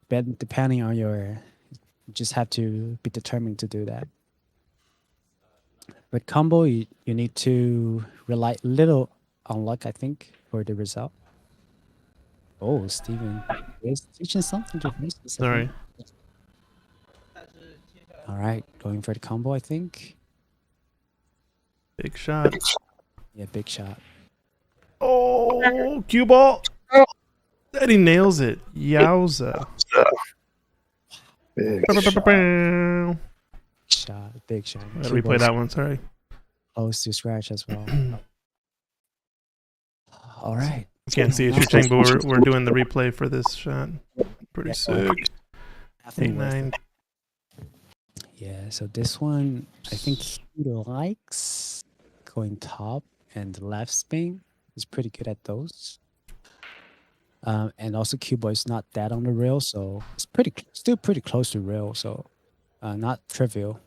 but depending on your, you just have to be determined to do that. With combo, you need to rely little on luck, I think, for the result. Oh, Steven is teaching something to me. Sorry. All right, going for the combo, I think. Big shot. Yeah, big shot. Oh, cue ball. And he nails it. Yowza. Big Big shot. Gotta replay that one, sorry. Close to scratch as well. All right. You can't see it, Chucheng, but we're doing the replay for this shot. Pretty sick. Definitely 8-9. Yeah, so this one, I think he likes going top and left spin. He's pretty good at those. And also Cubo is not that on the rail, so it's still pretty close to rail, so not trivial.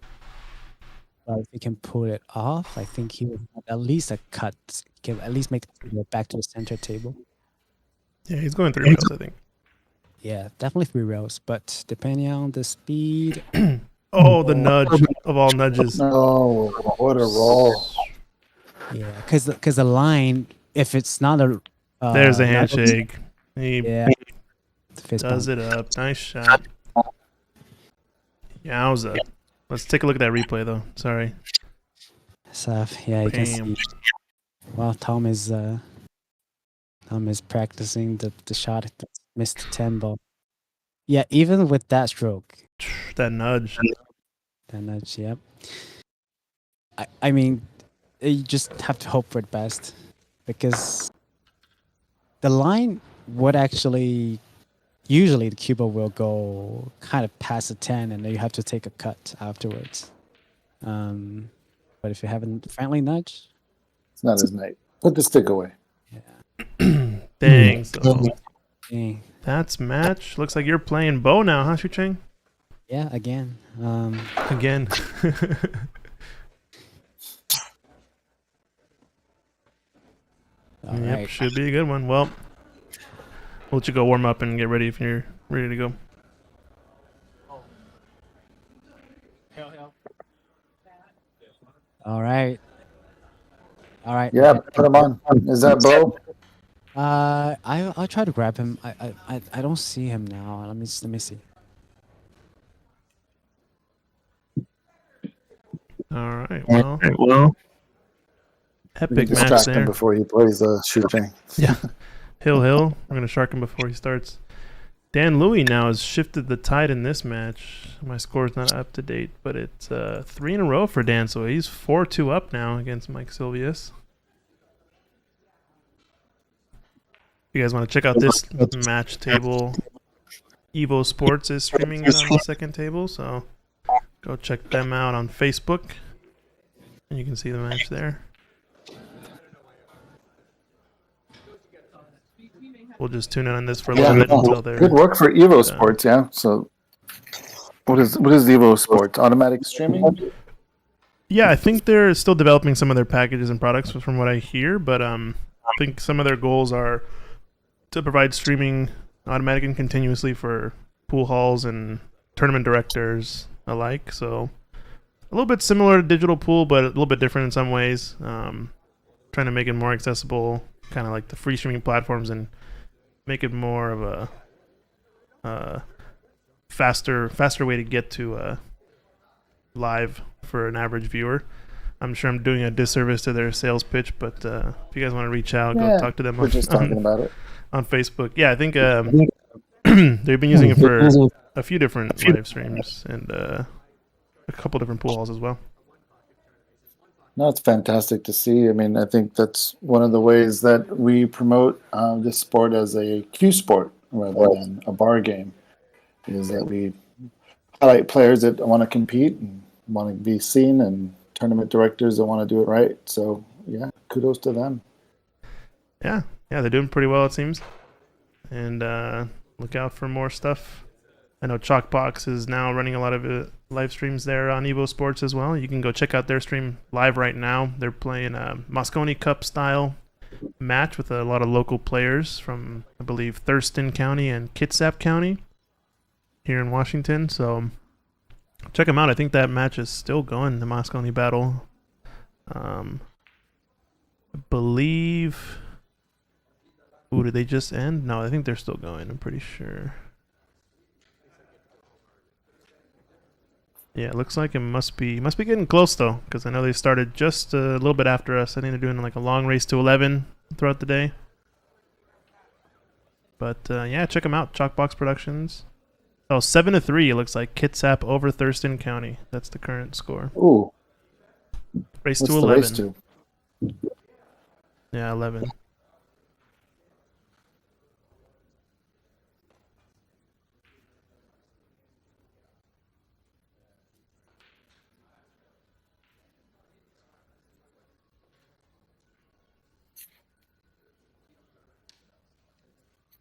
But if he can pull it off, I think he would have at least a cut. He can at least make it back to the center table. Yeah, he's going 3 rails, I think. Yeah, definitely 3 rails, but depending on the speed. Oh, the nudge of all nudges. No, what a roll. Yeah, because the line, if it's not a There's a handshake. He fist does bump. it up. Nice shot. Yowza. Let's take a look at that replay, though. Sorry. So yeah, you can Bam. see. Well, Tom is practicing the shot that missed the 10 ball. Yeah, even with that stroke, That nudge. that nudge, yep. I mean, you just have to hope for the best, because the line would actually, usually the Cuba will go kind of past the 10 and then you have to take a cut afterwards. But if you haven't friendly nudge, It's not his night. Put the stick away. Dang. So dang. that's match. Looks like you're playing Bo now, huh, Chucheng? Yeah, again. Again. All Yep, right. should be a good one. Well, we'll let you go warm up and get ready if you're ready to go. All right. All right. Yeah, put him on. Is that Bo? I'll try to grab him. I don't see him now. Let me see. All right. Well, epic match Distract him there. before he plays shooting. Yeah. Hill. We're gonna shark him before he starts. Dan Louis now has shifted the tide in this match. My score's not up to date, but it's 3 in a row for Dan, so he's 4-2 up now against Mike Silvius. You guys want to check out this match table? Evo Sports is streaming it on the second table, so go check them out on Facebook, and you can see the match there. We'll just tune in on this for a little bit until they're Good work for Evo Sports. Yeah. So, what is Evo Sports? Automatic streaming? Yeah, I think they're still developing some of their packages and products from what I hear, but I think some of their goals are to provide streaming automatic and continuously for pool halls and tournament directors alike. So a little bit similar to digital pool, but a little bit different in some ways. Trying to make it more accessible, kind of like the free streaming platforms, and make it more of a faster way to get to live for an average viewer. I'm sure I'm doing a disservice to their sales pitch, but if you guys want to reach out, go talk to them We're just talking about it. on Facebook. Yeah, I think they've been using it for a few different live streams and a couple different pool halls as well. No, it's fantastic to see. I mean, I think that's one of the ways that we promote this sport as a Q sport rather than a bar game, is that we highlight players that want to compete and want to be seen, and tournament directors that want to do it right. So, yeah, kudos to them. Yeah, they're doing pretty well, it seems. And look out for more stuff I know Chalkbox is now running a lot of live streams there on Evo Sports as well. You can go check out their stream live right now. They're playing a Moscone Cup style match with a lot of local players from, I believe, Thurston County and Kitsap County here in Washington. So check them out. I think that match is still going, the Moscone battle. I believe... Ooh, did they just end? No, I think they're still going. I'm pretty sure. Yeah, it looks like it must be getting close though, because I know they started just a little bit after us. I think they're doing like a long race to 11 throughout the day. But yeah, check them out. Chalkbox Productions. Oh, 7-3. It looks like Kitsap over Thurston County. That's the current score. Ooh, Race what's to the 11. race to? Yeah, 11.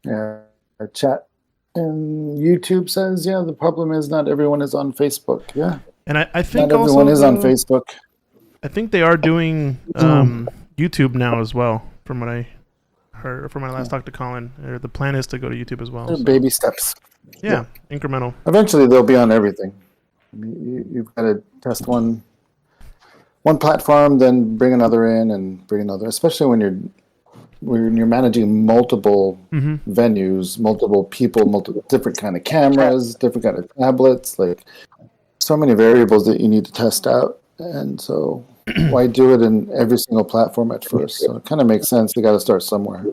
Yeah, chat and YouTube says, yeah, the problem is not everyone is on Facebook. Yeah, And I think not everyone also is on though, Facebook. I think they are doing YouTube now as well, from what I heard from my last talk to Colin. Or the plan is to go to YouTube as well. They're So. baby steps. Yeah, incremental. Eventually, they'll be on everything. I mean, you've got to test one platform, then bring another in, and bring another. Especially when you're managing multiple venues, multiple people, different kind of cameras, different kind of tablets, like so many variables that you need to test out. And so why do it in every single platform at first? So it kind of makes sense. They got to start somewhere.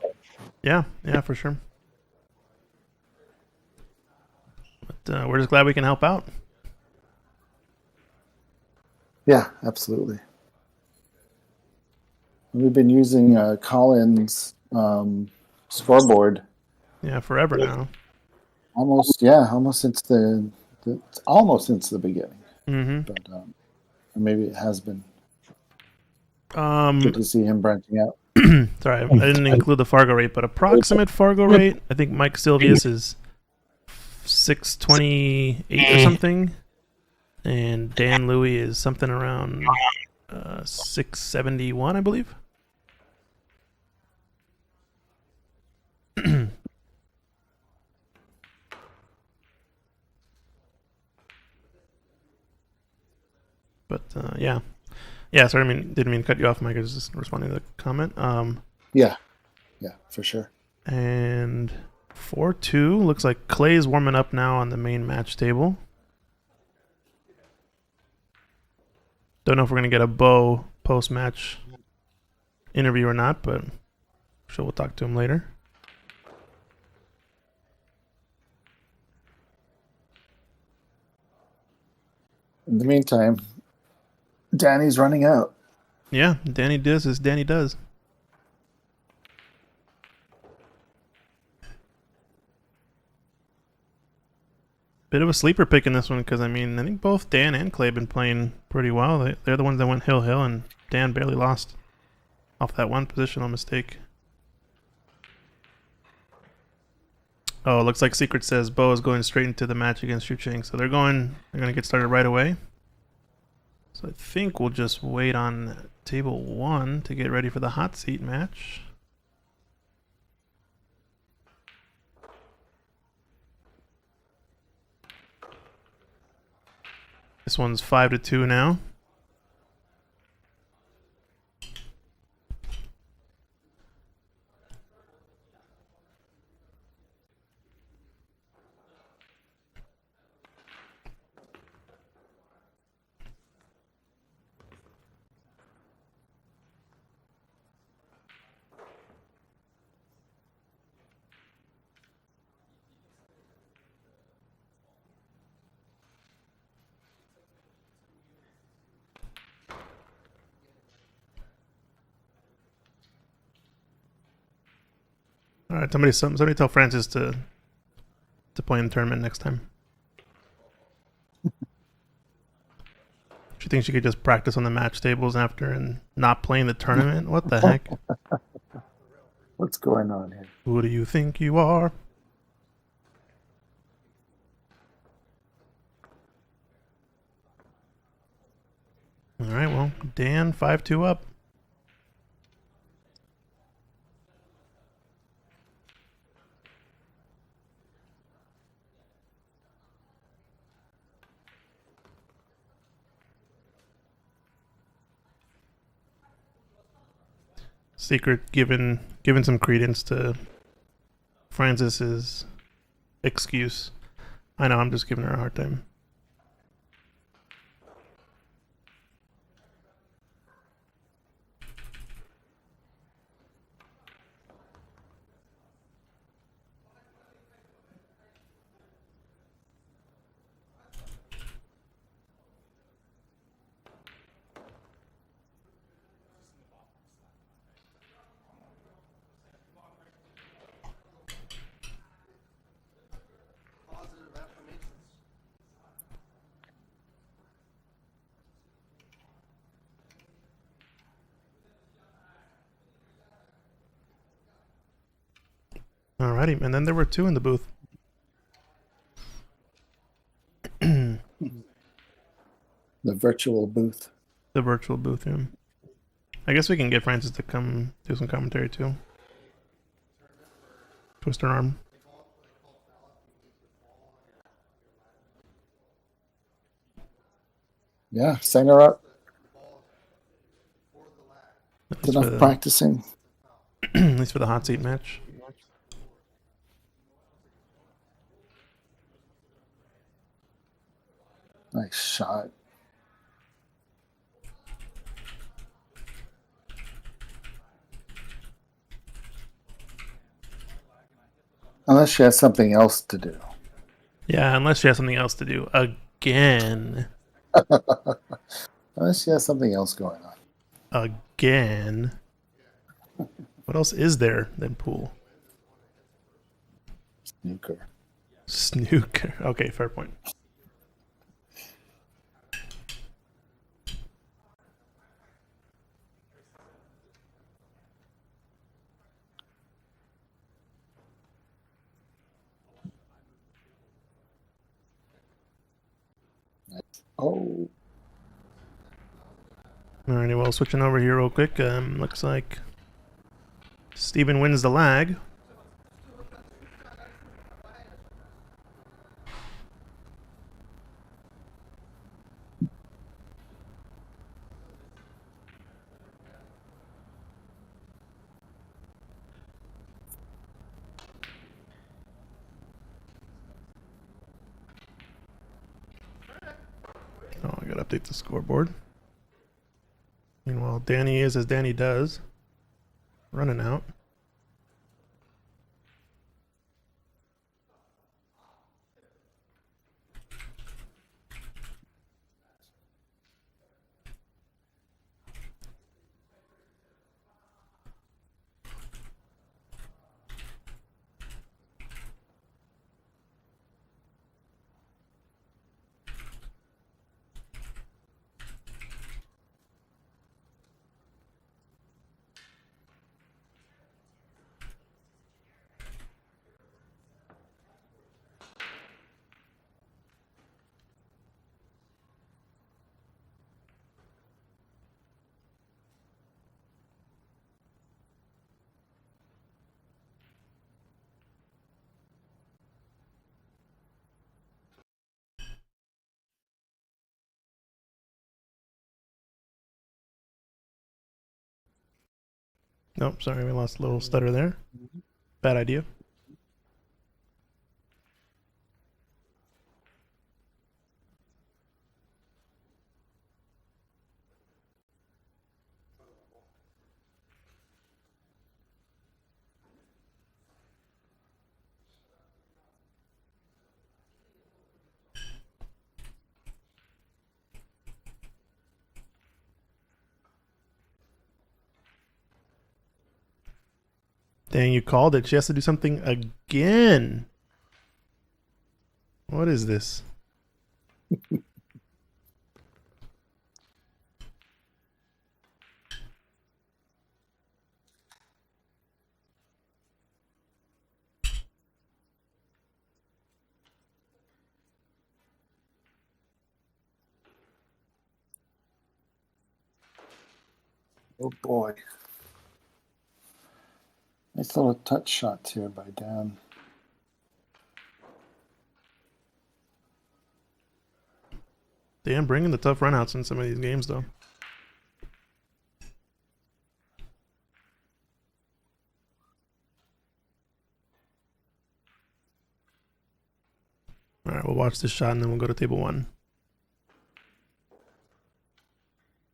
Yeah, for sure. But we're just glad we can help out. Yeah, absolutely. We've been using Colin's scoreboard. Yeah, forever now. Almost since the beginning. Mm-hmm. But maybe it has been. Good to see him branching out. Sorry, I didn't include the Fargo rate, but approximate Fargo rate, I think Mike Silvius is 628 or something, and Dan Louie is something around 671, I believe. But yeah. Sorry, didn't mean to cut you off, Mike. I was just responding to the comment. Yeah, for sure. And 4-2 looks like Clay's warming up now on the main match table. Don't know if we're gonna get a Bo post-match interview or not, but I'm sure we'll talk to him later. In the meantime, Danny's running out. Yeah, Danny does as Danny does. Bit of a sleeper pick in this one because, I think both Dan and Clay have been playing pretty well. They're the ones that went hill, and Dan barely lost off that one positional mistake. Oh, it looks like Secret says Bo is going straight into the match against Shu Ching. So they're going to get started right away. So I think we'll just wait on table 1 to get ready for the hot seat match. This one's 5-2 now. All right, somebody tell Francis to play in the tournament next time. She thinks she could just practice on the match tables after and not play in the tournament? What the heck? What's going on here? Who do you think you are? right, well, Dan 5-2 up. Secret giving some credence to Francis's excuse. I know, I'm just giving her a hard time. Alrighty, and then there were 2 in the booth. The virtual booth. The virtual booth, yeah. I guess we can get Francis to come do some commentary too. Twist her arm. Yeah, sign her up. At It's least, enough practicing. at least for the hot seat match. Nice shot. Unless she has something else to do. Yeah, unless she has something else to do. Again. Unless she has something else going on. Again. What else is there than pool? Snooker. Snooker. Okay, fair point. Oh, Alrighty, well, switching over here real quick. Looks like Steven wins the lag. Oh, I gotta update the scoreboard. Meanwhile, Danny is as Danny does. Running out. Nope, sorry, we lost a little stutter there. Bad idea. Dang, you called it. She has to do something again. What is this? Oh boy. Nice little touch shots here by Dan. Dan bringing the tough runouts in some of these games, though. All right, we'll watch this shot and then we'll go to table 1.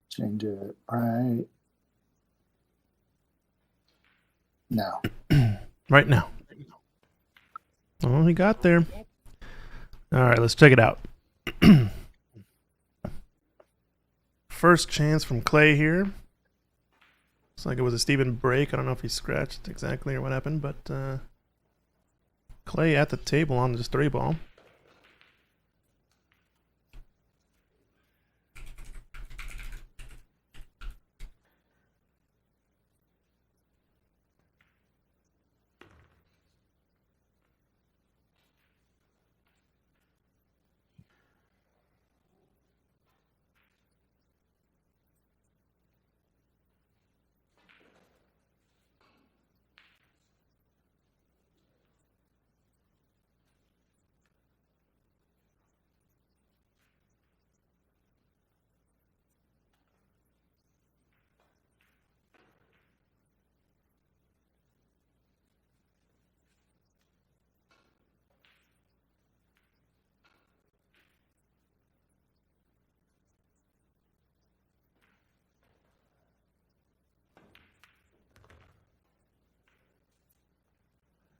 Change it right now. Right now. Oh, he got there. All right, let's check it out. First chance from Clay here. Looks like it was a Steven break. I don't know if he scratched exactly or what happened, but Clay at the table on this 3-ball.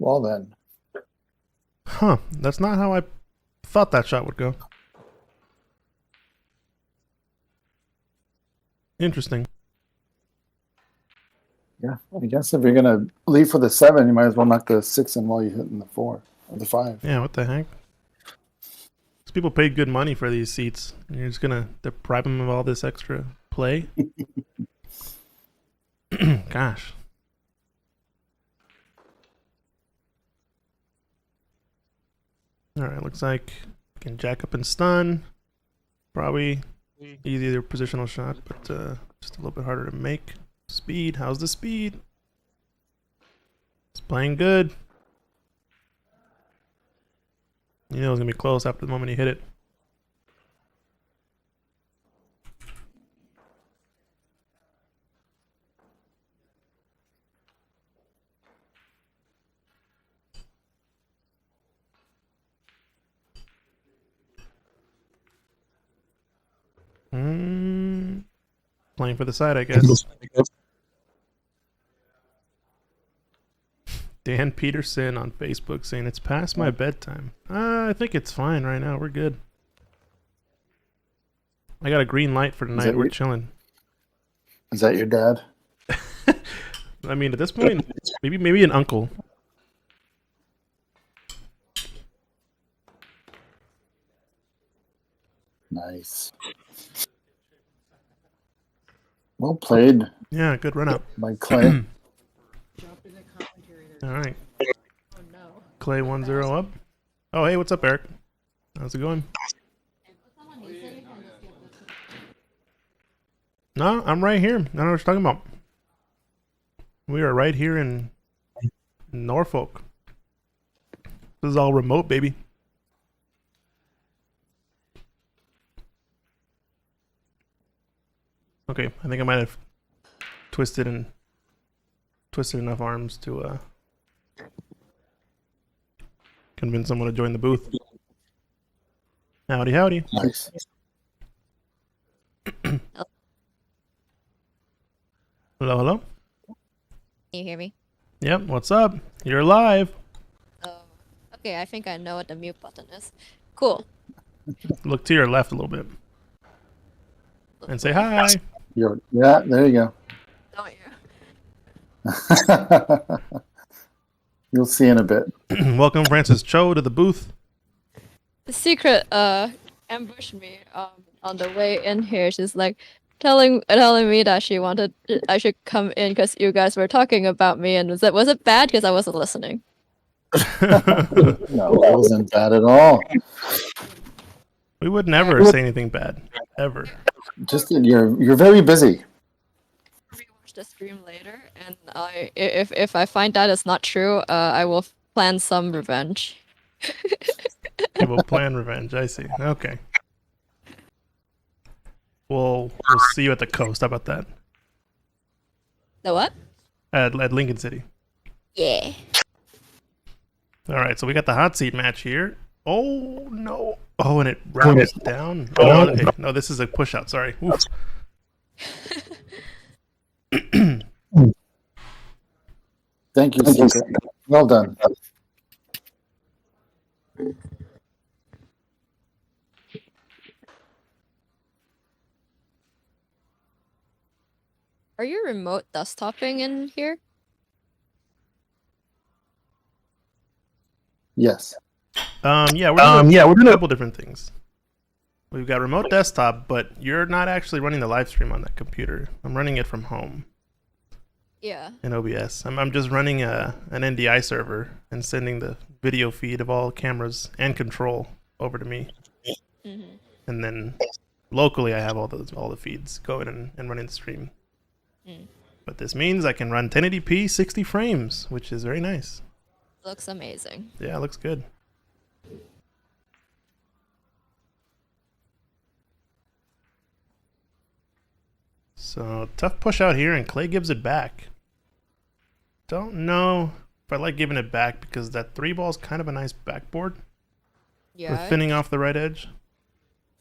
Well then. Huh, that's not how I thought that shot would go. Interesting. Yeah, I guess if you're gonna leave for the 7, you might as well knock the 6 in while you're hitting the 4 or the 5. Yeah, what the heck? These people paid good money for these seats. And you're just gonna deprive them of all this extra play? Gosh. Alright, looks like we can jack up and stun. Probably easier positional shot, but just a little bit harder to make. Speed, how's the speed? It's playing good. You know it's gonna be close after the moment you hit it. Playing for the side, I guess. Dan Peterson on Facebook saying it's past my bedtime. I think it's fine right now. We're good. I got a green light for tonight. We're chilling. Is that your dad? I mean, at this point, maybe an uncle. Nice. Well played. Yeah, good run up. By Clay. All right. Clay 1-0 up. Oh, hey, what's up, Eric? How's it going? No, I'm right here. I don't know what you're talking about. We are right here in Norfolk. This is all remote, baby. Okay, I think I might have twisted enough arms to convince someone to join the booth. Howdy, howdy. Nice. Hello, hello. Can you hear me? Yep, what's up? You're live. Oh, okay. I think I know what the mute button is. Cool. Look to your left a little bit. And say hi. Yeah, there you go. Don't you? You'll see in a bit. Welcome, Francis Cho, to the booth. The secret ambushed me on the way in here. She's like telling me that she wanted I should come in because you guys were talking about me, and was it bad because I wasn't listening? No, it wasn't bad at all. We would never say anything bad, ever. Just that you're very busy. the stream later, and if I find that is not true, I will plan some revenge. You will plan revenge. I see. Okay. We'll see you at the coast. How about that? The what? At Lincoln City. Yeah. All right. So we got the hot seat match here. Oh no! Oh, and it rounds down. Oh no! Okay. No, this is a push out. Sorry. Oof. Thank you, Secret. Well done. Are you remote desktoping in here? Yes. Yeah, we're doing a couple different things. We've got remote desktop, but you're not actually running the live stream on that computer. I'm running it from home Yeah. in OBS. I'm just running an NDI server and sending the video feed of all cameras and control over to me. Mm-hmm. And then locally I have all the feeds going and running the stream. Mm. But this means I can run 1080p 60 frames, which is very nice. Looks amazing. Yeah, it looks good. So tough push out here, and Clay gives it back. Don't know if I like giving it back because that 3 ball is kind of a nice backboard. Yeah. We're thinning off the right edge.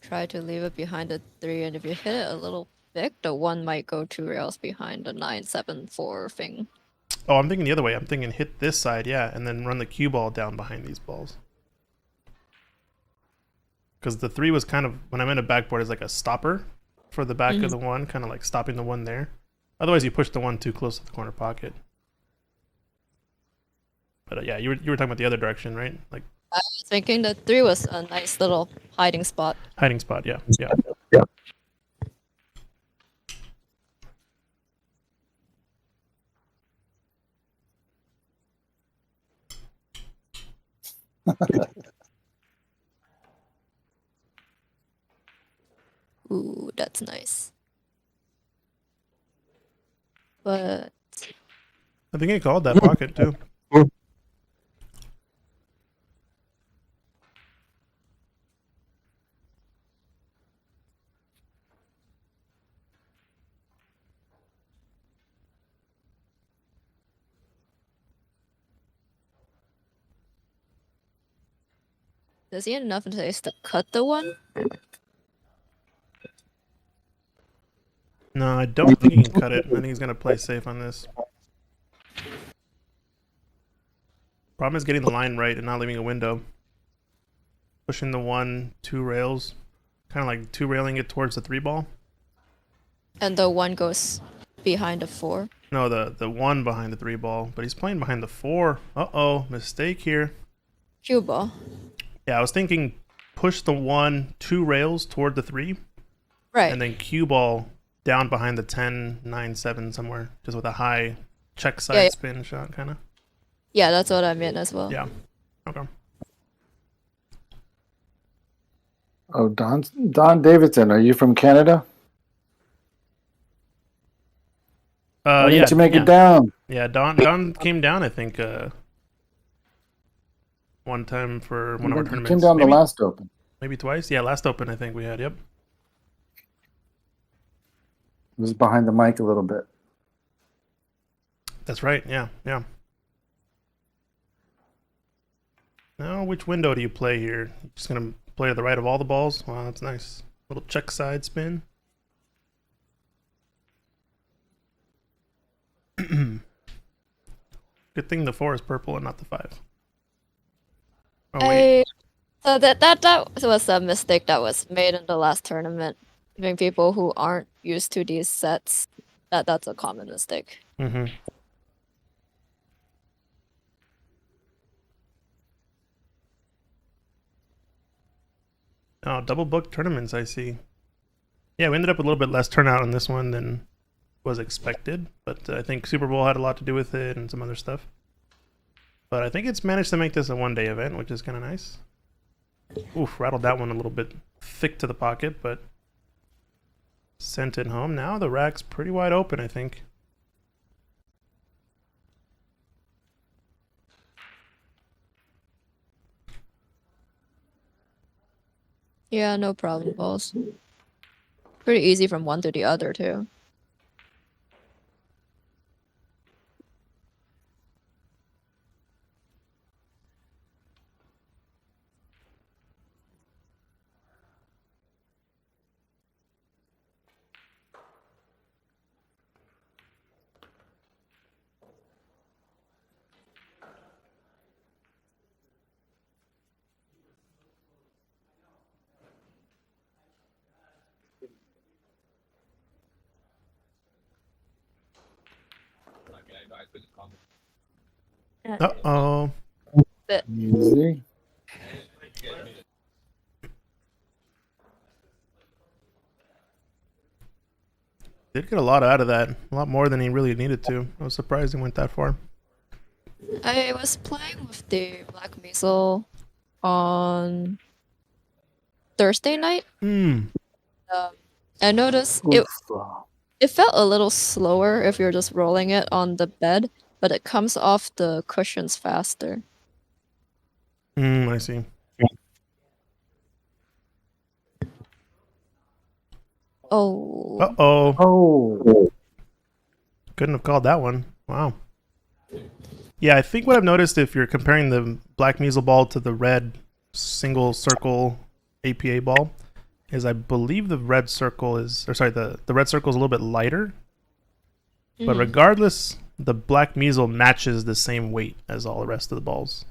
Try to leave it behind the 3, and if you hit it a little thick, the 1 might go 2 rails behind the 974 thing. Oh, I'm thinking the other way. I'm thinking hit this side, yeah, and then run the cue ball down behind these balls. Because the 3 was kind of, when I meant a backboard, is like a stopper for the back of the 1, kind of like stopping the 1 there. Otherwise, you push the 1 too close to the corner pocket. But yeah, you were talking about the other direction, right? Like I was thinking the 3 was a nice little hiding spot. hiding spot, yeah, yeah. Ooh, that's nice. But I think he called that pocket too. does he have enough space to cut the 1? No, I don't think he can cut it. I think he's gonna play safe on this. Problem is getting the line right and not leaving a window. Pushing the 1, 2 rails, kind of like 2 railing it towards the 3 ball. And the 1 goes behind the 4. No, the 1 behind the 3 ball, but he's playing behind the 4. Uh-oh, mistake here. Cue ball. Yeah, I was thinking push the 1, 2 rails toward the 3, Right. and then cue ball down behind the 10, 9, 7 somewhere, just with a high check side Yeah, yeah. spin shot, kind of. Yeah, that's what I meant as well. Yeah. Okay. Oh, Don Davidson, are you from Canada? Why Yeah, didn't you make yeah. it down? Yeah, Don came down, I think, one time for one of our He tournaments. came down maybe, the last Open. maybe twice. Yeah, last open I think we had. Yep. It was behind the mic a little bit. That's right. Yeah, yeah. Now, which window do you play here? You just gonna play to the right of all the balls? Wow, that's nice. Little check side spin. Good thing the 4 is purple and not the 5. Oh wait. So that was a mistake that was made in the last tournament. Giving people who aren't used to these sets, that's a common mistake. Mm-hmm. Oh, double book tournaments, I see. Yeah, we ended up with a little bit less turnout on this one than was expected, but I think Super Bowl had a lot to do with it and some other stuff. But I think it's managed to make this a one-day event, which is kind of nice. Oof, rattled that one a little bit thick to the pocket, but sent it home. Now the rack's pretty wide open, I think. Yeah, no problem, balls. Pretty easy from one to the other too. Uh-oh. Easy. Did get a lot out of that. A lot more than he really needed to. I was surprised he went that far. I was playing with the Black Measle on Thursday night. Hmm. I noticed it felt a little slower if you're just rolling it on the bed, but it comes off the cushions faster. I see. Oh. Uh-oh. Oh. Couldn't have called that one. Wow. Yeah, I think what I've noticed if you're comparing the Black Measle ball to the red single circle APA ball is I believe the red circle is, or sorry, the red circle is a little bit lighter. But regardless, the Black Measle matches the same weight as all the rest of the balls,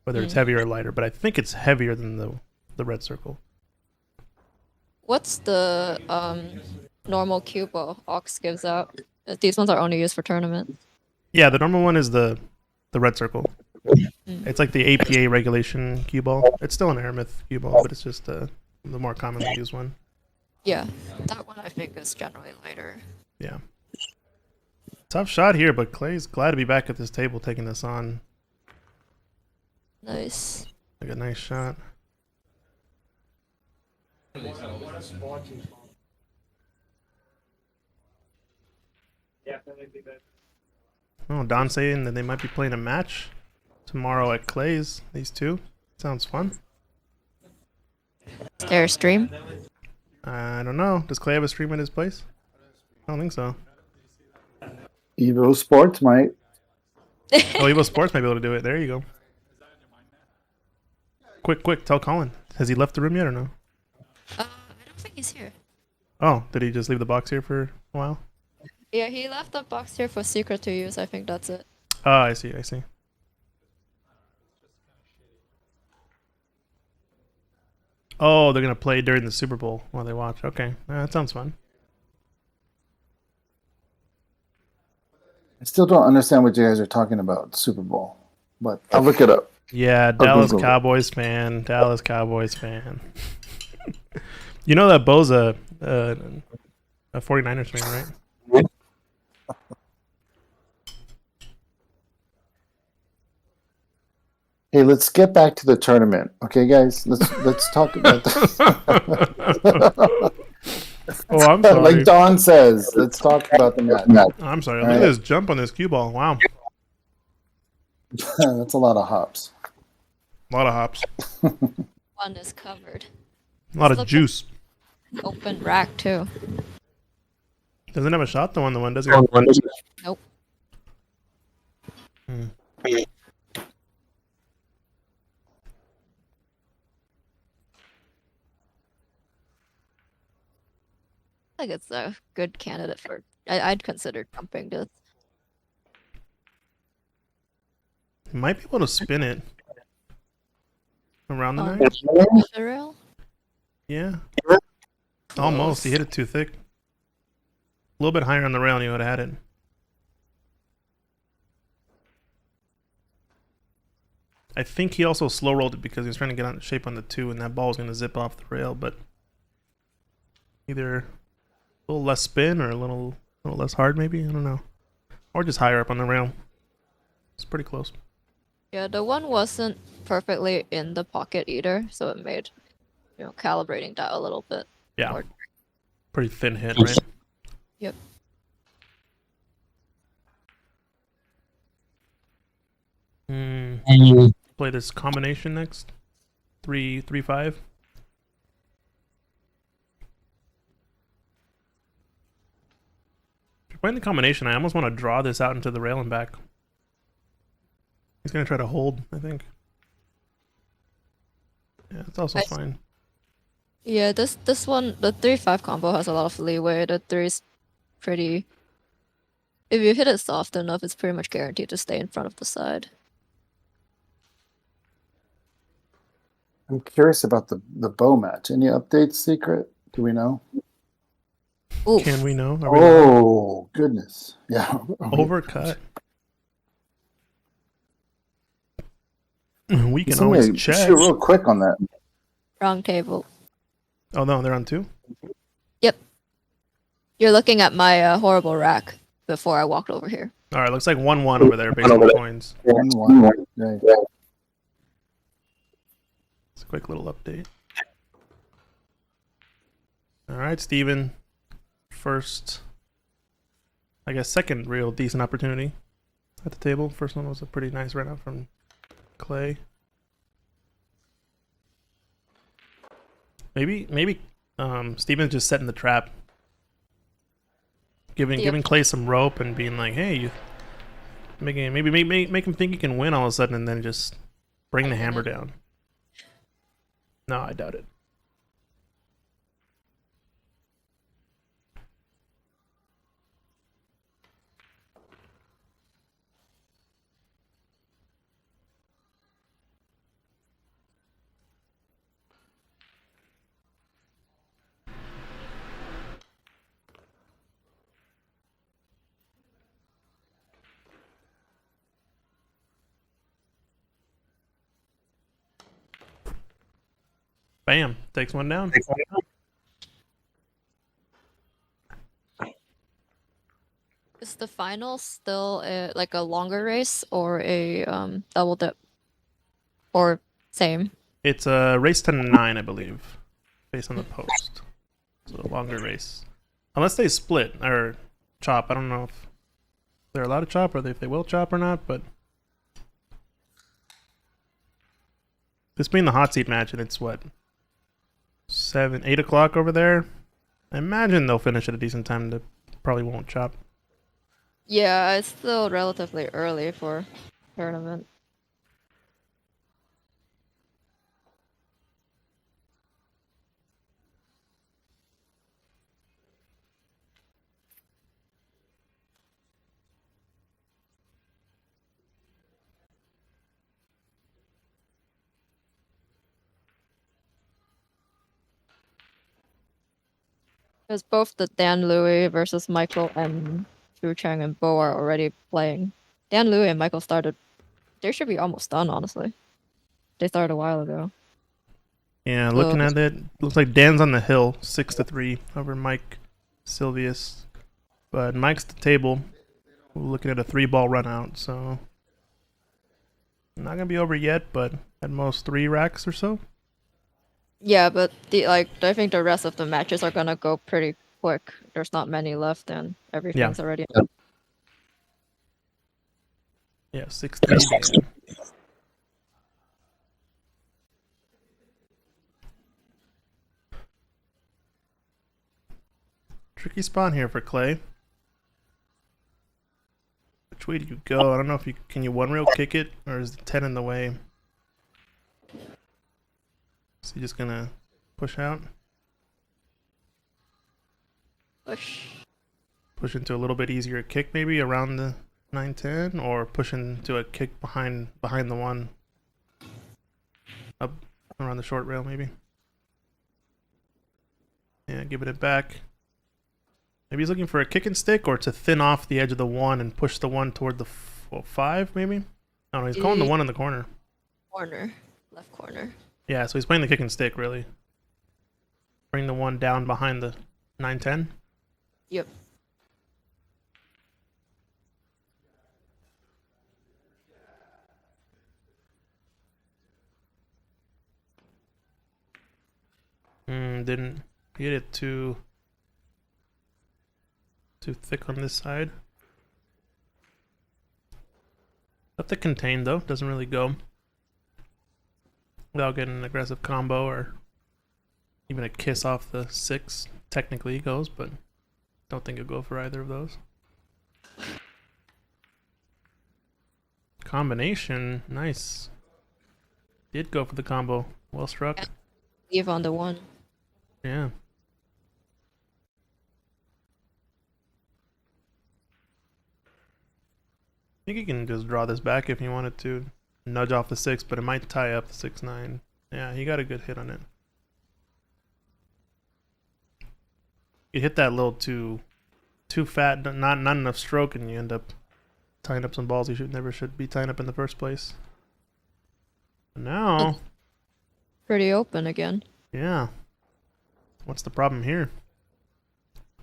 whether it's heavier or lighter. But I think it's heavier than the red circle. What's the normal cue ball Ox gives out? These ones are only used for tournament. Yeah, the normal one is the red circle. It's like the APA regulation cue ball. It's still an Aramith cue ball, but it's just the more commonly used one. Yeah, that one I think is generally lighter. Yeah. Tough shot here, but Clay's glad to be back at this table taking this on. Nice. Like a nice shot. Oh, Don saying that they might be playing a match tomorrow at Clay's. These two. Sounds fun. Is there a stream? I don't know. Does Clay have a stream at his place? I don't think so. Evo Sports might. Oh, Evo Sports might be able to do it. There you go. Quick, tell Colin. Has he left the room yet or no? I don't think he's here. Oh, did he just leave the box here for a while? Yeah, he left the box here for Secret to use. I think that's it. Oh, I see. Oh, they're going to play during the Super Bowl while they watch. Okay, that sounds fun. I still don't understand what you guys are talking about, Super Bowl. But I'll look it up. Yeah, Dallas Google it. Cowboys fan. Dallas Cowboys fan. You know that Bo's a 49ers fan, right? Hey, let's get back to the tournament. Okay, guys? Let's talk about this. Oh, I'm sorry. Like Don says, let's talk about the match. I'm sorry. Look at this jump on this cue ball. Wow. That's a lot of hops. A lot of hops. One is covered. A lot of Look- juice. Open rack too. Doesn't have a shot though on the one, does he? Nope. I think it's a good candidate for. I'd consider jumping this. He might be able to spin it around the On net. the rail. Yeah. Almost. He hit it too thick. A little bit higher on the rail and he would have had it. I think he also slow rolled it because he was trying to get on shape on the 2 and that ball was going to zip off the rail, but either a little less spin or a little less hard maybe, I don't know. Or just higher up on the rail. It's pretty close. Yeah, the one wasn't perfectly in the pocket either, so it made, calibrating that a little bit. Yeah. more. Pretty thin hit, right? Yep. Play this combination next. 3-3-5. playing the combination, I almost want to draw this out into the rail and back. He's gonna try to hold, I think. Yeah, it's also fine. Yeah, this one, the 3-5 combo has a lot of leeway. The 3 is pretty. If you hit it soft enough, it's pretty much guaranteed to stay in front of the side. I'm curious about the bow match. Any updates, Secret? Do we know? Oof. Can we know? Are we live? Oh, goodness. Yeah. Overcut. We can Somebody always check. shoot real quick on that. Wrong table. Oh no, they're on 2? Yep. You're looking at my horrible rack before I walked over here. Alright, looks like 1-1 over there based on the coins. 1-1. Yeah. It's a quick little update. Alright, Steven. First, I guess second real decent opportunity at the table. First one was a pretty nice run out from Clay. Maybe Steven's just setting the trap. Giving Clay some rope and being like, hey, you making maybe make him think he can win all of a sudden and then just bring the hammer down. No, I doubt it. Bam, takes one down. Is the final still like a longer race or a double dip? Or same? It's a race to 9, I believe, based on the post. So a longer race. Unless they split or chop. I don't know if they're allowed to chop or if they will chop or not, but this being the hot seat match, and it's what, 8 o'clock over there. I imagine they'll finish at a decent time. That probably won't chop. Yeah, it's still relatively early for tournament. Because both the Dan Louis versus Michael and Chu Chang and Bo are already playing. Dan Louis and Michael started. They should be almost done, honestly. They started a while ago. Yeah, looking at it, looks like Dan's on the hill, 6-3 over Mike Silvius. But Mike's the table. We're looking at a 3-ball run out, so not gonna be over yet, but at most 3 racks or so. Yeah, but I think the rest of the matches are gonna go pretty quick. There's not many left, and everything's already. Yeah, 6-3. Dan. Tricky spot here for Clay. Which way do you go? I don't know if you can you one rail kick it or is the 10 in the way? Is he just gonna push out? Push into a little bit easier kick maybe around the 9-10, or push into a kick behind the one up around the short rail maybe. Yeah, giving it back. Maybe he's looking for a kick and stick or to thin off the edge of the 1 and push the 1 toward the 5 maybe? I don't know, he's calling the 1 in the corner. Left corner. Yeah, so he's playing the kick and stick really. Bring the 1 down behind the 9-10. Yep. Didn't get it too thick on this side. Up to contain though, doesn't really go without getting an aggressive combo or even a kiss off the 6. Technically goes, but don't think it'll go for either of those. Combination. Nice. Did go for the combo. Well struck. Leave on the one. Yeah. I think you can just draw this back if you wanted to. Nudge off the 6, but it might tie up the 6-9. Yeah, he got a good hit on it. You hit that little too fat, not enough stroke, and you end up tying up some balls you should be tying up in the first place. But now, Pretty open again. yeah. What's the problem here?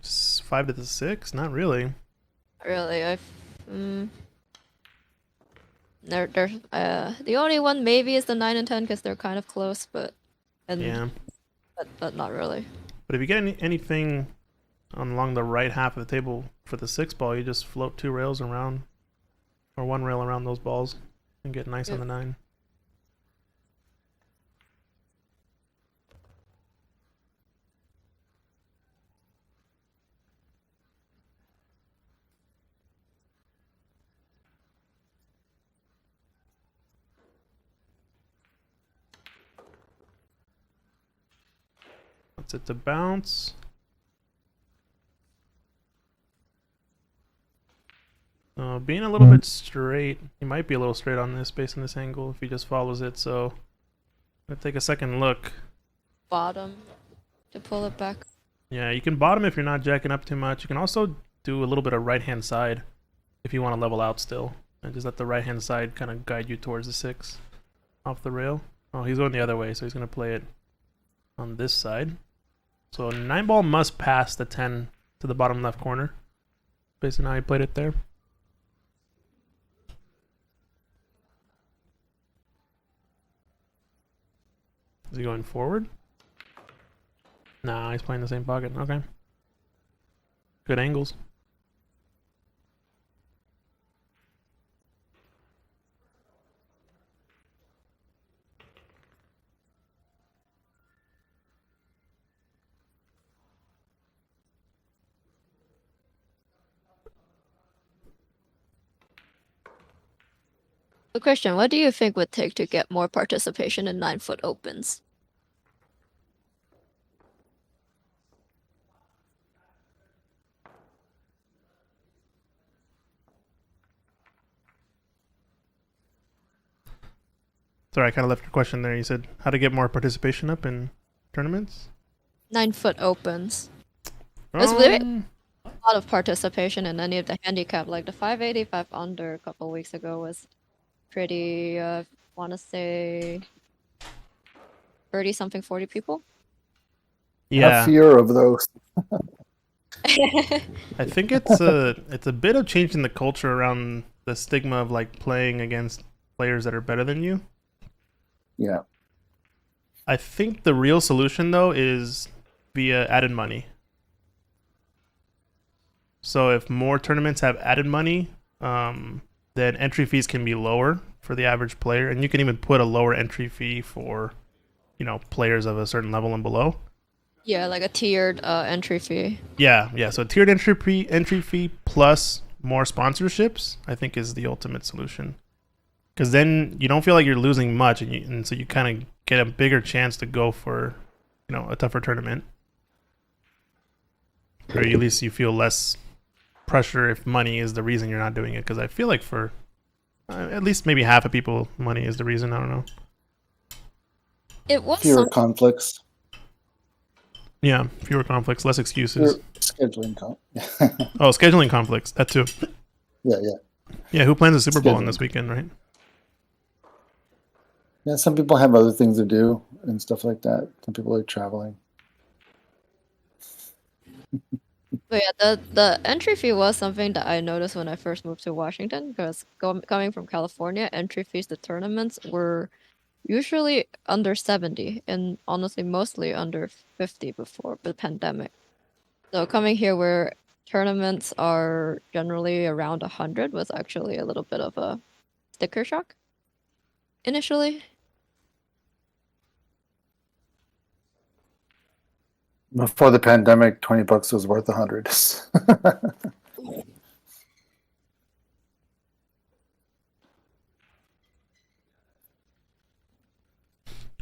5 to the 6? Not really. Really, the only one maybe is the 9 and 10 because they're kind of close, but Yeah. but not really. But if you get anything along the right half of the table for the 6 ball, you just float 2 rails around, or 1 rail around those balls, and get nice on the 9. That's it to bounce. Being a little bit straight, he might be a little straight on this based on this angle if he just follows it, so I'm gonna take a second look. Bottom to pull it back. Yeah, you can bottom if you're not jacking up too much. You can also do a little bit of right hand side if you want to level out still, and just let the right hand side kind of guide you towards the 6 off the rail. Oh, he's going the other way, so he's gonna play it on this side. So 9 ball must pass the 10 to the bottom left corner, based on how he played it there. Is he going forward? Nah, he's playing the same pocket. Okay. Good angles. So question, what do you think would take to get more participation in 9-foot opens? Sorry, I kind of left your question there. You said how to get more participation up in tournaments? 9-foot opens. There's really Um, a lot of participation in any of the handicap. Like the 585 under a couple weeks ago was pretty, want to say 30 something, 40 people. Have yeah, fear of those. I think it's a bit of changing the culture around the stigma of like playing against players that are better than you. Yeah. I think the real solution though is via added money. So if more tournaments have added money, then entry fees can be lower for the average player, and you can even put a lower entry fee for, players of a certain level and below. Yeah, like a tiered entry fee. Yeah. So tiered entry fee plus more sponsorships, I think, is the ultimate solution. Because then you don't feel like you're losing much, and so you kind of get a bigger chance to go for, a tougher tournament. Or at least you feel less pressure if money is the reason you're not doing it. Because I feel like for at least maybe half of people, money is the reason. I don't know. It was Fewer conflicts. Yeah, fewer conflicts, less excuses. Scheduling Oh, scheduling conflicts. That too. Yeah. Yeah, who plans the Super Bowl on Scheduling. this weekend, right? Yeah, some people have other things to do and stuff like that. Some people are traveling. But yeah, the entry fee was something that I noticed when I first moved to Washington, because coming from California, entry fees to tournaments were usually under 70 and honestly mostly under 50 before the pandemic. So coming here where tournaments are generally around 100 was actually a little bit of a sticker shock initially. Before the pandemic, $20 was worth 100.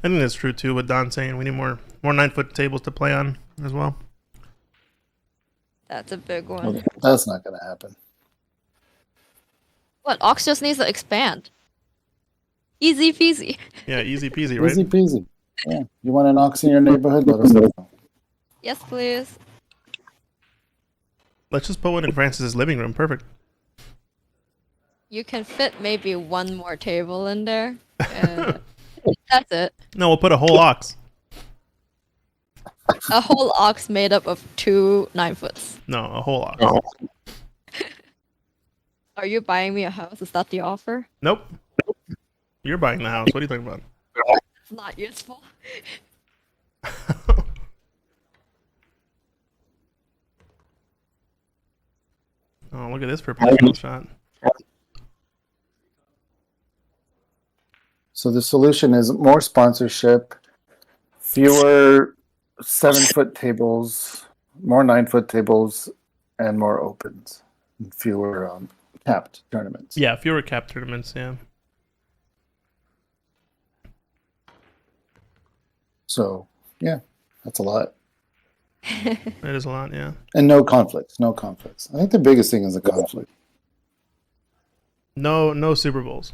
I think that's true too. What Don's saying, we need more 9-foot tables to play on as well. That's a big one. Okay, that's not going to happen. What? Ox just needs to expand. Easy peasy. Yeah, easy peasy, right? Easy peasy. Yeah. You want an ox in your neighborhood? Let us know. Yes, please. Let's just put one in Francis's living room. Perfect. You can fit maybe one more table in there. That's it. No, we'll put a whole ox. A whole ox made up of 2 9-foots. No, a whole ox. Are you buying me a house? Is that the offer? Nope. You're buying the house. What are you talking about? It's not useful. Oh, look at this professional shot. So the solution is more sponsorship, fewer 7-foot tables, more 9-foot tables, and more opens, and fewer capped tournaments. Yeah, fewer cap tournaments, yeah. So, yeah, that's a lot. That is a lot, yeah. And no conflicts. No conflicts. I think the biggest thing is the conflict. No Super Bowls.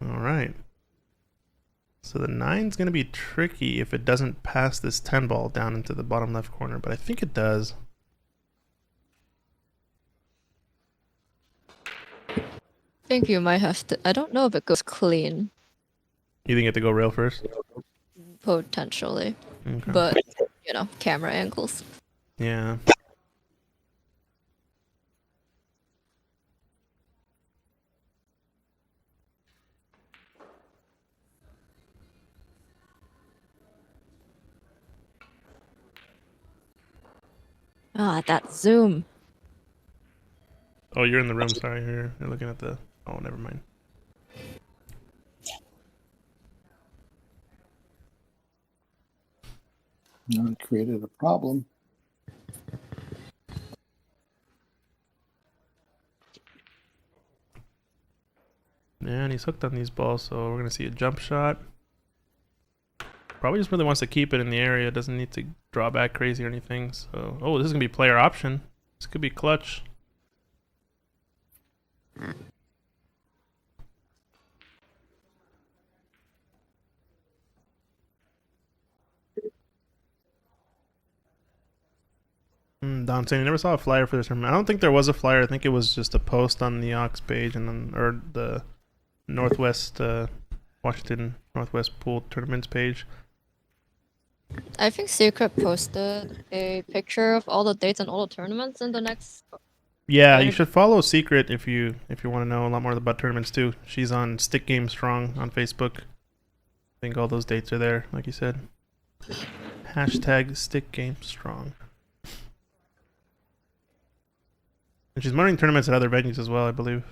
All right. So the 9's going to be tricky if it doesn't pass this 10 ball down into the bottom left corner, but I think it does. I think you might have to. I don't know if it goes clean. You think you have to go rail first? Potentially. Okay. But, you know, camera angles. Yeah. Ah, that zoom. Oh, you're in the room. Sorry, you're looking at the. Oh, never mind. Now it created a problem. Yeah, and he's hooked on these balls, so we're gonna see a jump shot. Probably just really wants to keep it in the area. Doesn't need to draw back crazy or anything. So, oh, this is gonna be player option. This could be clutch. Don saying he never saw a flyer for this tournament. I don't think there was a flyer. I think it was just a post on the Ox page and then, or the Northwest Washington Northwest Pool tournaments page. I think Secret posted a picture of all the dates and all the tournaments in the next. Yeah, you should follow Secret if you want to know a lot more about tournaments too. She's on Stick Game Strong on Facebook. I think all those dates are there, like you said. Hashtag Stick Game Strong. And she's running tournaments at other venues as well, I believe.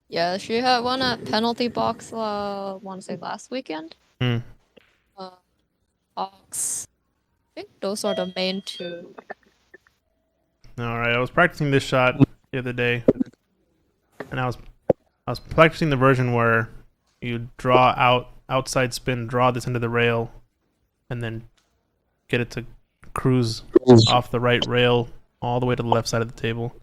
Yeah, she had one at Penalty Box. Want to say last weekend. Ox. I think those are the main 2. All right, I was practicing this shot the other day, and I was practicing the version where you draw outside spin, draw this into the rail, and then get it to cruise off the right rail all the way to the left side of the table.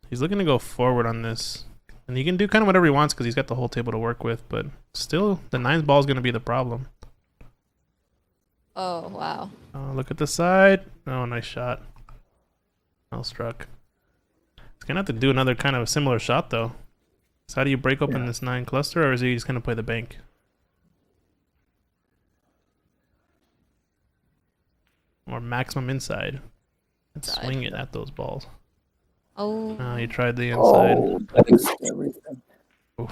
He's looking to go forward on this, and he can do kind of whatever he wants because he's got the whole table to work with. But still, the 9's ball is going to be the problem. Oh wow! Oh, look at the side. Oh, nice shot. Well struck. He's gonna have to do another kind of similar shot though. So how do you break open this 9 cluster, or is he just gonna play the bank? Or maximum inside. And swing it at those balls. Oh. Oh, he tried the inside. Oh, that's everything. Oof.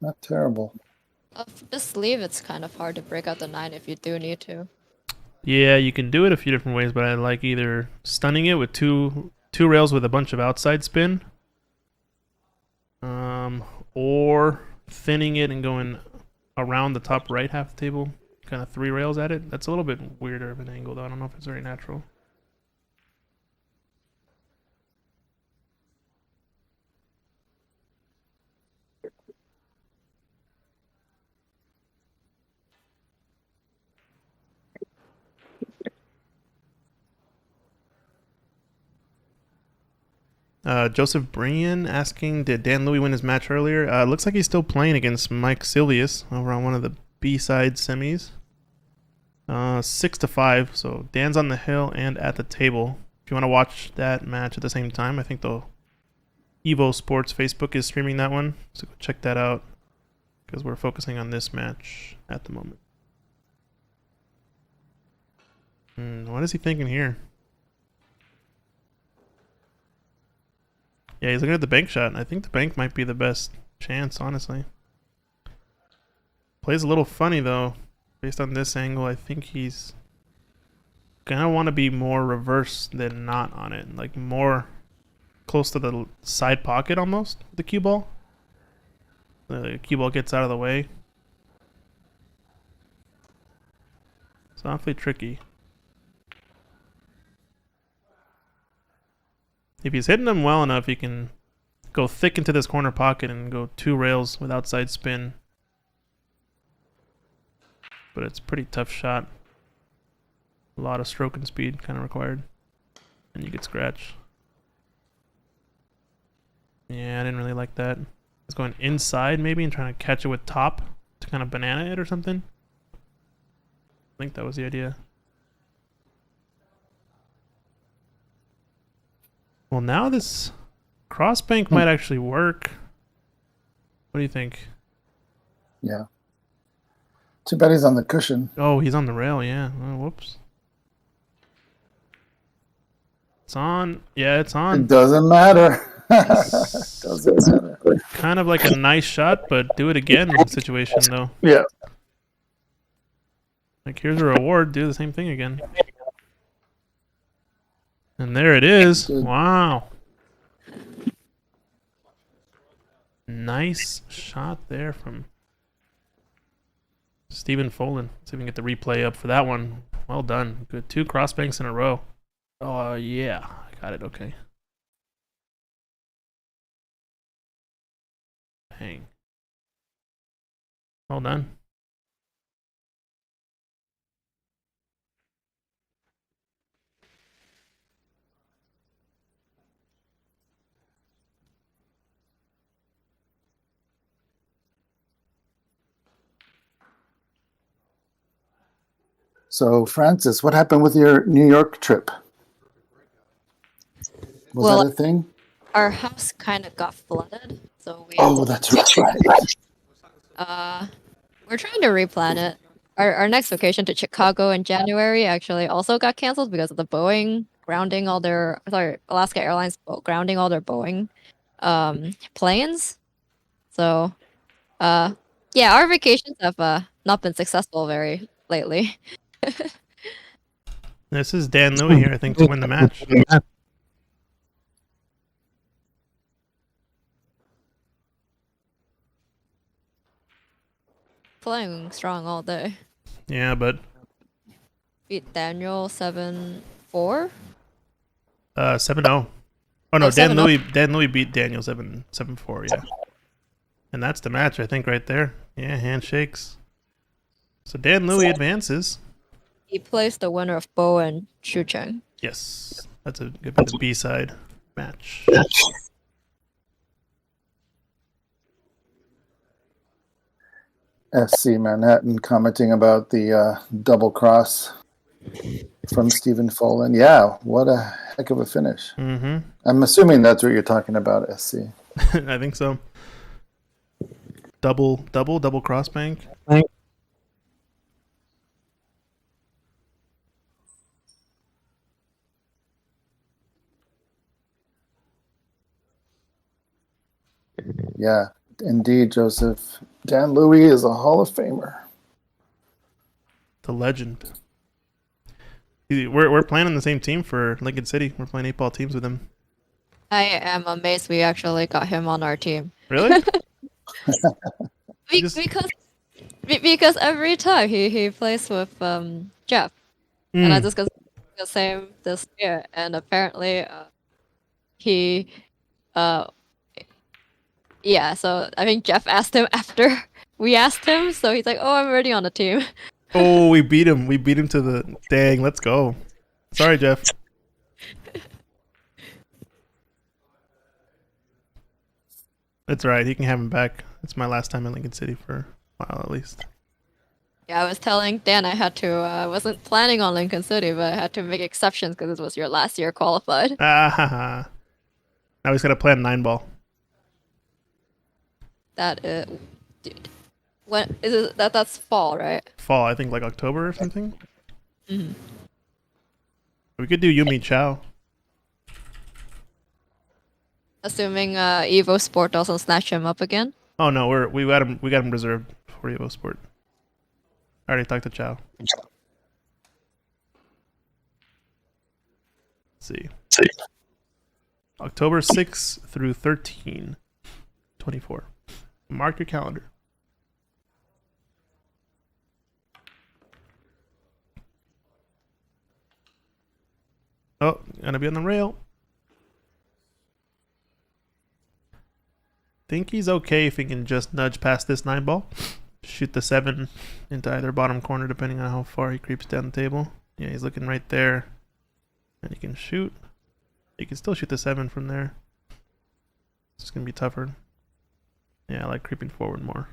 Not terrible. This sleeve, it's kind of hard to break out the 9 if you do need to. Yeah, you can do it a few different ways, but I like either stunning it with two rails with a bunch of outside spin, or thinning it and going around the top right half the table, kind of 3 rails at it. That's a little bit weirder of an angle, though. I don't know if it's very natural. Joseph Brian asking, did Dan Louis win his match earlier? Looks like he's still playing against Mike Silvius over on one of the B-side semis. 6-5, so Dan's on the hill and at the table. If you want to watch that match at the same time, I think the Evo Sports Facebook is streaming that one, so go check that out, because we're focusing on this match at the moment. What is he thinking here? Yeah, he's looking at the bank shot. I think the bank might be the best chance, honestly. Plays a little funny, though. Based on this angle, I think he's gonna want to be more reverse than not on it. Like, more close to the side pocket, almost, with the cue ball. The cue ball gets out of the way. It's awfully tricky. If he's hitting them well enough, he can go thick into this corner pocket and go 2 rails with outside spin. But it's a pretty tough shot. A lot of stroke and speed kind of required. And you get scratch. Yeah, I didn't really like that. It's going inside maybe and trying to catch it with top to kind of banana it or something. I think that was the idea. Well, now this cross bank might actually work. What do you think? Yeah. Too bad he's on the cushion. Oh, he's on the rail, yeah. Oh, whoops. It's on. Yeah, it's It on. doesn't matter. Doesn't matter. Kind of like a nice shot, but do it again situation, though. Yeah. Like, here's a reward. Do the same thing again. And there it is. Good. Wow. Nice shot there from Stephen Folan. Let's see if we can get the replay up for that one. Well done. Good. 2 cross banks in a row. Oh, yeah. I got it. Okay. Dang. Well done. So, Francis, what happened with your New York trip? Was Well, that a thing? Our house kind of got flooded, so we Oh, that's right. we're trying to replan it. Our next vacation to Chicago in January actually also got canceled because of the Boeing grounding all their Alaska Airlines grounding all their Boeing planes. So yeah, our vacations have not been successful very lately. This is Dan Louis here, I think, to win the match. Playing strong all day. Yeah, but Beat Daniel 7-4. 7-0. Oh no, Oh, 7-0. Dan Louis beat Daniel 7-4, yeah. And that's the match, I think, right there. Yeah, handshakes. So Dan Louis advances. He plays the winner of Bo and Shu Cheng. Yes. That's a good bit of B-side match. SC Manhattan commenting about the double cross from Stephen Folan. Yeah, what a heck of a finish. Mm-hmm. I'm assuming that's what you're talking about, SC. I think so. Double cross bank. Yeah, indeed, Joseph. Dan Louis is a Hall of Famer. The legend. We're playing on the same team for Lincoln City. We're playing 8-ball teams with him. I am amazed we actually got him on our team. Really? Be- Just- because every time he plays with Jeff, and I just got the same this year, and apparently he yeah. So I think Jeff asked him after we asked him, so he's like, "Oh, I'm already on the team." Oh, we beat him. We beat him to the dang. Let's go. Sorry, Jeff. That's right. He can have him back. It's my last time in Lincoln City for a while, at least. Yeah, I was telling Dan I had to. I wasn't planning on Lincoln City, but I had to make exceptions because it was your last year qualified. Ah, now he's got to play on 9-ball. That dude, when is it? That's fall, right? Fall, I think, like October or something. Mm-hmm. We could do Yumi Chow. Assuming Evo Sport doesn't snatch him up again. Oh no, we got him reserved for Evo Sport. I already talked to Chow. Let's see. October 6th through 13, 24. Mark your calendar. Oh, gonna be on the rail. Think he's okay if he can just nudge past this 9-ball. Shoot the 7 into either bottom corner depending on how far he creeps down the table. Yeah, he's looking right there. And he can shoot. He can still shoot the 7 from there. It's gonna be tougher. Yeah, I like creeping forward more.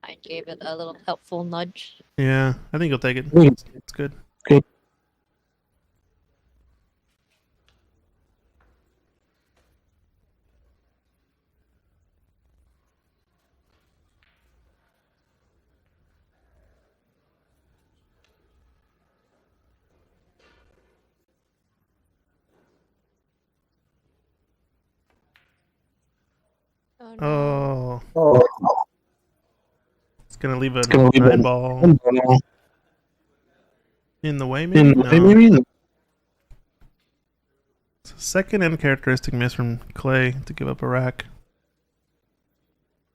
I gave it a little helpful nudge. Yeah, I think he'll take it. It's good. Oh, no. Oh, it's gonna leave a 9-ball in the way, maybe. No. It's a second end characteristic miss from Clay to give up a rack.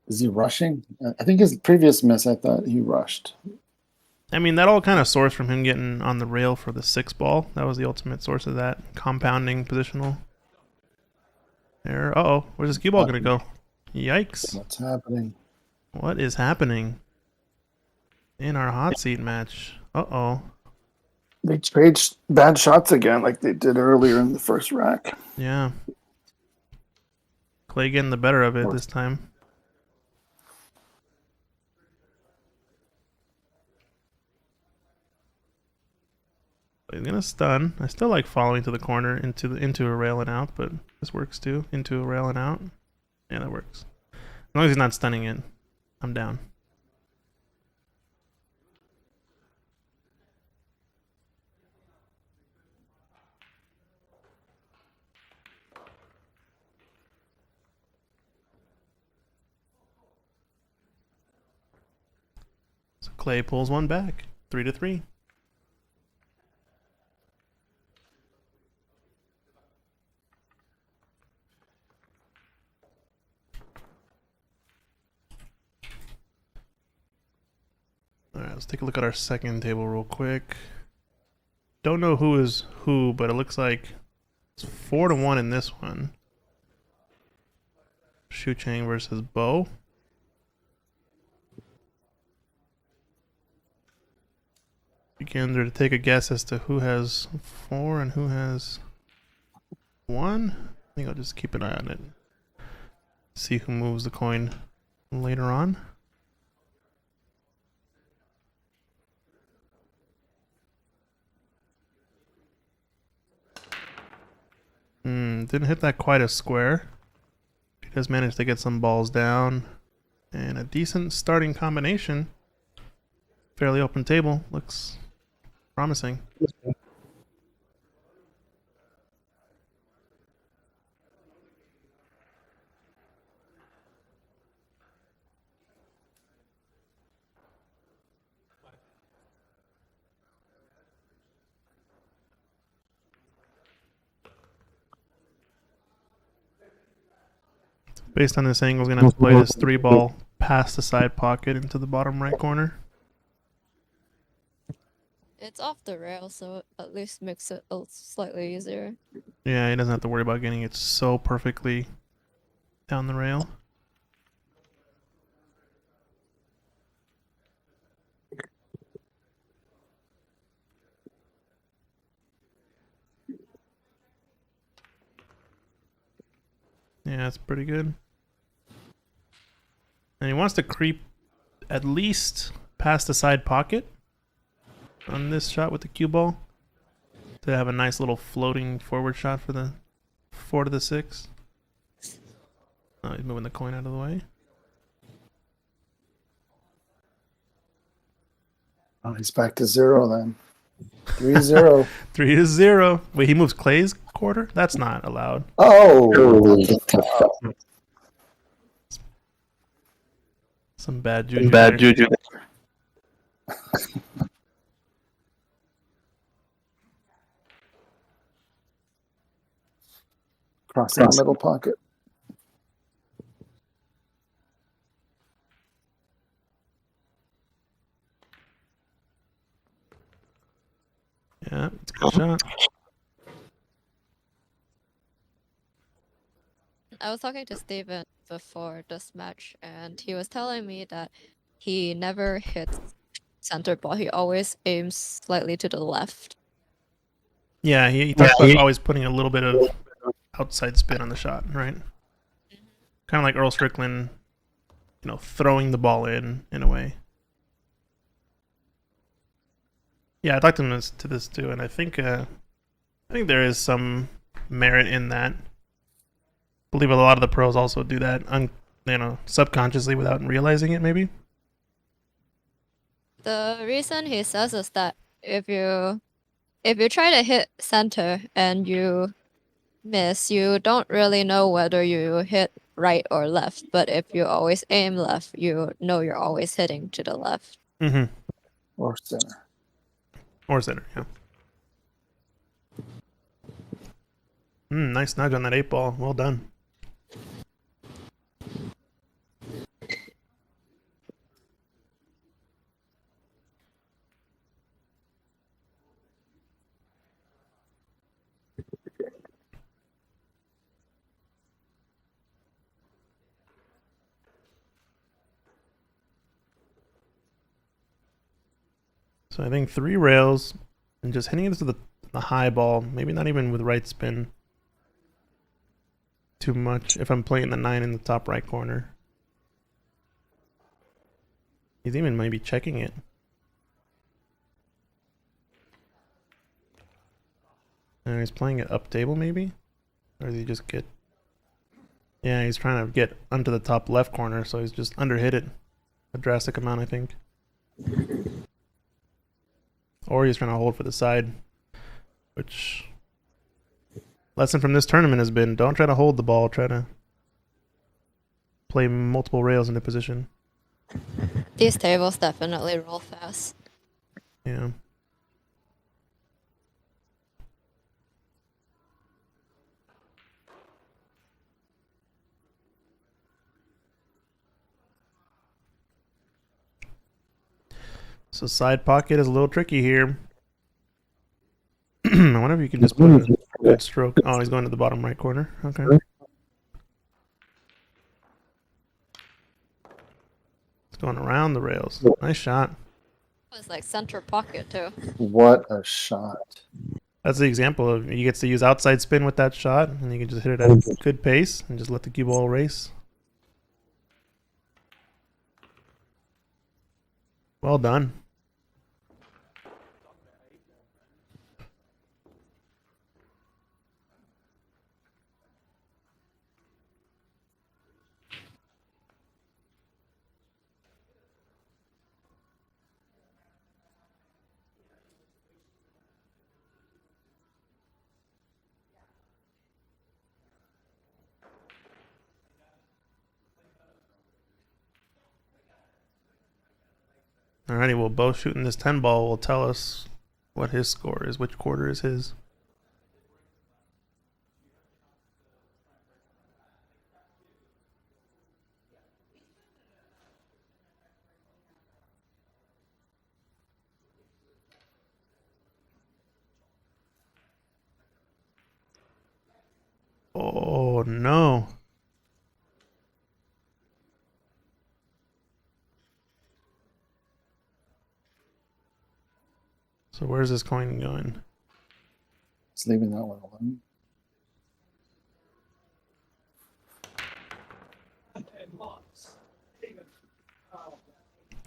Is he rushing? I think his previous miss, I thought he rushed. I mean, that all kind of sourced from him getting on the rail for the 6-ball. That was the ultimate source of that. Compounding positional error. Uh-oh, where's this cue ball gonna go? Yikes. What's happening? What is happening in our hot seat match? Uh-oh. They trade bad shots again like they did earlier in the first rack. Yeah. Clay getting the better of it this time. He's gonna stun. I still like following to the corner into a rail and out, but this works too. Into a rail and out. Yeah, that works. As long as he's not stunning it, I'm down. So Clay pulls one back. 3-3. Alright, let's take a look at our second table real quick. Don't know who is who, but it looks like it's 4-1 in this one. Shu Chang versus Bo. Beginner to take a guess as to who has 4 and who has 1. I think I'll just keep an eye on it. See who moves the coin later on. Didn't hit that quite as square. He does manage to get some balls down. And a decent starting combination. Fairly open table. Looks promising. Based on this angle, he's going to have to play this 3-ball past the side pocket into the bottom right corner. It's off the rail, so it at least makes it slightly easier. Yeah, he doesn't have to worry about getting it so perfectly down the rail. Yeah, that's pretty good. And he wants to creep at least past the side pocket on this shot with the cue ball to have a nice little floating forward shot for the 4 to the 6. Oh, he's moving the coin out of the way. Oh, he's back to 0 then. 3-0. 3-0. Wait, he moves Clay's quarter? That's not allowed. Oh! Some bad juju. Bad juju. Crossing the middle pocket. Yeah, it's a good shot. I was talking to Steven before this match, and he was telling me that he never hits center ball. He always aims slightly to the left. Yeah, he talks about always putting a little bit of outside spin on the shot, right? Kind of like Earl Strickland, throwing the ball in a way. Yeah, I talked to him to this too, and I think there is some merit in that. I believe a lot of the pros also do that, subconsciously without realizing it, maybe. The reason he says is that if you try to hit center and you miss, you don't really know whether you hit right or left. But if you always aim left, you know you're always hitting to the left. Mm-hmm. Or center. Or center, yeah. Nice nudge on that 8-ball. Well done. So I think 3 rails and just hitting it to the high ball, maybe not even with right spin too much if I'm playing the 9 in the top right corner. He's even maybe checking it. And he's playing it up table maybe? Or does he just get... Yeah, he's trying to get onto the top left corner, so he's just underhit it a drastic amount, I think. Or he's trying to hold for the side, which... Lesson from this tournament has been, don't try to hold the ball, try to play multiple rails into position. These tables definitely roll fast. Yeah. So side pocket is a little tricky here. I wonder if you can just put a good stroke. Oh, he's going to the bottom right corner. Okay. It's going around the rails. Nice shot. It was like center pocket too. What a shot. That's the example of he gets to use outside spin with that shot, and you can just hit it at a good pace and just let the cue ball race. Well done. Alrighty, well, Bo shooting this 10 ball will tell us what his score is, which quarter is his. Oh, no. So where's this coin going? Just leaving that one alone.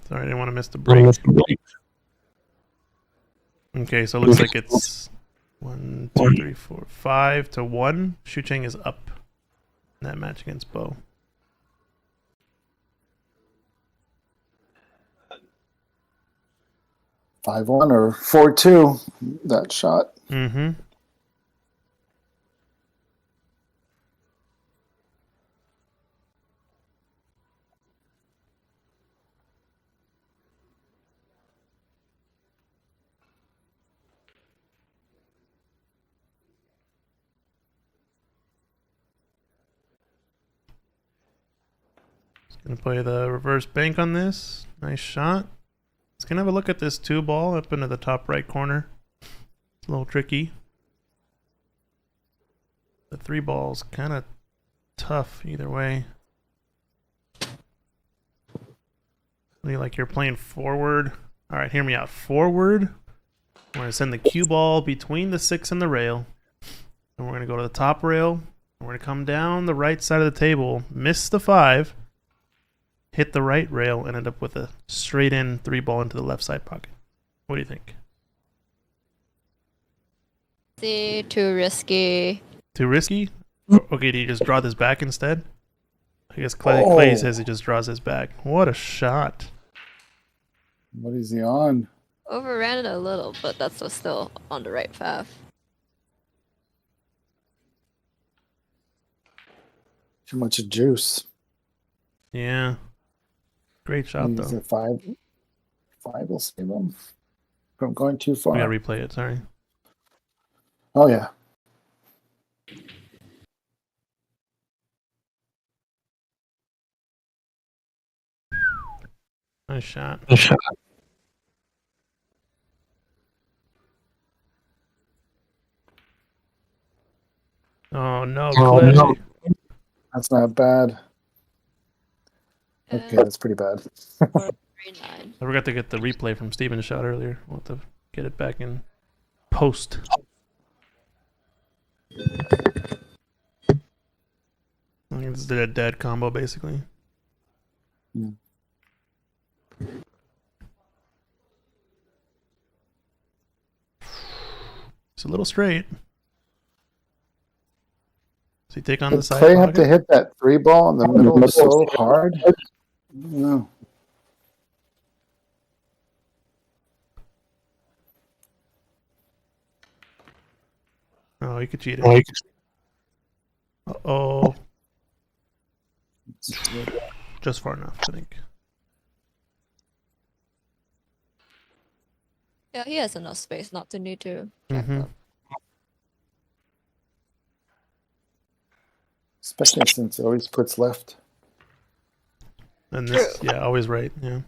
Sorry, I didn't want to miss the break. Okay, so it looks like it's 1, 2, 3, 4, 5 to 1. Shucheng is up in that match against Bo. Five one or 4-2. That shot. Mm-hmm. Gonna play the reverse bank on this. Nice shot. Let's gonna have a look at this 2 ball up into the top right corner. It's a little tricky. The 3 ball's kind of tough either way. Like you're playing forward. All right, hear me out. Forward. We're gonna send the cue ball between the 6 and the rail, and we're gonna go to the top rail. We're gonna come down the right side of the table, miss the 5, hit the right rail, and end up with a straight in 3 ball into the left side pocket. What do you think? See, too risky. Too risky? Okay, do you just draw this back instead? I guess Clay says he just draws his back. What a shot. What is he on? Overran it a little, but that's still on the right path. Too much juice. Yeah. Great shot, Use though. a 5. 5 will save him from going too far. We gotta replay it, sorry. Oh, yeah. Nice shot. Oh, no, Clay. no. That's not bad. Okay, Uh, that's pretty bad. 439. I forgot to get the replay from Steven's shot earlier. We'll have to get it back in post. I think this is a dead combo, basically. Yeah. It's a little straight. Does he take on the Did side Clay have to pocket? hit that 3 ball in the middle so hard? No. Oh, he could cheat it. Uh-oh. Just far enough, I think. Yeah, he has enough space not to need to jack Mhm. up. Especially since he always puts left. And this, yeah, always right, yeah.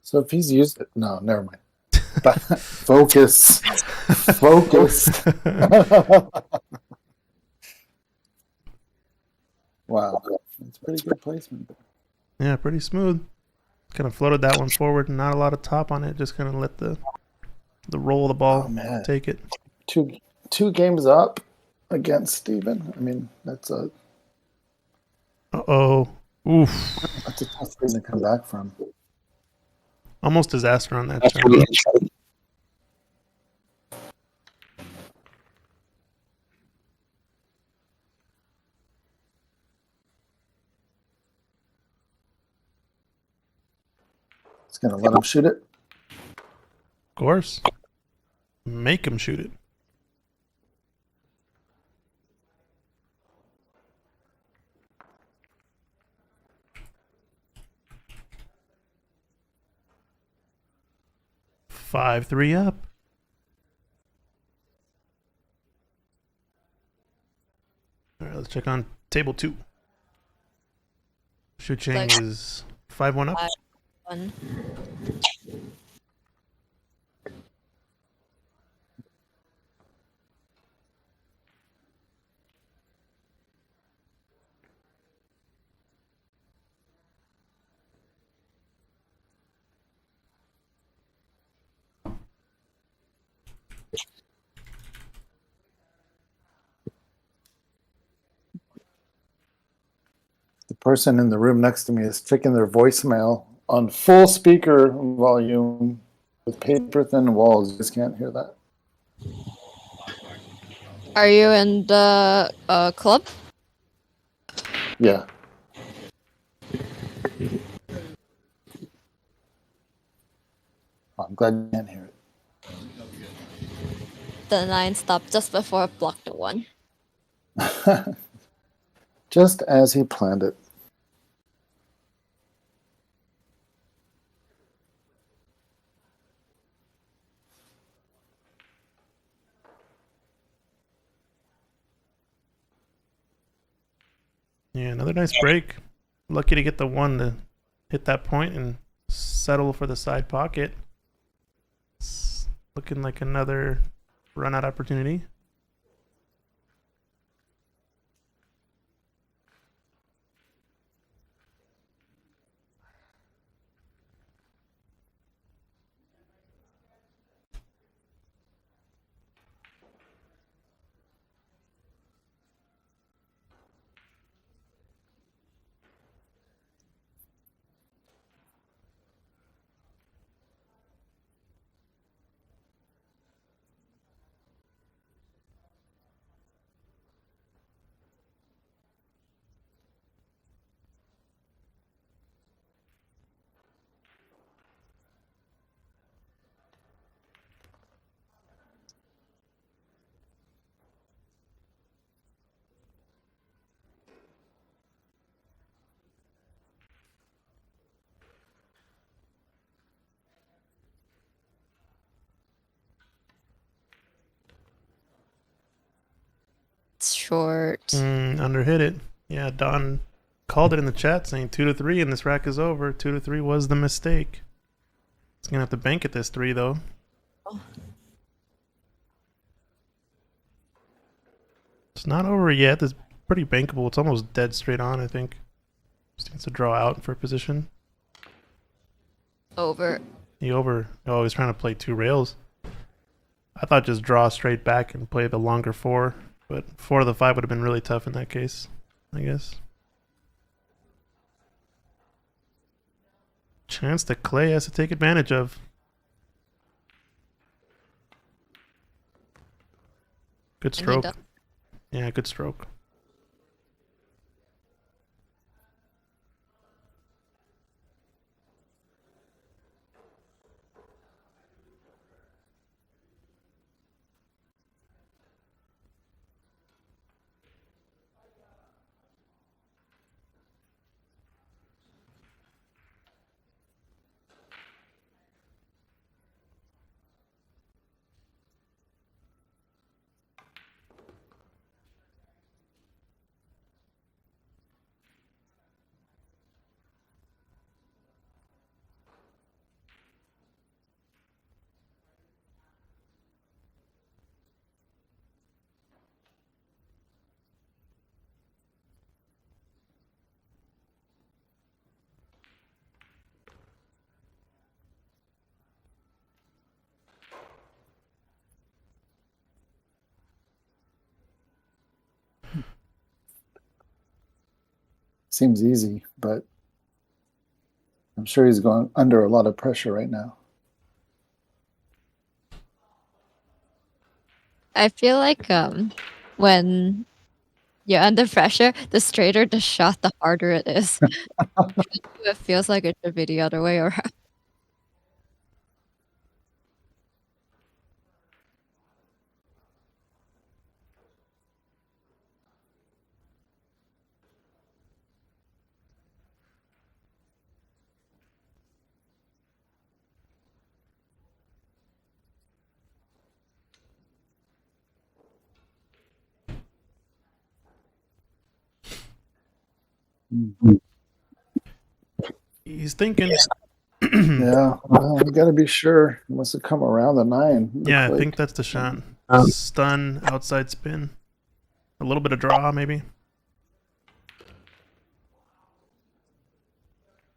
So if he's used it, no, never mind. Focus. Focus. Wow. That's pretty good placement. Yeah, pretty smooth. Kind of floated that one forward, and not a lot of top on it. Just kind of let the roll of the ball Oh, man. take it. Two games up against Steven. I mean, that's a Uh-oh. Oof. tough thing to come back from. Almost disaster on that shot. It's gonna let him shoot it. Of course. Make him shoot it. 5-3 up. All right, let's check on table 2. Shu Cheng Like- is 5-1 up. 1. The person in the room next to me is checking their voicemail on full speaker volume with paper thin walls. You just can't hear that. Are you in the club? Yeah. I'm glad you can't hear it. The 9 stopped just before block the 1. Just as he planned it. Yeah, another nice break. Lucky to get the 1 to hit that point and settle for the side pocket. It's looking like another run out opportunity. It's short. Underhit it. Yeah, Don called it in the chat saying 2-3 and this rack is over. 2-3 was the mistake. He's gonna have to bank at this 3 though. It's not over yet. It's pretty bankable. It's almost dead straight on, I think. Just needs to draw out for position. Over. He over. Oh, he's trying to play 2 rails. I thought just draw straight back and play the longer 4, but 4 to the 5 would have been really tough in that case, I guess. Chance that Clay has to take advantage of. Good And he stroke. does. Yeah, good stroke. Seems easy, but I'm sure he's going under a lot of pressure right now. I feel like when you're under pressure, the straighter the shot, the harder it is. It feels like it should be the other way around. He's thinking. Yeah, well, you got to be sure. He must have come around the 9. Yeah, I Looks think like. that's the shot. Stun, outside spin. A little bit of draw, maybe.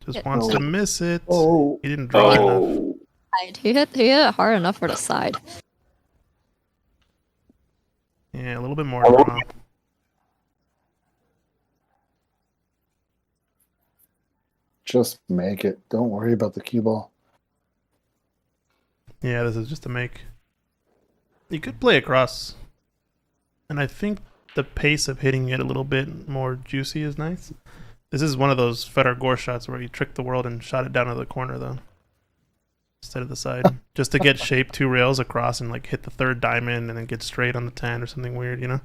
Just Yeah. wants to miss it. Oh, He didn't draw enough. oh. Side. He hit it hard enough for the side. Yeah, a little bit more draw. Just make it. Don't worry about the cue ball. Yeah, this is just a make. You could play across. And I think the pace of hitting it a little bit more juicy is nice. This is one of those Federer Gore shots where you tricked the world and shot it down to the corner, though. Instead of the side. Just to get shape 2 rails across and like hit the 3rd diamond and then get straight on the 10 or something weird, you know?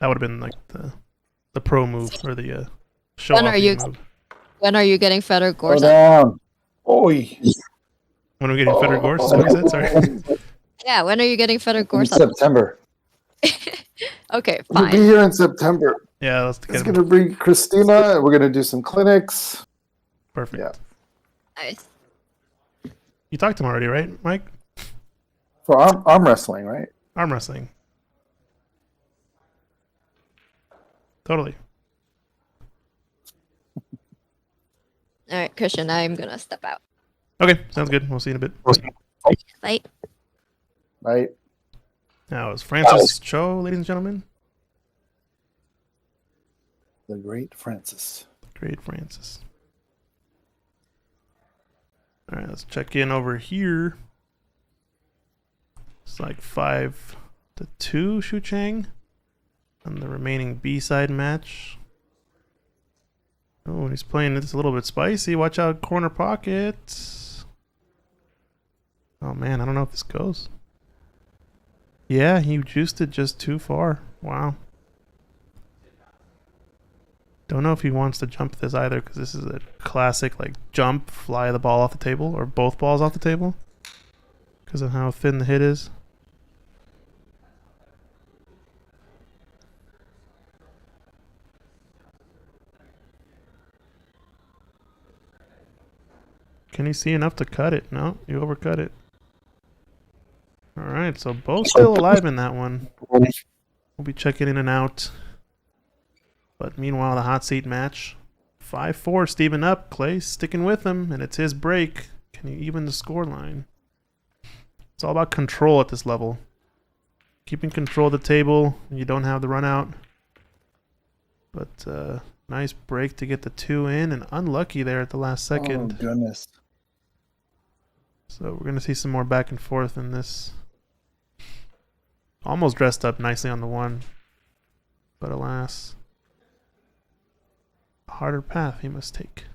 That would have been like the pro move or the show When off are you- move. When are you getting Federer Go Gore's? down. Oi. When are we getting Federer Gore? Is that what you said? Sorry. Yeah, when are you getting Federer In Gore's? September. Okay, We'll be fine. here in September. Yeah, let's It's get going him. to bring Christina, and we're going to do some clinics. Perfect. Yeah. Nice. You talked to him already, right, Mike? For arm wrestling, right? Arm wrestling. Totally. All right, Christian, I'm gonna step out. Okay, sounds good. We'll see you in a bit. Bye. Right? Now, it's Francis Cho, ladies and gentlemen. The great Francis. Great Francis. All right, let's check in over here. It's like 5-2 Shu Chang on the remaining B-side match. Oh, he's playing this a little bit spicy. Watch out, corner pocket. Oh man, I don't know if this goes. Yeah, he juiced it just too far. Wow. Don't know if he wants to jump this either, because this is a classic like jump, fly the ball off the table, or both balls off the table, because of how thin the hit is. Can you see enough to cut it? No, you overcut it. Alright, so both still alive in that one. We'll be checking in and out. But meanwhile, the hot seat match. 5-4, Steven up. Clay sticking with him, and it's his break. Can you even the score line? It's all about control at this level. Keeping control of the table. You don't have the run out. But nice break to get the 2 in, and unlucky there at the last second. Oh, goodness. So we're going to see some more back and forth in this. Almost dressed up nicely on the 1. But alas, a harder path he must take.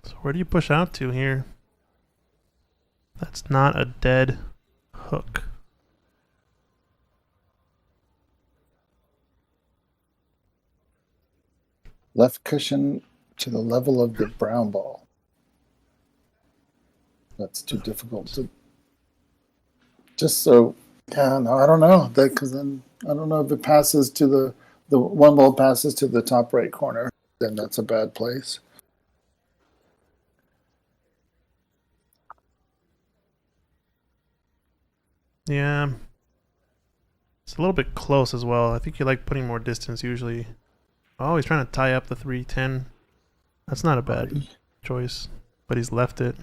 So where do you push out to here? That's not a dead hook. Left cushion to the level of the brown ball. That's too difficult to. Just so, yeah, no, I don't know. Because then I don't know if it passes to the 1 ball passes to the top right corner. Then that's a bad place. Yeah. It's a little bit close as well. I think you like putting more distance usually. Oh, he's trying to tie up the 310. That's not a bad choice, but he's left it.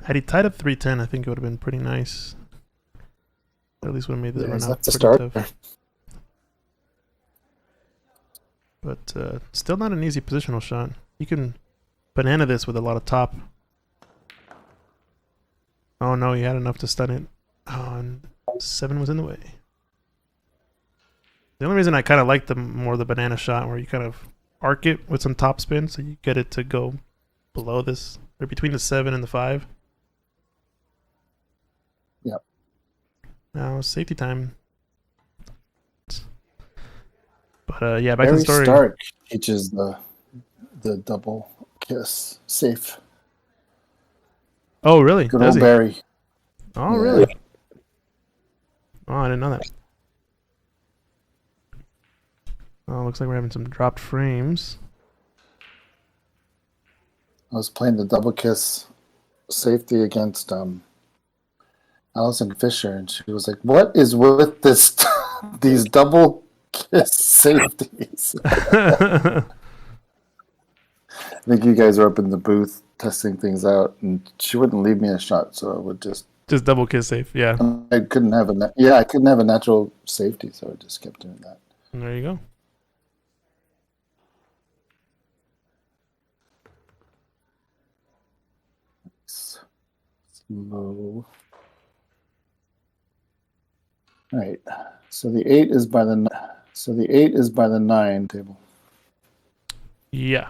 Had he tied up 310, I think it would have been pretty nice. At least would have made the Yeah, run he's out left to pretty start. tough. But still not an easy positional shot. You can banana this with a lot of top Oh no, he had enough to stun it. Oh, and 7 was in the way. The only reason I kind of like the banana shot, where you kind of arc it with some top spin, so you get it to go below this, or between the 7 and the 5. Yep. Now safety time. But yeah, back to Barry the story. Stark teaches the double kiss safe. Oh really? Good Does old he? Barry. Oh Yeah. really? Oh, I didn't know that. Oh, looks like we're having some dropped frames. I was playing the double kiss safety against Allison Fisher, and she was like, "What is with this? These double kiss safeties?" I think you guys were up in the booth testing things out, and she wouldn't leave me a shot, so I would just double kiss safe. Yeah. I couldn't have a natural safety, so I just kept doing that. And there you go. Slow. All right. So the 8 is by the 9 table. Yeah.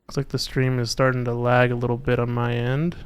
Looks like the stream is starting to lag a little bit on my end.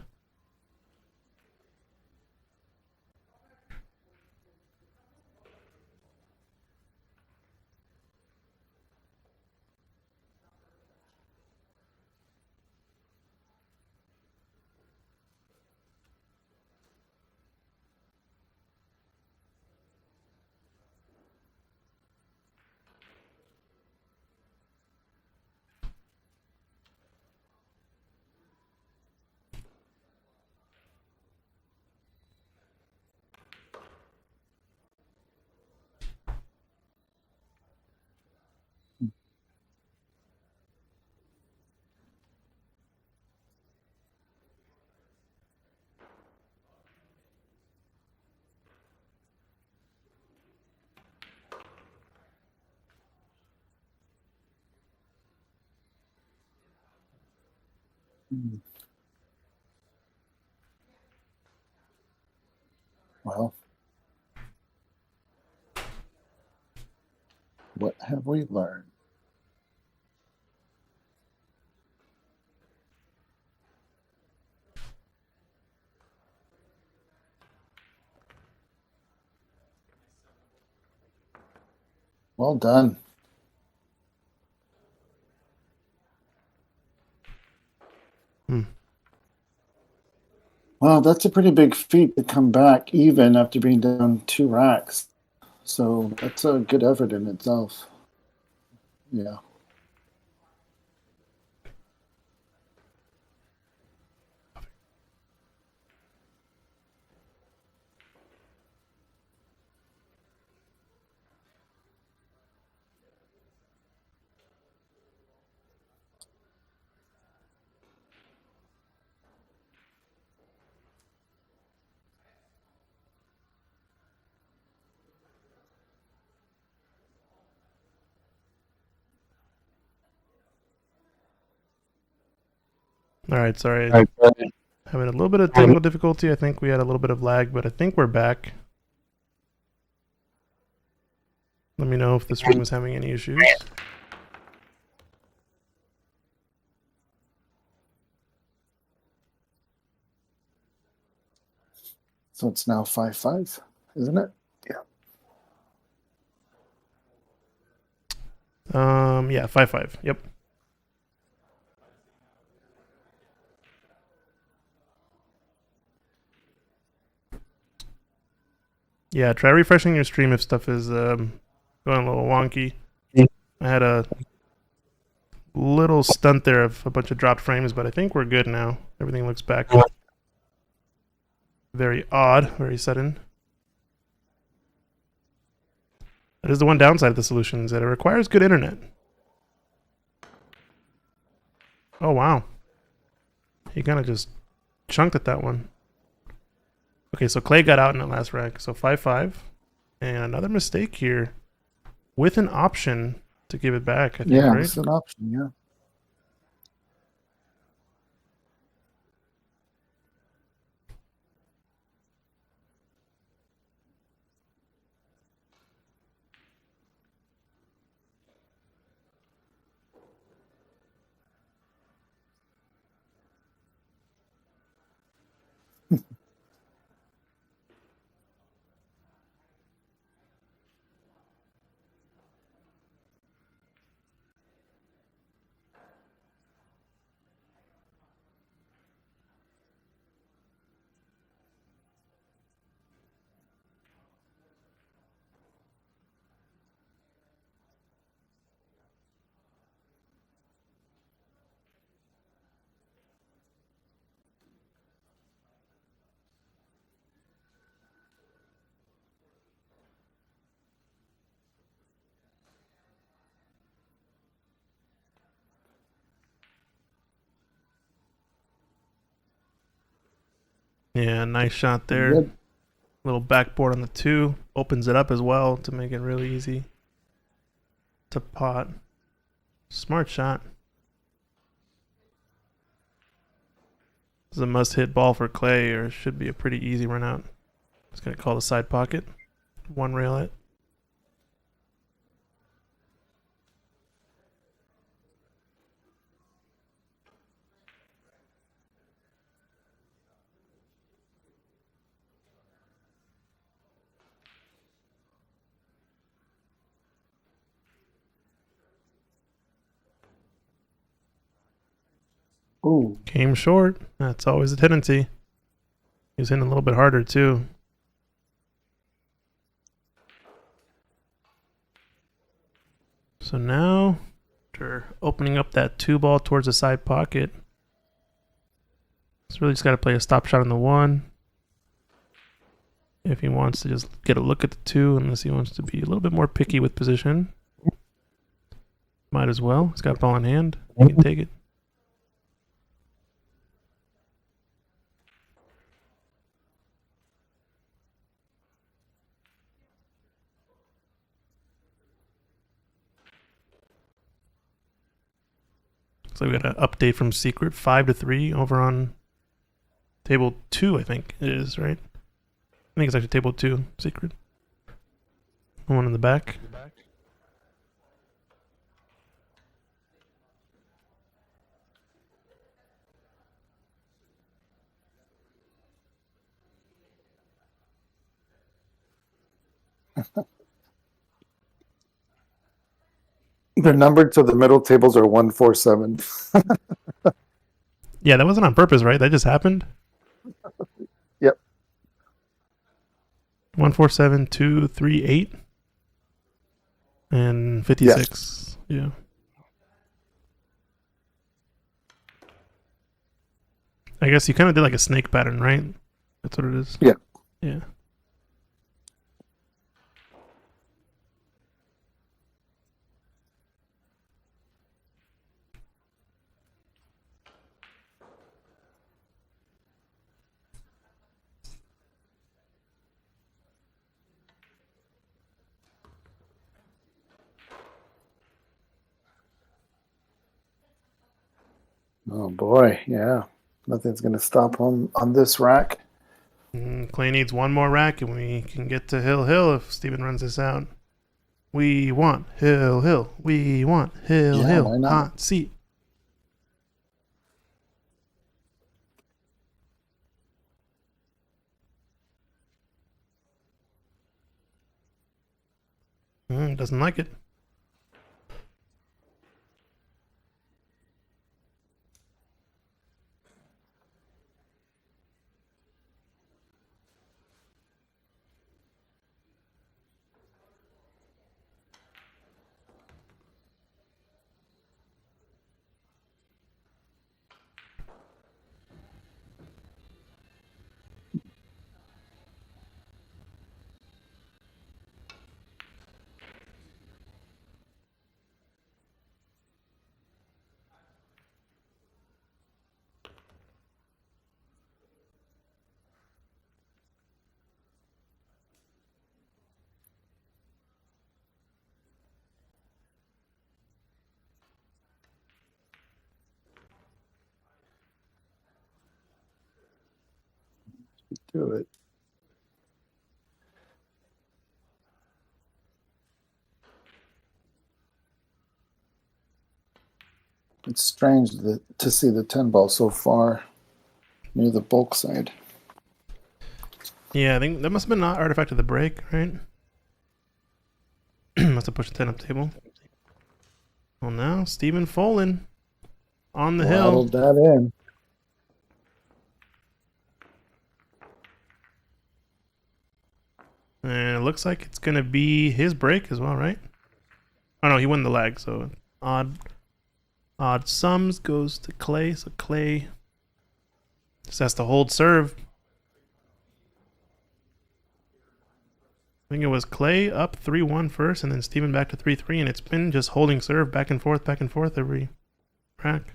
Well, what have we learned? Well done. Well, that's a pretty big feat to come back even after being down 2 racks. So that's a good effort in itself. Yeah. All right, sorry. Having a little bit of technical difficulty. I think we had a little bit of lag, but I think we're back. Let me know if the stream was having any issues. So it's now 5-5, isn't it? Yeah. Yeah, 5-5. Yep. Yeah, try refreshing your stream if stuff is going a little wonky. I had a little stunt there of a bunch of dropped frames, but I think we're good now. Everything looks back. Very odd, very sudden. That is the one downside of the solution, is that it requires good internet. Oh, wow. He kind of just chunked at that one. Okay, so Clay got out in that last rack. So 5-5. And another mistake here with an option to give it back, I think, Yeah, right? it's an option. Yeah. Yeah, nice shot there. Good. Little backboard on the 2. Opens it up as well to make it really easy to pot. Smart shot. This is a must-hit ball for Clay, or it should be a pretty easy run out. Just gonna call the side pocket. One rail it. Ooh. Came short. That's always a tendency. He was hitting a little bit harder too. So now, after opening up that 2 ball towards the side pocket, he's really just got to play a stop shot on the 1. If he wants to just get a look at the 2, unless he wants to be a little bit more picky with position. Might as well. He's got ball in hand. He can take it. So we got an update from Secret 5-3 over on table 2, I think it is, right? I think it's actually table 2, Secret. The one in the back. They're numbered, so the middle tables are 1, 4, 7. Yeah, that wasn't on purpose, right? That just happened. Yep. 1, 4, 7, 2, 3, 8, and 56. Yeah. I guess you kind of did like a snake pattern, right? That's what it is. Yeah. Yeah. Oh boy, yeah. Nothing's gonna stop him on this rack. Clay needs one more rack, and we can get to Hill if Steven runs this out. We want Hill. We want Yeah, why Hill. not? Hot seat. Doesn't like it. to it. It's strange to see the 10 ball so far near the bulk side. Yeah, I think that must have been an artifact of the break, right? Must have pushed the 10 up table. Well, now Stephen Folan on the hill. Rattled that in. And it looks like it's going to be his break as well, right? Oh, no, he won the lag, so odd sums goes to Clay. So Clay just has to hold serve. I think it was Clay up 3-1 first, and then Steven back to 3-3, and it's been just holding serve back and forth every rack.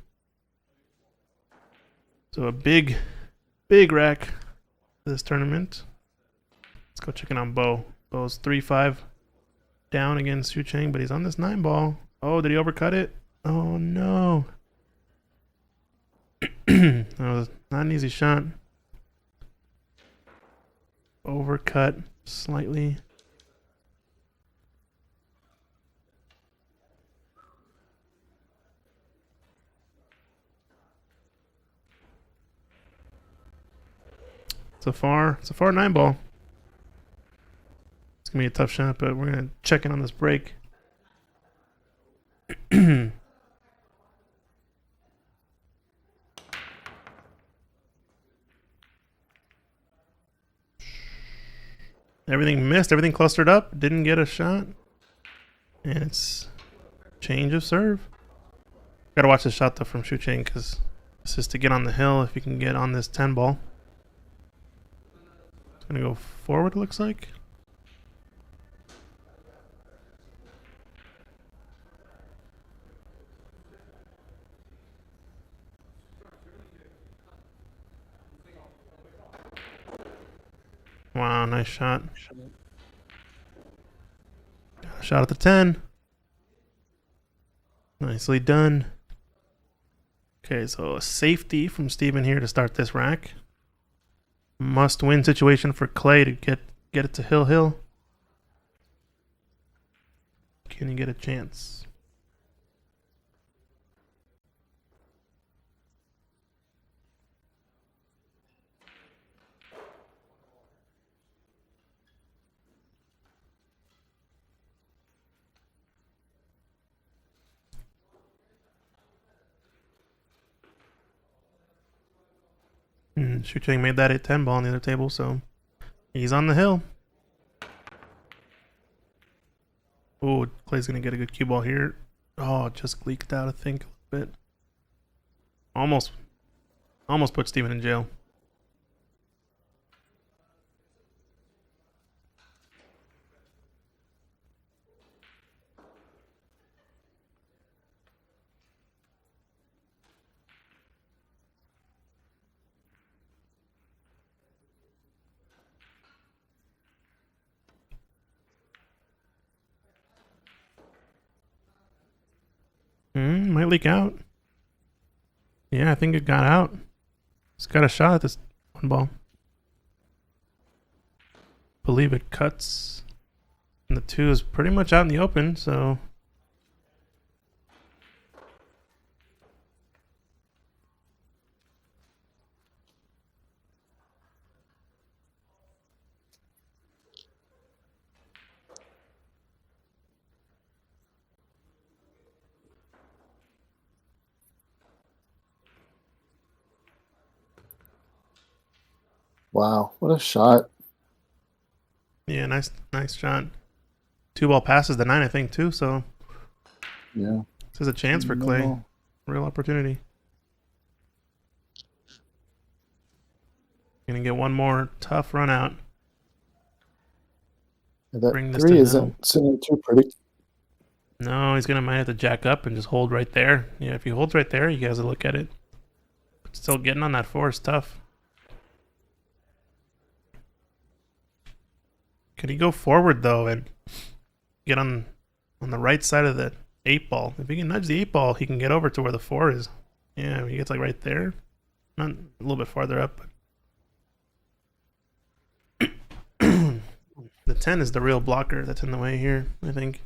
So a big rack for this tournament. Let's go check in on Bo. Bo's 3-5 down against Xu Cheng, but he's on this 9 ball. Oh, did he overcut it? Oh no. That was not an easy shot. Overcut slightly. It's a far 9 ball. It's gonna be a tough shot, but we're gonna check in on this break. Everything missed, everything clustered up, didn't get a shot. And it's change of serve. Gotta watch this shot though from Xu Cheng, because this is to get on the hill if you can get on this 10 ball. It's gonna go forward, it looks like. Wow, nice shot. Shot at the 10. Nicely done. Okay, so a safety from Steven here to start this rack. Must win situation for Clay to get it to Hill. Can he get a chance? Xu Cheng made that a 10 ball on the other table, so he's on the hill. Oh, Clay's gonna get a good cue ball here. Oh, it just leaked out, I think, a little bit. Almost put Steven in jail. Might leak out. Yeah, I think it got out. It's got a shot at this 1 ball. Believe it cuts. And the 2 is pretty much out in the open, so. Wow, what a shot. Yeah, nice shot. 2 ball passes the 9, I think, too, so. Yeah. This is a chance for Clay. No. Real opportunity. Gonna get one more tough run out. That Bring this 3 to isn't sitting too pretty. No, he's might have to jack up and just hold right there. Yeah, if he holds right there, you guys will look at it. But still getting on that 4 is tough. Could he go forward though and get on the right side of the 8 ball? If he can nudge the 8 ball, he can get over to where the 4 is. Yeah, he gets like right there. Not a little bit farther up. The 10 is the real blocker that's in the way here, I think.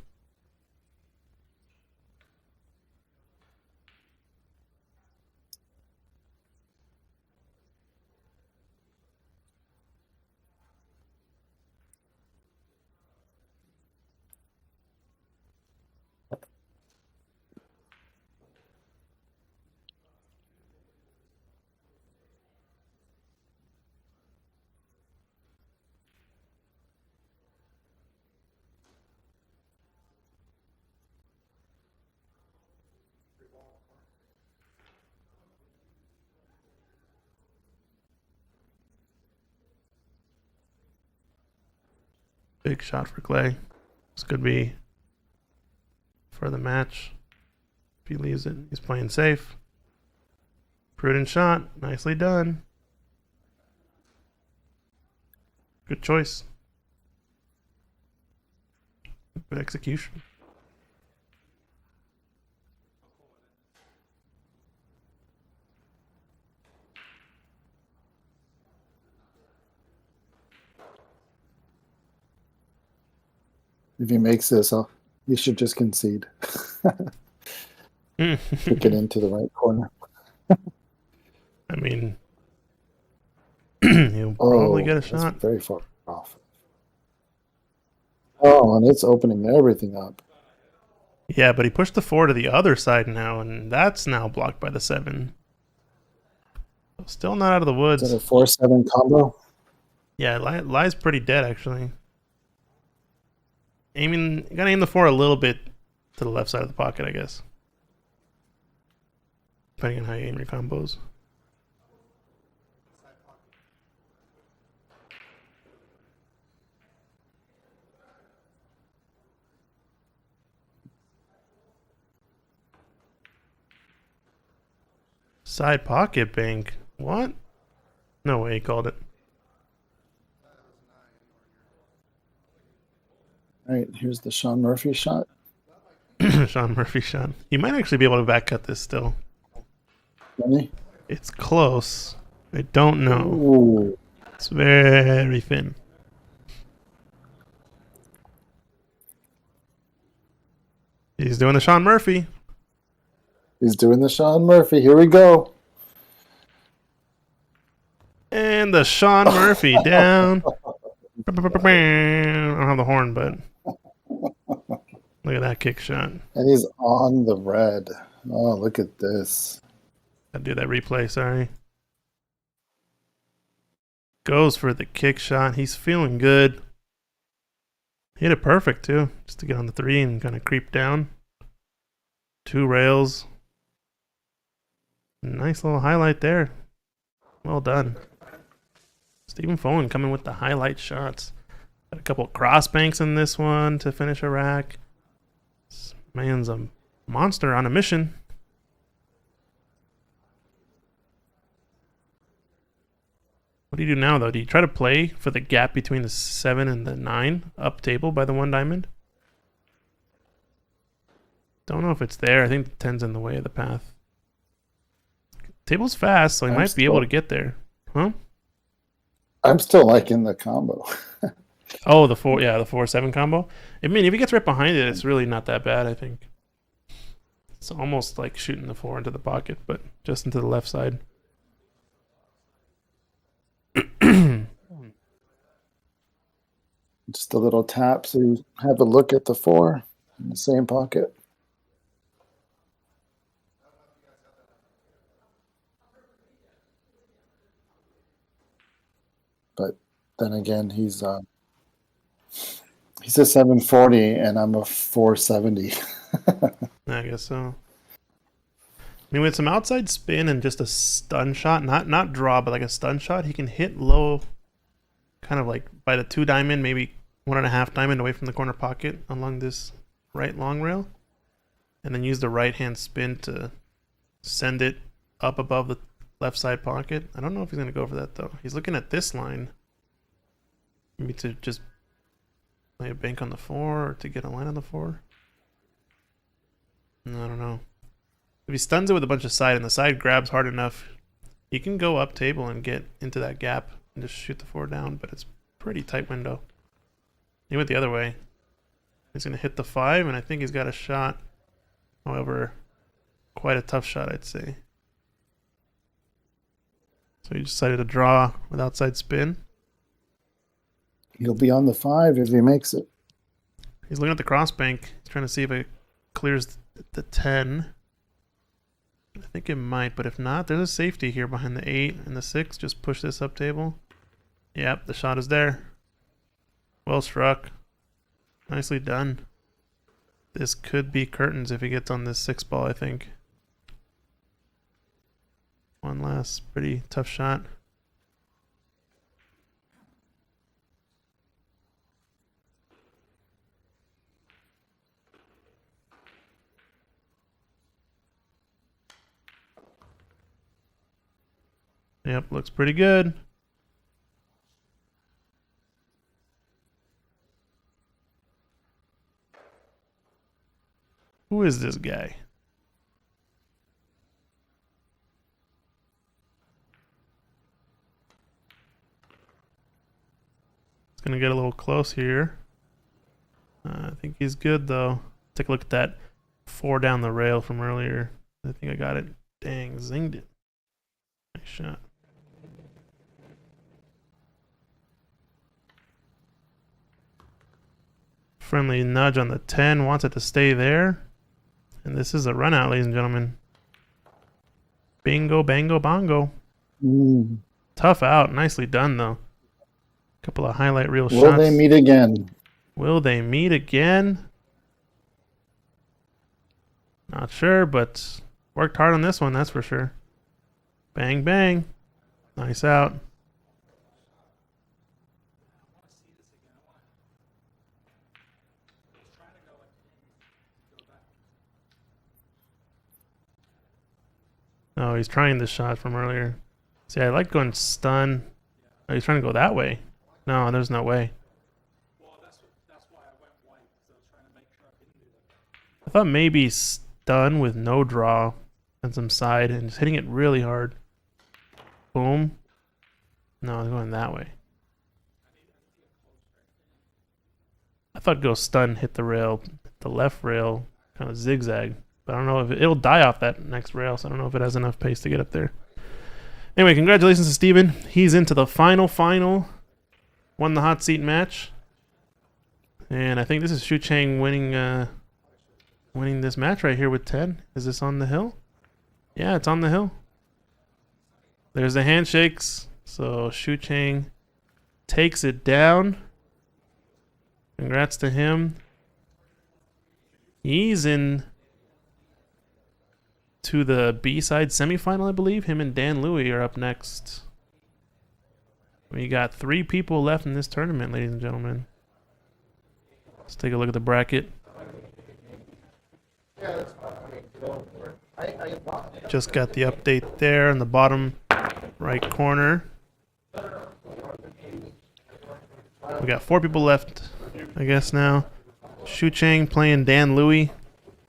Big shot for Clay. This could be for the match. If he leaves it, he's playing safe. Prudent shot. Nicely done. Good choice. Good execution. If he makes this, he should just concede. Kick it into the right corner. I mean, he'll probably get a that's shot. very far off. Oh, and it's opening everything up. Yeah, but he pushed the 4 to the other side now, and that's now blocked by the 7. Still not out of the woods. Is that a 4-7 combo? Yeah, lie's pretty dead actually. You gotta aim the 4 a little bit to the left side of the pocket, I guess. Depending on how you aim your combos. Side pocket bank. What? No way he called it. All right, here's the Sean Murphy shot. Sean Murphy shot. He might actually be able to back cut this still. Ready? It's close. I don't know. Ooh. It's very thin. He's doing the Sean Murphy. He's doing the Sean Murphy. Here we go. And the Sean Murphy down. I don't have the horn, but look at that kick shot. And he's on the red. Oh, look at this. Gotta do that replay, sorry. Goes for the kick shot. He's feeling good. Hit it perfect, too. Just to get on the 3 and kind of creep down. 2 rails. Nice little highlight there. Well done. Stephen Folan coming with the highlight shots. Got a couple cross banks in this one to finish a rack. This man's a monster on a mission. What do you do now, though? Do you try to play for the gap between the 7 and the 9 up table by the 1 diamond? Don't know if it's there. I think the 10's in the way of the path. Table's fast, so he might be able to get there. Huh? I'm still liking the combo. Oh, the 4-7 combo. I mean, if he gets right behind it, it's really not that bad, I think. It's almost like shooting the 4 into the pocket, but just into the left side. Just a little tap so you have a look at the 4 in the same pocket. But then again, he's a 740 and I'm a 470. I guess so. I mean, with some outside spin and just a stun shot, not draw, but like a stun shot, he can hit low, kind of like by the 2 diamond, maybe 1.5 diamond away from the corner pocket along this right long rail, and then use the right hand spin to send it up above the left side pocket. I don't know if he's going to go for that, though. He's looking at this line. Maybe to just play a bank on the 4 or to get a line on the 4. I don't know. If he stuns it with a bunch of side and the side grabs hard enough, he can go up table and get into that gap and just shoot the 4 down, but it's a pretty tight window. He went the other way. He's going to hit the 5, and I think he's got a shot. However, quite a tough shot, I'd say. So he decided to draw with outside spin. He'll be on the 5 if he makes it. He's looking at the crossbank. He's trying to see if it clears the 10. I think it might, but if not, there's a safety here behind the 8 and the 6. Just push this up table. Yep, the shot is there. Well struck. Nicely done. This could be curtains if he gets on this 6 ball, I think. One last pretty tough shot. Yep, looks pretty good. Who is this guy? It's gonna get a little close here. I think he's good though. Take a look at that 4 down the rail from earlier. I think I got it. Dang, zinged it. Nice shot. Friendly nudge on the 10. Wants it to stay there. And this is a run out, ladies and gentlemen. Bingo, bango, bongo. Tough out. Nicely done, though. Couple of highlight reel shots. Will they meet again? Will they meet again? Not sure, but worked hard on this one, that's for sure. Bang, bang. Nice out. Oh, he's trying this shot from earlier. See, I like going stun. Oh, he's trying to go that way. No, there's no way. I thought maybe stun with no draw and some side and just hitting it really hard. Boom. No, he's going that way. I thought go stun, hit the rail, the left rail, kind of zigzag. But I don't know if it'll die off that next rail, so I don't know if it has enough pace to get up there. Anyway, congratulations to Steven. He's into the final. Won the hot seat match. And I think this is Shu Chang winning this match right here with 10. Is this on the hill? Yeah, it's on the hill. There's the handshakes. So Shu Chang takes it down. Congrats to him. He's in to the B-side semifinal, I believe. Him and Dan Louie are up next. We got 3 people left in this tournament, ladies and gentlemen. Let's take a look at the bracket. Just got the update there in the bottom right corner. We got 4 people left, I guess now. Shu Chang playing Dan Louie.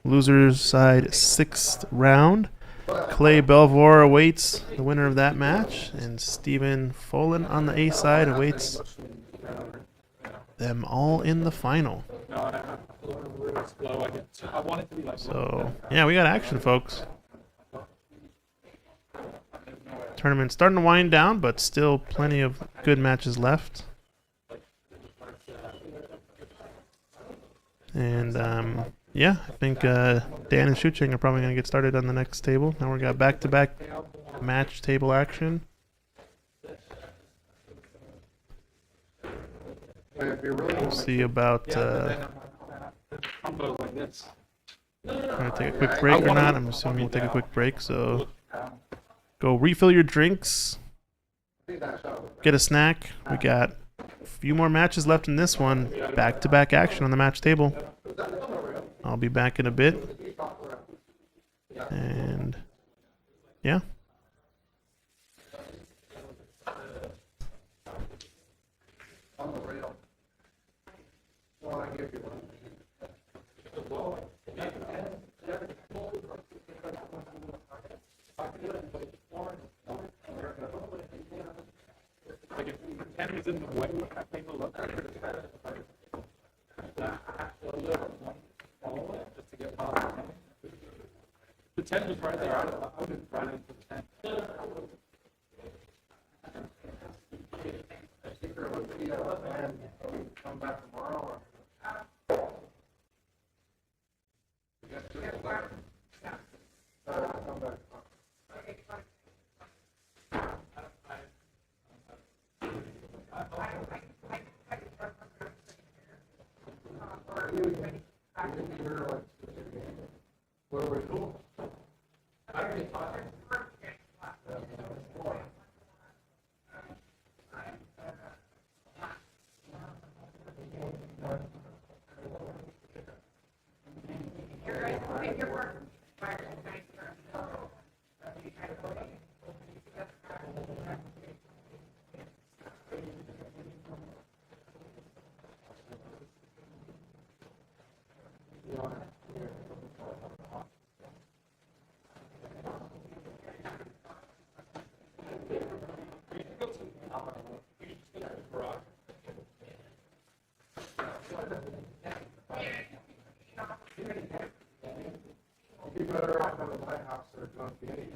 Losers side 6th round. Clay Belvoir awaits the winner of that match, and Stephen Folan on the A side awaits them all in the final. So yeah, we got action, folks. Tournament starting to wind down, but still plenty of good matches left. And yeah, I think Dan and Shu Chang are probably going to get started on the next table. Now we got back-to-back match table action. We'll see about trying to take a quick break or not. I'm assuming you'll take a quick break, so go refill your drinks, get a snack. We got a few more matches left in this one. Back-to-back action on the match table. I'll be back in a bit. And yeah. The tent was right there. I would have run into the tent. I think there would be and come back tomorrow. Or... come back. Where we go? Be better off in the White House or don't be any.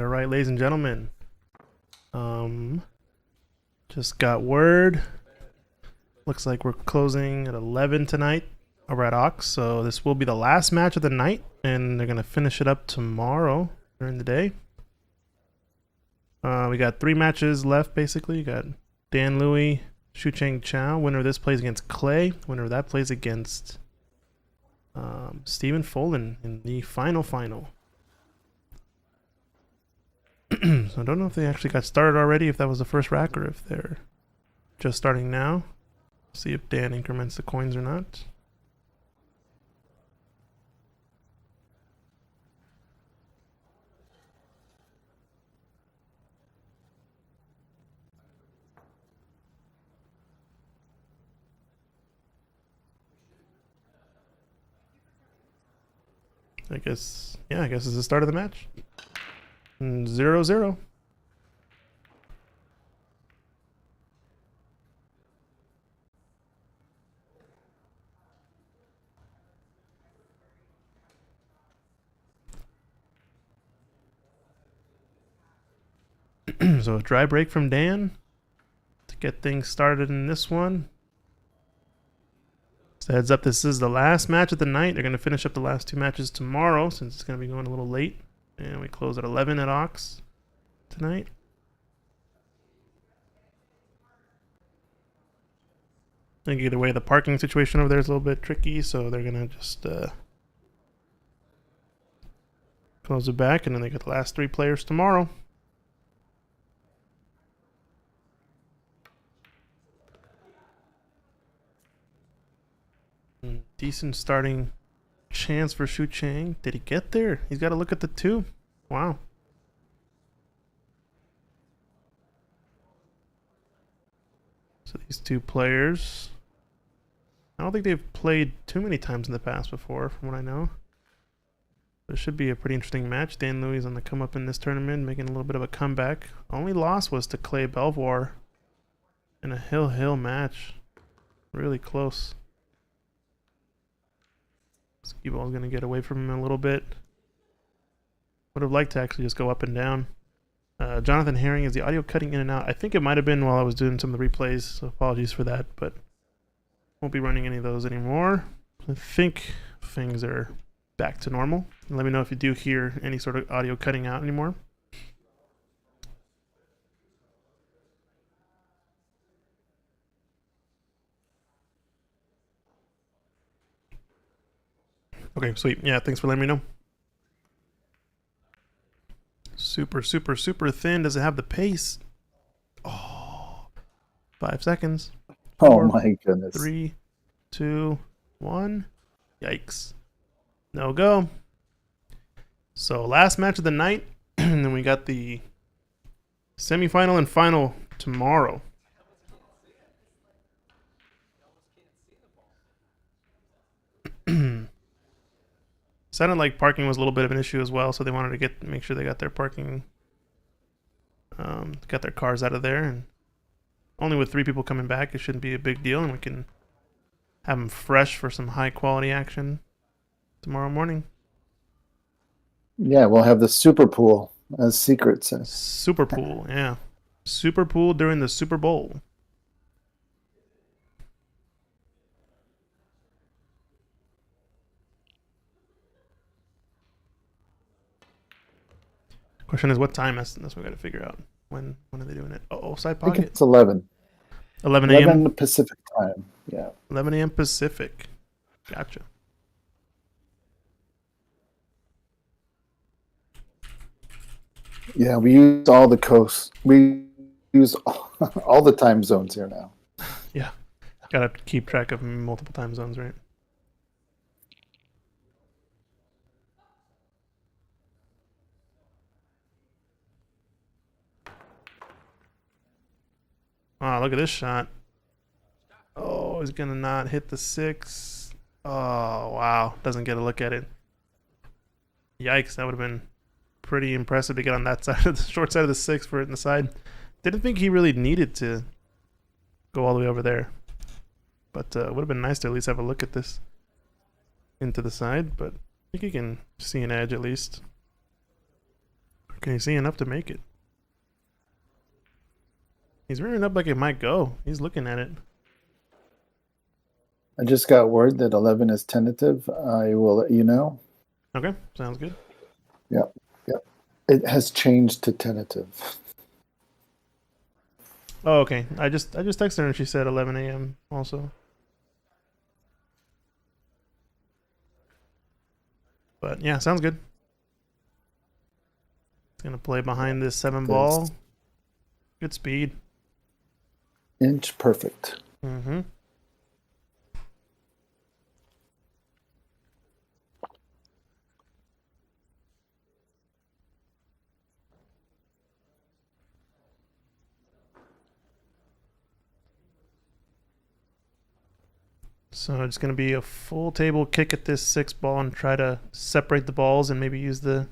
all right, ladies and gentlemen. Just got word. Looks like we're closing at 11 tonight over at Ox, so this will be the last match of the night, and they're gonna finish it up tomorrow during the day. We got 3 matches left, basically. You got Dan Louis, Shu Chang Chow. Winner of this plays against Clay. Winner of that plays against Stephen Folan in the final. So I don't know if they actually got started already, if that was the first rack, or if they're just starting now. See if Dan increments the coins or not. I guess it's the start of the match. 0-0. So a dry break from Dan to get things started in this one. So heads up, this is the last match of the night. They're going to finish up the last 2 matches tomorrow since it's going to be going a little late. And we close at 11 at Ox tonight. I think either way, the parking situation over there is a little bit tricky, so they're going to just close it back, and then they get the last 3 players tomorrow. Decent starting chance for Shu Chang. Did he get there? He's got to look at the 2. Wow. So these 2 players, I don't think they've played too many times in the past before, from what I know. But it should be a pretty interesting match. Dan Louis is on the come up in this tournament, making a little bit of a comeback. Only loss was to Clay Belvoir in a hill match. Really close. Ski Ball's going to get away from him a little bit. Would have liked to actually just go up and down. Jonathan Herring, is the audio cutting in and out? I think it might have been while I was doing some of the replays, so apologies for that, but won't be running any of those anymore. I think things are back to normal. Let me know if you do hear any sort of audio cutting out anymore. Okay, sweet. Yeah, thanks for letting me know. Super thin. Does it have the pace? Oh, 5 seconds. Oh 4, my goodness. 3, 2, 1. Yikes. No go. So last match of the night, and then we got the semifinal and final tomorrow. Sounded like parking was a little bit of an issue as well, so they wanted to make sure they got their parking, got their cars out of there. And only with 3 people coming back, it shouldn't be a big deal, and we can have them fresh for some high quality action tomorrow morning. Yeah, we'll have the super pool, as Secret says. Super pool, yeah. Super pool during the Super Bowl. Question is what time? That's what we got to figure out. When are they doing it? Oh, side I think pocket. it's 11. 11 a.m. 11 Pacific time. Yeah. 11 a.m. Pacific. Gotcha. Yeah, we use all the coasts. We use all the time zones here now. Yeah. Gotta keep track of multiple time zones, right? Wow, look at this shot. Oh, he's gonna not hit the 6. Oh, wow. Doesn't get a look at it. Yikes, that would have been pretty impressive to get on that side of the short side of the 6 for it in the side. Didn't think he really needed to go all the way over there. But it would have been nice to at least have a look at this into the side. But I think you can see an edge at least. Can you see enough to make it? He's rearing up like it might go. He's looking at it. I just got word that 11 is tentative. I will let you know. Okay, sounds good. Yep. It has changed to tentative. Oh, okay. I just texted her and she said 11 a.m. also. But yeah, sounds good. It's gonna play behind this 7 ball. Good speed. Inch perfect. Mm-hmm. So it's going to be a full table kick at this 6 ball and try to separate the balls and maybe use the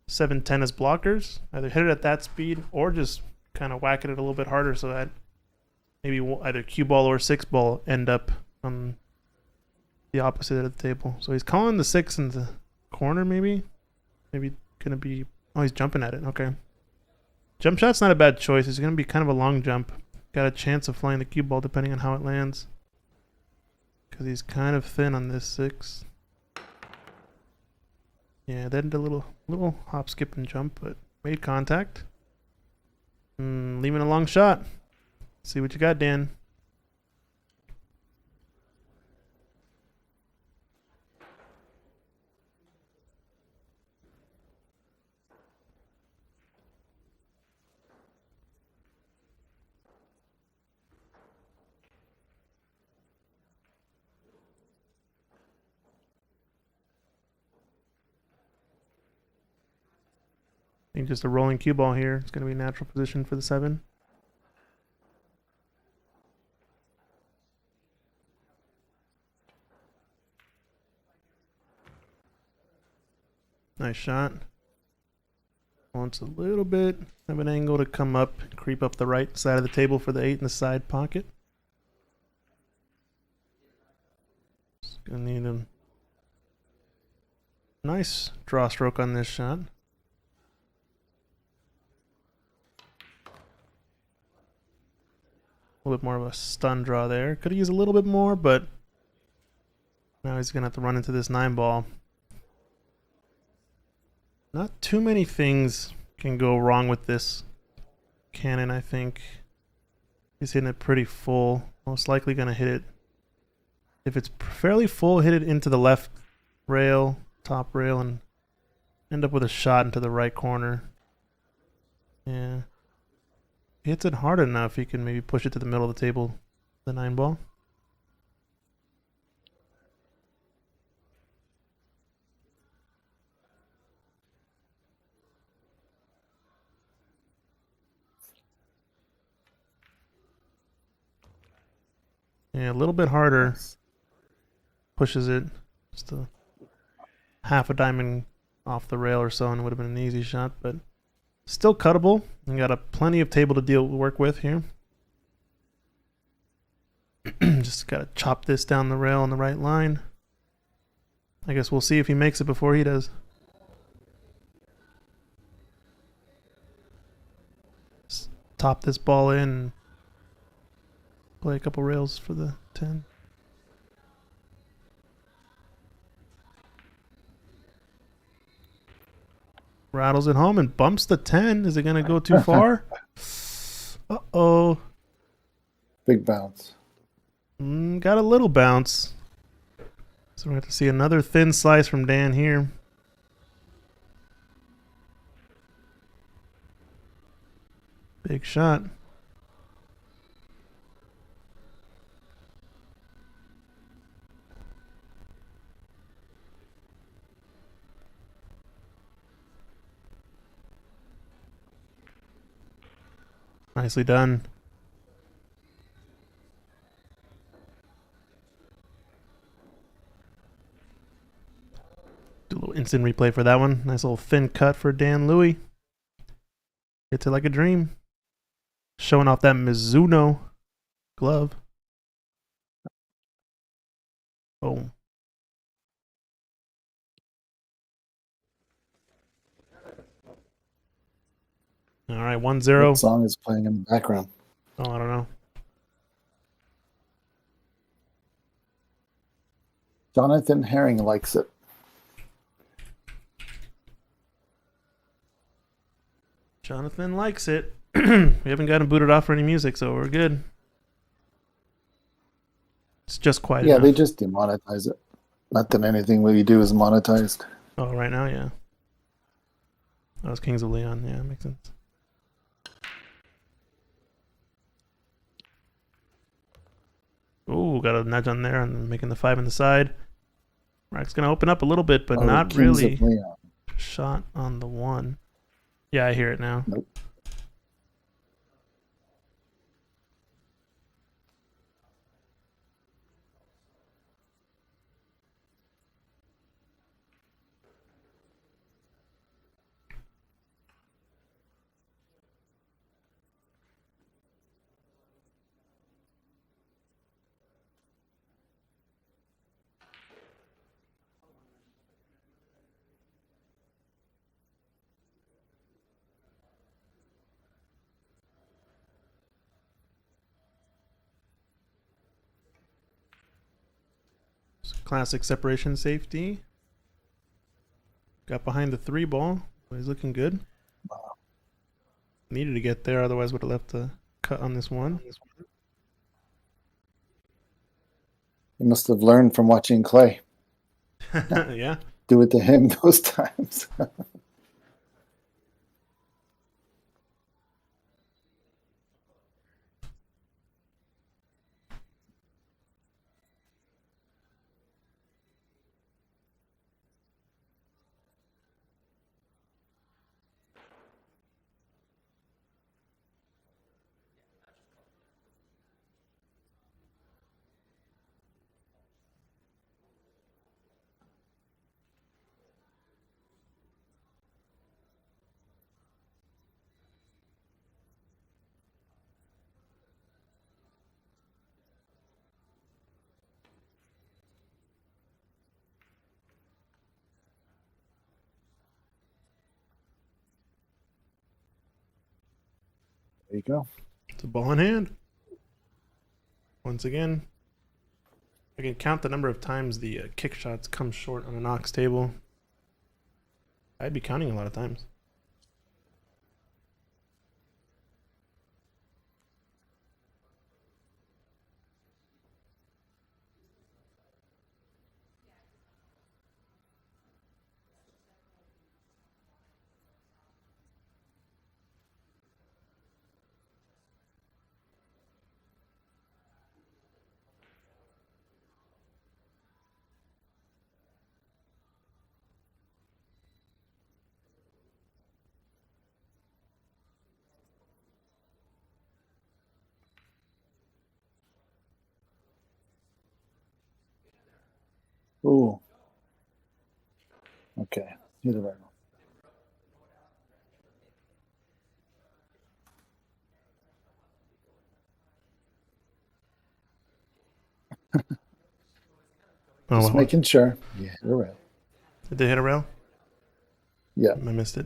7-10 as blockers. Either hit it at that speed or just kind of whack it a little bit harder so that maybe either cue ball or 6 ball end up on the opposite of the table. So he's calling the 6 in the corner maybe. Maybe going to be... Oh, he's jumping at it. Okay. Jump shot's not a bad choice. It's going to be kind of a long jump. Got a chance of flying the cue ball depending on how it lands. Because he's kind of thin on this 6. Yeah, then did a little hop, skip, and jump, but made contact. Leaving a long shot. See what you got, Dan. I think just a rolling cue ball here. It's going to be a natural position for the 7. Nice shot. Wants a little bit of an angle to come up, creep up the right side of the table for the 8 in the side pocket. Just going to need a nice draw stroke on this shot. A little bit more of a stun draw there. Could have used a little bit more, but now he's going to have to run into this 9 ball. Not too many things can go wrong with this cannon, I think. He's hitting it pretty full. Most likely going to hit it. If it's fairly full, hit it into the left rail, top rail, and end up with a shot into the right corner. Yeah. If he hits it hard enough, he can maybe push it to the middle of the table, the 9 ball. Yeah, a little bit harder. Pushes it just a half a diamond off the rail or so, and it would have been an easy shot, but still cuttable. And got plenty of table to work with here. Just gotta chop this down the rail on the right line. I guess we'll see if he makes it before he does. Just top this ball in. Play a couple rails for the 10. Rattles it home and bumps the 10. Is it going to go too far? Uh-oh. Big bounce. Got a little bounce. So we're going to have to see another thin slice from Dan here. Big shot. Nicely done. Do a little instant replay for that one. Nice little thin cut for Dan Louie. Hits it like a dream. Showing off that Mizuno glove. Oh. right, 1-0. What song is playing in the background? Oh, I don't know. Jonathan Herring likes it. Jonathan likes it. We haven't got him booted off for any music, so we're good. It's just quiet Yeah, enough. they just demonetize it. Not that anything we do is monetized. Oh, right now, yeah. That was Kings of Leon. Yeah, makes sense. Ooh, got a nudge on there and making the 5 on the side. Rack's going to open up a little bit, but Oh, not Kings really. of Leon. Shot on the 1. Yeah, I hear it now. Nope. Classic separation safety. Got behind the 3 ball. But he's looking good. Needed to get there, otherwise would have left a cut on this one. You must have learned from watching Clay. Yeah. Do it to him those times. There you go. It's a ball in hand. Once again, I can count the number of times the kick shots come short on an ox table. I'd be counting a lot of times. Ooh. Okay. You're the right one. Oh, Just well, making sure. Yeah, you're right. did they hit a rail? Yeah. I missed it.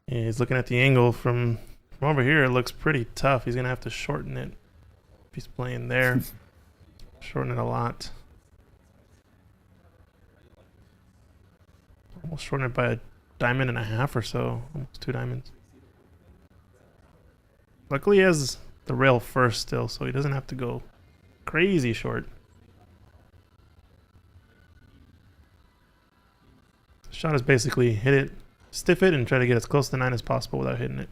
Yeah, he's looking at the angle from over here. It looks pretty tough. He's gonna have to shorten it if he's playing there. Shorten it a lot. Almost shorten it by a diamond and a half or so. Almost 2 diamonds. Luckily, he has the rail first still, so he doesn't have to go crazy short. The shot is basically hit it, stiff it, and try to get as close to 9 as possible without hitting it.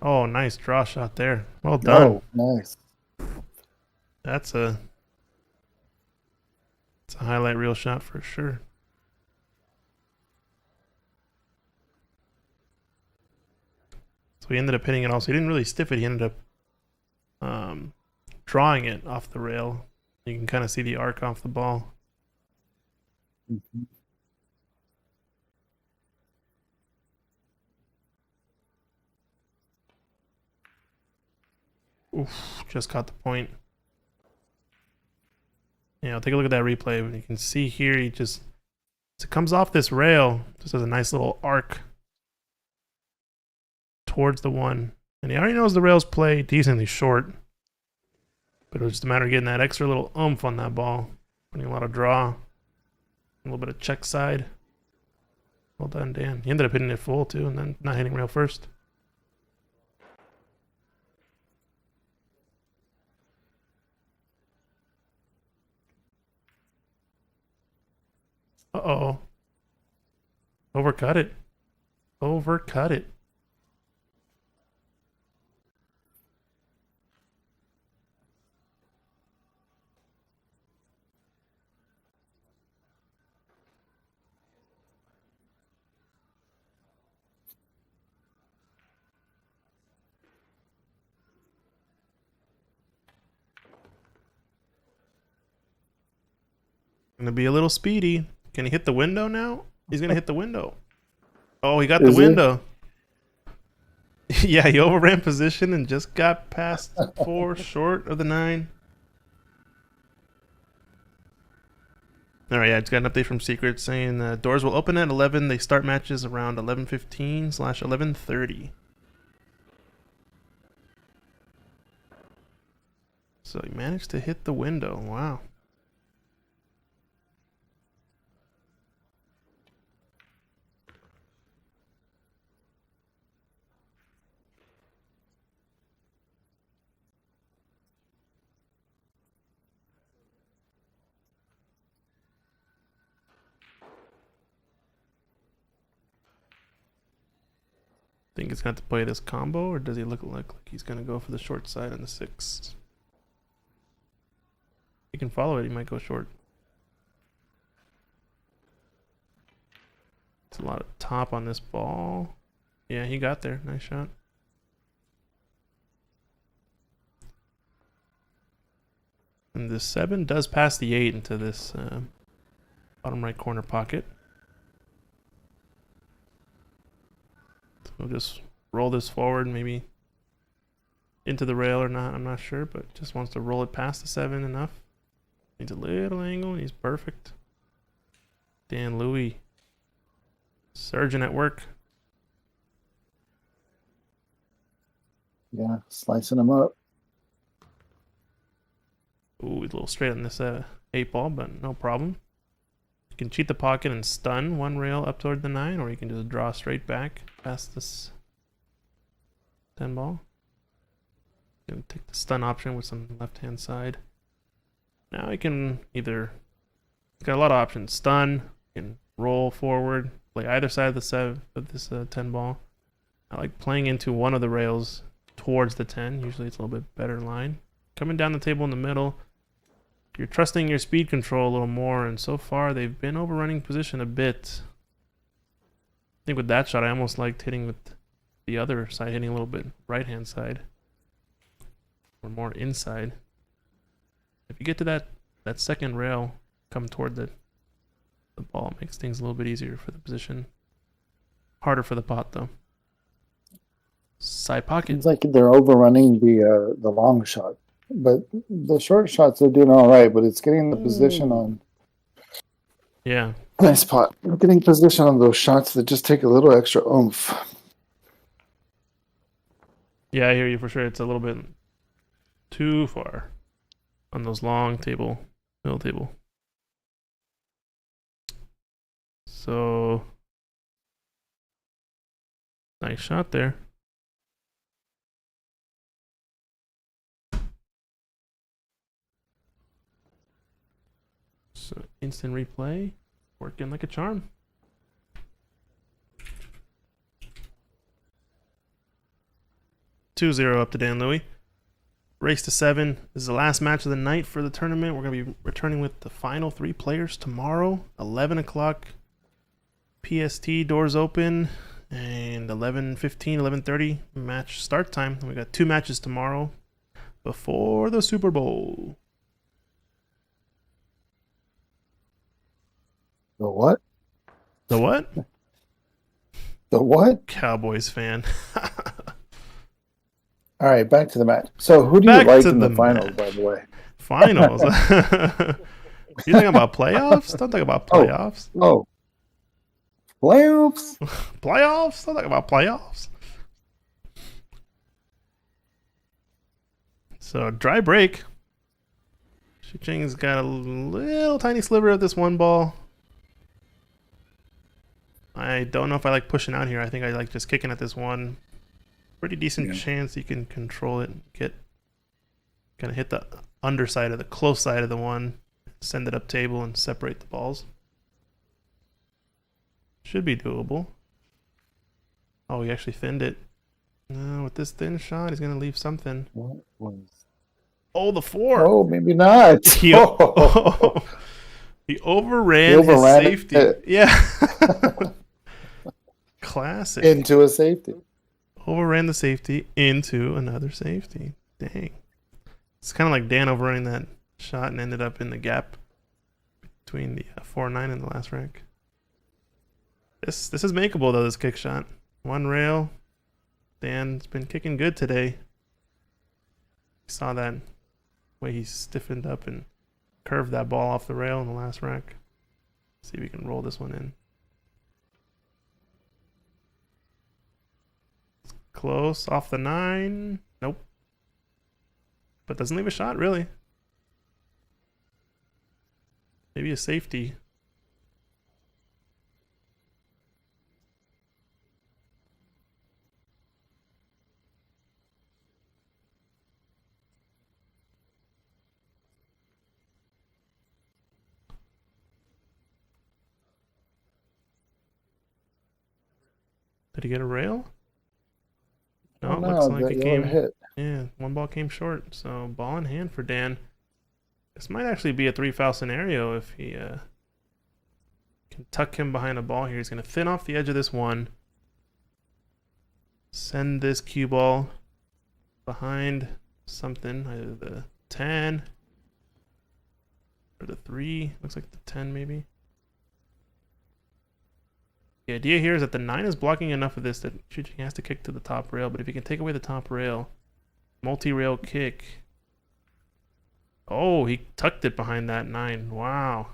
Oh, nice draw shot there. Well done. Oh, nice. That's a highlight reel shot for sure. So he ended up hitting it also. He didn't really stiff it. He ended up drawing it off the rail. You can kind of see the arc off the ball. Mhm. Oof, just caught the point. Yeah, take a look at that replay. You can see here, he just, as it comes off this rail, just has a nice little arc towards the one. And he already knows the rails play decently short. But it was just a matter of getting that extra little oomph on that ball. Putting a lot of draw. A little bit of check side. Well done, Dan. He ended up hitting it full too, and then not hitting rail first. Uh-oh. Overcut it. Overcut it. Gonna be a little speedy. Can he hit the window now? He's gonna hit the window. Oh, he got the Is he? window. Yeah, he overran position and just got past 4 short of the 9. All right, yeah, it's got an update from Secret saying doors will open at 11. They start matches around 11:15/11:30. So he managed to hit the window. Wow. Think he's going to play this combo, or does he look like he's going to go for the short side on the 6? He can follow it, he might go short. It's a lot of top on this ball. Yeah, he got there. Nice shot. And the 7 does pass the 8 into this bottom right corner pocket. We'll just roll this forward, maybe into the rail or not, I'm not sure, but just wants to roll it past the 7 enough. Needs a little angle, and he's perfect. Dan Louis, surgeon at work. Yeah, slicing them up. Ooh, he's a little straight on this 8 ball, but no problem. You can cheat the pocket and stun one rail up toward the 9, or you can just draw straight back past this 10 ball. You can take the stun option with some left-hand side. Now you can either, he's got a lot of options. Stun, you can roll forward, play either side of the 7 of this 10 ball. I like playing into one of the rails towards the 10. Usually it's a little bit better line. Coming down the table in the middle, you're trusting your speed control a little more, and so far they've been overrunning position a bit. I think with that shot, I almost liked hitting with the other side, hitting a little bit right-hand side, or more inside. If you get to that second rail, come toward the ball, it makes things a little bit easier for the position. Harder for the pot, though. Side pocket. Seems like they're overrunning the long shot, but the short shots are doing all right. But it's getting the position on. Yeah. Nice pot. Getting position on those shots that just take a little extra oomph. Yeah, I hear you for sure. It's a little bit too far on those long table, middle table. So, nice shot there. So, instant replay, working like a charm. (2-0) up to Dan Louis. Race to 7. This is the last match of the night for the tournament. We're going to be returning with the final 3 players tomorrow. 11 o'clock PST, doors open. And 11:15, 11:30 match start time. We got 2 matches tomorrow before the Super Bowl. The what? The what? The what? Cowboys fan. All right, back to the match. So, who do you Back like to in the the finals, match. by the way? Finals. You thinking about playoffs? Don't think about Oh. playoffs. Oh, playoffs? Playoffs? Don't think about playoffs. So dry break. Shicheng's got a little tiny sliver of this one ball. I don't know if I like pushing out here. I think I like just kicking at this one. Pretty decent chance you can control it. Get kind of hit the underside of the close side of the one. Send it up table and separate the balls. Should be doable. Oh, he actually thinned it. No, with this thin shot, he's going to leave something. What was? Oh, the 4. Oh, maybe not. He, he overran, He overran his safety. it. Yeah. Classic. Into a safety. Overran the safety into another safety. Dang. It's kind of like Dan overrunning that shot and ended up in the gap between the 4-9 and the last rack. This is makeable though, this kick shot. One rail. Dan's been kicking good today. Saw that way he stiffened up and curved that ball off the rail in the last rack. See if we can roll this one in. It's close off the 9. Nope. But doesn't leave a shot really. Maybe a safety. Did he get a rail? No, it looks like it came. Hit. Yeah, one ball came short. So ball in hand for Dan. This might actually be a 3-foul scenario if he can tuck him behind a ball here. He's going to thin off the edge of this one. Send this cue ball behind something, either the 10 or the 3. Looks like the 10 maybe. The idea here is that the 9 is blocking enough of this that he has to kick to the top rail. But if he can take away the top rail, multi-rail kick. Oh, he tucked it behind that 9. Wow.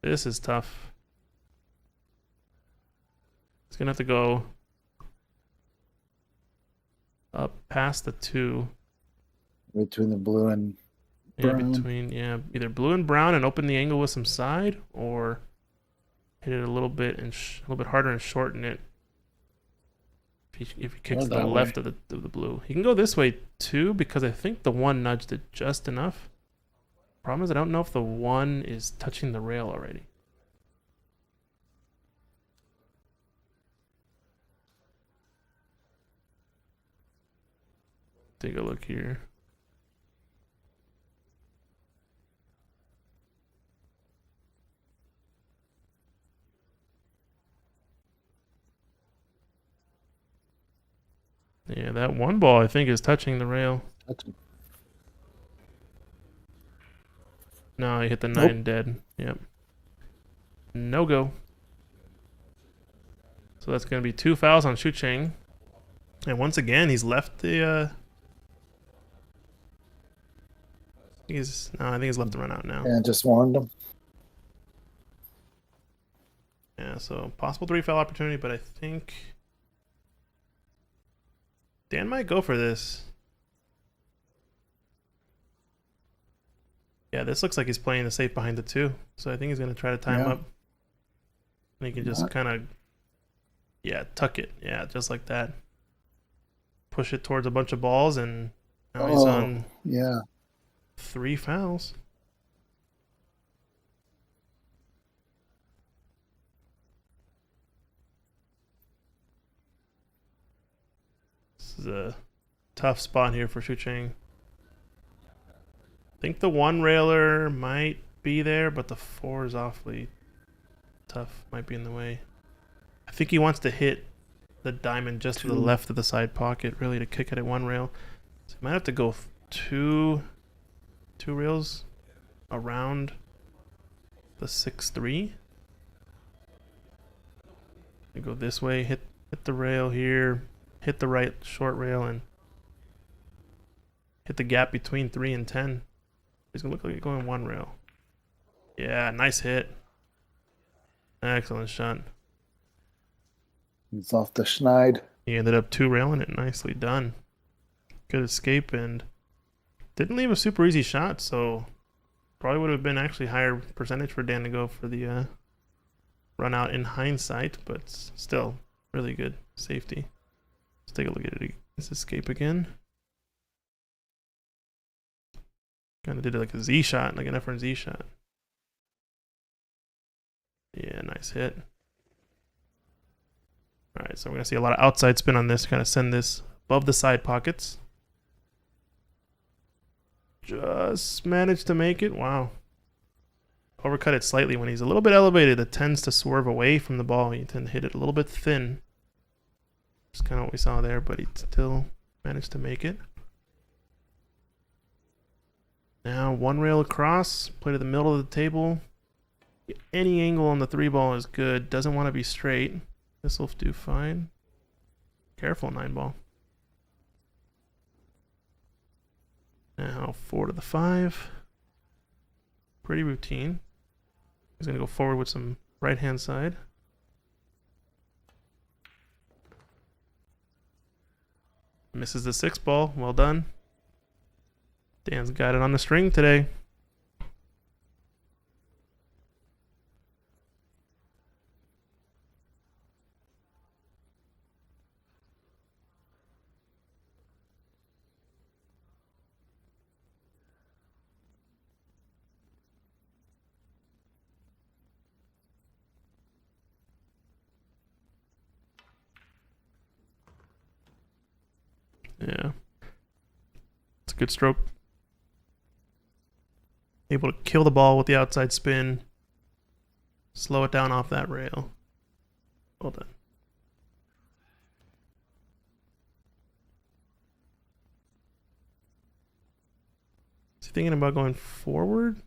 This is tough. He's going to have to go up past the 2. Between the blue and Yeah, brown. either blue and brown and open the angle with some side, or hit it a little bit and a little bit harder and shorten it. If he kicks to the that left of the blue, he can go this way too because I think the 1 nudged it just enough. Problem is I don't know if the 1 is touching the rail already. Take a look here. Yeah, that 1 ball I think is touching the rail. No, he hit the 9 dead. Yep. No go. So that's going to be 2 fouls on Shu Cheng. And once again, he's left the I think he's left the run out now. And just warned him. Yeah, so possible 3 foul opportunity, but I think Dan might go for this. Yeah, this looks like he's playing the safe behind the 2. So I think he's going to try to time up. And he can just kind of, tuck it. Yeah, just like that. Push it towards a bunch of balls, and now he's on 3 fouls. This is a tough spot here for Shu Cheng. I think the 1 railer might be there, but the 4 is awfully tough. Might be in the way. I think he wants to hit the diamond just to the left of the side pocket, really, to kick it at 1 rail. So he might have to go 2 rails around the 6-3. And go this way, hit the rail here, hit the right short rail, and hit the gap between 3 and 10. He's gonna look like he's going one rail. Yeah, nice hit. Excellent shot. It's off the schneid. He ended up 2-railing it. Nicely done. Good escape and didn't leave a super easy shot, so probably would have been actually higher percentage for Dan to go for the run out in hindsight, but still really good safety. Let's take a look at it. This escape again. Kind of did it like a Z shot, like an F and Z shot. Yeah, nice hit. All right, so we're gonna see a lot of outside spin on this to kind of send this above the side pockets. Just managed to make it. Wow. Overcut it slightly when he's a little bit elevated. It tends to swerve away from the ball. You tend to hit it a little bit thin. Just kind of what we saw there, but he still managed to make it. Now 1 rail across, play to the middle of the table. Any angle on the 3-ball is good. Doesn't want to be straight. This will do fine. Careful, 9-ball. Now 4 to the 5. Pretty routine. He's going to go forward with some right-hand side. Misses the 6-ball. Well done. Dan's got it on the string today. Yeah. It's a good stroke. Able to kill the ball with the outside spin. Slow it down off that rail. Well done. Is he thinking about going forward?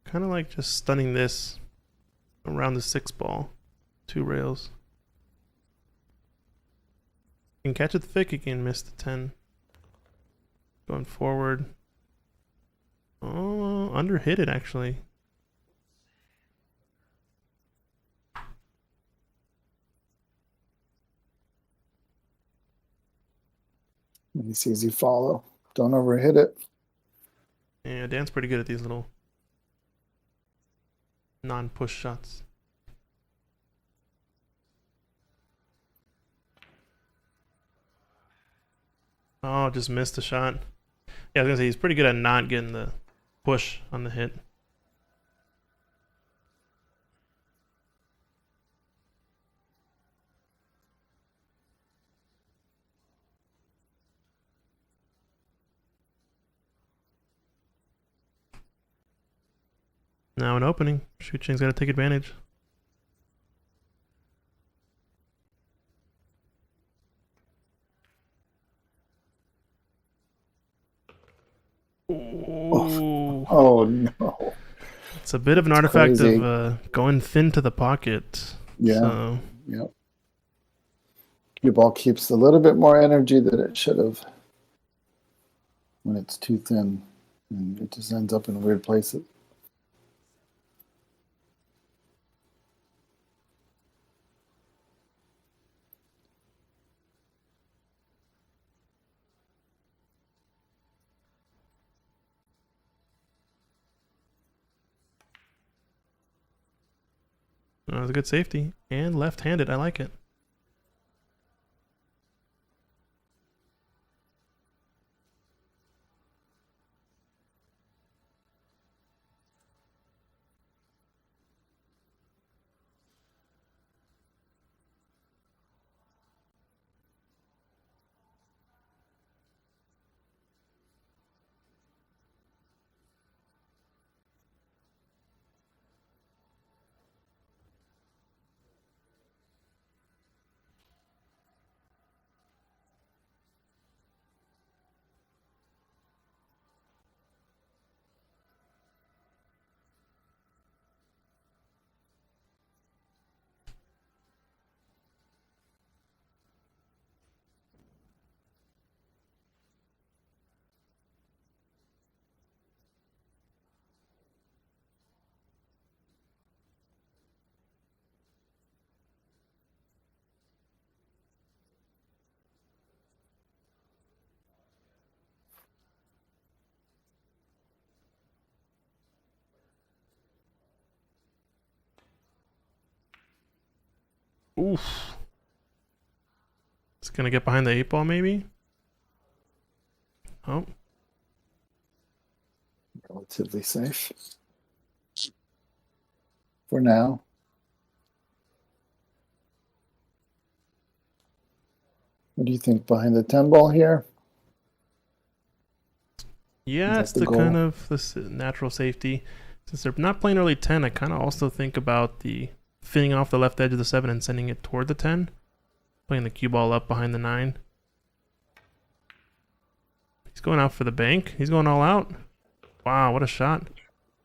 Kind of like just stunning this around the 6-ball. 2 rails. Can catch it thick, he can miss the 10. Going forward. Oh, under hit it actually. Nice easy follow. Don't overhit it. Yeah, Dan's pretty good at these little non-push shots. Oh, just missed a shot. Yeah, I was gonna say he's pretty good at not getting the push on the hit. Now an opening. Shoot Chain's got to take advantage. Ooh. Oh no. It's a bit of an artifact crazy. of going thin to the pocket. Yeah. So, Yep. Your ball keeps a little bit more energy than it should have when it's too thin, and it just ends up in weird places. that was a good safety. And left-handed. I like it. Oof. It's gonna get behind the 8 ball, maybe. Oh, Relatively safe. For now. What do you think behind the 10 ball here? yeah, that it's the the kind goal? of this natural safety. Since they're not playing early 10, I kind of also think about the finning off the left edge of the 7 and sending it toward the 10. Playing the cue ball up behind the 9. He's going out for the bank. He's going all out. Wow, what a shot.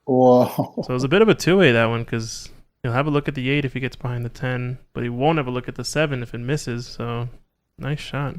Whoa. So it was a bit of a two-way, that one, because he'll have a look at the 8 if he gets behind the 10, but he won't have a look at the 7 if it misses, so nice shot.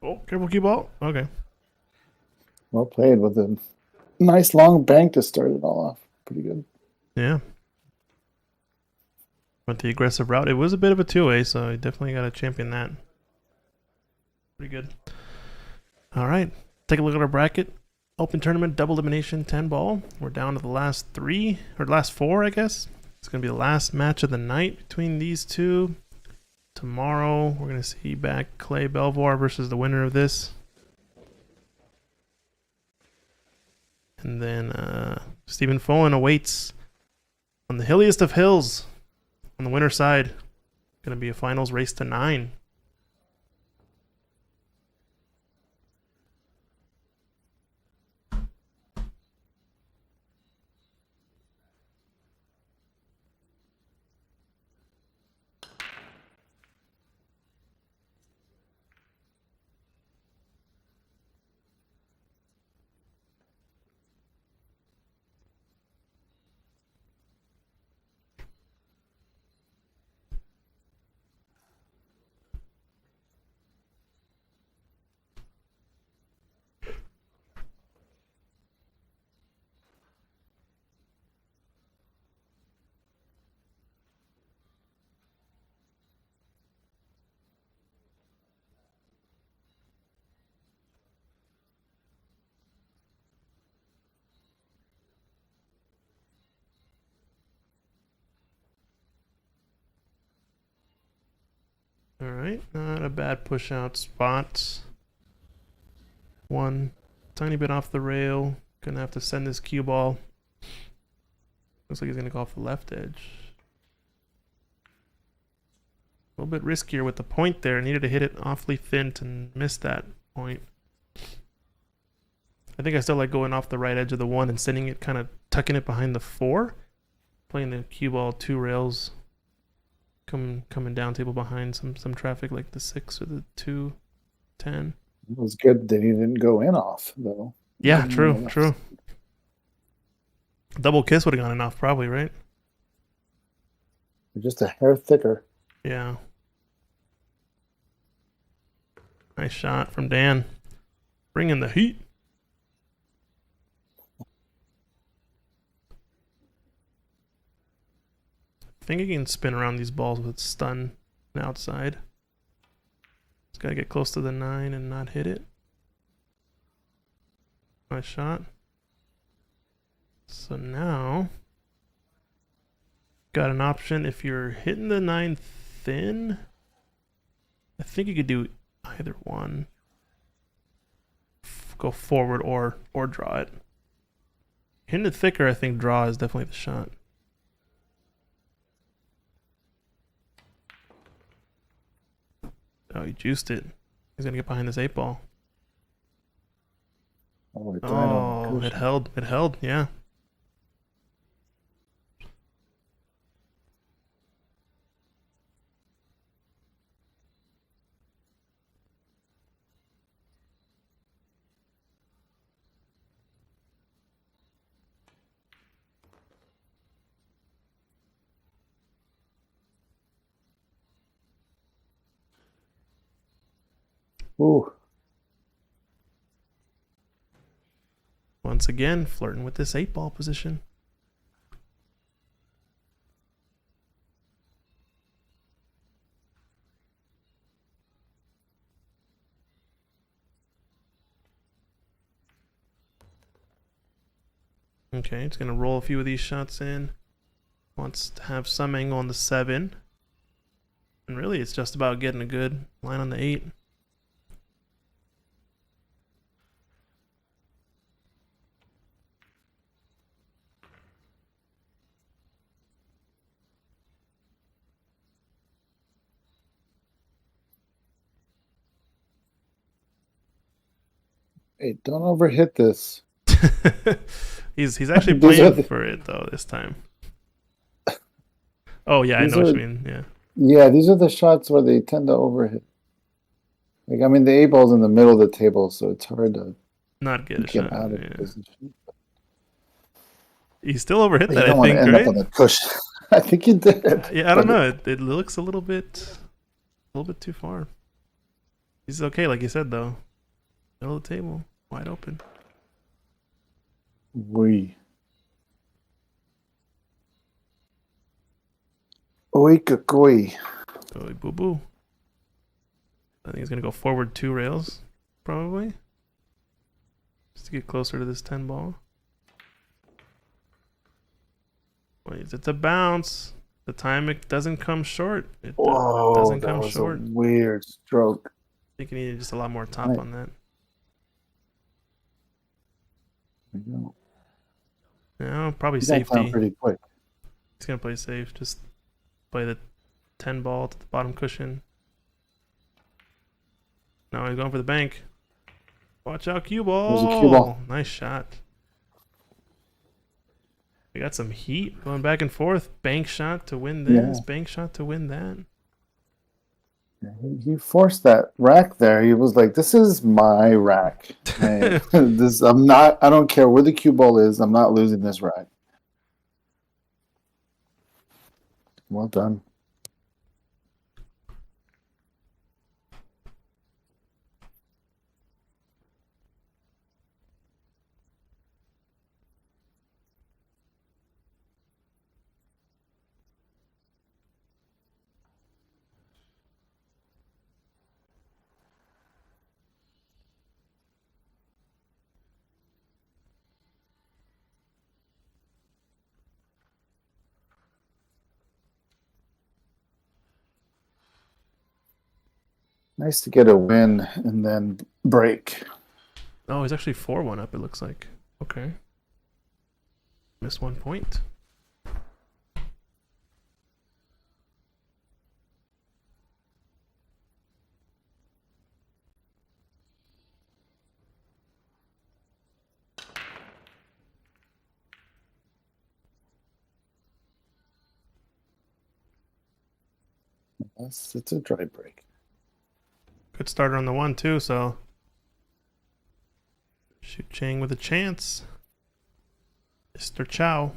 Oh, careful cue ball. Okay. Well played with a nice long bank to start it all off. Pretty good. Yeah. Went the aggressive route. It was a bit of a two-way, so you definitely got to champion that. Pretty good. All right. Take a look at our bracket. Open tournament, double elimination, 10 ball. We're down to the last 3, or last 4, I guess. It's going to be the last match of the night between these two. Tomorrow, we're going to see back Clay Belvoir versus the winner of this. And then Stephen Folan awaits on the hilliest of hills on the winner's side. Going to be a finals race to 9. All right, not a bad push out spot. One tiny bit off the rail. Gonna have to send this cue ball. Looks like he's gonna go off the left edge. A little bit riskier with the point there. Needed to hit it awfully thin to miss that point. I think I still like going off the right edge of the 1 and sending it, kind of tucking it behind the 4. Playing the cue ball 2 rails. Coming down table behind some traffic like the 6 or the 2, 10. It was good that he didn't go in off, though. Yeah, true. Double kiss would have gone enough, probably, right? Just a hair thicker. Yeah. Nice shot from Dan. Bringing the heat. I think he can spin around these balls with stun outside. Just gotta get close to the 9 and not hit it. Nice shot. So now, got an option if you're hitting the 9 thin. I think you could do either one. Go forward or draw it. Hitting it thicker, I think draw is definitely the shot. Oh, he juiced it. He's gonna get behind this 8 ball. Oh, it held, yeah. Ooh. Once again, flirting with this 8-ball position. Okay, it's going to roll a few of these shots in. Wants to have some angle on the 7. And really, it's just about getting a good line on the 8. Hey, don't overhit this. he's actually These are playing for it, though, this time. Oh, yeah, I These know what are- you mean. Yeah. Yeah, these are the shots where they tend to overhit. Like, I mean, the 8-ball's in the middle of the table, so it's hard to Not get a get shot. out of Yeah. position. He still overhit But that, you don't I want to think, end right? up on the cushion. I think you did. Yeah, I don't But know. It looks a little bit too far. He's okay, like you said, though. Middle of the table, wide open. We. Oi, kakoi. Oh, boo boo. I think he's gonna go forward 2 rails, probably, just to get closer to this 10 ball. Wait, it's a bounce. The time it doesn't come short. It Whoa, doesn't that come was short. a weird stroke. I think you needed just a lot more top Right. on that. There you go. No, probably You got down safety. pretty quick. He's gonna play safe. Just play the 10 ball to the bottom cushion. No, he's going for the bank. Watch out, cue ball. There's a cue ball. Nice shot. We got some heat going back and forth. Bank shot to win this. Yeah. Bank shot to win that. He forced that rack there. He was like, "This is my rack. I don't care where the cue ball is. I'm not losing this rack." Well done. Nice to get a win and then break. Oh, he's actually 4-1 up, it looks like. Okay. Missed 1 point. It's a dry break. Good starter on the 1 too, so shoot Chang with a chance. Mr. Chow.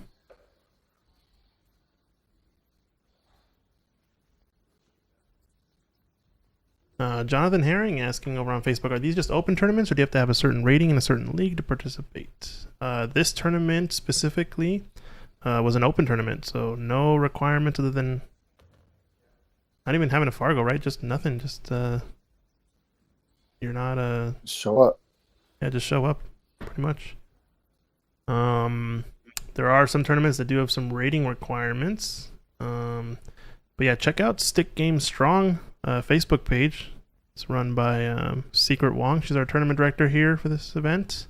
Jonathan Herring asking over on Facebook, are these just open tournaments or do you have to have a certain rating in a certain league to participate? This tournament specifically was an open tournament, so no requirements other than not even having a Fargo, right? Just nothing. Just you're not Show up. yeah, just show up, pretty much. There are some tournaments that do have some rating requirements. But yeah, check out Stick Game Strong Facebook page. It's run by Secret Wong. She's our tournament director here for this event,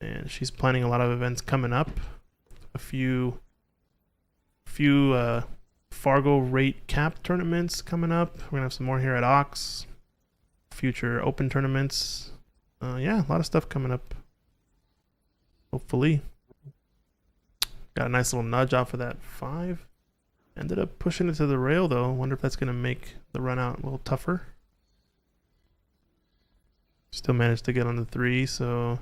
and she's planning a lot of events coming up. A few Fargo rate cap tournaments coming up. We're gonna have some more here at Ox. Future open tournaments. Yeah, a lot of stuff coming up. Hopefully. Got a nice little nudge off of that 5. Ended up pushing it to the rail though. Wonder if that's gonna make the run out a little tougher. Still managed to get on the 3, so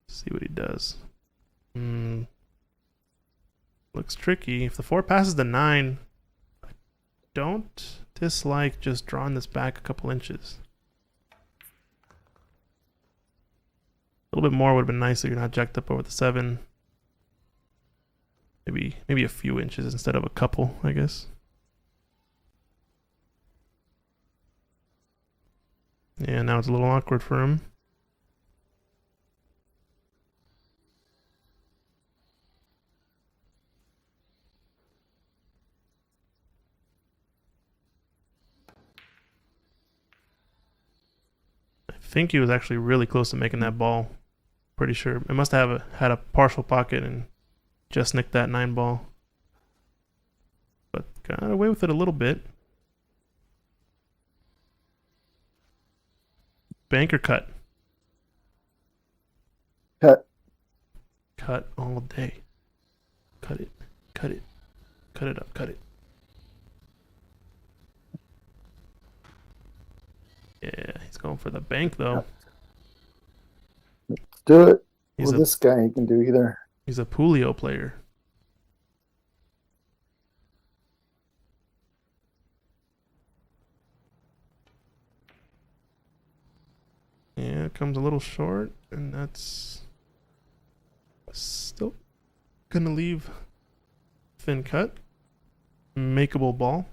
let's see what he does. Looks tricky. If the 4 passes the 9, don't dislike just drawing this back a couple inches. A little bit more would have been nice so you're not jacked up over the 7. Maybe a few inches instead of a couple, I guess. Yeah, now it's a little awkward for him. I think he was actually really close to making that ball. Pretty sure. It must have had a partial pocket and just nicked that 9 ball. But got away with it a little bit. Bank or cut? Cut. Cut all day. Cut it. Cut it. Cut it up. Cut it. Yeah, he's going for the bank though. Let's do it. He's Well, a this guy, he can do either. he's a Pulio player. Yeah, it comes a little short, and that's still gonna leave thin cut. Makeable ball.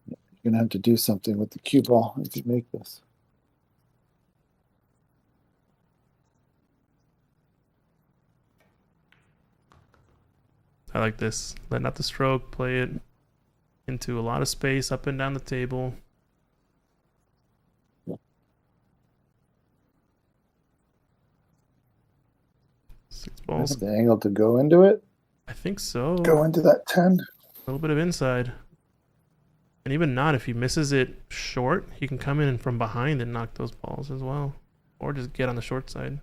You're gonna have to do something with the cue ball if you make this. I like this. Letting out the stroke, play it into a lot of space up and down the table. Six I balls. have the angle to go into it. I think so. Go into that 10. A little bit of inside. And even not, if he misses it short, he can come in from behind and knock those balls as well. Or just get on the short side.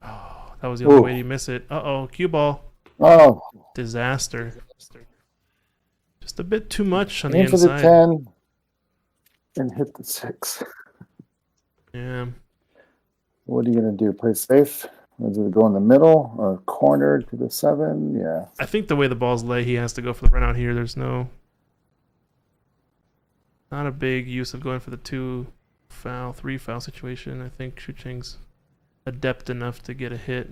Oh, that was the only Ooh. way to miss it. Uh-oh, cue ball. Oh, Disaster. Just a bit too much on the aim for the inside. 10 and hit the 6. Yeah. What are you gonna do? Play safe? Or does it go in the middle or corner to the 7? Yeah. I think the way the balls lay, he has to go for the run out here. There's not a big use of going for the 2 foul, 3 foul situation. I think Shucheng's adept enough to get a hit.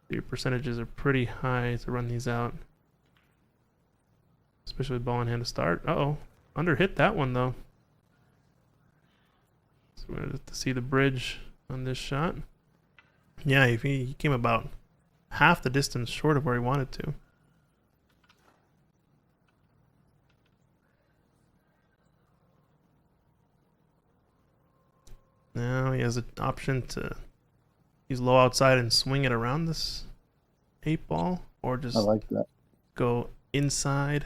Your percentages are pretty high to run these out. Especially with ball in hand to start. Uh-oh. Under hit that one, though. So we're going to have to see the bridge on this shot. Yeah, he came about half the distance short of where he wanted to. Now he has an option to use low outside and swing it around this 8 ball, or just I like that. go inside,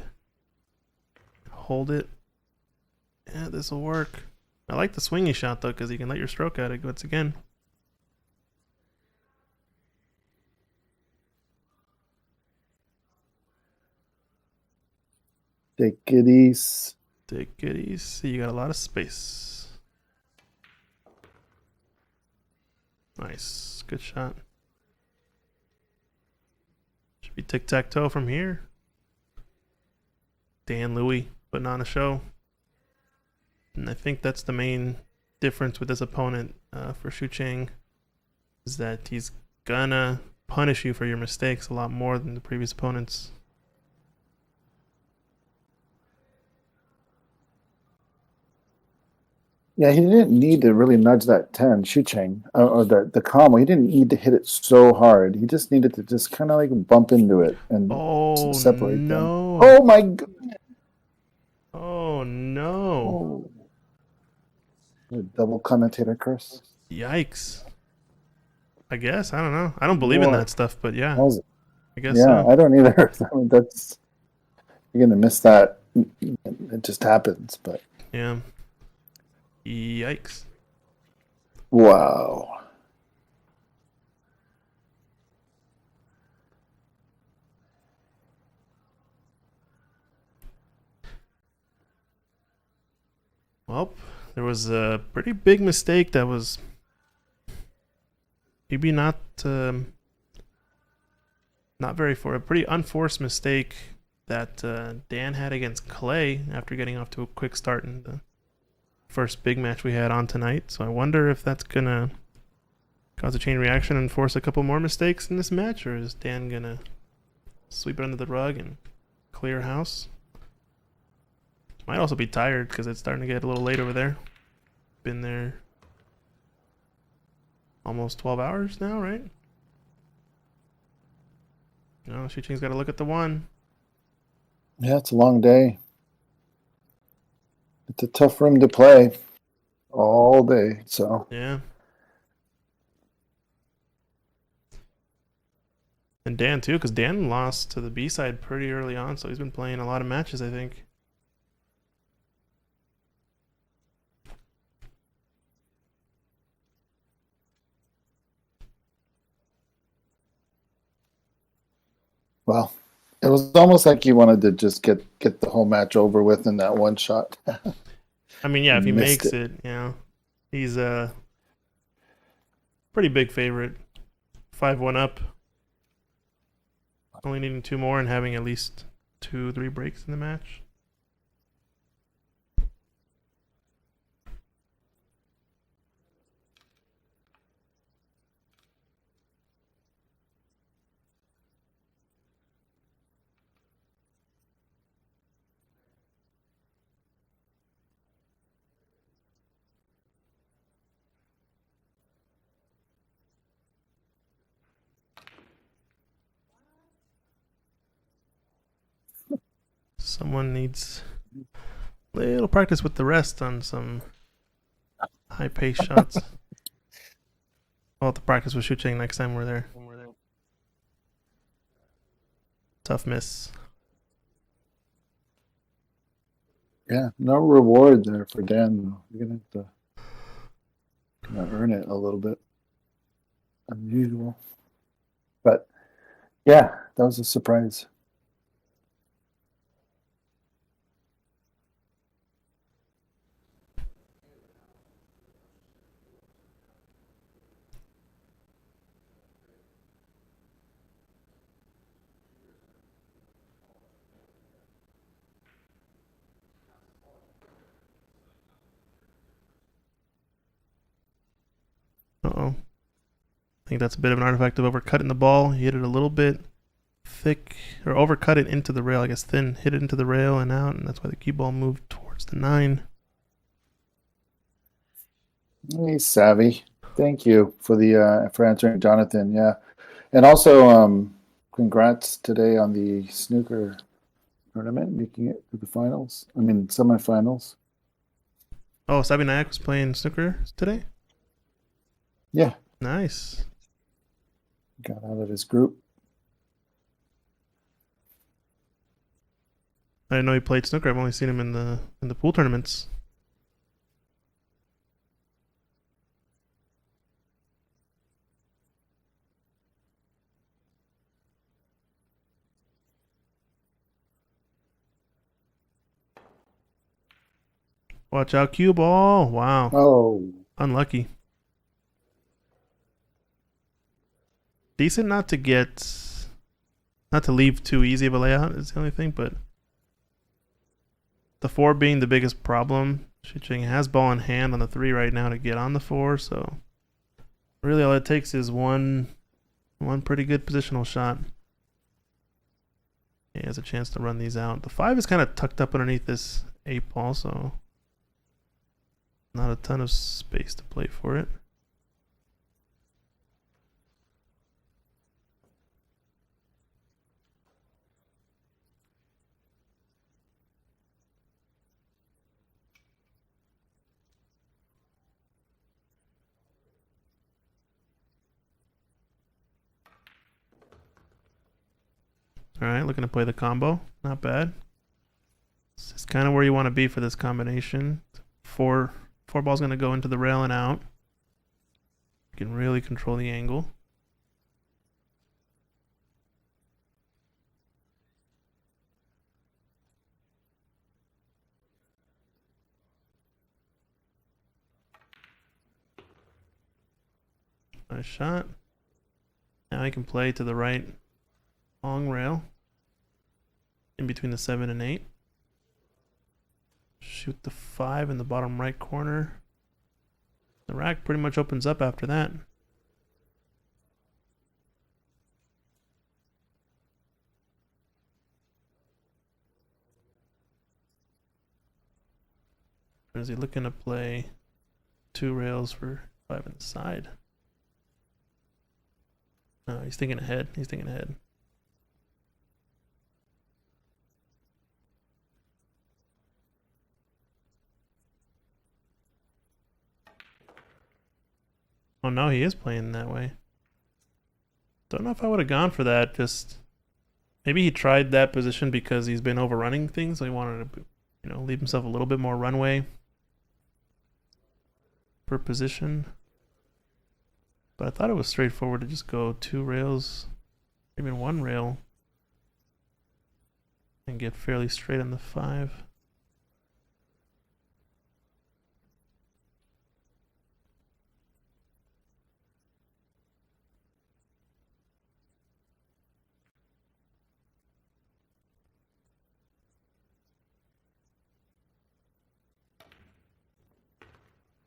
hold it. Yeah, this will work. I like the swingy shot though, because you can let your stroke at it once again. Take it easy. Take it easy. You got a lot of space. Nice. Good shot. Should be tic-tac-toe from here. Dan Louis putting on a show. And I think that's the main difference with this opponent for Shucheng, is that he's gonna punish you for your mistakes a lot more than the previous opponents. Yeah, he didn't need to really nudge that 10, Shucheng, or the combo. He didn't need to hit it so hard. He just needed to just kind of like bump into it and Oh separate no! them. Oh my god! Oh no! Oh. A double commentator curse. Yikes! I guess I don't know. I don't believe in Boy. that stuff, but yeah, How's it? I guess Yeah, so. I don't either. I mean, that's you're gonna miss that. It just happens. But Yeah. Yikes! wow. Well, there was a pretty big mistake that was maybe not very for a pretty unforced mistake that Dan had against Clay after getting off to a quick start in the first big match we had on tonight. So I wonder if that's gonna cause a chain reaction and force a couple more mistakes in this match, or is Dan gonna sweep it under the rug and clear house? Might also be tired because it's starting to get a little late over there. Been there almost 12 hours now, right? No, Xuqing's got to look at the one. Yeah, it's a long day. It's a tough room to play all day. So Yeah. And Dan too, because Dan lost to the B side pretty early on, so he's been playing a lot of matches, I think. well, it was almost like he wanted to just get the whole match over with in that one shot. I mean, yeah, if he Missed makes it, you know, he's a pretty big favorite. 5-1 up. Only needing 2 more and having at least 2-3 breaks in the match. Someone needs a little practice with the rest on some high-paced shots. I'll have to practice with Xuqing next time we're there. Tough miss. Yeah, no reward there for Dan, though. You're going to have to earn it a little bit. Unusual. But, yeah, that was a surprise. Uh-oh. I think that's a bit of an artifact of overcutting the ball. He hit it a little bit thick, or overcut it into the rail, I guess thin. Hit it into the rail and out, and that's why the cue ball moved towards the 9. He's savvy. Thank you for the for answering, Jonathan. Yeah, and also congrats today on the snooker tournament, making it to the finals. I mean semifinals. Oh, Sabi Nayak was playing snooker today? Yeah, Nice. got out of his group. I didn't know he played snooker. I've only seen him in the pool tournaments. Watch out, cue ball. Wow. Oh, Unlucky. Decent not to leave too easy of a layout is the only thing, but the 4 being the biggest problem. Xuqing has ball in hand on the 3 right now to get on the 4, so really all it takes is one pretty good positional shot. He has a chance to run these out. The 5 is kind of tucked up underneath this 8 ball, so not a ton of space to play for it. All right, looking to play the combo. Not bad. This is kind of where you want to be for this combination. 4 balls going to go into the rail and out. You can really control the angle. Nice shot. Now he can play to the right long rail. In between the 7 and 8. Shoot the 5 in the bottom right corner. The rack pretty much opens up after that. Or is he looking to play 2 rails for 5 on the side? No, he's thinking ahead. He's thinking ahead. Oh no, he is playing that way. Don't know if I would have gone for that. Just maybe he tried that position because he's been overrunning things. So he wanted to, leave himself a little bit more runway per position. But I thought it was straightforward to just go 2 rails, even 1 rail, and get fairly straight on the 5.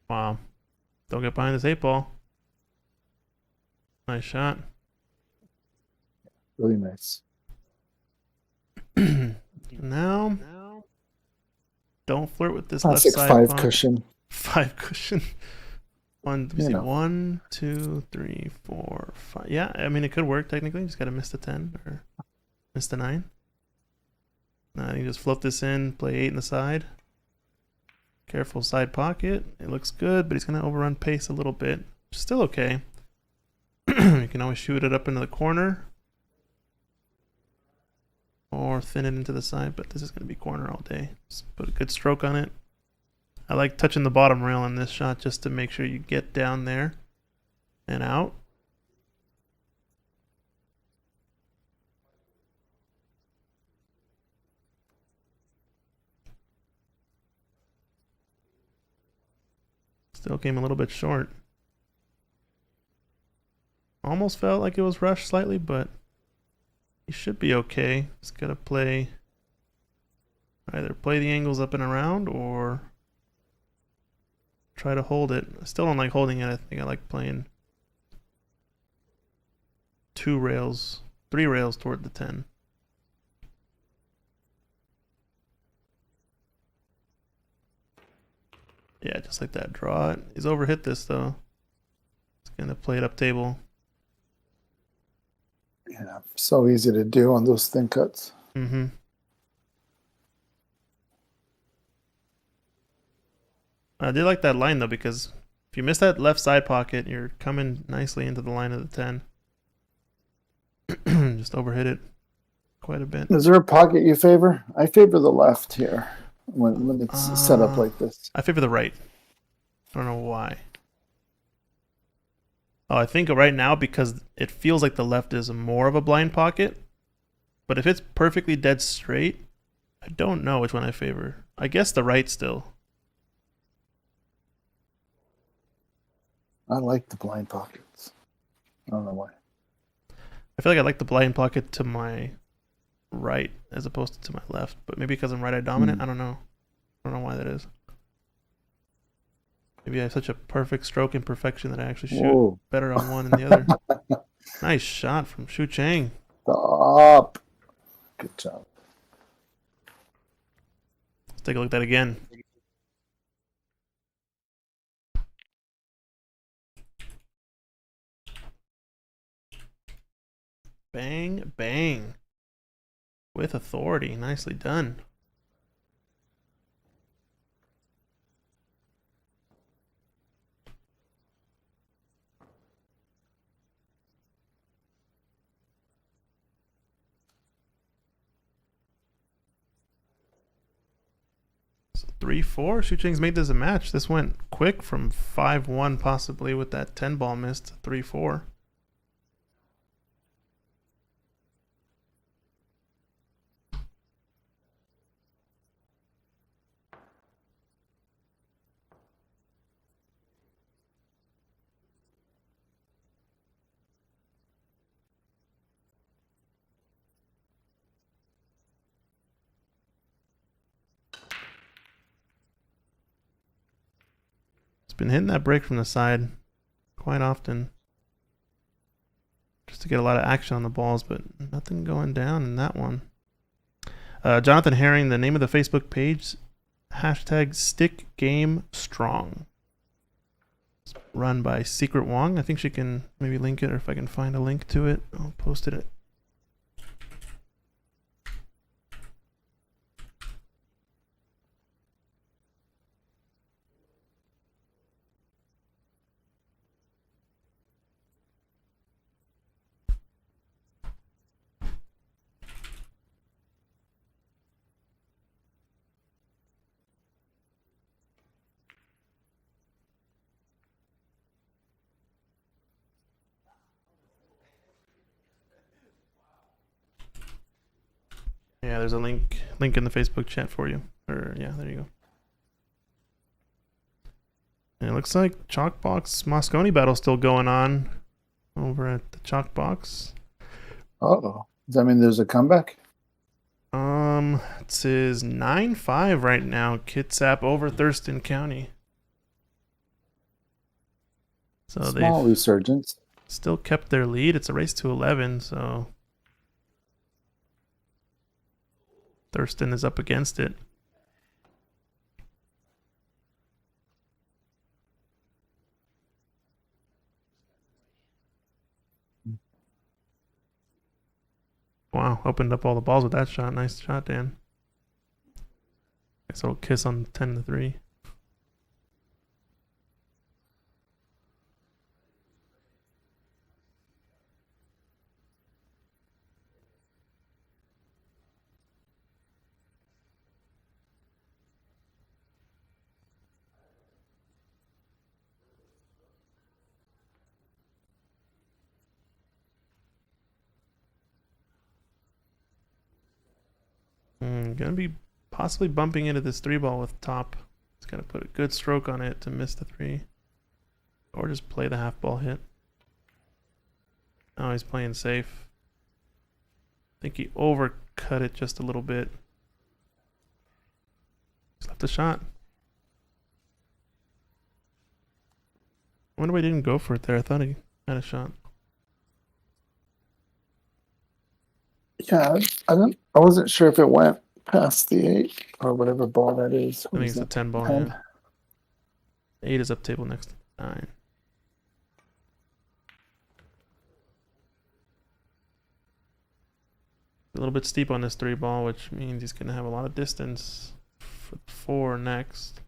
Wow. Don't get behind this 8 ball. Nice shot. Really nice. Now, don't flirt with this Classic left side 5 pocket. cushion. 5 cushion. Let me see. know. 1, 2, 3, 4, 5. Yeah, I mean, it could work technically. Just got to miss the 10 or miss the 9. Now you just flip this in, play 8 in the side. Careful side pocket. It looks good, but he's going to overrun pace a little bit. Still okay. You can always shoot it up into the corner. Or thin it into the side, but this is going to be corner all day. Just put a good stroke on it. I like touching the bottom rail on this shot just to make sure you get down there and out. Still came a little bit short. Almost felt like it was rushed slightly, but he should be okay. Just gotta either play the angles up and around or try to hold it. I still don't like holding it. I think I like playing 3 rails toward the 10. Yeah, just like that. Draw it. He's overhit this though. He's gonna play it up table. Yeah, so easy to do on those thin cuts. Mm-hmm. I did like that line though, because if you miss that left side pocket, you're coming nicely into the line of the 10. Just overhit it quite a bit. Is there a pocket you favor? I favor the left here when it's set up like this. I favor the right. I don't know why. Oh, I think right now because it feels like the left is more of a blind pocket. But if it's perfectly dead straight, I don't know which one I favor. I guess the right still. I like the blind pockets. I don't know why. I feel like I like the blind pocket to my right as opposed to my left. But maybe because I'm right-eye dominant, I don't know. I don't know why that is. Maybe I have such a perfect stroke imperfection that I actually shoot better on one than the other. Nice shot from Shu Chang. Stop. Good job. Let's take a look at that again. Bang, bang. With authority. Nicely done. So 3-4. Shu Chang's made this a match. This went quick from 5-1 possibly with that 10 ball miss to 3-4. been hitting that break from the side quite often. Just to get a lot of action on the balls, but nothing going down in that one. Jonathan Herring, the name of the Facebook page, hashtag Stick Game Strong. It's run by Secret Wong. I think she can maybe link it, or if I can find a link to it, I'll post it. Yeah, there's a link in the Facebook chat for you. Or yeah, there you go. And it looks like Chalkbox Moscone battle still going on over at the Chalkbox. Oh, does that mean there's a comeback? It says 9-5 right now. Kitsap over Thurston County. So Small they've resurgence. still kept their lead. It's a race to 11, so Thurston is up against it. Wow, opened up all the balls with that shot. Nice shot, Dan. Nice little kiss on 10-3. Gonna be possibly bumping into this 3-ball with top. It's gotta put a good stroke on it to miss the 3. Or just play the half ball hit. Oh, he's playing safe. I think he overcut it just a little bit. Just left a shot. I wonder why he didn't go for it there. I thought he had a shot. Yeah, I wasn't sure if it went past the 8 or whatever ball that is. I think it's a 10 ball. 10? Yeah. 8 is up table next to 9. A little bit steep on this 3-ball, which means he's going to have a lot of distance for 4 next.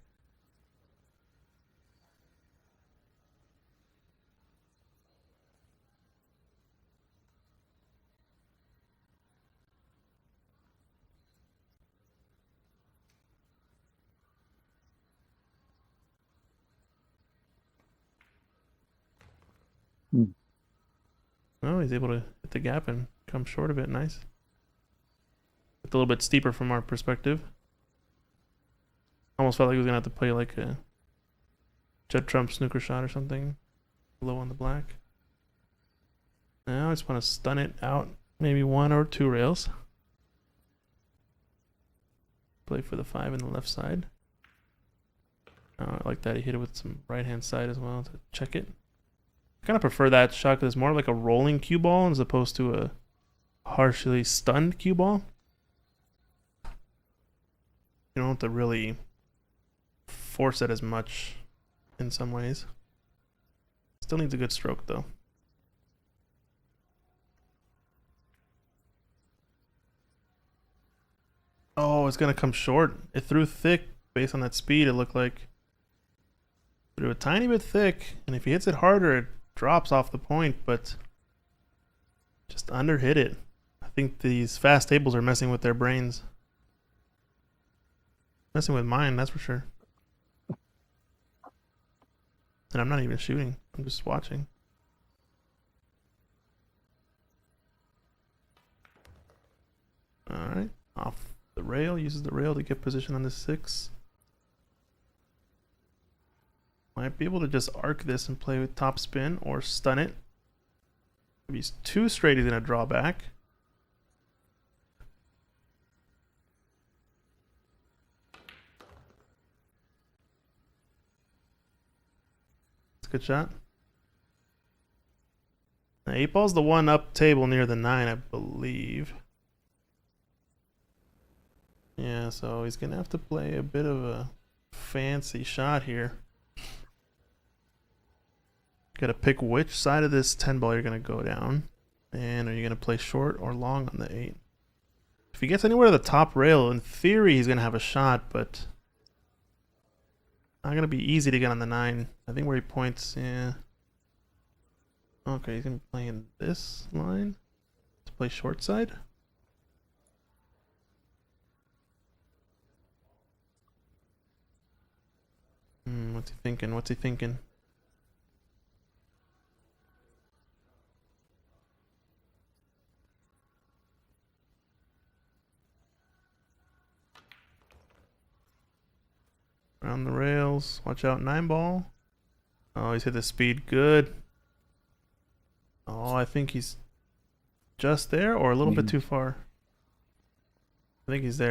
Oh, he's able to hit the gap and come short of it. Nice. It's a little bit steeper from our perspective. Almost felt like he was going to have to play like a Judd Trump snooker shot or something. Low on the black. Now I just want to stun it out. Maybe 1 or 2 rails. Play for the 5 in the left side. Oh, I like that. He hit it with some right hand side as well to check it. I kind of prefer that shot because it's more like a rolling cue ball as opposed to a harshly stunned cue ball. You don't have to really force it as much in some ways. Still needs a good stroke though. Oh, it's going to come short. It threw thick based on that speed. It looked like threw a tiny bit thick, and if he hits it harder, it drops off the point, but just underhit it. I think these fast tables are messing with their brains. Messing with mine, that's for sure. And I'm not even shooting. I'm just watching. Alright. Off the rail. Uses the rail to get position on the 6. Might be able to just arc this and play with top spin or stun it. If he's too straight, he's going to draw back. good shot. Now, 8-ball's the one up table near the 9, I believe. Yeah, so he's gonna have to play a bit of a fancy shot here. Gotta pick which side of this 10-ball you're gonna go down. And are you gonna play short or long on the 8? If he gets anywhere to the top rail, in theory he's gonna have a shot, but not gonna be easy to get on the 9. I think where he points, yeah. Okay, he's gonna be playing this line to play short side. What's he thinking? What's he thinking? Around the rails. Watch out, 9-ball. Oh, he's hit the speed good. Oh, I think he's just there or a little bit too far. I think he's there.